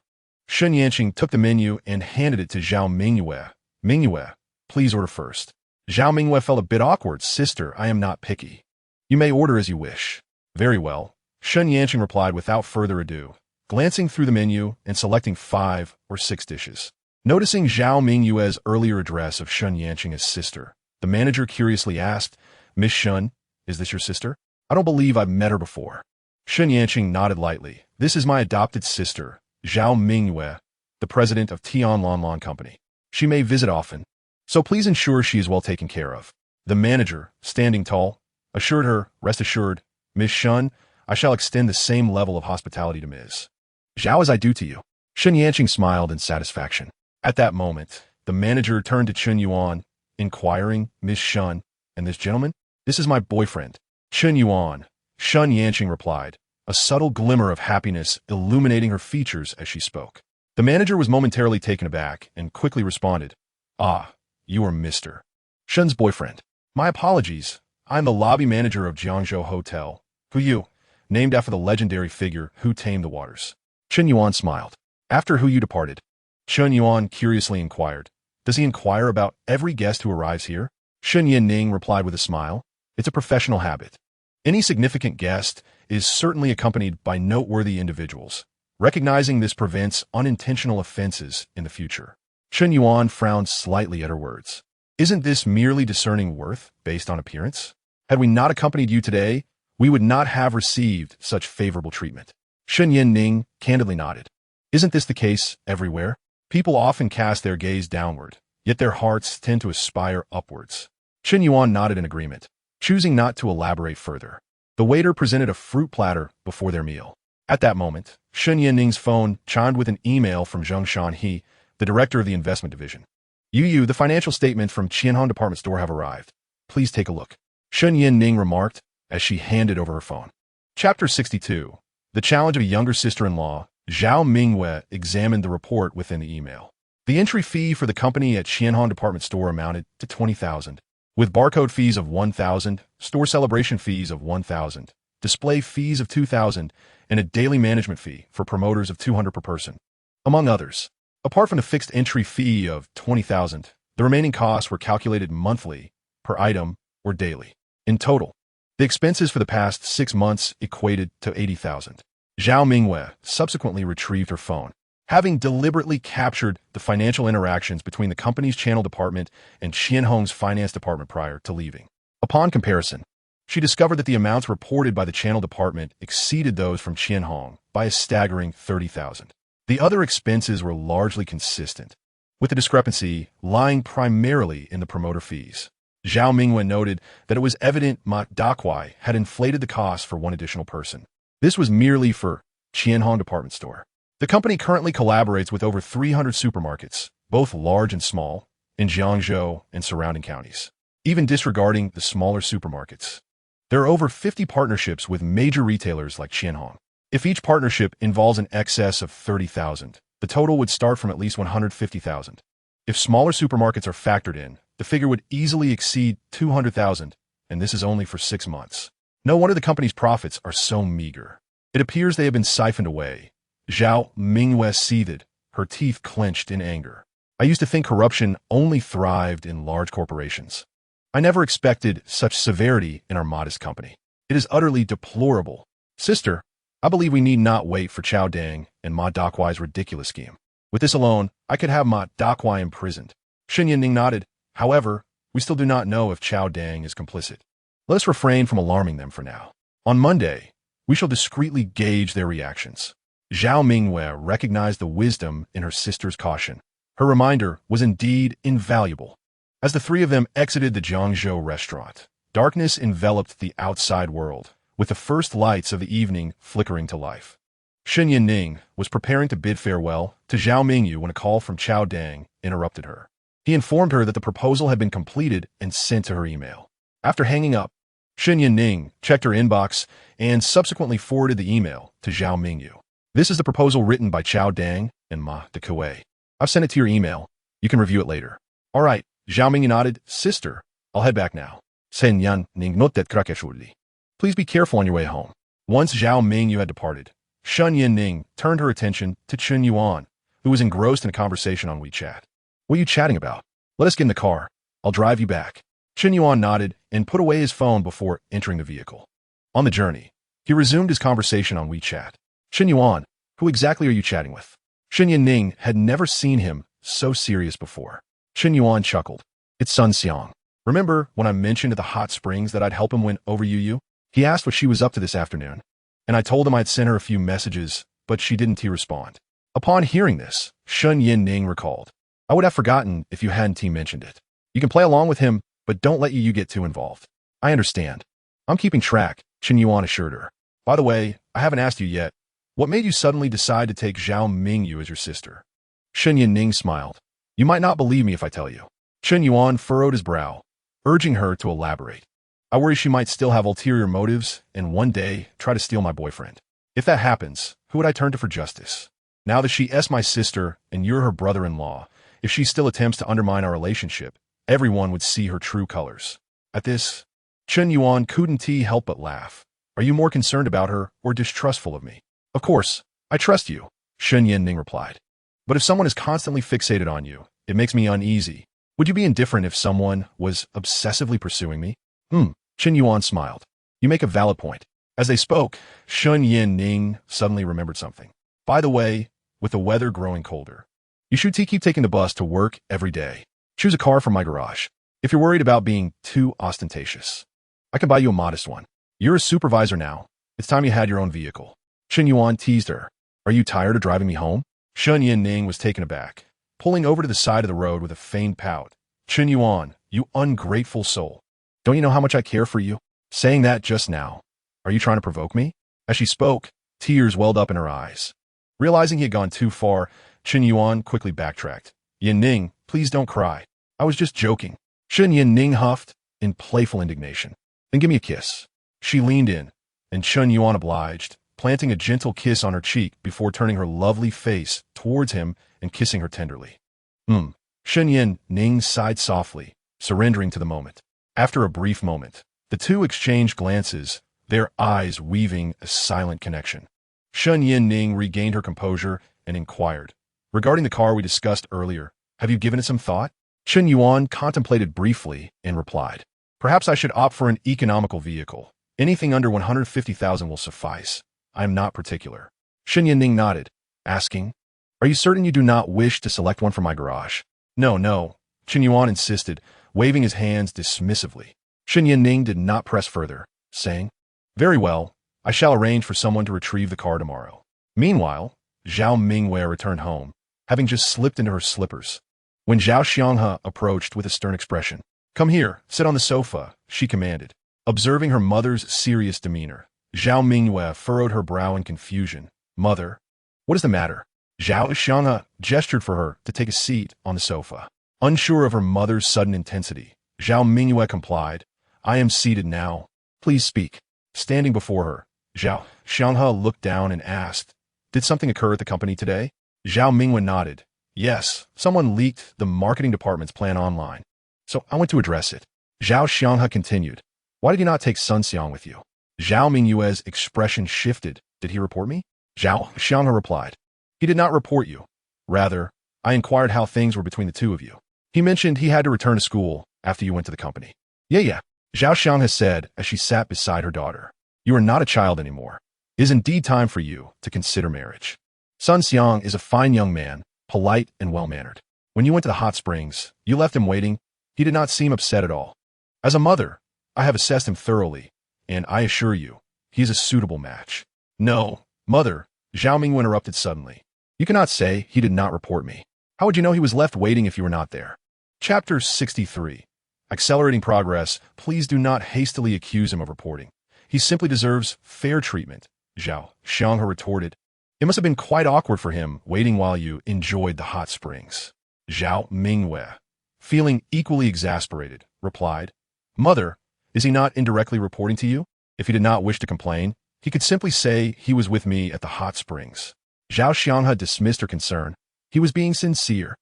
A: Shen Yanqing took the menu and handed it to Zhao Mingyue. Mingyue, please order first. Zhao Mingyue felt a bit awkward. Sister, I am not picky. You may order as you wish. Very well. Shen Yanqing replied without further ado, glancing through the menu and selecting 5 or 6 dishes. Noticing Zhao Mingyue's earlier address of Shen Yanqing as sister, the manager curiously asked, Miss Shen, is this your sister? I don't believe I've met her before. Shen Yanqing nodded lightly. This is my adopted sister, Zhao Mingyue, the president of Tianlanlan Company. She may visit often, so please ensure she is well taken care of. The manager, standing tall, assured her, rest assured, Miss Shen, I shall extend the same level of hospitality to Ms. Zhao as I do to you. Shen Yanqing smiled in satisfaction. At that moment, the manager turned to Chen Yuan, inquiring, Miss Shen, and this gentleman? This is my boyfriend. Chen Yuan, Shun Yanqing replied, a subtle glimmer of happiness illuminating her features as she spoke. The manager was momentarily taken aback and quickly responded, "Ah, you are Mr. Shun's boyfriend. My apologies. I'm the lobby manager of Jiangzhou Hotel. Who you? Named after the legendary figure who tamed the waters." Chen Yuan smiled. "After who you departed?" Chen Yuan curiously inquired. "Does he inquire about every guest who arrives here?" Shen Ning replied with a smile. "It's a professional habit. Any significant guest is certainly accompanied by noteworthy individuals. Recognizing this prevents unintentional offenses in the future." Chen Yuan frowned slightly at her words. "Isn't this merely discerning worth based on appearance? Had we not accompanied you today, we would not have received such favorable treatment." Shen Ning candidly nodded. "Isn't this the case everywhere? People often cast their gaze downward, yet their hearts tend to aspire upwards." Chen Yuan nodded in agreement, choosing not to elaborate further. The waiter presented a fruit platter before their meal. At that moment, Shen Ning's phone chimed with an email from Zheng Shanhe, the director of the investment division. "The financial statements from Qianhong department store have arrived. Please take a look," Shen Ning remarked as she handed over her phone. Chapter 62. The Challenge of a Younger Sister-in-Law. Zhao Mingwei examined the report within the email. The entry fee for the company at Qianhong department store amounted to 20,000, with barcode fees of 1,000, store celebration fees of 1,000, display fees of 2,000, and a daily management fee for promoters of 200 per person, among others. Apart from the fixed entry fee of 20,000, the remaining costs were calculated monthly, per item, or daily. In total, the expenses for the past 6 months equated to 80,000. Zhao Mingwei subsequently retrieved her phone, having deliberately captured the financial interactions between the company's channel department and Qianhong's finance department prior to leaving. Upon comparison, she discovered that the amounts reported by the channel department exceeded those from Qianhong by a staggering 30,000. The other expenses were largely consistent, with the discrepancy lying primarily in the promoter fees. Zhao Mingwen noted that it was evident Ma Dakuai had inflated the cost for one additional person. This was merely for Qianhong department store. The company currently collaborates with over 300 supermarkets, both large and small, in Jiangzhou and surrounding counties. Even disregarding the smaller supermarkets, there are over 50 partnerships with major retailers like Qianhong. If each partnership involves an excess of 30,000, the total would start from at least 150,000. If smaller supermarkets are factored in, the figure would easily exceed 200,000, and this is only for 6 months. No wonder the company's profits are so meager. It appears they have been siphoned away. Zhao Mingwei seethed, her teeth clenched in anger. "I used to think corruption only thrived in large corporations. I never expected such severity in our modest company. It is utterly deplorable. Sister, I believe we need not wait for Chao Dang and Ma Dakuai's ridiculous scheme. With this alone, I could have Ma Dakuai imprisoned." Shen Ning nodded. "However, we still do not know if Chao Dang is complicit. Let us refrain from alarming them for now. On Monday, we shall discreetly gauge their reactions." Zhao Mingwei recognized the wisdom in her sister's caution. Her reminder was indeed invaluable. As the three of them exited the Jiangzhou restaurant, darkness enveloped the outside world, with the first lights of the evening flickering to life. Shen Ning was preparing to bid farewell to Zhao Mingyu when a call from Chao Dang interrupted her. He informed her that the proposal had been completed and sent to her email. After hanging up, Shen Ning checked her inbox and subsequently forwarded the email to Zhao Mingyu. "This is the proposal written by Chao Dang and Ma Dakuai. I've sent it to your email. You can review it later." "All right," Zhao Mingyu nodded. "Sister, I'll head back now." Sen Yan Ning notet krakeshuli. "Please be careful on your way home." Once Zhao Mingyu had departed, Shen Ning turned her attention to Chen Yuan, who was engrossed in a conversation on WeChat. "What are you chatting about? Let us get in the car. I'll drive you back." Chen Yuan nodded and put away his phone before entering the vehicle. On the journey, he resumed his conversation on WeChat. "Chen Yuan, who exactly are you chatting with?" Shen Ning had never seen him so serious before. Chen Yuan chuckled. "It's Sun Xiang. Remember when I mentioned at the hot springs that I'd help him win over Yu? He asked what she was up to this afternoon, and I told him I'd sent her a few messages, but she didn't respond." Upon hearing this, Shen Ning recalled, "I would have forgotten if you hadn't mentioned it. You can play along with him, but don't let you get too involved." "I understand. I'm keeping track," Chen Yuan assured her. "By the way, I haven't asked you yet. What made you suddenly decide to take Zhao Mingyu as your sister?" Shen Ning smiled. "You might not believe me if I tell you." Chen Yuan furrowed his brow, urging her to elaborate. I worry she might still have ulterior motives and one day try to steal my boyfriend. If that happens, who would I turn to for justice? Now that she is my sister and you're her brother-in-law, if she still attempts to undermine our relationship, everyone would see her true colors. At this, Chen Yuan couldn't help but laugh. Are you more concerned about her or distrustful of me? Of course, I trust you, Shen Yinning replied. But if someone is constantly fixated on you, it makes me uneasy. Would you be indifferent if someone was obsessively pursuing me? Chen Yuan smiled. You make a valid point. As they spoke, Shen Yinning suddenly remembered something. By the way, with the weather growing colder, you should keep taking the bus to work every day. Choose a car from my garage. If you're worried about being too ostentatious, I can buy you a modest one. You're a supervisor now. It's time you had your own vehicle. Chen Yuan teased her. Are you tired of driving me home? Shen Yinning was taken aback, pulling over to the side of the road with a feigned pout. Chen Yuan, you ungrateful soul. Don't you know how much I care for you? Saying that just now. Are you trying to provoke me? As she spoke, tears welled up in her eyes. Realizing he had gone too far, Chen Yuan quickly backtracked. Yinning, please don't cry. I was just joking. Shen Yinning huffed in playful indignation. Then give me a kiss. She leaned in, and Chen Yuan obliged, planting a gentle kiss on her cheek before turning her lovely face towards him and kissing her tenderly. Shen Yinning sighed softly, surrendering to the moment. After a brief moment, the two exchanged glances, their eyes weaving a silent connection. Shen Yinning regained her composure and inquired, regarding the car we discussed earlier, have you given it some thought? Chen Yuan contemplated briefly and replied, perhaps I should opt for an economical vehicle. Anything under 150,000 will suffice. I am not particular. Shen Yinning nodded, asking, are you certain you do not wish to select one from my garage? No, Chen Yuan insisted, waving his hands dismissively. Shen Yinning did not press further, saying, very well, I shall arrange for someone to retrieve the car tomorrow. Meanwhile, Zhao Mingwei returned home, having just slipped into her slippers. When Zhao Xianghe approached with a stern expression, come here, sit on the sofa, she commanded. Observing her mother's serious demeanor, Zhao Mingwei furrowed her brow in confusion. Mother, what is the matter? Zhao Xianghe gestured for her to take a seat on the sofa. Unsure of her mother's sudden intensity, Zhao Mingwei complied. I am seated now. Please speak. Standing before her, Zhao Xianghe looked down and asked, did something occur at the company today? Zhao Mingwei nodded. Yes, someone leaked the marketing department's plan online. So I went to address it. Zhao Xianghe continued. Why did you not take Sun Xiang with you? Zhao Mingwei's expression shifted. Did he report me? Zhao Xianghe replied. He did not report you. Rather, I inquired how things were between the two of you. He mentioned he had to return to school after you went to the company. Yeah. Zhao Xianghe said as she sat beside her daughter. You are not a child anymore. It is indeed time for you to consider marriage. Sun Xiang is a fine young man, polite and well-mannered. When you went to the hot springs, you left him waiting. He did not seem upset at all. As a mother, I have assessed him thoroughly, and I assure you, he is a suitable match. No, mother, Zhao Mingwei interrupted suddenly. You cannot say he did not report me. How would you know he was left waiting if you were not there? Chapter 63. Accelerating progress, please do not hastily accuse him of reporting. He simply deserves fair treatment, Zhao Xianghe retorted. It must have been quite awkward for him waiting while you enjoyed the hot springs. Zhao Mingwei, feeling equally exasperated, replied, Mother, is he not indirectly reporting to you? If he did not wish to complain, he could simply say he was with me at the hot springs. Zhao Xianghe dismissed her concern. He was being sincere.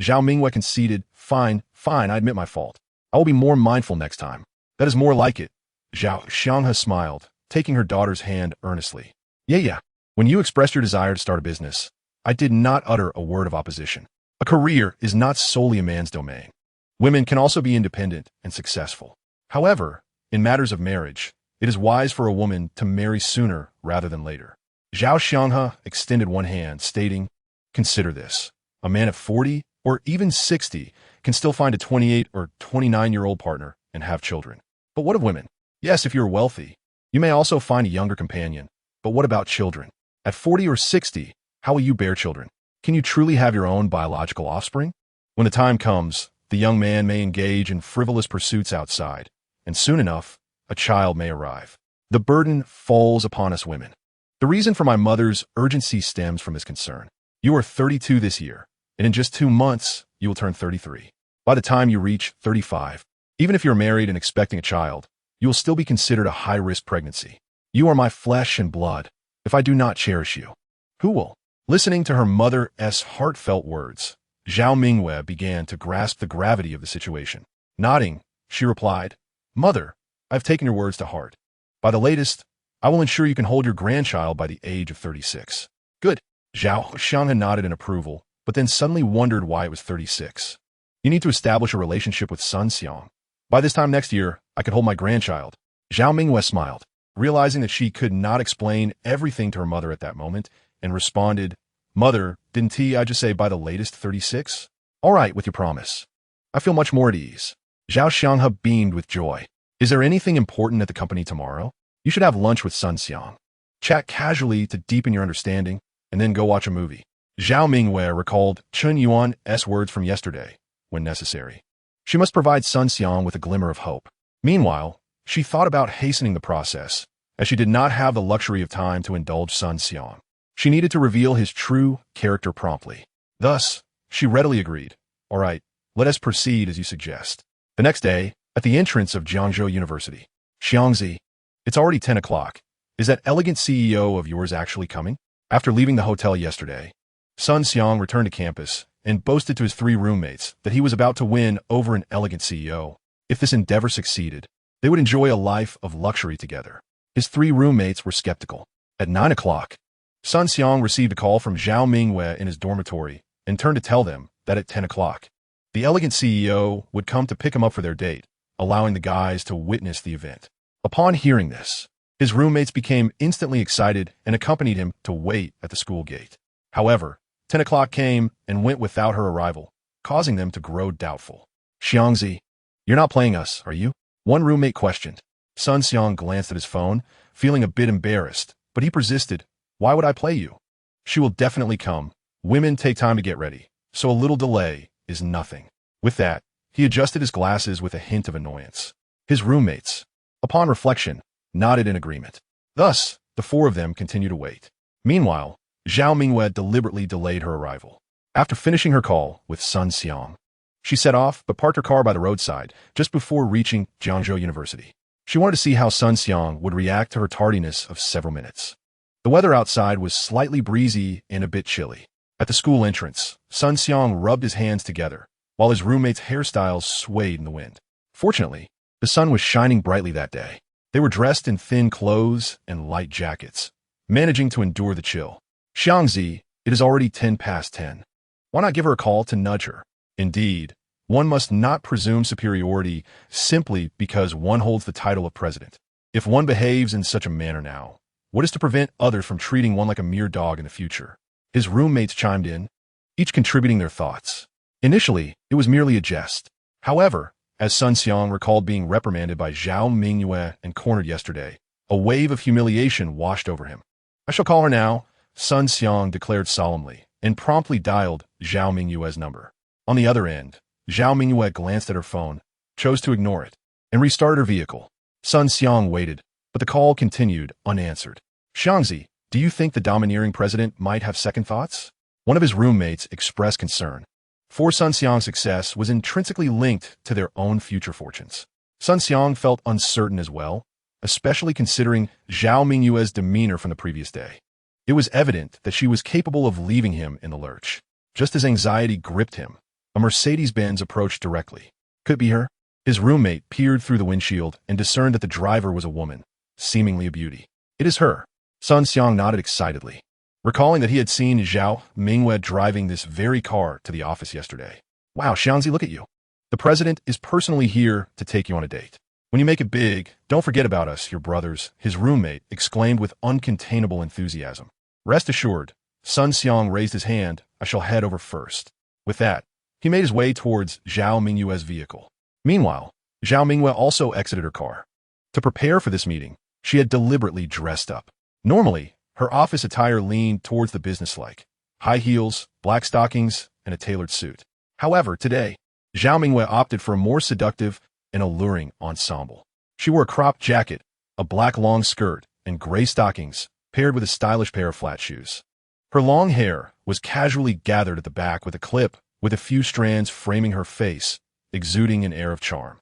A: Zhao Mingwei conceded, Fine, I admit my fault. I will be more mindful next time. That is more like it. Zhao Xianghe smiled, taking her daughter's hand earnestly. Yeah. When you expressed your desire to start a business, I did not utter a word of opposition. A career is not solely a man's domain. Women can also be independent and successful. However, in matters of marriage, it is wise for a woman to marry sooner rather than later. Zhao Xianghe extended one hand, stating, Consider this. A man of 40 or even 60 can still find a 28 or 29-year-old partner and have children. But what of women? Yes, if you're wealthy, you may also find a younger companion. But what about children? At 40 or 60, how will you bear children? Can you truly have your own biological offspring? When the time comes, the young man may engage in frivolous pursuits outside, and soon enough, a child may arrive. The burden falls upon us women. The reason for my mother's urgency stems from this concern. You are 32 this year, and in just 2 months, you will turn 33. By the time you reach 35, even if you're married and expecting a child, you will still be considered a high-risk pregnancy. You are my flesh and blood. If I do not cherish you, who will? Listening to her mother's heartfelt words, Zhao Mingyue began to grasp the gravity of the situation. Nodding, she replied, "Mother, I have taken your words to heart. By the latest, I will ensure you can hold your grandchild by the age of 36. Good. Zhao Xiang nodded in approval, but then suddenly wondered why it was 36. You need to establish a relationship with Sun Xiang. By this time next year, I could hold my grandchild. Zhao Mingyue smiled, realizing that she could not explain everything to her mother at that moment, and responded, "Mother, didn't I just say by the latest 36? All right, with your promise. I feel much more at ease." Zhao Xianghe beamed with joy. "Is there anything important at the company tomorrow? You should have lunch with Sun Xiang. Chat casually to deepen your understanding, and then go watch a movie." Zhao Mingyue recalled Chen Yuan's words from yesterday, when necessary. She must provide Sun Xiang with a glimmer of hope. Meanwhile, she thought about hastening the process, as she did not have the luxury of time to indulge Sun Xiang. She needed to reveal his true character promptly. Thus, she readily agreed. "All right, let us proceed as you suggest." The next day, at the entrance of Jiangzhou University, "Xiangzi, it's already 10 o'clock. Is that elegant CEO of yours actually coming?" After leaving the hotel yesterday, Sun Xiang returned to campus and boasted to his 3 roommates that he was about to win over an elegant CEO. If this endeavor succeeded, they would enjoy a life of luxury together. His 3 roommates were skeptical. At 9 o'clock, Sun Xiang received a call from Zhao Mingyue in his dormitory and turned to tell them that at 10 o'clock, the elegant CEO would come to pick him up for their date, allowing the guys to witness the event. Upon hearing this, his roommates became instantly excited and accompanied him to wait at the school gate. However, 10 o'clock came and went without her arrival, causing them to grow doubtful. "Xiangzi, you're not playing us, are you?" one roommate questioned. Sun Xiang glanced at his phone, feeling a bit embarrassed, but he persisted. "Why would I play you? She will definitely come. Women take time to get ready, so a little delay is nothing." With that, he adjusted his glasses with a hint of annoyance. His roommates, upon reflection, nodded in agreement. Thus, the 4 of them continued to wait. Meanwhile, Zhao Mingyue deliberately delayed her arrival. After finishing her call with Sun Xiang, she set off but parked her car by the roadside just before reaching Jiangzhou University. She wanted to see how Sun Xiang would react to her tardiness of several minutes. The weather outside was slightly breezy and a bit chilly. At the school entrance, Sun Xiang rubbed his hands together, while his roommates' hairstyles swayed in the wind. Fortunately, the sun was shining brightly that day. They were dressed in thin clothes and light jackets, managing to endure the chill. "Xiangzi, it is already 10 past 10. Why not give her a call to nudge her?" Indeed, one must not presume superiority simply because one holds the title of president. If one behaves in such a manner now, what is to prevent others from treating one like a mere dog in the future? His roommates chimed in, each contributing their thoughts. Initially, it was merely a jest. However, as Sun Xiang recalled being reprimanded by Zhao Mingyue and cornered yesterday, a wave of humiliation washed over him. "I shall call her now," Sun Xiang declared solemnly, and promptly dialed Zhao Mingyue's number. On the other end, Zhao Mingyue glanced at her phone, chose to ignore it, and restarted her vehicle. Sun Xiang waited, but the call continued unanswered. "Xiangzi, do you think the domineering president might have second thoughts?" One of his roommates expressed concern. For Sun Xiang's success was intrinsically linked to their own future fortunes. Sun Xiang felt uncertain as well, especially considering Zhao Mingyue's demeanor from the previous day. It was evident that she was capable of leaving him in the lurch. Just as anxiety gripped him, a Mercedes-Benz approached directly. Could it be her? His roommate peered through the windshield and discerned that the driver was a woman, seemingly a beauty. "It is her." Sun Xiang nodded excitedly, recalling that he had seen Zhao Mingyue driving this very car to the office yesterday. "Wow, Xiangzi, look at you. The president is personally here to take you on a date. When you make it big, don't forget about us, your brothers," his roommate exclaimed with uncontainable enthusiasm. "Rest assured," Sun Xiang raised his hand, "I shall head over first." With that, he made his way towards Zhao Mingyue's vehicle. Meanwhile, Zhao Mingyue also exited her car. To prepare for this meeting, she had deliberately dressed up. Normally, her office attire leaned towards the businesslike: high heels, black stockings, and a tailored suit. However, today, Zhao Mingyue opted for a more seductive and alluring ensemble. She wore a cropped jacket, a black long skirt, and gray stockings, paired with a stylish pair of flat shoes. Her long hair was casually gathered at the back with a clip, with a few strands framing her face, exuding an air of charm.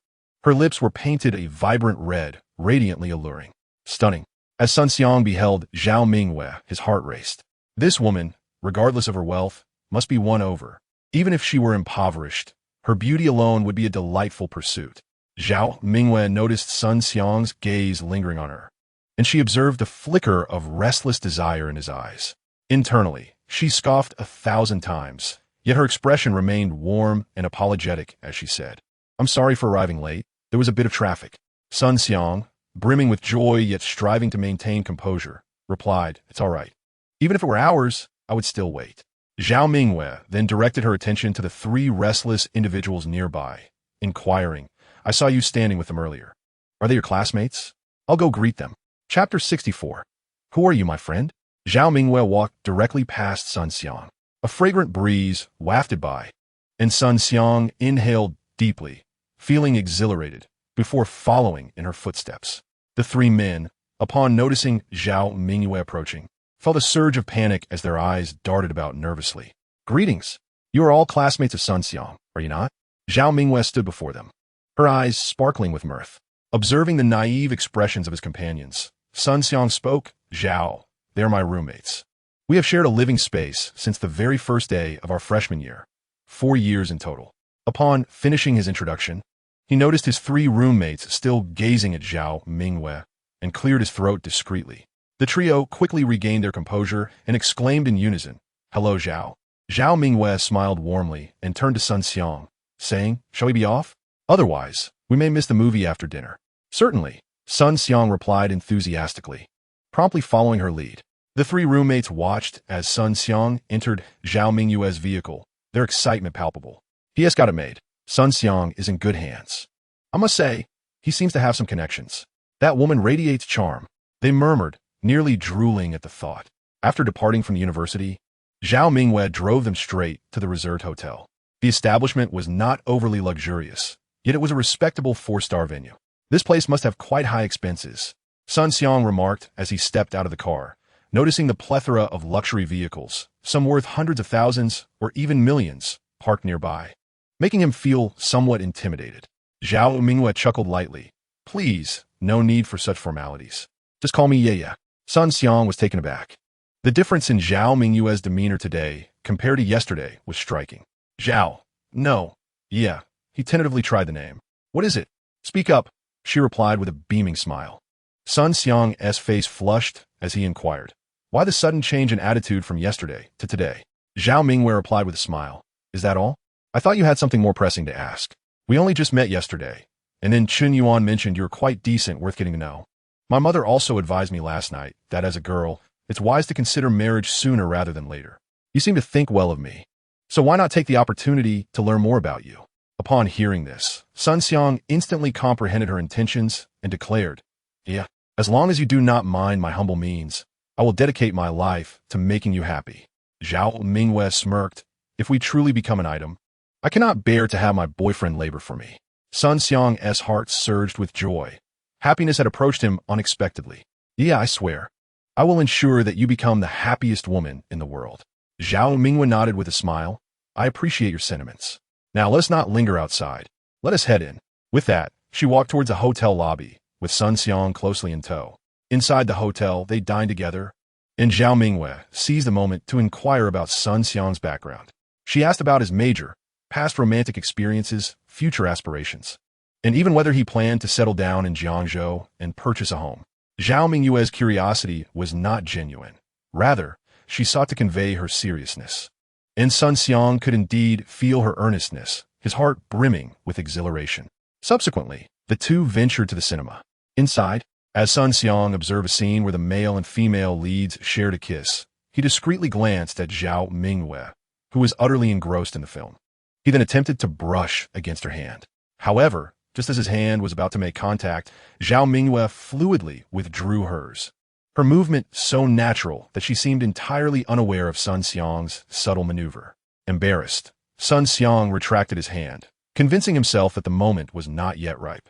A: Her lips were painted a vibrant red, radiantly alluring. Stunning. As Sun Xiang beheld Zhao Mingwei, his heart raced. This woman, regardless of her wealth, must be won over. Even if she were impoverished, her beauty alone would be a delightful pursuit. Zhao Mingwei noticed Sun Xiang's gaze lingering on her, and she observed a flicker of restless desire in his eyes. Internally, she scoffed 1,000 times, yet her expression remained warm and apologetic as she said, "I'm sorry for arriving late. There was a bit of traffic." Sun Xiang, brimming with joy yet striving to maintain composure, replied, "It's all right. Even if it were hours, I would still wait." Zhao Mingwei then directed her attention to the 3 restless individuals nearby, inquiring, "I saw you standing with them earlier. Are they your classmates? I'll go greet them." Chapter 64. Who are you, my friend? Zhao Mingwei walked directly past Sun Xiang. A fragrant breeze wafted by, and Sun Xiang inhaled deeply, feeling exhilarated, before following in her footsteps. The 3 men, upon noticing Zhao Mingwei approaching, felt a surge of panic as their eyes darted about nervously. "Greetings. You are all classmates of Sun Xiang, are you not?" Zhao Mingwei stood before them, her eyes sparkling with mirth. Observing the naive expressions of his companions, Sun Xiang spoke, "Zhao, they are my roommates. We have shared a living space since the very first day of our freshman year, 4 years in total." Upon finishing his introduction, he noticed his 3 roommates still gazing at Zhao Mingwei and cleared his throat discreetly. The trio quickly regained their composure and exclaimed in unison, "Hello, Zhao." Zhao Mingwei smiled warmly and turned to Sun Xiang, saying, "Shall we be off? Otherwise, we may miss the movie after dinner." "Certainly," Sun Xiang replied enthusiastically, promptly following her lead. The 3 roommates watched as Sun Xiang entered Zhao Mingwei's vehicle, their excitement palpable. "He has got it made. Sun Xiang is in good hands. I must say, he seems to have some connections. That woman radiates charm," they murmured, nearly drooling at the thought. After departing from the university, Zhao Mingwei drove them straight to the reserved hotel. The establishment was not overly luxurious, yet it was a respectable 4-star venue. "This place must have quite high expenses," Sun Xiang remarked as he stepped out of the car, noticing the plethora of luxury vehicles, some worth hundreds of thousands or even millions, parked nearby, making him feel somewhat intimidated. Zhao Mingwei chuckled lightly. "Please, no need for such formalities. Just call me Ye." Sun Xiang was taken aback. The difference in Zhao Mingwei's demeanor today compared to yesterday was striking. "Zhao, no. Yeah." He tentatively tried the name. "What is it? Speak up," she replied with a beaming smile. Sun Xiang's face flushed as he inquired, "Why the sudden change in attitude from yesterday to today?" Zhao Mingwei replied with a smile, "Is that all? I thought you had something more pressing to ask. We only just met yesterday, and then Chen Yuan mentioned you're quite decent, worth getting to know. My mother also advised me last night that as a girl, it's wise to consider marriage sooner rather than later. You seem to think well of me, so why not take the opportunity to learn more about you?" Upon hearing this, Sun Xiang instantly comprehended her intentions and declared, "Yeah, as long as you do not mind my humble means, I will dedicate my life to making you happy." Zhao Mingwei smirked, "If we truly become an item, I cannot bear to have my boyfriend labor for me." Sun Xiang's heart surged with joy. Happiness had approached him unexpectedly. "Yeah, I swear. I will ensure that you become the happiest woman in the world." Zhao Mingwei nodded with a smile. "I appreciate your sentiments. Now let's not linger outside. Let us head in." With that, she walked towards a hotel lobby, with Sun Xiang closely in tow. Inside the hotel, they dined together, and Zhao Mingwei seized the moment to inquire about Sun Xiang's background. She asked about his major, past romantic experiences, future aspirations, and even whether he planned to settle down in Jiangzhou and purchase a home. Zhao Mingwei's curiosity was not genuine. Rather, she sought to convey her seriousness. And Sun Xiang could indeed feel her earnestness, his heart brimming with exhilaration. Subsequently, the two ventured to the cinema. Inside, as Sun Xiang observed a scene where the male and female leads shared a kiss, he discreetly glanced at Zhao Mingwei, who was utterly engrossed in the film. He then attempted to brush against her hand. However, just as his hand was about to make contact, Zhao Mingwei fluidly withdrew hers. Her movement so natural that she seemed entirely unaware of Sun Xiang's subtle maneuver. Embarrassed, Sun Xiang retracted his hand, convincing himself that the moment was not yet ripe.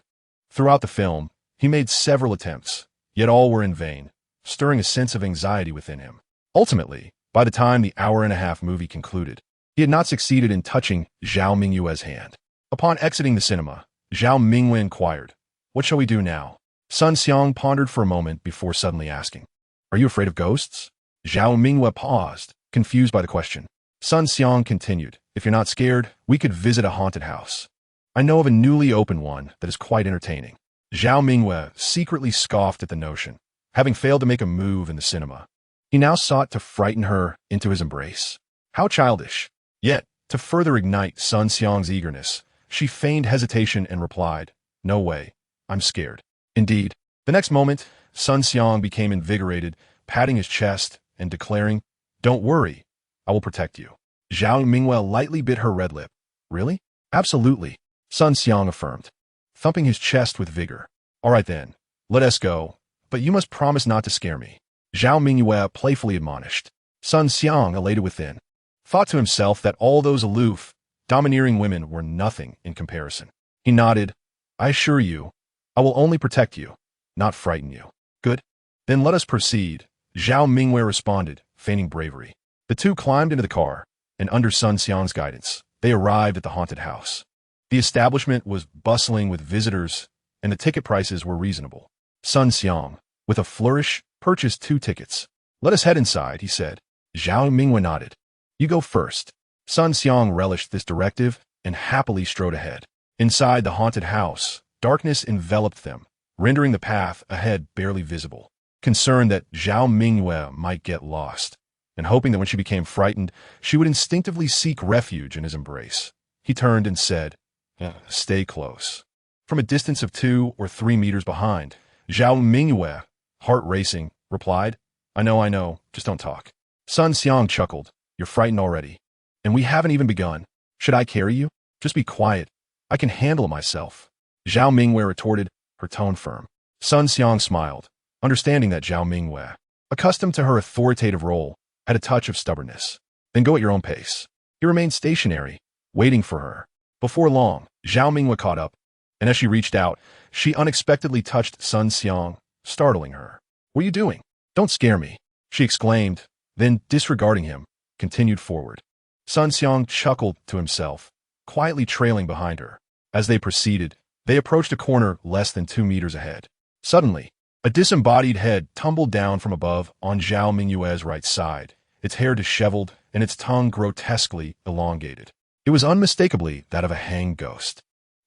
A: Throughout the film, he made several attempts, yet all were in vain, stirring a sense of anxiety within him. Ultimately, by the time the hour-and-a-half movie concluded, he had not succeeded in touching Zhao Mingwei's hand. Upon exiting the cinema, Zhao Mingwen inquired. What shall we do now? Sun Xiang pondered for a moment before suddenly asking. Are you afraid of ghosts? Zhao Mingwen paused, confused by the question. Sun Xiang continued. If you're not scared, we could visit a haunted house. I know of a newly opened one that is quite entertaining. Zhao Mingwen secretly scoffed at the notion, having failed to make a move in the cinema. He now sought to frighten her into his embrace. How childish. Yet, to further ignite Sun Xiang's eagerness, she feigned hesitation and replied, No way. I'm scared. Indeed. The next moment, Sun Xiang became invigorated, patting his chest and declaring, Don't worry. I will protect you. Zhao Mingwen lightly bit her red lip. Really? Absolutely. Sun Xiang affirmed, thumping his chest with vigor. All right then. Let us go. But you must promise not to scare me. Zhao Mingwen playfully admonished. Sun Xiang, elated within, thought to himself that all those aloof, domineering women were nothing in comparison. He nodded. I assure you, I will only protect you, not frighten you. Good. Then let us proceed, Zhao Mingwen responded, feigning bravery. The two climbed into the car, and under Sun Xiang's guidance, they arrived at the haunted house. The establishment was bustling with visitors, and the ticket prices were reasonable. Sun Xiang, with a flourish, purchased 2 tickets. Let us head inside, he said. Zhao Mingwen nodded. You go first. Sun Xiang relished this directive and happily strode ahead. Inside the haunted house, darkness enveloped them, rendering the path ahead barely visible. Concerned that Zhao Mingwen might get lost, and hoping that when she became frightened, she would instinctively seek refuge in his embrace, he turned and said, Stay close. From a distance of 2 or 3 meters behind, Zhao Mingwen, heart racing, replied, I know, just don't talk. Sun Xiang chuckled. You're frightened already. And we haven't even begun. Should I carry you? Just be quiet. I can handle it myself. Zhao Mingwen retorted, her tone firm. Sun Xiang smiled, understanding that Zhao Mingwen, accustomed to her authoritative role, had a touch of stubbornness. Then go at your own pace. He remained stationary, waiting for her. Before long, Zhao Mingwen caught up, and as she reached out, she unexpectedly touched Sun Xiang, startling her. What are you doing? Don't scare me, she exclaimed, then, disregarding him, continued forward. Sun Xiang chuckled to himself, quietly trailing behind her. As they proceeded, they approached a corner less than 2 meters ahead. Suddenly, a disembodied head tumbled down from above on Zhao Mingwen's right side, its hair disheveled and its tongue grotesquely elongated. It was unmistakably that of a hanged ghost.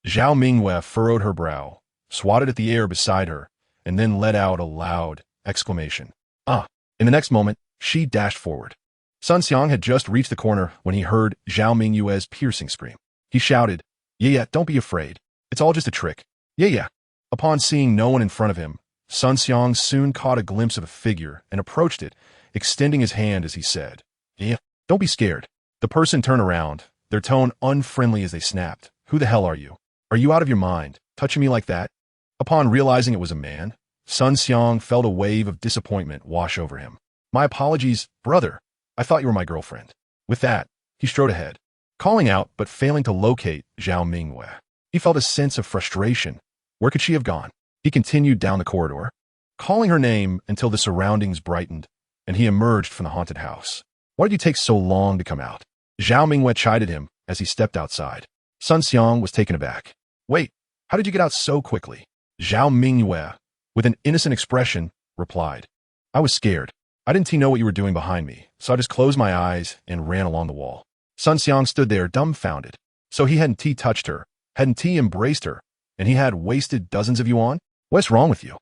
A: Zhao Mingwen furrowed her brow, swatted at the air beside her, and then let out a loud exclamation. Ah! In the next moment, she dashed forward. Sun Xiang had just reached the corner when he heard Zhao Mingwen's piercing scream. He shouted, Yeah, don't be afraid. It's all just a trick. Yeah. Upon seeing no one in front of him, Sun Xiang soon caught a glimpse of a figure and approached it, extending his hand as he said, Yeah, don't be scared. The person turned around, their tone unfriendly as they snapped. Who the hell are you? Are you out of your mind, touching me like that? Upon realizing it was a man, Sun Xiang felt a wave of disappointment wash over him. My apologies, brother. I thought you were my girlfriend. With that, he strode ahead, calling out but failing to locate Zhao Mingwen. He felt a sense of frustration. Where could she have gone? He continued down the corridor, calling her name until the surroundings brightened, and he emerged from the haunted house. Why did you take so long to come out? Zhao Mingwen chided him as he stepped outside. Sun Xiang was taken aback. Wait, how did you get out so quickly? Zhao Mingwen, with an innocent expression, replied. I was scared. I didn't know what you were doing behind me, so I just closed my eyes and ran along the wall. Sun Xiang stood there dumbfounded. So he hadn't touched her, hadn't embraced her, and he had wasted dozens of yuan? What's wrong with you?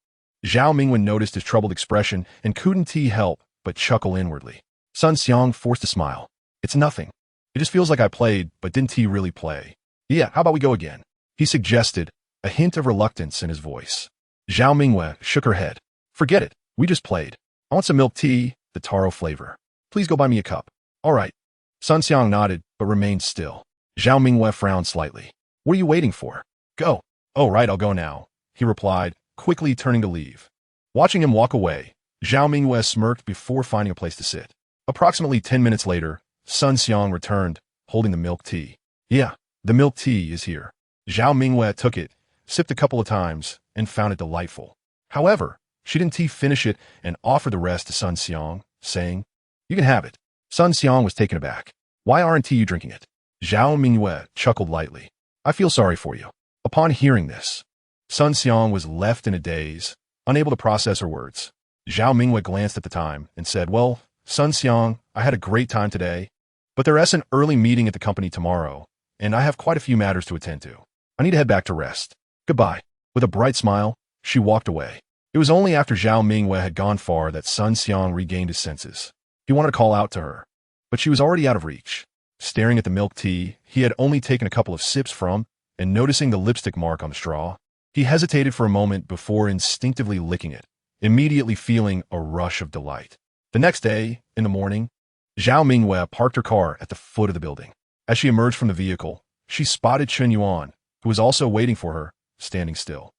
A: Zhao Mingwen noticed his troubled expression and couldn't help but chuckle inwardly. Sun Xiang forced a smile. It's nothing. It just feels like I played, but didn't really play. Yeah, how about we go again? He suggested, a hint of reluctance in his voice. Zhao Mingwen shook her head. Forget it. We just played. I want some milk tea, the taro flavor. Please go buy me a cup. All right. Sun Xiang nodded, but remained still. Zhao Mingwen frowned slightly. What are you waiting for? Go. Oh, right, I'll go now, he replied, quickly turning to leave. Watching him walk away, Zhao Mingwen smirked before finding a place to sit. Approximately 10 minutes later, Sun Xiang returned, holding the milk tea. Yeah, the milk tea is here. Zhao Mingwen took it, sipped a couple of times, and found it delightful. However, she didn't finish it and offered the rest to Sun Xiang, saying, You can have it. Sun Xiang was taken aback. Why aren't you drinking it? Zhao Mingwen chuckled lightly. I feel sorry for you. Upon hearing this, Sun Xiang was left in a daze, unable to process her words. Zhao Mingwei glanced at the time and said, "Well, Sun Xiang, I had a great time today, but there's an early meeting at the company tomorrow, and I have quite a few matters to attend to. I need to head back to rest. Goodbye." With a bright smile, she walked away. It was only after Zhao Mingwei had gone far that Sun Xiang regained his senses. He wanted to call out to her, but she was already out of reach. Staring at the milk tea he had only taken a couple of sips from, and noticing the lipstick mark on the straw, he hesitated for a moment before instinctively licking it, immediately feeling a rush of delight. The next day, in the morning, Zhao Mingwei parked her car at the foot of the building. As she emerged from the vehicle, she spotted Chen Yuan, who was also waiting for her, standing still.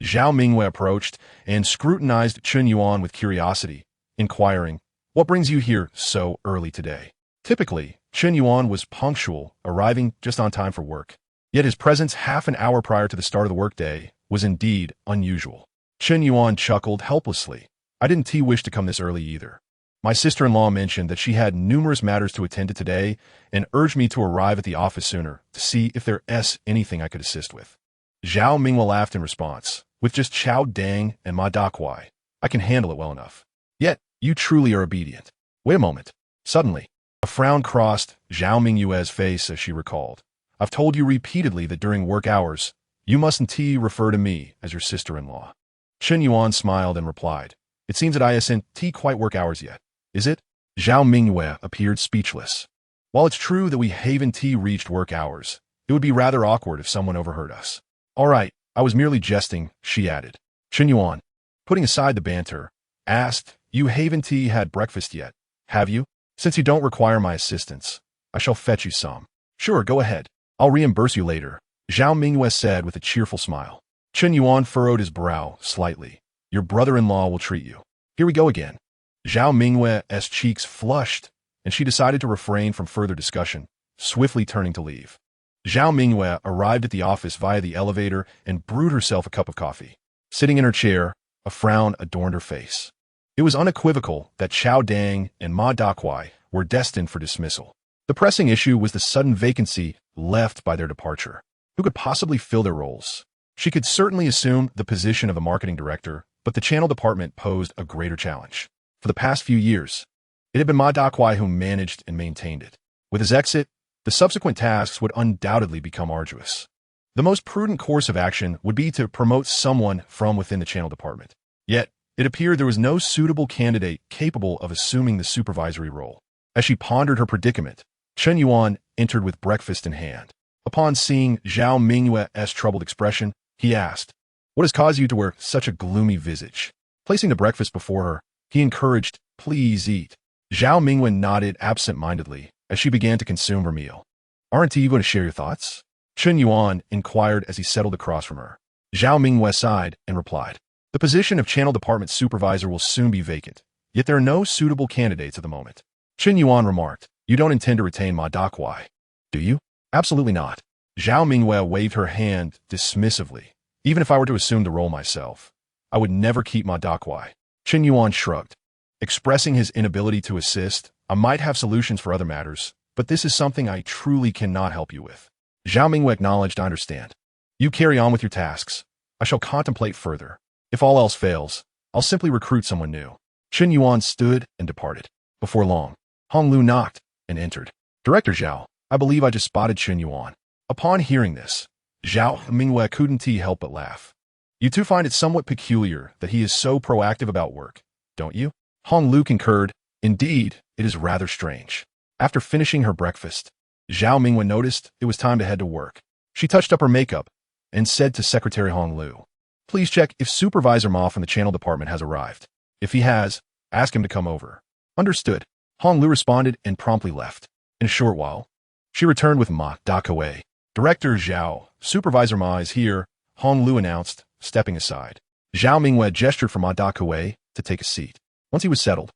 A: Zhao Mingwei approached and scrutinized Chen Yuan with curiosity, inquiring, "What brings you here so early today?" Typically, Chen Yuan was punctual, arriving just on time for work. Yet his presence half an hour prior to the start of the workday was indeed unusual. Chen Yuan chuckled helplessly. "I didn't wish to come this early either. My sister-in-law mentioned that she had numerous matters to attend to today and urged me to arrive at the office sooner to see if there's anything I could assist with." Zhao Mingwei laughed in response. "With just Chao Dang and Ma Dakuai, I can handle it well enough. Yet, you truly are obedient." Wait a moment. Suddenly, a frown crossed Zhao Mingyue's face as she recalled. "I've told you repeatedly that during work hours, you mustn't refer to me as your sister-in-law." Chen Yuan smiled and replied, "It seems that I isn't quite work hours yet, is it?" Zhao Mingyue appeared speechless. "While it's true that we haven't reached work hours, it would be rather awkward if someone overheard us." "All right, I was merely jesting," she added. Chen Yuan, putting aside the banter, asked, "You haven't had breakfast yet, have you? Since you don't require my assistance, I shall fetch you some." "Sure, go ahead. I'll reimburse you later," Zhao Mingyue said with a cheerful smile. Chen Yuan furrowed his brow slightly. "Your brother-in-law will treat you." Here we go again. Zhao Mingyue's cheeks flushed, and she decided to refrain from further discussion, swiftly turning to leave. Zhao Mingyue arrived at the office via the elevator and brewed herself a cup of coffee. Sitting in her chair, a frown adorned her face. It was unequivocal that Chao Dang and Ma Dakuai were destined for dismissal. The pressing issue was the sudden vacancy left by their departure. Who could possibly fill their roles? She could certainly assume the position of a marketing director, but the channel department posed a greater challenge. For the past few years, it had been Ma Dakuai who managed and maintained it. With his exit, the subsequent tasks would undoubtedly become arduous. The most prudent course of action would be to promote someone from within the channel department. Yet, it appeared there was no suitable candidate capable of assuming the supervisory role. As she pondered her predicament, Chen Yuan entered with breakfast in hand. Upon seeing Zhao Mingyue's troubled expression, he asked, "What has caused you to wear such a gloomy visage?" Placing the breakfast before her, he encouraged, "Please eat." Zhao Mingyue nodded absent-mindedly as she began to consume her meal. "Aren't you going to share your thoughts?" Chen Yuan inquired as he settled across from her. Zhao Mingyue sighed and replied, "The position of channel department supervisor will soon be vacant, yet there are no suitable candidates at the moment." Chen Yuan remarked, "You don't intend to retain Ma Dakuai, do you?" "Absolutely not." Zhao Mingyue waved her hand dismissively. "Even if I were to assume the role myself, I would never keep Ma Dakuai." Chen Yuan shrugged. Expressing his inability to assist, "I might have solutions for other matters, but this is something I truly cannot help you with." Zhao Mingyue acknowledged, "I understand. You carry on with your tasks. I shall contemplate further. If all else fails, I'll simply recruit someone new." Chen Yuan stood and departed. Before long, Hong Lu knocked and entered. "Director Zhao, I believe I just spotted Chen Yuan." Upon hearing this, Zhao Mingyue couldn't help but laugh. "You two find it somewhat peculiar that he is so proactive about work, don't you?" Hong Lu concurred. "Indeed, it is rather strange." After finishing her breakfast, Zhao Mingyue noticed it was time to head to work. She touched up her makeup and said to Secretary Hong Lu, "Please check if Supervisor Ma from the channel department has arrived. If he has, ask him to come over." "Understood." Hong Lu responded and promptly left. In a short while, she returned with Ma Dakuai. "Director Zhao, Supervisor Ma is here," Hong Lu announced, stepping aside. Zhao Mingyue gestured for Ma Dakuai to take a seat. Once he was settled,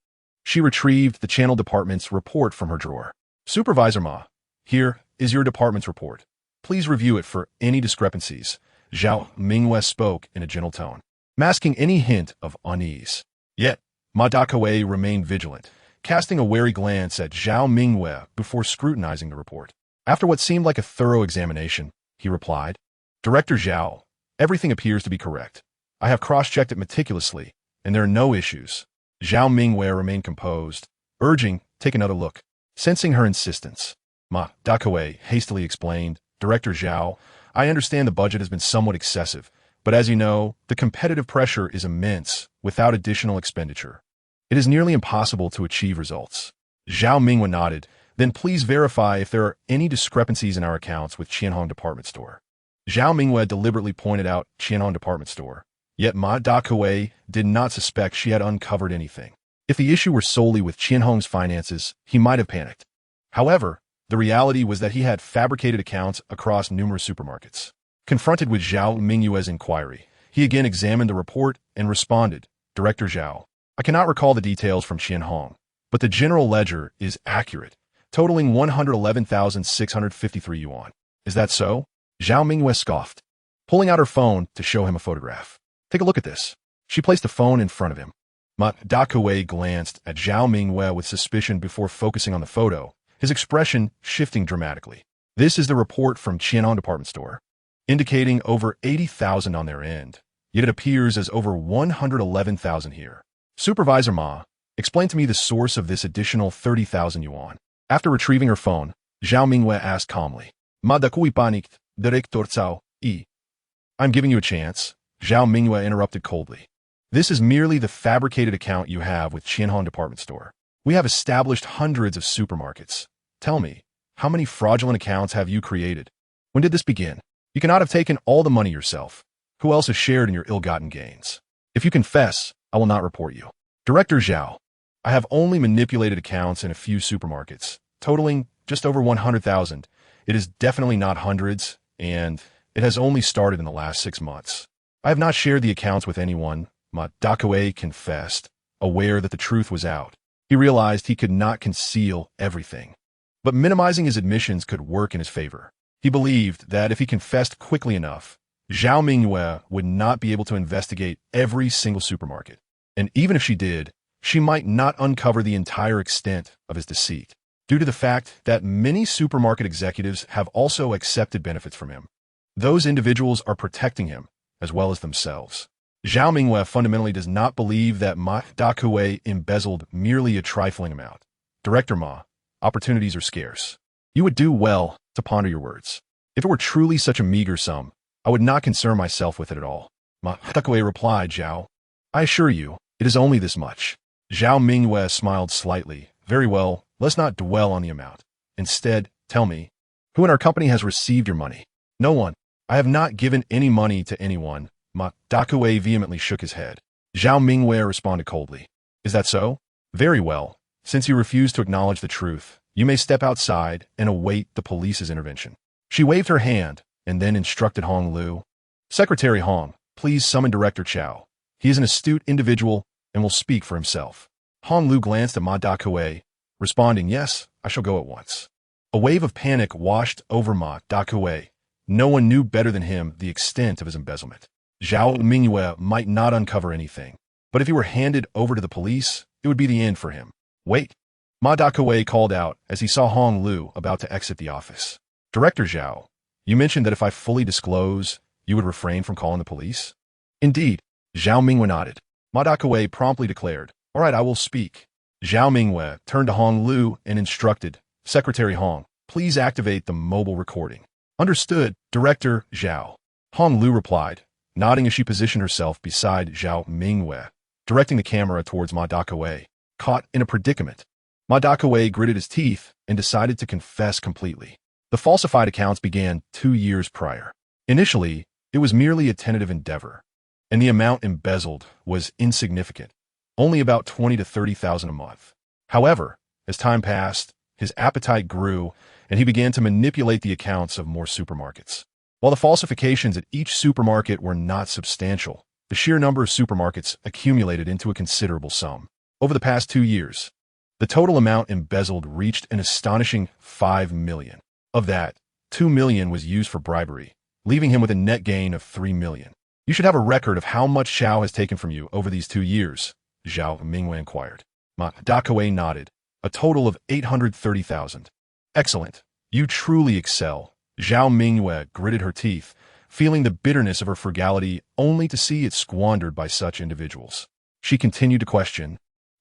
A: she retrieved the channel department's report from her drawer. "Supervisor Ma, here is your department's report. Please review it for any discrepancies." Zhao Mingyue spoke in a gentle tone, masking any hint of unease. Yet, Ma Dakuai remained vigilant, casting a wary glance at Zhao Mingyue before scrutinizing the report. After what seemed like a thorough examination, he replied, Director Zhao, everything appears to be correct. I have cross-checked it meticulously, and there are no issues. Zhao Mingwei remained composed, urging, take another look. Sensing her insistence, Ma Dakawei hastily explained, Director Zhao, I understand the budget has been somewhat excessive, but as you know, the competitive pressure is immense without additional expenditure. It is nearly impossible to achieve results. Zhao Mingwen nodded, then please verify if there are any discrepancies in our accounts with Qianhong Department Store. Zhao Mingwei deliberately pointed out Qianhong Department Store, yet Ma Dakawei did not suspect she had uncovered anything. If the issue were solely with Qianhong's finances, he might have panicked. However, the reality was that he had fabricated accounts across numerous supermarkets. Confronted with Zhao Mingyue's inquiry, he again examined the report and responded, Director Zhao, I cannot recall the details from Qianhong, but the general ledger is accurate, totaling 111,653 yuan. Is that so? Zhao Mingyue scoffed, pulling out her phone to show him a photograph. Take a look at this. She placed the phone in front of him. Ma Dakawei glanced at Zhao Mingyue with suspicion before focusing on the photo, his expression shifting dramatically. This is the report from Qianhong Department Store, indicating over 80,000 on their end, yet it appears as over 111,000 here. Supervisor Ma, explain to me the source of this additional 30,000 yuan. After retrieving her phone, Zhao Mingyue asked calmly, Ma Dakui panicked, Director Cao, I'm giving you a chance, Zhao Mingyue interrupted coldly. This is merely the fabricated account you have with Qianhong Department Store. We have established hundreds of supermarkets. Tell me, how many fraudulent accounts have you created? When did this begin? You cannot have taken all the money yourself. Who else has shared in your ill-gotten gains? If you confess, I will not report you. Director Zhao, I have only manipulated accounts in a few supermarkets, totaling just over 100,000. It is definitely not hundreds, and it has only started in the last 6 months. I have not shared the accounts with anyone, Ma Dakawei confessed, aware that the truth was out. He realized he could not conceal everything. But minimizing his admissions could work in his favor. He believed that if he confessed quickly enough, Zhao Mingyue would not be able to investigate every single supermarket. And even if she did, she might not uncover the entire extent of his deceit, due to the fact that many supermarket executives have also accepted benefits from him. Those individuals are protecting him, as well as themselves. Zhao Mingyue fundamentally does not believe that Ma Dakawei embezzled merely a trifling amount. Director Ma, opportunities are scarce. You would do well to ponder your words. If it were truly such a meager sum, I would not concern myself with it at all. Ma Dakawei replied, Zhao, I assure you, it is only this much. Zhao Mingyue smiled slightly. Very well, let's not dwell on the amount. Instead, tell me, who in our company has received your money? No one. I have not given any money to anyone. Ma Dakawei vehemently shook his head. Zhao Mingyue responded coldly. Is that so? Very well. Since you refuse to acknowledge the truth, you may step outside and await the police's intervention. She waved her hand and then instructed Hong Lu. Secretary Hong, please summon Director Cao. He is an astute individual and will speak for himself. Hong Lu glanced at Ma Dakawei, responding, yes, I shall go at once. A wave of panic washed over Ma Dakawei. No one knew better than him the extent of his embezzlement. Zhao Mingyue might not uncover anything, but if he were handed over to the police, it would be the end for him. Wait. Ma Dakawei called out as he saw Hong Lu about to exit the office. Director Zhao, you mentioned that if I fully disclose, you would refrain from calling the police? Indeed. Zhao Mingyue nodded. Ma Dakawei promptly declared, all right, I will speak. Zhao Mingyue turned to Hong Lu and instructed, Secretary Hong, please activate the mobile recording. Understood, Director Zhao. Hong Lu replied, nodding as she positioned herself beside Zhao Mingyue, directing the camera towards Ma Dakawei. Caught in a predicament, Ma Dakawei gritted his teeth and decided to confess completely. The falsified accounts began 2 years prior. Initially, it was merely a tentative endeavor, and the amount embezzled was insignificant, only about 20 to 30,000 a month. However, as time passed, his appetite grew, and he began to manipulate the accounts of more supermarkets. While the falsifications at each supermarket were not substantial, the sheer number of supermarkets accumulated into a considerable sum. Over the past 2 years, the total amount embezzled reached an astonishing 5 million. Of that, 2 million was used for bribery, leaving him with a net gain of 3 million. You should have a record of how much Xiao has taken from you over these 2 years, Zhao Mingyue inquired. Ma Dakawei nodded. A total of 830,000. Excellent. You truly excel. Zhao Mingyue gritted her teeth, feeling the bitterness of her frugality only to see it squandered by such individuals. She continued to question,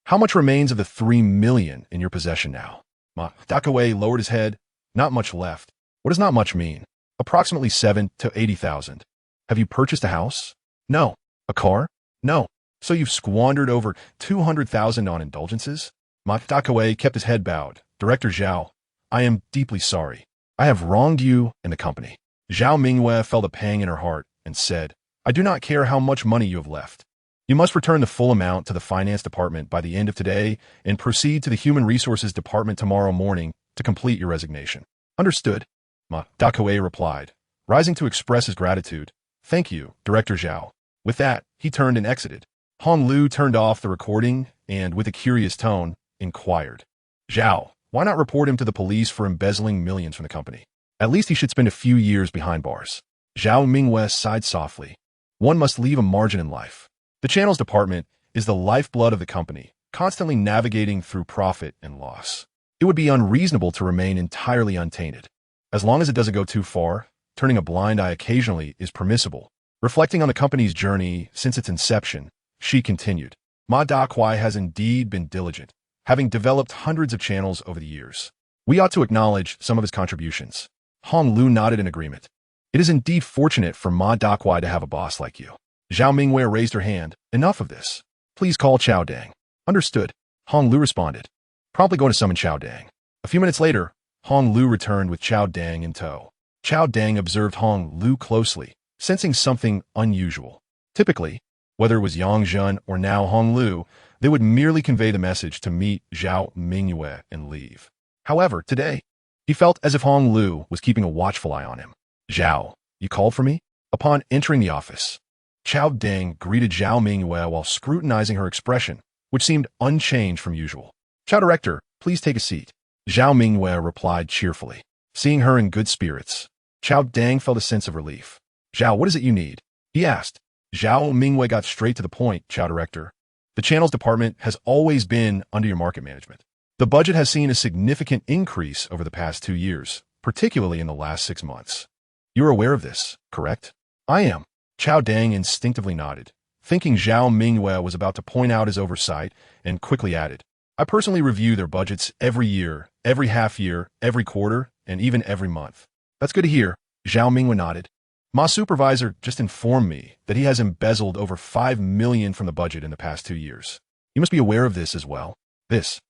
A: "How much remains of the 3 million in your possession now?" Ma Dakaway lowered his head. "Not much left." "What does not much mean?" "Approximately 7 to 80,000. "Have you purchased a house?" "No." "A car?" "No." "So you've squandered over 200,000 on indulgences?" Ma Dakaway kept his head bowed. "Director Zhao, I am deeply sorry. I have wronged you and the company." Zhao Mingyue felt a pang in her heart and said, "I do not care how much money you have left. You must return the full amount to the finance department by the end of today and proceed to the human resources department tomorrow morning to complete your resignation." "Understood," Ma Dakaway replied, rising to express his gratitude. "Thank you, Director Zhao." With that, he turned and exited. Hong Lu turned off the recording and, with a curious tone, inquired, "Zhao, why not report him to the police for embezzling millions from the company? At least he should spend a few years behind bars." Zhao Mingyue sighed softly. "One must leave a margin in life. The channels department is the lifeblood of the company, constantly navigating through profit and loss. It would be unreasonable to remain entirely untainted. As long as it doesn't go too far, turning a blind eye occasionally is permissible." Reflecting on the company's journey since its inception, she continued, "Ma Dakwai has indeed been diligent, having developed hundreds of channels over the years. We ought to acknowledge some of his contributions." Hong Lu nodded in agreement. "It is indeed fortunate for Ma Dakwai to have a boss like you." Zhao Mingyue raised her hand. "Enough of this. Please call Chao Dang." "Understood," Hong Lu responded, promptly going to summon Chao Dang. A few minutes later, Hong Lu returned with Chao Dang in tow. Chao Dang observed Hong Lu closely, sensing something unusual. Typically, whether it was Yang Zhen or now Hong Lu, they would merely convey the message to meet Zhao Mingyue and leave. However, today, he felt as if Hong Lu was keeping a watchful eye on him. "Zhao, you called for me?" Upon entering the office, Chao Dang greeted Zhao Mingyue while scrutinizing her expression, which seemed unchanged from usual. "Chao Director, please take a seat." Zhao Mingyue replied cheerfully. Seeing her in good spirits, Chao Dang felt a sense of relief. "Zhao, what is it you need?" he asked. Zhao Mingyue got straight to the point. "Chao Director, the channels department has always been under your market management. The budget has seen a significant increase over the past 2 years, particularly in the last 6 months. You are aware of this, correct?" "I am." Chao Dang instinctively nodded, thinking Zhao Mingyue was about to point out his oversight, and quickly added, "I personally review their budgets every year, every half year, every quarter, and even every month." "That's good to hear," Zhao Mingyue nodded. "My supervisor just informed me that he has embezzled over 5 million from the budget in the past 2 years. You must be aware of this as well." "This?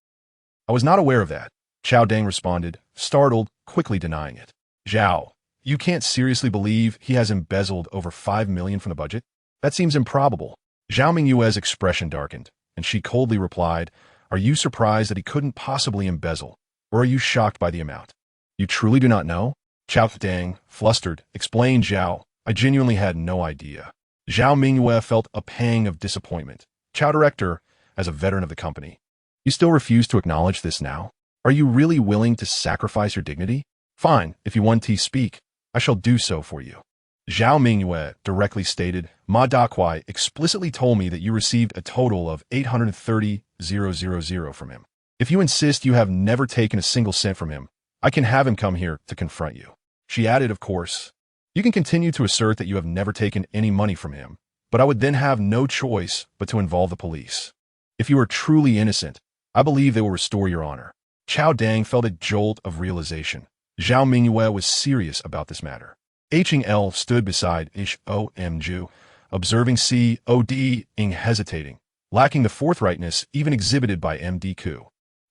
A: I was not aware of that," Chao Dang responded, startled, quickly denying it. "Zhao, you can't seriously believe he has embezzled over 5 million from the budget? That seems improbable." Zhao Mingyue's expression darkened, and she coldly replied, "Are you surprised that he couldn't possibly embezzle, or are you shocked by the amount? You truly do not know?" Chao Dang, flustered, explained, "Zhao, I genuinely had no idea." Zhao Mingyue felt a pang of disappointment. "Chao Director, as a veteran of the company, you still refuse to acknowledge this now? Are you really willing to sacrifice your dignity? Fine, if you want to speak, I shall do so for you." Zhao Mingyue directly stated, "Ma Dakwai explicitly told me that you received a total of 830,000 from him. If you insist you have never taken a single cent from him, I can have him come here to confront you." She added, "Of course, you can continue to assert that you have never taken any money from him, but I would then have no choice but to involve the police. If you are truly innocent, I believe they will restore your honor." Chao Dang felt a jolt of realization. Zhao Mingyue was serious about this matter. H.L. stood beside H.O.M.Ju, observing C.O.D. Ing hesitating, lacking the forthrightness even exhibited by M.D. Ku.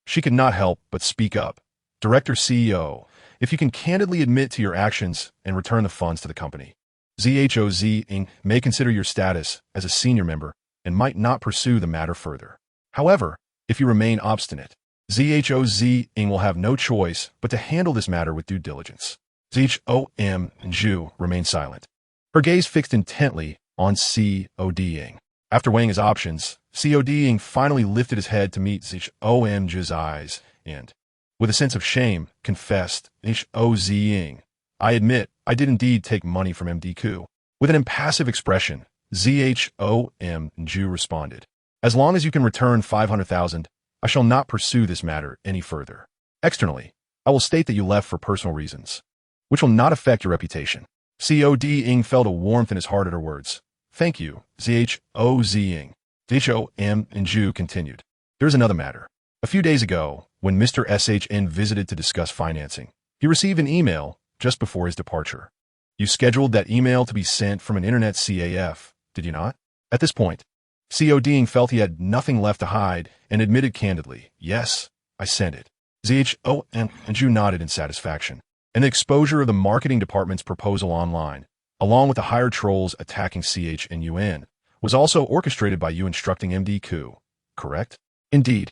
A: She could not help but speak up. "Director CEO, if you can candidly admit to your actions and return the funds to the company, ZHOZ Inc. may consider your status as a senior member and might not pursue the matter further. However, if you remain obstinate, ZHOZ Inc. will have no choice but to handle this matter with due diligence." ZHOM and Zhu remained silent, her gaze fixed intently on COD Inc. After weighing his options, COD Inc. finally lifted his head to meet ZHOM-Zhu's eyes and, with a sense of shame, confessed, "HOZ Inc. I admit I did indeed take money from MD Ku." With an impassive expression, ZHOM-Zhu responded, "As long as you can return 500,000, I shall not pursue this matter any further. Externally, I will state that you left for personal reasons, which will not affect your reputation." COD-ing felt a warmth in his heart at her words. Thank you, ZHOZ-ing. ZHOM and Zhu continued. There's another matter. A few days ago, when Mr. SHN visited to discuss financing, he received an email just before his departure. You scheduled that email to be sent from an internet CAF, did you not? At this point, COD-ing felt he had nothing left to hide and admitted candidly, yes, I sent it. ZHO and Zhu nodded in satisfaction. And the exposure of the marketing department's proposal online, along with the hired trolls attacking CH and Yuan, was also orchestrated by you instructing MD Ku, correct? Indeed.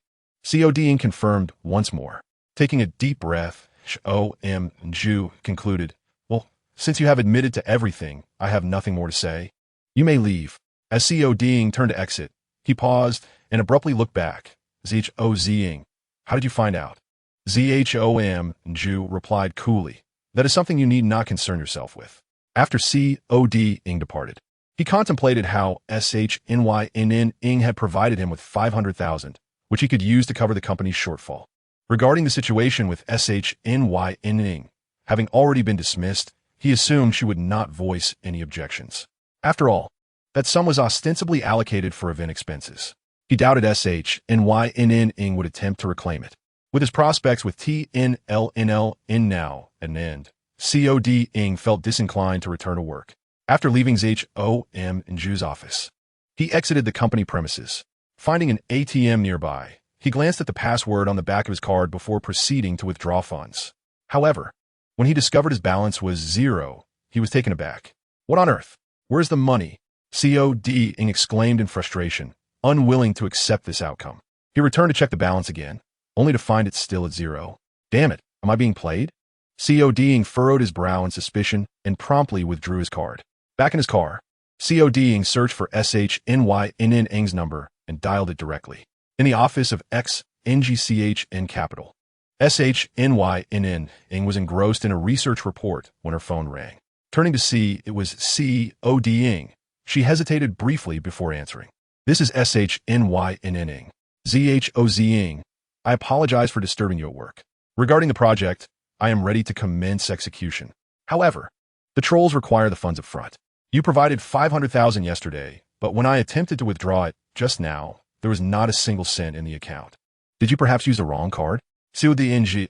A: COD-ing confirmed once more. Taking a deep breath, Shou and Zhu concluded, well, since you have admitted to everything, I have nothing more to say. You may leave. As COD-ing turned to exit, he paused and abruptly looked back. ZHOZ-ing, how did you find out? ZHOM, Zhu replied coolly. That is something you need not concern yourself with. After COD-ing departed, he contemplated how SHNYNN-ing had provided him with 500,000, which he could use to cover the company's shortfall. Regarding the situation with SHNYNN-ing, having already been dismissed, he assumed she would not voice any objections. After all, that sum was ostensibly allocated for event expenses. He doubted SHNYNN-ing would attempt to reclaim it. With his prospects with TNLNL-in now at an end, COD-ing felt disinclined to return to work. After leaving ZHOM and Zhu's office, he exited the company premises. Finding an ATM nearby, he glanced at the password on the back of his card before proceeding to withdraw funds. However, when he discovered his balance was 0, he was taken aback. What on earth? Where's the money? COD-ing exclaimed in frustration, unwilling to accept this outcome. He returned to check the balance again, only to find it still at 0. Damn it, am I being played? COD-ing furrowed his brow in suspicion and promptly withdrew his card. Back in his car, COD-ing searched for SHNYNN-ing's number and dialed it directly. In the office of XNGCHN Capital, SHNYNN-ing was engrossed in a research report when her phone rang. Turning to see it was COD-ing, she hesitated briefly before answering. This is SHNYNN-ing. ZHOZ-ing. I apologize for disturbing you at work. Regarding the project, I am ready to commence execution. However, the trolls require the funds up front. You provided 500,000 yesterday, but when I attempted to withdraw it just now, there was not a single cent in the account. Did you perhaps use the wrong card? COD-ing,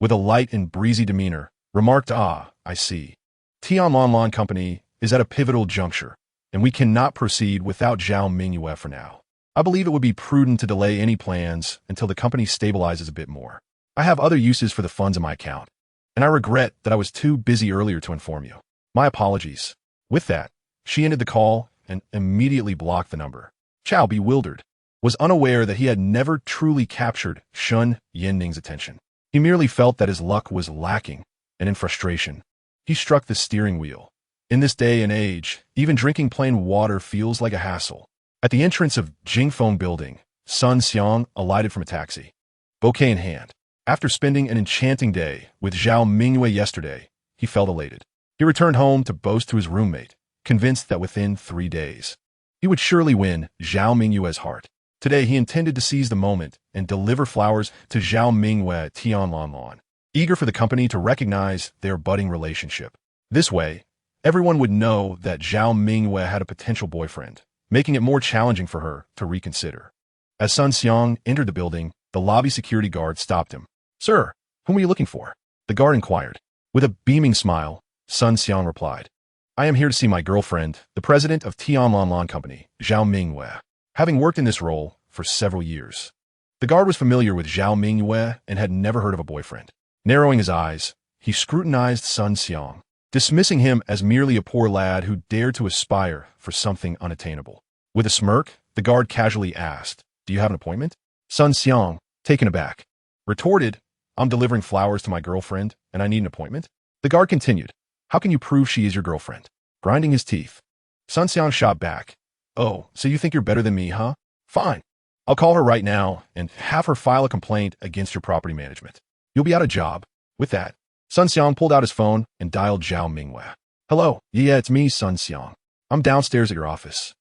A: with a light and breezy demeanor, remarked, I see. Tianlonlon Company is at a pivotal juncture, and we cannot proceed without Zhao Mingyue for now. I believe it would be prudent to delay any plans until the company stabilizes a bit more. I have other uses for the funds in my account, and I regret that I was too busy earlier to inform you. My apologies. With that, she ended the call and immediately blocked the number. Chao, bewildered, was unaware that he had never truly captured Shun Yining's attention. He merely felt that his luck was lacking, and in frustration, he struck the steering wheel. In this day and age, even drinking plain water feels like a hassle. At the entrance of Jingfeng Building, Sun Xiang alighted from a taxi, bouquet in hand. After spending an enchanting day with Zhao Mingyue yesterday, he felt elated. He returned home to boast to his roommate, convinced that within 3 days, he would surely win Zhao Mingyue's heart. Today, he intended to seize the moment and deliver flowers to Zhao Mingyue at Tianlonlon, eager for the company to recognize their budding relationship. This way, everyone would know that Zhao Mingyue had a potential boyfriend, making it more challenging for her to reconsider. As Sun Xiang entered the building, the lobby security guard stopped him. Sir, whom are you looking for? The guard inquired. With a beaming smile, Sun Xiang replied, I am here to see my girlfriend, the president of Tianlonlon Company, Zhao Mingyue. Having worked in this role for several years, the guard was familiar with Zhao Mingyue and had never heard of a boyfriend. Narrowing his eyes, he scrutinized Sun Xiang, dismissing him as merely a poor lad who dared to aspire for something unattainable. With a smirk, the guard casually asked, Do you have an appointment? Sun Xiang, taken aback, retorted, I'm delivering flowers to my girlfriend, and I need an appointment. The guard continued, How can you prove she is your girlfriend? Grinding his teeth, Sun Xiang shot back, Oh, so you think you're better than me, huh? Fine. I'll call her right now and have her file a complaint against your property management. You'll be out of job. With that, Sun Xiang pulled out his phone and dialed Zhao Mingyue. Hello, yeah, it's me, Sun Xiang. I'm downstairs at your office,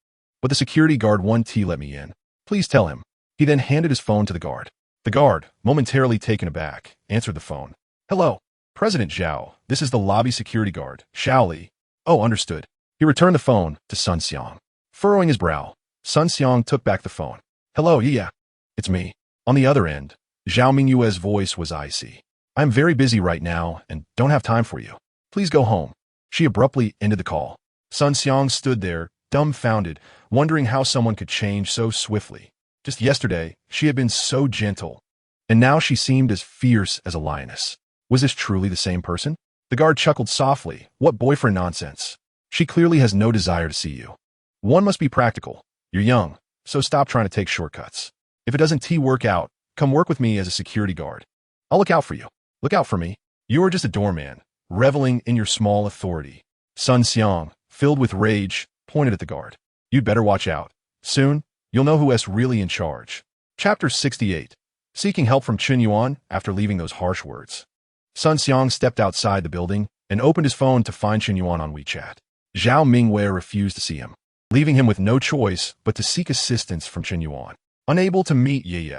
A: but the security guard won't let me in. Please tell him. He then handed his phone to the guard. The guard, momentarily taken aback, answered the phone. Hello, President Zhao, this This is the lobby security guard, Xiao Li. Oh, understood. He returned the phone to Sun Xiang. Furrowing his brow, Sun Xiang took back the phone. Hello, yeah. It's me. On the other end, Zhao Mingyue's voice was icy. I'm very busy right now and don't have time for you. Please go home. She abruptly ended the call. Sun Xiang stood there, dumbfounded, wondering how someone could change so swiftly. Just yesterday, she had been so gentle, and now she seemed as fierce as a lioness. Was this truly the same person? The guard chuckled softly. What boyfriend nonsense. She clearly has no desire to see you. One must be practical. You're young, so stop trying to take shortcuts. If it doesn't work out, come work with me as a security guard. I'll look out for you. Look out for me. You are just a doorman, reveling in your small authority. Sun Xiang, filled with rage, pointed at the guard. You'd better watch out. Soon, you'll know who's really in charge. Chapter 68. Seeking help from Chen Yuan after leaving those harsh words. Sun Xiang stepped outside the building and opened his phone to find Chen Yuan on WeChat. Zhao Mingwei refused to see him, leaving him with no choice but to seek assistance from Chen Yuan. Unable to meet Ye,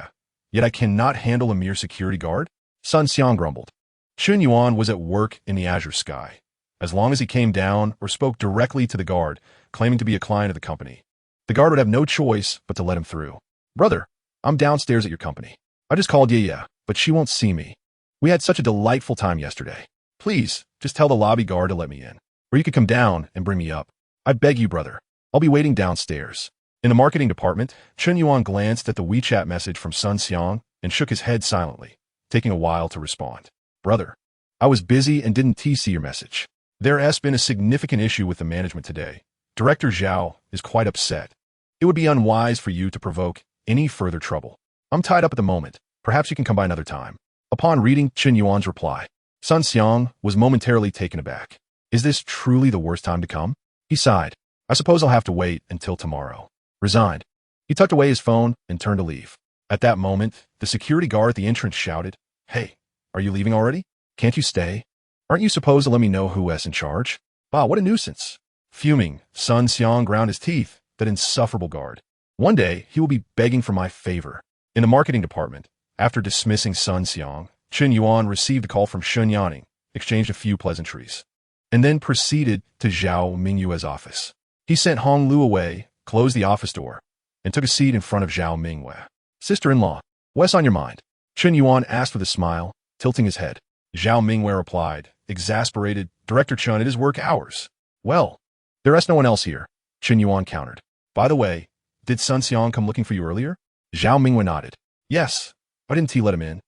A: yet I cannot handle a mere security guard? Sun Xiang grumbled. Chen Yuan was at work in the azure sky. As long as he came down or spoke directly to the guard, claiming to be a client of the company, the guard would have no choice but to let him through. Brother, I'm downstairs at your company. I just called Ye, but she won't see me. We had such a delightful time yesterday. Please, just tell the lobby guard to let me in. Or you could come down and bring me up. I beg you, brother. I'll be waiting downstairs. In the marketing department, Chen Yuan glanced at the WeChat message from Sun Xiang and shook his head silently, taking a while to respond. Brother, I was busy and didn't see your message. There has been a significant issue with the management today. Director Zhao is quite upset. It would be unwise for you to provoke any further trouble. I'm tied up at the moment. Perhaps you can come by another time. Upon reading Chen Yuan's reply, Sun Xiang was momentarily taken aback. Is this truly the worst time to come? He sighed. I suppose I'll have to wait until tomorrow. Resigned. He tucked away his phone and turned to leave. At that moment, the security guard at the entrance shouted, Hey, are you leaving already? Can't you stay? Aren't you supposed to let me know who's in charge? Wow, what a nuisance. Fuming, Sun Xiang ground his teeth, that insufferable guard. One day, he will be begging for my favor. In the marketing department, after dismissing Sun Xiang, Chen Yuan received a call from Shen Yaning, exchanged a few pleasantries, and then proceeded to Zhao Mingyue's office. He sent Hong Lu away, closed the office door, and took a seat in front of Zhao Mingyue. Sister-in-law, what's on your mind? Chen Yuan asked with a smile, tilting his head. Zhao Mingyue replied, exasperated, Director Chen, it is work hours. Well, there is no one else here, Chen Yuan countered. By the way, did Sun Xiang come looking for you earlier? Zhao Mingyue nodded. Yes. Why didn't he let him in?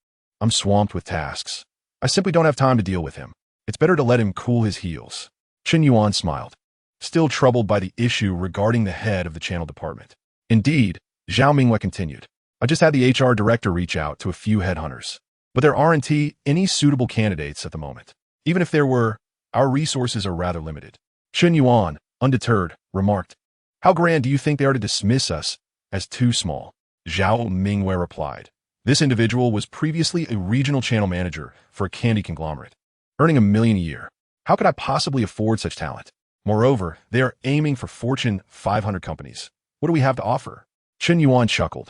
A: I'm swamped with tasks. I simply don't have time to deal with him. It's better to let him cool his heels. Chen Yuan smiled, still troubled by the issue regarding the head of the channel department. Indeed, Zhao Mingyue continued. I just had the HR director reach out to a few headhunters, but there aren't any suitable candidates at the moment. Even if there were, our resources are rather limited. Chen Yuan, undeterred, remarked, How grand do you think they are to dismiss us as too small? Zhao Mingyue replied. This individual was previously a regional channel manager for a candy conglomerate, earning $1 million a year. How could I possibly afford such talent? Moreover, they are aiming for Fortune 500 companies. What do we have to offer? Chen Yuan chuckled.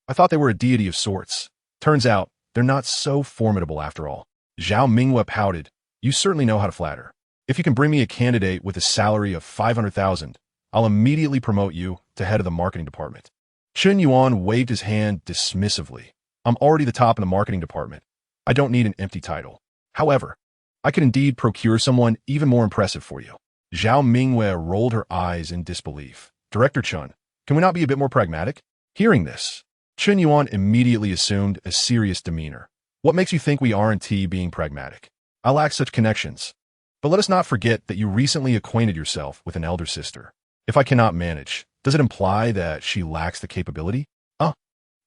A: I thought they were a deity of sorts. Turns out, they're not so formidable after all. Zhao Mingyue pouted. You certainly know how to flatter. If you can bring me a candidate with a salary of $500,000, I'll immediately promote you to head of the marketing department. Chen Yuan waved his hand dismissively. I'm already the top in the marketing department. I don't need an empty title. However, I could indeed procure someone even more impressive for you. Zhao Mingyue rolled her eyes in disbelief. Director Chen, can we not be a bit more pragmatic? Hearing this, Chen Yuan immediately assumed a serious demeanor. What makes you think we aren't being pragmatic? I lack such connections. But let us not forget that you recently acquainted yourself with an elder sister. If I cannot manage, does it imply that she lacks the capability?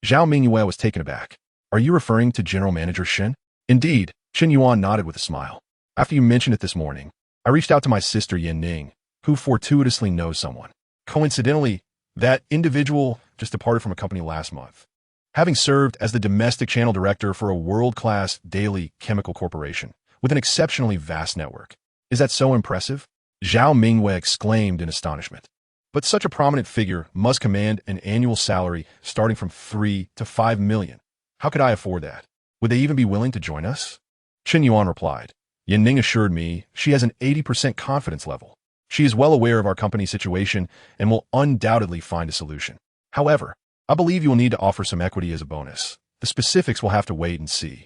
A: Zhao Mingyue was taken aback. Are you referring to General Manager Shen? Indeed, Chen Yuan nodded with a smile. After you mentioned it this morning, I reached out to my sister Yan Ning, who fortuitously knows someone. Coincidentally, that individual just departed from a company last month, having served as the domestic channel director for a world-class daily chemical corporation with an exceptionally vast network. Is that so impressive? Zhao Mingyue exclaimed in astonishment. But such a prominent figure must command an annual salary starting from $3 to $5 million. How could I afford that? Would they even be willing to join us? Chen Yuan replied. Ning assured me she has an 80% confidence level. She is well aware of our company's situation and will undoubtedly find a solution. However, I believe you will need to offer some equity as a bonus. The specifics will have to wait and see.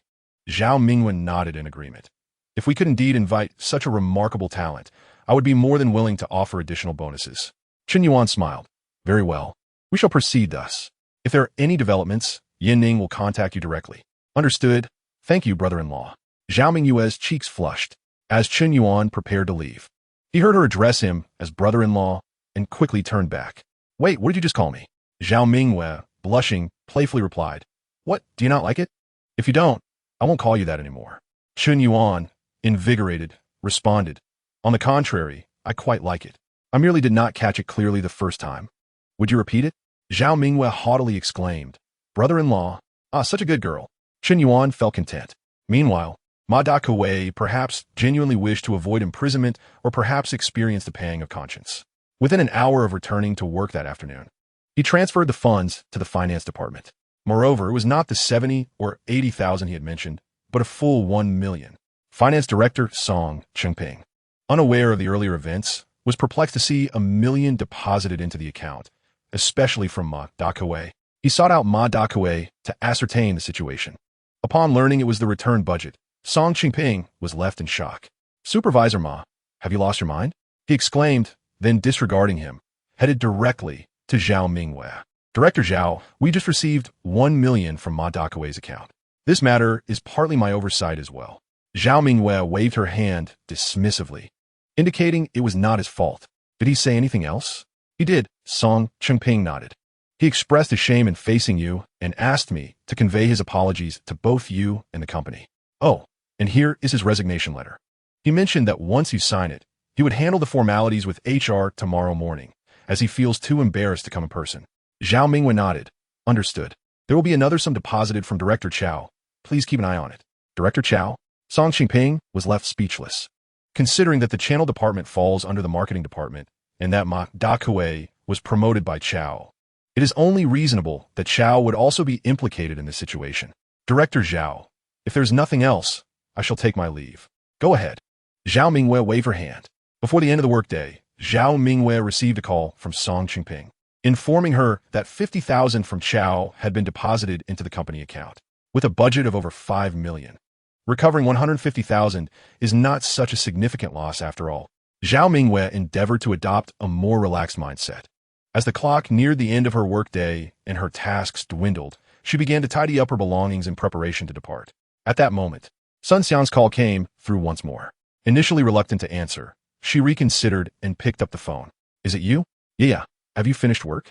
A: Zhao Mingwen nodded in agreement. If we could indeed invite such a remarkable talent, I would be more than willing to offer additional bonuses. Chen Yuan smiled. Very well. We shall proceed thus. If there are any developments, Ning will contact you directly. Understood. Thank you, brother-in-law. Zhao Mingyue's cheeks flushed as Chen Yuan prepared to leave. He heard her address him as brother-in-law and quickly turned back. Wait, what did you just call me? Zhao Mingyue, blushing, playfully replied. What, do you not like it? If you don't, I won't call you that anymore. Chen Yuan, invigorated, responded. On the contrary, I quite like it. I merely did not catch it clearly the first time. Would you repeat it? Zhao Mingyue haughtily exclaimed. Brother-in-law, such a good girl. Chen Yuan felt content. Meanwhile, Ma Dakawei perhaps genuinely wished to avoid imprisonment or perhaps experienced a pang of conscience. Within an hour of returning to work that afternoon, he transferred the funds to the finance department. Moreover, it was not the 70 or 80,000 he had mentioned, but a full 1 million. Finance Director Song Chengping, unaware of the earlier events, was perplexed to see 1 million deposited into the account, especially from Ma Dakawei. He sought out Ma Dakawei to ascertain the situation. Upon learning it was the return budget, Song Chengping was left in shock. Supervisor Ma, have you lost your mind? He exclaimed, then disregarding him, headed directly to Zhao Mingyue. Director Zhao, we just received 1 million from Ma Dakawei's account. This matter is partly my oversight as well. Zhao Mingyue waved her hand dismissively, indicating it was not his fault. Did he say anything else? He did, Song Chengping nodded. He expressed his shame in facing you and asked me to convey his apologies to both you and the company. Oh, and here is his resignation letter. He mentioned that once you sign it, he would handle the formalities with HR tomorrow morning, as he feels too embarrassed to come in person. Zhao Mingyue nodded. Understood. There will be another sum deposited from Director Chao. Please keep an eye on it. Director Chao? Song Chengping was left speechless. Considering that the channel department falls under the marketing department and that Ma Dakawei was promoted by Chao, it is only reasonable that Chao would also be implicated in this situation. Director Zhao, if there's nothing else, I shall take my leave. Go ahead. Zhao Mingyue waved her hand. Before the end of the workday, Zhao Mingyue received a call from Song Chengping, informing her that 50,000 from Chao had been deposited into the company account, with a budget of over 5 million. Recovering 150,000 is not such a significant loss after all. Zhao Mingyue endeavored to adopt a more relaxed mindset. As the clock neared the end of her workday and her tasks dwindled, she began to tidy up her belongings in preparation to depart. At that moment, Sun Xiang's call came through once more. Initially reluctant to answer, she reconsidered and picked up the phone. Is it you? Yeah. Have you finished work?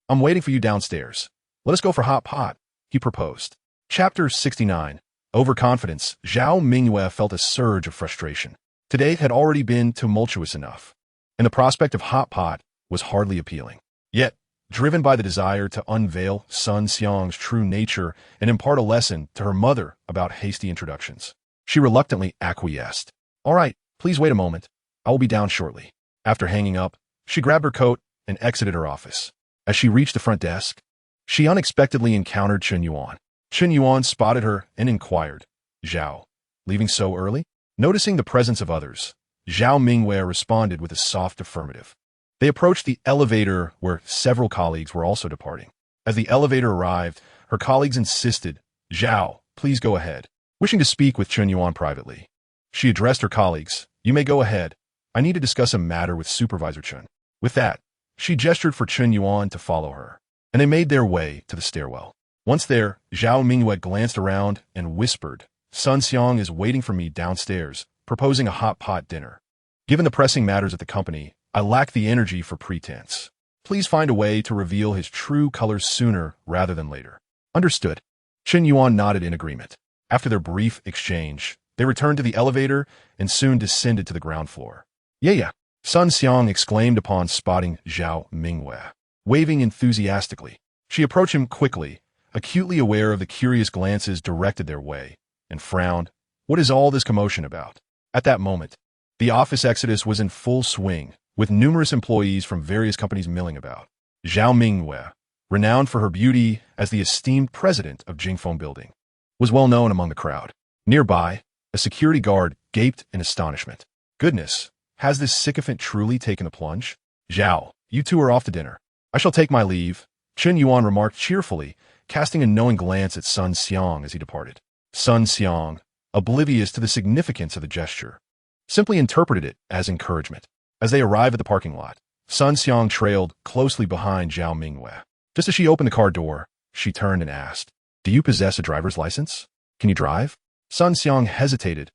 A: I'm waiting for you downstairs. Let us go for hot pot, he proposed. Chapter 69. Overconfidence. Zhao Mingyue felt a surge of frustration. Today had already been tumultuous enough, and the prospect of hot pot was hardly appealing. Yet, driven by the desire to unveil Sun Xiang's true nature and impart a lesson to her mother about hasty introductions, she reluctantly acquiesced. All right, please wait a moment. I will be down shortly. After hanging up, she grabbed her coat and exited her office. As she reached the front desk, she unexpectedly encountered Chen Yuan. Chen Yuan spotted her and inquired, Zhao, leaving so early? Noticing the presence of others, Zhao Mingyue responded with a soft affirmative. They approached the elevator where several colleagues were also departing. As the elevator arrived, her colleagues insisted, Zhao, please go ahead. Wishing to speak with Chen Yuan privately, she addressed her colleagues, you may go ahead. I need to discuss a matter with Supervisor Chen. With that, she gestured for Chen Yuan to follow her, and they made their way to the stairwell. Once there, Zhao Mingyue glanced around and whispered, Sun Xiang is waiting for me downstairs, proposing a hot pot dinner. Given the pressing matters at the company, I lack the energy for pretense. Please find a way to reveal his true colors sooner rather than later. Understood. Chen Yuan nodded in agreement. After their brief exchange, they returned to the elevator and soon descended to the ground floor. Yeah. Sun Xiang exclaimed upon spotting Zhao Mingyue, waving enthusiastically. She approached him quickly, acutely aware of the curious glances directed their way, and frowned. What is all this commotion about? At that moment, the office exodus was in full swing, with numerous employees from various companies milling about. Zhao Mingyue, renowned for her beauty as the esteemed president of Jingfeng Building, was well known among the crowd. Nearby, a security guard gaped in astonishment. Goodness, has this sycophant truly taken the plunge? Zhao, you two are off to dinner. I shall take my leave, Chen Yuan remarked cheerfully, casting a knowing glance at Sun Xiang as he departed. Sun Xiang, oblivious to the significance of the gesture, simply interpreted it as encouragement. As they arrived at the parking lot, Sun Xiang trailed closely behind Zhao Mingwei. Just as she opened the car door, she turned and asked, "Do you possess a driver's license? Can you drive?" Sun Xiang hesitated.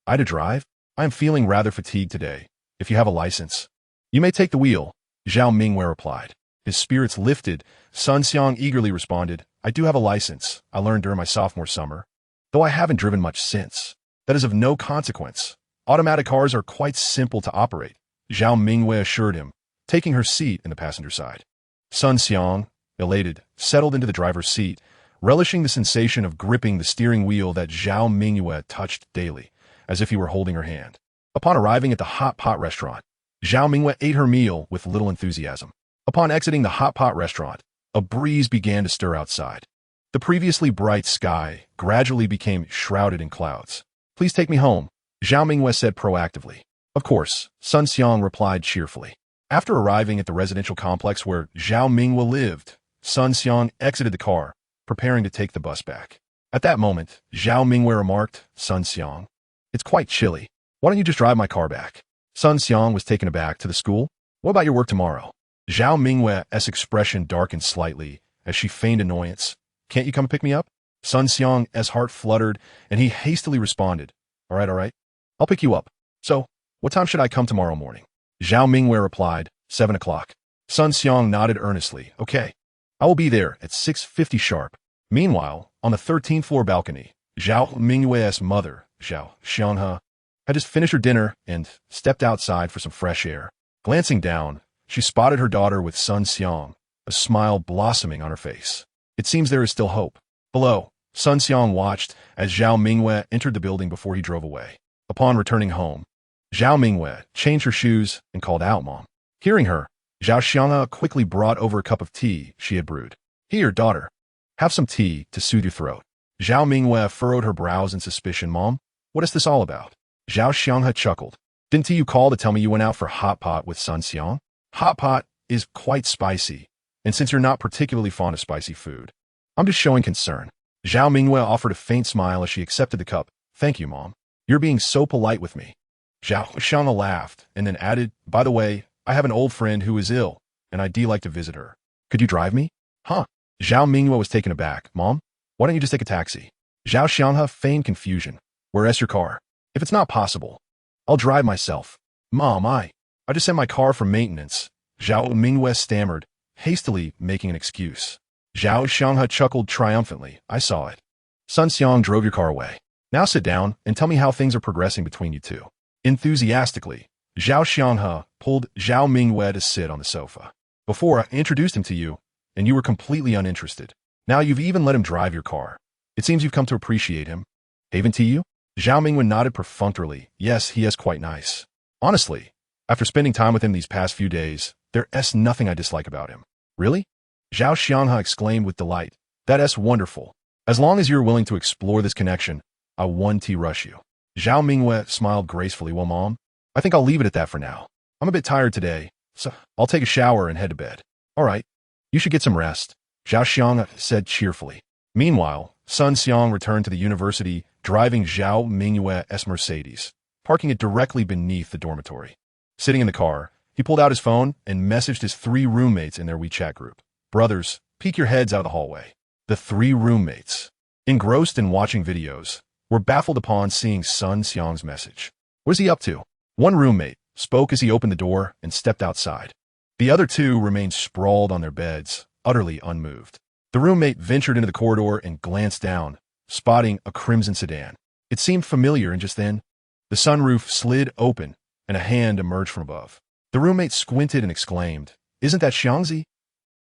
A: I to drive? I am feeling rather fatigued today. If you have a license, you may take the wheel, Zhao Mingwei replied. His spirits lifted. Sun Xiang eagerly responded, I do have a license. I learned during my sophomore summer, though I haven't driven much since. That is of no consequence. Automatic cars are quite simple to operate, Zhao Mingwei assured him, taking her seat in the passenger side. Sun Xiang, elated, settled into the driver's seat, relishing the sensation of gripping the steering wheel that Zhao Mingwei touched daily, as if he were holding her hand. Upon arriving at the hot pot restaurant, Zhao Mingwei ate her meal with little enthusiasm. Upon exiting the hot pot restaurant, a breeze began to stir outside. The previously bright sky gradually became shrouded in clouds. Please take me home, Zhao Mingwei said proactively. Of course, Sun Xiang replied cheerfully. After arriving at the residential complex where Zhao Mingwei lived, Sun Xiang exited the car, preparing to take the bus back. At that moment, Zhao Mingwei remarked, Sun Xiang, it's quite chilly. Why don't you just drive my car back? Sun Xiang was taken aback. To the school? What about your work tomorrow? Zhao Mingwei's expression darkened slightly as she feigned annoyance. Can't you come pick me up? Sun Xiang's heart fluttered, and he hastily responded, all right. I'll pick you up. So, what time should I come tomorrow morning? Zhao Mingwei replied, 7 o'clock. Sun Xiang nodded earnestly. Okay. I will be there at 6:50 sharp. Meanwhile, on the 13th floor balcony, Zhao Mingwei's mother, Zhao Xianghe, had just finished her dinner and stepped outside for some fresh air. Glancing down, she spotted her daughter with Sun Xiang, a smile blossoming on her face. It seems there is still hope. Below, Sun Xiang watched as Zhao Mingwei entered the building before he drove away. Upon returning home, Zhao Mingwei changed her shoes and called out, Mom. Hearing her, Zhao Xianghe quickly brought over a cup of tea she had brewed. Here, daughter, have some tea to soothe your throat. Zhao Mingwei furrowed her brows in suspicion. Mom, what is this all about? Zhao Xianghe chuckled. Didn't you call to tell me you went out for hot pot with Sun Xiang? Hot pot is quite spicy, and since you're not particularly fond of spicy food, I'm just showing concern. Zhao Mingwei offered a faint smile as she accepted the cup. Thank you, Mom. You're being so polite with me. Zhao Xianghe laughed and then added, by the way, I have an old friend who is ill, and I'd like to visit her. Could you drive me? Huh? Zhao Mingwei was taken aback. Mom, why don't you just take a taxi? Zhao Xianghe feigned confusion. Where's your car? If it's not possible, I'll drive myself. Mom, I just sent my car for maintenance. Zhao Mingwei stammered, hastily making an excuse. Zhao Xianghe chuckled triumphantly. I saw it. Sun Xiang drove your car away. Now sit down and tell me how things are progressing between you two. Enthusiastically, Zhao Xianghe pulled Zhao Mingwei to sit on the sofa. Before, I introduced him to you, and you were completely uninterested. Now you've even let him drive your car. It seems you've come to appreciate him. Haven't you? Zhao Mingwei nodded perfunctorily. Yes, he is quite nice. Honestly, after spending time with him these past few days, there's nothing I dislike about him. Really? Zhao Xianghe exclaimed with delight. That's wonderful. As long as you're willing to explore this connection, I won't rush you. Zhao Mingwei smiled gracefully. Well, Mom, I think I'll leave it at that for now. I'm a bit tired today, so I'll take a shower and head to bed. All right. You should get some rest, Zhao Xianghe said cheerfully. Meanwhile, Sun Xiang returned to the university, driving Zhao Mingwei's Mercedes, parking it directly beneath the dormitory. Sitting in the car, he pulled out his phone and messaged his 3 roommates in their WeChat group. Brothers, peek your heads out of the hallway. The 3 roommates, engrossed in watching videos, were baffled upon seeing Sun Xiang's message. What is he up to? One roommate spoke as he opened the door and stepped outside. The other 2 remained sprawled on their beds, utterly unmoved. The roommate ventured into the corridor and glanced down, spotting a crimson sedan. It seemed familiar, and just then, the sunroof slid open and a hand emerged from above. The roommate squinted and exclaimed, Isn't that Xiangzi?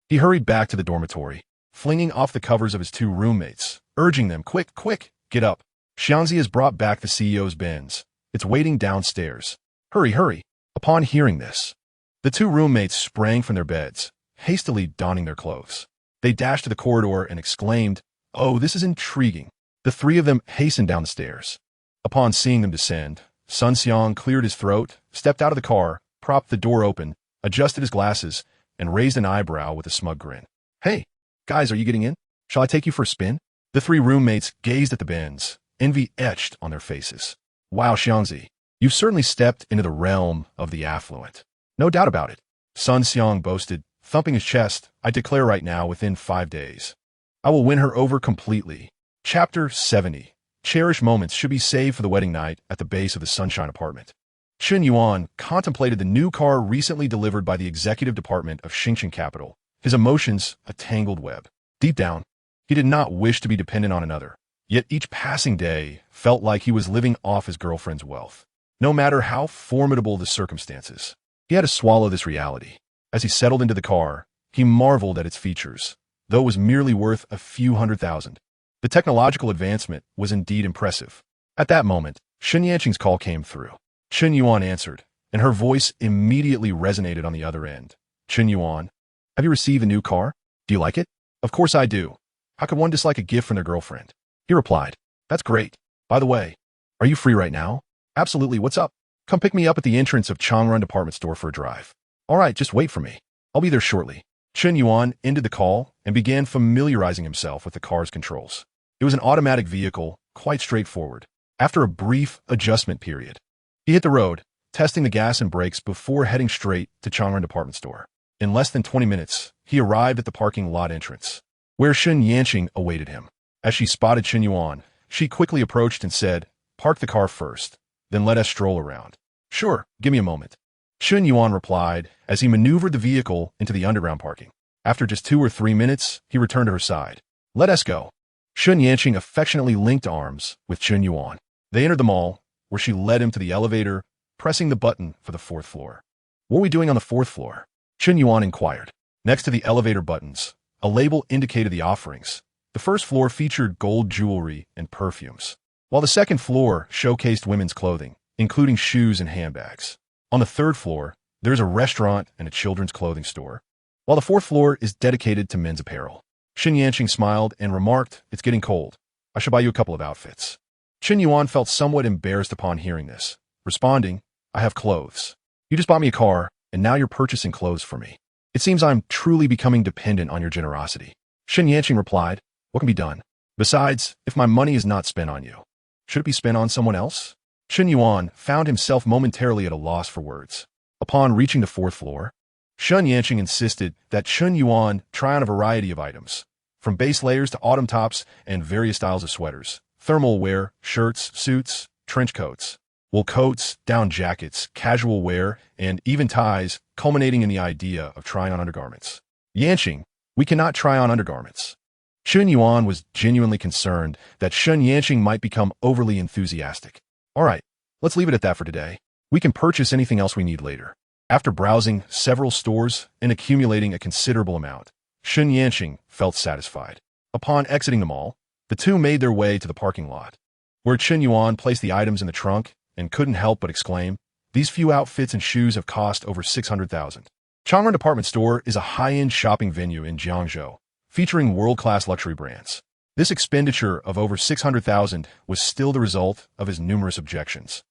A: He hurried back to the dormitory, flinging off the covers of his 2 roommates, urging them, Quick, get up. Xiangzi has brought back the CEO's Benz. It's waiting downstairs. Hurry. Upon hearing this, the 2 roommates sprang from their beds, hastily donning their clothes. They dashed to the corridor and exclaimed, Oh, this is intriguing. The 3 of them hastened down the stairs. Upon seeing them descend, Sun Xiang cleared his throat, stepped out of the car, propped the door open, adjusted his glasses, and raised an eyebrow with a smug grin. Hey, guys, are you getting in? Shall I take you for a spin? The three roommates gazed at the Benz, envy etched on their faces. Wow, Xiangzi, you've certainly stepped into the realm of the affluent. No doubt about it. Sun Xiang boasted, thumping his chest. I declare right now, within 5 days, I will win her over completely. Chapter 70. Cherished moments should be saved for the wedding night at the base of the Sunshine Apartment. Chen Yuan contemplated the new car recently delivered by the executive department of Xingqiang Capital, his emotions a tangled web. Deep down, he did not wish to be dependent on another, yet each passing day felt like he was living off his girlfriend's wealth. No matter how formidable the circumstances, he had to swallow this reality. As he settled into the car, he marveled at its features, though it was merely worth a few $100,000. The technological advancement was indeed impressive. At that moment, Chen Yanqing's call came through. Chen Yuan answered, and her voice immediately resonated on the other end. Chen Yuan, have you received a new car? Do you like it? Of course I do. How could one dislike a gift from their girlfriend? He replied, that's great. By the way, are you free right now? Absolutely, what's up? Come pick me up at the entrance of Changran Department Store for a drive. All right, just wait for me. I'll be there shortly. Chen Yuan ended the call and began familiarizing himself with the car's controls. It was an automatic vehicle, quite straightforward. After a brief adjustment period, he hit the road, testing the gas and brakes before heading straight to Changran Department Store. In less than 20 minutes, he arrived at the parking lot entrance, where Chen Yanqing awaited him. As she spotted Chen Yuan, she quickly approached and said, park the car first, then let us stroll around. Sure, give me a moment. Chen Yuan replied as he maneuvered the vehicle into the underground parking. After just 2 or 3 minutes, he returned to her side. Let us go. Chen Yanqing affectionately linked arms with Chen Yuan. They entered the mall, where she led him to the elevator, pressing the button for the 4th floor. What are we doing on the 4th floor? Chen Yuan inquired. Next to the elevator buttons, a label indicated the offerings. The 1st floor featured gold jewelry and perfumes, while the 2nd floor showcased women's clothing, including shoes and handbags. On the 3rd floor, there's a restaurant and a children's clothing store, while the 4th floor is dedicated to men's apparel. Chen Yanqing smiled and remarked, it's getting cold. I should buy you a couple of outfits. Chen Yuan felt somewhat embarrassed upon hearing this, responding, I have clothes. You just bought me a car, and now you're purchasing clothes for me. It seems I'm truly becoming dependent on your generosity. Chen Yanqing replied, what can be done? Besides, if my money is not spent on you, should it be spent on someone else? Chen Yuan found himself momentarily at a loss for words. Upon reaching the 4th floor, Chen Yanqing insisted that Chen Yuan try on a variety of items, from base layers to autumn tops and various styles of sweaters, thermal wear, shirts, suits, trench coats, wool coats, down jackets, casual wear, and even ties, culminating in the idea of trying on undergarments. Yanqing, we cannot try on undergarments. Chen Yuan was genuinely concerned that Chen Yanqing might become overly enthusiastic. All right, let's leave it at that for today. We can purchase anything else we need later. After browsing several stores and accumulating a considerable amount, Chen Yanqing felt satisfied. Upon exiting the mall, the two made their way to the parking lot, where Chen Yuan placed the items in the trunk and couldn't help but exclaim, these few outfits and shoes have cost over 600,000. Changran Department Store is a high-end shopping venue in Jiangzhou, featuring world-class luxury brands. This expenditure of over 600,000 was still the result of his numerous objections.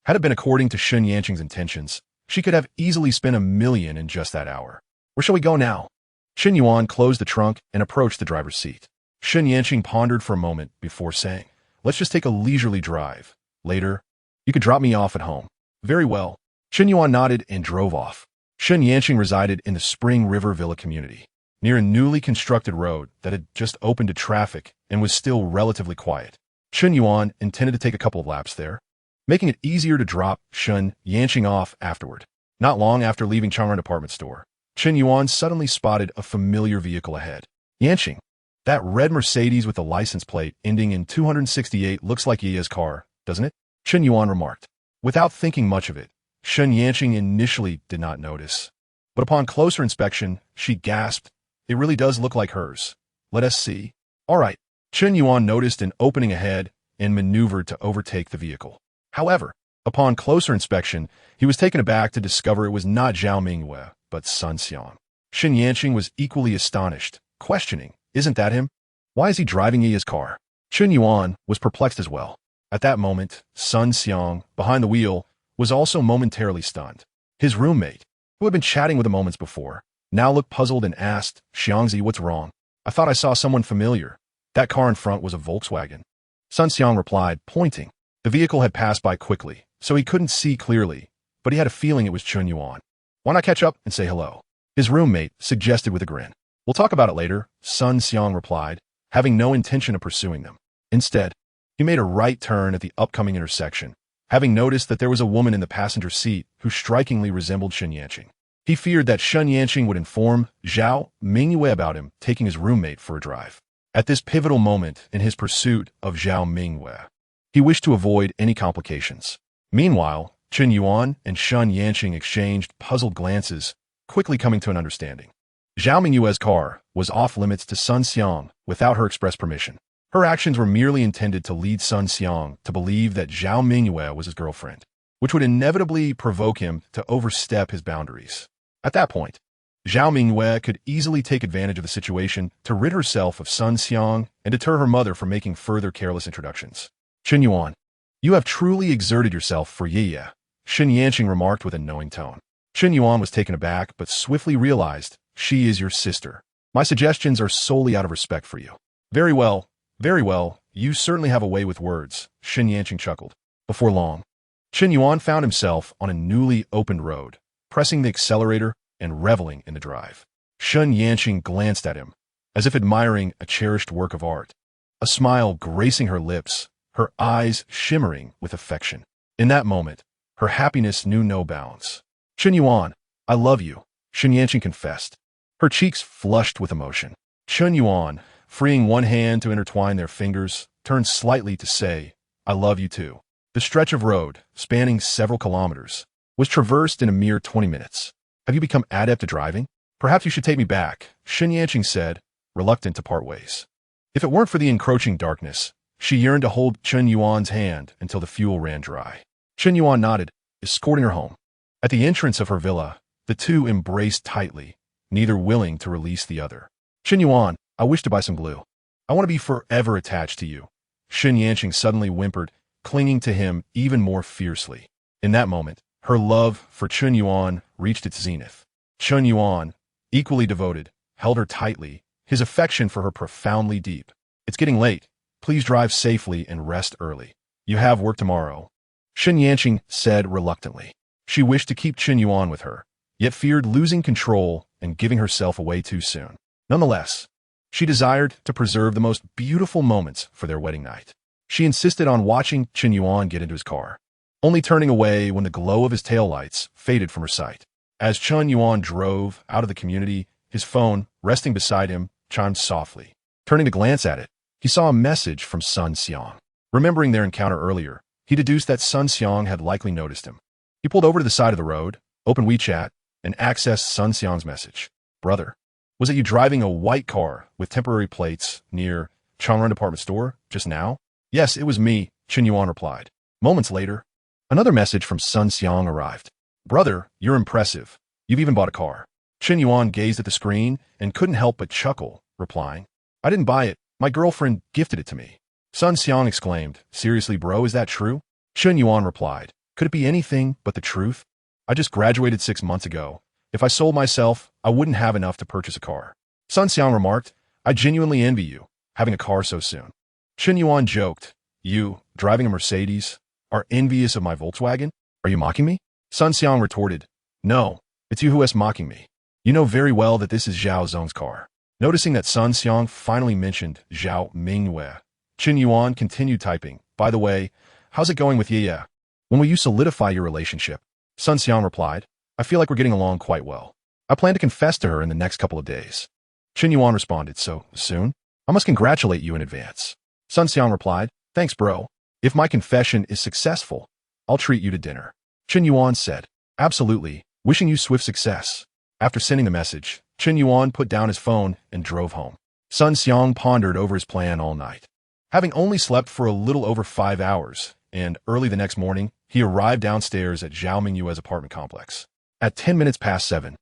A: Had it been according to Chen Yanqing's intentions, she could have easily spent $1 million in just that hour. Where shall we go now? Chen Yuan closed the trunk and approached the driver's seat. Chen Yanqing pondered for a moment before saying, let's just take a leisurely drive. Later, you could drop me off at home. Very well. Chen Yuan nodded and drove off. Chen Yanqing resided in the Spring River Villa community, near a newly constructed road that had just opened to traffic and was still relatively quiet. Chen Yuan intended to take a couple of laps there, making it easier to drop Chen Yanqing off afterward. Not long after leaving Changran Department Store, Chen Yuan suddenly spotted a familiar vehicle ahead. Yanqing, that red Mercedes with the license plate ending in 268 looks like Yi's car, doesn't it? Chen Yuan remarked. Without thinking much of it, Chen Yanqing initially did not notice. But upon closer inspection, she gasped, it really does look like hers. Let us see. All right. Chen Yuan noticed an opening ahead and maneuvered to overtake the vehicle. However, upon closer inspection, he was taken aback to discover it was not Zhao Mingyue, but Sun Xiang. Chen Yanqing was equally astonished, questioning, isn't that him? Why is he driving Yi's car? Chen Yuan was perplexed as well. At that moment, Sun Xiang, behind the wheel, was also momentarily stunned. His roommate, who had been chatting with him moments before, now looked puzzled and asked, "Xiangzi, what's wrong? I thought I saw someone familiar. That car in front was a Volkswagen." Sun Xiang replied, pointing. The vehicle had passed by quickly, so he couldn't see clearly, but he had a feeling it was Chen Yuan. "Why not catch up and say hello?" His roommate suggested with a grin. "We'll talk about it later," Sun Xiang replied, having no intention of pursuing them. Instead, he made a right turn at the upcoming intersection, having noticed that there was a woman in the passenger seat who strikingly resembled Shen Yanqing. He feared that Shen Yanqing would inform Zhao Mingyue about him taking his roommate for a drive. At this pivotal moment in his pursuit of Zhao Mingyue, he wished to avoid any complications. Meanwhile, Chen Yuan and Shen Yanqing exchanged puzzled glances, quickly coming to an understanding. Zhao Mingyue's car was off-limits to Sun Xiang without her express permission. Her actions were merely intended to lead Sun Xiang to believe that Zhao Mingyue was his girlfriend, which would inevitably provoke him to overstep his boundaries. At that point, Zhao Mingyue could easily take advantage of the situation to rid herself of Sun Xiang and deter her mother from making further careless introductions. "Chen Yuan, you have truly exerted yourself for Ye." Shen Yanqing remarked with a knowing tone. Chen Yuan was taken aback but swiftly realized, "She is your sister. My suggestions are solely out of respect for you." Very well, you certainly have a way with words," Shen Yanqing chuckled. Before long, Chen Yuan found himself on a newly opened road, pressing the accelerator and reveling in the drive. Shen Yanqing glanced at him, as if admiring a cherished work of art, a smile gracing her lips, her eyes shimmering with affection. In that moment, her happiness knew no bounds. "Chen Yuan, I love you," Shen Yanqing confessed. Her cheeks flushed with emotion. Chen Yuan, freeing one hand to intertwine their fingers, turned slightly to say, "I love you too." The stretch of road, spanning several kilometers, was traversed in a mere 20 minutes. "Have you become adept at driving? Perhaps you should take me back," Shen Yanqing said, reluctant to part ways. If it weren't for the encroaching darkness, she yearned to hold Chen Yuan's hand until the fuel ran dry. Chen Yuan nodded, escorting her home. At the entrance of her villa, the two embraced tightly, neither willing to release the other. "Chen Yuan, I wish to buy some glue. I want to be forever attached to you," Shen Yanqing suddenly whimpered, clinging to him even more fiercely. In that moment, her love for Chen Yuan reached its zenith. Chen Yuan, equally devoted, held her tightly, his affection for her profoundly deep. "It's getting late. Please drive safely and rest early. You have work tomorrow," Shen Yanqing said reluctantly. She wished to keep Chen Yuan with her, yet feared losing control and giving herself away too soon. Nonetheless, she desired to preserve the most beautiful moments for their wedding night. She insisted on watching Chen Yuan get into his car, only turning away when the glow of his taillights faded from her sight. As Chen Yuan drove out of the community, his phone, resting beside him, chimed softly. Turning to glance at it, he saw a message from Sun Xiang. Remembering their encounter earlier, he deduced that Sun Xiang had likely noticed him. He pulled over to the side of the road, opened WeChat, and accessed Sun Xiang's message. "Brother, was it you driving a white car with temporary plates near Changrun department store just now?" "Yes, it was me," Chen Yuan replied. Moments later, another message from Sun Xiang arrived. "Brother, you're impressive. You've even bought a car." Chen Yuan gazed at the screen and couldn't help but chuckle, replying, "I didn't buy it. My girlfriend gifted it to me." Sun Xiang exclaimed, "Seriously, bro, is that true?" Chen Yuan replied, "Could it be anything but the truth? I just graduated 6 months ago. If I sold myself, I wouldn't have enough to purchase a car." Sun Xiang remarked, "I genuinely envy you, having a car so soon." Chen Yuan joked, "You, driving a Mercedes, are envious of my Volkswagen? Are you mocking me?" Sun Xiang retorted, "No, it's you who is mocking me. You know very well that this is Zhao Zong's car." Noticing that Sun Xiang finally mentioned Zhao Mingyue, Chen Yuan continued typing, "By the way, how's it going with Ye? When will you solidify your relationship?" Sun Xiang replied, "I feel like we're getting along quite well. I plan to confess to her in the next couple of days." Chen Yuan responded, "So soon? I must congratulate you in advance." Sun Xiang replied, "Thanks, bro. If my confession is successful, I'll treat you to dinner." Chen Yuan said, "Absolutely, wishing you swift success." After sending the message, Chen Yuan put down his phone and drove home. Sun Xiang pondered over his plan all night. Having only slept for a little over 5 hours, and early the next morning, he arrived downstairs at Zhao Mingyue's apartment complex. At 10 minutes past 7,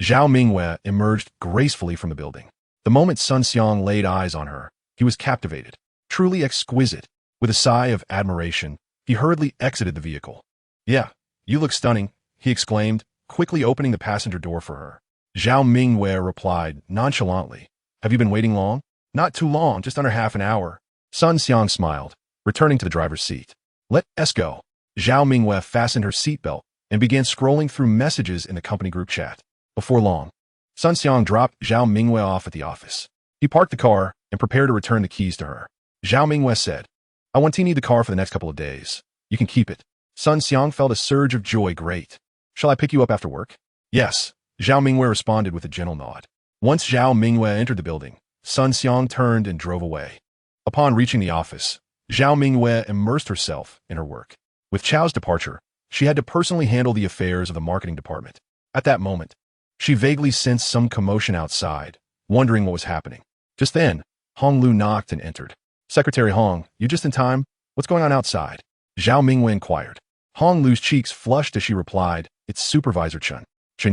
A: Zhao Mingyue emerged gracefully from the building. The moment Sun Xiang laid eyes on her, he was captivated. Truly exquisite, With a sigh of admiration, he hurriedly exited the vehicle. "Yeah, you look stunning," he exclaimed, quickly opening the passenger door for her. Zhao Mingwei replied nonchalantly, "Have you been waiting long?" "Not too long, just under half an hour." Sun Xiang smiled, returning to the driver's seat. "Let's go." Zhao Mingwei fastened her seatbelt and began scrolling through messages in the company group chat. Before long, Sun Xiang dropped Zhao Mingwei off at the office. He parked the car and prepared to return the keys to her. Zhao Mingwei said, "I want to need the car for the next couple of days. You can keep it." Sun Xiang felt a surge of joy. "Great. Shall I pick you up after work?" "Yes," Zhao Mingwei responded with a gentle nod. Once Zhao Mingwei entered the building, Sun Xiang turned and drove away. Upon reaching the office, Zhao Mingwei immersed herself in her work. With Chao's departure, she had to personally handle the affairs of the marketing department. At that moment, she vaguely sensed some commotion outside, wondering what was happening. Just then, Hong Lu knocked and entered. "Secretary Hong, you just in time? What's going on outside?" Zhao Mingwei inquired. Hong Lu's cheeks flushed as she replied, "It's Supervisor Chen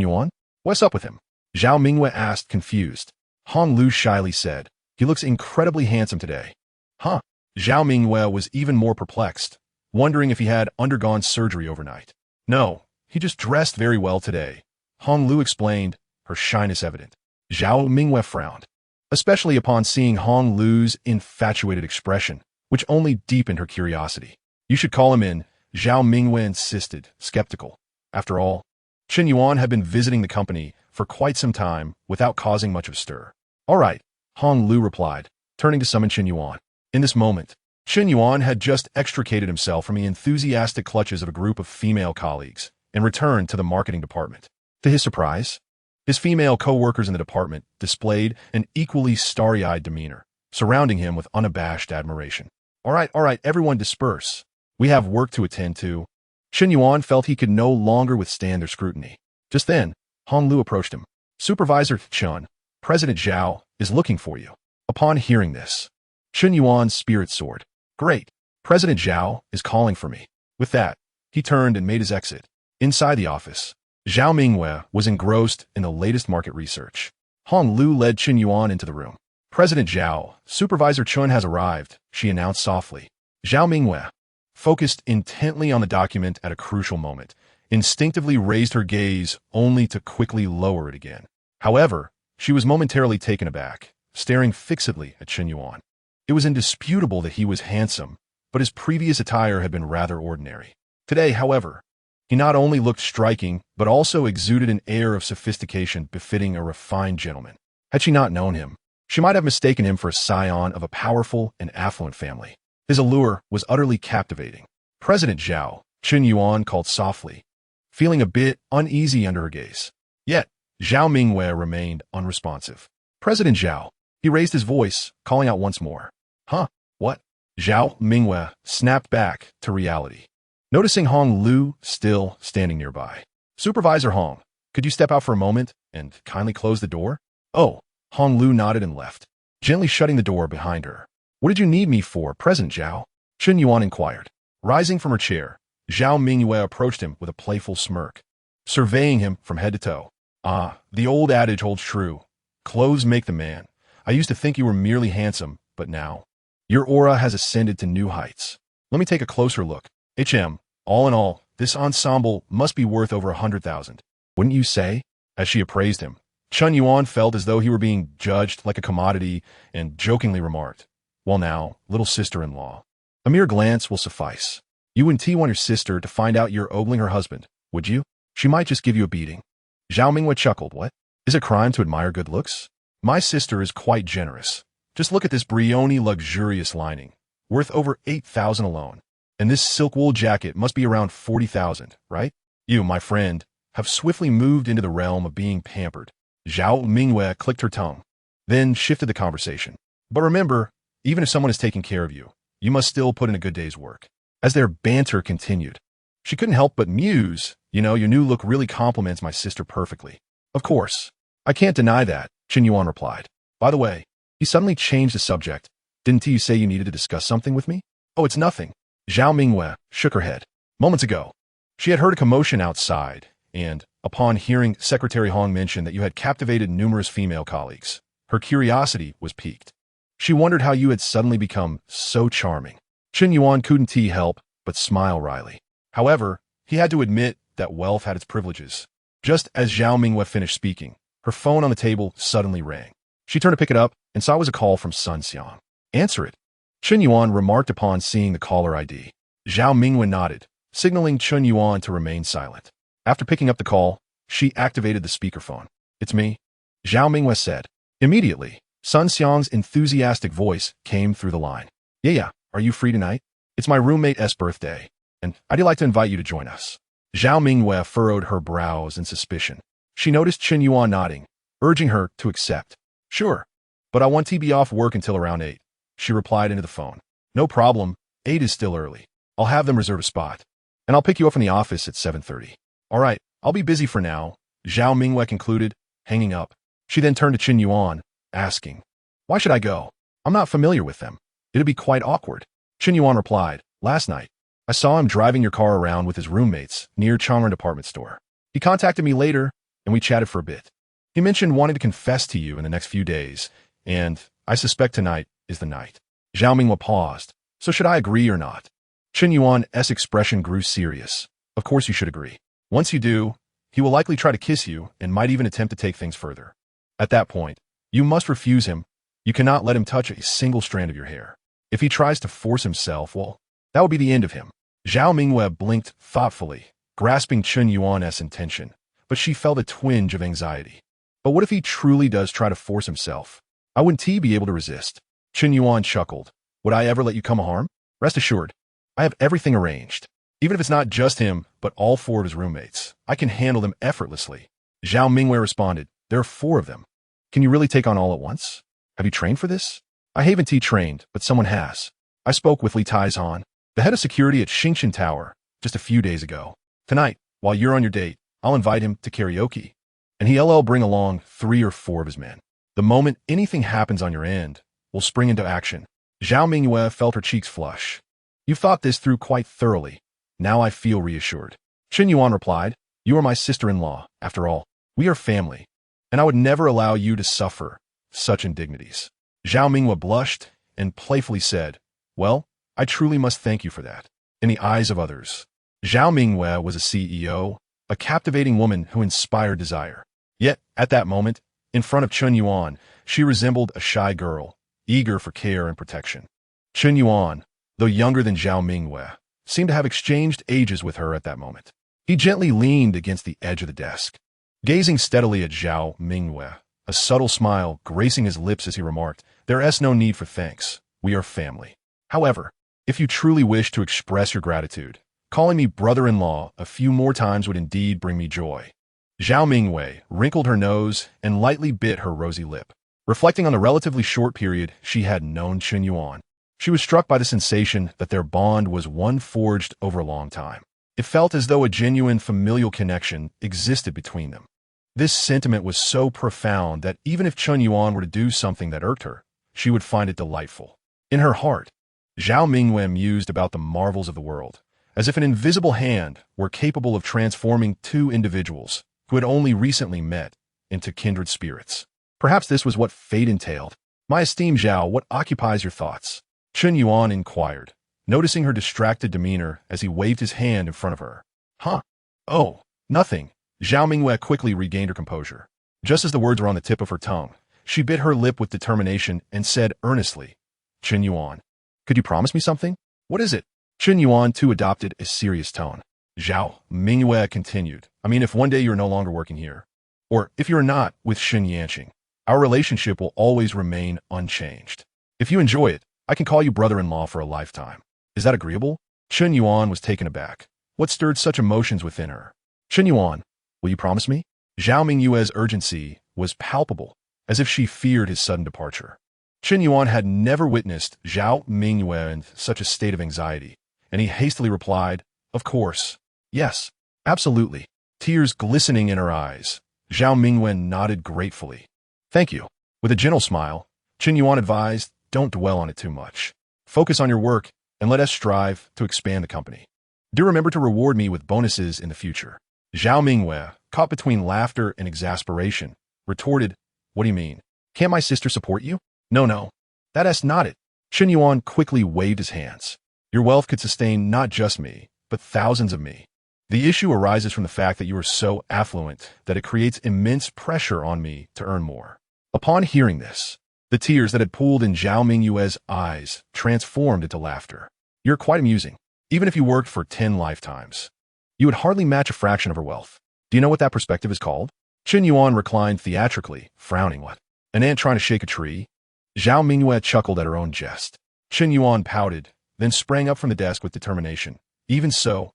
A: Yuan? What's up with him?" Zhao Mingwei asked, confused. Hong Lu shyly said, "He looks incredibly handsome today." "Huh?" Zhao Mingwei was even more perplexed, wondering if he had undergone surgery overnight. "No, he just dressed very well today," Hong Lu explained, her shyness evident. Zhao Mingwei frowned, especially upon seeing Hong Lu's infatuated expression, which only deepened her curiosity. "You should call him in," Zhao Mingwei insisted, skeptical. After all, Chen Yuan had been visiting the company for quite some time without causing much of a stir. "All right," Hong Lu replied, turning to summon Chen Yuan. In this moment, Chen Yuan had just extricated himself from the enthusiastic clutches of a group of female colleagues and returned to the marketing department. To his surprise, his female co-workers in the department displayed an equally starry-eyed demeanor, surrounding him with unabashed admiration. All right, everyone disperse. We have work to attend to." Chen Yuan felt he could no longer withstand their scrutiny. Just then, Hong Lu approached him. "Supervisor Chen, President Zhao is looking for you." Upon hearing this, Chen Yuan's spirit soared. "Great. President Zhao is calling for me." With that, he turned and made his exit. Inside the office, Zhao Mingwei was engrossed in the latest market research. Hong Lu led Chen Yuan into the room. "President Zhao, Supervisor Chen has arrived," she announced softly. Zhao Mingwei, focused intently on the document at a crucial moment, instinctively raised her gaze only to quickly lower it again. However, she was momentarily taken aback, staring fixedly at Chen Yuan. It was indisputable that he was handsome, but his previous attire had been rather ordinary. Today, however, he not only looked striking, but also exuded an air of sophistication befitting a refined gentleman. Had she not known him, she might have mistaken him for a scion of a powerful and affluent family. His allure was utterly captivating. "President Zhao," Chen Yuan called softly, feeling a bit uneasy under her gaze. Yet, Zhao Mingwei remained unresponsive. "President Zhao," he raised his voice, calling out once more. "Huh? What?" Zhao Mingwei snapped back to reality, noticing Hong Lu still standing nearby. "Supervisor Hong, could you step out for a moment and kindly close the door?" "Oh," Hong Lu nodded and left, gently shutting the door behind her. "What did you need me for, President Zhao?" Chen Yuan inquired. Rising from her chair, Zhao Mingwei approached him with a playful smirk, surveying him from head to toe. "Ah, the old adage holds true. Clothes make the man. I used to think you were merely handsome, but now, your aura has ascended to new heights. Let me take a closer look. All in all, this ensemble must be worth over 100,000. Wouldn't you say?" As she appraised him, Chen Yuan felt as though he were being judged like a commodity and jokingly remarked, "Well now, little sister-in-law, a mere glance will suffice. You wouldn't want your sister to find out you're ogling her husband, would you? She might just give you a beating." Zhao Mingwei chuckled. "What? Is it a crime to admire good looks? My sister is quite generous. Just look at this Brioni luxurious lining, worth over 8,000 alone. And this silk wool jacket must be around 40,000, right? You, my friend, have swiftly moved into the realm of being pampered." Zhao Mingwei clicked her tongue, then shifted the conversation. "But remember, even if someone is taking care of you, you must still put in a good day's work." As their banter continued, she couldn't help but muse, "Your new look really compliments my sister perfectly." "Of course, I can't deny that," Chen Yuan replied. "By the way," he suddenly changed the subject. "Didn't you say you needed to discuss something with me?" "Oh, it's nothing." Zhao Mingwei shook her head. Moments ago, she had heard a commotion outside, and, upon hearing Secretary Hong mention that you had captivated numerous female colleagues, her curiosity was piqued. She wondered how you had suddenly become so charming. Chen Yuan couldn't help but smile wryly. However, he had to admit that wealth had its privileges. Just as Zhao Mingwei finished speaking, her phone on the table suddenly rang. She turned to pick it up and saw it was a call from Sun Xiang. Answer it. Chen Yuan remarked upon seeing the caller ID. Zhao Mingwen nodded, signaling Chen Yuan to remain silent. After picking up the call, she activated the speakerphone. It's me, Zhao Mingwei said. Immediately, Sun Xiang's enthusiastic voice came through the line. Yeah, are you free tonight? It's my roommate's birthday, and I'd like to invite you to join us. Zhao Mingwei furrowed her brows in suspicion. She noticed Chen Yuan nodding, urging her to accept. Sure, but I want to be off work until around 8, she replied into the phone. No problem, 8 is still early. I'll have them reserve a spot, and I'll pick you up in the office at 7:30. All right, I'll be busy for now, Zhao Mingwei concluded, hanging up. She then turned to Chen Yuan, asking, why should I go? I'm not familiar with them. It'd be quite awkward. Chen Yuan replied, last night, I saw him driving your car around with his roommates near Chang'an department store. He contacted me later, and we chatted for a bit. He mentioned wanting to confess to you in the next few days, and I suspect tonight is the night. Zhao Mingwei paused. So should I agree or not? Chen Yuan's expression grew serious. Of course you should agree. Once you do, he will likely try to kiss you and might even attempt to take things further. At that point, you must refuse him. You cannot let him touch a single strand of your hair. If he tries to force himself, well, that would be the end of him. Zhao Mingwei blinked thoughtfully, grasping Chen Yuan's intention, but she felt a twinge of anxiety. But what if he truly does try to force himself? I wouldn't be able to resist. Chen Yuan chuckled. Would I ever let you come harm? Rest assured, I have everything arranged. Even if it's not just him, but all 4 of his roommates, I can handle them effortlessly. Zhao Mingwei responded, there are 4 of them. Can you really take on all at once? Have you trained for this? I haven't trained, but someone has. I spoke with Li Taizhan, the head of security at Xingqian Tower, just a few days ago. Tonight, while you're on your date, I'll invite him to karaoke. And he'll bring along 3 or 4 of his men. The moment anything happens on your end, we'll spring into action. Zhao Mingwei felt her cheeks flush. You've thought this through quite thoroughly. Now I feel reassured. Chen Yuan replied, you are my sister-in-law, after all. We are family, and I would never allow you to suffer such indignities. Zhao Mingwei blushed and playfully said, well, I truly must thank you for that. In the eyes of others, Zhao Mingwei was a CEO, a captivating woman who inspired desire. Yet, at that moment, in front of Chen Yuan, she resembled a shy girl, eager for care and protection. Chen Yuan, though younger than Zhao Mingwei, seemed to have exchanged ages with her at that moment. He gently leaned against the edge of the desk, gazing steadily at Zhao Mingwei, a subtle smile gracing his lips as he remarked, there is no need for thanks. We are family. However, if you truly wish to express your gratitude, calling me brother-in-law a few more times would indeed bring me joy. Zhao Mingwei wrinkled her nose and lightly bit her rosy lip. Reflecting on the relatively short period she had known Chen Yuan, she was struck by the sensation that their bond was one forged over a long time. It felt as though a genuine familial connection existed between them. This sentiment was so profound that even if Chen Yuan were to do something that irked her, she would find it delightful. In her heart, Zhao Mingwei mused about the marvels of the world, as if an invisible hand were capable of transforming 2 individuals who had only recently met into kindred spirits. Perhaps this was what fate entailed. My esteemed Zhao, what occupies your thoughts? Chen Yuan inquired, noticing her distracted demeanor as he waved his hand in front of her. Huh? Oh, nothing. Zhao Mingwei quickly regained her composure. Just as the words were on the tip of her tongue, she bit her lip with determination and said earnestly, Chen Yuan, could you promise me something? What is it? Chen Yuan too adopted a serious tone. Zhao Mingwei continued, I mean, if one day you're no longer working here, or if you're not with Xin Yanqing, our relationship will always remain unchanged. If you enjoy it, I can call you brother-in-law for a lifetime. Is that agreeable? Chen Yuan was taken aback. What stirred such emotions within her? Chen Yuan, will you promise me? Zhao Mingwei's urgency was palpable, as if she feared his sudden departure. Chen Yuan had never witnessed Zhao Mingwei in such a state of anxiety, and he hastily replied, of course. Yes, absolutely. Tears glistening in her eyes, Zhao Mingwei nodded gratefully. Thank you. With a gentle smile, Chen Yuan advised, don't dwell on it too much. Focus on your work, and let us strive to expand the company. Do remember to reward me with bonuses in the future. Zhao Mingwei, caught between laughter and exasperation, retorted, what do you mean? Can't my sister support you? No, that's not it. Chen Yuan quickly waved his hands. Your wealth could sustain not just me, but thousands of me. The issue arises from the fact that you are so affluent that it creates immense pressure on me to earn more. Upon hearing this, the tears that had pooled in Zhao Mingyue's eyes transformed into laughter. You're quite amusing. Even if you worked for 10 lifetimes, you would hardly match a fraction of her wealth. Do you know what that perspective is called? Chen Yuan reclined theatrically, frowning. What? An ant trying to shake a tree? Zhao Mingyue chuckled at her own jest. Chen Yuan pouted, then sprang up from the desk with determination. Even so,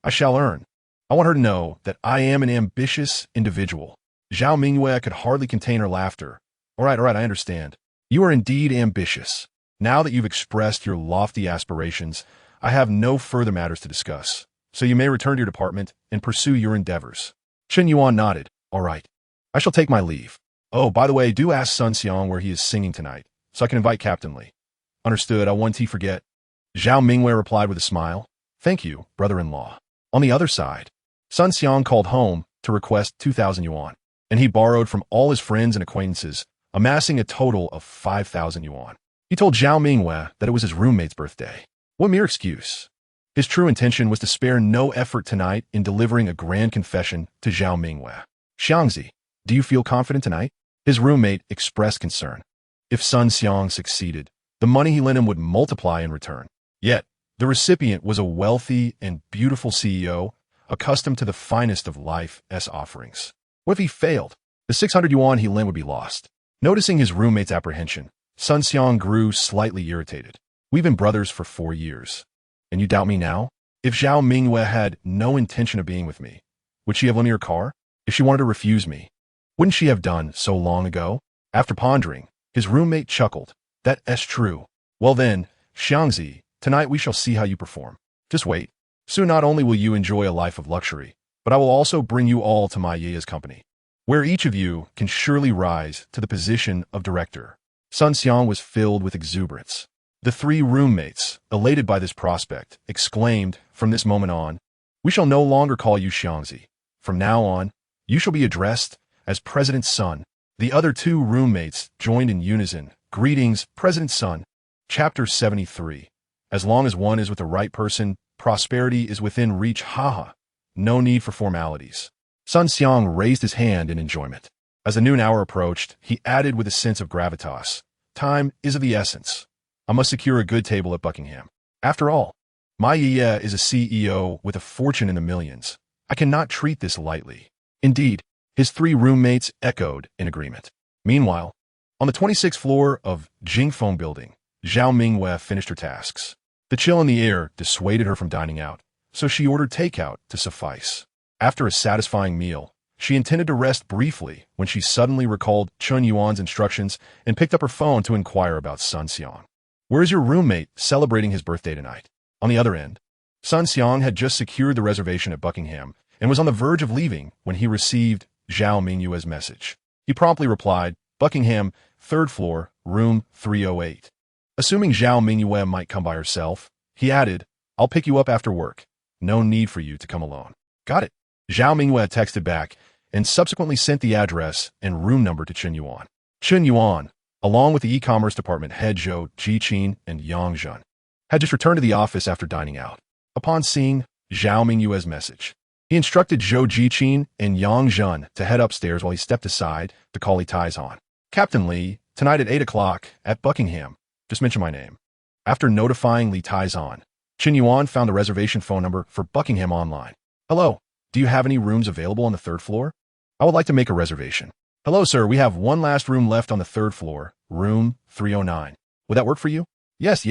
A: I shall earn. I want her to know that I am an ambitious individual. Zhao Mingyue could hardly contain her laughter. All right, I understand. You are indeed ambitious. Now that you've expressed your lofty aspirations, I have no further matters to discuss, so you may return to your department and pursue your endeavors. Chen Yuan nodded. All right. I shall take my leave. Oh, by the way, do ask Sun Xiang where he is singing tonight, so I can invite Captain Li. Understood, I won't forget. Zhao Mingyue replied with a smile. Thank you, brother-in-law. On the other side, Sun Xiang called home to request 2,000 yuan, and he borrowed from all his friends and acquaintances, amassing a total of 5,000 yuan. He told Zhao Mingyue that it was his roommate's birthday. What mere excuse. His true intention was to spare no effort tonight in delivering a grand confession to Zhao Mingyue. Xiangzi, do you feel confident tonight? His roommate expressed concern. If Sun Xiang succeeded, the money he lent him would multiply in return. Yet, the recipient was a wealthy and beautiful CEO, accustomed to the finest of life's offerings. What if he failed? The 600 yuan he lent would be lost. Noticing his roommate's apprehension, Sun Xiang grew slightly irritated. We've been brothers for 4 years. And you doubt me now? If Zhao Mingyue had no intention of being with me, would she have lent me her car? If she wanted to refuse me, wouldn't she have done so long ago? After pondering, his roommate chuckled. That's true. Well then, Xiangzi, tonight we shall see how you perform. Just wait. Soon not only will you enjoy a life of luxury, but I will also bring you all to my Ye's company, where each of you can surely rise to the position of director. Sun Xiang was filled with exuberance. The 3 roommates, elated by this prospect, exclaimed, from this moment on, we shall no longer call you Xiangzi. From now on, you shall be addressed as President Sun. The other 2 roommates joined in unison. Greetings, President Sun. Chapter 73. As long as one is with the right person, prosperity is within reach. Haha. No need for formalities. Sun Xiang raised his hand in enjoyment. As the noon hour approached, he added with a sense of gravitas. Time is of the essence. I must secure a good table at Buckingham. After all, my Ye is a CEO with a fortune in the millions. I cannot treat this lightly. Indeed, his 3 roommates echoed in agreement. Meanwhile, on the 26th floor of Jingfeng Building, Zhao Mingyue finished her tasks. The chill in the air dissuaded her from dining out, so she ordered takeout to suffice. After a satisfying meal, she intended to rest briefly when she suddenly recalled Chen Yuan's instructions and picked up her phone to inquire about Sun Xiang. Where is your roommate celebrating his birthday tonight? On the other end, Sun Xiang had just secured the reservation at Buckingham and was on the verge of leaving when he received Zhao Mingyue's message. He promptly replied, Buckingham, 3rd floor, room 308. Assuming Zhao Mingyue might come by herself, he added, I'll pick you up after work. No need for you to come alone. Got it. Zhao Mingyue texted back and subsequently sent the address and room number to Chen Yuan. Chen Yuan, along with the e-commerce department head Zhou Jiqin and Yang Zhen, had just returned to the office after dining out. Upon seeing Zhao Mingyue's message, he instructed Zhou Jiqin and Yang Zhen to head upstairs while he stepped aside to call Li Taizhan. Captain Li, tonight at 8 o'clock at Buckingham. Just mention my name. After notifying Li Taizhan, Chen Yuan found the reservation phone number for Buckingham online. Hello, do you have any rooms available on the 3rd floor? I would like to make a reservation. Hello, sir, we have one last room left on the 3rd floor, room 309. Would that work for you? Yes,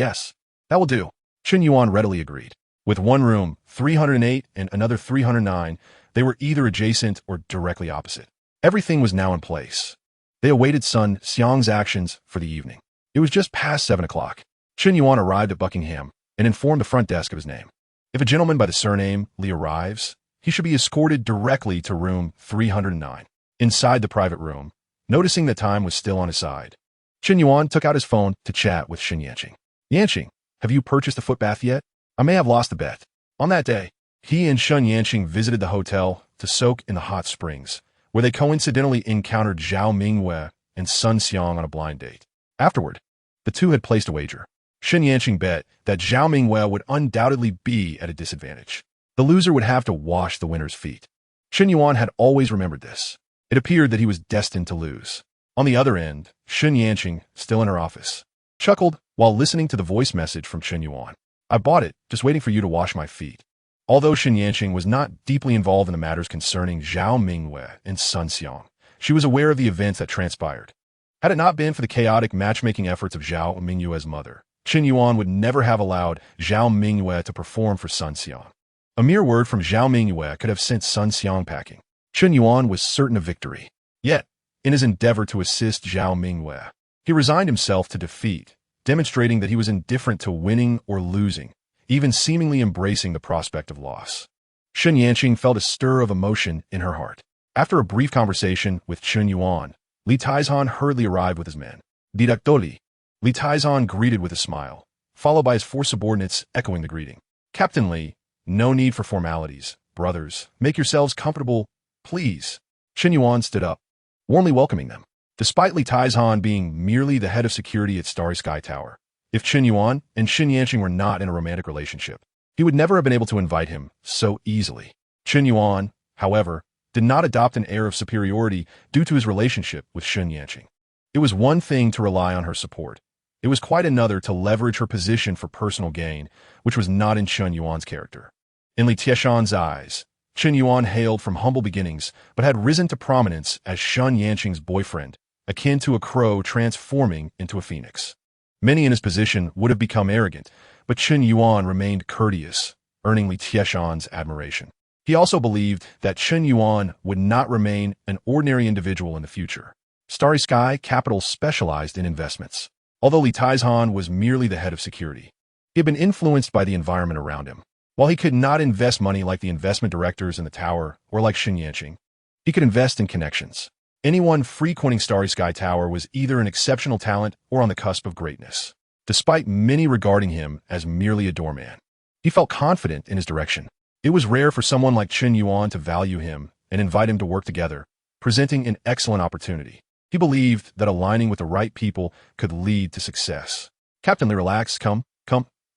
A: that will do. Chen Yuan readily agreed. With one room, 308, and another 309, they were either adjacent or directly opposite. Everything was now in place. They awaited Sun Xiang's actions for the evening. It was just past 7 o'clock. Chen Yuan arrived at Buckingham and informed the front desk of his name. If a gentleman by the surname Li arrives, he should be escorted directly to room 309. Inside the private room, noticing that time was still on his side, Chen Yuan took out his phone to chat with Shen Yanqing. Yanqing, have you purchased a foot bath yet? I may have lost the bet. On that day, he and Shen Yanqing visited the hotel to soak in the hot springs, where they coincidentally encountered Zhao Mingyue and Sun Xiang on a blind date. Afterward, the two had placed a wager. Chen Yuan bet that Zhao Mingyue would undoubtedly be at a disadvantage. The loser would have to wash the winner's feet. Chen Yuan had always remembered this. It appeared that he was destined to lose. On the other end, Chen Yuan, still in her office, chuckled while listening to the voice message from Chen Yuan. I bought it, just waiting for you to wash my feet. Although Chen Yuan was not deeply involved in the matters concerning Zhao Mingyue and Sun Xiang, she was aware of the events that transpired. Had it not been for the chaotic matchmaking efforts of Zhao Mingyue's mother, Chen Yuan would never have allowed Zhao Mingyue to perform for Sun Xiang. A mere word from Zhao Mingyue could have sent Sun Xiang packing. Chen Yuan was certain of victory. Yet, in his endeavor to assist Zhao Mingyue, he resigned himself to defeat, demonstrating that he was indifferent to winning or losing, even seemingly embracing the prospect of loss. Chen Yuan felt a stir of emotion in her heart. After a brief conversation with Chen Yuan, Li Taizhan hurriedly arrived with his men. Didactoli. Li Taizhan greeted with a smile, followed by his four subordinates echoing the greeting. Captain Li, no need for formalities. Brothers, make yourselves comfortable, please. Chen Yuan stood up, warmly welcoming them. Despite Li Taizhan being merely the head of security at Starry Sky Tower, if Chen Yuan and Chen Yuan were not in a romantic relationship, he would never have been able to invite him so easily. Chen Yuan, however, did not adopt an air of superiority due to his relationship with Chen Yuan. It was one thing to rely on her support. It was quite another to leverage her position for personal gain, which was not in Chen Yuan's character. In Li Tieshan's eyes, Chen Yuan hailed from humble beginnings, but had risen to prominence as Chen Yuan's boyfriend, akin to a crow transforming into a phoenix. Many in his position would have become arrogant, but Chen Yuan remained courteous, earning Li Tieshan's admiration. He also believed that Chen Yuan would not remain an ordinary individual in the future. Starry Sky Capital specialized in investments. Although Li Taizhan was merely the head of security, he had been influenced by the environment around him. While he could not invest money like the investment directors in the tower or like Chen Yuan, he could invest in connections. Anyone frequenting Starry Sky Tower was either an exceptional talent or on the cusp of greatness. Despite many regarding him as merely a doorman, he felt confident in his direction. It was rare for someone like Chen Yuan to value him and invite him to work together, presenting an excellent opportunity. He believed that aligning with the right people could lead to success. Captain Li, relax, come,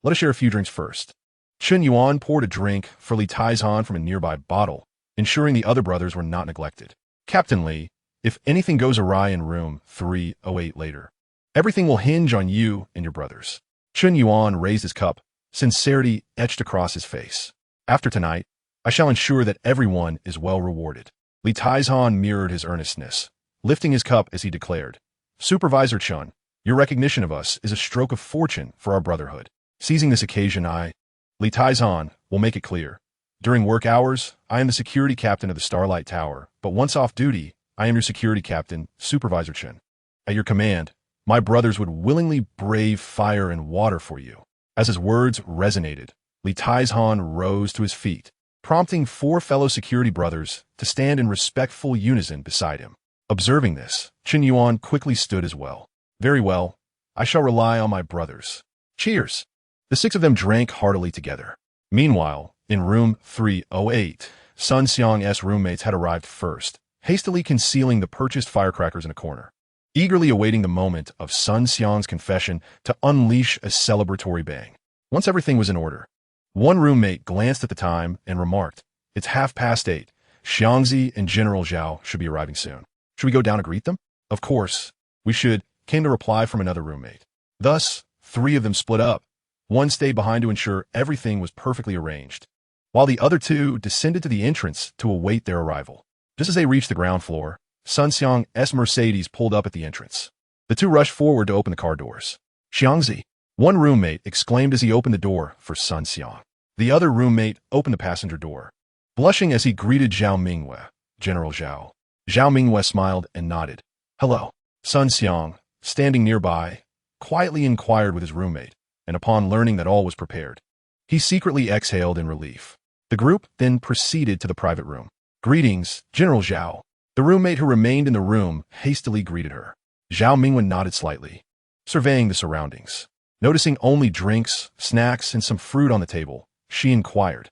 A: let us share a few drinks first. Chen Yuan poured a drink for Li Taizhan from a nearby bottle, ensuring the other brothers were not neglected. Captain Li, if anything goes awry in room 308 later, everything will hinge on you and your brothers. Chen Yuan raised his cup, sincerity etched across his face. After tonight, I shall ensure that everyone is well rewarded. Li Taizhan mirrored his earnestness, lifting his cup as he declared, Supervisor Chen, your recognition of us is a stroke of fortune for our brotherhood. Seizing this occasion, Li Taizhan, will make it clear. During work hours, I am the security captain of the Starlight Tower, but once off duty, I am your security captain, Supervisor Chen. At your command, my brothers would willingly brave fire and water for you. As his words resonated, Li Taizhan rose to his feet, prompting four fellow security brothers to stand in respectful unison beside him. Observing this, Chen Yuan quickly stood as well. Very well, I shall rely on my brothers. Cheers! The six of them drank heartily together. Meanwhile, in room 308, Sun Xiang's roommates had arrived first, hastily concealing the purchased firecrackers in a corner, eagerly awaiting the moment of Sun Xiang's confession to unleash a celebratory bang. Once everything was in order, one roommate glanced at the time and remarked, It's 8:30. Xiangzi and General Zhao should be arriving soon. Should we go down and greet them? Of course, we should, came the reply from another roommate. Thus, three of them split up. One stayed behind to ensure everything was perfectly arranged, while the other two descended to the entrance to await their arrival. Just as they reached the ground floor, Sun Xiang's Mercedes pulled up at the entrance. The two rushed forward to open the car doors. Xiangzi, one roommate exclaimed as he opened the door for Sun Xiang. The other roommate opened the passenger door, blushing as he greeted Zhao Mingyue, General Zhao. Zhao Mingyue smiled and nodded. Hello. Sun Xiang, standing nearby, quietly inquired with his roommate, and upon learning that all was prepared, he secretly exhaled in relief. The group then proceeded to the private room. Greetings, General Zhao. The roommate who remained in the room hastily greeted her. Zhao Mingyue nodded slightly, surveying the surroundings. Noticing only drinks, snacks, and some fruit on the table, she inquired,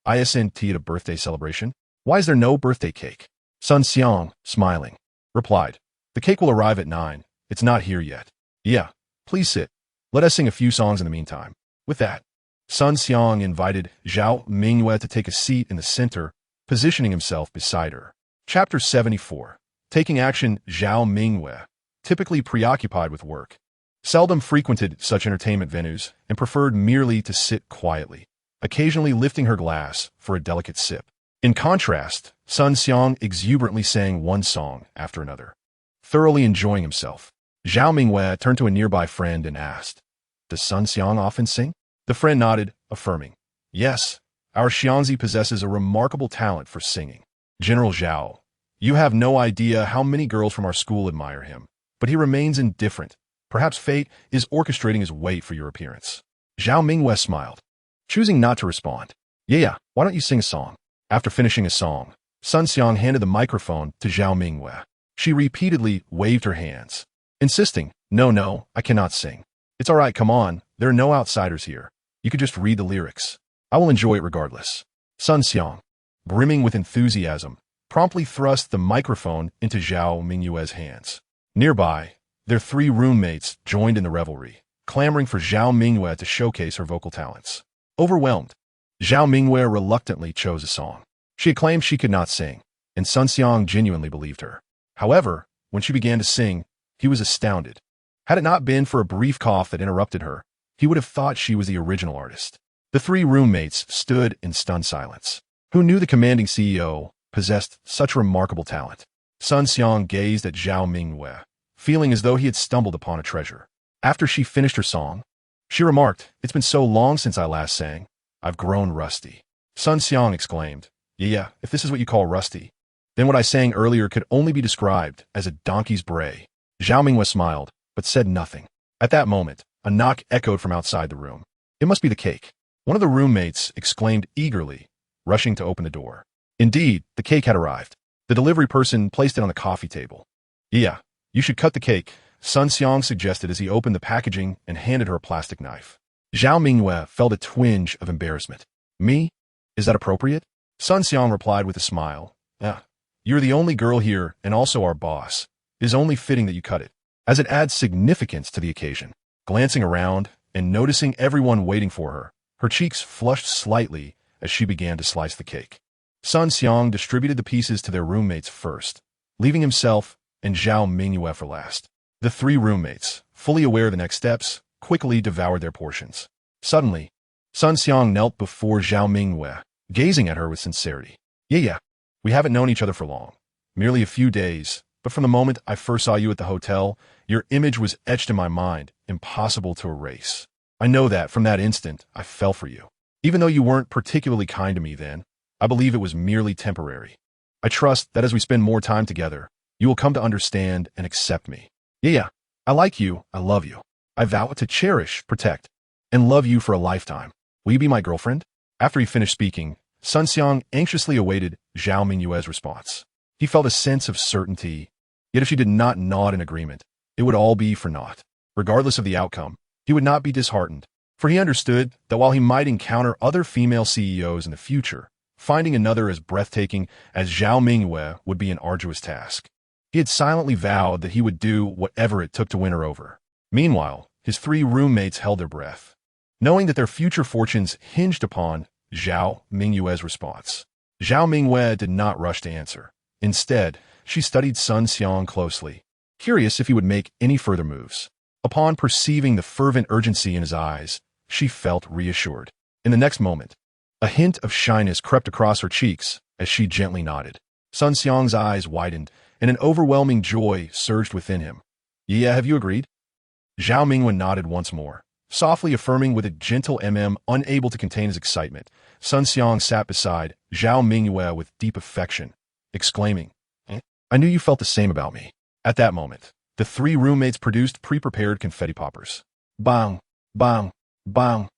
A: ISNT at a birthday celebration? Why is there no birthday cake? Sun Xiang, smiling, replied, The cake will arrive at 9. It's not here yet. Yeah, please sit. Let us sing a few songs in the meantime. With that, Sun Xiang invited Zhao Mingyue to take a seat in the center, positioning himself beside her. Chapter 74. Taking action. Zhao Mingyue, typically preoccupied with work, seldom frequented such entertainment venues and preferred merely to sit quietly, occasionally lifting her glass for a delicate sip. In contrast, Sun Xiang exuberantly sang one song after another, thoroughly enjoying himself. Zhao Mingyue turned to a nearby friend and asked, "Does Sun Xiang often sing?" The friend nodded, affirming, "Yes, our Xiangzi possesses a remarkable talent for singing. General Zhao, you have no idea how many girls from our school admire him, but he remains indifferent. Perhaps fate is orchestrating his weight for your appearance." Zhao Mingyue smiled, choosing not to respond. Yeah, why don't you sing a song?" After finishing a song, Sun Xiang handed the microphone to Zhao Mingyue. She repeatedly waved her hands, insisting, No, I cannot sing. It's all right, come on, there are no outsiders here. You could just read the lyrics. I will enjoy it regardless. Sun Xiang, brimming with enthusiasm, promptly thrust the microphone into Zhao Mingyue's hands. Nearby, their three roommates joined in the revelry, clamoring for Zhao Mingyue to showcase her vocal talents. Overwhelmed, Zhao Mingyue reluctantly chose a song. She had claimed she could not sing, and Sun Xiang genuinely believed her. However, when she began to sing, he was astounded. Had it not been for a brief cough that interrupted her, he would have thought she was the original artist. The three roommates stood in stunned silence. Who knew the commanding CEO possessed such remarkable talent? Sun Xiang gazed at Zhao Mingyue, feeling as though he had stumbled upon a treasure. After she finished her song, she remarked, "It's been so long since I last sang. I've grown rusty." Sun Xiang exclaimed, Yeah, if this is what you call rusty, then what I sang earlier could only be described as a donkey's bray." Zhao Mingyue smiled, but said nothing. At that moment, a knock echoed from outside the room. It must be the cake. One of the roommates exclaimed eagerly, rushing to open the door. Indeed, the cake had arrived. The delivery person placed it on the coffee table. "Yeah, you should cut the cake," Sun Xiang suggested as he opened the packaging and handed her a plastic knife. Zhao Mingyue felt a twinge of embarrassment. "Me? Is that appropriate?" Sun Xiang replied with a smile. You're the only girl here and also our boss. It is only fitting that you cut it, as it adds significance to the occasion." Glancing around and noticing everyone waiting for her, her cheeks flushed slightly as she began to slice the cake. Sun Xiang distributed the pieces to their roommates first, leaving himself and Zhao Mingyue for last. The three roommates, fully aware of the next steps, quickly devoured their portions. Suddenly, Sun Xiang knelt before Zhao Mingyue, gazing at her with sincerity. Yeah, we haven't known each other for long, merely a few days, but from the moment I first saw you at the hotel, your image was etched in my mind, impossible to erase. I know that from that instant, I fell for you. Even though you weren't particularly kind to me then, I believe it was merely temporary. I trust that as we spend more time together, you will come to understand and accept me. Yeah, I like you, I love you. I vow to cherish, protect, and love you for a lifetime. Will you be my girlfriend? After he finished speaking, Sun Xiang anxiously awaited Zhao Mingyue's response. He felt a sense of certainty, yet if she did not nod in agreement, it would all be for naught. Regardless of the outcome, he would not be disheartened, for he understood that while he might encounter other female CEOs in the future, finding another as breathtaking as Zhao Mingyue would be an arduous task. He had silently vowed that he would do whatever it took to win her over. Meanwhile, his three roommates held their breath, knowing that their future fortunes hinged upon Zhao Mingyue's response. Zhao Mingyue did not rush to answer. Instead, she studied Sun Xiang closely, curious if he would make any further moves. Upon perceiving the fervent urgency in his eyes, she felt reassured. In the next moment, a hint of shyness crept across her cheeks as she gently nodded. Sun Xiang's eyes widened, and an overwhelming joy surged within him. Yeah, have you agreed? Zhao Mingyue nodded once more, softly affirming with a gentle unable to contain his excitement. Sun Xiang sat beside Zhao Mingyue with deep affection, exclaiming, I knew you felt the same about me. At that moment, the three roommates produced pre-prepared confetti poppers. Bang, bang, bang.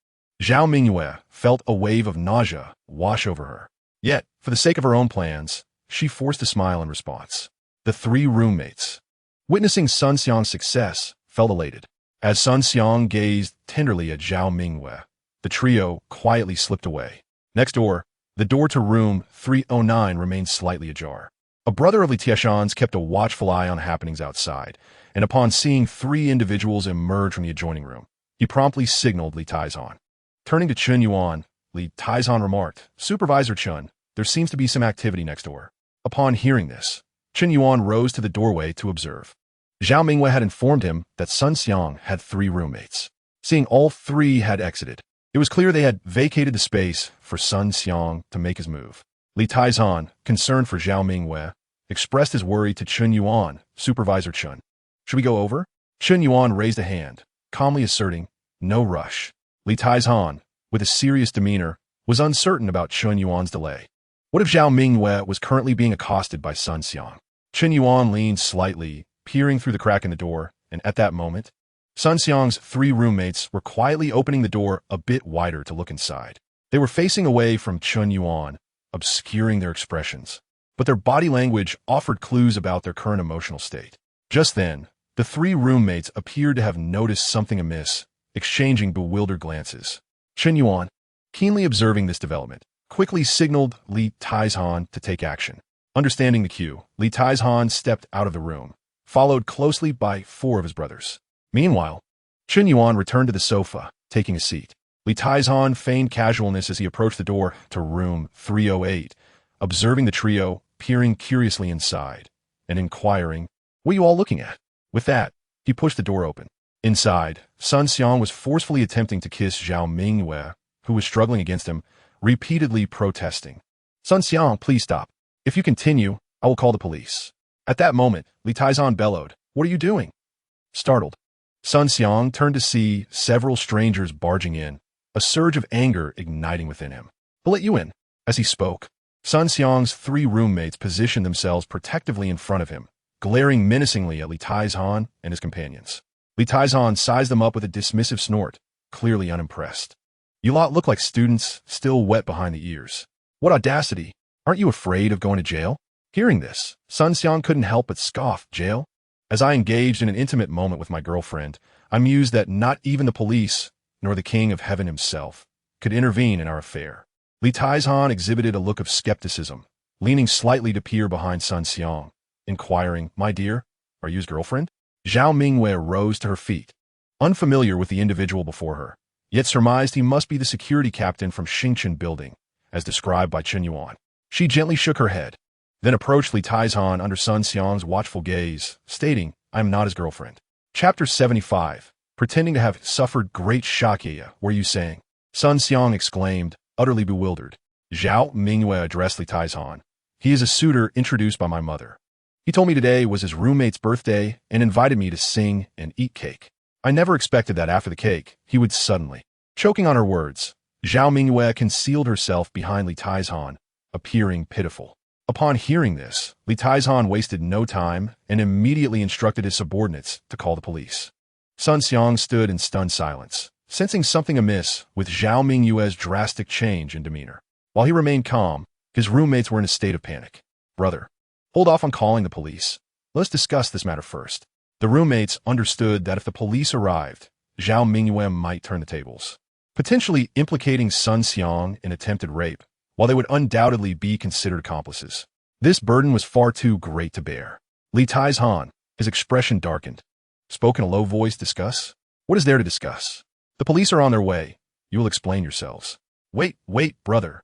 A: Zhao Mingyue felt a wave of nausea wash over her. Yet, for the sake of her own plans, she forced a smile in response. The three roommates, witnessing Sun Xiang's success, felt elated. As Sun Xiang gazed tenderly at Zhao Mingyue, the trio quietly slipped away. Next door, the door to room 309 remained slightly ajar. A brother of Li Tieshan's kept a watchful eye on happenings outside, and upon seeing three individuals emerge from the adjoining room, He promptly signaled Li Taizhan. Turning to Chen Yuan, Li Taizhan remarked, "Supervisor Chen, there seems to be some activity next door." Upon hearing this, Chen Yuan rose to the doorway to observe. Zhao Mingwei had informed him that Sun Xiang had 3 roommates. Seeing all 3 had exited, it was clear they had vacated the space for Sun Xiang to make his move. Li Taizhan, concerned for Zhao Mingwei, expressed his worry to Chen Yuan, "Supervisor Chen. Should we go over?" Chen Yuan raised a hand, calmly asserting, "No rush." Li Taizhan, with a serious demeanor, was uncertain about Chen Yuan's delay. What if Zhao Mingwei was currently being accosted by Sun Xiang? Chen Yuan leaned slightly, peering through the crack in the door, and at that moment, Sun Xiang's 3 roommates were quietly opening the door a bit wider to look inside. They were facing away from Chen Yuan, obscuring their expressions, but their body language offered clues about their current emotional state. Just then, the 3 roommates appeared to have noticed something amiss, exchanging bewildered glances. Chen Yuan, keenly observing this development, quickly signaled Li Taizhan to take action. Understanding the cue, Li Taizhan stepped out of the room, followed closely by 4 of his brothers. Meanwhile, Chen Yuan returned to the sofa, taking a seat. Li Taizhan feigned casualness as he approached the door to room 308, observing the trio, peering curiously inside, and inquiring, "What are you all looking at?" With that, he pushed the door open. Inside, Sun Xiang was forcefully attempting to kiss Zhao Mingwei, who was struggling against him, repeatedly protesting. "Sun Xiang, please stop. If you continue, I will call the police." At that moment, Li Taizhan bellowed, "What are you doing?" Startled, Sun Xiang turned to see several strangers barging in, a surge of anger igniting within him. "I'll let you in." As he spoke, Sun Xiang's 3 roommates positioned themselves protectively in front of him, glaring menacingly at Li Taizhan and his companions. Li Taizhan sized them up with a dismissive snort, clearly unimpressed. "You lot look like students still wet behind the ears. What audacity! Aren't you afraid of going to jail?" Hearing this, Sun Xiang couldn't help but scoff. "Jail? As I engaged in an intimate moment with my girlfriend, I mused that not even the police, nor the king of heaven himself, could intervene in our affair." Li Taizhan exhibited a look of skepticism, leaning slightly to peer behind Sun Xiang, inquiring, "My dear, are you his girlfriend?" Zhao Mingwei rose to her feet, unfamiliar with the individual before her, yet surmised he must be the security captain from Xingchen building, as described by Chen Yuan. She gently shook her head, then approached Li Taizhan under Sun Xiang's watchful gaze, stating, "I am not his girlfriend." Chapter 75. Pretending to have suffered great shock. "Yeah, were you saying?" Sun Xiang exclaimed, utterly bewildered. Zhao Mingwei addressed Li Taizhan. "He is a suitor introduced by my mother. He told me today was his roommate's birthday and invited me to sing and eat cake. I never expected that after the cake, he would suddenly." Choking on her words, Zhao Mingwei concealed herself behind Li Taizhan, appearing pitiful. Upon hearing this, Li Taizhan wasted no time and immediately instructed his subordinates to call the police. Sun Xiang stood in stunned silence, sensing something amiss with Zhao Mingwei's drastic change in demeanor. While he remained calm, his roommates were in a state of panic. "Brother, hold off on calling the police. Let's discuss this matter first." The roommates understood that if the police arrived, Zhao Mingwei might turn the tables, potentially implicating Sun Xiang in attempted rape, while they would undoubtedly be considered accomplices. This burden was far too great to bear. Li Taizhan, his expression darkened, spoke in a low voice. "Discuss? What is there to discuss? The police are on their way. You will explain yourselves." Wait, brother.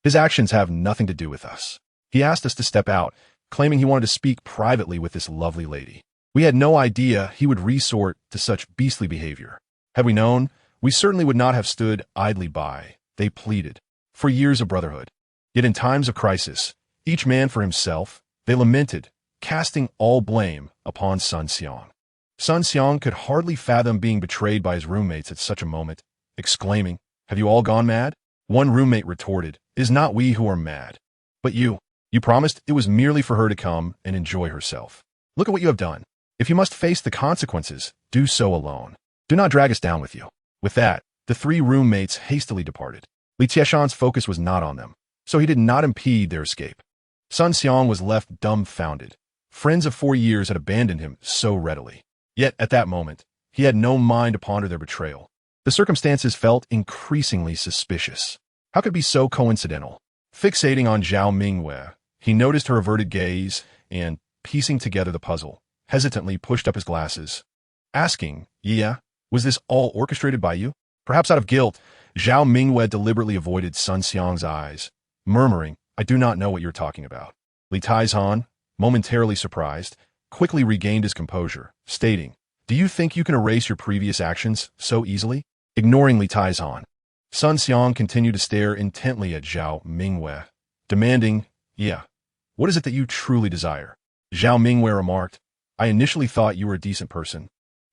A: His actions have nothing to do with us. He asked us to step out, claiming he wanted to speak privately with this lovely lady. We had no idea he would resort to such beastly behavior. Had we known, we certainly would not have stood idly by, they pleaded, for years of brotherhood. Yet in times of crisis, each man for himself, they lamented, casting all blame upon Sun Xiang. Sun Xiang could hardly fathom being betrayed by his roommates at such a moment, exclaiming, "Have you all gone mad?" One roommate retorted, "It is not we who are mad, but you. You promised it was merely for her to come and enjoy herself. Look at what you have done. If you must face the consequences, do so alone. Do not drag us down with you." With that, the 3 roommates hastily departed. Li Tieshan's focus was not on them, so he did not impede their escape. Sun Xiang was left dumbfounded. Friends of 4 years had abandoned him so readily. Yet, at that moment, he had no mind to ponder their betrayal. The circumstances felt increasingly suspicious. How could it be so coincidental? Fixating on Zhao Mingwei, he noticed her averted gaze and, piecing together the puzzle, hesitantly pushed up his glasses, asking, "Yeah, Was this all orchestrated by you? Perhaps out of guilt, Zhao Mingwei deliberately avoided Sun Xiang's eyes, murmuring, I do not know what you're talking about. Li Taizhan, momentarily surprised, quickly regained his composure, stating, do you think you can erase your previous actions so easily? Ignoring Li Taizhan, Sun Xiang continued to stare intently at Zhao Mingwei, demanding, yeah, what is it that you truly desire? Zhao Mingwei remarked, I initially thought you were a decent person,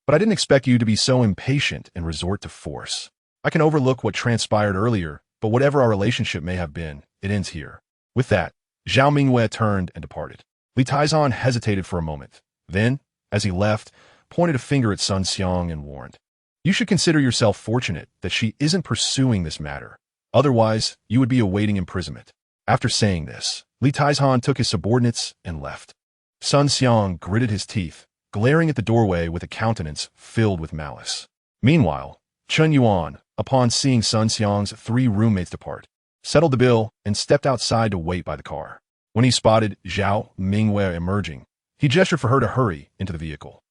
A: but I didn't expect you to be so impatient and resort to force. I can overlook what transpired earlier, but whatever our relationship may have been, it ends here. With that, Zhao Mingwei turned and departed. Li Taizhan hesitated for a moment. Then, as he left, pointed a finger at Sun Xiang and warned, you should consider yourself fortunate that she isn't pursuing this matter. Otherwise, you would be awaiting imprisonment. After saying this, Li Taizhan took his subordinates and left. Sun Xiang gritted his teeth, glaring at the doorway with a countenance filled with malice. Meanwhile, Chen Yuan, upon seeing Sun Xiang's 3 roommates depart, settled the bill and stepped outside to wait by the car. When he spotted Zhao Mingwei emerging, he gestured for her to hurry into the vehicle.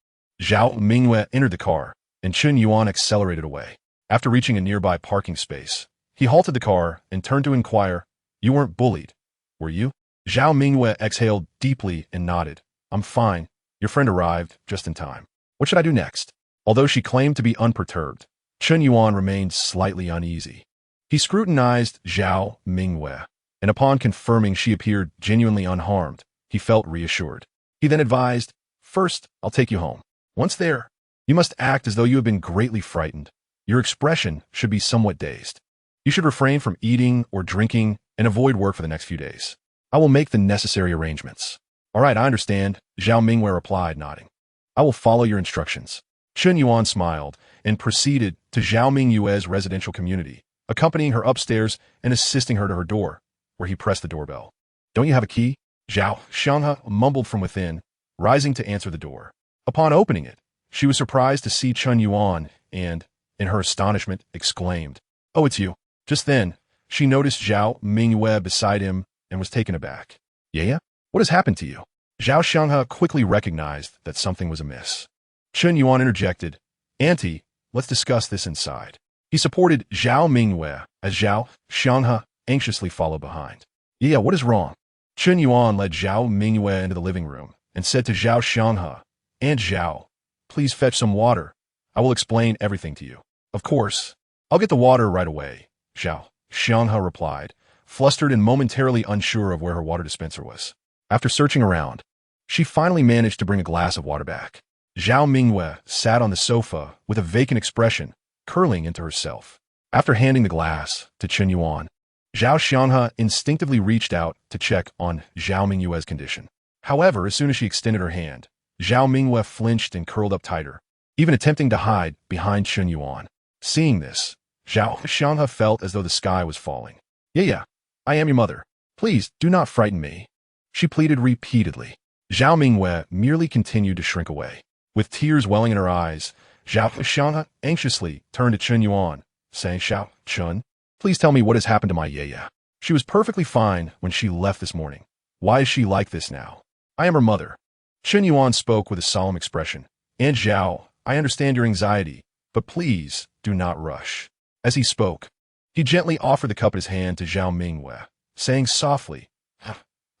A: Zhao Mingwei entered the car, and Chen Yuan accelerated away. After reaching a nearby parking space, he halted the car and turned to inquire, you weren't bullied, were you? Zhao Mingwei exhaled deeply and nodded. I'm fine. Your friend arrived just in time. What should I do next? Although she claimed to be unperturbed, Chen Yuan remained slightly uneasy. He scrutinized Zhao Mingwei, and upon confirming she appeared genuinely unharmed, he felt reassured. He then advised, first, I'll take you home. Once there, you must act as though you have been greatly frightened. Your expression should be somewhat dazed. You should refrain from eating or drinking and avoid work for the next few days. I will make the necessary arrangements. All right, I understand, Zhao Mingwei replied, nodding. I will follow your instructions. Chen Yuan smiled and proceeded to Zhao Mingwei's residential community, accompanying her upstairs and assisting her to her door, where he pressed the doorbell. Don't you have a key? Zhao Xianghe mumbled from within, rising to answer the door. Upon opening it, she was surprised to see Chen Yuan and, in her astonishment, exclaimed, oh, it's you. Just then, she noticed Zhao Mingwei beside him and was taken aback. Yeah? What has happened to you? Zhao Xianghe quickly recognized that something was amiss. Chen Yuan interjected, Auntie, let's discuss this inside. He supported Zhao Mingwei as Zhao Xianghe anxiously followed behind. Yeah, what is wrong? Chen Yuan led Zhao Mingwei into the living room and said to Zhao Xianghe, Aunt Zhao, please fetch some water. I will explain everything to you. Of course. I'll get the water right away, Zhao Xianghe replied, flustered and momentarily unsure of where her water dispenser was. After searching around, she finally managed to bring a glass of water back. Zhao Mingwei sat on the sofa with a vacant expression, curling into herself. After handing the glass to Chen Yuan, Zhao Xianghe instinctively reached out to check on Zhao Mingwei's condition. However, as soon as she extended her hand, Zhao Mingwei flinched and curled up tighter, even attempting to hide behind Chen Yuan. Seeing this, Zhao Xianghe felt as though the sky was falling. Yeah, I am your mother. Please do not frighten me, she pleaded repeatedly. Zhao Mingwei merely continued to shrink away. With tears welling in her eyes, Zhao Xianghe anxiously turned to Chen Yuan, saying, Xiao Chen, please tell me what has happened to my Yaya. She was perfectly fine when she left this morning. Why is she like this now? I am her mother. Chen Yuan spoke with a solemn expression. Aunt Zhao, I understand your anxiety, but please do not rush. As he spoke, he gently offered the cup in his hand to Zhao Mingwei, saying softly,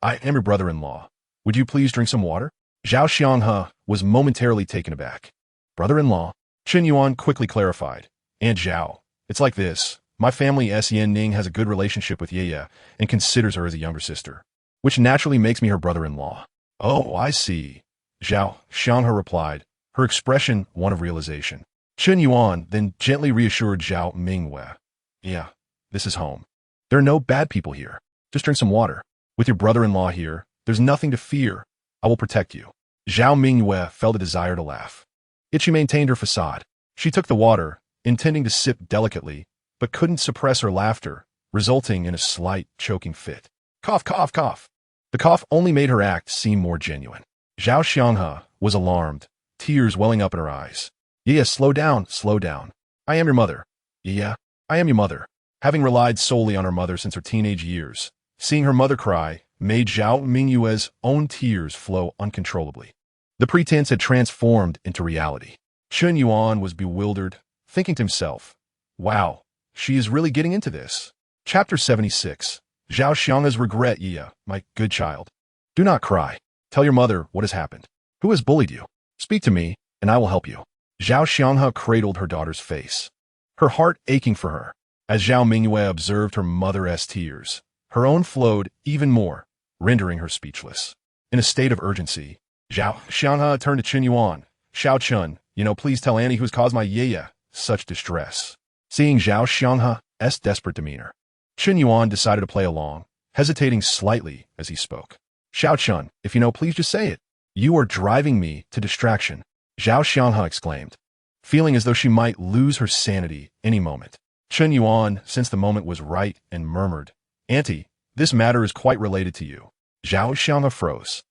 A: I am your brother-in-law. Would you please drink some water? Zhao Xianghe was momentarily taken aback. Brother-in-law? Chen Yuan quickly clarified. Aunt Zhao, it's like this. My family Sien Ning has a good relationship with Yaya and considers her as a younger sister, which naturally makes me her brother-in-law. Oh, I see, Zhao Xianghe replied, her expression one of realization. Chen Yuan then gently reassured Zhao Mingwei. Yeah, this is home. There are no bad people here. Just drink some water. With your brother-in-law here, there's nothing to fear. I will protect you. Zhao Mingwei felt a desire to laugh. Yet she maintained her facade. She took the water, intending to sip delicately, but couldn't suppress her laughter, resulting in a slight choking fit. Cough, cough, cough. The cough only made her act seem more genuine. Zhao Xianghe was alarmed, tears welling up in her eyes. Yeah, slow down, slow down. I am your mother. Yeah, I am your mother. Having relied solely on her mother since her teenage years, seeing her mother cry made Zhao Mingwei's own tears flow uncontrollably. The pretense had transformed into reality. Chen Yuan was bewildered, thinking to himself, wow, she is really getting into this. Chapter 76. Zhao Xiangha's regret. Yeah, my good child. Do not cry. Tell your mother what has happened. Who has bullied you? Speak to me, and I will help you. Zhao Xiangha cradled her daughter's face, her heart aching for her. As Zhao Mingyue observed her mother's tears, her own flowed even more, rendering her speechless. In a state of urgency, Zhao Xiangha turned to Chen Yuan. Xiao Chun, please tell Annie who's caused my yaya such distress. Seeing Zhao Xiangha's desperate demeanor, Chen Yuan decided to play along, hesitating slightly as he spoke. Xiao Chun, if you know, please just say it. You are driving me to distraction, Zhao Xiangha exclaimed, feeling as though she might lose her sanity any moment. Chen Yuan sensed the moment was right and murmured, Auntie, this matter is quite related to you. Zhao Xiangha froze.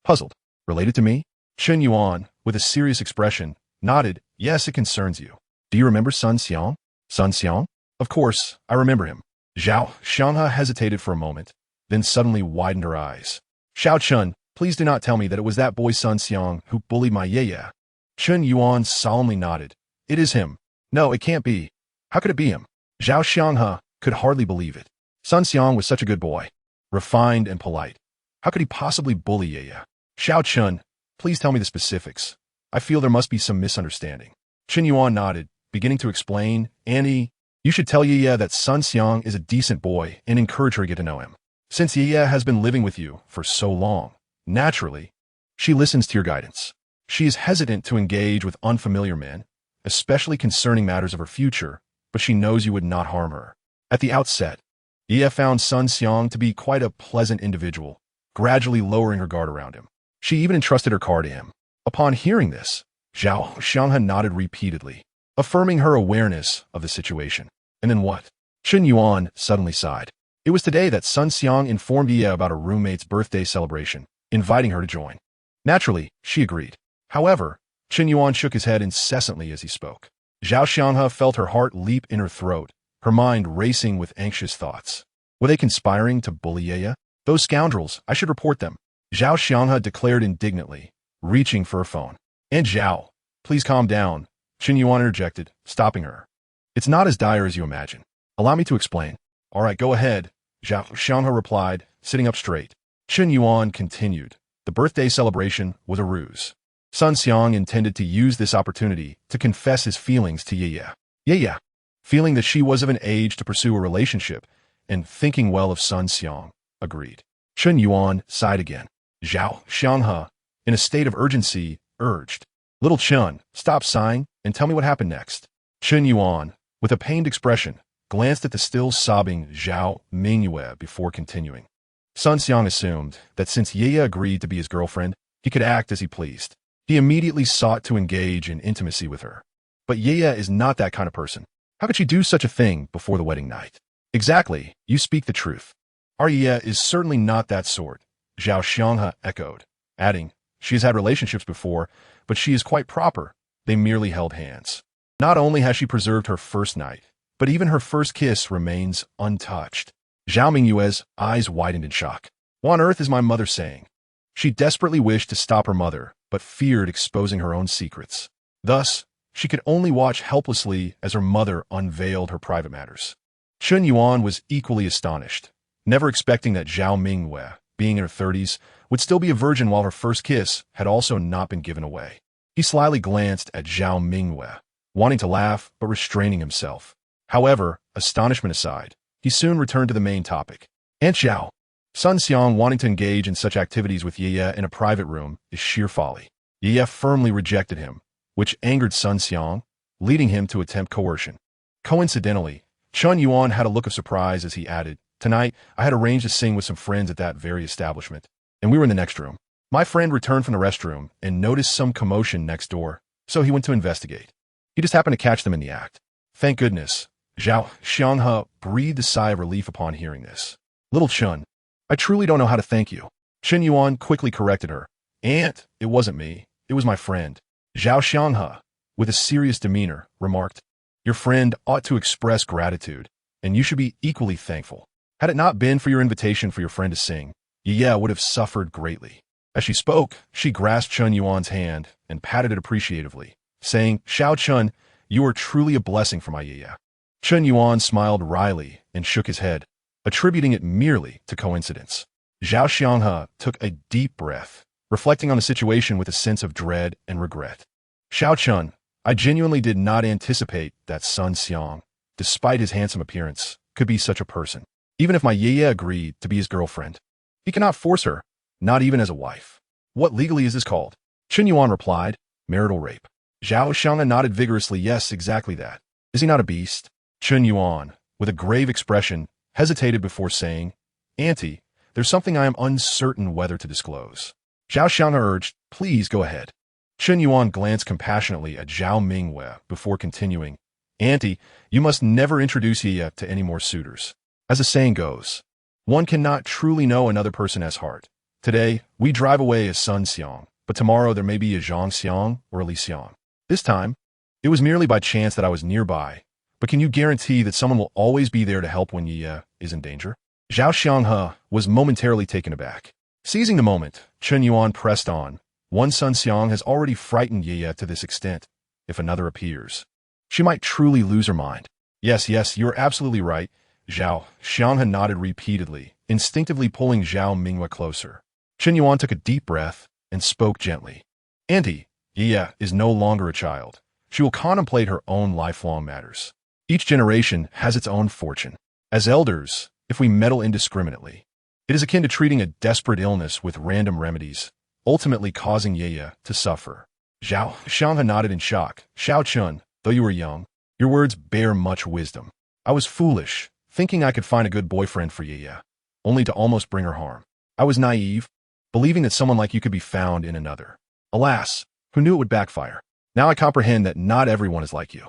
A: Puzzled. Related to me? Chen Yuan, with a serious expression, nodded. Yes, it concerns you. Do you remember Sun Xiang? Sun Xiang? Of course, I remember him. Zhao Xiangha hesitated for a moment, then suddenly widened her eyes. Xiao Chun, please do not tell me that it was that boy Sun Xiang who bullied my yaya. Chen Yuan solemnly nodded. It is him. No, it can't be. How could it be him? Zhao Xiangha could hardly believe it. Sun Xiang was such a good boy, refined and polite. How could he possibly bully yaya? Xiao Chun, please tell me the specifics. I feel there must be some misunderstanding. Chen Yuan nodded, beginning to explain. Annie, you should tell yaya that Sun Xiang is a decent boy and encourage her to get to know him. Since yaya has been living with you for so long, naturally, she listens to your guidance. She is hesitant to engage with unfamiliar men, especially concerning matters of her future, but she knows you would not harm her. At the outset, Yaya found Sun Xiang to be quite a pleasant individual, gradually lowering her guard around him. She even entrusted her car to him. Upon hearing this, Zhao Xiangha nodded repeatedly, affirming her awareness of the situation. And then what? Chen Yuan suddenly sighed. It was today that Sun Xiang informed Yaya about her roommate's birthday celebration, inviting her to join. Naturally, she agreed. However, Chen Yuan shook his head incessantly as he spoke. Zhao Xiangha felt her heart leap in her throat, her mind racing with anxious thoughts. Were they conspiring to bully Yaya? Those scoundrels, I should report them. Zhao Xiangha declared indignantly, reaching for her phone. And Zhao, please calm down, Chen Yuan interjected, stopping her. It's not as dire as you imagine. Allow me to explain. All right, go ahead, Zhao Xiangha replied, sitting up straight. Chen Yuan continued. The birthday celebration was a ruse. Sun Xiang intended to use this opportunity to confess his feelings to Yaya. Yaya, feeling that she was of an age to pursue a relationship, and thinking well of Sun Xiang, agreed. Chen Yuan sighed again. Zhao Xiangha, in a state of urgency, urged, Little Chen, stop sighing and tell me what happened next. Chen Yuan, with a pained expression, glanced at the still sobbing Zhao Mingyue before continuing. Sun Xiang assumed that since Yaya agreed to be his girlfriend, he could act as he pleased. He immediately sought to engage in intimacy with her. But Yaya is not that kind of person. How could she do such a thing before the wedding night? Exactly, you speak the truth. Our Yaya is certainly not that sort, Zhao Xiangha echoed, adding, she has had relationships before, but she is quite proper. They merely held hands. Not only has she preserved her first night, but even her first kiss remains untouched. Zhao Mingyue's eyes widened in shock. What on earth is my mother saying? She desperately wished to stop her mother, but feared exposing her own secrets. Thus, she could only watch helplessly as her mother unveiled her private matters. Chen Yuan was equally astonished, never expecting that Zhao Mingyue, being in her 30s, would still be a virgin while her first kiss had also not been given away. He slyly glanced at Zhao Mingyue, wanting to laugh but restraining himself. However, astonishment aside, he soon returned to the main topic. Aunt Zhao, Sun Xiang wanting to engage in such activities with Yaya in a private room is sheer folly. Yaya firmly rejected him, which angered Sun Xiang, leading him to attempt coercion. Coincidentally, Chen Yuan had a look of surprise as he added, Tonight, I had arranged to sing with some friends at that very establishment, and we were in the next room. My friend returned from the restroom and noticed some commotion next door, so he went to investigate. He just happened to catch them in the act. Thank goodness. Zhao Xianghe breathed a sigh of relief upon hearing this. Little Chen, I truly don't know how to thank you. Chen Yuan quickly corrected her. Aunt, it wasn't me. It was my friend. Zhao Xianghe, with a serious demeanor, remarked, Your friend ought to express gratitude, and you should be equally thankful. Had it not been for your invitation for your friend to sing, Yaya would have suffered greatly. As she spoke, she grasped Chen Yuan's hand and patted it appreciatively, saying, Xiao Chun, you are truly a blessing for my Yaya. Chen Yuan smiled wryly and shook his head, attributing it merely to coincidence. Zhao Xianghe took a deep breath, reflecting on the situation with a sense of dread and regret. Xiao Chun, I genuinely did not anticipate that Sun Xiang, despite his handsome appearance, could be such a person. Even if my Yaya agreed to be his girlfriend, he cannot force her, not even as a wife. What legally is this called? Chen Yuan replied, marital rape. Zhao Xianghe nodded vigorously, yes, exactly that. Is he not a beast? Chen Yuan, with a grave expression, hesitated before saying, Auntie, there's something I am uncertain whether to disclose. Zhao Xianghe urged, please go ahead. Chen Yuan glanced compassionately at Zhao Mingwei before continuing, Auntie, you must never introduce Yaya to any more suitors. As the saying goes, one cannot truly know another person as heart. Today, we drive away as Sun Xiang, but tomorrow there may be a Zhang Xiang or a Li Xiang. This time, it was merely by chance that I was nearby, but can you guarantee that someone will always be there to help when Yaya is in danger? Zhao Xianghe was momentarily taken aback. Seizing the moment, Chen Yuan pressed on. One Sun Xiang has already frightened Yaya to this extent. If another appears, she might truly lose her mind. Yes, you're absolutely right. Zhao Xianghe nodded repeatedly, instinctively pulling Zhao Mingwei closer. Chen Yuan took a deep breath and spoke gently. Auntie, Yaya is no longer a child. She will contemplate her own lifelong matters. Each generation has its own fortune. As elders, if we meddle indiscriminately, it is akin to treating a desperate illness with random remedies, ultimately causing Yaya to suffer. Zhao Xianghe nodded in shock. Xiao Chun, though you were young, your words bear much wisdom. I was foolish, thinking I could find a good boyfriend for Yaya, only to almost bring her harm. I was naive, believing that someone like you could be found in another. Alas, who knew it would backfire? Now I comprehend that not everyone is like you.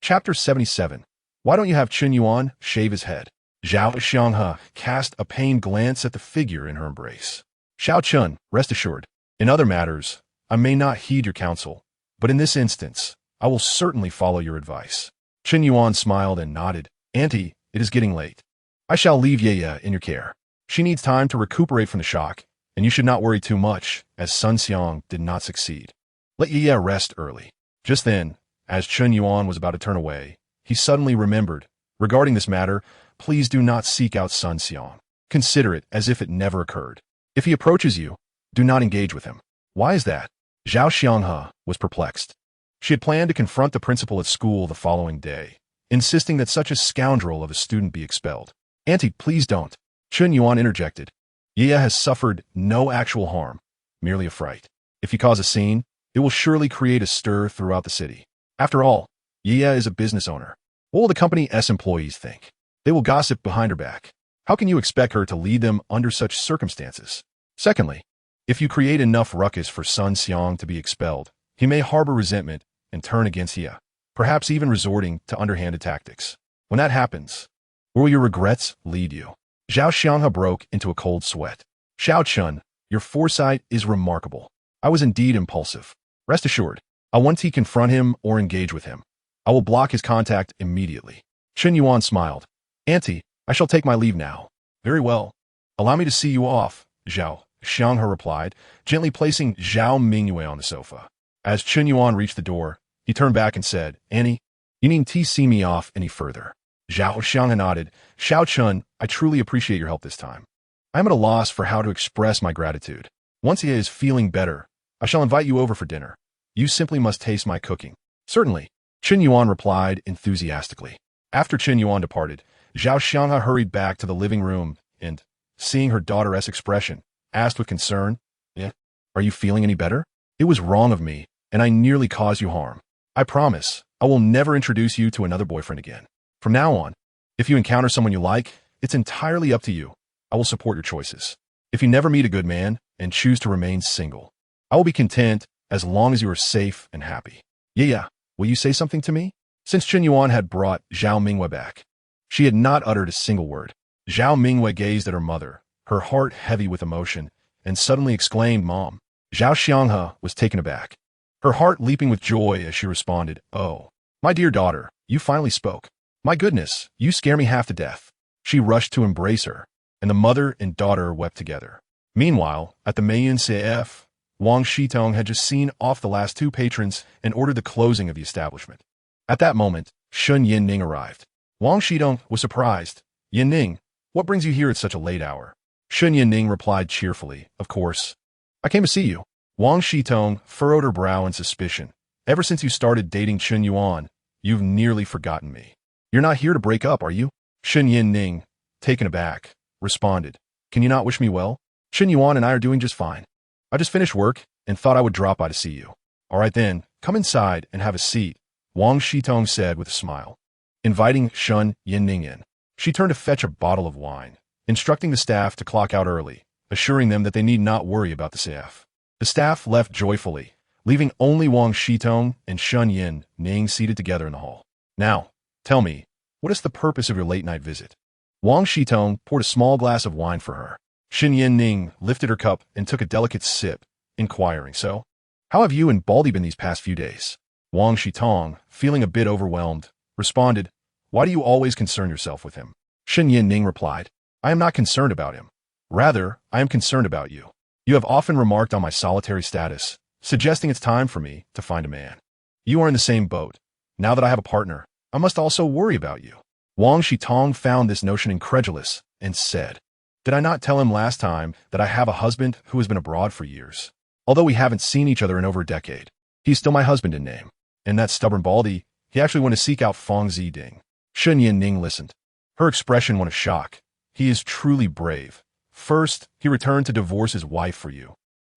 A: Chapter 77. Why don't you have Chen Yuan shave his head? Zhao Xianghe cast a pained glance at the figure in her embrace. Xiao Chun, rest assured, in other matters, I may not heed your counsel, but in this instance, I will certainly follow your advice. Chen Yuan smiled and nodded. Auntie, it is getting late. I shall leave Yaya in your care. She needs time to recuperate from the shock, and you should not worry too much, as Sun Xiang did not succeed. Let Yaya rest early. Just then, as Chen Yuan was about to turn away, he suddenly remembered, regarding this matter, please do not seek out Sun Xiang. Consider it as if it never occurred. If he approaches you, do not engage with him. Why is that? Zhao Xianghe was perplexed. She had planned to confront the principal at school the following day, insisting that such a scoundrel of a student be expelled. Auntie, please don't. Chen Yuan interjected. Yaya has suffered no actual harm, merely a fright. If you cause a scene, it will surely create a stir throughout the city. After all, Yaya is a business owner. What will the company's employees think? They will gossip behind her back. How can you expect her to lead them under such circumstances? Secondly, if you create enough ruckus for Sun Xiang to be expelled, he may harbor resentment and turn against Yaya, perhaps even resorting to underhanded tactics. When that happens, where will your regrets lead you? Zhao Xianghe broke into a cold sweat. Xiao Chun, your foresight is remarkable. I was indeed impulsive. Rest assured, I won't confront him or engage with him. I will block his contact immediately. Chen Yuan smiled. Auntie, I shall take my leave now. Very well. Allow me to see you off, Zhao Xianghe replied, gently placing Zhao Mingwei on the sofa. As Chen Yuan reached the door, he turned back and said, Annie, you needn't see me off any further. Zhao Xianghe nodded. Xiao Chun, I truly appreciate your help this time. I am at a loss for how to express my gratitude. Once he is feeling better, I shall invite you over for dinner. You simply must taste my cooking. Certainly, Chen Yuan replied enthusiastically. After Chen Yuan departed, Zhao Xianghe hurried back to the living room and, seeing her daughter's expression, asked with concern, Are you feeling any better? It was wrong of me, and I nearly caused you harm. I promise, I will never introduce you to another boyfriend again. From now on, if you encounter someone you like, it's entirely up to you. I will support your choices. If you never meet a good man and choose to remain single, I will be content as long as you are safe and happy. Yeah, will you say something to me? Since Chen Yuan had brought Zhao Mingwei back, she had not uttered a single word. Zhao Mingwei gazed at her mother, her heart heavy with emotion, and suddenly exclaimed, Mom. Zhao Xianghe was taken aback, her heart leaping with joy as she responded, Oh, my dear daughter, you finally spoke. My goodness, you scare me half to death. She rushed to embrace her, and the mother and daughter wept together. Meanwhile, at the Mayan CF, Wang Shitong had just seen off the last two patrons and ordered the closing of the establishment. At that moment, Shun Yinning arrived. Wang Shitong was surprised. "Yinning, what brings you here at such a late hour?" Shun Yinning replied cheerfully, "Of course. I came to see you." Wang Shitong furrowed her brow in suspicion. "Ever since you started dating Chen Yuan, you've nearly forgotten me. You're not here to break up, are you?" Shun Yinning, taken aback, responded, "Can you not wish me well? Chen Yuan and I are doing just fine. I just finished work and thought I would drop by to see you." "All right then, come inside and have a seat," Wang Shitong said with a smile. Inviting Shun Yinning in, she turned to fetch a bottle of wine, instructing the staff to clock out early, assuring them that they need not worry about the staff. The staff left joyfully, leaving only Wang Shitong and Shun Yinning seated together in the hall. "Now, tell me, what is the purpose of your late-night visit?" Wang Shitong poured a small glass of wine for her. Shun Yinning lifted her cup and took a delicate sip, inquiring, "So, how have you and Baldy been these past few days?" Wang Shitong, feeling a bit overwhelmed, responded, "Why do you always concern yourself with him?" Shun Yinning replied, "I am not concerned about him. Rather, I am concerned about you. You have often remarked on my solitary status, suggesting it's time for me to find a man. You are in the same boat. Now that I have a partner, I must also worry about you." Wang Shitong found this notion incredulous and said, "Did I not tell him last time that I have a husband who has been abroad for years? Although we haven't seen each other in over a decade, he's still my husband in name. And that stubborn Baldy, he actually went to seek out Fong Ziding." Shun Yinning listened. Her expression one of shock. "He is truly brave. First, he returned to divorce his wife for you.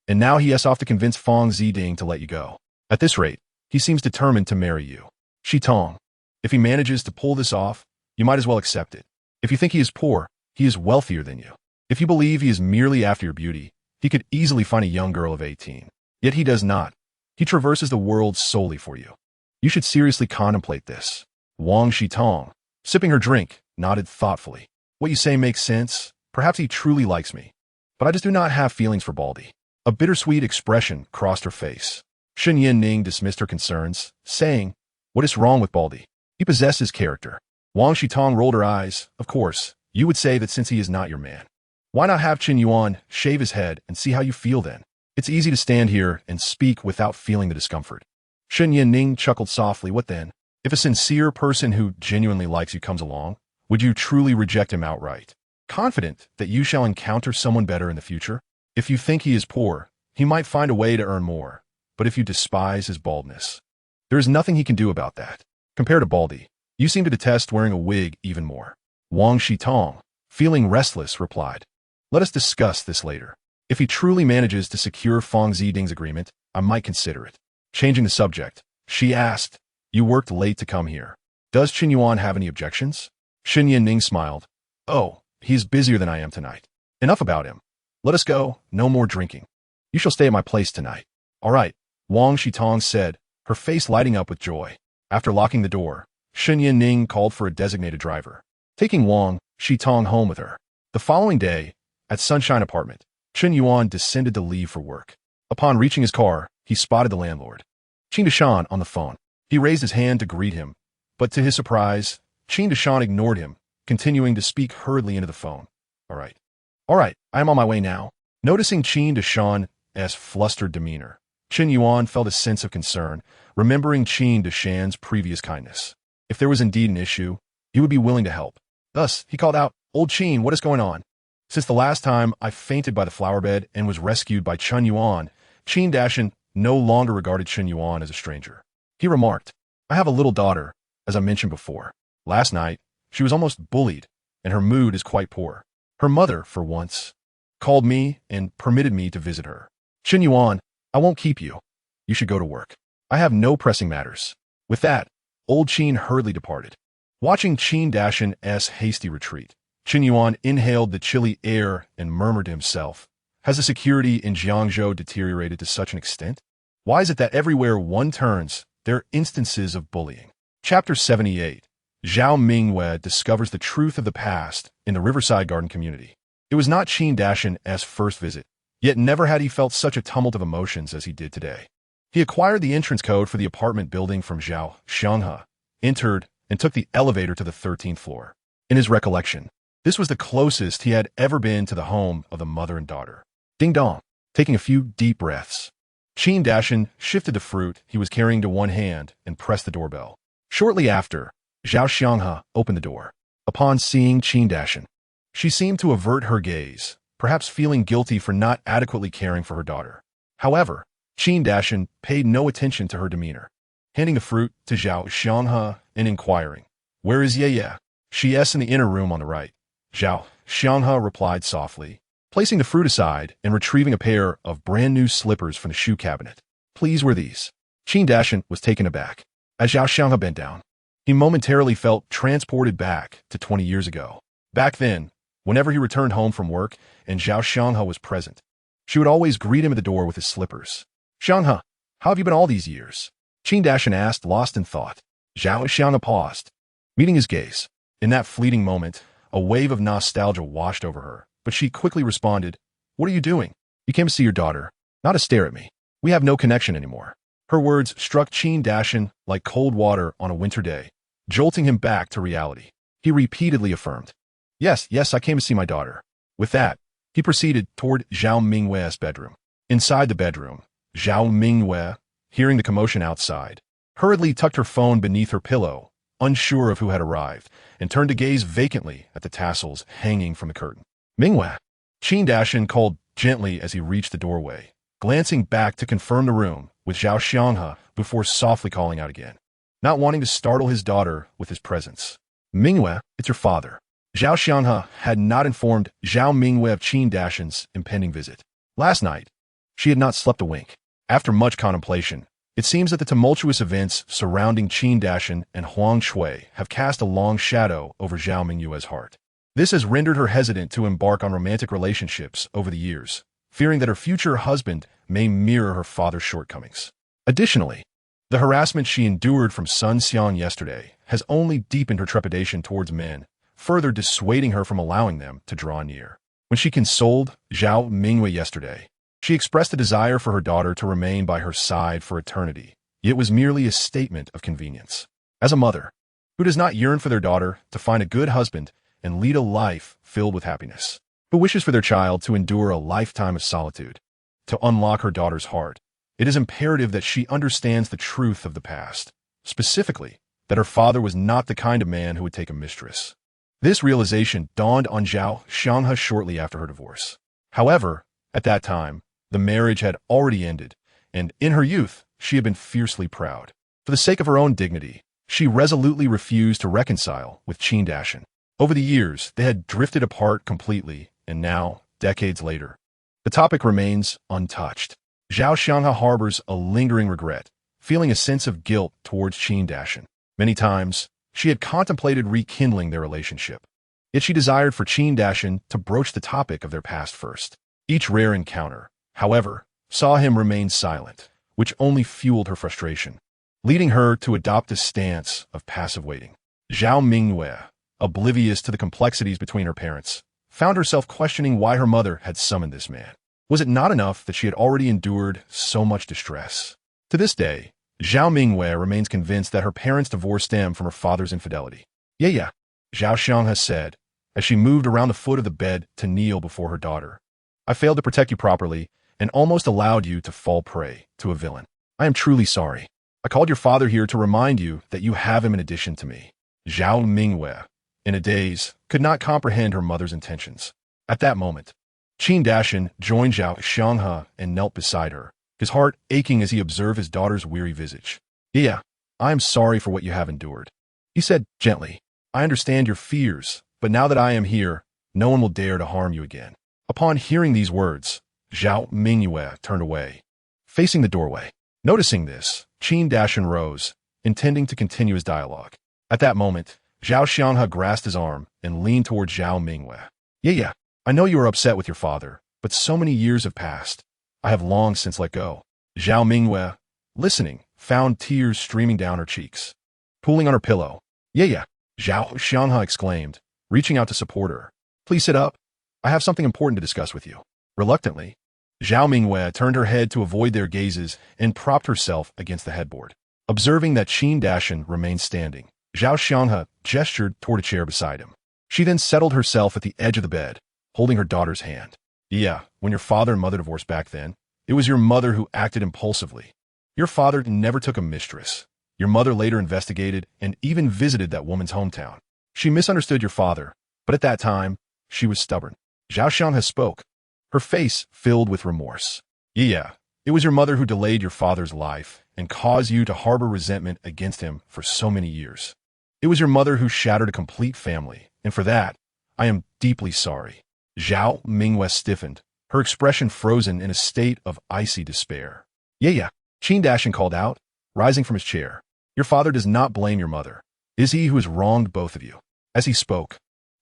A: And now he has off to convince Fong Ziding to let you go. At this rate, he seems determined to marry you. Shitong, if he manages to pull this off, you might as well accept it. If you think he is poor, he is wealthier than you. If you believe he is merely after your beauty, he could easily find a young girl of 18. Yet he does not. He traverses the world solely for you. You should seriously contemplate this." Wang Shitong, sipping her drink, nodded thoughtfully. "What you say makes sense. Perhaps he truly likes me. But I just do not have feelings for Baldy." A bittersweet expression crossed her face. Shun Yinning dismissed her concerns, saying, "What is wrong with Baldy? He possesses character." Wang Shitong rolled her eyes. "Of course, you would say that since he is not your man. Why not have Chen Yuan shave his head and see how you feel then? It's easy to stand here and speak without feeling the discomfort." Shun Yinning chuckled softly. "What then? If a sincere person who genuinely likes you comes along, would you truly reject him outright, confident that you shall encounter someone better in the future? If you think he is poor, he might find a way to earn more. But if you despise his baldness, there is nothing he can do about that. Compared to Baldy, you seem to detest wearing a wig even more." Wang Shitong, feeling restless, replied, "Let us discuss this later. If he truly manages to secure Fong Ziding's agreement, I might consider it." Changing the subject, she asked, "You worked late to come here. Does Chen Yuan have any objections?" Shun Yinning smiled. "Oh, he is busier than I am tonight. Enough about him. Let us go, no more drinking. You shall stay at my place tonight." "All right," Wang Shitong said, her face lighting up with joy. After locking the door, Shun Yinning called for a designated driver, taking Wang Shitong home with her. The following day, at Sunshine Apartment, Chen Yuan descended to leave for work. Upon reaching his car, he spotted the landlord, Qin Deshan, on the phone. He raised his hand to greet him, but to his surprise, Qin Deshan ignored him, continuing to speak hurriedly into the phone. All right, I am on my way now." Noticing Qin Deshan's flustered demeanor, Chen Yuan felt a sense of concern, remembering Qin Deshan's previous kindness. If there was indeed an issue, he would be willing to help. Thus, he called out, "Old Qin, what is going on?" Since the last time I fainted by the flower bed and was rescued by Chen Yuan, Qin Deshan no longer regarded Chen Yuan as a stranger. He remarked, "I have a little daughter, as I mentioned before. Last night, she was almost bullied, and her mood is quite poor. Her mother, for once, called me and permitted me to visit her. Chen Yuan, I won't keep you. You should go to work. I have no pressing matters." With that, old Qin hurriedly departed. Watching Qin Deshan's hasty retreat, Chen Yuan inhaled the chilly air and murmured to himself, "Has the security in Jiangzhou deteriorated to such an extent? Why is it that everywhere one turns, there are instances of bullying?" Chapter 78. Zhao Mingwei discovers the truth of the past in the Riverside Garden community. It was not Qin Deshan's first visit, yet never had he felt such a tumult of emotions as he did today. He acquired the entrance code for the apartment building from Zhao Xianghe, entered, and took the elevator to the 13th floor. In his recollection, this was the closest he had ever been to the home of the mother and daughter. Ding dong. taking a few deep breaths. Qin Dashin shifted the fruit he was carrying to one hand and pressed the doorbell. Shortly after, Zhao Xianghe opened the door. Upon seeing Qin Dashin, she seemed to avert her gaze, perhaps feeling guilty for not adequately caring for her daughter. However, Qin Dashin paid no attention to her demeanor, handing the fruit to Zhao Xianghe and inquiring, "Where is Ye?" "She's in the inner room on the right," Zhao Xianghe replied softly, placing the fruit aside and retrieving a pair of brand-new slippers from the shoe cabinet. "Please wear these." Qin Dashin was taken aback. As Zhao Xianghe bent down, he momentarily felt transported back to 20 years ago. Back then, whenever he returned home from work and Zhao Xianghe was present, she would always greet him at the door with his slippers. "Xianghe, how have you been all these years?" Qin Dashin asked, lost in thought. Zhao Xianghe paused, meeting his gaze. In that fleeting moment, a wave of nostalgia washed over her, but she quickly responded, "What are you doing?" "You came to see your daughter, not to stare at me. We have no connection anymore." Her words struck Qin Dashin like cold water on a winter day, jolting him back to reality. He repeatedly affirmed, Yes, I came to see my daughter." With that, he proceeded toward Zhao Mingwe's bedroom. Inside the bedroom, Zhao Mingwe, hearing the commotion outside, hurriedly tucked her phone beneath her pillow, unsure of who had arrived, and turned to gaze vacantly at the tassels hanging from the curtain. "Mingwe," Qin Dashin called gently as he reached the doorway, glancing back to confirm the room with Zhao Xianghe before softly calling out again, not wanting to startle his daughter with his presence. "Mingwe, it's your father." Zhao Xianghe had not informed Zhao Mingwe of Qin Dashin's impending visit. Last night, she had not slept a wink. After much contemplation, it seems that the tumultuous events surrounding Qin Dashin and Huang Shui have cast a long shadow over Zhao Mingwe's heart. This has rendered her hesitant to embark on romantic relationships over the years, fearing that her future husband may mirror her father's shortcomings. Additionally, the harassment she endured from Sun Xian yesterday has only deepened her trepidation towards men, further dissuading her from allowing them to draw near. When she consoled Zhao Mingwe yesterday, she expressed a desire for her daughter to remain by her side for eternity. It was merely a statement of convenience. As a mother, who does not yearn for their daughter to find a good husband and lead a life filled with happiness, who wishes for their child to endure a lifetime of solitude, to unlock her daughter's heart, it is imperative that she understands the truth of the past, specifically, that her father was not the kind of man who would take a mistress. This realization dawned on Zhao Xianghe shortly after her divorce. However, at that time, the marriage had already ended, and in her youth, she had been fiercely proud. For the sake of her own dignity, she resolutely refused to reconcile with Qin Dashin. Over the years, they had drifted apart completely, and now, decades later, the topic remains untouched. Zhao Xianghe harbors a lingering regret, feeling a sense of guilt towards Qin Dashin. Many times, she had contemplated rekindling their relationship, yet she desired for Qin Dashin to broach the topic of their past first. Each rare encounter, however, saw him remain silent, which only fueled her frustration, leading her to adopt a stance of passive waiting. Zhao Mingwe, oblivious to the complexities between her parents, found herself questioning why her mother had summoned this man. Was it not enough that she had already endured so much distress? To this day, Zhao Mingwe remains convinced that her parents' divorce stemmed from her father's infidelity. Yeah, Zhao Xianghe said, as she moved around the foot of the bed to kneel before her daughter. "I failed to protect you properly and almost allowed you to fall prey to a villain. I am truly sorry. I called your father here to remind you that you have him in addition to me." Zhao Mingwe, in a daze, could not comprehend her mother's intentions. At that moment, Qin Dashin joined Zhao Xianghe and knelt beside her, his heart aching as he observed his daughter's weary visage. "Yeah, I am sorry for what you have endured," he said gently. "I understand your fears, but now that I am here, no one will dare to harm you again." Upon hearing these words, Zhao Mingwe turned away, facing the doorway. Noticing this, Qin Dashin rose, intending to continue his dialogue. At that moment, Zhao Xianghe grasped his arm and leaned toward Zhao Mingwe. Yeah, I know you are upset with your father, but so many years have passed. I have long since let go." Zhao Mingwe, listening, found tears streaming down her cheeks. Pulling on her pillow. Yeah, Zhao Xianghe exclaimed, reaching out to support her. "Please sit up. I have something important to discuss with you." Reluctantly, Zhao Mingwe turned her head to avoid their gazes and propped herself against the headboard. Observing that Qin Dashin remained standing, Zhao Xianghe gestured toward a chair beside him. She then settled herself at the edge of the bed, holding her daughter's hand. Yeah, when your father and mother divorced back then, it was your mother who acted impulsively. Your father never took a mistress. Your mother later investigated and even visited that woman's hometown. She misunderstood your father, but at that time, she was stubborn. Zhao Xiang has spoke, her face filled with remorse. Yeah, it was your mother who delayed your father's life and caused you to harbor resentment against him for so many years. It was your mother who shattered a complete family, and for that, I am deeply sorry. Zhao Mingyue stiffened, her expression frozen in a state of icy despair. Yeah, Qin Dashin called out, rising from his chair. Your father does not blame your mother. It is he who has wronged both of you. As he spoke,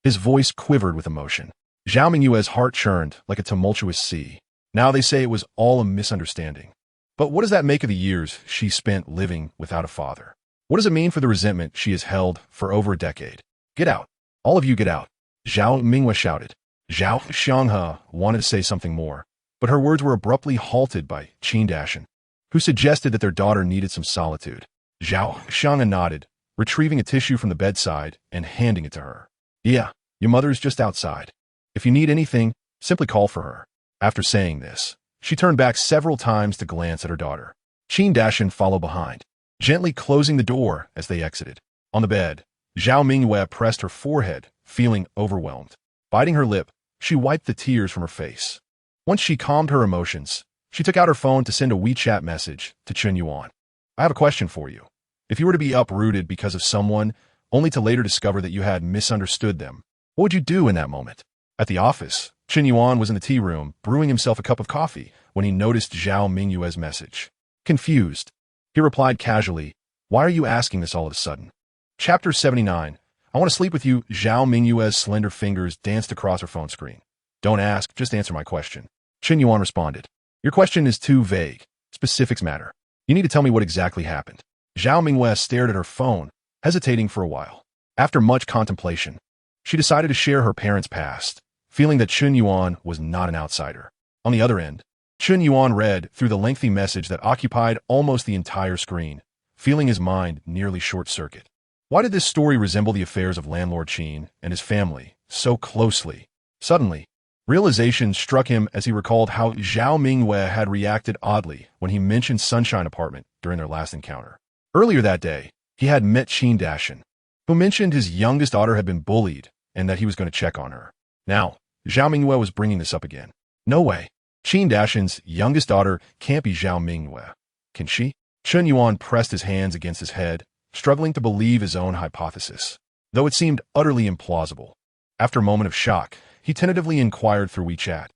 A: his voice quivered with emotion. Zhao Mingyue's heart churned like a tumultuous sea. Now they say it was all a misunderstanding. But what does that make of the years she spent living without a father? What does it mean for the resentment she has held for over a decade? Get out. All of you get out. Zhao Mingyue shouted. Zhao Xianghe wanted to say something more, but her words were abruptly halted by Qin Dashin, who suggested that their daughter needed some solitude. Zhao Xianghe nodded, retrieving a tissue from the bedside and handing it to her. Yeah, your mother is just outside. If you need anything, simply call for her. After saying this, she turned back several times to glance at her daughter. Qin Dashin followed behind, gently closing the door as they exited. On the bed, Zhao Mingyue pressed her forehead, feeling overwhelmed. Biting her lip, she wiped the tears from her face. Once she calmed her emotions, she took out her phone to send a WeChat message to Chen Yuan. I have a question for you. If you were to be uprooted because of someone, only to later discover that you had misunderstood them, what would you do in that moment? At the office, Chen Yuan was in the tea room, brewing himself a cup of coffee, when he noticed Zhao Mingyue's message. Confused, he replied casually, "Why are you asking this all of a sudden?" Chapter 79. I want to sleep with you. Zhao Mingyue's slender fingers danced across her phone screen. Don't ask, just answer my question. Chen Yuan responded. Your question is too vague. Specifics matter. You need to tell me what exactly happened. Zhao Mingyue stared at her phone, hesitating for a while. After much contemplation, she decided to share her parents' past, feeling that Chen Yuan was not an outsider. On the other end, Chen Yuan read through the lengthy message that occupied almost the entire screen, feeling his mind nearly short-circuit. Why did this story resemble the affairs of landlord Qin and his family so closely? Suddenly, realization struck him as he recalled how Zhao Mingyue had reacted oddly when he mentioned Sunshine Apartment during their last encounter. Earlier that day, he had met Qin Dashin, who mentioned his youngest daughter had been bullied and that he was going to check on her. Now, Zhao Mingyue was bringing this up again. No way. Qin Dashin's youngest daughter can't be Zhao Mingyue. Can she? Chen Yuan pressed his hands against his head, struggling to believe his own hypothesis, though it seemed utterly implausible. After a moment of shock, he tentatively inquired through WeChat.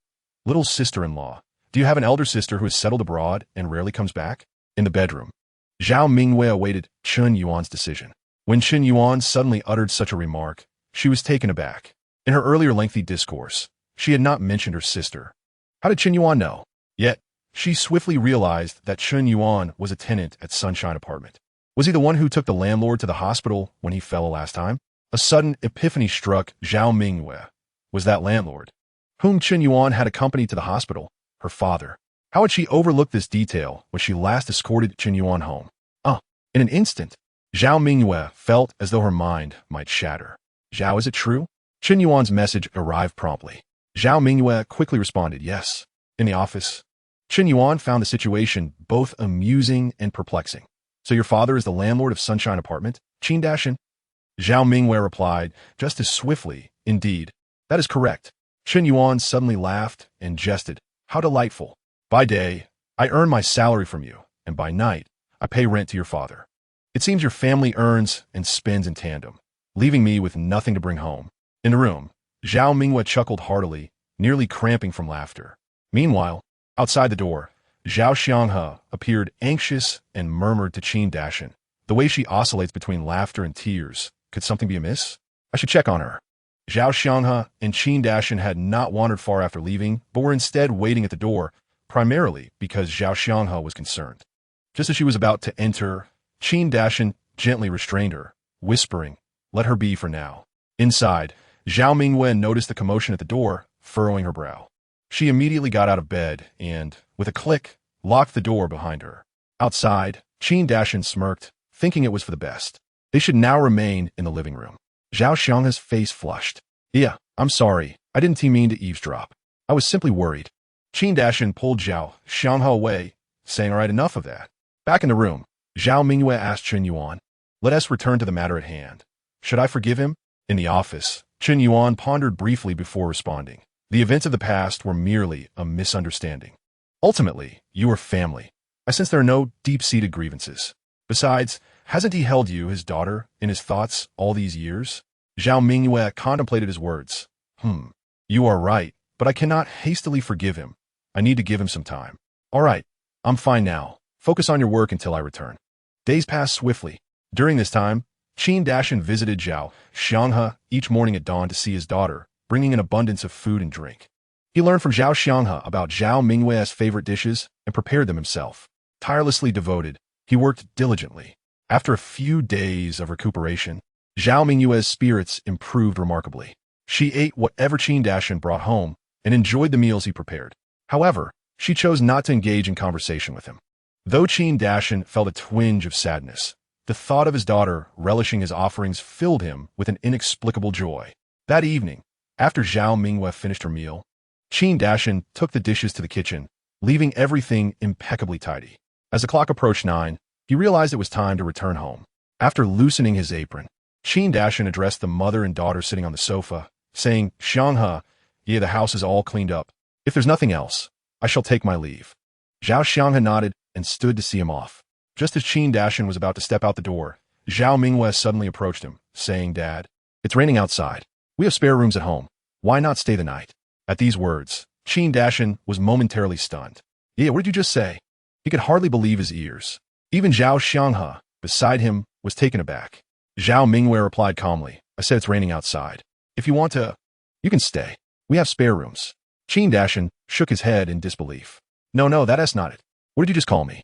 A: Little sister-in-law, do you have an elder sister who has settled abroad and rarely comes back? In the bedroom, Zhao Mingyue awaited Chen Yuan's decision. When Chen Yuan suddenly uttered such a remark, she was taken aback. In her earlier lengthy discourse, she had not mentioned her sister. How did Chen Yuan know? Yet, she swiftly realized that Chen Yuan was a tenant at Sunshine Apartment. Was he the one who took the landlord to the hospital when he fell last time? A sudden epiphany struck Zhao Mingyue. Was that landlord, whom Chen Yuan had accompanied to the hospital, her father? How had she overlooked this detail when she last escorted Chen Yuan home? In an instant, Zhao Mingyue felt as though her mind might shatter. Zhao, is it true? Chen Yuan's message arrived promptly. Zhao Mingyue quickly responded, yes. In the office, Chen Yuan found the situation both amusing and perplexing. So your father is the landlord of Sunshine Apartment? Qin Dashin? Zhao Mingyue replied, just as swiftly, indeed. That is correct. Chen Yuan suddenly laughed and jested. How delightful. By day, I earn my salary from you, and by night, I pay rent to your father. It seems your family earns and spends in tandem, leaving me with nothing to bring home. In the room, Zhao Mingyue chuckled heartily, nearly cramping from laughter. Meanwhile, outside the door, Zhao Xianghe appeared anxious and murmured to Qin Dashin. The way she oscillates between laughter and tears. Could something be amiss? I should check on her. Zhao Xianghe and Qin Dashin had not wandered far after leaving, but were instead waiting at the door, primarily because Zhao Xianghe was concerned. Just as she was about to enter, Qin Dashin gently restrained her, whispering, let her be for now. Inside, Zhao Mingyue noticed the commotion at the door, furrowing her brow. She immediately got out of bed and, with a click, locked the door behind her. Outside, Qin Dashin smirked, thinking it was for the best. They should now remain in the living room. Zhao Xianghe's face flushed. Yeah, I'm sorry. I didn't mean to eavesdrop. I was simply worried. Qin Dashin pulled Zhao Xianghe away, saying, all right, enough of that. Back in the room, Zhao Mingyue asked Chen Yuan, let us return to the matter at hand. Should I forgive him? In the office, Chen Yuan pondered briefly before responding. The events of the past were merely a misunderstanding. Ultimately, you are family. I sense there are no deep-seated grievances. Besides, hasn't he held you, his daughter, in his thoughts all these years? Zhao Mingyue contemplated his words. You are right, but I cannot hastily forgive him. I need to give him some time. All right, I'm fine now. Focus on your work until I return. Days passed swiftly. During this time, Qin Dashin visited Zhao Xianghe each morning at dawn to see his daughter, bringing an abundance of food and drink. He learned from Zhao Xianghe about Zhao Mingyue's favorite dishes and prepared them himself. Tirelessly devoted, he worked diligently. After a few days of recuperation, Zhao Mingyue's spirits improved remarkably. She ate whatever Qin Dashin brought home and enjoyed the meals he prepared. However, she chose not to engage in conversation with him. Though Qin Dashin felt a twinge of sadness, the thought of his daughter relishing his offerings filled him with an inexplicable joy. That evening, after Zhao Mingyue finished her meal, Qin Dashin took the dishes to the kitchen, leaving everything impeccably tidy. As the clock approached 9, he realized it was time to return home. After loosening his apron, Qin Dashin addressed the mother and daughter sitting on the sofa, saying, Xianghe, yeah, the house is all cleaned up. If there's nothing else, I shall take my leave. Zhao Xianghe nodded and stood to see him off. Just as Qin Dashin was about to step out the door, Zhao Mingyue suddenly approached him, saying, Dad, it's raining outside. We have spare rooms at home. Why not stay the night? At these words, Qin Dashin was momentarily stunned. Yeah, what did you just say? He could hardly believe his ears. Even Zhao Xianghe, beside him, was taken aback. Zhao Mingyue replied calmly, I said it's raining outside. If you want to, you can stay. We have spare rooms. Qin Dashin shook his head in disbelief. No, that's not it. What did you just call me?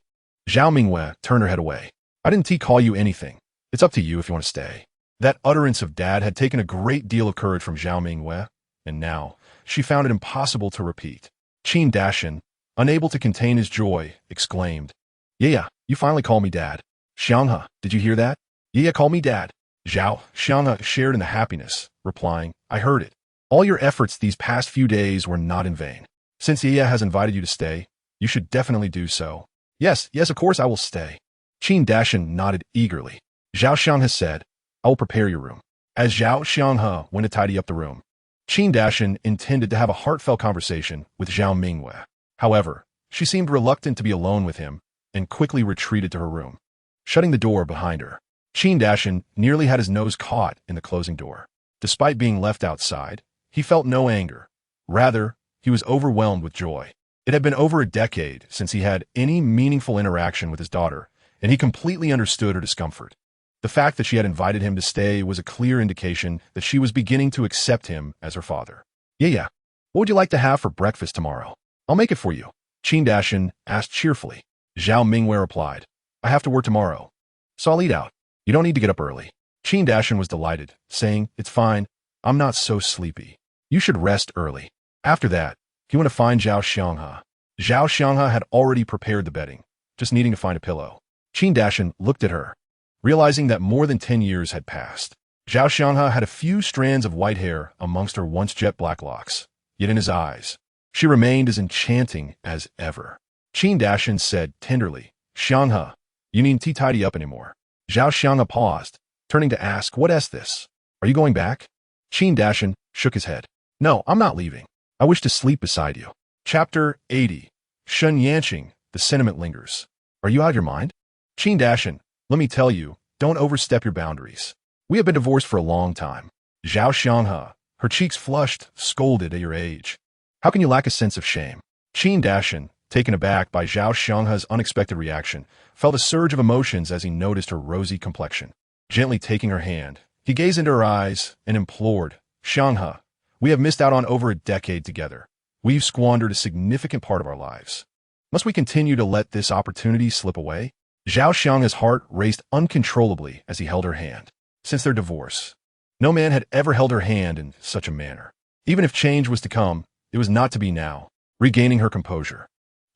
A: Zhao Mingyue turned her head away. I didn't call you anything. It's up to you if you want to stay. That utterance of Dad had taken a great deal of courage from Zhao Mingyue, and now she found it impossible to repeat. Qin Dashin, unable to contain his joy, exclaimed, Yeah, you finally call me Dad. Xianghe, did you hear that? Yeah, call me Dad. Zhao Xianghe shared in the happiness, replying, I heard it. All your efforts these past few days were not in vain. Since Yaya has invited you to stay, you should definitely do so. Yes, of course I will stay. Qin Dashin nodded eagerly. Zhao Xianghe said, I will prepare your room. As Zhao Xianghe went to tidy up the room, Qin Dashin intended to have a heartfelt conversation with Zhao Mingyue. However, she seemed reluctant to be alone with him and quickly retreated to her room, shutting the door behind her. Qin Dashin nearly had his nose caught in the closing door. Despite being left outside, he felt no anger. Rather, he was overwhelmed with joy. It had been over a decade since he had any meaningful interaction with his daughter, and he completely understood her discomfort. The fact that she had invited him to stay was a clear indication that she was beginning to accept him as her father. Yeah, what would you like to have for breakfast tomorrow? I'll make it for you. Qin Dashin asked cheerfully. Zhao Mingyue replied, I have to work tomorrow, so I'll eat out. You don't need to get up early. Qin Dashin was delighted, saying, It's fine. I'm not so sleepy. You should rest early. After that, he went to find Zhao Xianghe. Zhao Xianghe had already prepared the bedding, just needing to find a pillow. Qin Dashin looked at her, realizing that more than 10 years had passed. Zhao Xianghe had a few strands of white hair amongst her once jet black locks, yet in his eyes, she remained as enchanting as ever. Qin Dashin said tenderly, Xianghe, you needn't tidy up anymore. Zhao Xianghe paused, turning to ask, What is this? Are you going back? Qin Dashin shook his head. No, I'm not leaving. I wish to sleep beside you. Chapter 80. Shen Yanqing, the sentiment lingers. Are you out of your mind? Qin Dashin, let me tell you, don't overstep your boundaries. We have been divorced for a long time. Zhao Xianghe, her cheeks flushed, scolded at your age. How can you lack a sense of shame? Qin Dashin, taken aback by Zhao Xianghe's unexpected reaction, felt a surge of emotions as he noticed her rosy complexion. Gently taking her hand, he gazed into her eyes and implored, Xianghe, we have missed out on over a decade together. We've squandered a significant part of our lives. Must we continue to let this opportunity slip away? Zhao Xianghe's heart raced uncontrollably as he held her hand. Since their divorce, no man had ever held her hand in such a manner. Even if change was to come, it was not to be now. Regaining her composure,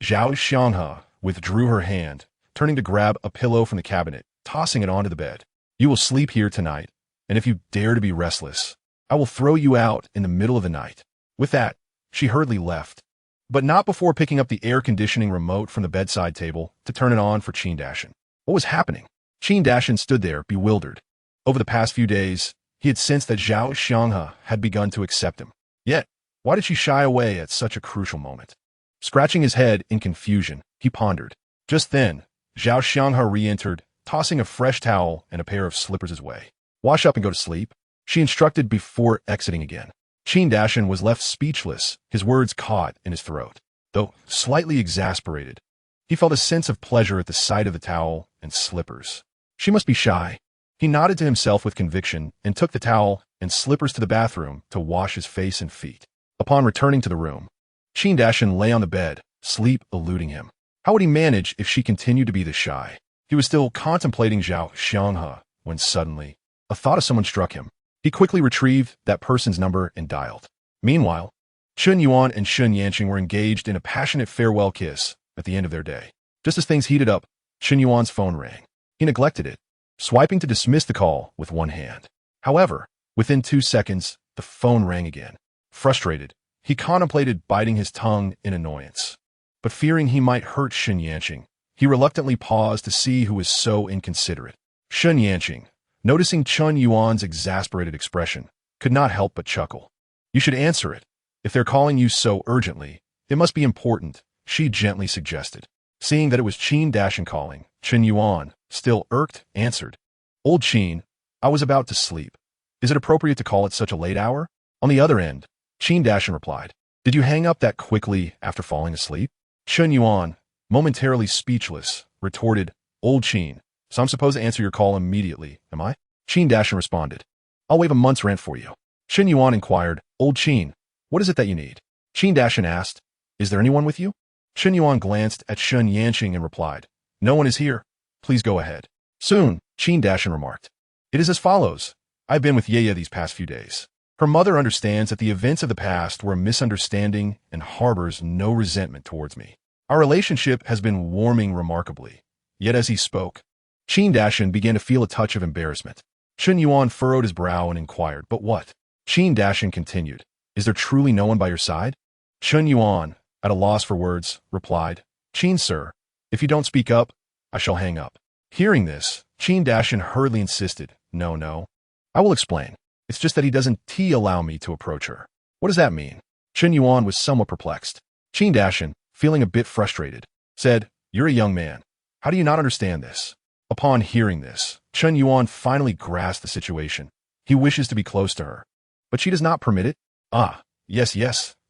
A: Zhao Xianghe withdrew her hand, turning to grab a pillow from the cabinet, tossing it onto the bed. You will sleep here tonight, and if you dare to be restless, I will throw you out in the middle of the night. With that, She hurriedly left, but not before picking up the air conditioning remote from the bedside table to turn it on for Chen Dashin. What was happening? Chen Dashin stood there, bewildered. Over the past few days, he had sensed that Zhao Xianghe had begun to accept him. Yet, why did she shy away at such a crucial moment? Scratching his head in confusion, he pondered. Just then, Zhao Xianghe re-entered, tossing a fresh towel and a pair of slippers his way. Wash up and go to sleep, she instructed before exiting again. Chen Dashin was left speechless, his words caught in his throat. Though slightly exasperated, he felt a sense of pleasure at the sight of the towel and slippers. She must be shy. He nodded to himself with conviction and took the towel and slippers to the bathroom to wash his face and feet. Upon returning to the room, Chen Dashin lay on the bed, sleep eluding him. How would he manage if she continued to be this shy? He was still contemplating Zhao Xianghe when suddenly, a thought of someone struck him. He quickly retrieved that person's number and dialed. Meanwhile, Chen Yuan and Chen Yanqing were engaged in a passionate farewell kiss at the end of their day. Just as things heated up, Chen Yuan's phone rang. He neglected it, swiping to dismiss the call with one hand. However, within 2 seconds, the phone rang again. Frustrated, he contemplated biting his tongue in annoyance. But fearing he might hurt Chen Yanqing, he reluctantly paused to see who was so inconsiderate. Chen Yanqing, noticing Chen Yuan's exasperated expression, could not help but chuckle. You should answer it. If they're calling you so urgently, it must be important, she gently suggested. Seeing that it was Chen Dashin calling, Chen Yuan, still irked, answered. Old Chen, I was about to sleep. Is it appropriate to call at such a late hour? On the other end, Chen Dashin replied. Did you hang up that quickly after falling asleep? Chen Yuan, momentarily speechless, retorted, Old Chen, so I'm supposed to answer your call immediately, am I? Chen Dashin responded. I'll waive a month's rent for you. Chen Yuan inquired, Old Chen, what is it that you need? Chen Dashin asked, Is there anyone with you? Chen Yuan glanced at Chen Yanqing and replied, No one is here. Please go ahead. Soon, Chen Dashin remarked. It is as follows. I've been with Yaya these past few days. Her mother understands that the events of the past were a misunderstanding and harbors no resentment towards me. Our relationship has been warming remarkably. Yet as he spoke, Chen Dashin began to feel a touch of embarrassment. Chen Yuan furrowed his brow and inquired, But what? Chen Dashin continued, Is there truly no one by your side? Chen Yuan, at a loss for words, replied, Chen sir, if you don't speak up, I shall hang up. Hearing this, Chen Dashin hurriedly insisted, No, I will explain. It's just that he doesn't allow me to approach her. What does that mean? Chen Yuan was somewhat perplexed. Chen Dashin, feeling a bit frustrated, said, You're a young man. How do you not understand this? Upon hearing this, Chen Yuan finally grasped the situation. He wishes to be close to her, but she does not permit it. Ah, yes,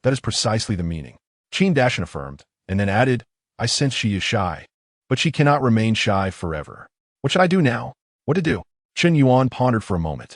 A: that is precisely the meaning. Chen Dashin affirmed, and then added, I sense she is shy, but she cannot remain shy forever. What should I do now? What to do? Chen Yuan pondered for a moment.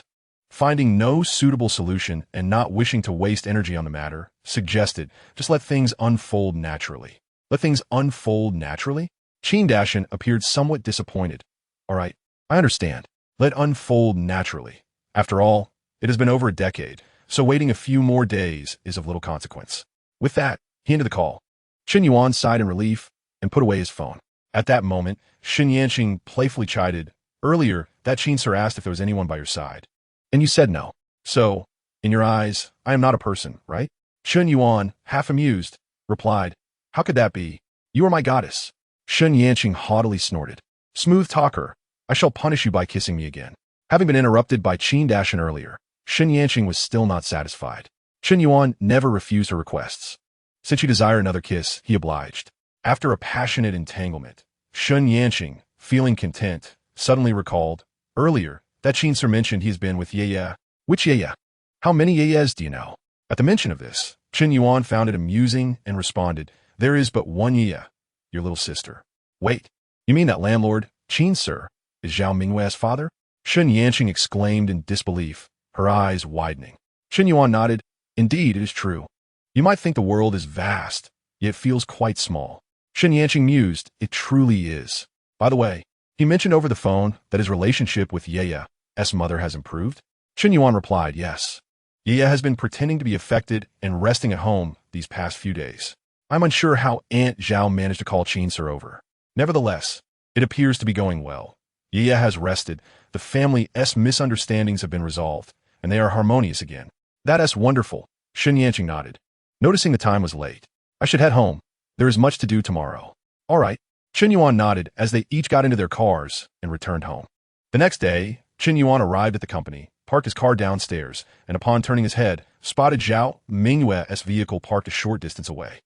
A: Finding no suitable solution and not wishing to waste energy on the matter, suggested, just let things unfold naturally. Let things unfold naturally? Chen Dashin appeared somewhat disappointed. All right, I understand. Let unfold naturally. After all, it has been over a decade, so waiting a few more days is of little consequence. With that, he ended the call. Chen Yuan sighed in relief and put away his phone. At that moment, Chen Yanqing playfully chided, Earlier, that Chen sir asked if there was anyone by your side. And you said no. So, in your eyes, I am not a person, right? Chen Yuan, half amused, replied, How could that be? You are my goddess. Chen Yanqing haughtily snorted. Smooth talker, I shall punish you by kissing me again. Having been interrupted by Chen Dashin earlier, Chen Yanqing was still not satisfied. Chen Yuan never refused her requests. Since she desired another kiss, he obliged. After a passionate entanglement, Chen Yanqing, feeling content, suddenly recalled, earlier, that Chen sir mentioned he's been with Yaya. Which Yaya? How many Yayas do you know? At the mention of this, Chen Yuan found it amusing and responded, There is but one Yaya, your little sister. Wait, you mean that landlord, Chen sir, is Zhao Mingwe's father? Chen Yanqing exclaimed in disbelief, her eyes widening. Chen Yuan nodded, Indeed, it is true. You might think the world is vast, yet it feels quite small. Chen Yanqing mused, It truly is. By the way, he mentioned over the phone that his relationship with Yaya's mother has improved. Chen Yuan replied, Yes. Yaya has been pretending to be affected and resting at home these past few days. I'm unsure how Aunt Zhao managed to call Chen sir over. Nevertheless, it appears to be going well. Yaya has rested, the family's misunderstandings have been resolved, and they are harmonious again. That's wonderful. Chen Yanqing nodded. Noticing the time was late. I should head home. There is much to do tomorrow. All right. Chen Yuan nodded as they each got into their cars and returned home. The next day, Chen Yuan arrived at the company, parked his car downstairs, and upon turning his head, spotted Zhao Mingyue's vehicle parked a short distance away.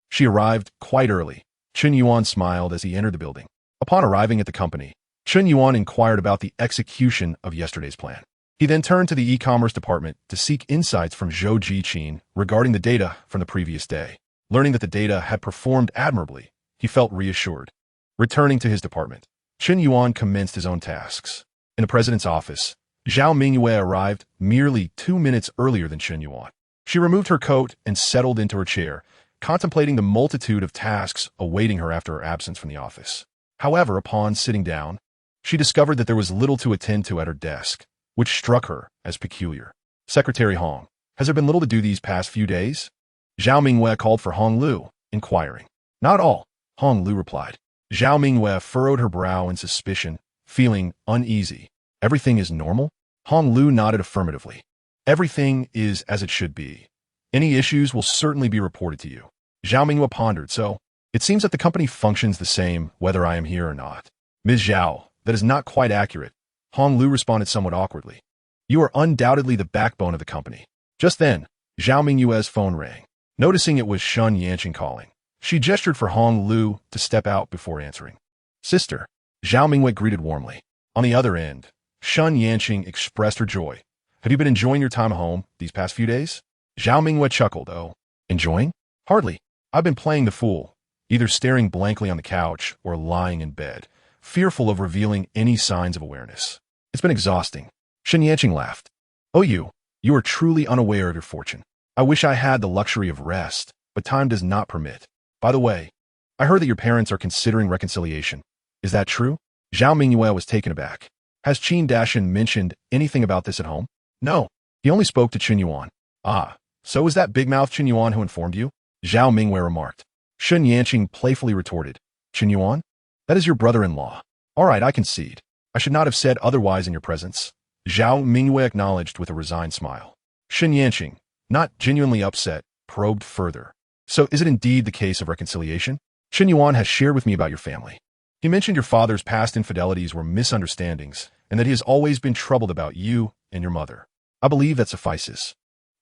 A: She arrived quite early. Chen Yuan smiled as he entered the building. Upon arriving at the company, Chen Yuan inquired about the execution of yesterday's plan. He then turned to the e-commerce department to seek insights from Zhou Jiqin regarding the data from the previous day. Learning that the data had performed admirably, he felt reassured. Returning to his department, Chen Yuan commenced his own tasks. In the president's office, Zhao Mingyue arrived merely 2 minutes earlier than Chen Yuan. She removed her coat and settled into her chair, contemplating the multitude of tasks awaiting her after her absence from the office. However, upon sitting down, she discovered that there was little to attend to at her desk, which struck her as peculiar. Secretary Hong, has there been little to do these past few days? Zhao Mingyue called for Hong Lu, inquiring. Not all, Hong Lu replied. Zhao Mingyue furrowed her brow in suspicion, feeling uneasy. Everything is normal? Hong Lu nodded affirmatively. Everything is as it should be. Any issues will certainly be reported to you. Zhao Mingyue pondered, so it seems that the company functions the same whether I am here or not. Ms. Zhao, that is not quite accurate. Hong Lu responded somewhat awkwardly. You are undoubtedly the backbone of the company. Just then, Zhao Mingyue's phone rang. Noticing it was Chen Yuan calling, she gestured for Hong Lu to step out before answering. Sister, Zhao Mingyue greeted warmly. On the other end, Chen Yuan expressed her joy. Have you been enjoying your time home these past few days? Zhao Mingyue chuckled. Oh, enjoying? Hardly. I've been playing the fool, either staring blankly on the couch or lying in bed, fearful of revealing any signs of awareness. It's been exhausting. Chen Yuan laughed. Oh, you are truly unaware of your fortune. I wish I had the luxury of rest, but time does not permit. By the way, I heard that your parents are considering reconciliation. Is that true? Zhao Mingyue was taken aback. Has Qin Dashan mentioned anything about this at home? No. He only spoke to Chen Yuan. Ah, so is that big-mouthed Chen Yuan who informed you? Zhao Mingyue remarked. Chen Yuan playfully retorted. Chen Yuan? That is your brother-in-law. All right, I concede. I should not have said otherwise in your presence. Zhao Mingyue acknowledged with a resigned smile. Chen Yuan, not genuinely upset, probed further. So is it indeed the case of reconciliation? Chen Yuan has shared with me about your family. He mentioned your father's past infidelities were misunderstandings, and that he has always been troubled about you and your mother. I believe that suffices.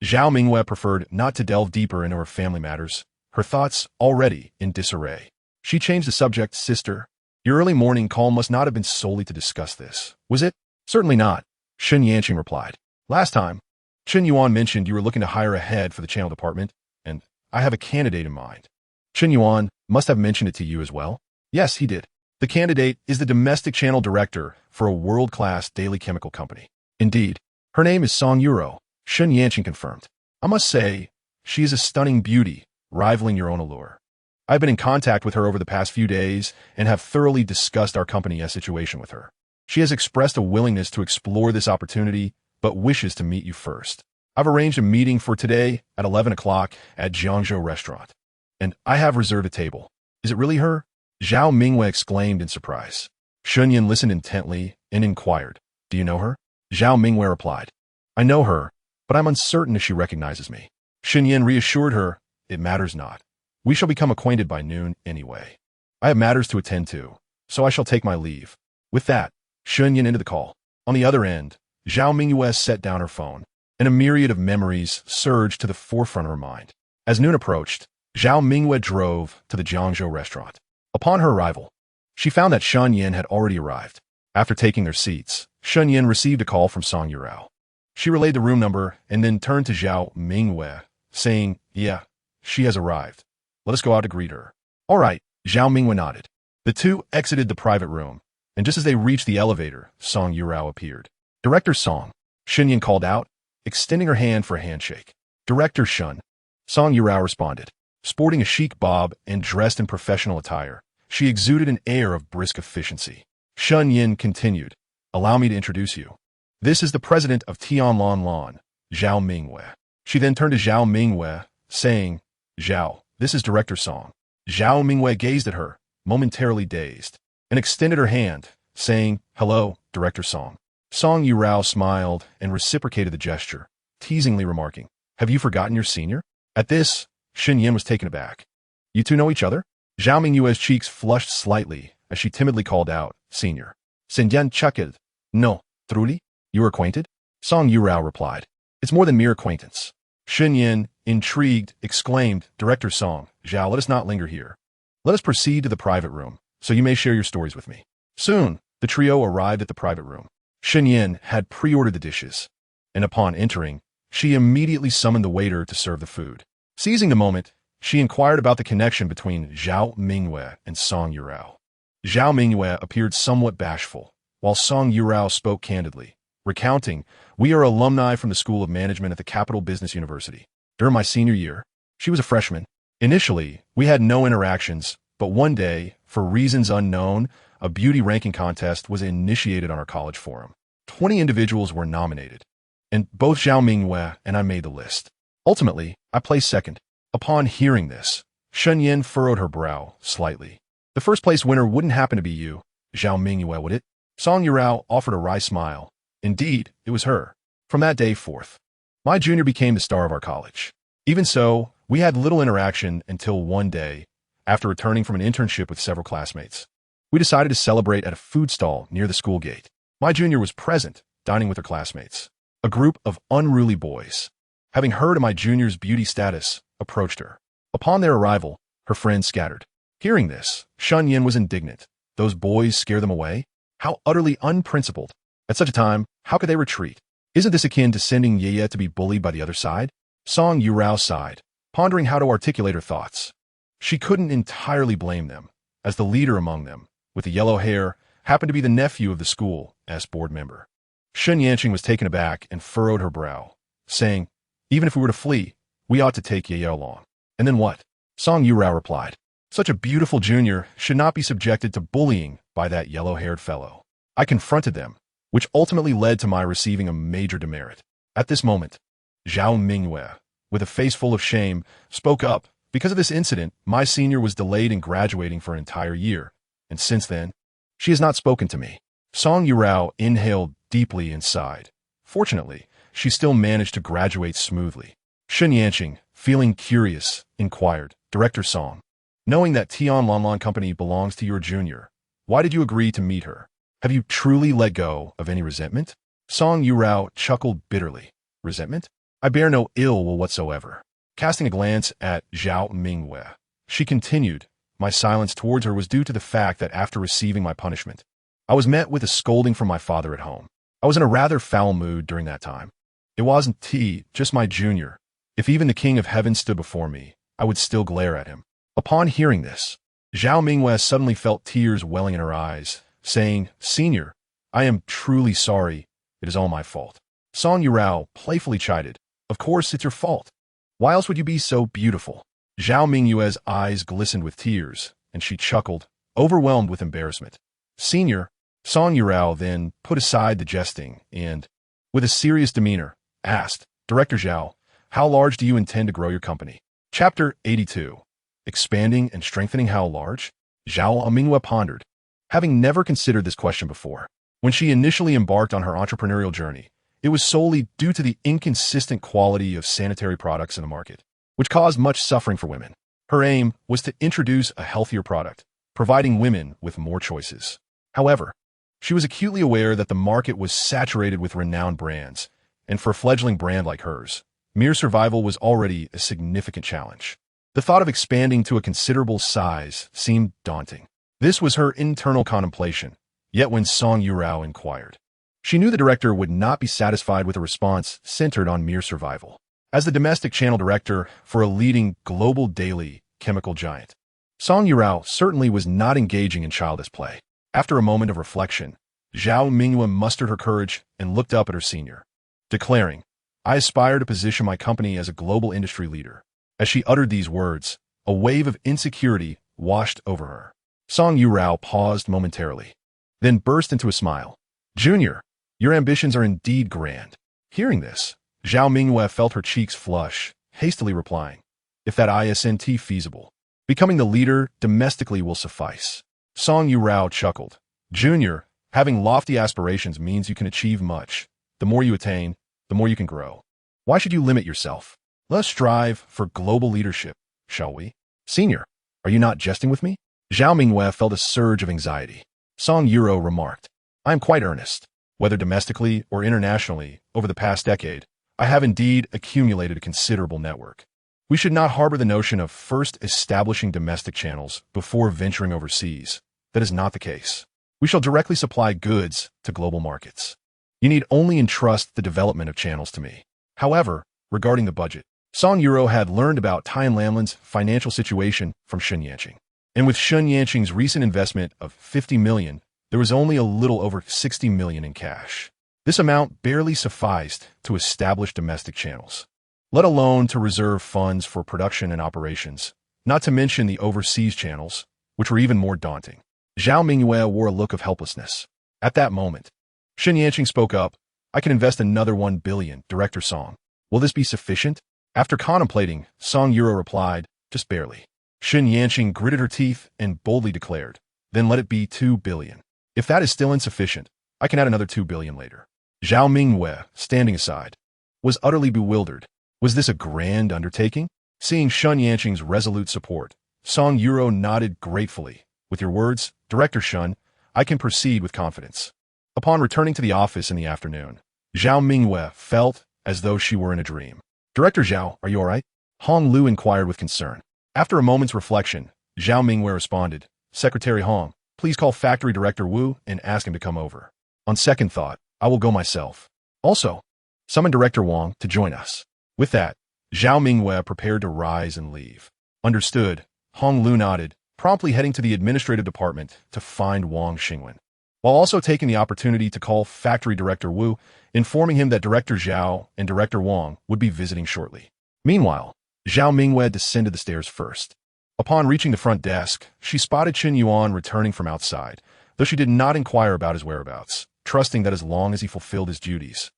A: Zhao Mingyue preferred not to delve deeper into her family matters, her thoughts already in disarray. She changed the subject. Sister, your early morning call must not have been solely to discuss this, was it? Certainly not, Chen Yuan replied. Last time, Chen Yuan mentioned you were looking to hire a head for the channel department, and I have a candidate in mind. Chen Yuan must have mentioned it to you as well? Yes, he did. The candidate is the domestic channel director for a world-class daily chemical company. Indeed, her name is Song Yuro, Chen Yuan confirmed. I must say, she is a stunning beauty, rivaling your own allure. I've been in contact with her over the past few days and have thoroughly discussed our company's situation with her. She has expressed a willingness to explore this opportunity, but wishes to meet you first. I've arranged a meeting for today at 11 o'clock at Jiangzhou Restaurant, and I have reserved a table. Is it really her? Zhao Mingyue exclaimed in surprise. Chen Yuan listened intently and inquired, Do you know her? Zhao Mingyue replied, I know her, but I'm uncertain if she recognizes me. Chen Yuan reassured her, It matters not. We shall become acquainted by noon anyway. I have matters to attend to, so I shall take my leave. With that, Chen Yuan ended the call. On the other end, Zhao Mingyue set down her phone, and a myriad of memories surged to the forefront of her mind. As noon approached, Zhao Mingyue drove to the Jiangzhou Restaurant. Upon her arrival, she found that Chen Yuan had already arrived. After taking their seats, Chen Yuan received a call from Song Yurao. She relayed the room number and then turned to Zhao Mingyue, saying, Yeah, she has arrived. Let us go out to greet her. All right, Zhao Mingyue nodded. The two exited the private room, and just as they reached the elevator, Song Yurao appeared. Director Song, Chen Yuan called out, extending her hand for a handshake. Director Shun, Song Yurao responded. Sporting a chic bob and dressed in professional attire, she exuded an air of brisk efficiency. Chen Yuan continued, Allow me to introduce you. This is the president of Tianlonlon, Zhao Mingyue. She then turned to Zhao Mingyue, saying, Zhao, this is Director Song. Zhao Mingyue gazed at her, momentarily dazed, and extended her hand, saying, Hello, Director Song. Song Yurao smiled and reciprocated the gesture, teasingly remarking, Have you forgotten your senior? At this, Chen Yuan was taken aback. You two know each other? Zhao Mingyue's cheeks flushed slightly as she timidly called out, Senior. Chen Yuan chuckled. No, truly? You are acquainted? Song Yurao replied. It's more than mere acquaintance. Chen Yuan, intrigued, exclaimed, Director Song, Zhao, let us not linger here. Let us proceed to the private room, so you may share your stories with me. Soon, the trio arrived at the private room. Chen Yuan had pre-ordered the dishes, and upon entering, she immediately summoned the waiter to serve the food. Seizing the moment, she inquired about the connection between Zhao Mingyue and Song Yurao. Zhao Mingyue appeared somewhat bashful, while Song Yurao spoke candidly, recounting, We are alumni from the School of Management at the Capital Business University. During my senior year, she was a freshman. Initially, we had no interactions, but one day, for reasons unknown, a beauty ranking contest was initiated on our college forum. 20 individuals were nominated, and both Zhao Mingyue and I made the list. Ultimately, I placed second. Upon hearing this, Chen Yuan furrowed her brow slightly. The first place winner wouldn't happen to be you, Zhao Mingyue, would it? Song Yurao offered a wry smile. Indeed, it was her. From that day forth, my junior became the star of our college. Even so, we had little interaction until one day, after returning from an internship with several classmates. We decided to celebrate at a food stall near the school gate. My junior was present, dining with her classmates. A group of unruly boys, having heard of my junior's beauty status, approached her. Upon their arrival, her friends scattered. Hearing this, Chen Yuan was indignant. Those boys scare them away? How utterly unprincipled. At such a time, how could they retreat? Isn't this akin to sending Yeye to be bullied by the other side? Song Yurao sighed, pondering how to articulate her thoughts. She couldn't entirely blame them, as the leader among them, with the yellow hair, happened to be the nephew of the school as board member. Shen Yanqing was taken aback and furrowed her brow, saying, Even if we were to flee, we ought to take Yeye along. And then what? Song Yurao replied, Such a beautiful junior should not be subjected to bullying by that yellow-haired fellow. I confronted them, which ultimately led to my receiving a major demerit. At this moment, Zhao Mingyue, with a face full of shame, spoke up. Because of this incident, my senior was delayed in graduating for an entire year, and since then, she has not spoken to me. Song Yurao inhaled deeply and sighed. Fortunately, she still managed to graduate smoothly. Shen Yanqing, feeling curious, inquired, Director Song, knowing that Tian Lanlan Company belongs to your junior, why did you agree to meet her? Have you truly let go of any resentment? Song Yurao chuckled bitterly. Resentment? I bear no ill will whatsoever. Casting a glance at Zhao Mingyue, she continued, My silence towards her was due to the fact that after receiving my punishment, I was met with a scolding from my father at home. I was in a rather foul mood during that time. It wasn't just my junior. If even the King of Heaven stood before me, I would still glare at him. Upon hearing this, Zhao Mingyue suddenly felt tears welling in her eyes, saying, Senior, I am truly sorry. It is all my fault. Song Yurao playfully chided, Of course it's your fault. Why else would you be so beautiful? Zhao Mingyue's eyes glistened with tears, and she chuckled, overwhelmed with embarrassment. Senior, Song Yurao then put aside the jesting and, with a serious demeanor, asked, Director Zhao, how large do you intend to grow your company? Chapter 82. Expanding and strengthening how large? Zhao Mingyue pondered, having never considered this question before. When she initially embarked on her entrepreneurial journey, it was solely due to the inconsistent quality of sanitary products in the market, which caused much suffering for women. Her aim was to introduce a healthier product, providing women with more choices. However, she was acutely aware that the market was saturated with renowned brands, and for a fledgling brand like hers, mere survival was already a significant challenge. The thought of expanding to a considerable size seemed daunting. This was her internal contemplation, yet when Song Yurao inquired, she knew the director would not be satisfied with a response centered on mere survival. As the domestic channel director for a leading global daily chemical giant, Song Yurao certainly was not engaging in childish play. After a moment of reflection, Zhao Mingyue mustered her courage and looked up at her senior, declaring, I aspire to position my company as a global industry leader. As she uttered these words, a wave of insecurity washed over her. Song Yurao paused momentarily, then burst into a smile. Junior, your ambitions are indeed grand. Hearing this, Zhao Mingyue felt her cheeks flush, hastily replying, If that isn't feasible, becoming the leader domestically will suffice. Song Yurao chuckled. Junior, having lofty aspirations means you can achieve much. The more you attain, the more you can grow. Why should you limit yourself? Let's strive for global leadership, shall we? Senior, are you not jesting with me? Zhao Mingyue felt a surge of anxiety. Song Yuro remarked, I am quite earnest. Whether domestically or internationally, over the past decade, I have indeed accumulated a considerable network. We should not harbor the notion of first establishing domestic channels before venturing overseas. That is not the case. We shall directly supply goods to global markets. You need only entrust the development of channels to me. However, regarding the budget, Song Yuro had learned about Tian Lamlin's financial situation from Shen Yanqing. And with Shen Yanqing's recent investment of 50 million, there was only a little over 60 million in cash. This amount barely sufficed to establish domestic channels, let alone to reserve funds for production and operations, not to mention the overseas channels, which were even more daunting. Zhao Mingyue wore a look of helplessness. At that moment, Shen Yanqing spoke up, I can invest another 1 billion, Director Song. Will this be sufficient? After contemplating, Song Yuro replied, just barely. Shen Yanqing gritted her teeth and boldly declared, then let it be 2 billion. If that is still insufficient, I can add another 2 billion later. Zhao Mingyue, standing aside, was utterly bewildered. Was this a grand undertaking? Seeing Shen Yanqing's resolute support, Song Yuro nodded gratefully. With your words, Director Shen, I can proceed with confidence. Upon returning to the office in the afternoon, Zhao Mingyue felt as though she were in a dream. Director Zhao, are you all right? Hong Lu inquired with concern. After a moment's reflection, Zhao Mingyue responded, Secretary Hong, please call Factory Director Wu and ask him to come over. On second thought, I will go myself. Also, summon Director Wang to join us. With that, Zhao Mingyue prepared to rise and leave. Understood, Hong Lu nodded, promptly heading to the administrative department to find Wang Xingwen, while also taking the opportunity to call Factory Director Wu, informing him that Director Zhao and Director Wang would be visiting shortly. Meanwhile, Zhao Mingyue descended the stairs first. Upon reaching the front desk, she spotted Chen Yuan returning from outside, though she did not inquire about his whereabouts, trusting that as long as he fulfilled his duties,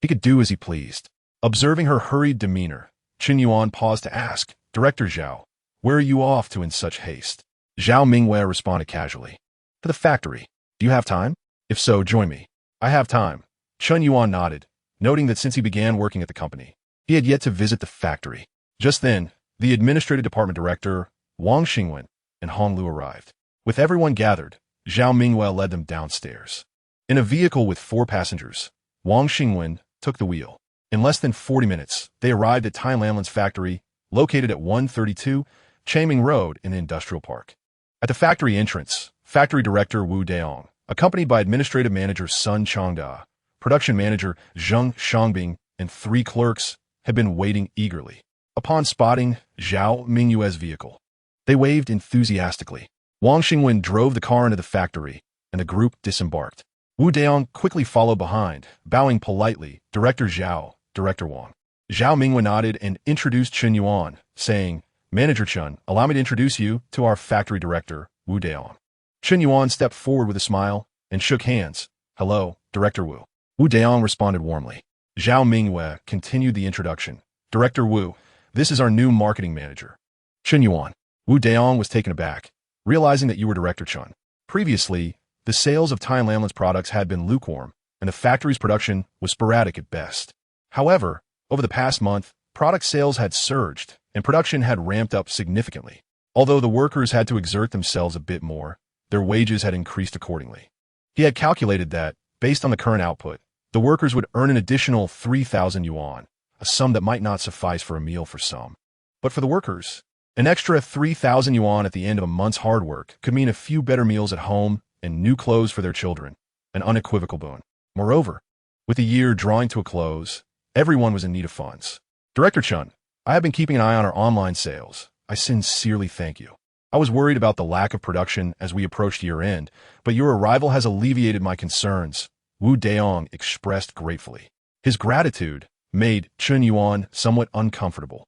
A: he could do as he pleased. Observing her hurried demeanor, Chen Yuan paused to ask, Director Zhao, where are you off to in such haste? Zhao Mingyue responded casually, to the factory. Do you have time? If so, join me. I have time. Chen Yuan nodded, noting that since he began working at the company, he had yet to visit the factory. Just then, the administrative department director, Wang Xingwen, and Hong Lu arrived. With everyone gathered, Zhao Mingyue led them downstairs. In a vehicle with 4 passengers, Wang Xingwen took the wheel. In less than 40 minutes, they arrived at Tian Lamlin's factory, located at 132 Chaming Road in the industrial park. At the factory entrance, Factory Director Wu Daong, accompanied by Administrative Manager Sun Changda, Production Manager Zheng Shangbing, and 3 clerks, had been waiting eagerly. Upon spotting Zhao Mingyue's vehicle, they waved enthusiastically. Wang Xingwen drove the car into the factory, and the group disembarked. Wu Daong quickly followed behind, bowing politely, Director Zhao, Director Wang. Zhao Mingyue nodded and introduced Chen Yuan, saying, Manager Chen, allow me to introduce you to our factory director, Wu Daong. Chen Yuan stepped forward with a smile and shook hands. Hello, Director Wu. Wu Daong responded warmly. Zhao Mingyue continued the introduction. Director Wu, this is our new marketing manager. Chen Yuan. Wu Daong was taken aback, realizing that you were Director Chen. Previously, the sales of Tian Lamlin's products had been lukewarm, and the factory's production was sporadic at best. However, over the past month, product sales had surged, and production had ramped up significantly. Although the workers had to exert themselves a bit more, their wages had increased accordingly. He had calculated that, based on the current output, the workers would earn an additional 3,000 yuan, a sum that might not suffice for a meal for some. But for the workers, an extra 3,000 yuan at the end of a month's hard work could mean a few better meals at home and new clothes for their children, an unequivocal boon. Moreover, with the year drawing to a close, everyone was in need of funds. Director Chen, I have been keeping an eye on our online sales. I sincerely thank you. I was worried about the lack of production as we approached year-end, but your arrival has alleviated my concerns, Wu Daong expressed gratefully. His gratitude made Chen Yuan somewhat uncomfortable.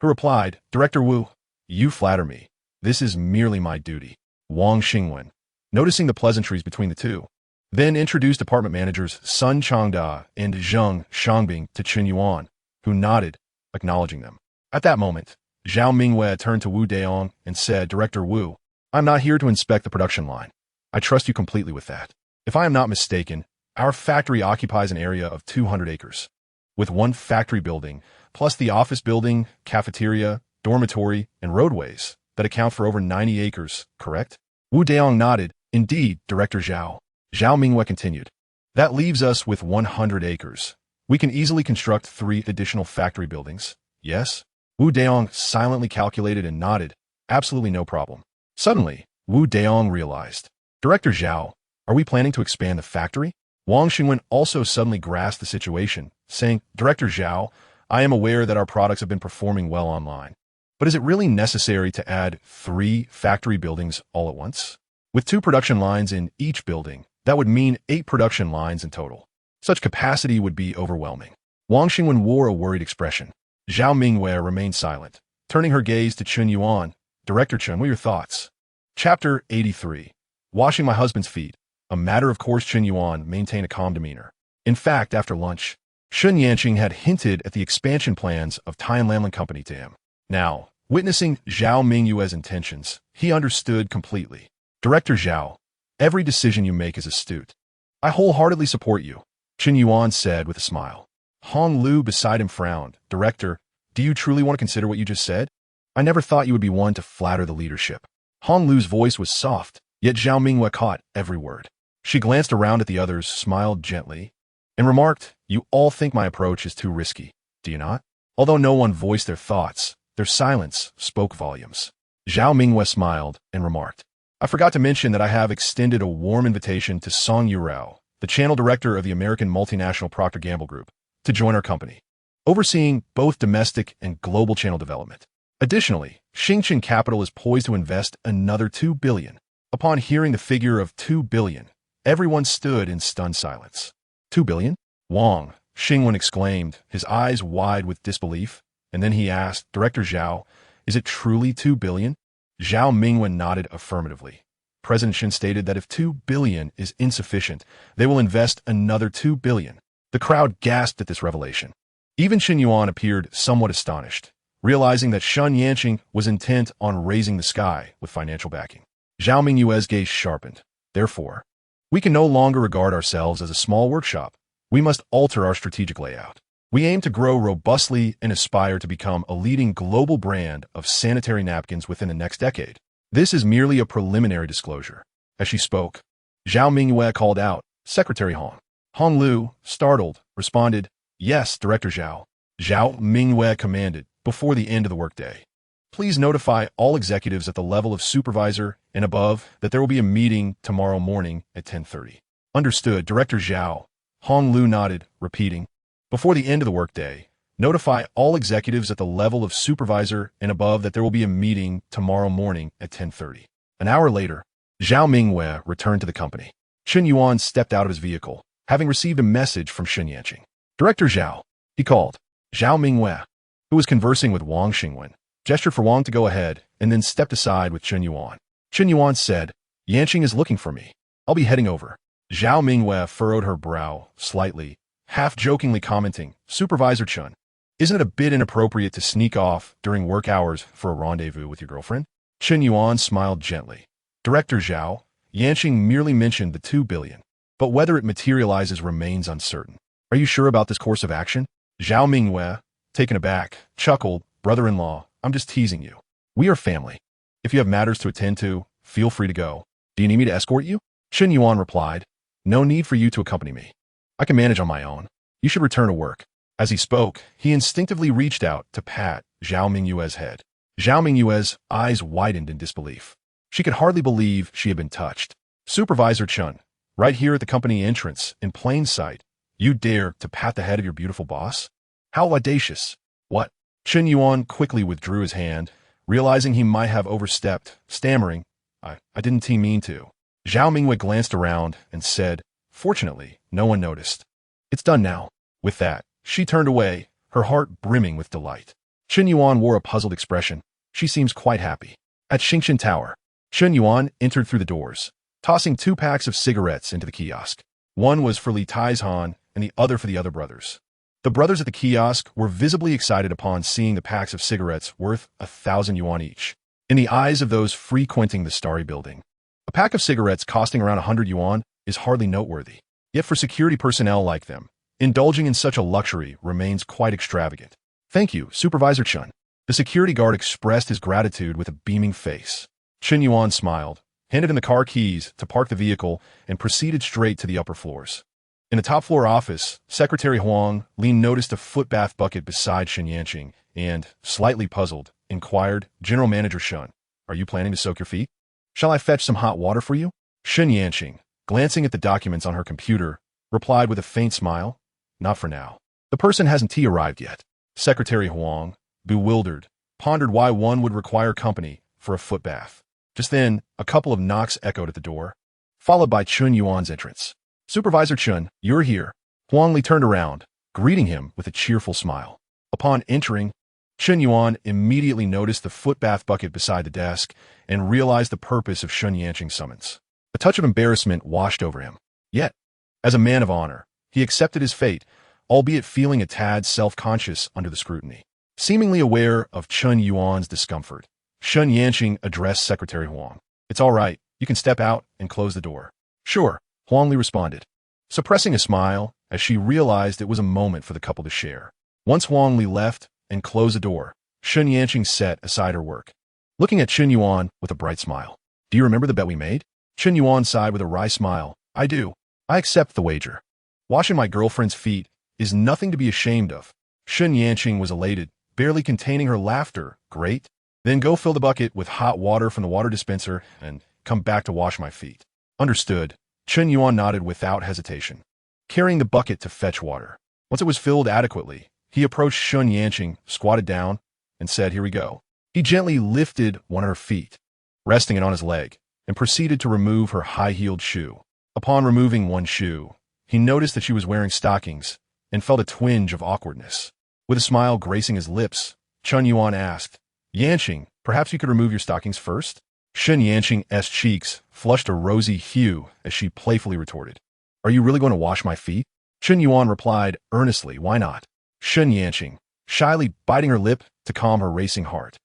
A: He replied, Director Wu, you flatter me. This is merely my duty. Wang Xingwen, noticing the pleasantries between the two, then introduced department managers Sun Changda and Zheng Shangbing to Chen Yuan, who nodded, acknowledging them. At that moment, Zhao Mingyue turned to Wu Daong and said, Director Wu, I'm not here to inspect the production line. I trust you completely with that. If I am not mistaken, our factory occupies an area of 200 acres. With one factory building, plus the office building, cafeteria, dormitory, and roadways that account for over 90 acres, correct? Wu Daong nodded. Indeed, Director Zhao. Zhao Mingyue continued. That leaves us with 100 acres. We can easily construct 3 additional factory buildings. Yes? Wu Daong silently calculated and nodded. Absolutely no problem. Suddenly, Wu Daong realized. Director Zhao, are we planning to expand the factory? Wang Xingwen also suddenly grasped the situation, saying, Director Zhao, I am aware that our products have been performing well online. But is it really necessary to add 3 factory buildings all at once? With 2 production lines in each building, that would mean 8 production lines in total. Such capacity would be overwhelming. Wang Xingwen wore a worried expression. Zhao Mingyue remained silent, turning her gaze to Chen Yuan. Director Chen, what are your thoughts? Chapter 83. Washing my husband's feet. A matter of course. Chen Yuan maintained a calm demeanor. In fact, after lunch, Shun Yanqing had hinted at the expansion plans of Tianlanlan Company to him. Now, witnessing Zhao Mingyue's intentions, he understood completely. Director Zhao, every decision you make is astute. I wholeheartedly support you, Chen Yuan said with a smile. Hong Lu beside him frowned. Director, do you truly want to consider what you just said? I never thought you would be one to flatter the leadership. Hong Lu's voice was soft, yet Zhao Mingyue caught every word. She glanced around at the others, smiled gently, and remarked, You all think my approach is too risky, do you not? Although no one voiced their thoughts, their silence spoke volumes. Zhao Mingyue smiled and remarked, I forgot to mention that I have extended a warm invitation to Song Yurao, the channel director of the American multinational Procter & Gamble Group, to join our company, overseeing both domestic and global channel development. Additionally, Xingchen Capital is poised to invest another $2 billion. Upon hearing the figure of $2 billion, everyone stood in stunned silence. $2 billion? Wang Xingwen exclaimed, his eyes wide with disbelief, and then he asked, Director Zhao, is it truly $2 billion? Zhao Mingyue nodded affirmatively. President Shin stated that if $2 billion is insufficient, they will invest another $2 billion. The crowd gasped at this revelation. Even Chen Yuan appeared somewhat astonished, realizing that Shun Yanqing was intent on raising the sky with financial backing. Zhao Mingyue's gaze sharpened. Therefore, we can no longer regard ourselves as a small workshop. We must alter our strategic layout. We aim to grow robustly and aspire to become a leading global brand of sanitary napkins within the next decade. This is merely a preliminary disclosure. As she spoke, Zhao Mingyue called out, Secretary Hong. Hong Lu, startled, responded, Yes, Director Zhao. Zhao Mingyue commanded, before the end of the workday. Please notify all executives at the level of supervisor and above that there will be a meeting tomorrow morning at 10:30. Understood, Director Zhao. Hong Lu nodded, repeating, Before the end of the workday, notify all executives at the level of supervisor and above that there will be a meeting tomorrow morning at 10:30. An hour later, Zhao Mingyue returned to the company. Chen Yuan stepped out of his vehicle, having received a message from Shun Yanqing. Director Zhao, he called. Zhao Mingyue, who was conversing with Wang Xingwen, gestured for Wang to go ahead and then stepped aside with Chen Yuan. Chen Yuan said, Yanqing is looking for me. I'll be heading over. Zhao Mingyue furrowed her brow slightly, half-jokingly commenting, Supervisor Chen, isn't it a bit inappropriate to sneak off during work hours for a rendezvous with your girlfriend? Chen Yuan smiled gently. Director Zhao, Yanqing merely mentioned the $2 billion, but whether it materializes remains uncertain. Are you sure about this course of action? Zhao Mingyue, taken aback, chuckled, Brother-in-law, I'm just teasing you. We are family. If you have matters to attend to, feel free to go. Do you need me to escort you? Chen Yuan replied, No need for you to accompany me. I can manage on my own. You should return to work. As he spoke, he instinctively reached out to pat Zhao Mingyue's head. Zhao Mingyue's eyes widened in disbelief. She could hardly believe she had been touched. Supervisor Chen, right here at the company entrance, in plain sight, you dare to pat the head of your beautiful boss? How audacious. What? Chen Yuan quickly withdrew his hand, realizing he might have overstepped, stammering, I didn't mean to. Zhao Mingyue glanced around and said, Fortunately, no one noticed. It's done now. With that, she turned away, her heart brimming with delight. Chen Yuan wore a puzzled expression. She seems quite happy. At Xingchen Tower, Chen Yuan entered through the doors, tossing 2 packs of cigarettes into the kiosk. One was for Li Taizhan and the other for the other brothers. The brothers at the kiosk were visibly excited upon seeing the packs of cigarettes worth 1,000 yuan each. In the eyes of those frequenting the starry building, a pack of cigarettes costing around 100 yuan is hardly noteworthy. Yet for security personnel like them, indulging in such a luxury remains quite extravagant. Thank you, Supervisor Chen. The security guard expressed his gratitude with a beaming face. Chen Yuan smiled, handed him the car keys to park the vehicle, and proceeded straight to the upper floors. In the top floor office, Secretary Huang Lin noticed a foot bath bucket beside Shen Yanqing and, slightly puzzled, inquired, General Manager Shen, are you planning to soak your feet? Shall I fetch some hot water for you? Shen Yanqing, glancing at the documents on her computer, replied with a faint smile, not for now. The person hasn't arrived yet. Secretary Huang, bewildered, pondered why one would require company for a foot bath. Just then, a couple of knocks echoed at the door, followed by Chen Yuan's entrance. Supervisor Chen, you're here. Huang Li turned around, greeting him with a cheerful smile. Upon entering, Chen Yuan immediately noticed the foot bath bucket beside the desk and realized the purpose of Shen Yanqing's summons. A touch of embarrassment washed over him. Yet, as a man of honor, he accepted his fate, albeit feeling a tad self-conscious under the scrutiny. Seemingly aware of Chen Yuan's discomfort, Shen Yanqing addressed Secretary Huang. It's all right, you can step out and close the door. Sure, Huang Li responded, suppressing a smile as she realized it was a moment for the couple to share. Once Huang Li left and closed the door, Shen Yanqing set aside her work, looking at Chen Yuan with a bright smile. Do you remember the bet we made? Chen Yuan sighed with a wry smile. I do. I accept the wager. Washing my girlfriend's feet is nothing to be ashamed of. Shen Yanqing was elated, barely containing her laughter. Great. Then go fill the bucket with hot water from the water dispenser and come back to wash my feet. Understood. Chen Yuan nodded without hesitation, carrying the bucket to fetch water. Once it was filled adequately, he approached Shen Yanqing, squatted down, and said, here we go. He gently lifted one of her feet, resting it on his leg, and proceeded to remove her high-heeled shoe. Upon removing one shoe, he noticed that she was wearing stockings and felt a twinge of awkwardness. With a smile gracing his lips, Chen Yuan asked, Yanqing, perhaps you could remove your stockings first? Shen Yanqing's cheeks flushed a rosy hue as she playfully retorted, are you really going to wash my feet? Chen Yuan replied earnestly, why not? Shen Yanqing, shyly biting her lip to calm her racing heart,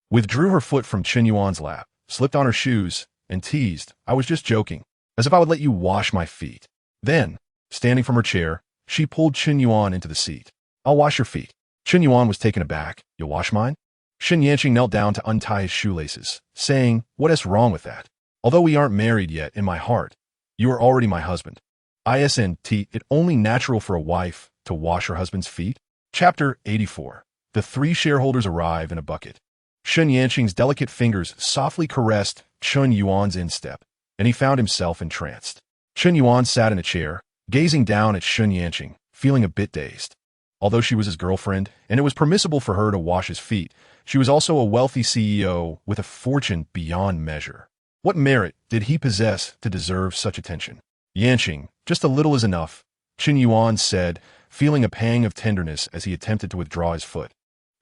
A: withdrew her foot from Chen Yuan's lap, slipped on her shoes, and teased, I was just joking, as if I would let you wash my feet. Then, standing from her chair, she pulled Chen Yuan into the seat. I'll wash your feet. Chen Yuan was taken aback. You'll wash mine? Shen Yanqing knelt down to untie his shoelaces, saying, what is wrong with that? Although we aren't married yet, in my heart, you are already my husband. Isn't it only natural for a wife to wash her husband's feet? Chapter 84. The three shareholders arrive in a bucket. Shen Yanqing's delicate fingers softly caressed Chen Yuan's instep, and he found himself entranced. Chen Yuan sat in a chair, gazing down at Shen Yanqing, feeling a bit dazed. Although she was his girlfriend, and it was permissible for her to wash his feet, she was also a wealthy CEO with a fortune beyond measure. What merit did he possess to deserve such attention? Yanqing, just a little is enough, Chen Yuan said, feeling a pang of tenderness as he attempted to withdraw his foot.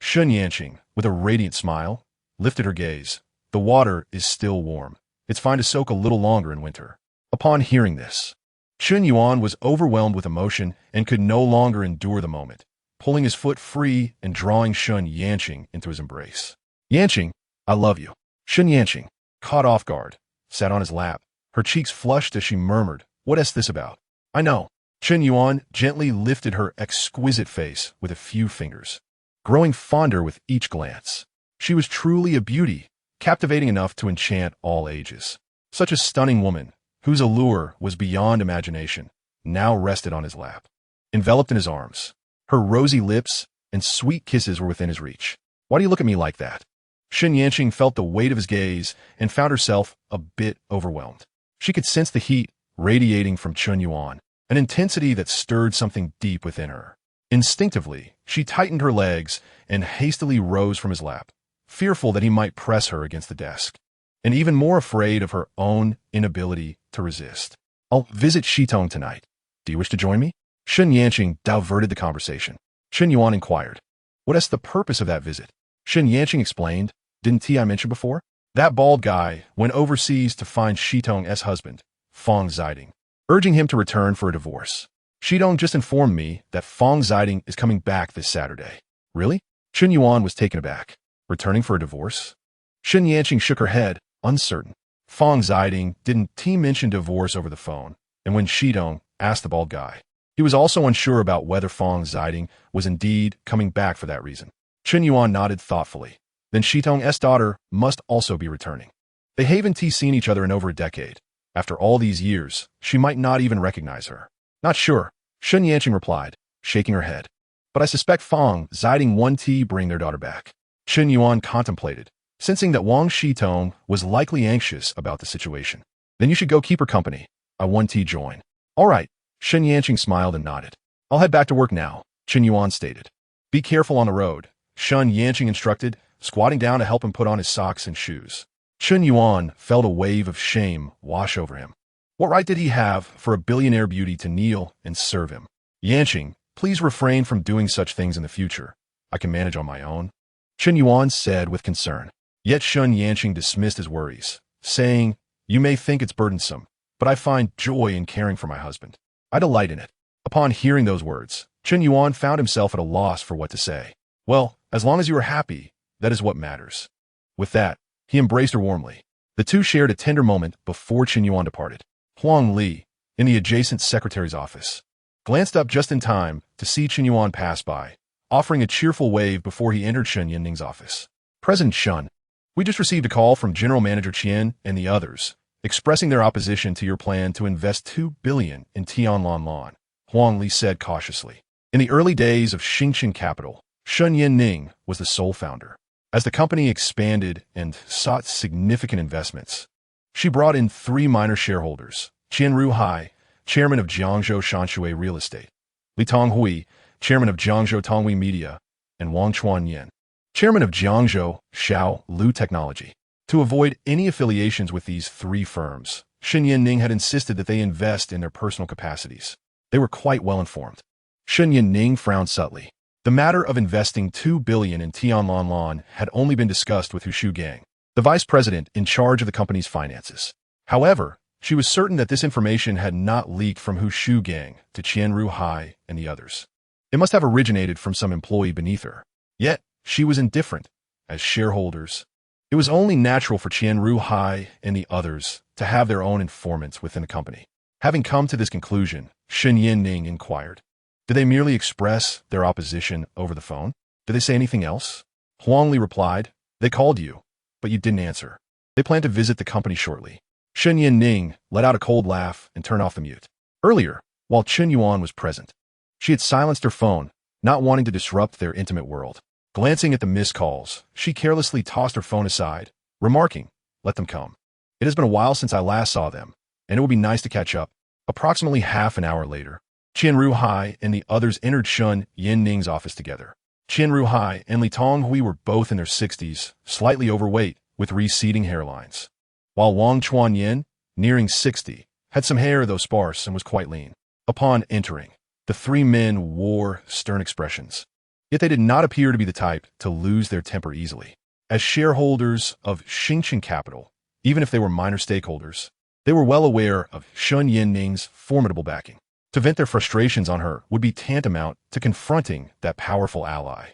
A: Shen Yanqing, with a radiant smile, lifted her gaze. The water is still warm. It's fine to soak a little longer in winter. Upon hearing this, Chen Yuan was overwhelmed with emotion and could no longer endure the moment, pulling his foot free and drawing Shen Yanqing into his embrace. Yanqing, I love you. Shen Yanqing, caught off guard, sat on his lap, her cheeks flushed as she murmured, what is this about? I know. Chen Yuan gently lifted her exquisite face with a few fingers, growing fonder with each glance. She was truly a beauty, captivating enough to enchant all ages. Such a stunning woman, whose allure was beyond imagination, now rested on his lap, enveloped in his arms. Her rosy lips and sweet kisses were within his reach. Why do you look at me like that? Shen Yanqing felt the weight of his gaze and found herself a bit overwhelmed. She could sense the heat radiating from Chen Yuan, an intensity that stirred something deep within her. Instinctively, she tightened her legs and hastily rose from his lap, fearful that he might press her against the desk, and even more afraid of her own inability to resist. I'll visit Shitong tonight. Do you wish to join me? Shen Yanqing diverted the conversation. Chen Yuan inquired, what is the purpose of that visit? Shen Yanqing explained, didn't I mention before? That bald guy went overseas to find Shitong's husband, Fong Ziding, urging him to return for a divorce. Shitong just informed me that Fong Ziding is coming back this Saturday. Really? Chen Yuan was taken aback. Returning for a divorce? Shen Yanqing shook her head, uncertain. Fong Ziding didn't mention divorce over the phone, and when Shitong asked the bald guy, he was also unsure about whether Fong Ziding was indeed coming back for that reason. Chen Yuan nodded thoughtfully. Then Shitong's daughter must also be returning. They haven't seen each other in over a decade. After all these years, she might not even recognize her. Not sure, Shen Yanqing replied, shaking her head. But I suspect Fang Ziding 1T bring their daughter back. Chen Yuan contemplated, sensing that Wang Shitong was likely anxious about the situation. Then you should go keep her company. I 1T join. All right, Shen Yanqing smiled and nodded. I'll head back to work now, Chen Yuan stated. Be careful on the road, Shen Yanqing instructed, squatting down to help him put on his socks and shoes. Chen Yuan felt a wave of shame wash over him. What right did he have for a billionaire beauty to kneel and serve him? Yanqing, please refrain from doing such things in the future. I can manage on my own, Chen Yuan said with concern. Yet Shen Yanqing dismissed his worries, saying, You may think it's burdensome, but I find joy in caring for my husband. I delight in it. Upon hearing those words, Chen Yuan found himself at a loss for what to say. Well, as long as you are happy, that is what matters. With that, he embraced her warmly. The two shared a tender moment before Chen Yuan departed. Huang Li, in the adjacent secretary's office, glanced up just in time to see Chen Yuan pass by, offering a cheerful wave before he entered Shen Yinning's office. President Shen, we just received a call from General Manager Qian and the others, expressing their opposition to your plan to invest $2 billion in Tianlanlan, Huang Li said cautiously. In the early days of Xingchen Capital, Shen Yinning was the sole founder. As the company expanded and sought significant investments, she brought in 3 minor shareholders, Qian Ruhai, chairman of Jiangzhou Shanshui Real Estate, Li Tonghui, chairman of Jiangzhou Tonghui Media, and Wang Chuanyan, chairman of Jiangzhou Xiao Lu Technology. To avoid any affiliations with these 3 firms, Shen Yinning had insisted that they invest in their personal capacities. They were quite well informed. Shen Yinning frowned subtly. The matter of investing $2 billion in Tianlanlan had only been discussed with Hu Shugang, the vice president in charge of the company's finances. However, she was certain that this information had not leaked from Hu Shugang to Qian Ruhai and the others. It must have originated from some employee beneath her. Yet, she was indifferent. As shareholders, it was only natural for Qian Ruhai and the others to have their own informants within the company. Having come to this conclusion, Shen Yinning inquired, Did they merely express their opposition over the phone? Did they say anything else? Huang Li replied, They called you, but you didn't answer. They plan to visit the company shortly. Shen Yinning let out a cold laugh and turned off the mute. Earlier, while Chen Yuan was present, she had silenced her phone, not wanting to disrupt their intimate world. Glancing at the missed calls, she carelessly tossed her phone aside, remarking, Let them come. It has been a while since I last saw them, and it would be nice to catch up. Approximately half an hour later, Qian Ruhai and the others entered Shen Yinning's office together. Qian Ruhai and Li Tonghui were both in their 60s, slightly overweight, with receding hairlines, while Wang Chuanyan, nearing 60, had some hair though sparse and was quite lean. Upon entering, the 3 men wore stern expressions. Yet they did not appear to be the type to lose their temper easily. As shareholders of Xingchen Capital, even if they were minor stakeholders, they were well aware of Shen Yinning's formidable backing. To vent their frustrations on her would be tantamount to confronting that powerful ally.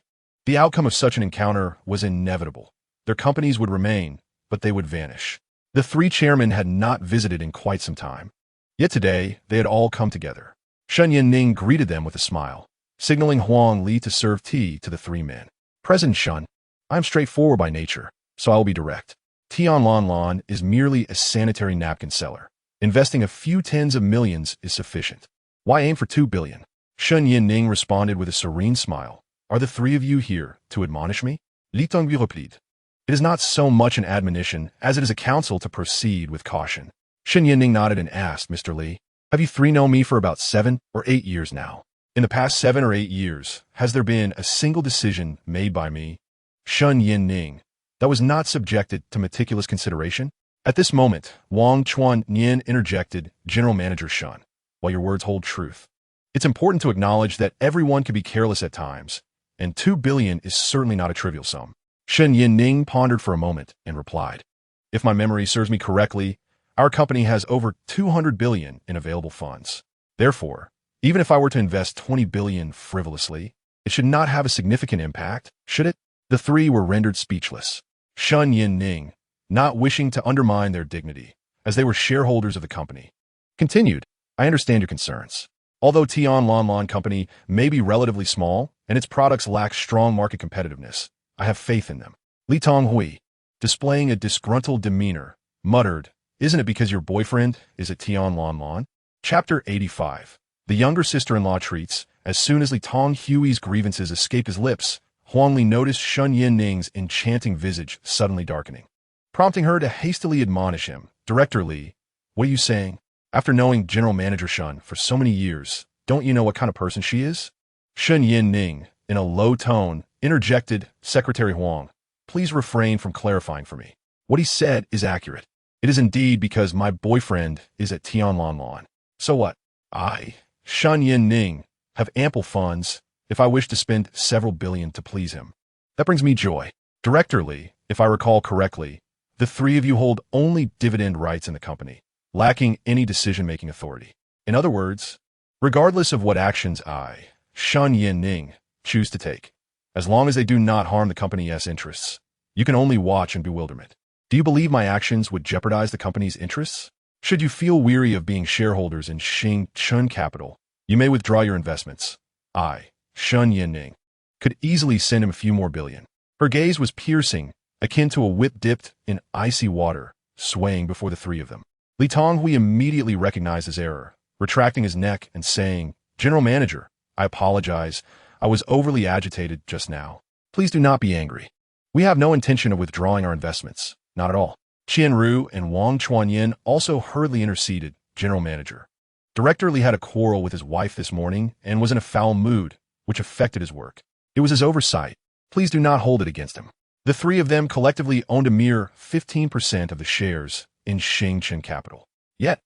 A: The outcome of such an encounter was inevitable. Their companies would remain, but they would vanish. The 3 chairmen had not visited in quite some time. Yet today, they had all come together. Shen Yinning greeted them with a smile, signaling Huang Li to serve tea to the 3 men. President Shen, I am straightforward by nature, so I will be direct. Tianlanlan is merely a sanitary napkin seller. Investing a few tens of millions is sufficient. Why aim for $2 billion? Shen Yinning responded with a serene smile. Are the 3 of you here to admonish me? Li Tonghui replied. It is not so much an admonition as it is a counsel to proceed with caution. Shen Yinning nodded and asked, Mr. Li, have you 3 known me for about 7 or 8 years now? In the past 7 or 8 years, has there been a single decision made by me, Shen Yinning, that was not subjected to meticulous consideration? At this moment, Wang Chuanyan interjected, General Manager Shen, while your words hold truth, it's important to acknowledge that everyone can be careless at times, and $2 billion is certainly not a trivial sum. Shen Yinning pondered for a moment and replied, If my memory serves me correctly, our company has over $200 billion in available funds. Therefore, even if I were to invest $20 billion frivolously, it should not have a significant impact, should it? The 3 were rendered speechless. Shen Yinning, not wishing to undermine their dignity, as they were shareholders of the company, continued, I understand your concerns. Although Tian Lan Company may be relatively small and its products lack strong market competitiveness, I have faith in them. Li Tonghui, displaying a disgruntled demeanor, muttered, "Isn't it because your boyfriend is at Tian Lan? Chapter 85. The younger sister-in-law treats. As soon as Li Tonghui's grievances escaped his lips, Huang Li noticed Chen Yuan's enchanting visage suddenly darkening, prompting her to hastily admonish him. "Director Li, what are you saying? After knowing General Manager Shen for so many years, don't you know what kind of person she is?" Chen Yuan, in a low tone, interjected, "Secretary Huang, please refrain from clarifying for me. What he said is accurate. It is indeed because my boyfriend is at Tian Lan. So what? I, Shen Yuan, have ample funds if I wish to spend several billion to please him. That brings me joy. Director Li, if I recall correctly, the three of you hold only dividend rights in the company, lacking any decision-making authority. In other words, regardless of what actions I, Shen Yuan, choose to take, as long as they do not harm the company's interests, you can only watch in bewilderment. Do you believe my actions would jeopardize the company's interests? Should you feel weary of being shareholders in Chen Capital, you may withdraw your investments. I, Shen Yuan, could easily send him a few more billion." Her gaze was piercing, akin to a whip dipped in icy water, swaying before the three of them. Li Tonghui immediately recognized his error, retracting his neck and saying, "General Manager, I apologize. I was overly agitated just now. Please do not be angry. We have no intention of withdrawing our investments. Not at all." Qian Ru and Wang Chuanyin also hurriedly interceded. "General Manager, Director Li had a quarrel with his wife this morning and was in a foul mood, which affected his work. It was his oversight. Please do not hold it against him." The three of them collectively owned a mere 15% of the shares in Chen Capital. Yet,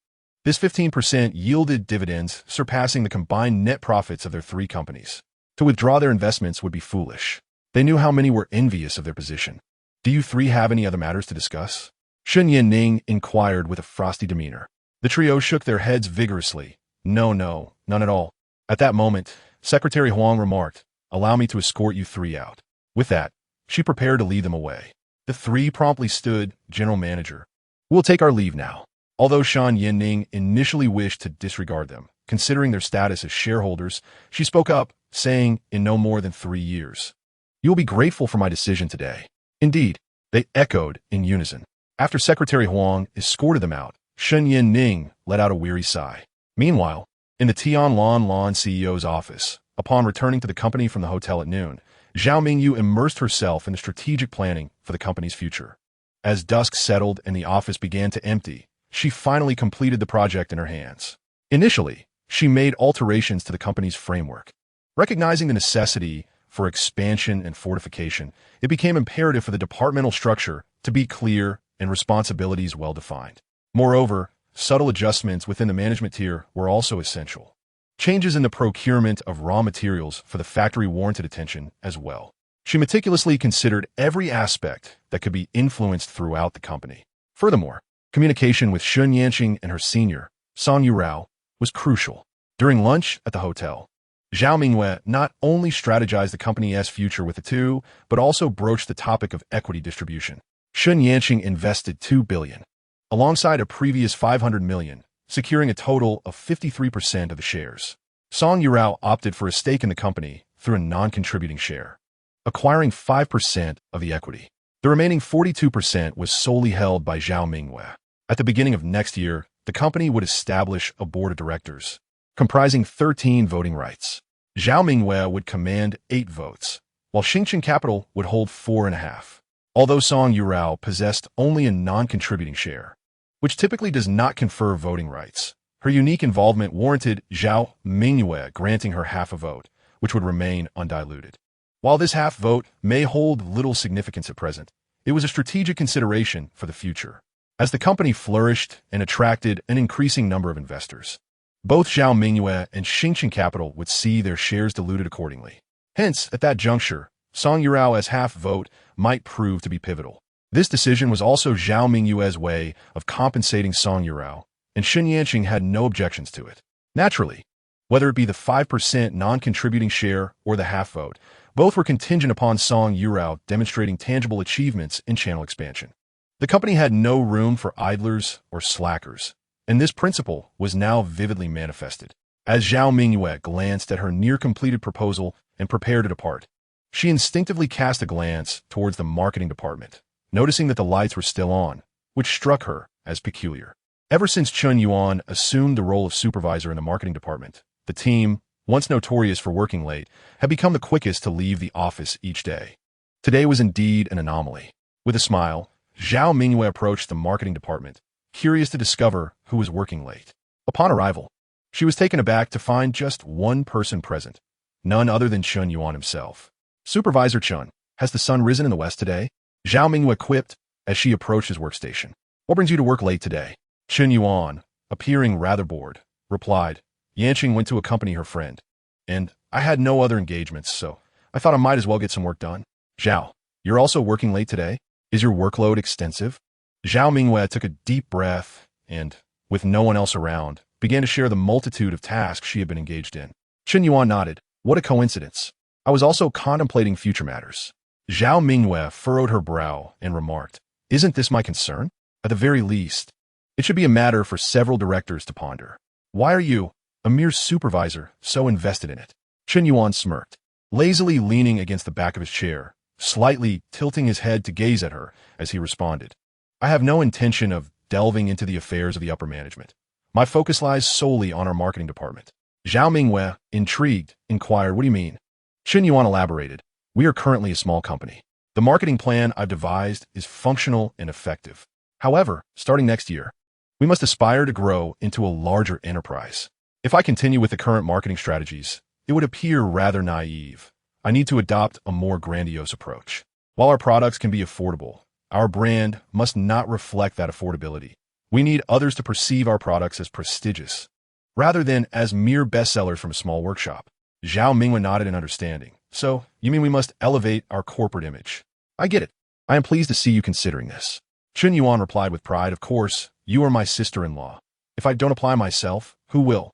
A: this 15% yielded dividends surpassing the combined net profits of their three companies. To withdraw their investments would be foolish. They knew how many were envious of their position. "Do you three have any other matters to discuss?" Chen Yuan inquired with a frosty demeanor. The trio shook their heads vigorously. No, none at all." At that moment, Secretary Huang remarked, "Allow me to escort you three out." With that, she prepared to lead them away. The three promptly stood. "General Manager, we'll take our leave now." Although Shen Yuan initially wished to disregard them, considering their status as shareholders, she spoke up, saying, "In no more than 3 years. You will be grateful for my decision today." "Indeed," they echoed in unison. After Secretary Huang escorted them out, Chen Yuan let out a weary sigh. Meanwhile, in the Tian Lan CEO's office, upon returning to the company from the hotel at noon, Zhao Mingyu immersed herself in the strategic planning for the company's future. As dusk settled and the office began to empty, she finally completed the project in her hands. Initially, she made alterations to the company's framework. Recognizing the necessity for expansion and fortification, it became imperative for the departmental structure to be clear and responsibilities well-defined. Moreover, subtle adjustments within the management tier were also essential. Changes in the procurement of raw materials for the factory warranted attention as well. She meticulously considered every aspect that could be influenced throughout the company. Furthermore, communication with Shun Yanqing and her senior, Song Yurao, was crucial. During lunch at the hotel, Zhao Mingyue not only strategized the company's future with the two, but also broached the topic of equity distribution. Shun Yanqing invested $2 billion, alongside a previous $500 million, securing a total of 53% of the shares. Song Yurao opted for a stake in the company through a non-contributing share, acquiring 5% of the equity. The remaining 42% was solely held by Zhao Mingyue. At the beginning of next year, the company would establish a board of directors, comprising 13 voting rights. Zhao Mingyue would command 8 votes, while Chen Capital would hold 4.5. Although Song Yurao possessed only a non-contributing share, which typically does not confer voting rights, her unique involvement warranted Zhao Mingyue granting her half a vote, which would remain undiluted. While this half vote may hold little significance at present, it was a strategic consideration for the future, as the company flourished and attracted an increasing number of investors. Both Zhao Mingyue and Chen Capital would see their shares diluted accordingly. Hence, at that juncture, Song Yurao's half vote might prove to be pivotal. This decision was also Zhao Mingyue's way of compensating Song Yurao, and Chen Yanqing had no objections to it. Naturally, whether it be the 5% non-contributing share or the half vote, both were contingent upon Song Yurao demonstrating tangible achievements in channel expansion. The company had no room for idlers or slackers, and this principle was now vividly manifested. As Zhao Mingyue glanced at her near-completed proposal and prepared to depart, she instinctively cast a glance towards the marketing department, noticing that the lights were still on, which struck her as peculiar. Ever since Chen Yuan assumed the role of supervisor in the marketing department, the team, once notorious for working late, had become the quickest to leave the office each day. Today was indeed an anomaly. With a smile, Zhao Mingyue approached the marketing department, curious to discover who was working late. Upon arrival, she was taken aback to find just one person present, none other than Chen Yuan himself. Supervisor Chen, has the sun risen in the west today? Zhao Mingyue quipped as she approached his workstation. What brings you to work late today? Chen Yuan, appearing rather bored, replied. Yanqing went to accompany her friend, and I had no other engagements, so I thought I might as well get some work done. Zhao, you're also working late today? Is your workload extensive? Zhao Mingyue took a deep breath and, with no one else around, began to share the multitude of tasks she had been engaged in. Chen Yuan nodded. What a coincidence. I was also contemplating future matters. Zhao Mingyue furrowed her brow and remarked, Isn't this my concern? At the very least, it should be a matter for several directors to ponder. Why are you, a mere supervisor, so invested in it? Chen Yuan smirked, lazily leaning against the back of his chair, slightly tilting his head to gaze at her as he responded. I have no intention of delving into the affairs of the upper management. My focus lies solely on our marketing department. Zhao Mingyue, intrigued, inquired, What do you mean? Chen Yuan elaborated. We are currently a small company. The marketing plan I've devised is functional and effective. However, starting next year, we must aspire to grow into a larger enterprise. If I continue with the current marketing strategies, it would appear rather naive. I need to adopt a more grandiose approach. While our products can be affordable, our brand must not reflect that affordability. We need others to perceive our products as prestigious, rather than as mere bestsellers from a small workshop. Zhao Mingyue nodded in understanding. So, you mean we must elevate our corporate image? I get it. I am pleased to see you considering this. Chen Yuan replied with pride, Of course, you are my sister-in-law. If I don't apply myself, who will?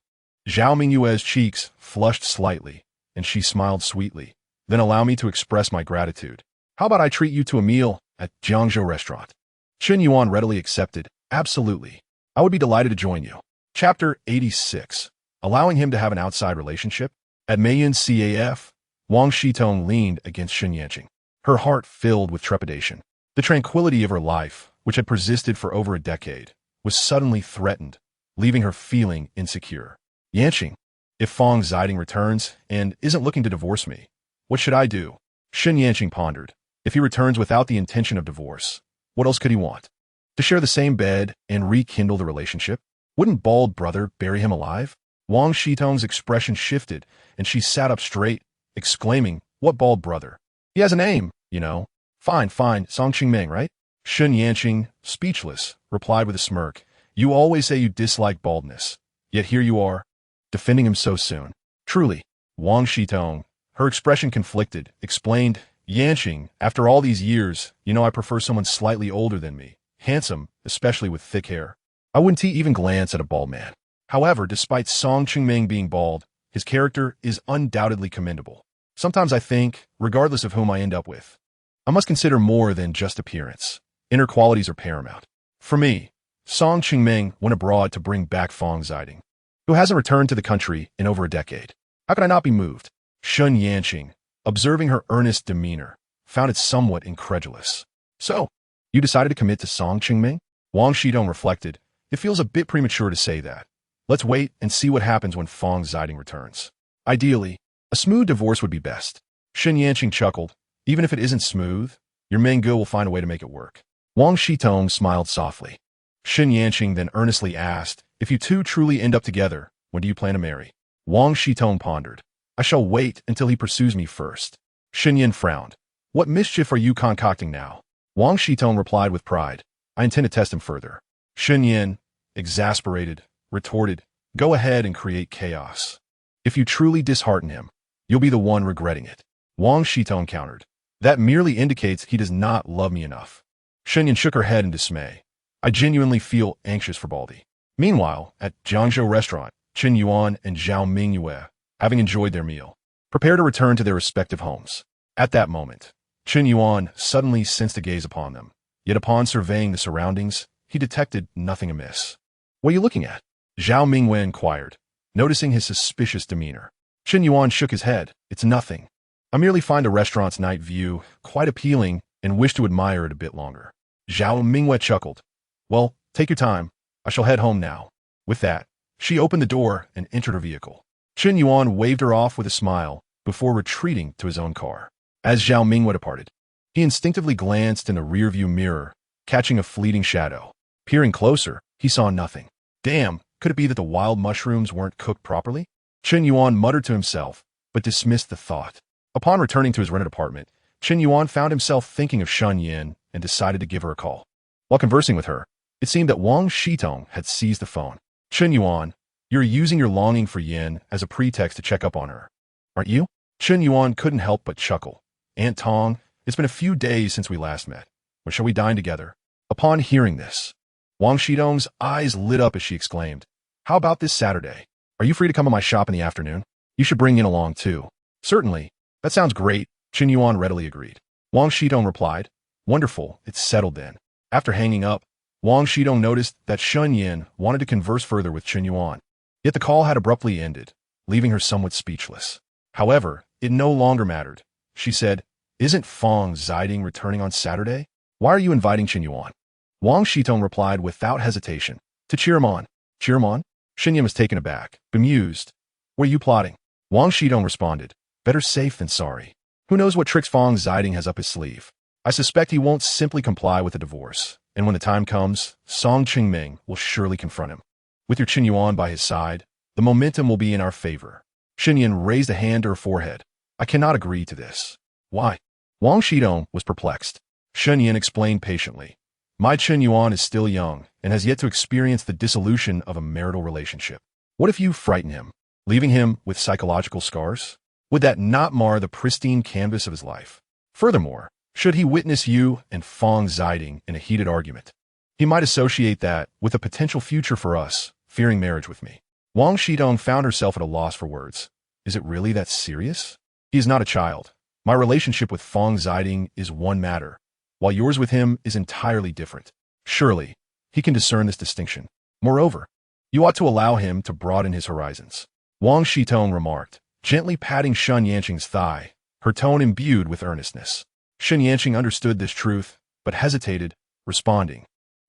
A: Zhao Mingyue's cheeks flushed slightly, and she smiled sweetly. Then allow me to express my gratitude. How about I treat you to a meal at Jiangzhou restaurant? Chen Yuan readily accepted. Absolutely. I would be delighted to join you. Chapter 86. Allowing him to have an outside relationship? At Meiyun CAF, Wang Shitong leaned against Shen Yanqing, her heart filled with trepidation. The tranquility of her life, which had persisted for over a decade, was suddenly threatened, leaving her feeling insecure. Yanqing, if Fong Ziding returns and isn't looking to divorce me, what should I do? Shen Yanqing pondered. If he returns without the intention of divorce, what else could he want? To share the same bed and rekindle the relationship? Wouldn't bald brother bury him alive? Wang Shitong's expression shifted, and she sat up straight, exclaiming, What bald brother? He has a name, you know. Fine, Song Qingming, right? Shen Yanqing, speechless, replied with a smirk. You always say you dislike baldness, yet here you are, defending him so soon. Truly, Wang Shitong, her expression conflicted, explained, Yanqing, after all these years, I prefer someone slightly older than me. Handsome, especially with thick hair. I wouldn't even glance at a bald man. However, despite Song Qingming being bald, his character is undoubtedly commendable. Sometimes I think, regardless of whom I end up with, I must consider more than just appearance. Inner qualities are paramount. For me, Song Qingming went abroad to bring back Fong Ziding, who hasn't returned to the country in over a decade. How could I not be moved? Shen Yanqing, observing her earnest demeanor, found it somewhat incredulous. So, you decided to commit to Song Qingming? Wang Shitong reflected. It feels a bit premature to say that. Let's wait and see what happens when Fong Ziding returns. Ideally, a smooth divorce would be best. Shen Yanqing chuckled. Even if it isn't smooth, your Mengge will find a way to make it work. Wang Shitong smiled softly. Shen Yanqing then earnestly asked, If you two truly end up together, when do you plan to marry? Wang Shitong pondered. I shall wait until he pursues me first. Shen Yin frowned. What mischief are you concocting now? Wang Shitong replied with pride. I intend to test him further. Shen Yin, exasperated, retorted, Go ahead and create chaos. If you truly dishearten him, you'll be the one regretting it. Wang Shitong countered. That merely indicates he does not love me enough. Shen Yin shook her head in dismay. I genuinely feel anxious for Baldy. Meanwhile, at Jiangzhou restaurant, Chen Yuan and Zhao Mingyue, having enjoyed their meal, prepare to return to their respective homes. At that moment, Chen Yuan suddenly sensed a gaze upon them, yet upon surveying the surroundings, he detected nothing amiss. What are you looking at? Zhao Mingyue inquired. noticing his suspicious demeanor. Chen Yuan shook his head. It's nothing. I merely find the restaurant's night view quite appealing and wish to admire it a bit longer. Zhao Mingwei chuckled. Well, take your time. I shall head home now. With that, she opened the door and entered her vehicle. Chen Yuan waved her off with a smile before retreating to his own car. As Zhao Mingwei departed, he instinctively glanced in the rearview mirror, catching a fleeting shadow. Peering closer, he saw nothing. Damn, could it be that the wild mushrooms weren't cooked properly? Chen Yuan muttered to himself, but dismissed the thought. Upon returning to his rented apartment, Chen Yuan found himself thinking of Chen Yin and decided to give her a call. While conversing with her, it seemed that Wang Shitong had seized the phone. Chen Yuan, you're using your longing for Yin as a pretext to check up on her, aren't you? Chen Yuan couldn't help but chuckle. Aunt Tong, it's been a few days since we last met. When shall we dine together? Upon hearing this, Wang Shitong's eyes lit up as she exclaimed, how about this Saturday? Are you free to come to my shop in the afternoon? You should bring Yin along too. Certainly. That sounds great, Chen Yuan readily agreed. Wang Shitong replied, wonderful, it's settled then. After hanging up, Wang Shitong noticed that Chen Yin wanted to converse further with Chen Yuan. Yet the call had abruptly ended, leaving her somewhat speechless. However, it no longer mattered. She said, isn't Fong Ziding returning on Saturday? Why are you inviting Chen Yuan? Wang Shitong replied without hesitation, to cheer him on. Cheer him on? Chen Yin was taken aback, bemused. What are you plotting? Wang Shitong responded, better safe than sorry. Who knows what tricks Fong Ziding has up his sleeve? I suspect he won't simply comply with a divorce, and when the time comes, Song Qingming will surely confront him. With your Chen Yuan by his side, the momentum will be in our favor. Chen Yin raised a hand to her forehead. I cannot agree to this. Why? Wang Shitong was perplexed. Chen Yin explained patiently. My Chen Yuan is still young and has yet to experience the dissolution of a marital relationship. What if you frighten him, leaving him with psychological scars? Would that not mar the pristine canvas of his life? Furthermore, should he witness you and Fong Ziding in a heated argument, he might associate that with a potential future for us, fearing marriage with me. Wang Shitong found herself at a loss for words. Is it really that serious? He is not a child. My relationship with Fong Ziding is one matter, while yours with him is entirely different. Surely, he can discern this distinction. Moreover, you ought to allow him to broaden his horizons. Wang Shitong remarked, gently patting Shen Yanqing's thigh, her tone imbued with earnestness. Shen Yanqing understood this truth, but hesitated, responding,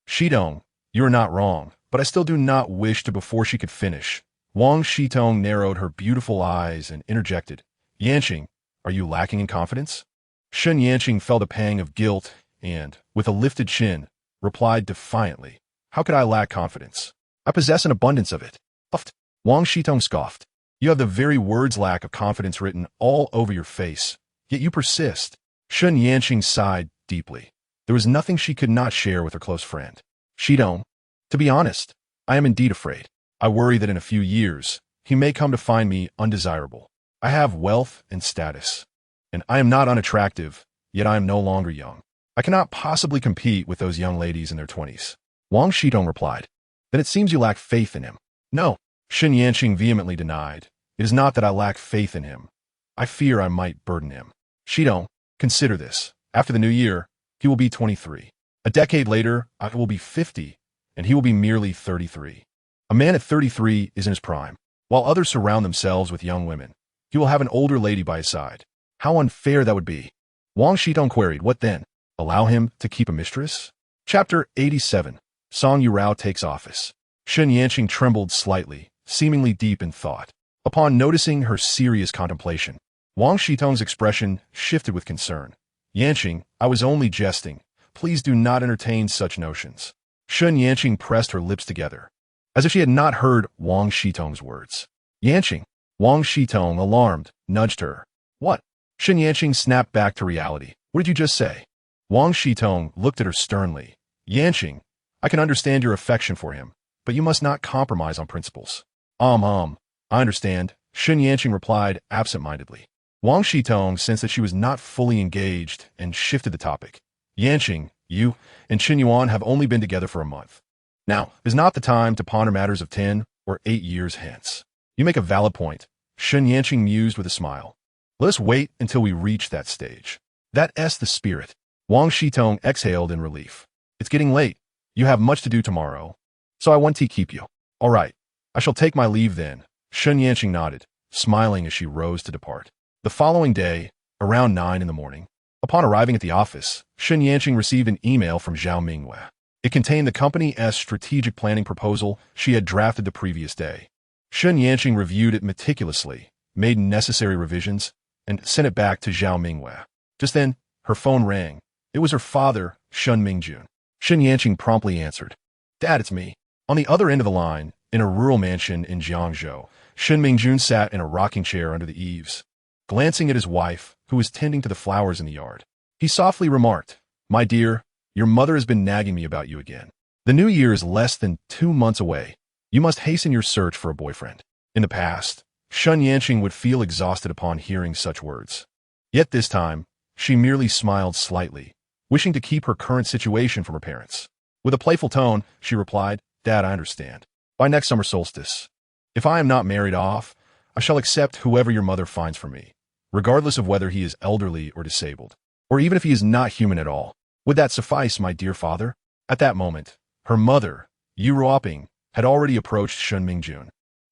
A: Shitong, you are not wrong, but I still do not wish to before she could finish. Wang Shitong narrowed her beautiful eyes and interjected, Yanqing, are you lacking in confidence? Shen Yanqing felt a pang of guilt and, with a lifted chin, replied defiantly, how could I lack confidence? I possess an abundance of it. Puffed. Wang Shitong scoffed. You have the very words lack of confidence written all over your face, yet you persist. Shen Yanqing sighed deeply. There was nothing she could not share with her close friend. Shitong, to be honest, I am indeed afraid. I worry that in a few years, he may come to find me undesirable. I have wealth and status, and I am not unattractive, yet I am no longer young. I cannot possibly compete with those young ladies in their 20s. Wang Shitong replied, then it seems you lack faith in him. No, Shen Yanqing vehemently denied. It is not that I lack faith in him. I fear I might burden him. Shitong, consider this. After the new year, he will be 23. A decade later, I will be 50, and he will be merely 33. A man at 33 is in his prime, while others surround themselves with young women. He will have an older lady by his side. How unfair that would be. Wang Shitong queried, what then? Allow him to keep a mistress? Chapter 87. Song Yurao takes office. Shen Yanqing trembled slightly, seemingly deep in thought. Upon noticing her serious contemplation, Wang Shitong's expression shifted with concern. Yanqing, I was only jesting. Please do not entertain such notions. Shen Yanqing pressed her lips together, as if she had not heard Wang Shitong's words. Yanqing. Wang Shitong, alarmed, nudged her. What? Shen Yanqing snapped back to reality. What did you just say? Wang Shitong looked at her sternly. Yanqing, I can understand your affection for him, but you must not compromise on principles. I understand, Shen Yanqing replied absent-mindedly. Wang Shitong sensed that she was not fully engaged and shifted the topic. Yanqing, you and Chen Yuan have only been together for a month. Now is not the time to ponder matters of 10 or 8 years hence. You make a valid point, Shen Yanqing mused with a smile. Let us wait until we reach that stage. That's the spirit. Wang Shitong exhaled in relief. It's getting late. You have much to do tomorrow, so I want to keep you. All right, I shall take my leave then, Chen Yuan nodded, smiling as she rose to depart. The following day, around 9 in the morning, upon arriving at the office, Chen Yuan received an email from Zhao Mingwei. It contained the company's strategic planning proposal she had drafted the previous day. Chen Yuan reviewed it meticulously, made necessary revisions, and sent it back to Zhao Mingwei. Just then, her phone rang. It was her father, Shen Mingjun. Chen Yuan promptly answered. "Dad, it's me." On the other end of the line, in a rural mansion in Jiangzhou, Shen Mingjun sat in a rocking chair under the eaves, glancing at his wife, who was tending to the flowers in the yard. He softly remarked, "My dear, your mother has been nagging me about you again. The new year is less than 2 months away. You must hasten your search for a boyfriend." In the past, Shen Yuan would feel exhausted upon hearing such words. Yet this time, she merely smiled slightly, wishing to keep her current situation from her parents. With a playful tone, she replied, "Dad, I understand. By next summer solstice, if I am not married off, I shall accept whoever your mother finds for me, regardless of whether he is elderly or disabled, or even if he is not human at all. Would that suffice, my dear father?" At that moment, her mother, Yu Ruoping, had already approached Shen Mingjun,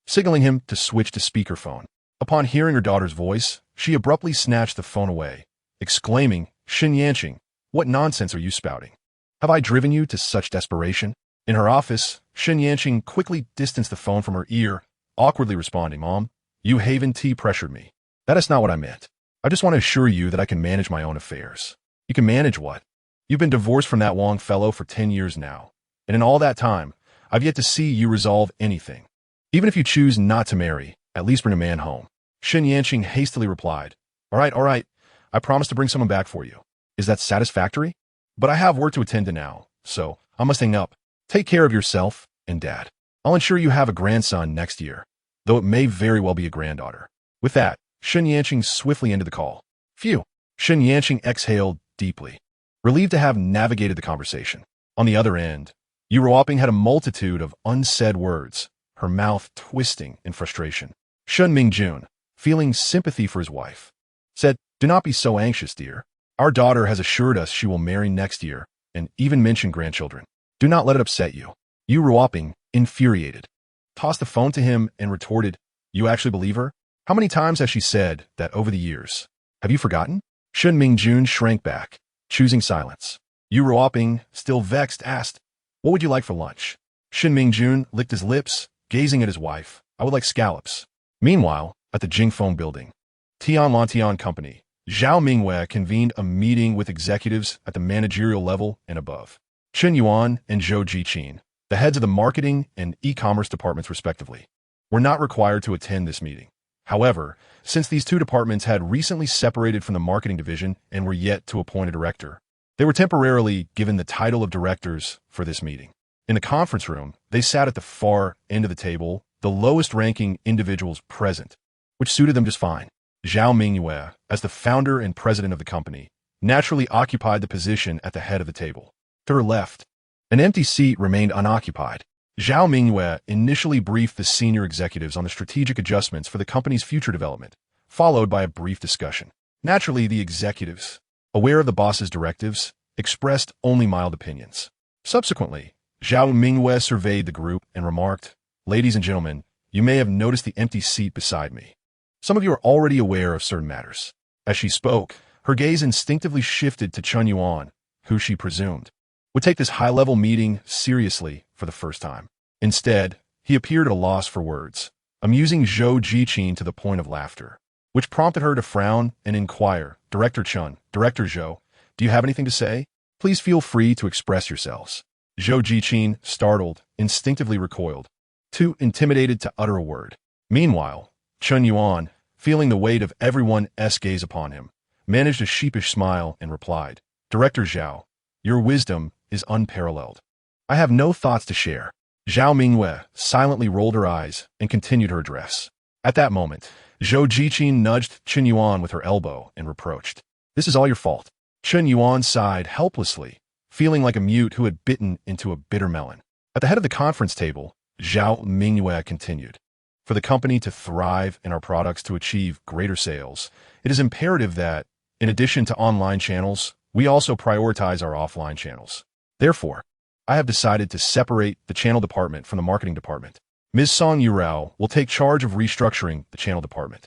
A: signaling him to switch to speakerphone. Upon hearing her daughter's voice, she abruptly snatched the phone away, exclaiming, "Chen Yuan, what nonsense are you spouting? Have I driven you to such desperation?" In her office, Shen Yuan quickly distanced the phone from her ear, awkwardly responding, "Mom, you Haven T pressured me. That is not what I meant. I just want to assure you that I can manage my own affairs." "You can manage what? You've been divorced from that Wong fellow for 10 years now, and in all that time, I've yet to see you resolve anything. Even if you choose not to marry, at least bring a man home." Shen Yuan hastily replied, all right, I promise to bring someone back for you. Is that satisfactory? But I have work to attend to now, so I must hang up. Take care of yourself and Dad. I'll ensure you have a grandson next year, though it may very well be a granddaughter." With that, Shen Yuan swiftly ended the call. Phew! Shen Yuan exhaled deeply, relieved to have navigated the conversation. On the other end, Yu Ruoping had a multitude of unsaid words, her mouth twisting in frustration. Shen Mingjun, feeling sympathy for his wife, said, "Do not be so anxious, dear. Our daughter has assured us she will marry next year, and even mentioned grandchildren. Do not let it upset you." Yu Ruoping, infuriated, tossed the phone to him and retorted, "You actually believe her? How many times has she said that over the years? Have you forgotten?" Shen Mingjun shrank back, choosing silence. Yu Ruoping, still vexed, asked, "What would you like for lunch?" Shen Mingjun licked his lips, gazing at his wife. "I would like scallops." Meanwhile, at the Jingfeng building, Tianlantian Company, Zhao Mingwei convened a meeting with executives at the managerial level and above. Chen Yuan and Zhou Jiqin, the heads of the marketing and e-commerce departments respectively, were not required to attend this meeting. However, since these two departments had recently separated from the marketing division and were yet to appoint a director, they were temporarily given the title of directors for this meeting. In the conference room, they sat at the far end of the table, the lowest-ranking individuals present, which suited them just fine. Zhao Mingwei, as the founder and president of the company, naturally occupied the position at the head of the table. To her left, an empty seat remained unoccupied. Zhao Mingwei initially briefed the senior executives on the strategic adjustments for the company's future development, followed by a brief discussion. Naturally, the executives, aware of the boss's directives, expressed only mild opinions. Subsequently, Zhao Mingwei surveyed the group and remarked, "Ladies and gentlemen, you may have noticed the empty seat beside me. Some of you are already aware of certain matters." As she spoke, her gaze instinctively shifted to Chen Yuan, who she presumed would take this high-level meeting seriously for the first time. Instead, he appeared at a loss for words, amusing Zhou Jiqin to the point of laughter, which prompted her to frown and inquire, "Director Chen, Director Zhou, do you have anything to say? Please feel free to express yourselves." Zhou Jiqin, startled, instinctively recoiled, too intimidated to utter a word. Meanwhile, Chen Yuan, feeling the weight of everyone's gaze upon him, managed a sheepish smile and replied, "Director Zhao, your wisdom is unparalleled. I have no thoughts to share." Zhao Mingwei silently rolled her eyes and continued her address. At that moment, Zhou Jiqin nudged Chen Yuan with her elbow and reproached, "This is all your fault." Chen Yuan sighed helplessly, feeling like a mute who had bitten into a bitter melon. At the head of the conference table, Zhao Mingwei continued, "For the company to thrive and our products to achieve greater sales, it is imperative that, in addition to online channels, we also prioritize our offline channels. Therefore, I have decided to separate the channel department from the marketing department. Ms. Song Yurao will take charge of restructuring the channel department.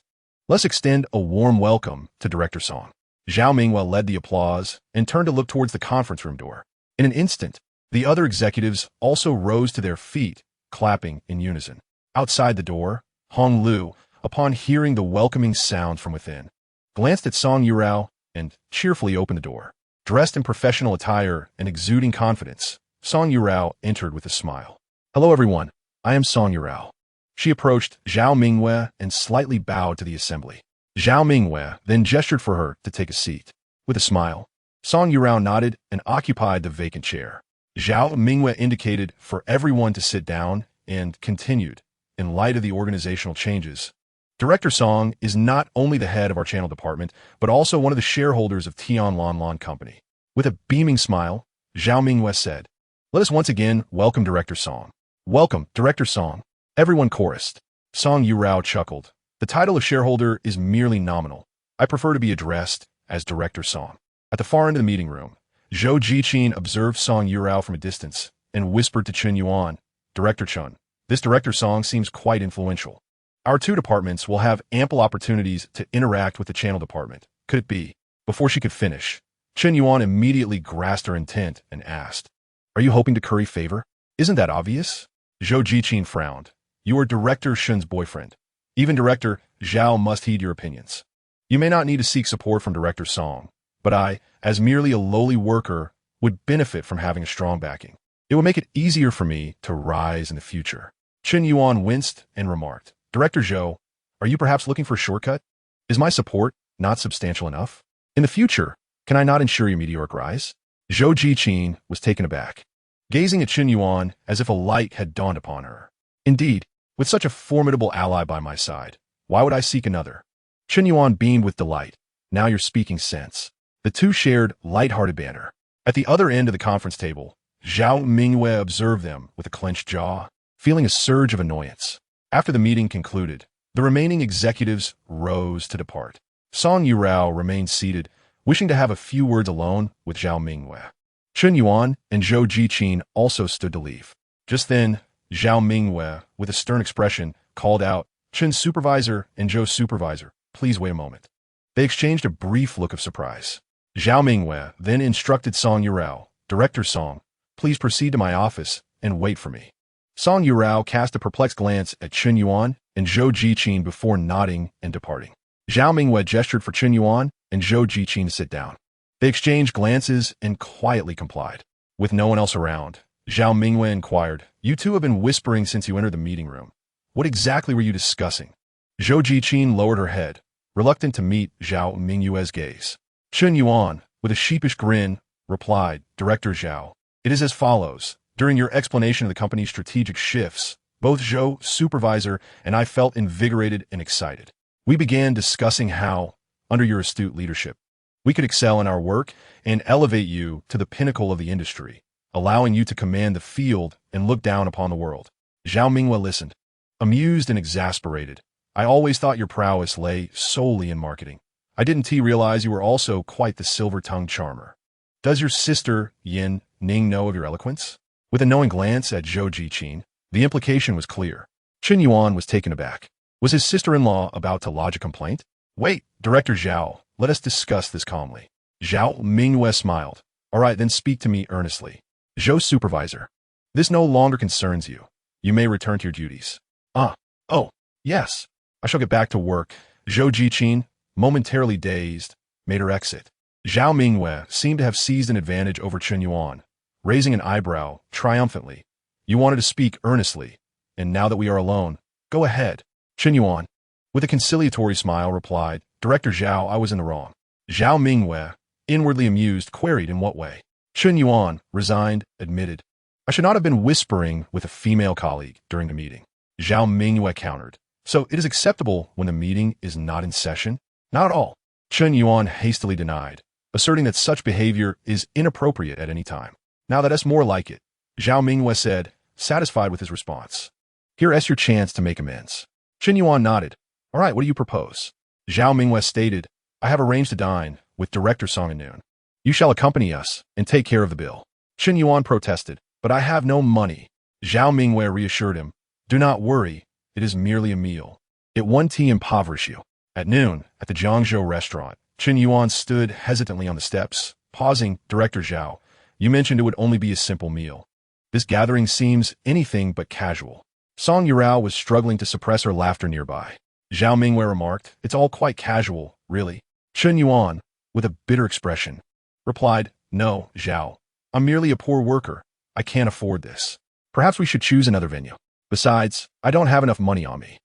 A: Let's extend a warm welcome to Director Song. Zhao Mingwe led the applause and turned to look towards the conference room door. In an instant, the other executives also rose to their feet, clapping in unison. Outside the door, Hong Lu, upon hearing the welcoming sound from within, glanced at Song Yurao and cheerfully opened the door. Dressed in professional attire and exuding confidence, Song Yurao entered with a smile. "Hello, everyone. I am Song Yurao." She approached Zhao Mingwe and slightly bowed to the assembly. Zhao Mingwe then gestured for her to take a seat. With a smile, Song Yurao nodded and occupied the vacant chair. Zhao Mingwe indicated for everyone to sit down and continued, "In light of the organizational changes, Director Song is not only the head of our channel department, but also one of the shareholders of Tian Lon Lon Company." With a beaming smile, Zhao Mingwe said, "Let us once again welcome Director Song." "Welcome, Director Song." Everyone chorused. Song Yurao chuckled. "The title of shareholder is merely nominal. I prefer to be addressed as Director Song." At the far end of the meeting room, Zhou Jiqin observed Song Yurao from a distance and whispered to Chen Yuan, "Director Chen, this Director Song seems quite influential. Our two departments will have ample opportunities to interact with the channel department. Could it be?" Before she could finish, Chen Yuan immediately grasped her intent and asked, "Are you hoping to curry favor? Isn't that obvious?" Zhou Jiqin frowned. "You are Director Shen's boyfriend. Even Director Zhao must heed your opinions. You may not need to seek support from Director Song, but I, as merely a lowly worker, would benefit from having a strong backing. It would make it easier for me to rise in the future." Chen Yuan winced and remarked, "Director Zhou, are you perhaps looking for a shortcut? Is my support not substantial enough? In the future, can I not ensure your meteoric rise?" Zhou Jiqin was taken aback, gazing at Chen Yuan as if a light had dawned upon her. "Indeed, with such a formidable ally by my side, why would I seek another?" Chen Yuan beamed with delight. "Now you're speaking sense." The two shared light-hearted banter. At the other end of the conference table, Zhao Mingwe observed them with a clenched jaw, feeling a surge of annoyance. After the meeting concluded, the remaining executives rose to depart. Song Yurao remained seated, wishing to have a few words alone with Zhao Mingwe. Chen Yuan and Zhou Jiqin also stood to leave. Just then, Zhao Mingwe, with a stern expression, called out, "Chen's supervisor and Zhou's supervisor, please wait a moment." They exchanged a brief look of surprise. Zhao Mingwe then instructed Song Yurao, "Director Song, please proceed to my office and wait for me." Song Yurao cast a perplexed glance at Chen Yuan and Zhou Jiqin before nodding and departing. Zhao Mingwe gestured for Chen Yuan and Zhou Jiqin to sit down. They exchanged glances and quietly complied. With no one else around, Zhao Mingwe inquired, "You two have been whispering since you entered the meeting room. What exactly were you discussing?" Zhou Jiqin lowered her head, reluctant to meet Zhao Mingwe's gaze. Chen Yuan, with a sheepish grin, replied, "Director Zhao, it is as follows. During your explanation of the company's strategic shifts, both Zhou, supervisor, and I felt invigorated and excited. We began discussing how, under your astute leadership, we could excel in our work and elevate you to the pinnacle of the industry, allowing you to command the field and look down upon the world." Zhao Mingwe listened, amused and exasperated. "I always thought your prowess lay solely in marketing. I didn't realize you were also quite the silver-tongued charmer. Does your sister, Yin Ning, know of your eloquence?" With a knowing glance at Zhou Jiqin, the implication was clear. Chen Yuan was taken aback. Was his sister-in-law about to lodge a complaint? "Wait, Director Zhao, let us discuss this calmly." Zhao Mingwe smiled. "All right, then speak to me earnestly. Zhou supervisor, this no longer concerns you. You may return to your duties." Oh, yes. I shall get back to work." Zhou Jiqin, momentarily dazed, made her exit. Zhao Mingwe seemed to have seized an advantage over Chen Yuan, raising an eyebrow triumphantly. "You wanted to speak earnestly, and now that we are alone, go ahead." Chen Yuan, with a conciliatory smile, replied, "Director Zhao, I was in the wrong." Zhao Mingwe, inwardly amused, queried, "In what way?" Chen Yuan, resigned, admitted, "I should not have been whispering with a female colleague during the meeting." Zhao Mingwe countered, "So it is acceptable when the meeting is not in session?" "Not at all." Chen Yuan hastily denied, asserting that such behavior is inappropriate at any time. "Now that's more like it," Zhao Mingwe said, satisfied with his response. "Here's your chance to make amends." Chen Yuan nodded. "All right, what do you propose?" Zhao Mingwe stated, "I have arranged to dine with Director Song at noon. You shall accompany us and take care of the bill." Chen Yuan protested, "But I have no money." Zhao Mingwe reassured him, Do not worry, it is merely a meal. It won't impoverish you. At noon, at the Jiangzhou restaurant, Chen Yuan stood hesitantly on the steps, pausing. Director Zhao, you mentioned it would only be a simple meal. This gathering seems anything but casual. Song Yurao was struggling to suppress her laughter nearby. Zhao Mingwei remarked, it's all quite casual, really. Chen Yuan, with a bitter expression, replied, no, Zhao. I'm merely a poor worker. I can't afford this. Perhaps we should choose another venue. Besides, I don't have enough money on me.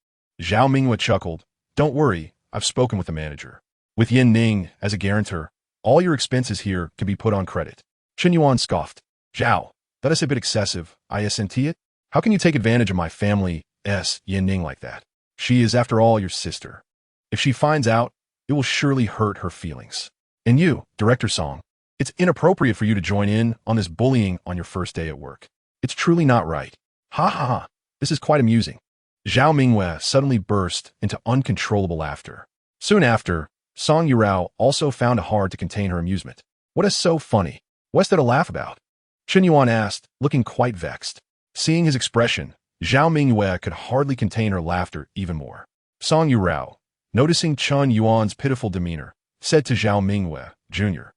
A: Zhao Mingwei chuckled. Don't worry, I've spoken with the manager. With Yin Ning as a guarantor, all your expenses here can be put on credit. Chen Yuan scoffed. Zhao, that is a bit excessive, isn't it? How can you take advantage of my family's Yin Ning like that? She is, after all, your sister. If she finds out, it will surely hurt her feelings. And you, Director Song, it's inappropriate for you to join in on this bullying on your first day at work. It's truly not right. Ha ha ha, this is quite amusing. Zhao Mingwei suddenly burst into uncontrollable laughter. Soon after, Song Yurao also found it hard to contain her amusement. What is so funny? What's there to laugh about? Chen Yuan asked, looking quite vexed. Seeing his expression, Zhao Mingwei could hardly contain her laughter even more. Song Yurao, noticing Chen Yuan's pitiful demeanor, said to Zhao Mingwei, Jr.,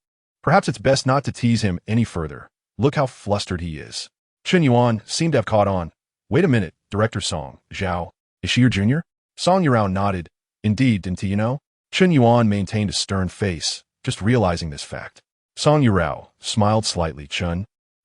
A: perhaps it's best not to tease him any further. Look how flustered he is. Chen Yuan seemed to have caught on. Wait a minute, Director Song, Zhao, is she your junior? Song Yurao nodded. Indeed, didn't you know? Chen Yuan maintained a stern face, just realizing this fact. Song Yurao smiled slightly. Chen,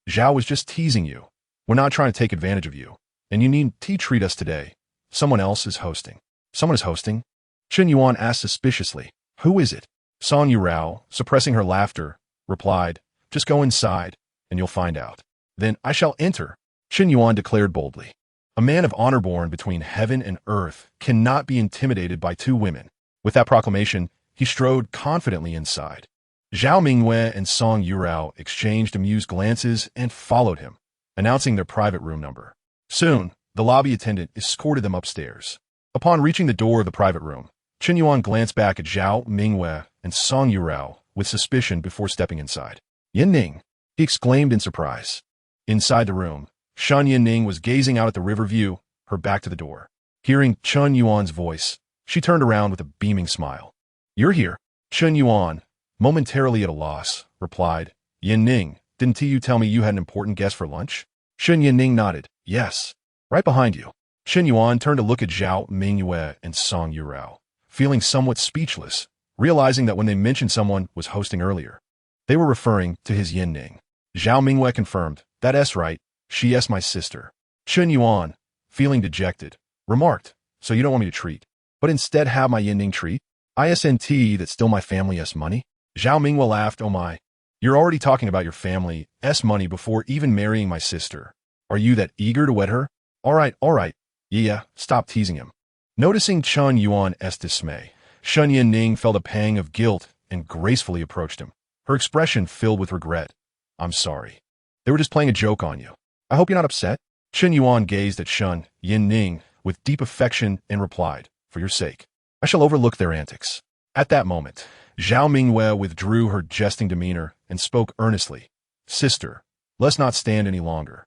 A: Zhao was just teasing you. We're not trying to take advantage of you. And you need to treat us today. Someone else is hosting. Someone is hosting? Chen Yuan asked suspiciously. Who is it? Song Yurao, suppressing her laughter, replied, just go inside, and you'll find out. Then I shall enter, Chen Yuan declared boldly. A man of honor born between heaven and earth cannot be intimidated by two women. With that proclamation, he strode confidently inside. Zhao Mingwei and Song Yurao exchanged amused glances and followed him, announcing their private room number. Soon, the lobby attendant escorted them upstairs. Upon reaching the door of the private room, Chen Yuan glanced back at Zhao Mingwei and Song Yurao with suspicion before stepping inside. Yin Ning, he exclaimed in surprise. Inside the room, Shen Yin-ning was gazing out at the river view, her back to the door. Hearing Chen Yuan's voice, she turned around with a beaming smile. You're here. Chen Yuan, momentarily at a loss, replied, Yin-ning, didn't you tell me you had an important guest for lunch? Shen Yin-ning nodded. Yes. Right behind you. Chen Yuan turned to look at Zhao Mingwei and Song Yurao, feeling somewhat speechless, realizing that when they mentioned someone was hosting earlier, they were referring to his Yin-ning. Zhao Mingwei confirmed, that's right, she's my sister. Chen Yuan, feeling dejected, remarked, so you don't want me to treat, but instead have my Yin-ning treat? Isn't that still my family's money? Zhao Mingwei laughed, oh my. You're already talking about your family's money before even marrying my sister. Are you that eager to wed her? All right. Yeah, stop teasing him. Noticing Chen Yuan's dismay, Shen Yin-ning felt a pang of guilt and gracefully approached him, her expression filled with regret. I'm sorry. They were just playing a joke on you. I hope you're not upset. Chen Yuan gazed at Shen Yin-ning with deep affection and replied, for your sake, I shall overlook their antics. At that moment, Zhao Mingwei withdrew her jesting demeanor and spoke earnestly. Sister, let's not stand any longer.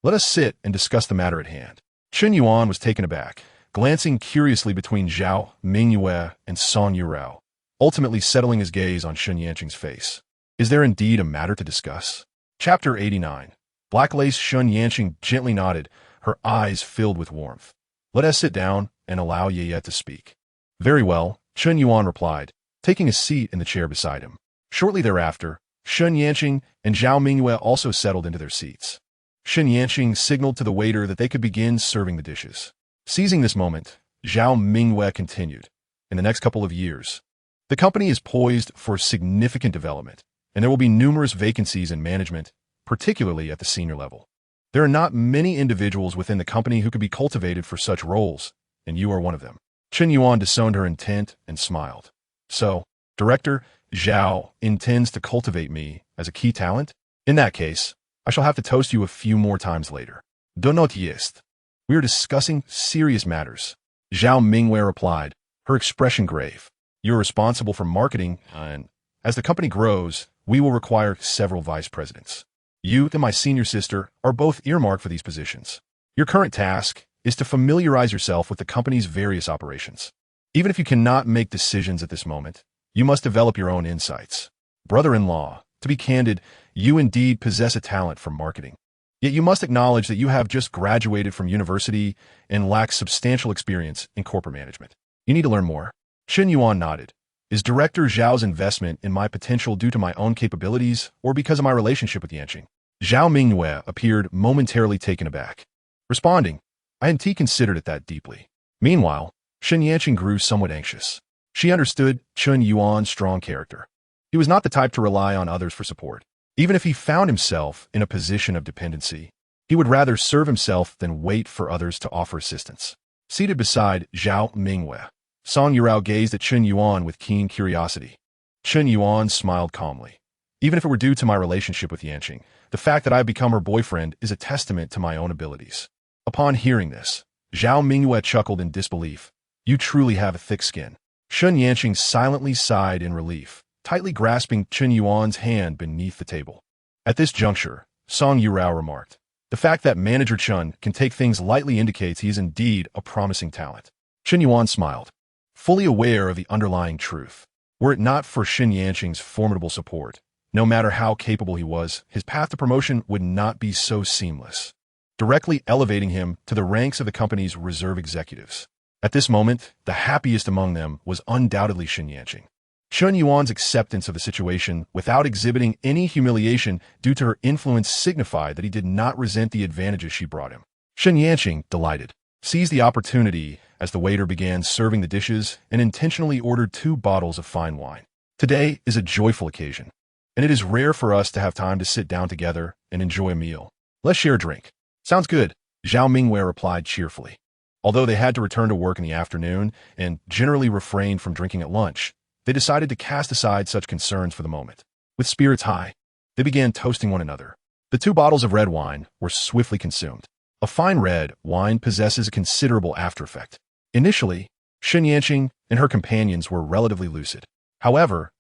A: Let us sit and discuss the matter at hand. Chen Yuan was taken aback, glancing curiously between Zhao Mingwei and Song Yurao, ultimately settling his gaze on Shen Yanqing's face. Is there indeed a matter to discuss? Chapter 89. Black Lace. Shen Yanqing gently nodded, her eyes filled with warmth. Let us sit down and allow Ye to speak. Very well, Chen Yuan replied, taking a seat in the chair beside him. Shortly thereafter, Shen Yanqing and Zhao Mingwei also settled into their seats. Shen Yanqing signaled to the waiter that they could begin serving the dishes. Seizing this moment, Zhao Mingwei continued. In the next couple of years, the company is poised for significant development, and there will be numerous vacancies in management, particularly at the senior level. There are not many individuals within the company who could be cultivated for such roles, and you are one of them. Chen Yuan discerned her intent and smiled. So, Director Zhao intends to cultivate me as a key talent? In that case, I shall have to toast you a few more times later. Do not jest. We are discussing serious matters. Zhao Mingwei replied, her expression grave. You're responsible for marketing, and as the company grows, we will require several vice presidents. You and my senior sister are both earmarked for these positions. Your current task is to familiarize yourself with the company's various operations. Even if you cannot make decisions at this moment, you must develop your own insights. Brother-in-law, to be candid, you indeed possess a talent for marketing. Yet you must acknowledge that you have just graduated from university and lack substantial experience in corporate management. You need to learn more. Chen Yuan nodded. Is Director Zhao's investment in my potential due to my own capabilities or because of my relationship with Yanqing? Zhao Mingyue appeared momentarily taken aback. Responding, I hadn't considered it that deeply. Meanwhile, Chen Yanqing grew somewhat anxious. She understood Chen Yuan's strong character. He was not the type to rely on others for support. Even if he found himself in a position of dependency, he would rather serve himself than wait for others to offer assistance. Seated beside Zhao Mingyue, Song Yurao gazed at Chen Yuan with keen curiosity. Chen Yuan smiled calmly. Even if it were due to my relationship with Yanqing, the fact that I have become her boyfriend is a testament to my own abilities. Upon hearing this, Zhao Mingyue chuckled in disbelief. You truly have a thick skin. Chen Yanqing silently sighed in relief, tightly grasping Chen Yuan's hand beneath the table. At this juncture, Song Yurao remarked, the fact that Manager Chen can take things lightly indicates he is indeed a promising talent. Chen Yuan smiled, fully aware of the underlying truth. Were it not for Chen Yanqing's formidable support, no matter how capable he was, his path to promotion would not be so seamless, directly elevating him to the ranks of the company's reserve executives. At this moment, the happiest among them was undoubtedly Chen Yanqing. Chen Yuan's acceptance of the situation without exhibiting any humiliation due to her influence signified that he did not resent the advantages she brought him. Chen Yanqing, delighted, seized the opportunity as the waiter began serving the dishes and intentionally ordered 2 bottles of fine wine. Today is a joyful occasion, and it is rare for us to have time to sit down together and enjoy a meal. Let's share a drink. Sounds good, Zhao Mingyue replied cheerfully. Although they had to return to work in the afternoon and generally refrained from drinking at lunch, they decided to cast aside such concerns for the moment. With spirits high, they began toasting one another. The 2 bottles of red wine were swiftly consumed. A fine red wine possesses a considerable after-effect. Initially, Chen Yanqing and her companions were relatively lucid. However,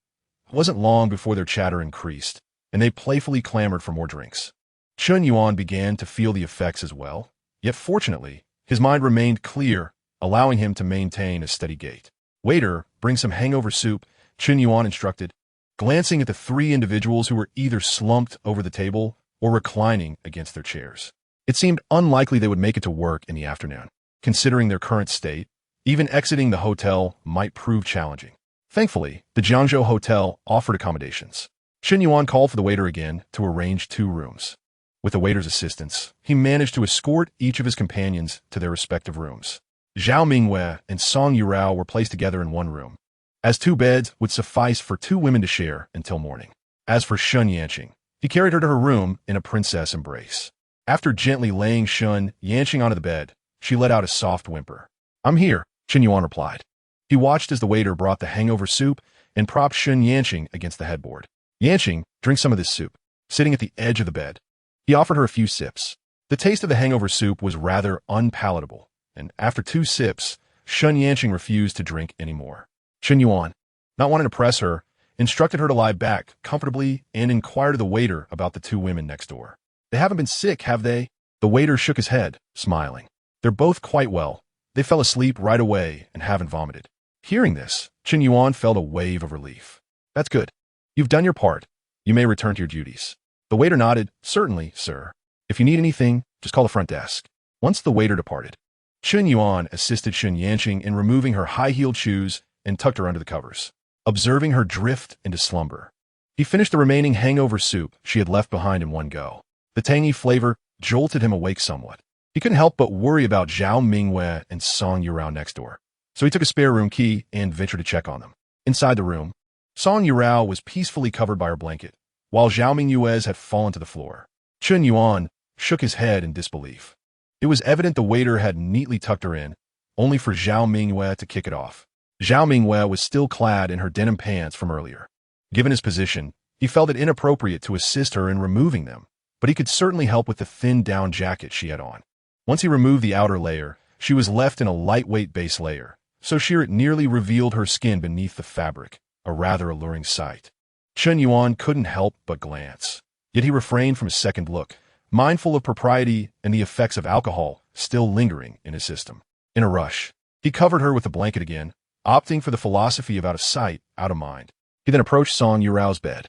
A: it wasn't long before their chatter increased, and they playfully clamored for more drinks. Chen Yuan began to feel the effects as well, yet fortunately, his mind remained clear, allowing him to maintain a steady gait. Waiter, bring some hangover soup, Chen Yuan instructed, glancing at the 3 individuals who were either slumped over the table or reclining against their chairs. It seemed unlikely they would make it to work in the afternoon. Considering their current state, even exiting the hotel might prove challenging. Thankfully, the Jiangzhou Hotel offered accommodations. Chen Yuan called for the waiter again to arrange 2 rooms. With the waiter's assistance, he managed to escort each of his companions to their respective rooms. Zhao Mingyue and Song Yurao were placed together in one room, as 2 beds would suffice for 2 women to share until morning. As for Chen Yanqing, he carried her to her room in a princess embrace. After gently laying Chen Yanqing onto the bed, she let out a soft whimper. I'm here, Chen Yuan replied. He watched as the waiter brought the hangover soup and propped Chen Yanqing against the headboard. Yanqing, drink some of this soup. Sitting at the edge of the bed, he offered her a few sips. The taste of the hangover soup was rather unpalatable, and after 2 sips, Chen Yanqing refused to drink anymore. Chen Yuan, not wanting to press her, instructed her to lie back comfortably and inquired of the waiter about the 2 women next door. They haven't been sick, have they? The waiter shook his head, smiling. They're both quite well. They fell asleep right away and haven't vomited. Hearing this, Chen Yuan felt a wave of relief. That's good. You've done your part. You may return to your duties. The waiter nodded. Certainly, sir. If you need anything, just call the front desk. Once the waiter departed, Chen Yuan assisted Chen Yanqing in removing her high-heeled shoes and tucked her under the covers, observing her drift into slumber. He finished the remaining hangover soup she had left behind in one go. The tangy flavor jolted him awake somewhat. He couldn't help but worry about Zhao Mingyue and Song Yurao next door, so he took a spare room key and ventured to check on them. Inside the room, Song Yurao was peacefully covered by her blanket, while Zhao Mingyue's had fallen to the floor. Chen Yuan shook his head in disbelief. It was evident the waiter had neatly tucked her in, only for Zhao Mingyue to kick it off. Zhao Mingyue was still clad in her denim pants from earlier. Given his position, he felt it inappropriate to assist her in removing them, but he could certainly help with the thin down jacket she had on. Once he removed the outer layer, she was left in a lightweight base layer, so sheer it nearly revealed her skin beneath the fabric, a rather alluring sight. Chen Yuan couldn't help but glance, yet he refrained from a second look, mindful of propriety and the effects of alcohol still lingering in his system. In a rush, he covered her with the blanket again, opting for the philosophy of out of sight, out of mind. He then approached Song Yurao's bed,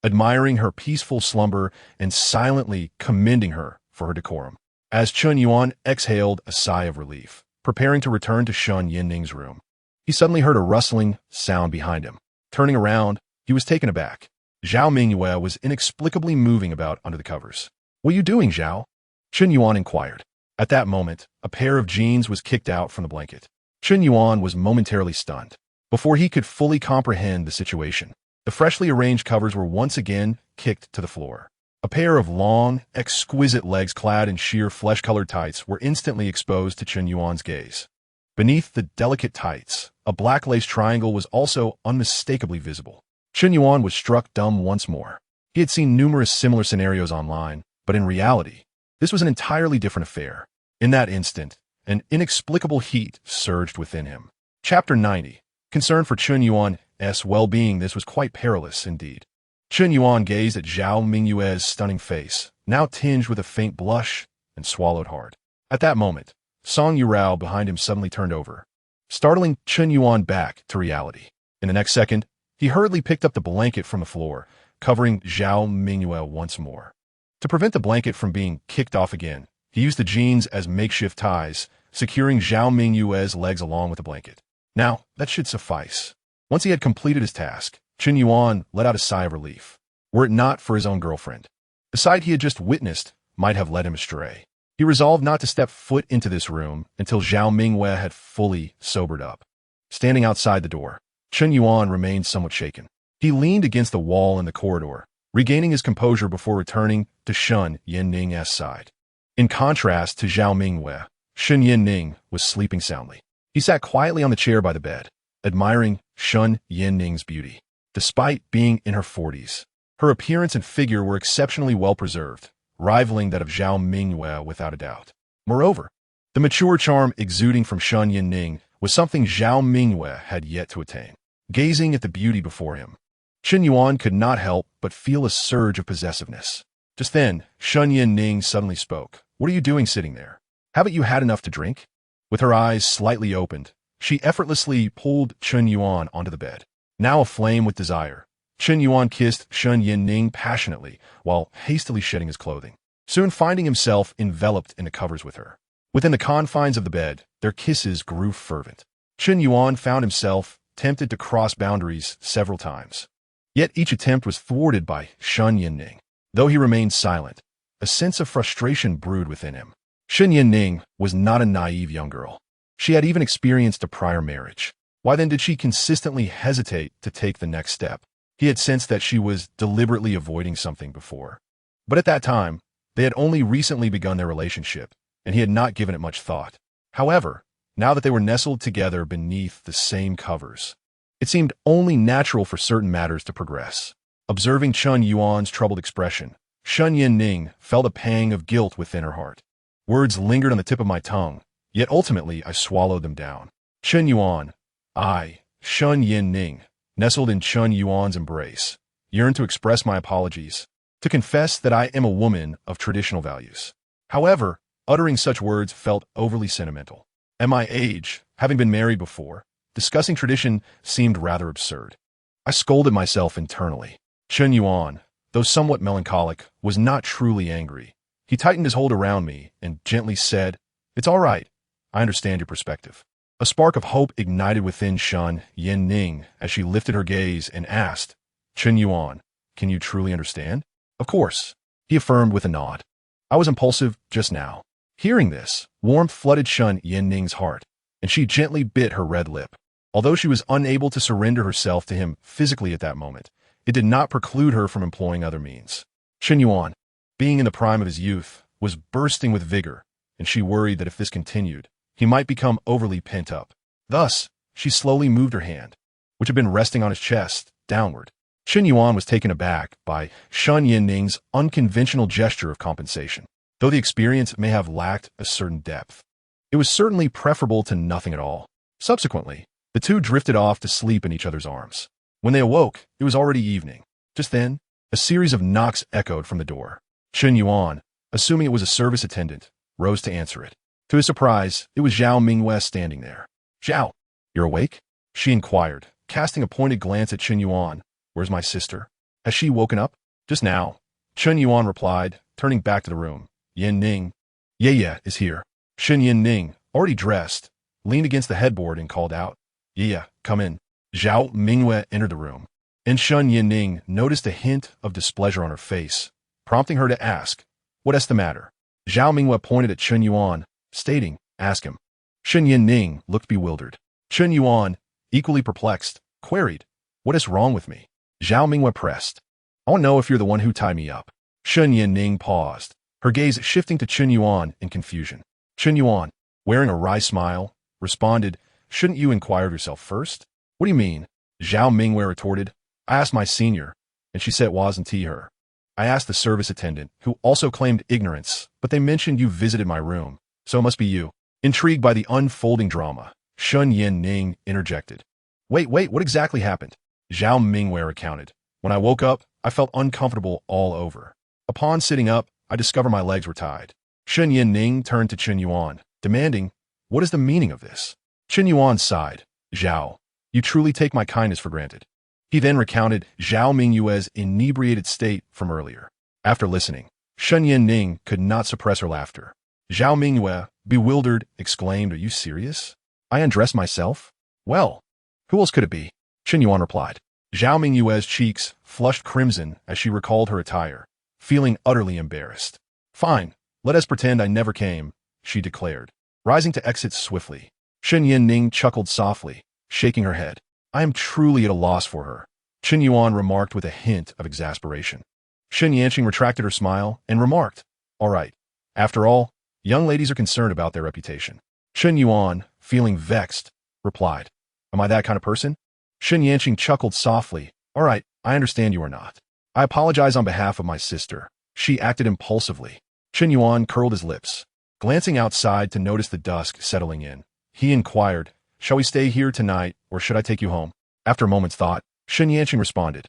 A: admiring her peaceful slumber and silently commending her for her decorum. As Chen Yuan exhaled a sigh of relief, preparing to return to Shun Yinning's room, he suddenly heard a rustling sound behind him. Turning around, he was taken aback. Zhao Mingyue was inexplicably moving about under the covers. "What are you doing, Zhao?" Chen Yuan inquired. At that moment, a pair of jeans was kicked out from the blanket. Chen Yuan was momentarily stunned. Before he could fully comprehend the situation, the freshly arranged covers were once again kicked to the floor. A pair of long, exquisite legs clad in sheer flesh-colored tights were instantly exposed to Chen Yuan's gaze. Beneath the delicate tights, a black lace triangle was also unmistakably visible. Chen Yuan was struck dumb once more. He had seen numerous similar scenarios online, but in reality, this was an entirely different affair. In that instant, an inexplicable heat surged within him. Chapter 90. Concern for Chen Yuan's well-being. This was quite perilous indeed. Chen Yuan gazed at Zhao Mingyue's stunning face, now tinged with a faint blush, and swallowed hard. At that moment, Song Yurao behind him suddenly turned over, startling Chen Yuan back to reality. In the next second, he hurriedly picked up the blanket from the floor, covering Zhao Mingyue once more. To prevent the blanket from being kicked off again, he used the jeans as makeshift ties, securing Zhao Mingyue's legs along with the blanket. Now, that should suffice. Once he had completed his task, Chen Yuan let out a sigh of relief. Were it not for his own girlfriend, the sight he had just witnessed might have led him astray. He resolved not to step foot into this room until Zhao Mingyue had fully sobered up. Standing outside the door, Chen Yuan remained somewhat shaken. He leaned against the wall in the corridor, regaining his composure before returning to Shun Yinning's side. In contrast to Zhao Mingyue, Shun Yinning was sleeping soundly. He sat quietly on the chair by the bed, admiring Shun Yinning's beauty. Despite being in her 40s, her appearance and figure were exceptionally well preserved, rivaling that of Zhao Mingyue without a doubt. Moreover, the mature charm exuding from Shun Yinning was something Zhao Mingyue had yet to attain. Gazing at the beauty before him, Chen Yuan could not help but feel a surge of possessiveness. Just then, Shun Yinning suddenly spoke. "What are you doing sitting there? Haven't you had enough to drink?" With her eyes slightly opened, she effortlessly pulled Chen Yuan onto the bed. Now aflame with desire, Chen Yuan kissed Shun Yinning passionately while hastily shedding his clothing, soon finding himself enveloped in the covers with her. Within the confines of the bed, their kisses grew fervent. Chen Yuan found himself tempted to cross boundaries several times. Yet each attempt was thwarted by Shun Yinning. Though he remained silent, a sense of frustration brewed within him. Shun Yinning was not a naive young girl. She had even experienced a prior marriage. Why then did she consistently hesitate to take the next step? He had sensed that she was deliberately avoiding something before. But at that time, they had only recently begun their relationship, and he had not given it much thought. However, now that they were nestled together beneath the same covers, it seemed only natural for certain matters to progress. Observing Chen Yuan's troubled expression, Shun Yinning felt a pang of guilt within her heart. Words lingered on the tip of my tongue, yet ultimately I swallowed them down. Chen Yuan, I, Shun Yinning, nestled in Chen Yuan's embrace, yearned to express my apologies, to confess that I am a woman of traditional values. However, uttering such words felt overly sentimental. At my age, having been married before, discussing tradition seemed rather absurd. I scolded myself internally. Chen Yuan, though somewhat melancholic, was not truly angry. He tightened his hold around me and gently said, "It's all right. I understand your perspective." A spark of hope ignited within Shun Yinning as she lifted her gaze and asked, "Chen Yuan, can you truly understand?" "Of course," he affirmed with a nod. I was impulsive just now. Hearing this, warmth flooded Shun Yinning's heart, and she gently bit her red lip. Although she was unable to surrender herself to him physically at that moment, it did not preclude her from employing other means. Chen Yuan, being in the prime of his youth, was bursting with vigor, and she worried that if this continued, he might become overly pent up. Thus, she slowly moved her hand, which had been resting on his chest, downward. Chen Yuan was taken aback by Shun Yinning's unconventional gesture of compensation. Though the experience may have lacked a certain depth, it was certainly preferable to nothing at all. Subsequently, the two drifted off to sleep in each other's arms. When they awoke, it was already evening. Just then, a series of knocks echoed from the door. Chen Yuan, assuming it was a service attendant, rose to answer it. To his surprise, it was Zhao Mingyue standing there. Zhao, you're awake? She inquired, casting a pointed glance at Chen Yuan. Where's my sister? Has she woken up? Just now. Chen Yuan replied, turning back to the room. Yin Ning. Yeah, is here. Shen Yin Ning, already dressed, leaned against the headboard and called out. Yeah, come in. Zhao Mingyue entered the room, and Shen Yin Ning noticed a hint of displeasure on her face, prompting her to ask, what's the matter? Zhao Mingyue pointed at Chen Yuan, stating, ask him. Shen Yin Ning looked bewildered. Chen Yuan, equally perplexed, queried, what is wrong with me? Zhao Mingyue pressed. I want to know if you're the one who tied me up. Shen Yin Ning paused, her gaze shifting to Chen Yuan in confusion. Chen Yuan, wearing a wry smile, responded, shouldn't you inquire of yourself first? What do you mean? Zhao Mingyue retorted. I asked my senior, and she said it wasn't her. I asked the service attendant, who also claimed ignorance, but they mentioned you visited my room, so it must be you. Intrigued by the unfolding drama, Shen Yin Ning interjected. Wait, what exactly happened? Zhao Mingyue recounted. When I woke up, I felt uncomfortable all over. Upon sitting up, I discovered my legs were tied. Shen Yin Ning turned to Chen Yuan, demanding, what is the meaning of this? Chen Yuan sighed. Zhao, you truly take my kindness for granted. He then recounted Zhao Mingyue's inebriated state from earlier. After listening, Shen Yin Ning could not suppress her laughter. Zhao Mingyue, bewildered, exclaimed, are you serious? I undressed myself? Well, who else could it be? Chen Yuan replied. Zhao Mingyue's cheeks flushed crimson as she recalled her attire, feeling utterly embarrassed. Fine, let us pretend I never came, she declared, rising to exit swiftly. Shen Yin Ning chuckled softly, shaking her head. I am truly at a loss for her, Chen Yuan remarked with a hint of exasperation. Shen Yanqing retracted her smile and remarked, all right. After all, young ladies are concerned about their reputation. Chen Yuan, feeling vexed, replied, am I that kind of person? Shen Yanqing chuckled softly. All right, I understand you are not. I apologize on behalf of my sister. She acted impulsively. Chen Yuan curled his lips. Glancing outside to notice the dusk settling in, he inquired, shall we stay here tonight, or should I take you home? After a moment's thought, Shen Yanqing responded,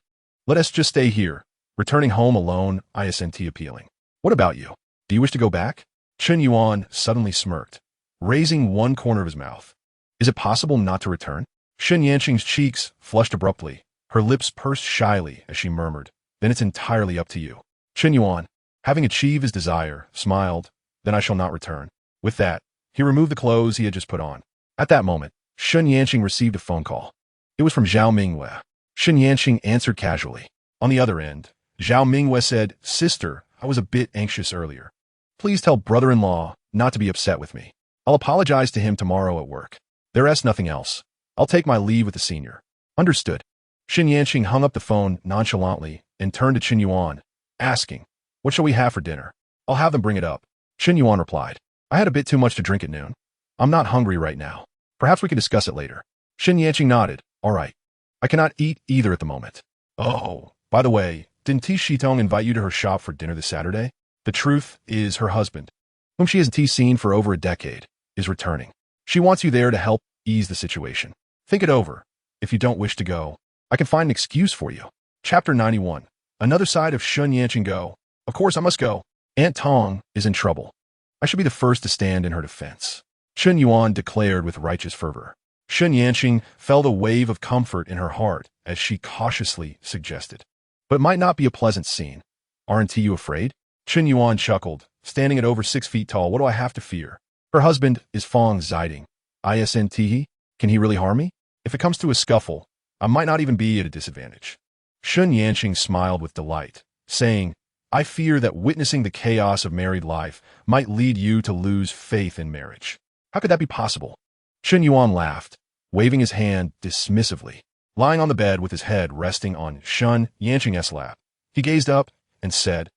A: let us just stay here. Returning home alone, isn't appealing. What about you? Do you wish to go back? Chen Yuan suddenly smirked, raising one corner of his mouth. Is it possible not to return? Shen Yanqing's cheeks flushed abruptly, her lips pursed shyly as she murmured, then it's entirely up to you. Chen Yuan, having achieved his desire, smiled, then I shall not return. With that, he removed the clothes he had just put on. At that moment, Shen Yanqing received a phone call. It was from Zhao Mingyue. Shen Yanqing answered casually. On the other end, Zhao Mingyue said, sister, I was a bit anxious earlier. Please tell brother-in-law not to be upset with me. I'll apologize to him tomorrow at work. There's nothing else. I'll take my leave with the senior. Understood. Shen Yanqing hung up the phone nonchalantly and turned to Chen Yuan, asking, what shall we have for dinner? I'll have them bring it up. Chen Yuan replied, I had a bit too much to drink at noon. I'm not hungry right now. Perhaps we can discuss it later. Shen Yanqing nodded. All right. I cannot eat either at the moment. Oh, by the way, didn't Ti Shitong invite you to her shop for dinner this Saturday? The truth is her husband, whom she hasn't seen for over a decade, is returning. She wants you there to help ease the situation. Think it over. If you don't wish to go, I can find an excuse for you. Chapter 91. Another side of Shen Yanqing go. Of course I must go. Aunt Tong is in trouble. I should be the first to stand in her defense. Chen Yuan declared with righteous fervor. Shen Yanqing felt a wave of comfort in her heart as she cautiously suggested. But it might not be a pleasant scene. Aren't you afraid? Chen Yuan chuckled, standing at over 6 feet tall. What do I have to fear? Her husband is Fong Ziding. Isn't he? Can he really harm me? If it comes to a scuffle, I might not even be at a disadvantage. Shen Yanqing smiled with delight, saying, I fear that witnessing the chaos of married life might lead you to lose faith in marriage. How could that be possible? Chen Yuan laughed, waving his hand dismissively. Lying on the bed with his head resting on Shen Yanqing's lap, he gazed up and said,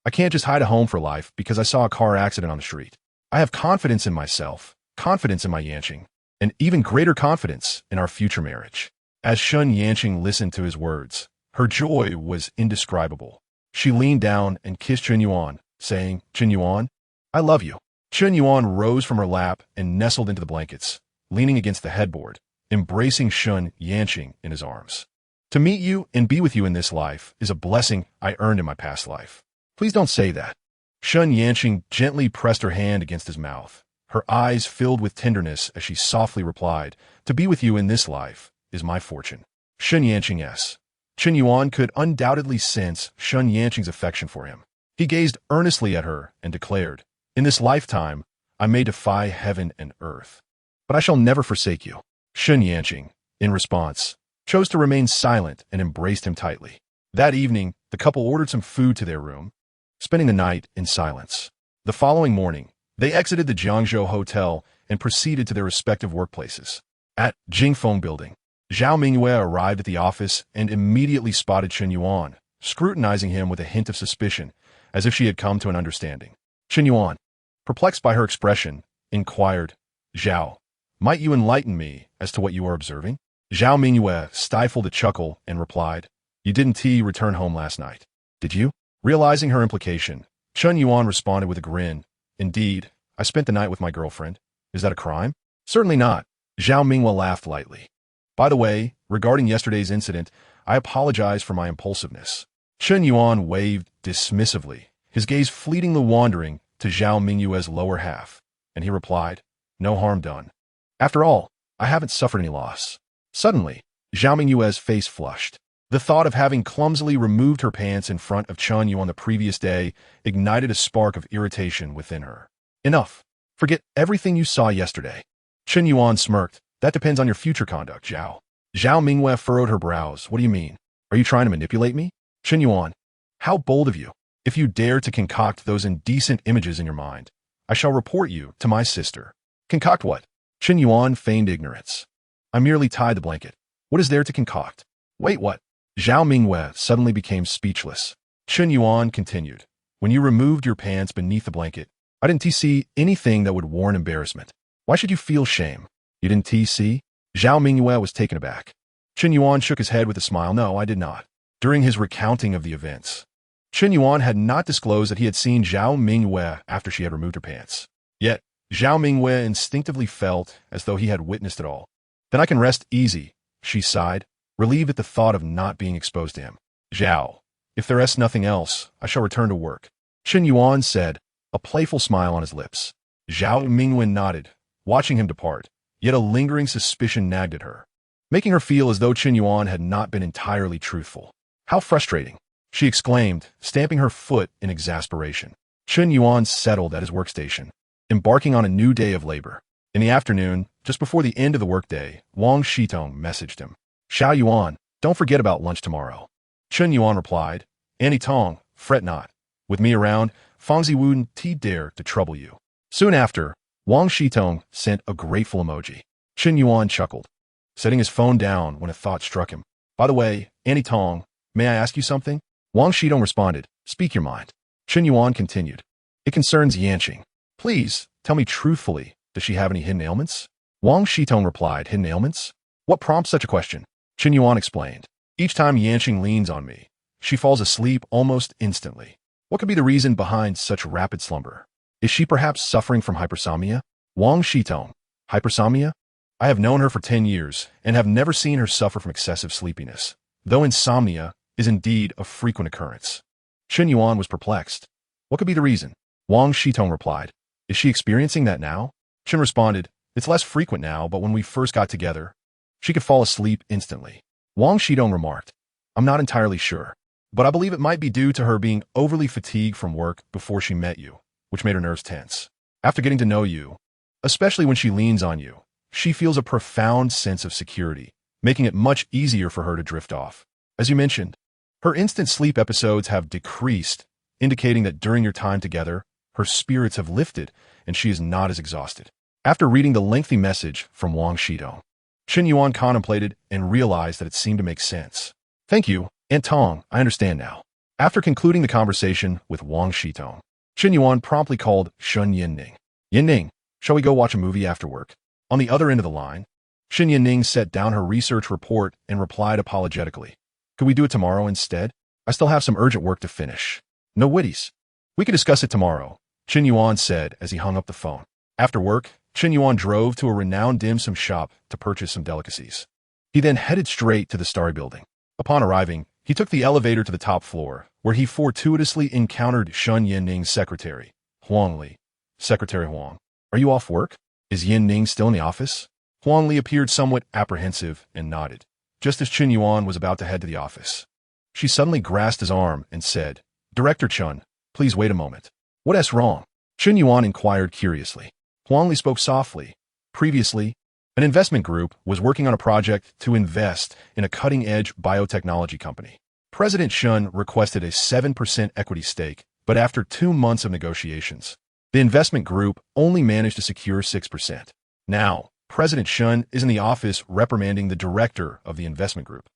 A: I can't just hide at home for life because I saw a car accident on the street. I have confidence in myself, confidence in my Yanqing, and even greater confidence in our future marriage. As Shen Yanqing listened to his words, her joy was indescribable. She leaned down and kissed Chen Yuan, saying, Chen Yuan, I love you. Chen Yuan rose from her lap and nestled into the blankets, leaning against the headboard, embracing Shen Yanqing in his arms. To meet you and be with you in this life is a blessing I earned in my past life. Please don't say that. Chen Yuan gently pressed her hand against his mouth. Her eyes filled with tenderness as she softly replied, "To be with you in this life is my fortune." Chen Yuan's. Chen Yuan could undoubtedly sense Chen Yuan's affection for him. He gazed earnestly at her and declared, "In this lifetime, I may defy heaven and earth, but I shall never forsake you." Chen Yuan, in response, chose to remain silent and embraced him tightly. That evening, the couple ordered some food to their room, spending the night in silence. The following morning, they exited the Jiangzhou hotel and proceeded to their respective workplaces. At Jingfeng Building, Zhao Mingyue arrived at the office and immediately spotted Chen Yuan, scrutinizing him with a hint of suspicion, as if she had come to an understanding. Chen Yuan, perplexed by her expression, inquired, "Zhao, might you enlighten me as to what you are observing?" Zhao Mingyue stifled a chuckle and replied, "You didn't return home last night, did you?" Realizing her implication, Chen Yuan responded with a grin, "Indeed, I spent the night with my girlfriend. Is that a crime?" "Certainly not." Zhao Mingyue laughed lightly. "By the way, regarding yesterday's incident, I apologize for my impulsiveness." Chen Yuan waved dismissively, his gaze fleetingly wandering to Zhao Mingyue's lower half, and he replied, "No harm done. After all, I haven't suffered any loss." Suddenly, Zhao Mingyue's face flushed. The thought of having clumsily removed her pants in front of Chen Yuan the previous day ignited a spark of irritation within her. "Enough. Forget everything you saw yesterday." Chen Yuan smirked. "That depends on your future conduct, Zhao." Zhao Mingyue furrowed her brows. "What do you mean? Are you trying to manipulate me?" "Chen Yuan, how bold of you. If you dare to concoct those indecent images in your mind, I shall report you to my sister." "Concoct what?" Chen Yuan feigned ignorance. "I merely tied the blanket. What is there to concoct?" "Wait, what?" Zhao Mingyue suddenly became speechless. Chen Yuan continued, "When you removed your pants beneath the blanket, I didn't see anything that would warrant embarrassment. Why should you feel shame? You didn't see?" Zhao Mingyue was taken aback. Chen Yuan shook his head with a smile. "No, I did not." During his recounting of the events, Chen Yuan had not disclosed that he had seen Zhao Mingyue after she had removed her pants. Yet, Zhao Mingyue instinctively felt as though he had witnessed it all. "Then I can rest easy," she sighed, relieved at the thought of not being exposed to him. "Zhao, if there is nothing else, I shall return to work," Chen Yuan said, a playful smile on his lips. Zhao Mingyue nodded, watching him depart, yet a lingering suspicion nagged at her, making her feel as though Chen Yuan had not been entirely truthful. "How frustrating!" she exclaimed, stamping her foot in exasperation. Chen Yuan settled at his workstation, embarking on a new day of labor. In the afternoon, just before the end of the workday, Wang Shitong messaged him. "Xiao Yuan, don't forget about lunch tomorrow." Chen Yuan replied, "Annie Tong, fret not. With me around, Fangzi wouldn't dare to trouble you." Soon after, Wang Shitong sent a grateful emoji. Chen Yuan chuckled, setting his phone down when a thought struck him. "By the way, Annie Tong, may I ask you something?" Wang Shitong responded, "Speak your mind." Chen Yuan continued, "It concerns Yanqing. Please, tell me truthfully, does she have any hidden ailments?" Wang Shitong replied, "Hidden ailments? What prompts such a question?" Chen Yuan explained, "Each time Yanqing leans on me, she falls asleep almost instantly. What could be the reason behind such rapid slumber? Is she perhaps suffering from hypersomnia?" Wang Shitong, "Hypersomnia? I have known her for 10 years and have never seen her suffer from excessive sleepiness, though insomnia is indeed a frequent occurrence." Chen Yuan was perplexed. What could be the reason? Wang Shitong replied, "Is she experiencing that now?" Chen responded, "It's less frequent now, but when we first got together, she could fall asleep instantly." Wang Shitong remarked, "I'm not entirely sure, but I believe it might be due to her being overly fatigued from work before she met you, which made her nerves tense. After getting to know you, especially when she leans on you, she feels a profound sense of security, making it much easier for her to drift off. As you mentioned, her instant sleep episodes have decreased, indicating that during your time together, her spirits have lifted and she is not as exhausted." After reading the lengthy message from Wang Shitong, Chen Yuan contemplated and realized that it seemed to make sense. "Thank you, Aunt Tong, I understand now." After concluding the conversation with Wang Shitong, Chen Yuan promptly called Shen Yanning. "Yanning, shall we go watch a movie after work?" On the other end of the line, Shen Yanning set down her research report and replied apologetically, "Could we do it tomorrow instead? I still have some urgent work to finish." "No witties. We can discuss it tomorrow," Chen Yuan said as he hung up the phone. After work, Chen Yuan drove to a renowned dim sum shop to purchase some delicacies. He then headed straight to the Starry Building. Upon arriving, he took the elevator to the top floor, where he fortuitously encountered Chen Yinning's secretary, Huang Li. Secretary Huang, are you off work? Is Yinning still in the office? Huang Li appeared somewhat apprehensive and nodded, just as Chen Yuan was about to head to the office. She suddenly grasped his arm and said, Director Chen, please wait a moment. What's wrong? Chen Yuan inquired curiously. Huang Li spoke softly. Previously, an investment group was working on a project to invest in a cutting-edge biotechnology company. President Chen requested a 7% equity stake, but after 2 months of negotiations, the investment group only managed to secure 6%. Now, President Chen is in the office reprimanding the director of the investment group.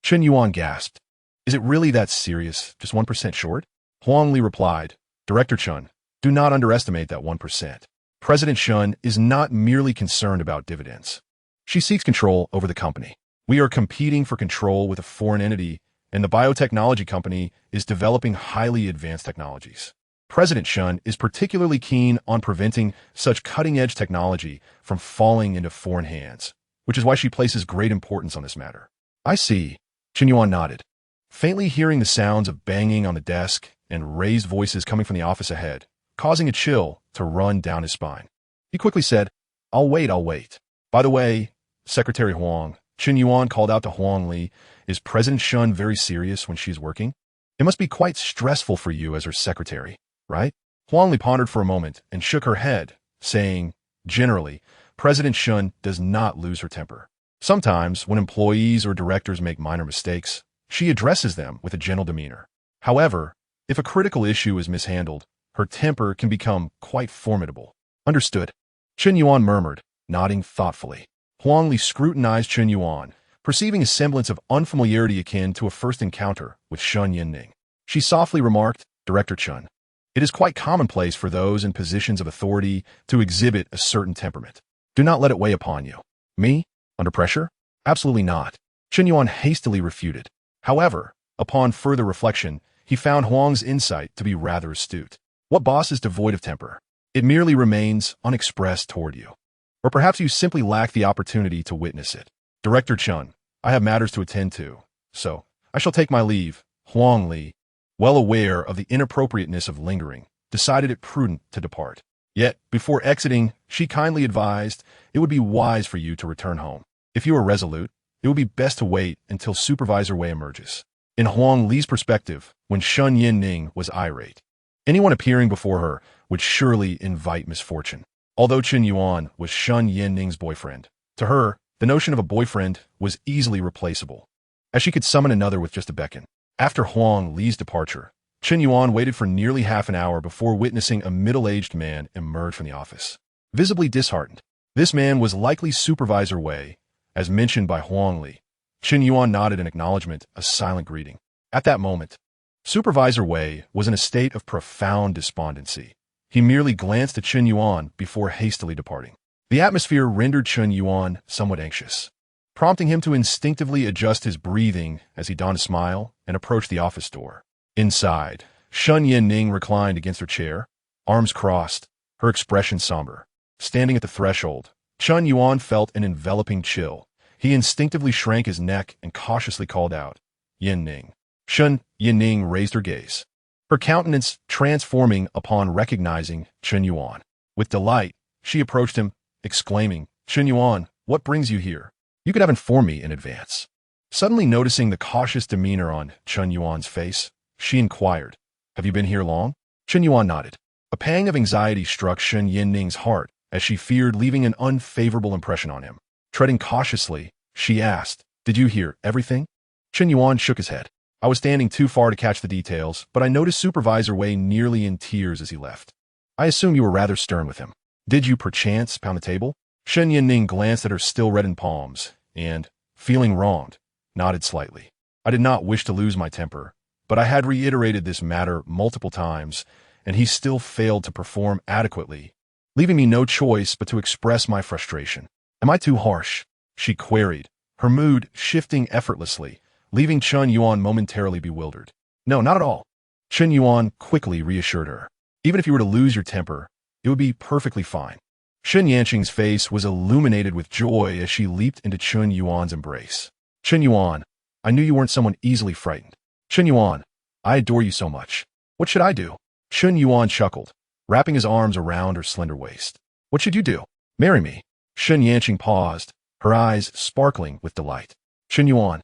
A: Chen Yuan gasped. Is it really that serious, just 1% short? Huang Li replied, Director Chen, do not underestimate that 1%. President Chen is not merely concerned about dividends. She seeks control over the company. We are competing for control with a foreign entity, and the biotechnology company is developing highly advanced technologies. President Chen is particularly keen on preventing such cutting-edge technology from falling into foreign hands, which is why she places great importance on this matter. I see. Chen Yuan nodded, faintly hearing the sounds of banging on the desk and raised voices coming from the office ahead, causing a chill to run down his spine. He quickly said, I'll wait. By the way, Secretary Huang, Chen Yuan called out to Huang Li, is President Chen very serious when she's working? It must be quite stressful for you as her secretary, right? Huang Li pondered for a moment and shook her head, saying, generally, President Chen does not lose her temper. Sometimes, when employees or directors make minor mistakes, she addresses them with a gentle demeanor. However, if a critical issue is mishandled, her temper can become quite formidable. Understood. Chen Yuan murmured, nodding thoughtfully. Huang Li scrutinized Chen Yuan, perceiving a semblance of unfamiliarity akin to a first encounter with Chen Yinning. She softly remarked, Director Chen, it is quite commonplace for those in positions of authority to exhibit a certain temperament. Do not let it weigh upon you. Me? Under pressure? Absolutely not. Chen Yuan hastily refuted. However, upon further reflection, he found Huang's insight to be rather astute. What boss is devoid of temper? It merely remains unexpressed toward you. Or perhaps you simply lack the opportunity to witness it. Director Chen, I have matters to attend to, so I shall take my leave. Huang Li, well aware of the inappropriateness of lingering, decided it prudent to depart. Yet, before exiting, she kindly advised it would be wise for you to return home. If you are resolute, it would be best to wait until Supervisor Wei emerges. In Huang Li's perspective, when Chen Yinning was irate, anyone appearing before her would surely invite misfortune. Although Chen Yuan was Chen Yinning's boyfriend, to her, the notion of a boyfriend was easily replaceable, as she could summon another with just a beckon. After Huang Li's departure, Chen Yuan waited for nearly half an hour before witnessing a middle-aged man emerge from the office. Visibly disheartened, this man was likely Supervisor Wei, as mentioned by Huang Li. Chen Yuan nodded in acknowledgement, a silent greeting. At that moment, Supervisor Wei was in a state of profound despondency. He merely glanced at Chen Yuan before hastily departing. The atmosphere rendered Chen Yuan somewhat anxious, prompting him to instinctively adjust his breathing as he donned a smile and approached the office door. Inside, Chen Yinning reclined against her chair, arms crossed, her expression somber. Standing at the threshold, Chen Yuan felt an enveloping chill. He instinctively shrank his neck and cautiously called out, Yinning. Chen Yinning raised her gaze, her countenance transforming upon recognizing Chen Yuan. With delight, she approached him, exclaiming, Chen Yuan, what brings you here? You could have informed me in advance. Suddenly noticing the cautious demeanor on Chen Yuan's face, she inquired, have you been here long? Chen Yuan nodded. A pang of anxiety struck Chen Yinning's heart as she feared leaving an unfavorable impression on him. Treading cautiously, she asked, did you hear everything? Chen Yuan shook his head. I was standing too far to catch the details, but I noticed Supervisor Wei nearly in tears as he left. I assume you were rather stern with him. Did you perchance pound the table? Chen Yinning glanced at her still reddened palms and, feeling wronged, nodded slightly. I did not wish to lose my temper, but I had reiterated this matter multiple times, and he still failed to perform adequately, leaving me no choice but to express my frustration. Am I too harsh? She queried, her mood shifting effortlessly, leaving Chen Yuan momentarily bewildered. No, not at all. Chen Yuan quickly reassured her. Even if you were to lose your temper, it would be perfectly fine. Shen Yanqing's face was illuminated with joy as she leaped into Chen Yuan's embrace. Chen Yuan, I knew you weren't someone easily frightened. Chen Yuan, I adore you so much. What should I do? Chen Yuan chuckled, wrapping his arms around her slender waist. What should you do? Marry me. Shen Yanqing paused, her eyes sparkling with delight. Chen Yuan,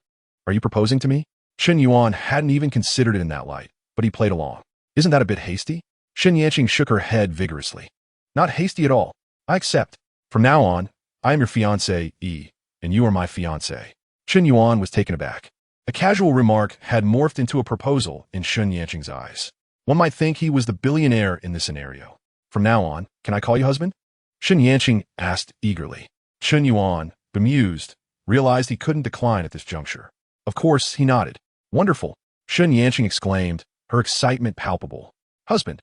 A: are you proposing to me? Chen Yuan hadn't even considered it in that light, but he played along. Isn't that a bit hasty? Shen Yanqing shook her head vigorously. Not hasty at all. I accept. From now on, I am your fiancé, and you are my fiancé. Chen Yuan was taken aback. A casual remark had morphed into a proposal in Shen Yanqing's eyes. One might think he was the billionaire in this scenario. From now on, can I call you husband? Shen Yanqing asked eagerly. Chen Yuan, bemused, realized he couldn't decline at this juncture. Of course, he nodded. Wonderful. Shen Yanqing exclaimed, her excitement palpable. Husband.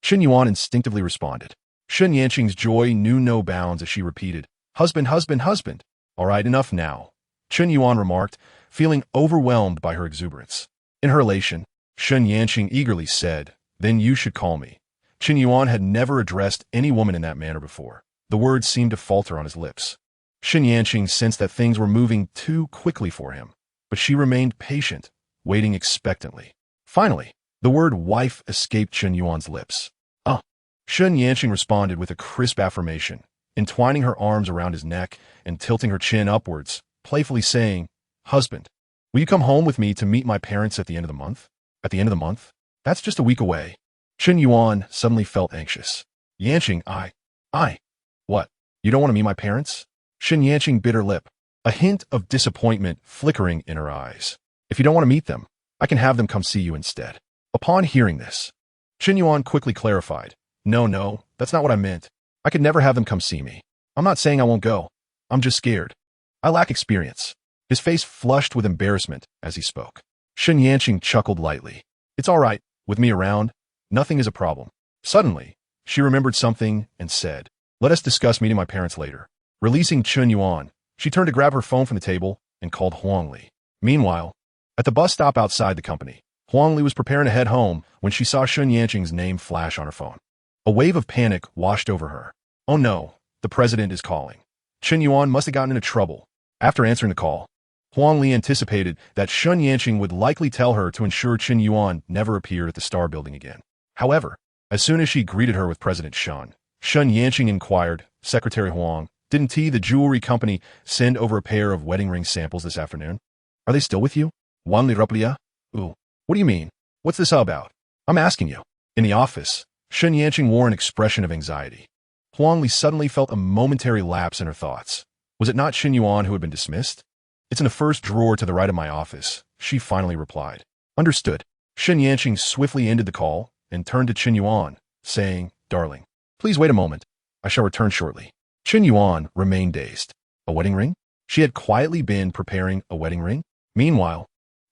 A: Chen Yuan instinctively responded. Shen Yanqing's joy knew no bounds as she repeated, husband, husband, husband. All right, enough now. Chen Yuan remarked, feeling overwhelmed by her exuberance. In her elation, Shen Yanqing eagerly said, then you should call me. Chen Yuan had never addressed any woman in that manner before. The words seemed to falter on his lips. Shen Yanqing sensed that things were moving too quickly for him, but she remained patient, waiting expectantly. Finally, the word wife escaped Chen Yuan's lips. Shen Yanqing responded with a crisp affirmation, entwining her arms around his neck and tilting her chin upwards, playfully saying, husband, will you come home with me to meet my parents at the end of the month? At the end of the month? That's just a week away. Chen Yuan suddenly felt anxious. Yanqing, What? You don't want to meet my parents? Shen Yanqing bit her lip, a hint of disappointment flickering in her eyes. If you don't want to meet them, I can have them come see you instead. Upon hearing this, Chen Yuan quickly clarified. No, that's not what I meant. I could never have them come see me. I'm not saying I won't go. I'm just scared. I lack experience. His face flushed with embarrassment as he spoke. Shen Yanqing chuckled lightly. It's all right, with me around, nothing is a problem. Suddenly, she remembered something and said, let us discuss meeting my parents later. Releasing Chen Yuan, she turned to grab her phone from the table and called Huang Li. Meanwhile, at the bus stop outside the company, Huang Li was preparing to head home when she saw Shen Yanqing's name flash on her phone. A wave of panic washed over her. Oh no, the president is calling. Chen Yuan must have gotten into trouble. After answering the call, Huang Li anticipated that Shen Yanqing would likely tell her to ensure Chen Yuan never appeared at the Star Building again. However, as soon as she greeted her with President Shen Yanqing inquired, Secretary Huang, didn't the jewelry company send over a pair of wedding ring samples this afternoon? Are they still with you? Huang Li replied. What do you mean? What's this about? I'm asking you. In the office, Shen Yanqing wore an expression of anxiety. Huang Li suddenly felt a momentary lapse in her thoughts. Was it not Chen Yuan who had been dismissed? It's in the first drawer to the right of my office, she finally replied. Understood. Shen Yanqing swiftly ended the call and turned to Chen Yuan, saying, Darling, please wait a moment. I shall return shortly. Chen Yuan remained dazed. A wedding ring? She had quietly been preparing a wedding ring? Meanwhile,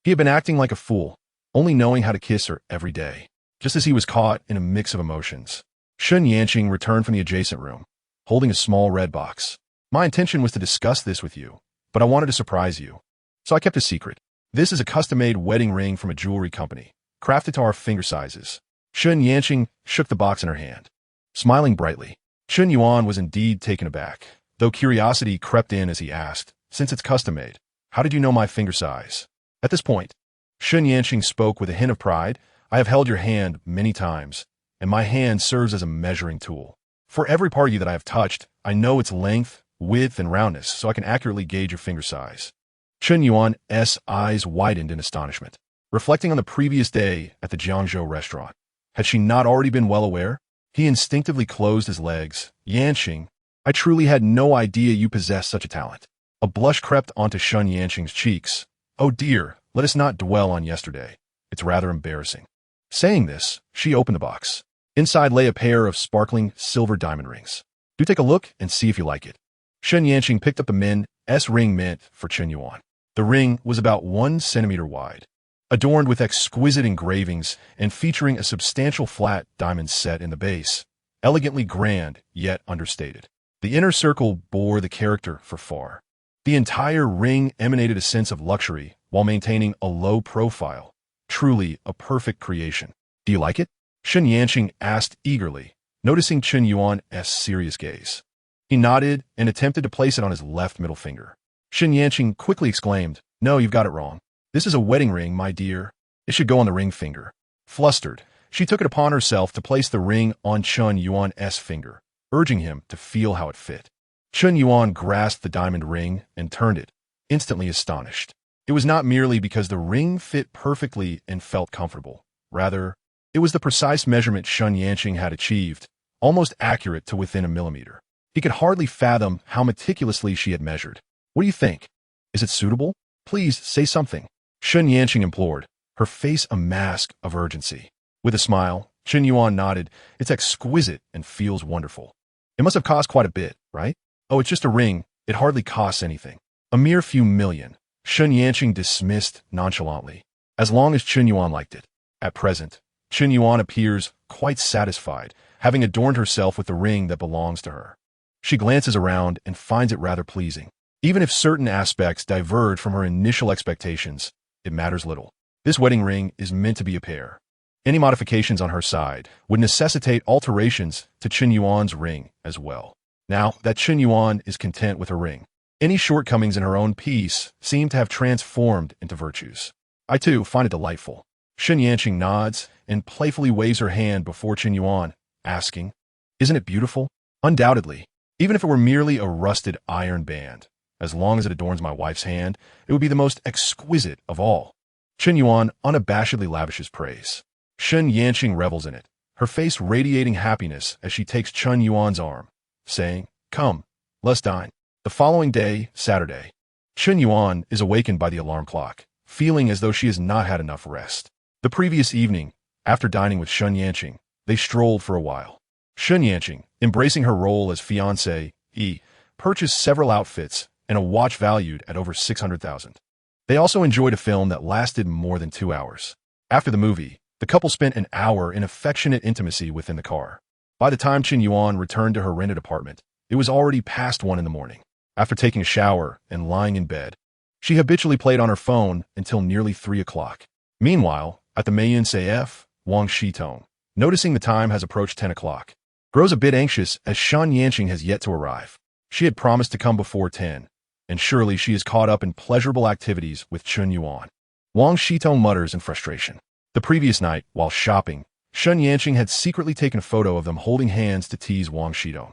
A: he had been acting like a fool, only knowing how to kiss her every day. Just as he was caught in a mix of emotions, Shen Yanqing returned from the adjacent room, holding a small red box. My intention was to discuss this with you, but I wanted to surprise you, so I kept it secret. This is a custom-made wedding ring from a jewelry company, crafted to our finger sizes. Shen Yanqing shook the box in her hand. Smiling brightly, Chen Yuan was indeed taken aback, though curiosity crept in as he asked, since it's custom-made, how did you know my finger size? At this point, Shen Yanqing spoke with a hint of pride. I have held your hand many times, and my hand serves as a measuring tool. For every part of you that I have touched, I know its length, width, and roundness, so I can accurately gauge your finger size. Chen Yuan's eyes widened in astonishment. Reflecting on the previous day at the Jiangzhou restaurant, had she not already been well aware? He instinctively closed his legs. Yanqing, I truly had no idea you possessed such a talent. A blush crept onto Shen Yanqing's cheeks. Oh dear, let us not dwell on yesterday. It's rather embarrassing. Saying this, she opened the box. Inside lay a pair of sparkling silver diamond rings. Do take a look and see if you like it. Shen Yanqing picked up the Min's ring meant for Chen Yuan. The ring was about 1 centimeter wide, adorned with exquisite engravings and featuring a substantial flat diamond set in the base, elegantly grand yet understated. The inner circle bore the character for far. The entire ring emanated a sense of luxury while maintaining a low profile. Truly a perfect creation. Do you like it? Shen Yanqing asked eagerly, noticing Chen Yuan's serious gaze. He nodded and attempted to place it on his left middle finger. Shen Yanqing quickly exclaimed, No, you've got it wrong. This is a wedding ring, my dear. It should go on the ring finger. Flustered, she took it upon herself to place the ring on Chen Yuan's finger, urging him to feel how it fit. Chen Yuan grasped the diamond ring and turned it, instantly astonished. It was not merely because the ring fit perfectly and felt comfortable. Rather, it was the precise measurement Sun Yanqing had achieved, almost accurate to within a millimeter. He could hardly fathom how meticulously she had measured. What do you think? Is it suitable? Please say something. Sun Yanqing implored, her face a mask of urgency. With a smile, Chen Yuan nodded. It's exquisite and feels wonderful. It must have cost quite a bit, right? Oh, it's just a ring. It hardly costs anything. A mere few million. Sun Yanqing dismissed nonchalantly. As long as Chen Yuan liked it. At present, Chen Yuan appears quite satisfied, having adorned herself with the ring that belongs to her. She glances around and finds it rather pleasing. Even if certain aspects diverge from her initial expectations, it matters little. This wedding ring is meant to be a pair. Any modifications on her side would necessitate alterations to Chen Yuan's ring as well. Now that Chen Yuan is content with her ring, any shortcomings in her own piece seem to have transformed into virtues. I too find it delightful. Sun Yanqing nods and playfully waves her hand before Chen Yuan, asking, "Isn't it beautiful?" Undoubtedly. Even if it were merely a rusted iron band, as long as it adorns my wife's hand, it would be the most exquisite of all. Chen Yuan unabashedly lavishes praise. Sun Yanqing revels in it, her face radiating happiness as she takes Chen Yuan's arm, saying, "Come, let's dine." The following day, Saturday, Chen Yuan is awakened by the alarm clock, feeling as though she has not had enough rest. The previous evening, after dining with Sun Yanqing, they strolled for a while. Sun Yanqing, embracing her role as fiancée, purchased several outfits and a watch valued at over 600,000. They also enjoyed a film that lasted more than 2 hours. After the movie, the couple spent an hour in affectionate intimacy within the car. By the time Chen Yuan returned to her rented apartment, it was already past 1 in the morning. After taking a shower and lying in bed, she habitually played on her phone until nearly 3 o'clock. Meanwhile, at the Mayan CF, Wang Shitong, noticing the time has approached 10 o'clock, grows a bit anxious as Sun Yanqing has yet to arrive. She had promised to come before 10, and surely she is caught up in pleasurable activities with Chen Yuan. Wang Shitong mutters in frustration. The previous night, while shopping, Sun Yanqing had secretly taken a photo of them holding hands to tease Wang Shitong.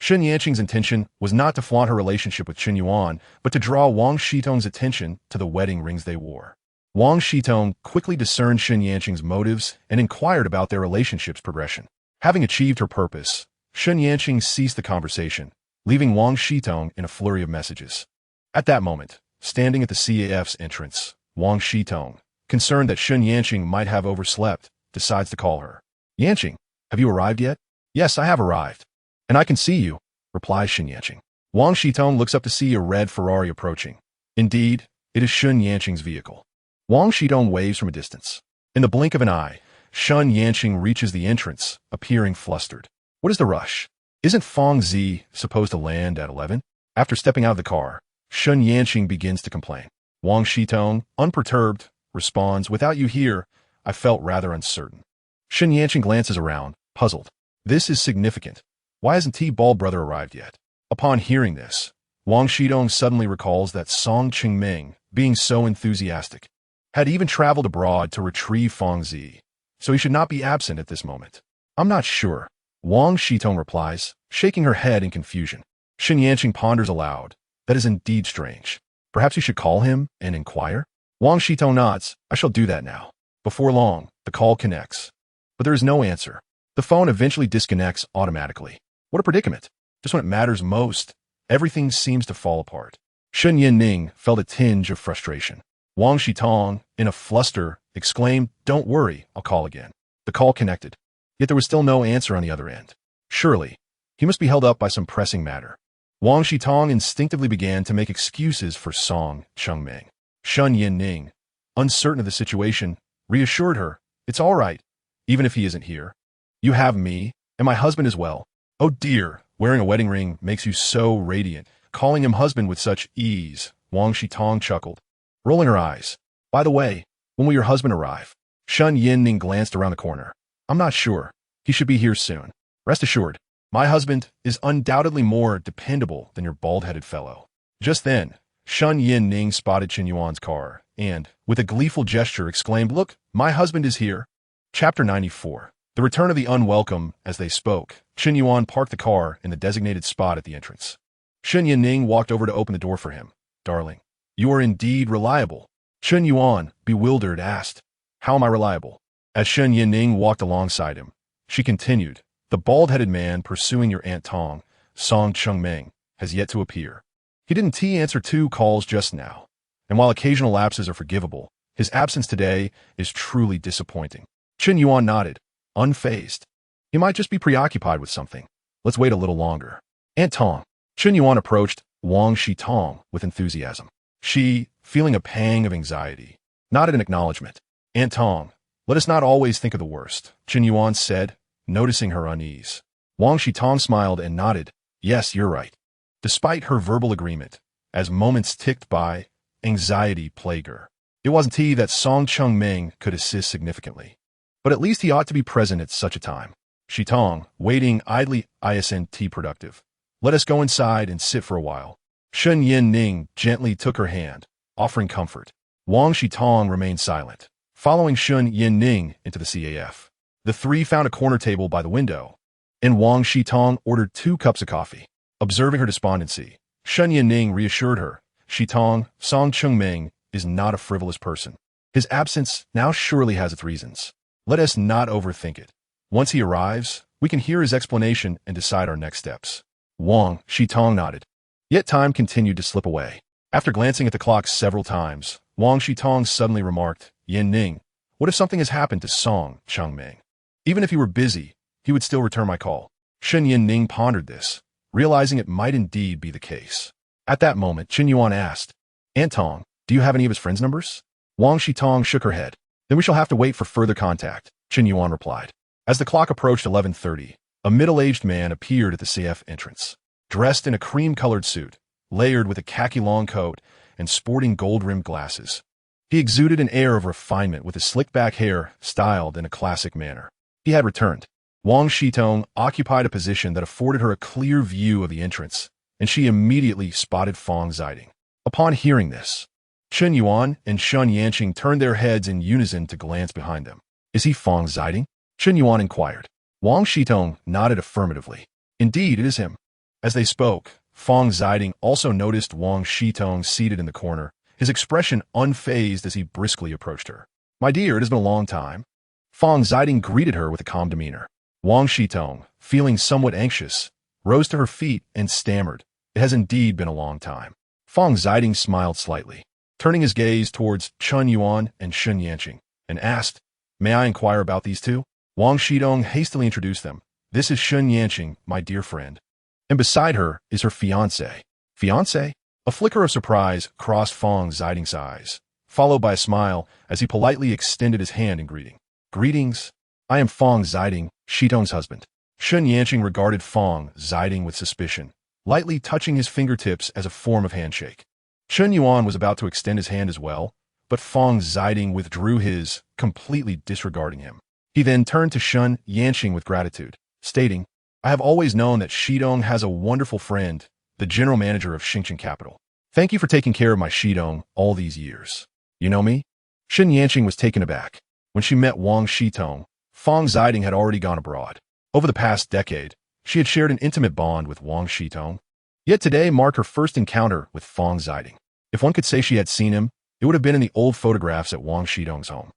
A: Sun Yanqing's intention was not to flaunt her relationship with Chen Yuan, but to draw Wang Shitong's attention to the wedding rings they wore. Wang Shitong quickly discerned Sun Yanqing's motives and inquired about their relationship's progression. Having achieved her purpose, Sun Yanqing ceased the conversation, leaving Wang Shitong in a flurry of messages. At that moment, standing at the CAF's entrance, Wang Shitong, concerned that Sun Yanqing might have overslept, decides to call her. "Yanqing, have you arrived yet?" "Yes, I have arrived. And I can see you," replies Sun Yanqing. Wang Shitong looks up to see a red Ferrari approaching. Indeed, it is Sun Yanqing's vehicle. Wang Shitong waves from a distance. In the blink of an eye, Sun Yanqing reaches the entrance, appearing flustered. What is the rush? Isn't Feng Zi supposed to land at 11? After stepping out of the car, Sun Yanqing begins to complain. Wang Shitong, unperturbed, responds, "Without you here, I felt rather uncertain." Sun Yanqing glances around, puzzled. This is significant. Why hasn't T-Ball brother arrived yet? Upon hearing this, Wang Shitong suddenly recalls that Song Qingming, being so enthusiastic, had even traveled abroad to retrieve Feng Zi, so he should not be absent at this moment. "I'm not sure," Wang Shitong replies, shaking her head in confusion. Sun Yanqing ponders aloud. That is indeed strange. Perhaps he should call him and inquire? Wang Shitong nods. "I shall do that now." Before long, the call connects. But there is no answer. The phone eventually disconnects automatically. What a predicament. Just when it matters most, everything seems to fall apart. Shen Yinning felt a tinge of frustration. Wang Shitong, in a fluster, exclaimed, "Don't worry, I'll call again." The call connected. Yet there was still no answer on the other end. Surely, he must be held up by some pressing matter. Wang Shitong instinctively began to make excuses for Song Qingming. Shen Yinning, uncertain of the situation, reassured her, "It's all right, even if he isn't here. You have me, and my husband as well." "Oh dear, wearing a wedding ring makes you so radiant, calling him husband with such ease," Wang Shitong chuckled, rolling her eyes. "By the way, when will your husband arrive?" Shen Yinning glanced around the corner. "I'm not sure. He should be here soon. Rest assured, my husband is undoubtedly more dependable than your bald-headed fellow." Just then, Chen Ning spotted Chen Yuan's car and, with a gleeful gesture, exclaimed, "Look, my husband is here." Chapter 94. The Return of the Unwelcome. As they spoke, Chen Yuan parked the car in the designated spot at the entrance. Chen Ning walked over to open the door for him. "Darling, you are indeed reliable." Chen Yuan, bewildered, asked, "How am I reliable?" As Chen Ning walked alongside him, she continued, "The bald-headed man pursuing your Aunt Tong, Song Chengmeng, has yet to appear. He didn't answer 2 calls just now, and while occasional lapses are forgivable, his absence today is truly disappointing." Chen Yuan nodded, unfazed. "He might just be preoccupied with something. Let's wait a little longer." "Aunt Tong." Chen Yuan approached Wang Shitong with enthusiasm. She, feeling a pang of anxiety, nodded in acknowledgement. "Aunt Tong, let us not always think of the worst," Chen Yuan said, noticing her unease. Wang Shitong smiled and nodded. "Yes, you're right." Despite her verbal agreement, as moments ticked by, anxiety plagued her. It wasn't he that Song Chengmeng could assist significantly, but at least he ought to be present at such a time. Shitong, waiting idly, isn't productive. "Let us go inside and sit for a while." Chen Ning gently took her hand, offering comfort. Wang Shitong remained silent, following Chen Ning into the CAF. The three found a corner table by the window, and Wang Shitong ordered 2 cups of coffee. Observing her despondency, Chen Ning reassured her. "Shitong, Song Chengmeng is not a frivolous person. His absence now surely has its reasons. Let us not overthink it. Once he arrives, we can hear his explanation and decide our next steps." Wang Shitong nodded. Yet time continued to slip away. After glancing at the clock several times, Wang Shitong suddenly remarked, "Ning, what if something has happened to Song Chengmeng? Even if he were busy, he would still return my call." Chen Ning pondered this, realizing it might indeed be the case. At that moment, Chen Yuan asked, "Aunt Tong, do you have any of his friends' numbers?" Wang Shitong shook her head. "Then we shall have to wait for further contact," Chen Yuan replied. As the clock approached 11:30, a middle-aged man appeared at the CF entrance, dressed in a cream-colored suit, layered with a khaki long coat and sporting gold-rimmed glasses. He exuded an air of refinement with his slicked-back hair styled in a classic manner. He had returned. Wang Shitong occupied a position that afforded her a clear view of the entrance, and she immediately spotted Fong Ziding. Upon hearing this, Chen Yuan and Shun Yanqing turned their heads in unison to glance behind them. "Is he Fong Ziding?" Chen Yuan inquired. Wang Shitong nodded affirmatively. "Indeed, it is him." As they spoke, Fong Ziding also noticed Wang Shitong seated in the corner, his expression unfazed as he briskly approached her. "My dear, it has been a long time." Fong Ziding greeted her with a calm demeanor. Wang Shitong, feeling somewhat anxious, rose to her feet and stammered, "It has indeed been a long time." Fong Ziding smiled slightly, turning his gaze towards Chen Yuan and Shun Yanqing, and asked, "May I inquire about these 2? Wang Shitong hastily introduced them. "This is Shun Yanqing, my dear friend. And beside her is her fiancé." "Fiancé?" A flicker of surprise crossed Fong Ziding's eyes, followed by a smile as he politely extended his hand in greeting. "Greetings. I am Fong Ziding, Shitong's husband." Shun Yanqing regarded Fong Ziding with suspicion, lightly touching his fingertips as a form of handshake. Chen Yuan was about to extend his hand as well, but Fong Ziding withdrew his, completely disregarding him. He then turned to Shun Yanqing with gratitude, stating, "I have always known that Shitong has a wonderful friend, the general manager of Xingchen Capital. Thank you for taking care of my Shitong all these years. You know me?" Shun Yanqing was taken aback. When she met Wang Shitong, Fong Ziding had already gone abroad. Over the past decade, she had shared an intimate bond with Wang Shitong. Yet today marked her first encounter with Fong Ziding. If one could say she had seen him, it would have been in the old photographs at Wang Shitong's home.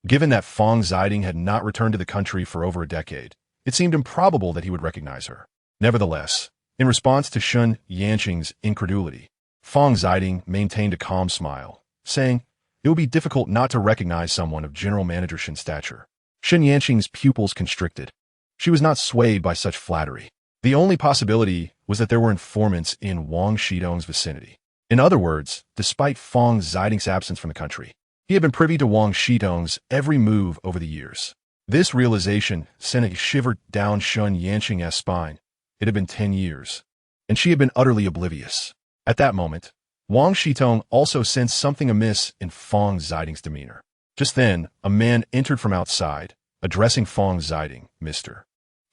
A: Given that Fong Ziding had not returned to the country for over a decade, it seemed improbable that he would recognize her. Nevertheless, in response to Shun Yanqing's incredulity, Fong Ziding maintained a calm smile, saying, "It would be difficult not to recognize someone of General Manager Shin's stature." Shun Yanqing's pupils constricted. She was not swayed by such flattery. The only possibility was that there were informants in Wang Shitong's vicinity. In other words, despite Fong Ziding's absence from the country, he had been privy to Wang Shitong's every move over the years. This realization sent a shiver down Shun Yanqing's spine. It had been 10 years, and she had been utterly oblivious. At that moment, Wang Shitong also sensed something amiss in Fong Ziding's demeanor. Just then, a man entered from outside, addressing Fong Ziding, "Mr.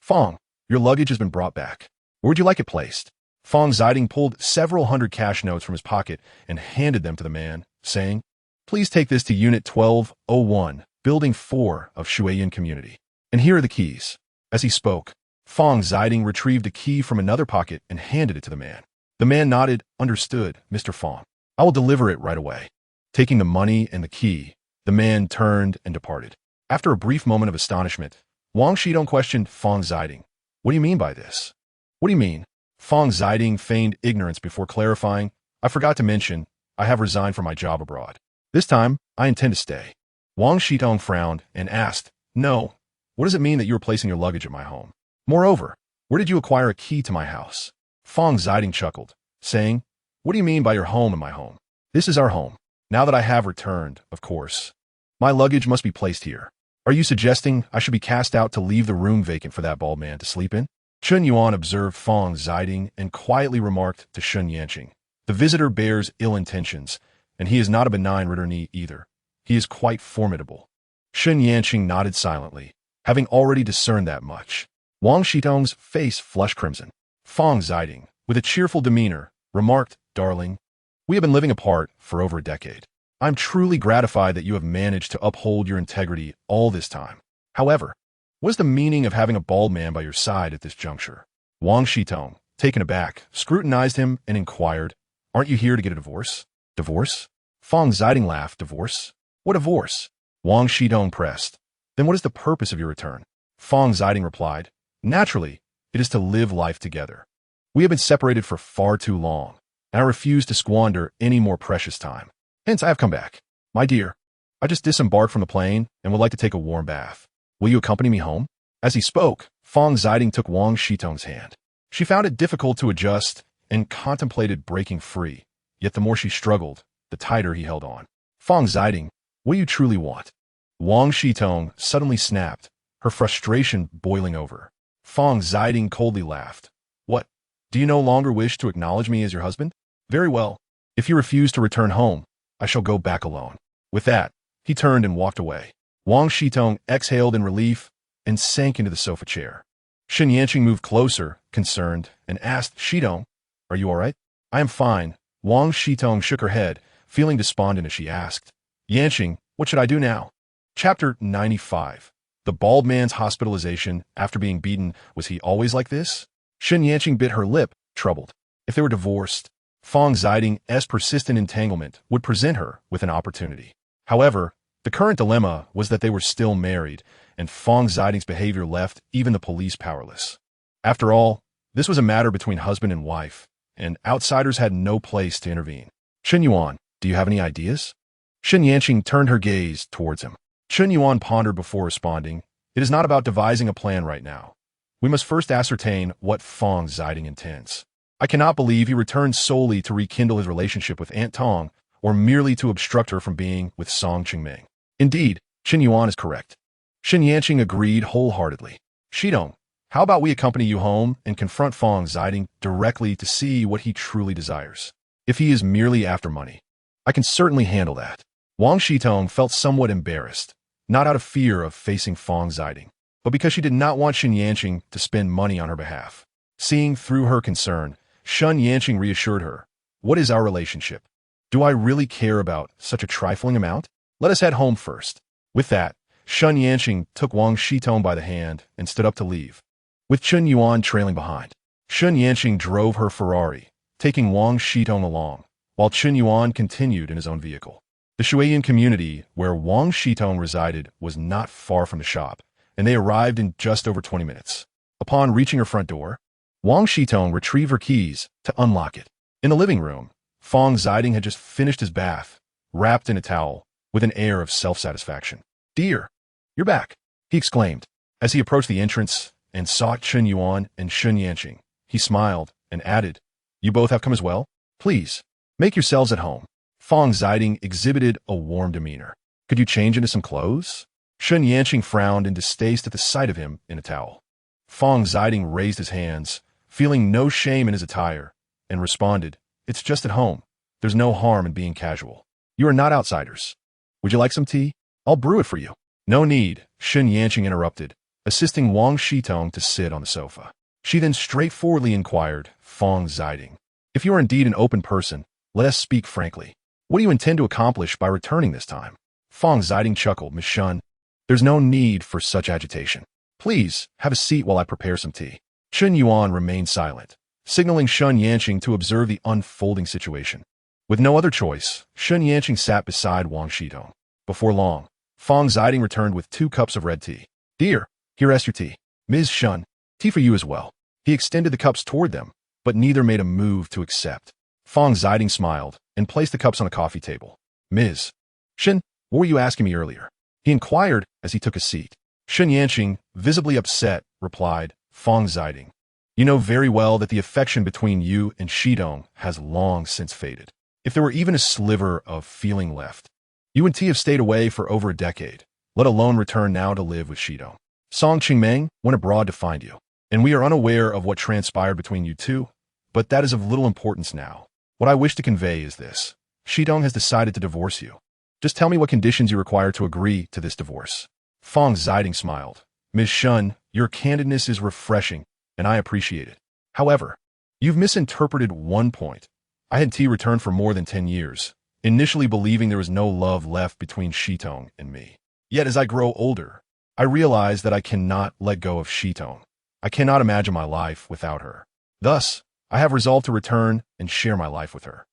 A: Fong, your luggage has been brought back. Where would you like it placed?" Fong Ziding pulled several hundred cash notes from his pocket and handed them to the man, saying, "Please take this to Unit 1201, Building 4 of Shuiyan Community. And here are the keys." As he spoke, Fong Ziding retrieved a key from another pocket and handed it to the man. The man nodded. "Understood, Mr. Fong. I will deliver it right away." Taking the money and the key, the man turned and departed. After a brief moment of astonishment, Wang Shidong questioned Fong Ziding. "What do you mean by this?" "What do you mean?" Fong Ziding feigned ignorance before clarifying, "I forgot to mention, I have resigned from my job abroad. This time, I intend to stay." Wang Shidong frowned and asked, "No, what does it mean that you are placing your luggage at my home? Moreover, where did you acquire a key to my house?" Fong Ziding chuckled, saying, "What do you mean by your home and my home? This is our home. Now that I have returned, of course, my luggage must be placed here. Are you suggesting I should be cast out to leave the room vacant for that bald man to sleep in?" Chen Yuan observed Fong Ziding and quietly remarked to Chen Yanqing, "The visitor bears ill intentions, and he is not a benign returnee either. He is quite formidable." Chen Yanqing nodded silently, having already discerned that much. Wang Shitong's face flushed crimson. Fong Ziding, with a cheerful demeanor, remarked, "Darling, we have been living apart for over a decade. I'm truly gratified that you have managed to uphold your integrity all this time. However, what is the meaning of having a bald man by your side at this juncture?" Wang Shitong, taken aback, scrutinized him and inquired, "Aren't you here to get a divorce?" "Divorce?" Fong Ziding laughed. "Divorce? What divorce?" Wang Shitong pressed. "Then what is the purpose of your return?" Fong Ziding replied, "Naturally, it is to live life together. We have been separated for far too long, and I refuse to squander any more precious time. Hence, I have come back. My dear, I just disembarked from the plane and would like to take a warm bath. Will you accompany me home?" As he spoke, Fong Ziding took Wang Shitong's hand. She found it difficult to adjust and contemplated breaking free, yet the more she struggled, the tighter he held on. "Fong Ziding, what do you truly want?" Wang Shitong suddenly snapped, her frustration boiling over. Fong Ziding coldly laughed. "What? Do you no longer wish to acknowledge me as your husband? Very well. If you refuse to return home, I shall go back alone." With that, he turned and walked away. Wang Shitong exhaled in relief and sank into the sofa chair. Chen Yanqing moved closer, concerned, and asked, "Shitong, are you all right?" "I am fine." Wang Shitong shook her head, feeling despondent as she asked, "Yanqing, what should I do now?" Chapter 95. The bald man's hospitalization after being beaten. Was he always like this? Chen Yanqing bit her lip, troubled. If they were divorced, Fong Ziding's persistent entanglement would present her with an opportunity. However, the current dilemma was that they were still married, and Fong Ziding's behavior left even the police powerless. After all, this was a matter between husband and wife, and outsiders had no place to intervene. "Chen Yuan, do you have any ideas?" Chen Yanqing turned her gaze towards him. Chen Yuan pondered before responding, "It is not about devising a plan right now. We must first ascertain what Fong Ziding intends. I cannot believe he returned solely to rekindle his relationship with Aunt Tong, or merely to obstruct her from being with Song Qingming. Indeed, Chen Yuan is correct." Chen Yanqing agreed wholeheartedly. "Shidong, how about we accompany you home and confront Fong Ziding directly to see what he truly desires? If he is merely after money, I can certainly handle that." Wang Shitong felt somewhat embarrassed, not out of fear of facing Fong Ziding, but because she did not want Chen Yanqing to spend money on her behalf. Seeing through her concern, Chen Yanqing reassured her, "What is our relationship? Do I really care about such a trifling amount? Let us head home first." With that, Chen Yanqing took Wang Shitong by the hand and stood up to leave, with Chen Yuan trailing behind. Chen Yanqing drove her Ferrari, taking Wang Shitong along, while Chen Yuan continued in his own vehicle. The Shuiyan community where Wang Shitong resided was not far from the shop, and they arrived in just over 20 minutes. Upon reaching her front door, Wang Shitong retrieved her keys to unlock it. In the living room, Fong Ziding had just finished his bath, wrapped in a towel, with an air of self-satisfaction. "Dear, you're back," he exclaimed. As he approached the entrance and saw Chen Yuan and Chen Yanqing, he smiled and added, "You both have come as well? Please, make yourselves at home." Fong Ziding exhibited a warm demeanor. "Could you change into some clothes?" Chen Yanqing frowned in distaste at the sight of him in a towel. Fong Ziding raised his hands, feeling no shame in his attire, and responded, "It's just at home. There's no harm in being casual. You are not outsiders. Would you like some tea? I'll brew it for you." "No need," Chen Yanqing interrupted, assisting Wang Shitong to sit on the sofa. She then straightforwardly inquired, Fong Ziding. If you are indeed an open person, let us speak frankly. What do you intend to accomplish by returning this time? Fong Ziding chuckled, Miss Shun. There's no need for such agitation. Please, have a seat while I prepare some tea. Chen Yuan remained silent, signaling Shun Yanqing to observe the unfolding situation. With no other choice, Shun Yanqing sat beside Wang Shitong. Before long, Fong Ziding returned with 2 cups of red tea. Dear, here is your tea. Ms. Shun, tea for you as well. He extended the cups toward them, but neither made a move to accept. Fong Ziding smiled and placed the cups on a coffee table. Ms. Shin, what were you asking me earlier? He inquired as he took a seat. Shun Yanqing, visibly upset, replied, Fong Ziding. You know very well that the affection between you and Shidong has long since faded. If there were even a sliver of feeling left, you and T have stayed away for over a decade, let alone return now to live with Shidong. Song Qingmeng went abroad to find you, and we are unaware of what transpired between you two, but that is of little importance now. What I wish to convey is this. Shidong has decided to divorce you. Just tell me what conditions you require to agree to this divorce. Fong Ziding smiled. Ms. Shun, your candidness is refreshing, and I appreciate it. However, you've misinterpreted one point. I had T returned for more than 10 years, initially believing there was no love left between Shitong and me. Yet as I grow older, I realize that I cannot let go of Shitong. I cannot imagine my life without her. Thus, I have resolved to return and share my life with her.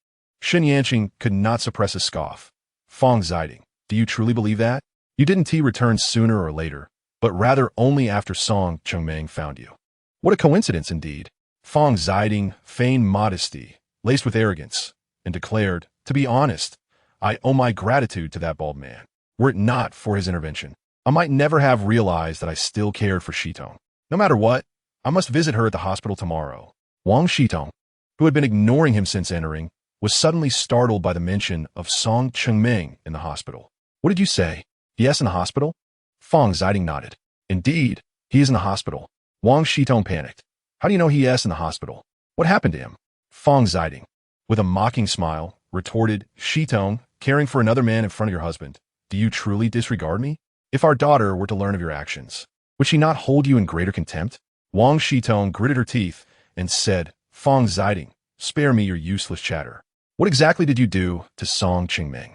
A: Shin Yanqing could not suppress a scoff. Fong Ziding, do you truly believe that? You didn't T return sooner or later, but rather only after Song Qingmeng found you. What a coincidence indeed. Fong Ziding feigned modesty, laced with arrogance, and declared, to be honest, I owe my gratitude to that bald man. Were it not for his intervention, I might never have realized that I still cared for Shitong. No matter what, I must visit her at the hospital tomorrow. Wang Shitong, who had been ignoring him since entering, was suddenly startled by the mention of Song Qingmeng in the hospital. What did you say? Yes, in the hospital? Fong Ziding nodded. Indeed, he is in the hospital. Wang Shitong panicked. How do you know he is in the hospital? What happened to him? Fong Ziding, with a mocking smile, retorted, Shitong, caring for another man in front of your husband. Do you truly disregard me? If our daughter were to learn of your actions, would she not hold you in greater contempt? Wang Shitong gritted her teeth and said, Fong Ziding, spare me your useless chatter. What exactly did you do to Song Qingmeng?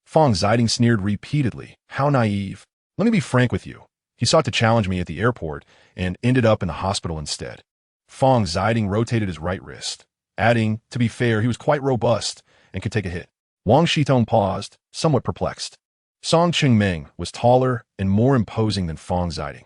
A: Fong Ziding sneered repeatedly. How naive. Let me be frank with you. He sought to challenge me at the airport and ended up in the hospital instead. Fong Ziding rotated his right wrist, adding, to be fair, he was quite robust and could take a hit. Wang Shitong paused, somewhat perplexed. Song Qingmeng was taller and more imposing than Fong Ziding.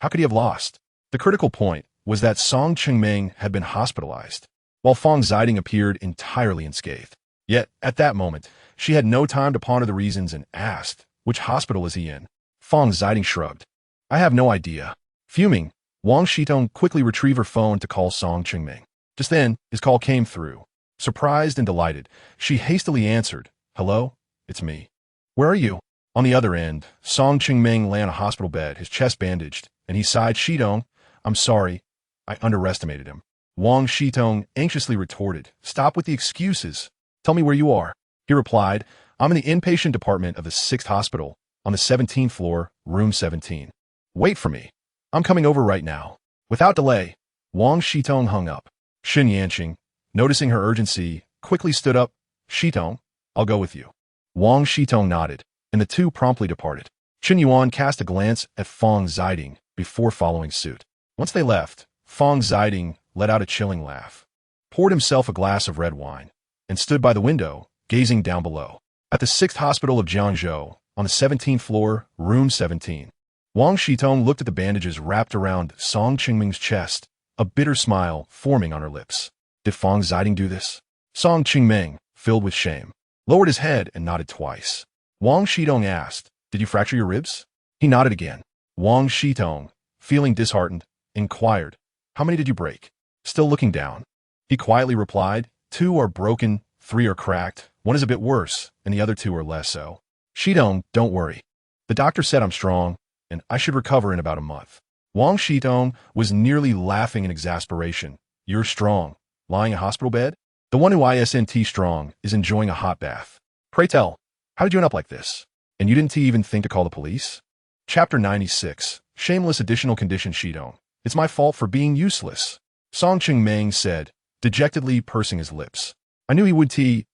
A: How could he have lost? The critical point was that Song Qingmeng had been hospitalized, while Fong Ziding appeared entirely unscathed. Yet, at that moment, she had no time to ponder the reasons and asked, which hospital is he in? Fong Ziding shrugged. I have no idea. Fuming, Wang Shitong quickly retrieved her phone to call Song Qingmeng. Just then, his call came through. Surprised and delighted, she hastily answered, Hello? It's me. Where are you? On the other end, Song Qingmeng lay on a hospital bed, his chest bandaged, and he sighed, Shitong, I'm sorry. I underestimated him. Wang Shitong anxiously retorted, Stop with the excuses. Tell me where you are. He replied, I'm in the inpatient department of the 6th hospital, on the 17th floor, room 17. Wait for me. I'm coming over right now. Without delay, Wang Shitong hung up. Shin Yanqing, noticing her urgency, quickly stood up. Shitong, I'll go with you. Wang Shitong nodded, and the two promptly departed. Chen Yuan cast a glance at Fong Ziding before following suit. Once they left, Fong Ziding let out a chilling laugh, poured himself a glass of red wine, and stood by the window, gazing down below. At the 6th hospital of Jiangzhou, on the 17th floor, room 17. Wang Shitong looked at the bandages wrapped around Song Qingmeng's chest, a bitter smile forming on her lips. Did Fong Ziding do this? Song Qingmeng, filled with shame, lowered his head and nodded twice. Wang Shitong asked, Did you fracture your ribs? He nodded again. Wang Shitong, feeling disheartened, inquired, How many did you break? Still looking down. He quietly replied, 2 are broken, 3 are cracked, 1 is a bit worse, and the other 2 are less so. Shitong, don't worry. The doctor said I'm strong, and I should recover in about a month. Wang Shitong was nearly laughing in exasperation. You're strong. Lying in a hospital bed? The one who isn't strong is enjoying a hot bath. Pray tell, how did you end up like this? And you didn't even think to call the police? Chapter 96. Shameless additional condition Shitong. It's my fault for being useless. Song Ching-meng said, dejectedly pursing his lips. I knew he would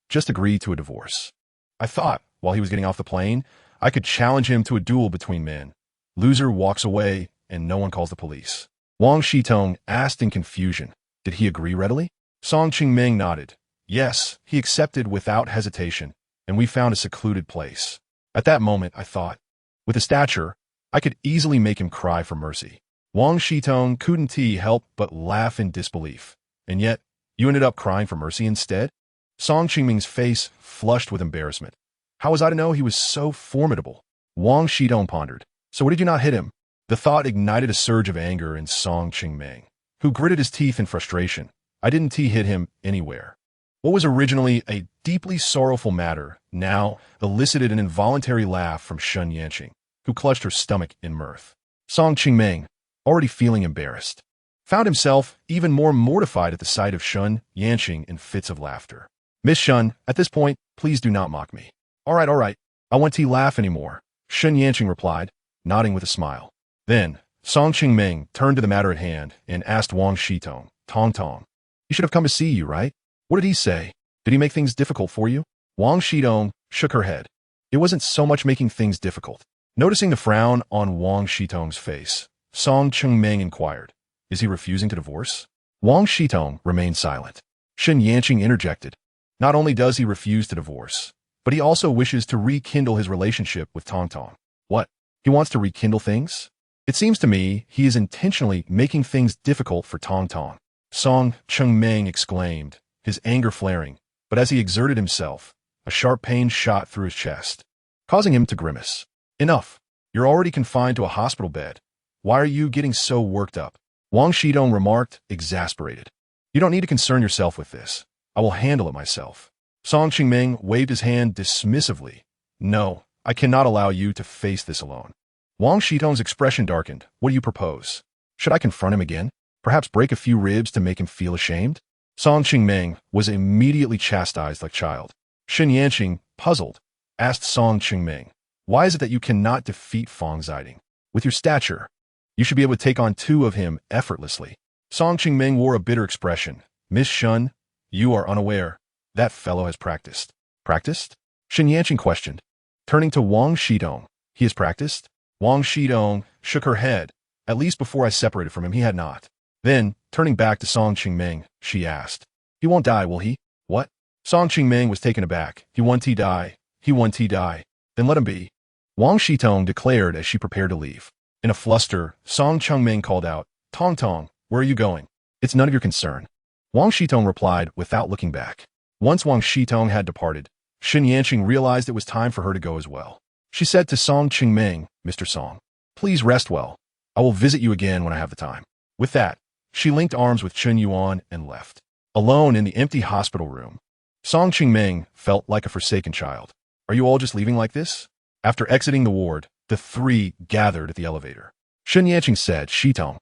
A: just agree to a divorce. I thought, while he was getting off the plane, I could challenge him to a duel between men. Loser walks away, and no one calls the police. Wang Shitong asked in confusion. Did he agree readily? Song Ching-meng nodded. Yes, he accepted without hesitation, and we found a secluded place. At that moment, I thought, with his stature, I could easily make him cry for mercy. Wang Shitong couldn't help but laugh in disbelief. And yet, you ended up crying for mercy instead? Song Chingming's face flushed with embarrassment. How was I to know he was so formidable? Wang Shitong pondered. So why did you not hit him? The thought ignited a surge of anger in Song Ching-meng, who gritted his teeth in frustration. I didn't hit him anywhere. What was originally a deeply sorrowful matter now elicited an involuntary laugh from Shun Yanqing, who clutched her stomach in mirth. Song Ching-meng, already feeling embarrassed, found himself even more mortified at the sight of Shun Yanqing in fits of laughter. Miss Shun, at this point, please do not mock me. All right. I won't laugh anymore, Shun Yanqing replied, nodding with a smile. Then, Song Ching-meng turned to the matter at hand and asked Wang Shitong, Tong, he should have come to see you, right? What did he say? Did he make things difficult for you? Wang Shitong shook her head. It wasn't so much making things difficult. Noticing the frown on Wang Shitong's face, Song Ching-meng inquired, is he refusing to divorce? Wang Shitong remained silent. Shun Yanqing interjected. Not only does he refuse to divorce, but he also wishes to rekindle his relationship with Tong. What? He wants to rekindle things? It seems to me he is intentionally making things difficult for Tong. Song Ching-meng exclaimed, his anger flaring, but as he exerted himself, a sharp pain shot through his chest, causing him to grimace. Enough. You're already confined to a hospital bed. Why are you getting so worked up? Wang Shitong remarked, exasperated. You don't need to concern yourself with this. I will handle it myself. Song Ching-meng waved his hand dismissively. No, I cannot allow you to face this alone. Wang Shitong's expression darkened. What do you propose? Should I confront him again? Perhaps break a few ribs to make him feel ashamed? Song Ching-meng was immediately chastised like a child. Shun Yanqing, puzzled, asked Song Ching-meng, why is it that you cannot defeat Fong Ziding? With your stature, you should be able to take on two of him effortlessly. Song Ching-meng wore a bitter expression. Miss Shun, you are unaware. That fellow has practiced. Practiced? Shun Yanqing questioned. Turning to Wang Shitong, he has practiced? Wang Shitong shook her head. At least before I separated from him, he had not. Then, turning back to Song Ching-meng, she asked, he won't die, will he? What? Song Ching-meng was taken aback. He won't die. Then let him be. Wang Shitong declared as she prepared to leave. In a fluster, Song Ching-meng called out, Tong, where are you going? It's none of your concern. Wang Shitong replied without looking back. Once Wang Shitong had departed, Shun Yanqing realized it was time for her to go as well. She said to Song Ching-meng, Mr. Song, please rest well. I will visit you again when I have the time. With that, she linked arms with Chen Yuan and left. Alone in the empty hospital room, Song Ching-meng felt like a forsaken child. Are you all just leaving like this? After exiting the ward, the three gathered at the elevator. Shun Yanqing said, Shitong,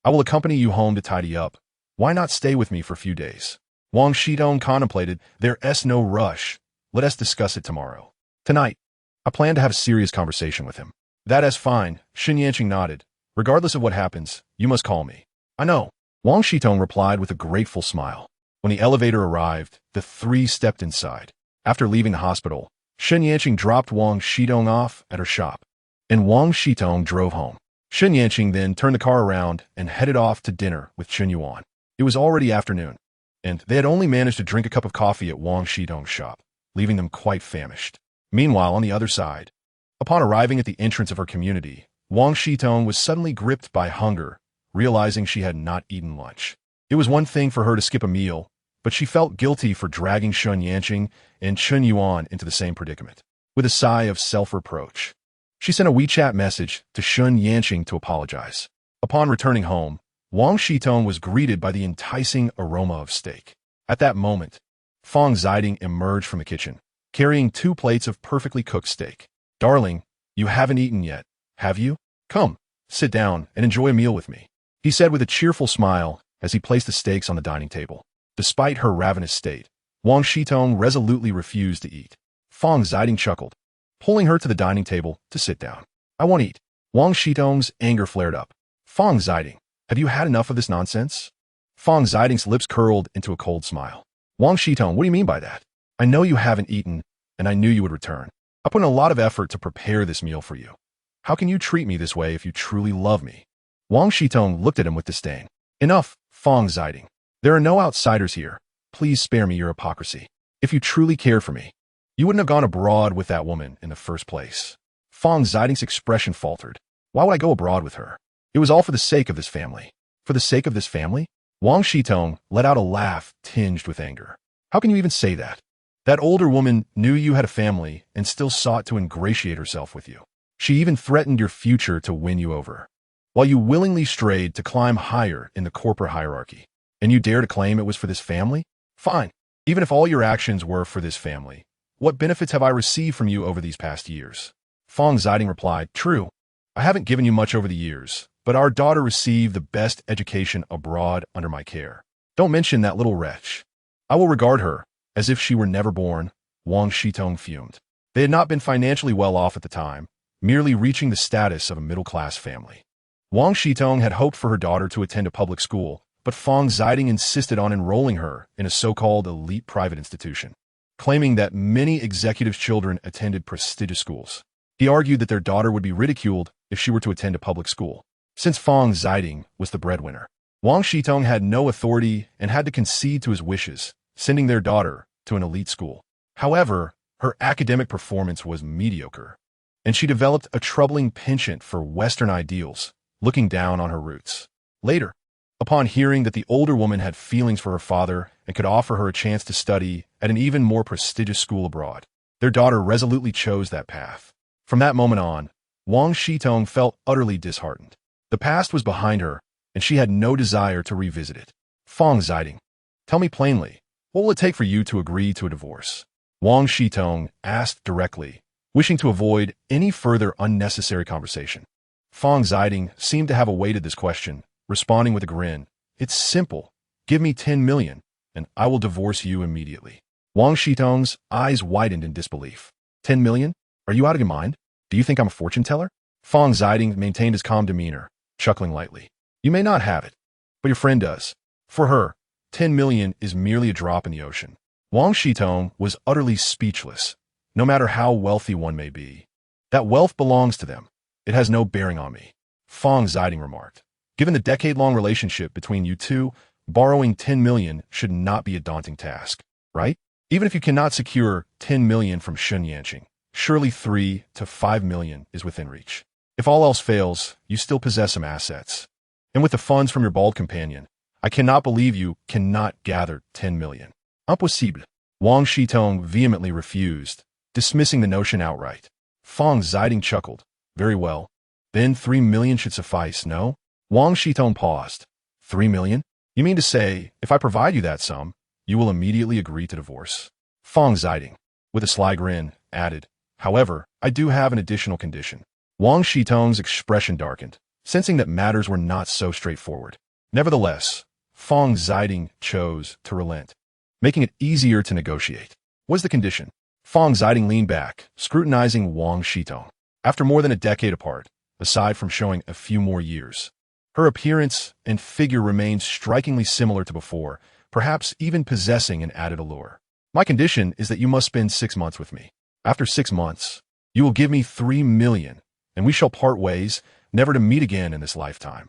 A: I will accompany you home to tidy up. Why not stay with me for a few days? Wang Shitong contemplated, there's no rush. Let us discuss it tomorrow. Tonight, I plan to have a serious conversation with him. That is fine, Shun Yanqing nodded. Regardless of what happens, you must call me. I know. Wang Shitong replied with a grateful smile. When the elevator arrived, the three stepped inside. After leaving the hospital, Shun Yanqing dropped Wang Shitong off at her shop, and Wang Shitong drove home. Shun Yanqing then turned the car around and headed off to dinner with Chen Yuan. It was already afternoon, and they had only managed to drink a cup of coffee at Wang Shitong's shop, leaving them quite famished. Meanwhile, on the other side, upon arriving at the entrance of her community, Wang Shitong was suddenly gripped by hunger, realizing she had not eaten lunch. It was one thing for her to skip a meal, but she felt guilty for dragging Shun Yanqing and Chen Yuan into the same predicament. With a sigh of self-reproach, she sent a WeChat message to Shun Yanqing to apologize. Upon returning home, Wang Shitong was greeted by the enticing aroma of steak. At that moment, Fong Ziding emerged from the kitchen, carrying 2 plates of perfectly cooked steak. Darling, you haven't eaten yet, have you? Come, sit down and enjoy a meal with me, he said with a cheerful smile as he placed the steaks on the dining table. Despite her ravenous state, Wang Shitong resolutely refused to eat. Fong Ziding chuckled, pulling her to the dining table to sit down. I won't eat. Wang Shitong's anger flared up. Fong Ziding, have you had enough of this nonsense? Fang Ziding's lips curled into a cold smile. Wang Shitong, what do you mean by that? I know you haven't eaten, and I knew you would return. I put in a lot of effort to prepare this meal for you. How can you treat me this way if you truly love me? Wang Shitong looked at him with disdain. Enough, Fang Ziding. There are no outsiders here. Please spare me your hypocrisy. If you truly cared for me, you wouldn't have gone abroad with that woman in the first place. Fang Ziding's expression faltered. Why would I go abroad with her? It was all for the sake of this family. For the sake of this family? Wang Shitong let out a laugh tinged with anger. How can you even say that? That older woman knew you had a family and still sought to ingratiate herself with you. She even threatened your future to win you over, while you willingly strayed to climb higher in the corporate hierarchy. And you dare to claim it was for this family? Fine. Even if all your actions were for this family, what benefits have I received from you over these past years? Fang Ziding replied, true. I haven't given you much over the years, but our daughter received the best education abroad under my care. Don't mention that little wretch. I will regard her as if she were never born. Wang Shitong fumed. They had not been financially well off at the time, merely reaching the status of a middle-class family. Wang Shitong had hoped for her daughter to attend a public school, but Fang Ziding insisted on enrolling her in a so-called elite private institution, claiming that many executives' children attended prestigious schools. He argued that their daughter would be ridiculed if she were to attend a public school, since Fang Ziding was the breadwinner. Wang Shitong had no authority and had to concede to his wishes, sending their daughter to an elite school. However, her academic performance was mediocre, and she developed a troubling penchant for Western ideals, looking down on her roots. Later, upon hearing that the older woman had feelings for her father and could offer her a chance to study at an even more prestigious school abroad, their daughter resolutely chose that path. From that moment on, Wang Shitong felt utterly disheartened. The past was behind her, and she had no desire to revisit it. Fang Ziding, tell me plainly, what will it take for you to agree to a divorce? Wang Shitong asked directly, wishing to avoid any further unnecessary conversation. Fang Ziding seemed to have awaited this question, responding with a grin. It's simple. Give me 10 million, and I will divorce you immediately. Wang Shitong's eyes widened in disbelief. 10 million? Are you out of your mind? Do you think I'm a fortune teller? Fang Ziding maintained his calm demeanor, chuckling lightly. You may not have it, but your friend does. For her, 10 million is merely a drop in the ocean. Wang Shitong was utterly speechless. No matter how wealthy one may be, that wealth belongs to them. It has no bearing on me. Fang Ziding remarked. Given the decade-long relationship between you two, borrowing 10 million should not be a daunting task, right? Even if you cannot secure 10 million from Chen Yuan, surely 3 to 5 million is within reach. If all else fails, you still possess some assets. And with the funds from your bald companion, I cannot believe you cannot gather 10 million. Impossible. Wang Shitong vehemently refused, dismissing the notion outright. Fang Ziding chuckled. Very well. Then 3 million should suffice, no? Wang Shitong paused. 3 million? You mean to say, if I provide you that sum, you will immediately agree to divorce? Fang Ziding, with a sly grin, added, however, I do have an additional condition. Wang Shitong's expression darkened, sensing that matters were not so straightforward. Nevertheless, Fang Ziding chose to relent, making it easier to negotiate. What's the condition? Fang Ziding leaned back, scrutinizing Wang Shitong. After more than a decade apart, aside from showing a few more years, her appearance and figure remained strikingly similar to before, perhaps even possessing an added allure. My condition is that you must spend 6 months with me. After 6 months, you will give me 3 million, and we shall part ways, never to meet again in this lifetime.